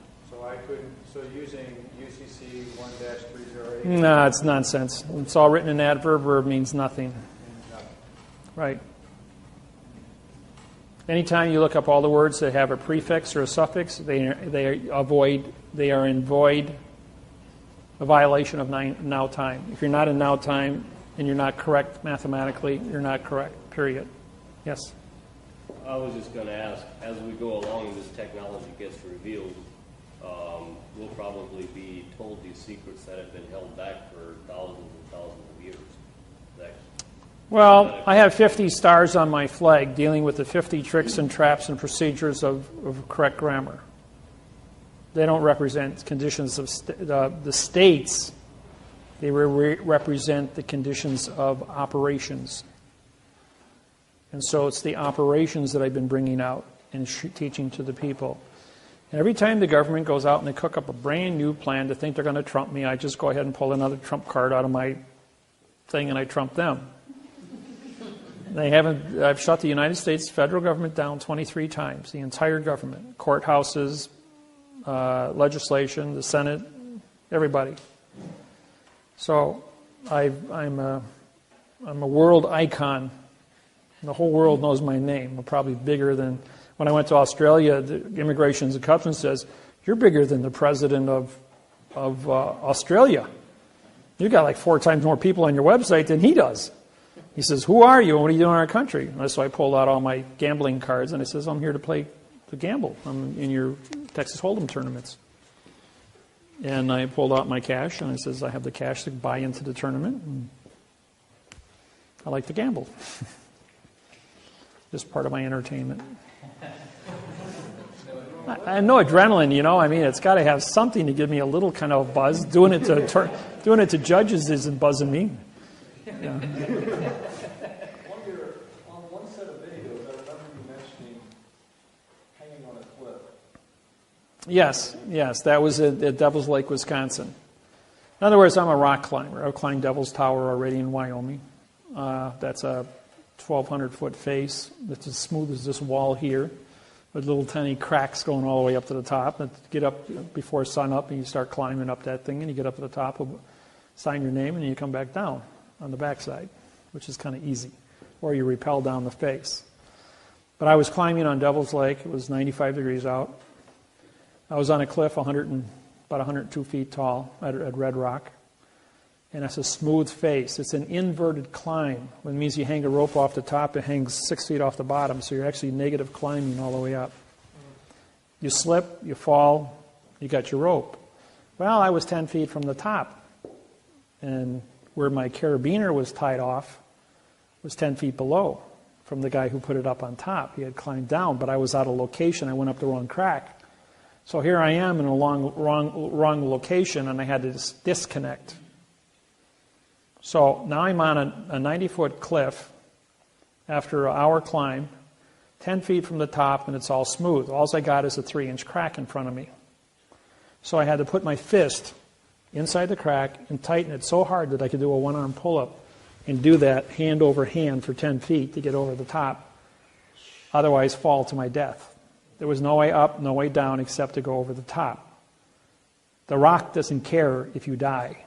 So using UCC 1-308? No, it's nonsense. It's all written in adverb. Verb means nothing. Right. Anytime you look up all the words that have a prefix or a suffix, they are in void, a violation of now time. If you're not in now time and you're not correct mathematically, you're not correct, period. Yes? I was just going to ask, as we go along and this technology gets revealed, we'll probably be told these secrets that have been held back for thousands and thousands of years. Well, I have 50 stars on my flag dealing with the 50 tricks and traps and procedures of correct grammar. They don't represent conditions of the states. They represent the conditions of operations. And so it's the operations that I've been bringing out and teaching to the people. And every time the government goes out and they cook up a brand new plan to think they're going to trump me, I just go ahead and pull another trump card out of my thing and I trump them. I've shut the United States federal government down 23 times, the entire government, courthouses, legislation, the Senate, everybody. So I'm a world icon. The whole world knows my name. I'm probably bigger than, when I went to Australia, the Immigration and Customs says, you're bigger than the president of Australia. You've got like 4 times more people on your website than he does. He says, "Who are you and what are you doing in our country?" And so I pulled out all my gambling cards and I says, "I'm here to gamble. I'm in your Texas Hold'em tournaments." And I pulled out my cash and I says, "I have the cash to buy into the tournament. And I like to gamble." Just part of my entertainment. I know adrenaline, I mean, it's got to have something to give me a little kind of buzz. Doing it to judges isn't buzzing me. Yeah. On one set of videos, I remember you mentioning hanging on a cliff. Yes, that was at Devil's Lake, Wisconsin. In other words, I'm a rock climber. I've climbed Devil's Tower already in Wyoming. That's a 1,200-foot face that's as smooth as this wall here, with little tiny cracks going all the way up to the top. And get up before sun up, and you start climbing up that thing, and you get up to the top, sign your name, and you come back down on the backside, which is kind of easy. Or you rappel down the face. But I was climbing on Devil's Lake. It was 95 degrees out. I was on a cliff about 102 feet tall at Red Rock. And it's a smooth face. It's an inverted climb, which means you hang a rope off the top, it hangs 6 feet off the bottom, so you're actually negative climbing all the way up. You slip, you fall, you got your rope. Well, I was 10 feet from the top, and where my carabiner was tied off was 10 feet below from the guy who put it up on top. He had climbed down, but I was out of location. I went up the wrong crack. So here I am in a wrong location, and I had to disconnect. So now I'm on a 90-foot cliff after an hour climb, 10 feet from the top, and it's all smooth. All I got is a 3-inch crack in front of me. So I had to put my fist inside the crack and tighten it so hard that I could do a one-arm pull-up and do that hand over hand for 10 feet to get over the top. Otherwise, fall to my death. There was no way up, no way down except to go over the top. The rock doesn't care if you die.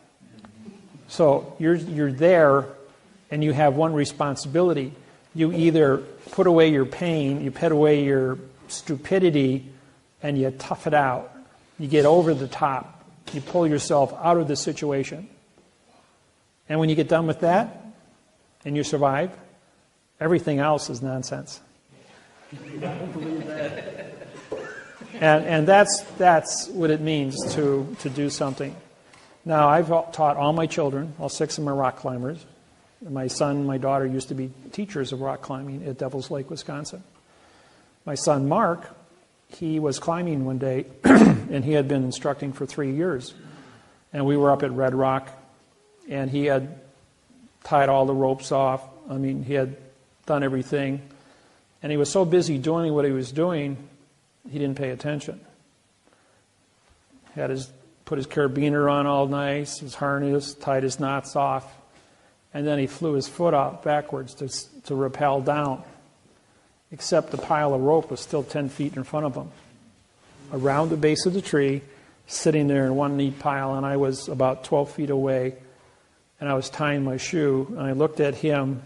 So you're there, and you have one responsibility. You either put away your pain, you put away your stupidity, and you tough it out. You get over the top. You pull yourself out of the situation. And when you get done with that, and you survive, everything else is nonsense. Don't believe that. And that's what it means to do something. Now, I've taught all my children, all 6 of them are rock climbers. My son and my daughter used to be teachers of rock climbing at Devil's Lake, Wisconsin. My son, Mark, he was climbing one day, and he had been instructing for 3 years. And we were up at Red Rock, and he had tied all the ropes off. I mean, he had done everything. And he was so busy doing what he was doing, he didn't pay attention. Put his carabiner on all nice, his harness, tied his knots off, and then he flew his foot out backwards to rappel down, except the pile of rope was still 10 feet in front of him, around the base of the tree, sitting there in one neat pile, and I was about 12 feet away, and I was tying my shoe, and I looked at him,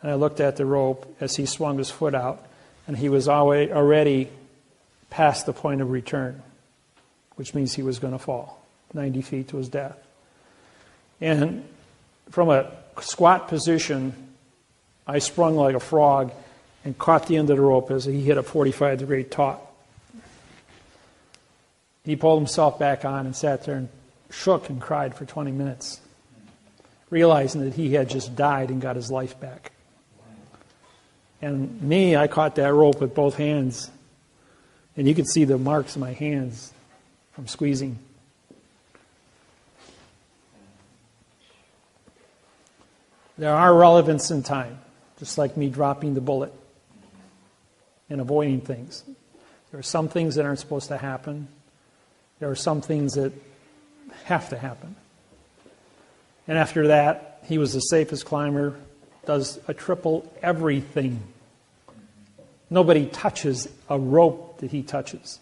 and I looked at the rope as he swung his foot out, and he was already past the point of return, which means he was going to fall 90 feet to his death. And from a squat position, I sprung like a frog and caught the end of the rope as he hit a 45-degree taut. He pulled himself back on and sat there and shook and cried for 20 minutes, realizing that he had just died and got his life back. And me, I caught that rope with both hands, and you could see the marks in my hands from squeezing. There are relevance in time, just like me dropping the bullet and avoiding things. There are some things that aren't supposed to happen. There are some things that have to happen. And after that, he was the safest climber, does a triple everything. Nobody touches a rope that he touches.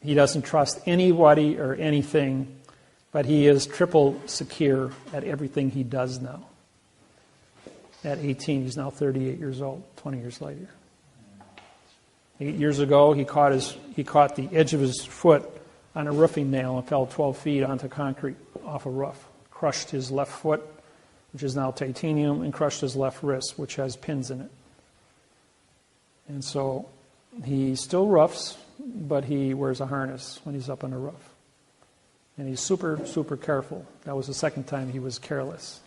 He doesn't trust anybody or anything, but he is triple secure at everything he does now. At 18, he's now 38 years old, 20 years later. 8 years ago, he caught the edge of his foot on a roofing nail and fell 12 feet onto concrete off a roof. Crushed his left foot, which is now titanium, and crushed his left wrist, which has pins in it. And so he still roofs, but he wears a harness when he's up on the roof. And he's super, super careful. That was the second time he was careless.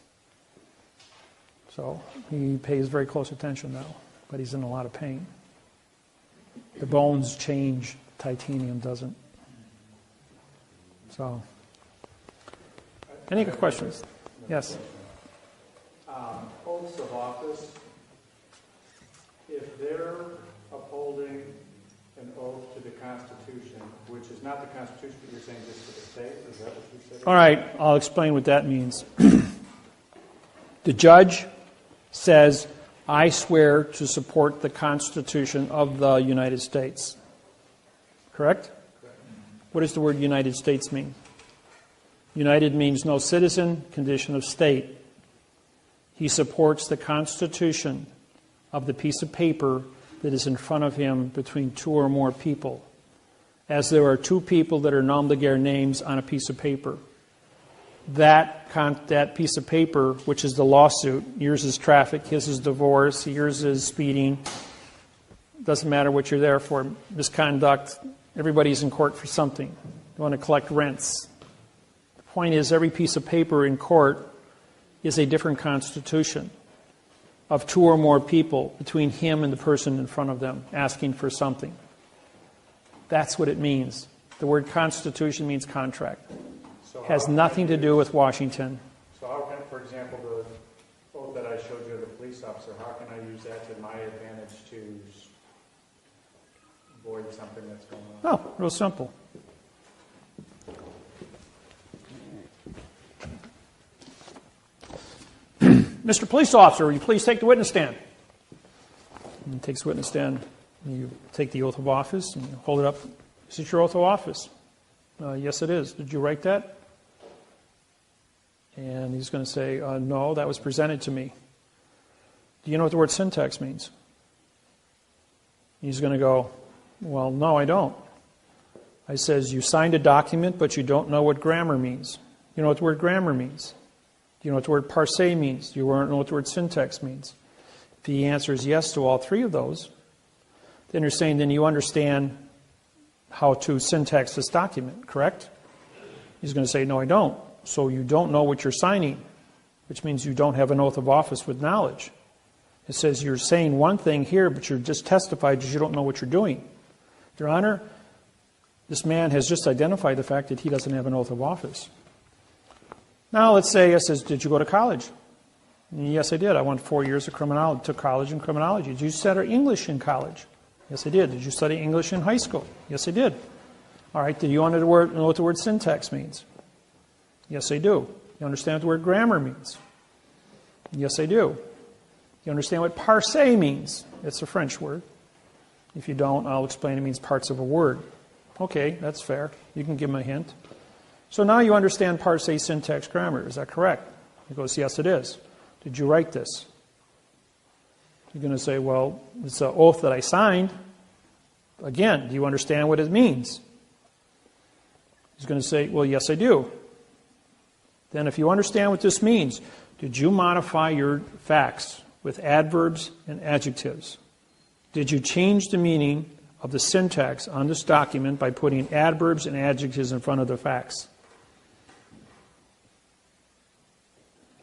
So he pays very close attention now, but he's in a lot of pain. The bones change, titanium doesn't. So, any questions? Yes? Oaths of office, if they're upholding an oath to the Constitution, which is not the Constitution, but you're saying just to the state, is that what you said? All right, I'll explain what that means. The judge says, I swear to support the Constitution of the United States. Correct? What does the word United States mean? United means no citizen, condition of state. He supports the Constitution of the piece of paper that is in front of him between two or more people. As there are two people that are nom de guerre names on a piece of paper. That piece of paper, which is the lawsuit, yours is traffic, his is divorce, yours is speeding. Doesn't matter what you're there for. Misconduct. Everybody's in court for something. You want to collect rents. The point is, every piece of paper in court is a different constitution of two or more people between him and the person in front of them asking for something. That's what it means. The word constitution means contract. So Has nothing to do with Washington. So how can, for example, the oath that I showed you of the police officer, how can I use that to my advantage to avoid something that's going on? Oh, real simple. Mr. Police Officer, will you please take the witness stand? And he takes the witness stand. You take the oath of office and you hold it up. Is this your oath of office? Yes, it is. Did you write that? And he's going to say, no, that was presented to me. Do you know what the word syntax means? He's going to go, well, no, I don't. I says, you signed a document, but you don't know what grammar means. You know what the word grammar means? Do you know what the word parse means? Do you know what the word syntax means? If he answers yes to all three of those, then you're saying then you understand how to syntax this document, correct? He's going to say, no, I don't. So you don't know what you're signing, which means you don't have an oath of office with knowledge. It says you're saying one thing here, but you're just testified because you don't know what you're doing. Your Honor, this man has just identified the fact that he doesn't have an oath of office. Now let's say he says, did you go to college? And yes, I did. I went 4 years of criminology, took college in criminology. Did you study English in college? Yes, I did. Did you study English in high school? Yes, I did. All right, do you know what the word syntax means? Yes, I do. You understand what the word grammar means? Yes, I do. You understand what parse means? It's a French word. If you don't, I'll explain it means parts of a word. Okay, that's fair. You can give him a hint. So now you understand parse, syntax, grammar. Is that correct? He goes, yes, it is. Did you write this? You're going to say, well, it's an oath that I signed. Again, do you understand what it means? He's going to say, well, yes, I do. Then if you understand what this means, did you modify your facts with adverbs and adjectives? Did you change the meaning of the syntax on this document by putting adverbs and adjectives in front of the facts?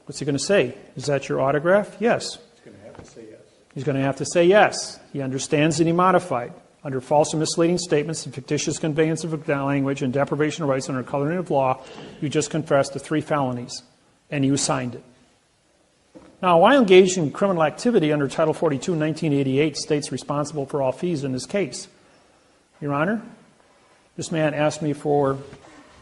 What's he going to say? Is that your autograph? Yes. He's going to have to say yes. He's going to have to say yes. He understands that he modified. Under false and misleading statements and fictitious conveyance of language and deprivation of rights under coloring of law, you just confessed to 3 felonies, and you signed it. Now, while engaged in criminal activity under Title 42, 1988, states responsible for all fees in this case. Your Honor, this man asked me for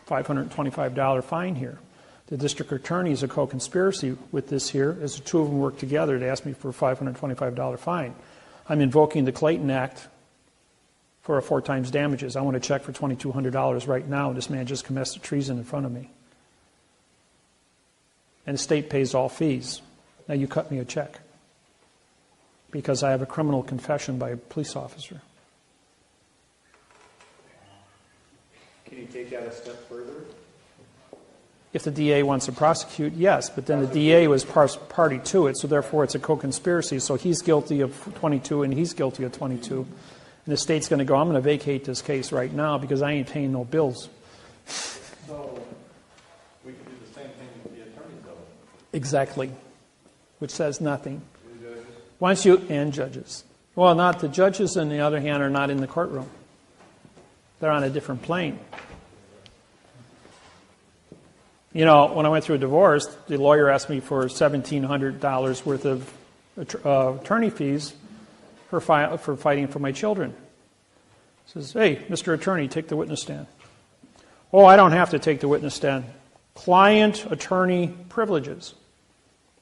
$525 fine here. The district attorney is a co-conspiracy with this here, as the two of them work together to ask me for a $525 fine. I'm invoking the Clayton Act for a 4 times damages. I want to check for $2,200 right now, and this man just commenced treason in front of me. And the state pays all fees. Now you cut me a check because I have a criminal confession by a police officer. Can you take that a step further? If the DA wants to prosecute, yes, but then the DA was party to it, so therefore it's a co-conspiracy. So he's guilty of 22 and he's guilty of 22. And the state's going to go, I'm going to vacate this case right now because I ain't paying no bills. So we could do the same thing with the attorneys, though. Exactly. Which says nothing. Once you, and judges. Well, not the judges, on the other hand, are not in the courtroom. They're on a different plane. You know, when I went through a divorce, the lawyer asked me for $1,700 worth of attorney fees for fighting for my children. He says, hey, Mr. Attorney, take the witness stand. Oh, I don't have to take the witness stand. Client-attorney privileges.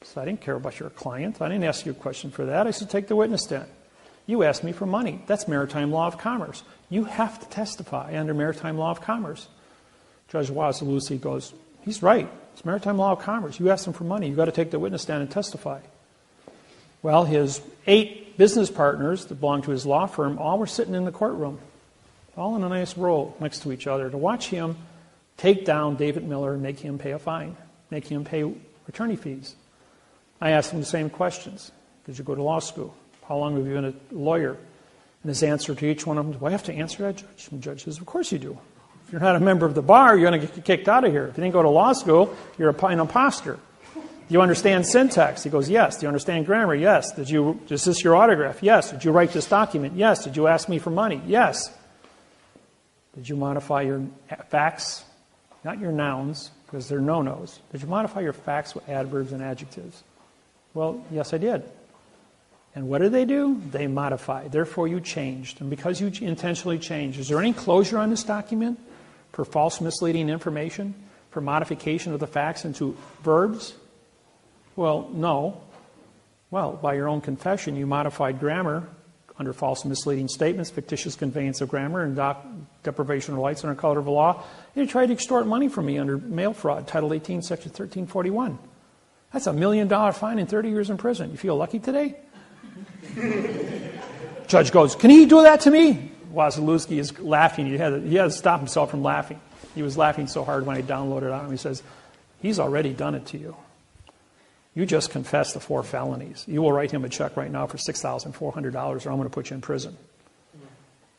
So I didn't care about your client. I didn't ask you a question for that. I said, take the witness stand. You asked me for money. That's maritime law of commerce. You have to testify under maritime law of commerce. Judge Wasilewski goes, he's right. It's maritime law of commerce. You asked him for money. You've got to take the witness stand and testify. Well, his 8 business partners that belonged to his law firm all were sitting in the courtroom, all in a nice row next to each other to watch him take down David Miller and make him pay a fine, make him pay attorney fees. I asked him the same questions. Did you go to law school? How long have you been a lawyer? And his answer to each one of them, do I have to answer that, Judge? And the judge says, of course you do. If you're not a member of the bar, you're going to get kicked out of here. If you didn't go to law school, you're an imposter. Do you understand syntax? He goes, yes. Do you understand grammar? Yes. Is this your autograph? Yes. Did you write this document? Yes. Did you ask me for money? Yes. Did you modify your facts? Not your nouns, because they're no-nos. Did you modify your facts with adverbs and adjectives? Well, yes, I did. And what did they do? They modified. Therefore, you changed. And because you intentionally changed, is there any closure on this document for false, misleading information, for modification of the facts into verbs? Well, no. Well, by your own confession, you modified grammar under false, misleading statements, fictitious conveyance of grammar, and deprivation of rights under color of law. And you tried to extort money from me under mail fraud, Title 18, Section 1341. That's $1 million fine and 30 years in prison. You feel lucky today? Judge goes, can he do that to me? Wasilewski is laughing. He had to stop himself from laughing. He was laughing so hard when I downloaded it on him. He says, he's already done it to you. You just confessed the 4 felonies. You will write him a check right now for $6,400 or I'm going to put you in prison.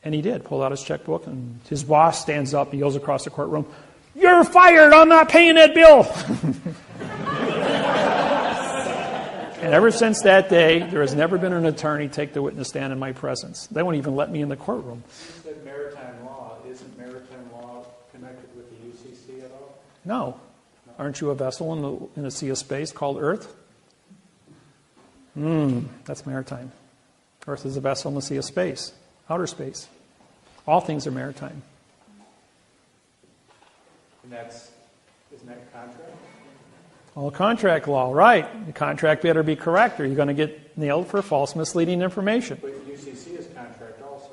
And he did. Pulled out his checkbook and his boss stands up and yells across the courtroom, you're fired. I'm not paying that bill. And ever since that day, there has never been an attorney take the witness stand in my presence. They won't even let me in the courtroom. You said maritime law. Isn't maritime law connected with the UCC at all? No. Aren't you a vessel in a sea of space called Earth? That's maritime. Earth is a vessel in the sea of space, outer space. All things are maritime. And isn't that contract? All contract law, right. The contract better be correct or you're going to get nailed for false, misleading information. But UCC is contract also.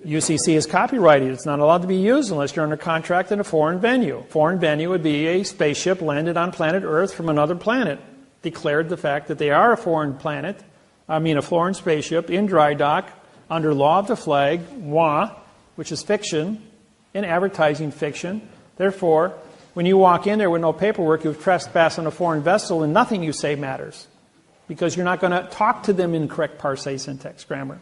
UCC is copyrighted. It's not allowed to be used unless you're under contract in a foreign venue. Foreign venue would be a spaceship landed on planet Earth from another planet. Declared the fact that they are a foreign a foreign spaceship in dry dock under law of the flag, which is fiction, in advertising fiction. Therefore, when you walk in there with no paperwork, you've trespassed on a foreign vessel and nothing you say matters. Because you're not going to talk to them in correct parse, syntax, grammar.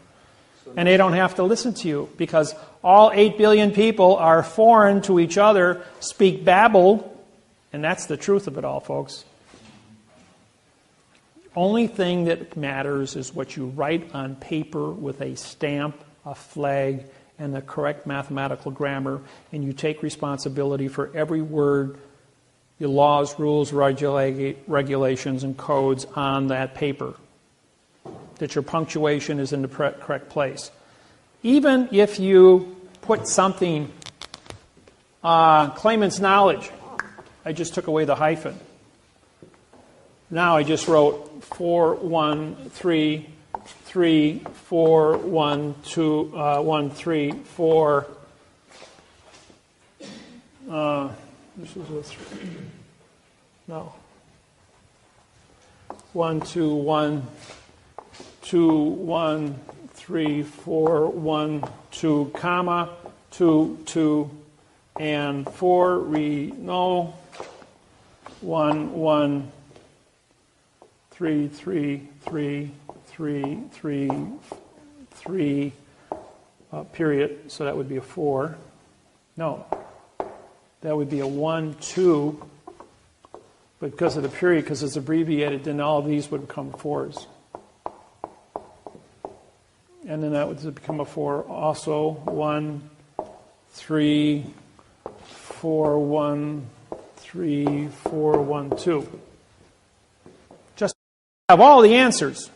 And they don't have to listen to you because all 8 billion people are foreign to each other, speak Babel, and that's the truth of it all, folks. Only thing that matters is what you write on paper with a stamp, a flag, and the correct mathematical grammar, and you take responsibility for every word, the laws, rules, regulations, and codes on that paper. That your punctuation is in the correct place. Even if you put something, claimant's knowledge, I just took away the hyphen. Now I just wrote 413341213 this is a 3. No. 1 2 1 2 1 3 4 1 2 comma 2 2 and 4 no. 1, 1, 3, 3, 3, 3, 3, 3, period. So that would be a 4. No, that would be a 1, 2. But because of the period, because it's abbreviated, then all of these would become 4s. And then that would become a 4 also. 1, 3, 4, 1, 3, 4, 1, 2. Just have all the answers.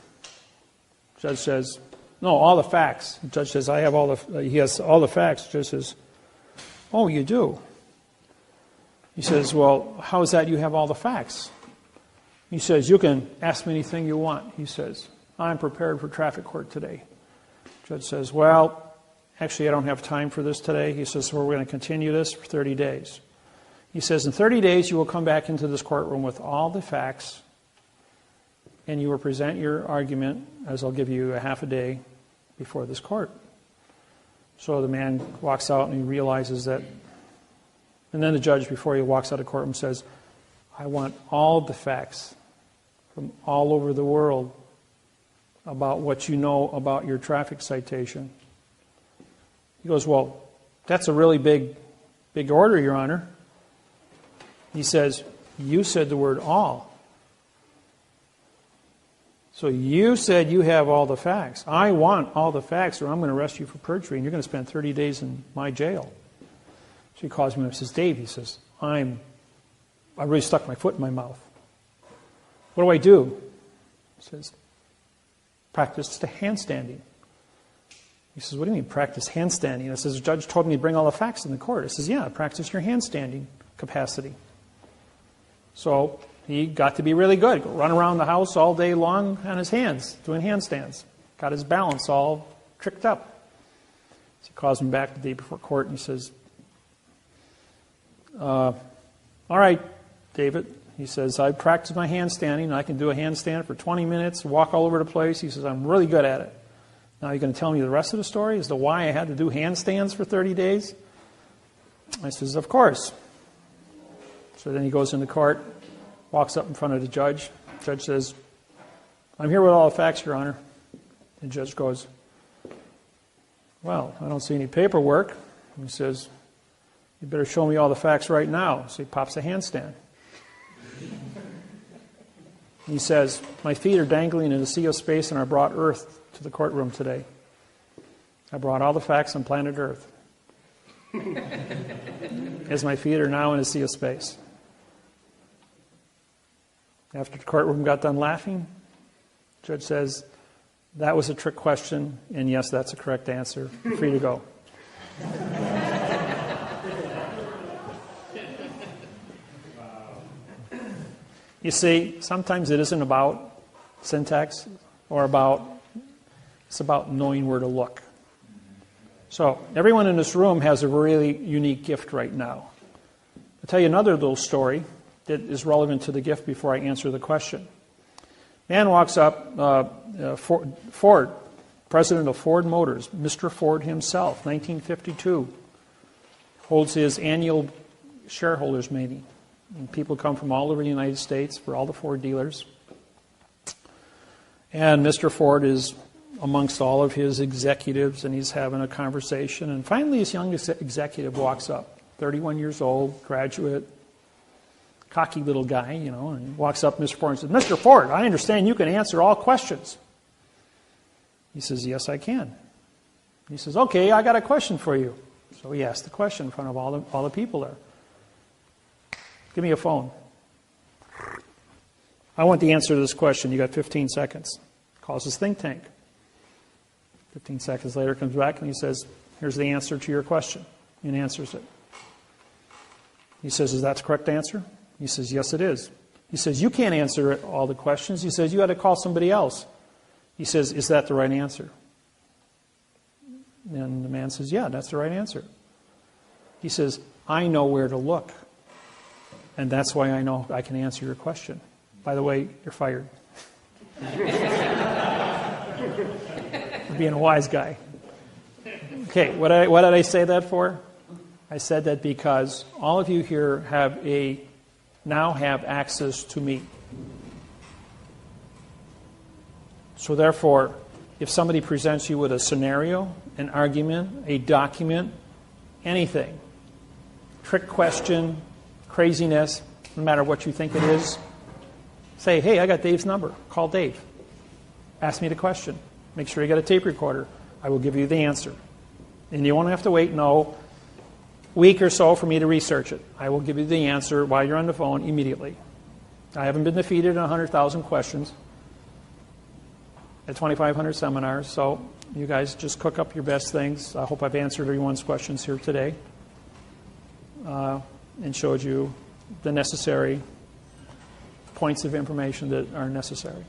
Judge says, no, all the facts. The judge says, he has all the facts. Judge says, oh, you do? He says, well, how is that you have all the facts? He says, you can ask me anything you want. He says, I'm prepared for traffic court today. Judge says, well, actually, I don't have time for this today. He says, so we're going to continue this for 30 days. He says, in 30 days, you will come back into this courtroom with all the facts, and you will present your argument, as I'll give you a half a day before this court. So the man walks out and he realizes that. And then the judge, before he walks out of the courtroom, says, I want all the facts from all over the world about what you know about your traffic citation. He goes, well, that's a really big order, Your Honor. He says, you said the word all. So you said you have all the facts. I want all the facts or I'm going to arrest you for perjury and you're going to spend 30 days in my jail. So he calls me up and says, Dave, he says, I really stuck my foot in my mouth. What do? He says, practice the handstanding. He says, what do you mean practice handstanding? I says, the judge told me to bring all the facts in the court. I says, yeah, practice your handstanding capacity. So he got to be really good. Go run around the house all day long on his hands, doing handstands. Got his balance all tricked up. So he calls him back the day before court and he says, all right, David. He says, I practiced my handstanding. I can do a handstand for 20 minutes, walk all over the place. He says, I'm really good at it. Now you're going to tell me the rest of the story as to why I had to do handstands for 30 days? I says, of course. So then he goes into court, walks up in front of the judge. The judge says, I'm here with all the facts, Your Honor. The judge goes, well, I don't see any paperwork. He says, you better show me all the facts right now. So he pops a handstand. He says, my feet are dangling in a sea of space and I brought Earth to the courtroom today. I brought all the facts on planet Earth. As my feet are now in a sea of space. After the courtroom got done laughing, the judge says, that was a trick question, and yes, that's a correct answer. You're free to go. You see, sometimes it isn't about syntax or it's about knowing where to look. So everyone in this room has a really unique gift right now. I'll tell you another little story that is relevant to the gift before I answer the question. Man walks up, Ford, president of Ford Motors, Mr. Ford himself, 1952, holds his annual shareholders meeting. And people come from all over the United States for all the Ford dealers. And Mr. Ford is amongst all of his executives, and he's having a conversation. And finally, this young executive walks up, 31 years old, graduate, cocky little guy, and he walks up to Mr. Ford and says, Mr. Ford, I understand you can answer all questions. He says, yes, I can. He says, okay, I got a question for you. So he asked the question in front of all the people there. Give me a phone. I want the answer to this question. You got 15 seconds. Calls his think tank. 15 seconds later, comes back and he says, here's the answer to your question. And answers it. He says, is that the correct answer? He says, yes, it is. He says, you can't answer all the questions. He says, you had to call somebody else. He says, is that the right answer? And the man says, yeah, that's the right answer. He says, I know where to look. And that's why I know I can answer your question. By the way, you're fired. For being a wise guy. Okay, what did I say that for? I said that because all of you here have a now have access to me. So therefore, if somebody presents you with a scenario, an argument, a document, anything, trick question, craziness, no matter what you think it is, say, hey, I got Dave's number. Call Dave. Ask me the question. Make sure you got a tape recorder. I will give you the answer. And you won't have to wait no week or so for me to research it. I will give you the answer while you're on the phone immediately. I haven't been defeated in 100,000 questions at 2,500 seminars, so you guys just cook up your best things. I hope I've answered everyone's questions here today and showed you the necessary points of information that are necessary.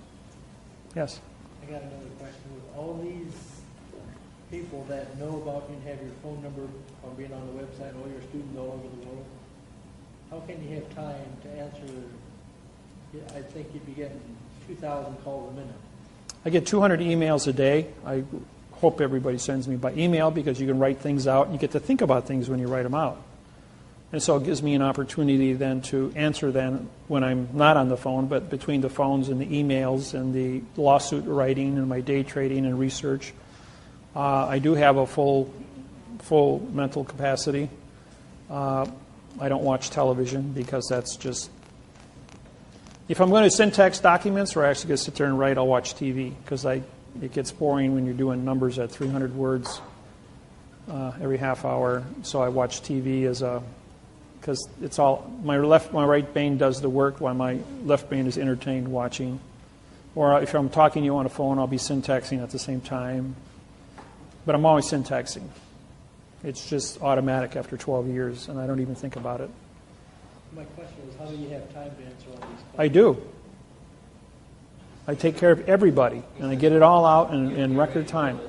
Yes? I got another question. With all these people that know about you and have your phone number from being on the website, all your students all over the world, how can you have time to answer? I think you'd be getting 2,000 calls a minute. I get 200 emails a day. I hope everybody sends me by email because you can write things out and you get to think about things when you write them out. And so it gives me an opportunity then to answer then when I'm not on the phone, but between the phones and the emails and the lawsuit writing and my day trading and research. I do have a full mental capacity. I don't watch television because that's just... If I'm going to syntax documents or I actually going to sit there and write, I'll watch TV because it gets boring when you're doing numbers at 300 words every half hour. So I watch TV because it's all my right brain does the work while my left brain is entertained watching. Or if I'm talking to you on a phone, I'll be syntaxing at the same time. But I'm always syntaxing. It's just automatic after 12 years, and I don't even think about it. My question is, how do you have time to answer all these questions? I do. I take care of everybody, and I get it all out in record time.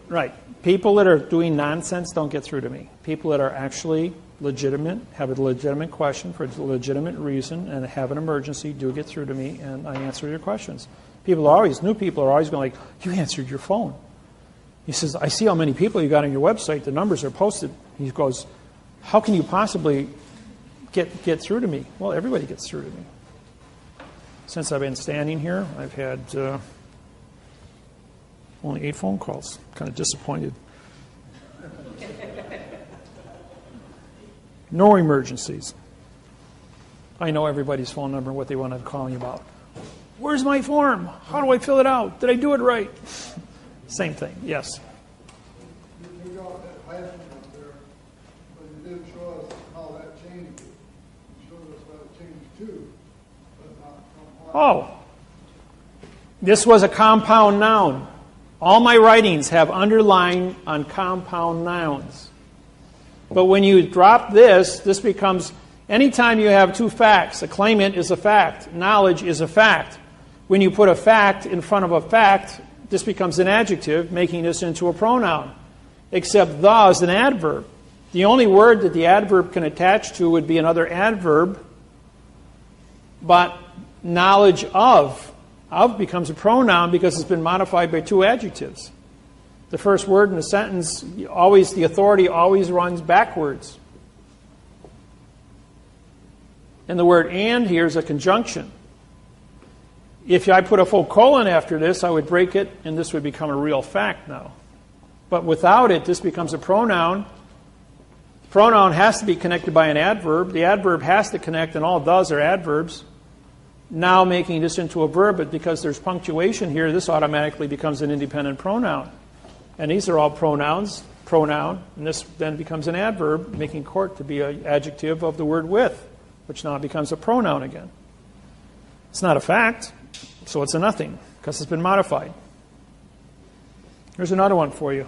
Right. People that are doing nonsense don't get through to me. People that are actually legitimate, have a legitimate question for a legitimate reason, and have an emergency do get through to me, and I answer your questions. New people are always going like, you answered your phone. He says, I see how many people you got on your website. The numbers are posted. He goes, how can you possibly get through to me? Well, everybody gets through to me. Since I've been standing here, I've had only 8 phone calls. Kind of disappointed. No emergencies. I know everybody's phone number and what they want to call me about. Where's my form? How do I fill it out? Did I do it right? Same thing, yes. You got that passion up there, but you did show us how that changed. You showed us how it changed too, but not from what. Oh, this was a compound noun. All my writings have underline on compound nouns. But when you drop this becomes, anytime you have 2 facts, a claimant is a fact, knowledge is a fact. When you put a fact in front of a fact, this becomes an adjective, making this into a pronoun. Except the is an adverb. The only word that the adverb can attach to would be another adverb, but knowledge of becomes a pronoun because it's been modified by 2 adjectives. The first word in a sentence, the authority always runs backwards. And the word and here is a conjunction. If I put a full colon after this, I would break it, and this would become a real fact now. But without it, this becomes a pronoun. The pronoun has to be connected by an adverb. The adverb has to connect, and all it does are adverbs. Now making this into a verb, but because there's punctuation here, this automatically becomes an independent pronoun. And these are all pronouns, pronoun, and this then becomes an adverb, making court to be an adjective of the word with, which now becomes a pronoun again. It's not a fact, so it's a nothing, because it's been modified. Here's another one for you.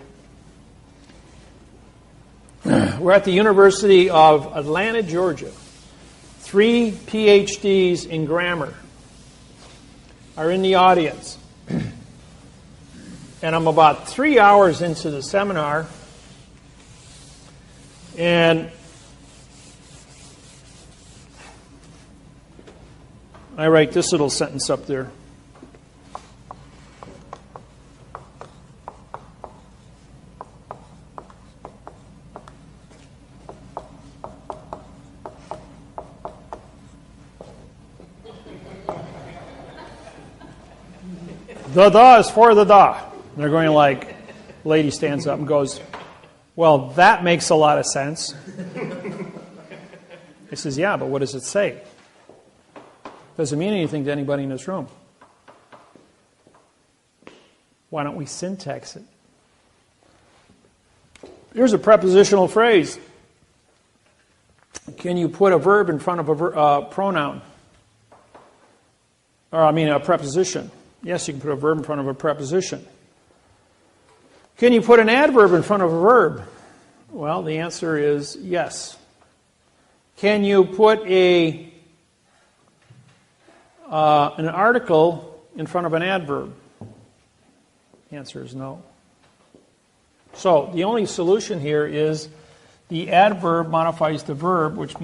We're at the University of Atlanta, Georgia. 3 PhDs in grammar are in the audience. And I'm about 3 hours into the seminar, and I write this little sentence up there. The is for the da. And they're going like, lady stands up and goes, well, that makes a lot of sense. He says, yeah, but what does it say? Doesn't mean anything to anybody in this room. Why don't we syntax it? Here's a prepositional phrase. Can you put a verb in front of a pronoun? Or, a preposition. Yes, you can put a verb in front of a preposition. Can you put an adverb in front of a verb? Well, the answer is yes. Can you put an article in front of an adverb? The answer is no. So the only solution here is the adverb modifies the verb, which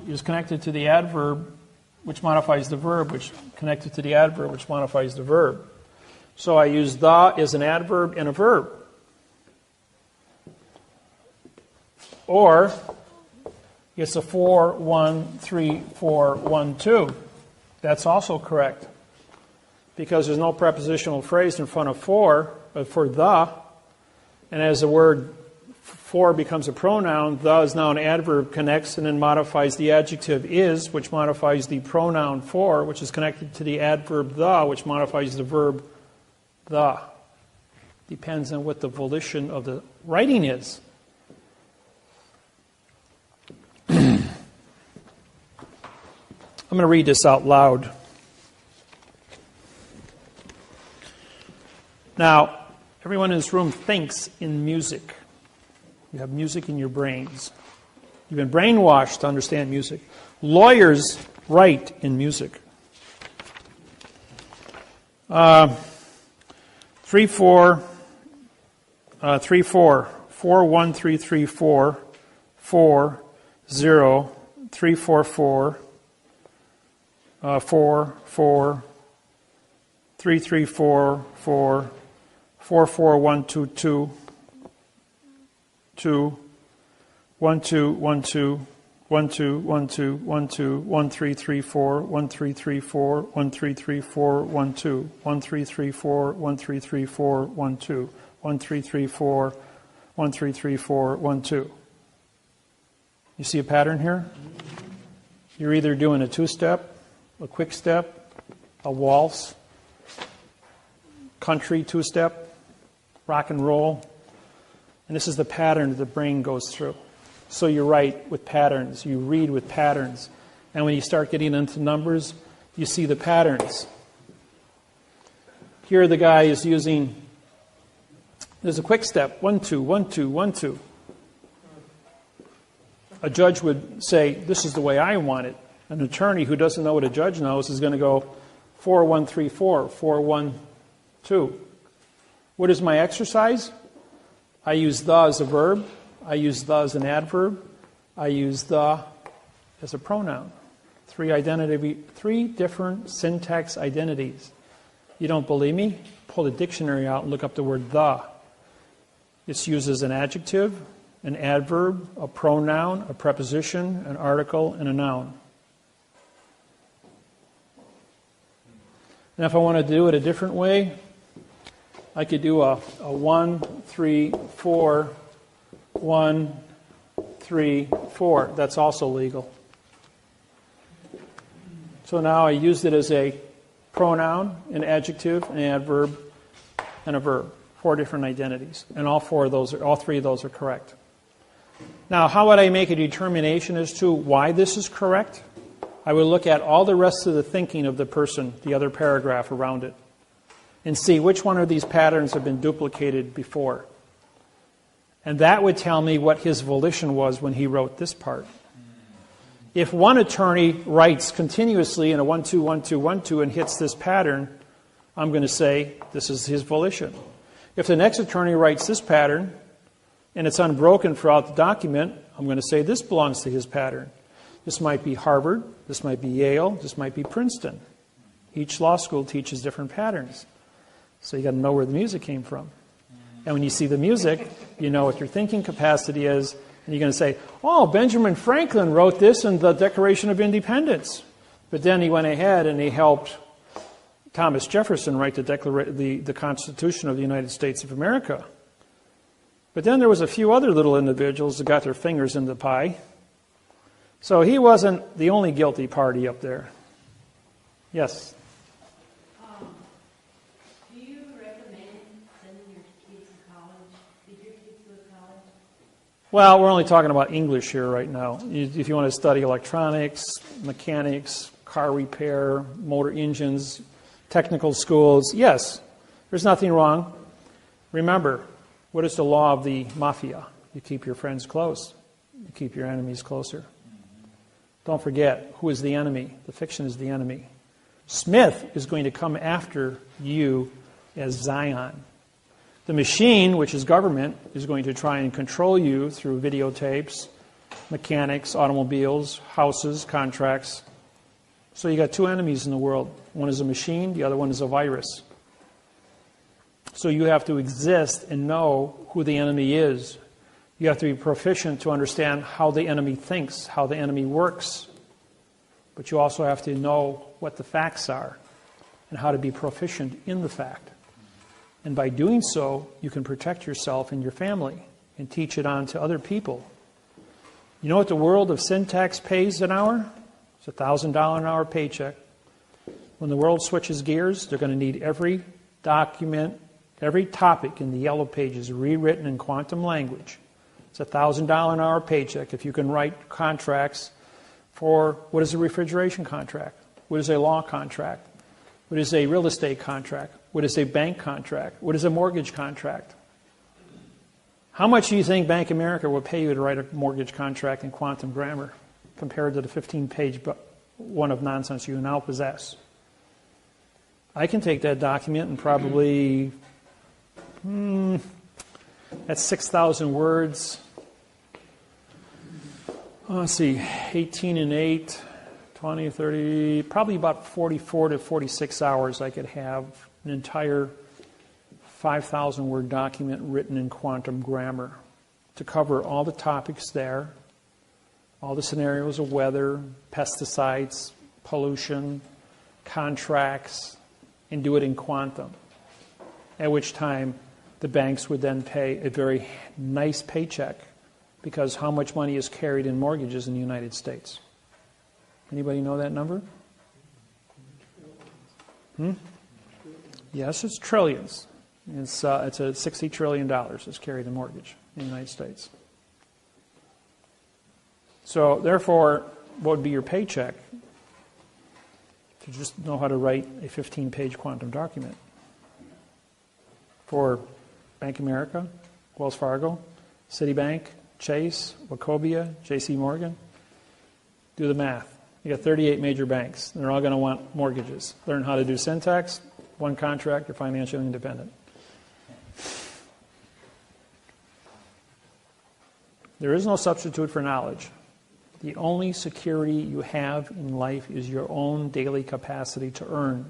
is connected to the adverb, which modifies the verb, which connected to the adverb, which modifies the verb. So I use the as an adverb and a verb. Or it's a 4, 1, 3, 4, 1, 2. That's also correct. Because there's no prepositional phrase in front of for, but for the. And as the word for becomes a pronoun, the is now an adverb, connects and then modifies the adjective is, which modifies the pronoun for, which is connected to the adverb the, which modifies the verb the. Depends on what the volition of the writing is. I'm going to read this out loud. Now, everyone in this room thinks in music. You have music in your brains. You've been brainwashed to understand music. Lawyers write in music. 3, 4, 3, 4, 4, 1, 3, 3, 4, 4, 0, 3, 4, 4, 4, 4, 3, 3, 4, 4, 4, 4, 1, 2, 2, 2, 1, 2, 1, 2, 1, 2, 1, 2, 1, 2, 1, 3, 3, 4, 1, 3, 3, 4, 1, 3, 3, 4, 1, 2, 1, 3, 3, 4, 1, 3, 3, 4, 1, 2, 1, 3, 3, 4, 1, 3, 3, 4, 1, 2. You see a pattern here? You're either doing a two-step, a quick step, a waltz, country two-step, rock and roll. And this is the pattern that the brain goes through. So you write with patterns, you read with patterns. And when you start getting into numbers, you see the patterns. Here the guy is using, there's a quick step, 1, 2, 1, 2, 1, 2. A judge would say, this is the way I want it. An attorney who doesn't know what a judge knows is going to go 4, 1, 3, 4, 4, 1, 2. What is my exercise? I use the as a verb. I use the as an adverb. I use the as a pronoun. 3 different syntax identities. You don't believe me? Pull the dictionary out and look up the word the. It's used as an adjective, an adverb, a pronoun, a preposition, an article, and a noun. And if I want to do it a different way, I could do a 1, 3, 4, 1, 3, 4. That's also legal. So now I used it as a pronoun, an adjective, an adverb, and a verb. 4 different identities. And all 3 of those are correct. Now, how would I make a determination as to why this is correct? I would look at all the rest of the thinking of the person, the other paragraph around it, and see which one of these patterns have been duplicated before. And that would tell me what his volition was when he wrote this part. If one attorney writes continuously in a 1, 2, 1, 2, 1, 2 and hits this pattern, I'm going to say this is his volition. If the next attorney writes this pattern and it's unbroken throughout the document, I'm going to say this belongs to his pattern. This might be Harvard, this might be Yale, this might be Princeton. Each law school teaches different patterns. So you got to know where the music came from. And when you see the music, you know what your thinking capacity is, and you're going to say, oh, Benjamin Franklin wrote this in the Declaration of Independence. But then he went ahead and he helped Thomas Jefferson write the Constitution of the United States of America. But then there was a few other little individuals that got their fingers in the pie. So he wasn't the only guilty party up there. Yes? Do you recommend sending your kids to college? Did your kids go to college? Well, we're only talking about English here right now. If you want to study electronics, mechanics, car repair, motor engines, technical schools, yes, there's nothing wrong. Remember, what is the law of the mafia? You keep your friends close. You keep your enemies closer. Don't forget, who is the enemy? The fiction is the enemy. Smith is going to come after you as Zion. The machine, which is government, is going to try and control you through videotapes, mechanics, automobiles, houses, contracts. So you got two enemies in the world. One is a machine, the other one is a virus. So you have to exist and know who the enemy is. You have to be proficient to understand how the enemy thinks, how the enemy works. But you also have to know what the facts are and how to be proficient in the fact. And by doing so, you can protect yourself and your family and teach it on to other people. You know what the world of syntax pays an hour? It's a $1,000 an hour paycheck. When the world switches gears, they're going to need every document, every topic in the yellow pages rewritten in quantum language. It's a $1,000 an hour paycheck if you can write contracts for what is a refrigeration contract, what is a law contract, what is a real estate contract, what is a bank contract, what is a mortgage contract. How much do you think Bank of America will pay you to write a mortgage contract in quantum grammar compared to the 15-page one of nonsense you now possess? I can take that document and probably, that's 6,000 words. Let's see, 18 and 8, 20, 30, probably about 44 to 46 hours I could have an entire 5,000 word document written in quantum grammar to cover all the topics there, all the scenarios of weather, pesticides, pollution, contracts, and do it in quantum. At which time the banks would then pay a very nice paycheck, because how much money is carried in mortgages in the United States? Anybody know that number? Yes, it's trillions. It's a $60 trillion is carried in mortgage in the United States. So therefore, what would be your paycheck? To just know how to write a 15-page quantum document. For Bank of America, Wells Fargo, Citibank, Chase, Wachovia, J.C. Morgan. Do the math. You got 38 major banks. They're all going to want mortgages. Learn how to do syntax, one contract, you're financially independent. There is no substitute for knowledge. The only security you have in life is your own daily capacity to earn.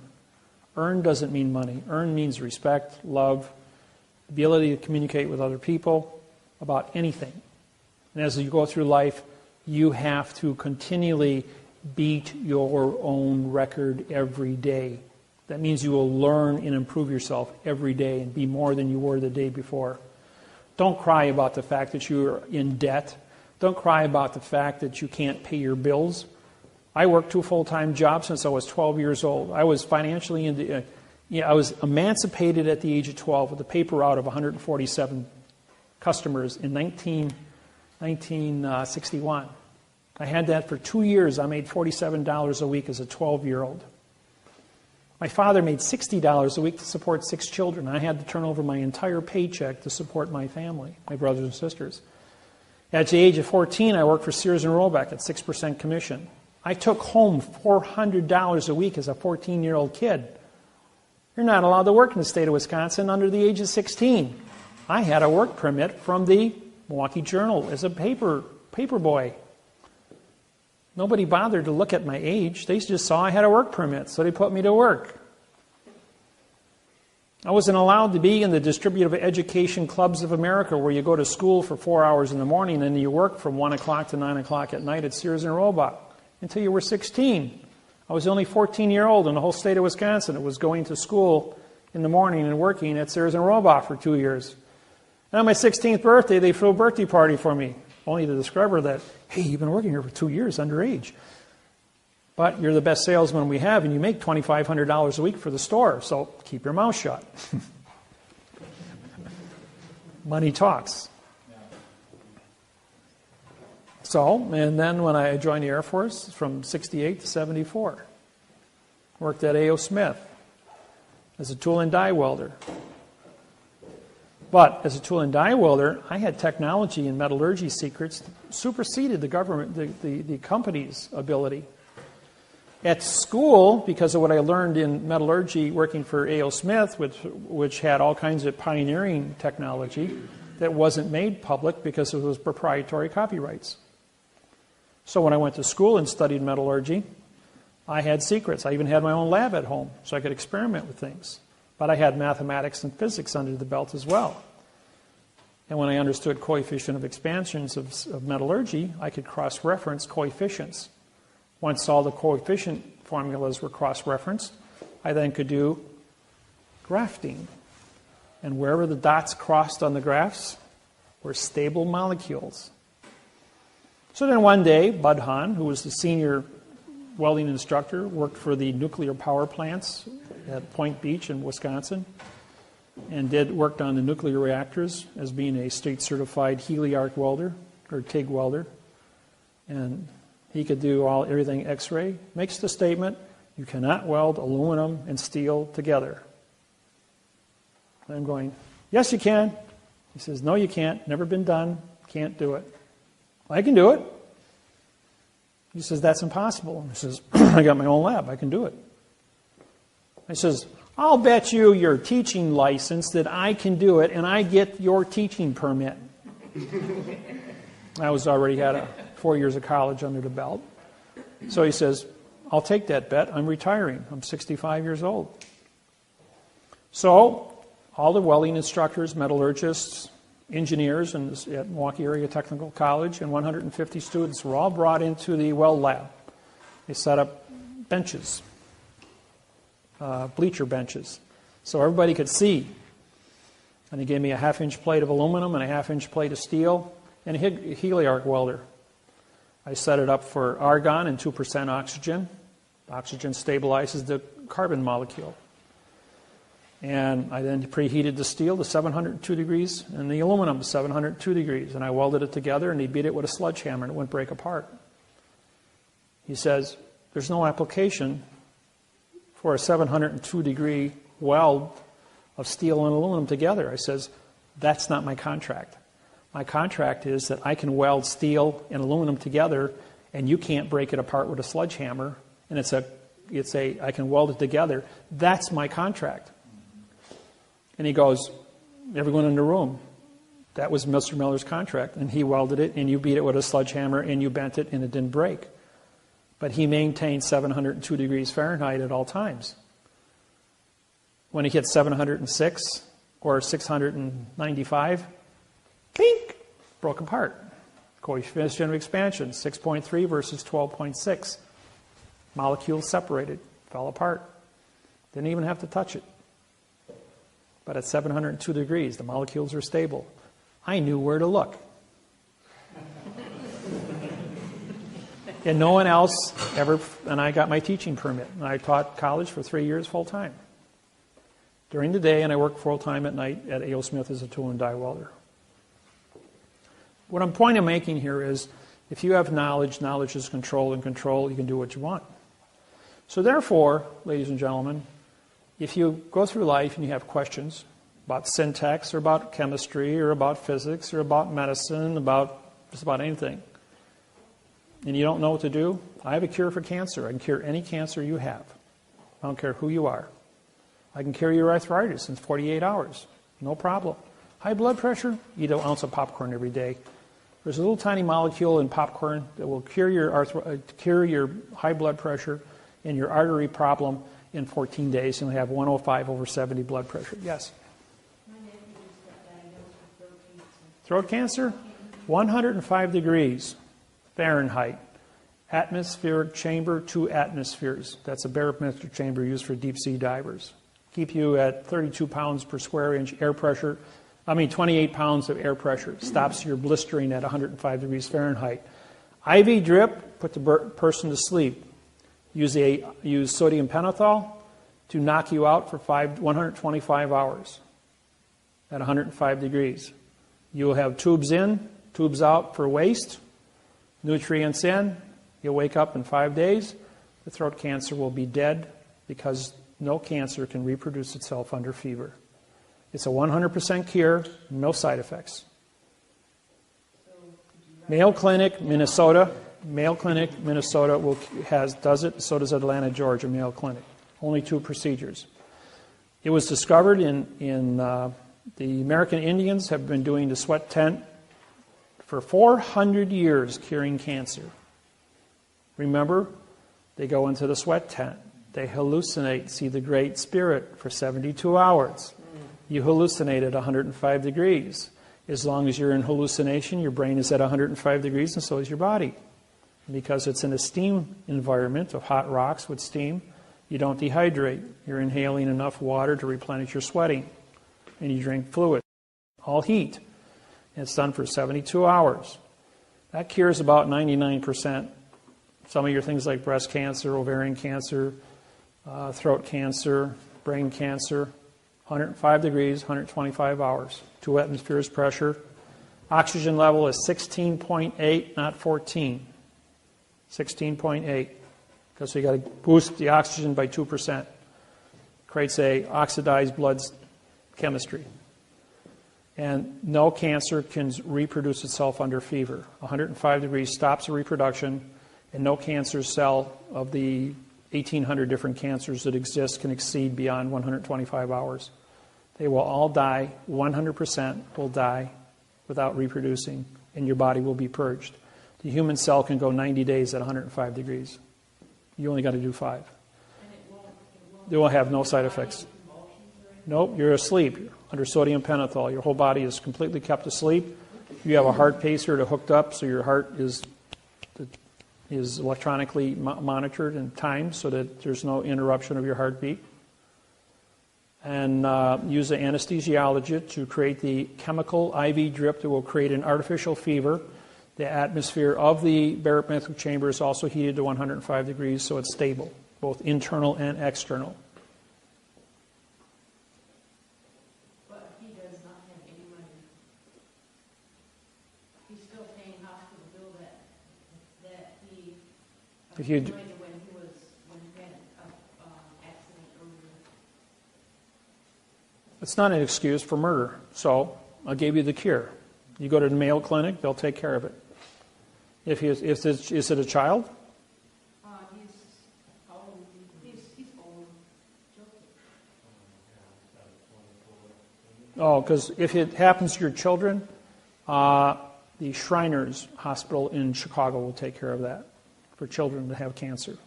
Earn doesn't mean money. Earn means respect, love, ability to communicate with other people about anything. And as you go through life, you have to continually beat your own record every day. That means you will learn and improve yourself every day and be more than you were the day before. Don't cry about the fact that you're in debt. Don't cry about the fact that you can't pay your bills. I worked 2 full-time jobs since I was 12 years old. I was financially I was emancipated at the age of 12 with a paper route of 147 customers in 1961. I had that for 2 years. I made $47 a week as a 12-year-old. My father made $60 a week to support 6 children. I had to turn over my entire paycheck to support my family, my brothers and sisters. At the age of 14, I worked for Sears and Roebuck at 6% commission. I took home $400 a week as a 14-year-old kid. You're not allowed to work in the state of Wisconsin under the age of 16. I had a work permit from the Milwaukee Journal as a paper boy. Nobody bothered to look at my age. They just saw I had a work permit, so they put me to work. I wasn't allowed to be in the distributive education clubs of America, where you go to school for 4 hours in the morning and you work from 1 o'clock to 9 o'clock at night at Sears and Roebuck until you were 16. I was only 14-year-old in the whole state of Wisconsin that was going to school in the morning and working at Sears and Roebuck for 2 years. And on my 16th birthday, they threw a birthday party for me, only to discover that, hey, you've been working here for 2 years, underage. But you're the best salesman we have, and you make $2,500 a week for the store, so keep your mouth shut. Money talks. So, and then when I joined the Air Force from 68 to 74, worked at A.O. Smith as a tool and die welder. But as a tool and die welder, I had technology and metallurgy secrets that superseded the government, the company's ability. At school, because of what I learned in metallurgy working for A.O. Smith, which had all kinds of pioneering technology that wasn't made public because it was proprietary copyrights. So when I went to school and studied metallurgy, I had secrets. I even had my own lab at home, so I could experiment with things. But I had mathematics and physics under the belt as well. And when I understood coefficient of expansions of metallurgy, I could cross-reference coefficients. Once all the coefficient formulas were cross-referenced, I then could do grafting. And wherever the dots crossed on the graphs were stable molecules. So then one day, Bud Hahn, who was the senior welding instructor, worked for the nuclear power plants at Point Beach in Wisconsin, and worked on the nuclear reactors as being a state-certified Heliarc welder, or TIG welder. And he could do everything X-ray. Makes the statement, you cannot weld aluminum and steel together. And I'm going, yes, you can. He says, no, you can't. Never been done. Can't do it. I can do it. He says, that's impossible. He says, I got my own lab. I can do it. He says, I'll bet you your teaching license that I can do it, and I get your teaching permit. I already had 4 years of college under the belt. So he says, I'll take that bet. I'm retiring. I'm 65 years old. So all the welding instructors, metallurgists, engineers at Milwaukee Area Technical College, and 150 students were all brought into the weld lab. They set up benches, bleacher benches, so everybody could see. And they gave me a half-inch plate of aluminum and a half-inch plate of steel and a Heliarc welder. I set it up for argon and 2% oxygen. Oxygen stabilizes the carbon molecule. And I then preheated the steel to 702 degrees and the aluminum to 702 degrees. And I welded it together, and he beat it with a sledgehammer, and it wouldn't break apart. He says, there's no application for a 702-degree weld of steel and aluminum together. I says, that's not my contract. My contract is that I can weld steel and aluminum together, and you can't break it apart with a sledgehammer, and I can weld it together. That's my contract. And he goes, everyone in the room, that was Mr. Miller's contract. And he welded it, and you beat it with a sledgehammer, and you bent it, and it didn't break. But he maintained 702 degrees Fahrenheit at all times. When he hit 706 or 695, pink, broke apart. Coefficient of expansion, 6.3 versus 12.6. Molecules separated, fell apart. Didn't even have to touch it. But at 702 degrees, the molecules are stable. I knew where to look. And no one else ever, and I got my teaching permit. And I taught college for 3 years full time. During the day, and I worked full time at night at A.O. Smith as a tool and die welder. What I'm point of making here is, if you have knowledge, knowledge is control, and control, you can do what you want. So therefore, ladies and gentlemen, if you go through life and you have questions about syntax or about chemistry or about physics or about medicine, just about anything, and you don't know what to do, I have a cure for cancer. I can cure any cancer you have. I don't care who you are. I can cure your arthritis in 48 hours. No problem. High blood pressure, eat an ounce of popcorn every day. There's a little tiny molecule in popcorn that will cure your high blood pressure and your artery problem in 14 days, and we have 105/70 blood pressure. Yes? My nephew just got diagnosed with Throat cancer? 105 degrees Fahrenheit. atmospheric chamber, 2 atmospheres. That's a barometric chamber used for deep sea divers. Keep you at 32 pounds per square inch air pressure. 28 pounds of air pressure. Stops your blistering at 105 degrees Fahrenheit. IV drip, put the person to sleep. Use sodium pentothal to knock you out for 125 hours at 105 degrees. You will have tubes in, tubes out for waste, nutrients in. You'll wake up in 5 days. The throat cancer will be dead because no cancer can reproduce itself under fever. It's a 100% cure, no side effects. Mayo Clinic, Minnesota. Mayo Clinic, Minnesota does it. So does Atlanta, Georgia, Mayo Clinic. Only 2 procedures. It was discovered in the American Indians have been doing the sweat tent for 400 years, curing cancer. Remember, they go into the sweat tent. They hallucinate, see the Great Spirit for 72 hours. You hallucinate at 105 degrees. As long as you're in hallucination, your brain is at 105 degrees and so is your body. Because it's in a steam environment of hot rocks with steam, you don't dehydrate. You're inhaling enough water to replenish your sweating. And you drink fluid. All heat. And it's done for 72 hours. That cures about 99%. Some of your things like breast cancer, ovarian cancer, throat cancer, brain cancer. 105 degrees, 125 hours. 2 atmospheres pressure. Oxygen level is 16.8, not 14. 16.8. Because you got to boost the oxygen by 2%. Creates a oxidized blood chemistry. And no cancer can reproduce itself under fever. 105 degrees stops the reproduction, and no cancer cell of the 1,800 different cancers that exist can exceed beyond 125 hours. They will all die, 100% will die without reproducing, and your body will be purged. The human cell can go 90 days at 105 degrees. You only got to do 5. They will have no side effects. Nope, you're asleep. You're under sodium pentothal. Your whole body is completely kept asleep. You have a heart pacer to hooked up, so your heart is electronically monitored and timed so that there's no interruption of your heartbeat. And use an anesthesiologist to create the chemical IV drip that will create an artificial fever. The atmosphere of the barometric chamber is also heated to 105 degrees, so it's stable, both internal and external. But he does not have any money. He's still paying hospital bill that he If you when he had an accident earlier. It's not an excuse for murder, so I gave you the cure. You go to the Mayo Clinic, they'll take care of it. Is it a child? He's old. He's old. Oh, because if it happens to your children, the Shriners Hospital in Chicago will take care of that for children that have cancer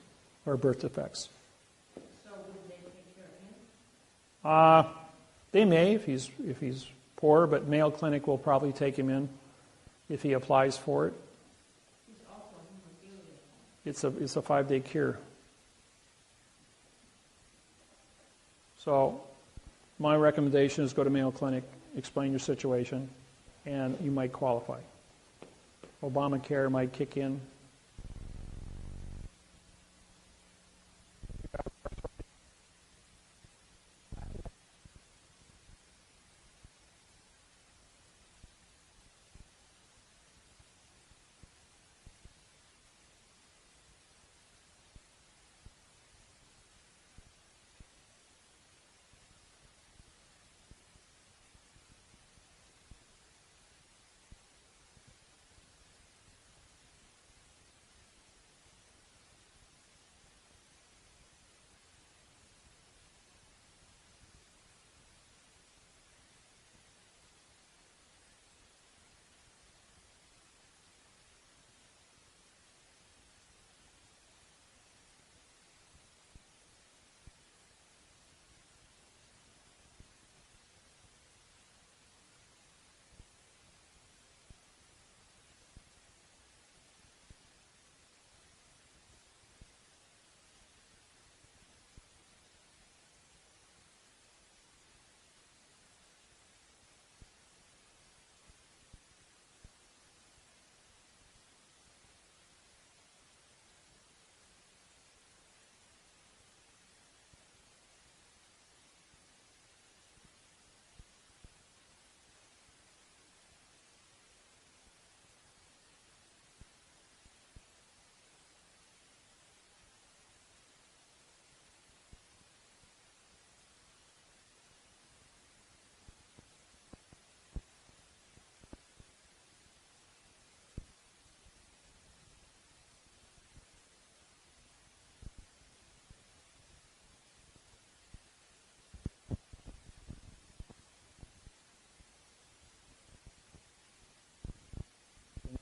or birth defects. So would they take care of him? They may if he's poor, but Mayo Clinic will probably take him in if he applies for it. He's also a hemophilia. It's a 5-day cure. So my recommendation is go to Mayo Clinic, explain your situation, and you might qualify. Obamacare might kick in.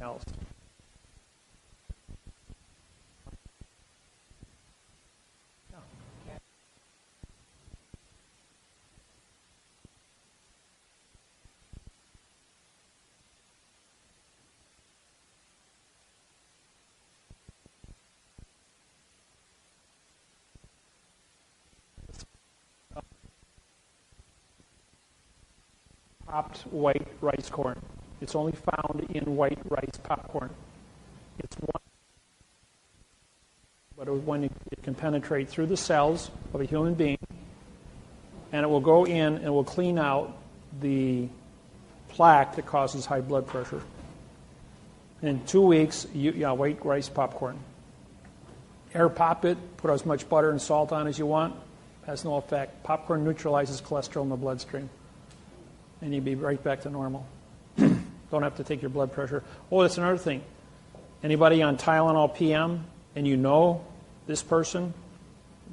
else. Popped white rice corn. It's only found in white rice popcorn. It's one, but when it can penetrate through the cells of a human being, and it will go in and will clean out the plaque that causes high blood pressure. In 2 weeks, white rice popcorn. Air pop it, put as much butter and salt on as you want, has no effect. Popcorn neutralizes cholesterol in the bloodstream. And you'd be right back to normal. Don't have to take your blood pressure. Oh, that's another thing. Anybody on Tylenol PM, and you know this person,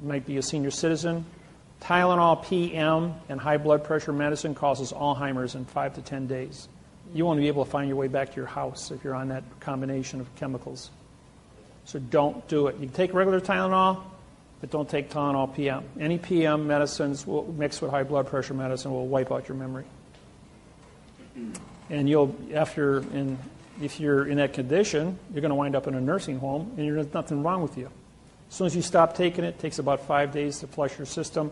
might be a senior citizen, Tylenol PM and high blood pressure medicine causes Alzheimer's in 5 to 10 days. You won't be able to find your way back to your house if you're on that combination of chemicals. So don't do it. You can take regular Tylenol, but don't take Tylenol PM. Any PM medicines mixed with high blood pressure medicine will wipe out your memory. And if you're in that condition, you're going to wind up in a nursing home, and there's nothing wrong with you. As soon as you stop taking it takes about 5 days to flush your system.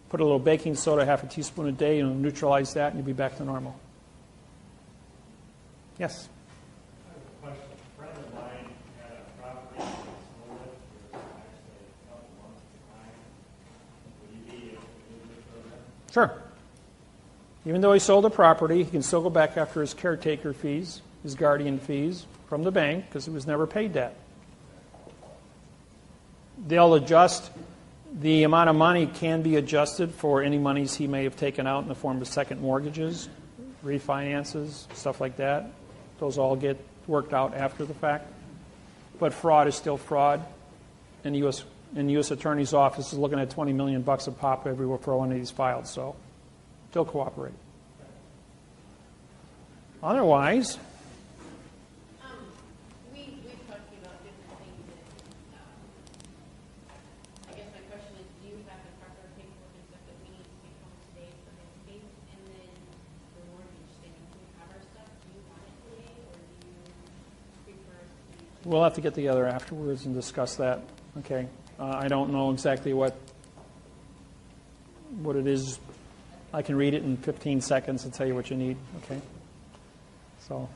Put a little baking soda, half a teaspoon a day, and neutralize that, and you'll be back to normal. Yes? I have a question. A friend of mine had a property in Snowwood for actually a couple months behind. Would you be able to do this program? Sure. Even though he sold the property, he can still go back after his caretaker fees, his guardian fees from the bank, because he was never paid that. They'll adjust. The amount of money can be adjusted for any monies he may have taken out in the form of second mortgages, refinances, stuff like that. Those all get worked out after the fact. But fraud is still fraud. And the U.S. Attorney's Office is looking at $20 million a pop everywhere for one of these files. So still cooperate. Otherwise, We've talked about different things, and I guess my question is, do you have the proper paperwork and stuff that we need to take home today for his case? And then the mortgage thing, can we have our stuff? Do you want it today, or do you prefer us to? we'll have to get together afterwards and discuss that. Okay. I don't know exactly what it is. I can read it in 15 seconds and tell you what you need. Okay. So,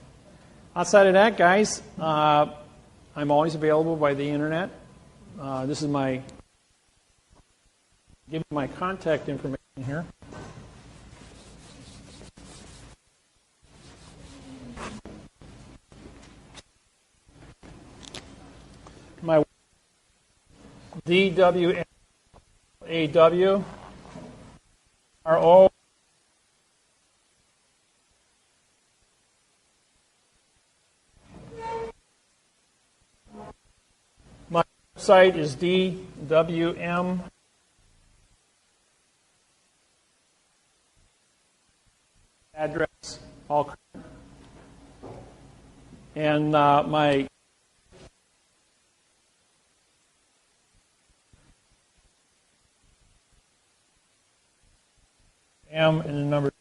outside of that, guys, I'm always available by the internet. This is give you my contact information here. My DWAWRO. My website is DWM. Address, all correct. And my M and the number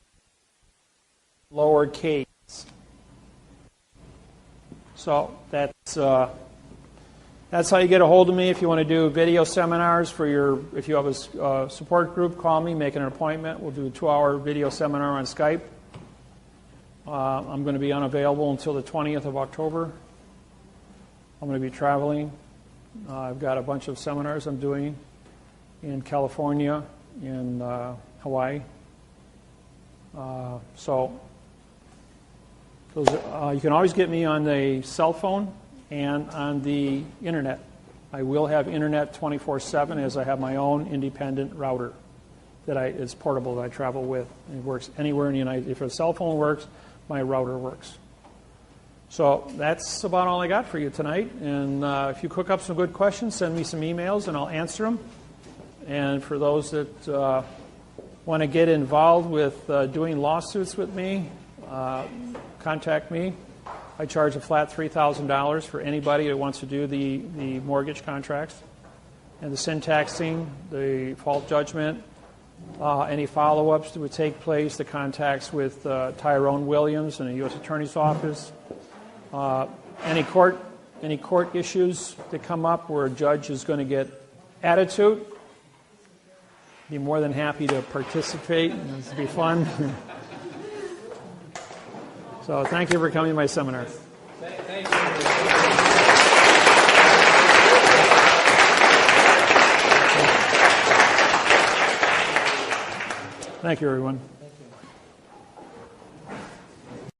lowercase. So that's how you get a hold of me. If you want to do video seminars if you have a support group, call me, make an appointment. We'll do a 2-hour video seminar on Skype. I'm going to be unavailable until the 20th of October. I'm going to be traveling. I've got a bunch of seminars I'm doing in California, in Hawaii. So you can always get me on the cell phone and on the internet. I will have internet 24/7 as I have my own independent router it's portable that I travel with. It works anywhere in the United States. If a cell phone works, my router works. So that's about all I got for you tonight. And if you cook up some good questions, send me some emails and I'll answer them. And for those that want to get involved with doing lawsuits with me, contact me. I charge a flat $3,000 for anybody that wants to do the mortgage contracts. And the syntaxing, the default judgment, any follow-ups that would take place, the contacts with Tyrone Williams in the U.S. Attorney's Office, any court issues that come up where a judge is going to get attitude, be more than happy to participate. It'll be fun. So thank you for coming to my seminar. Thank you. Thank you, everyone.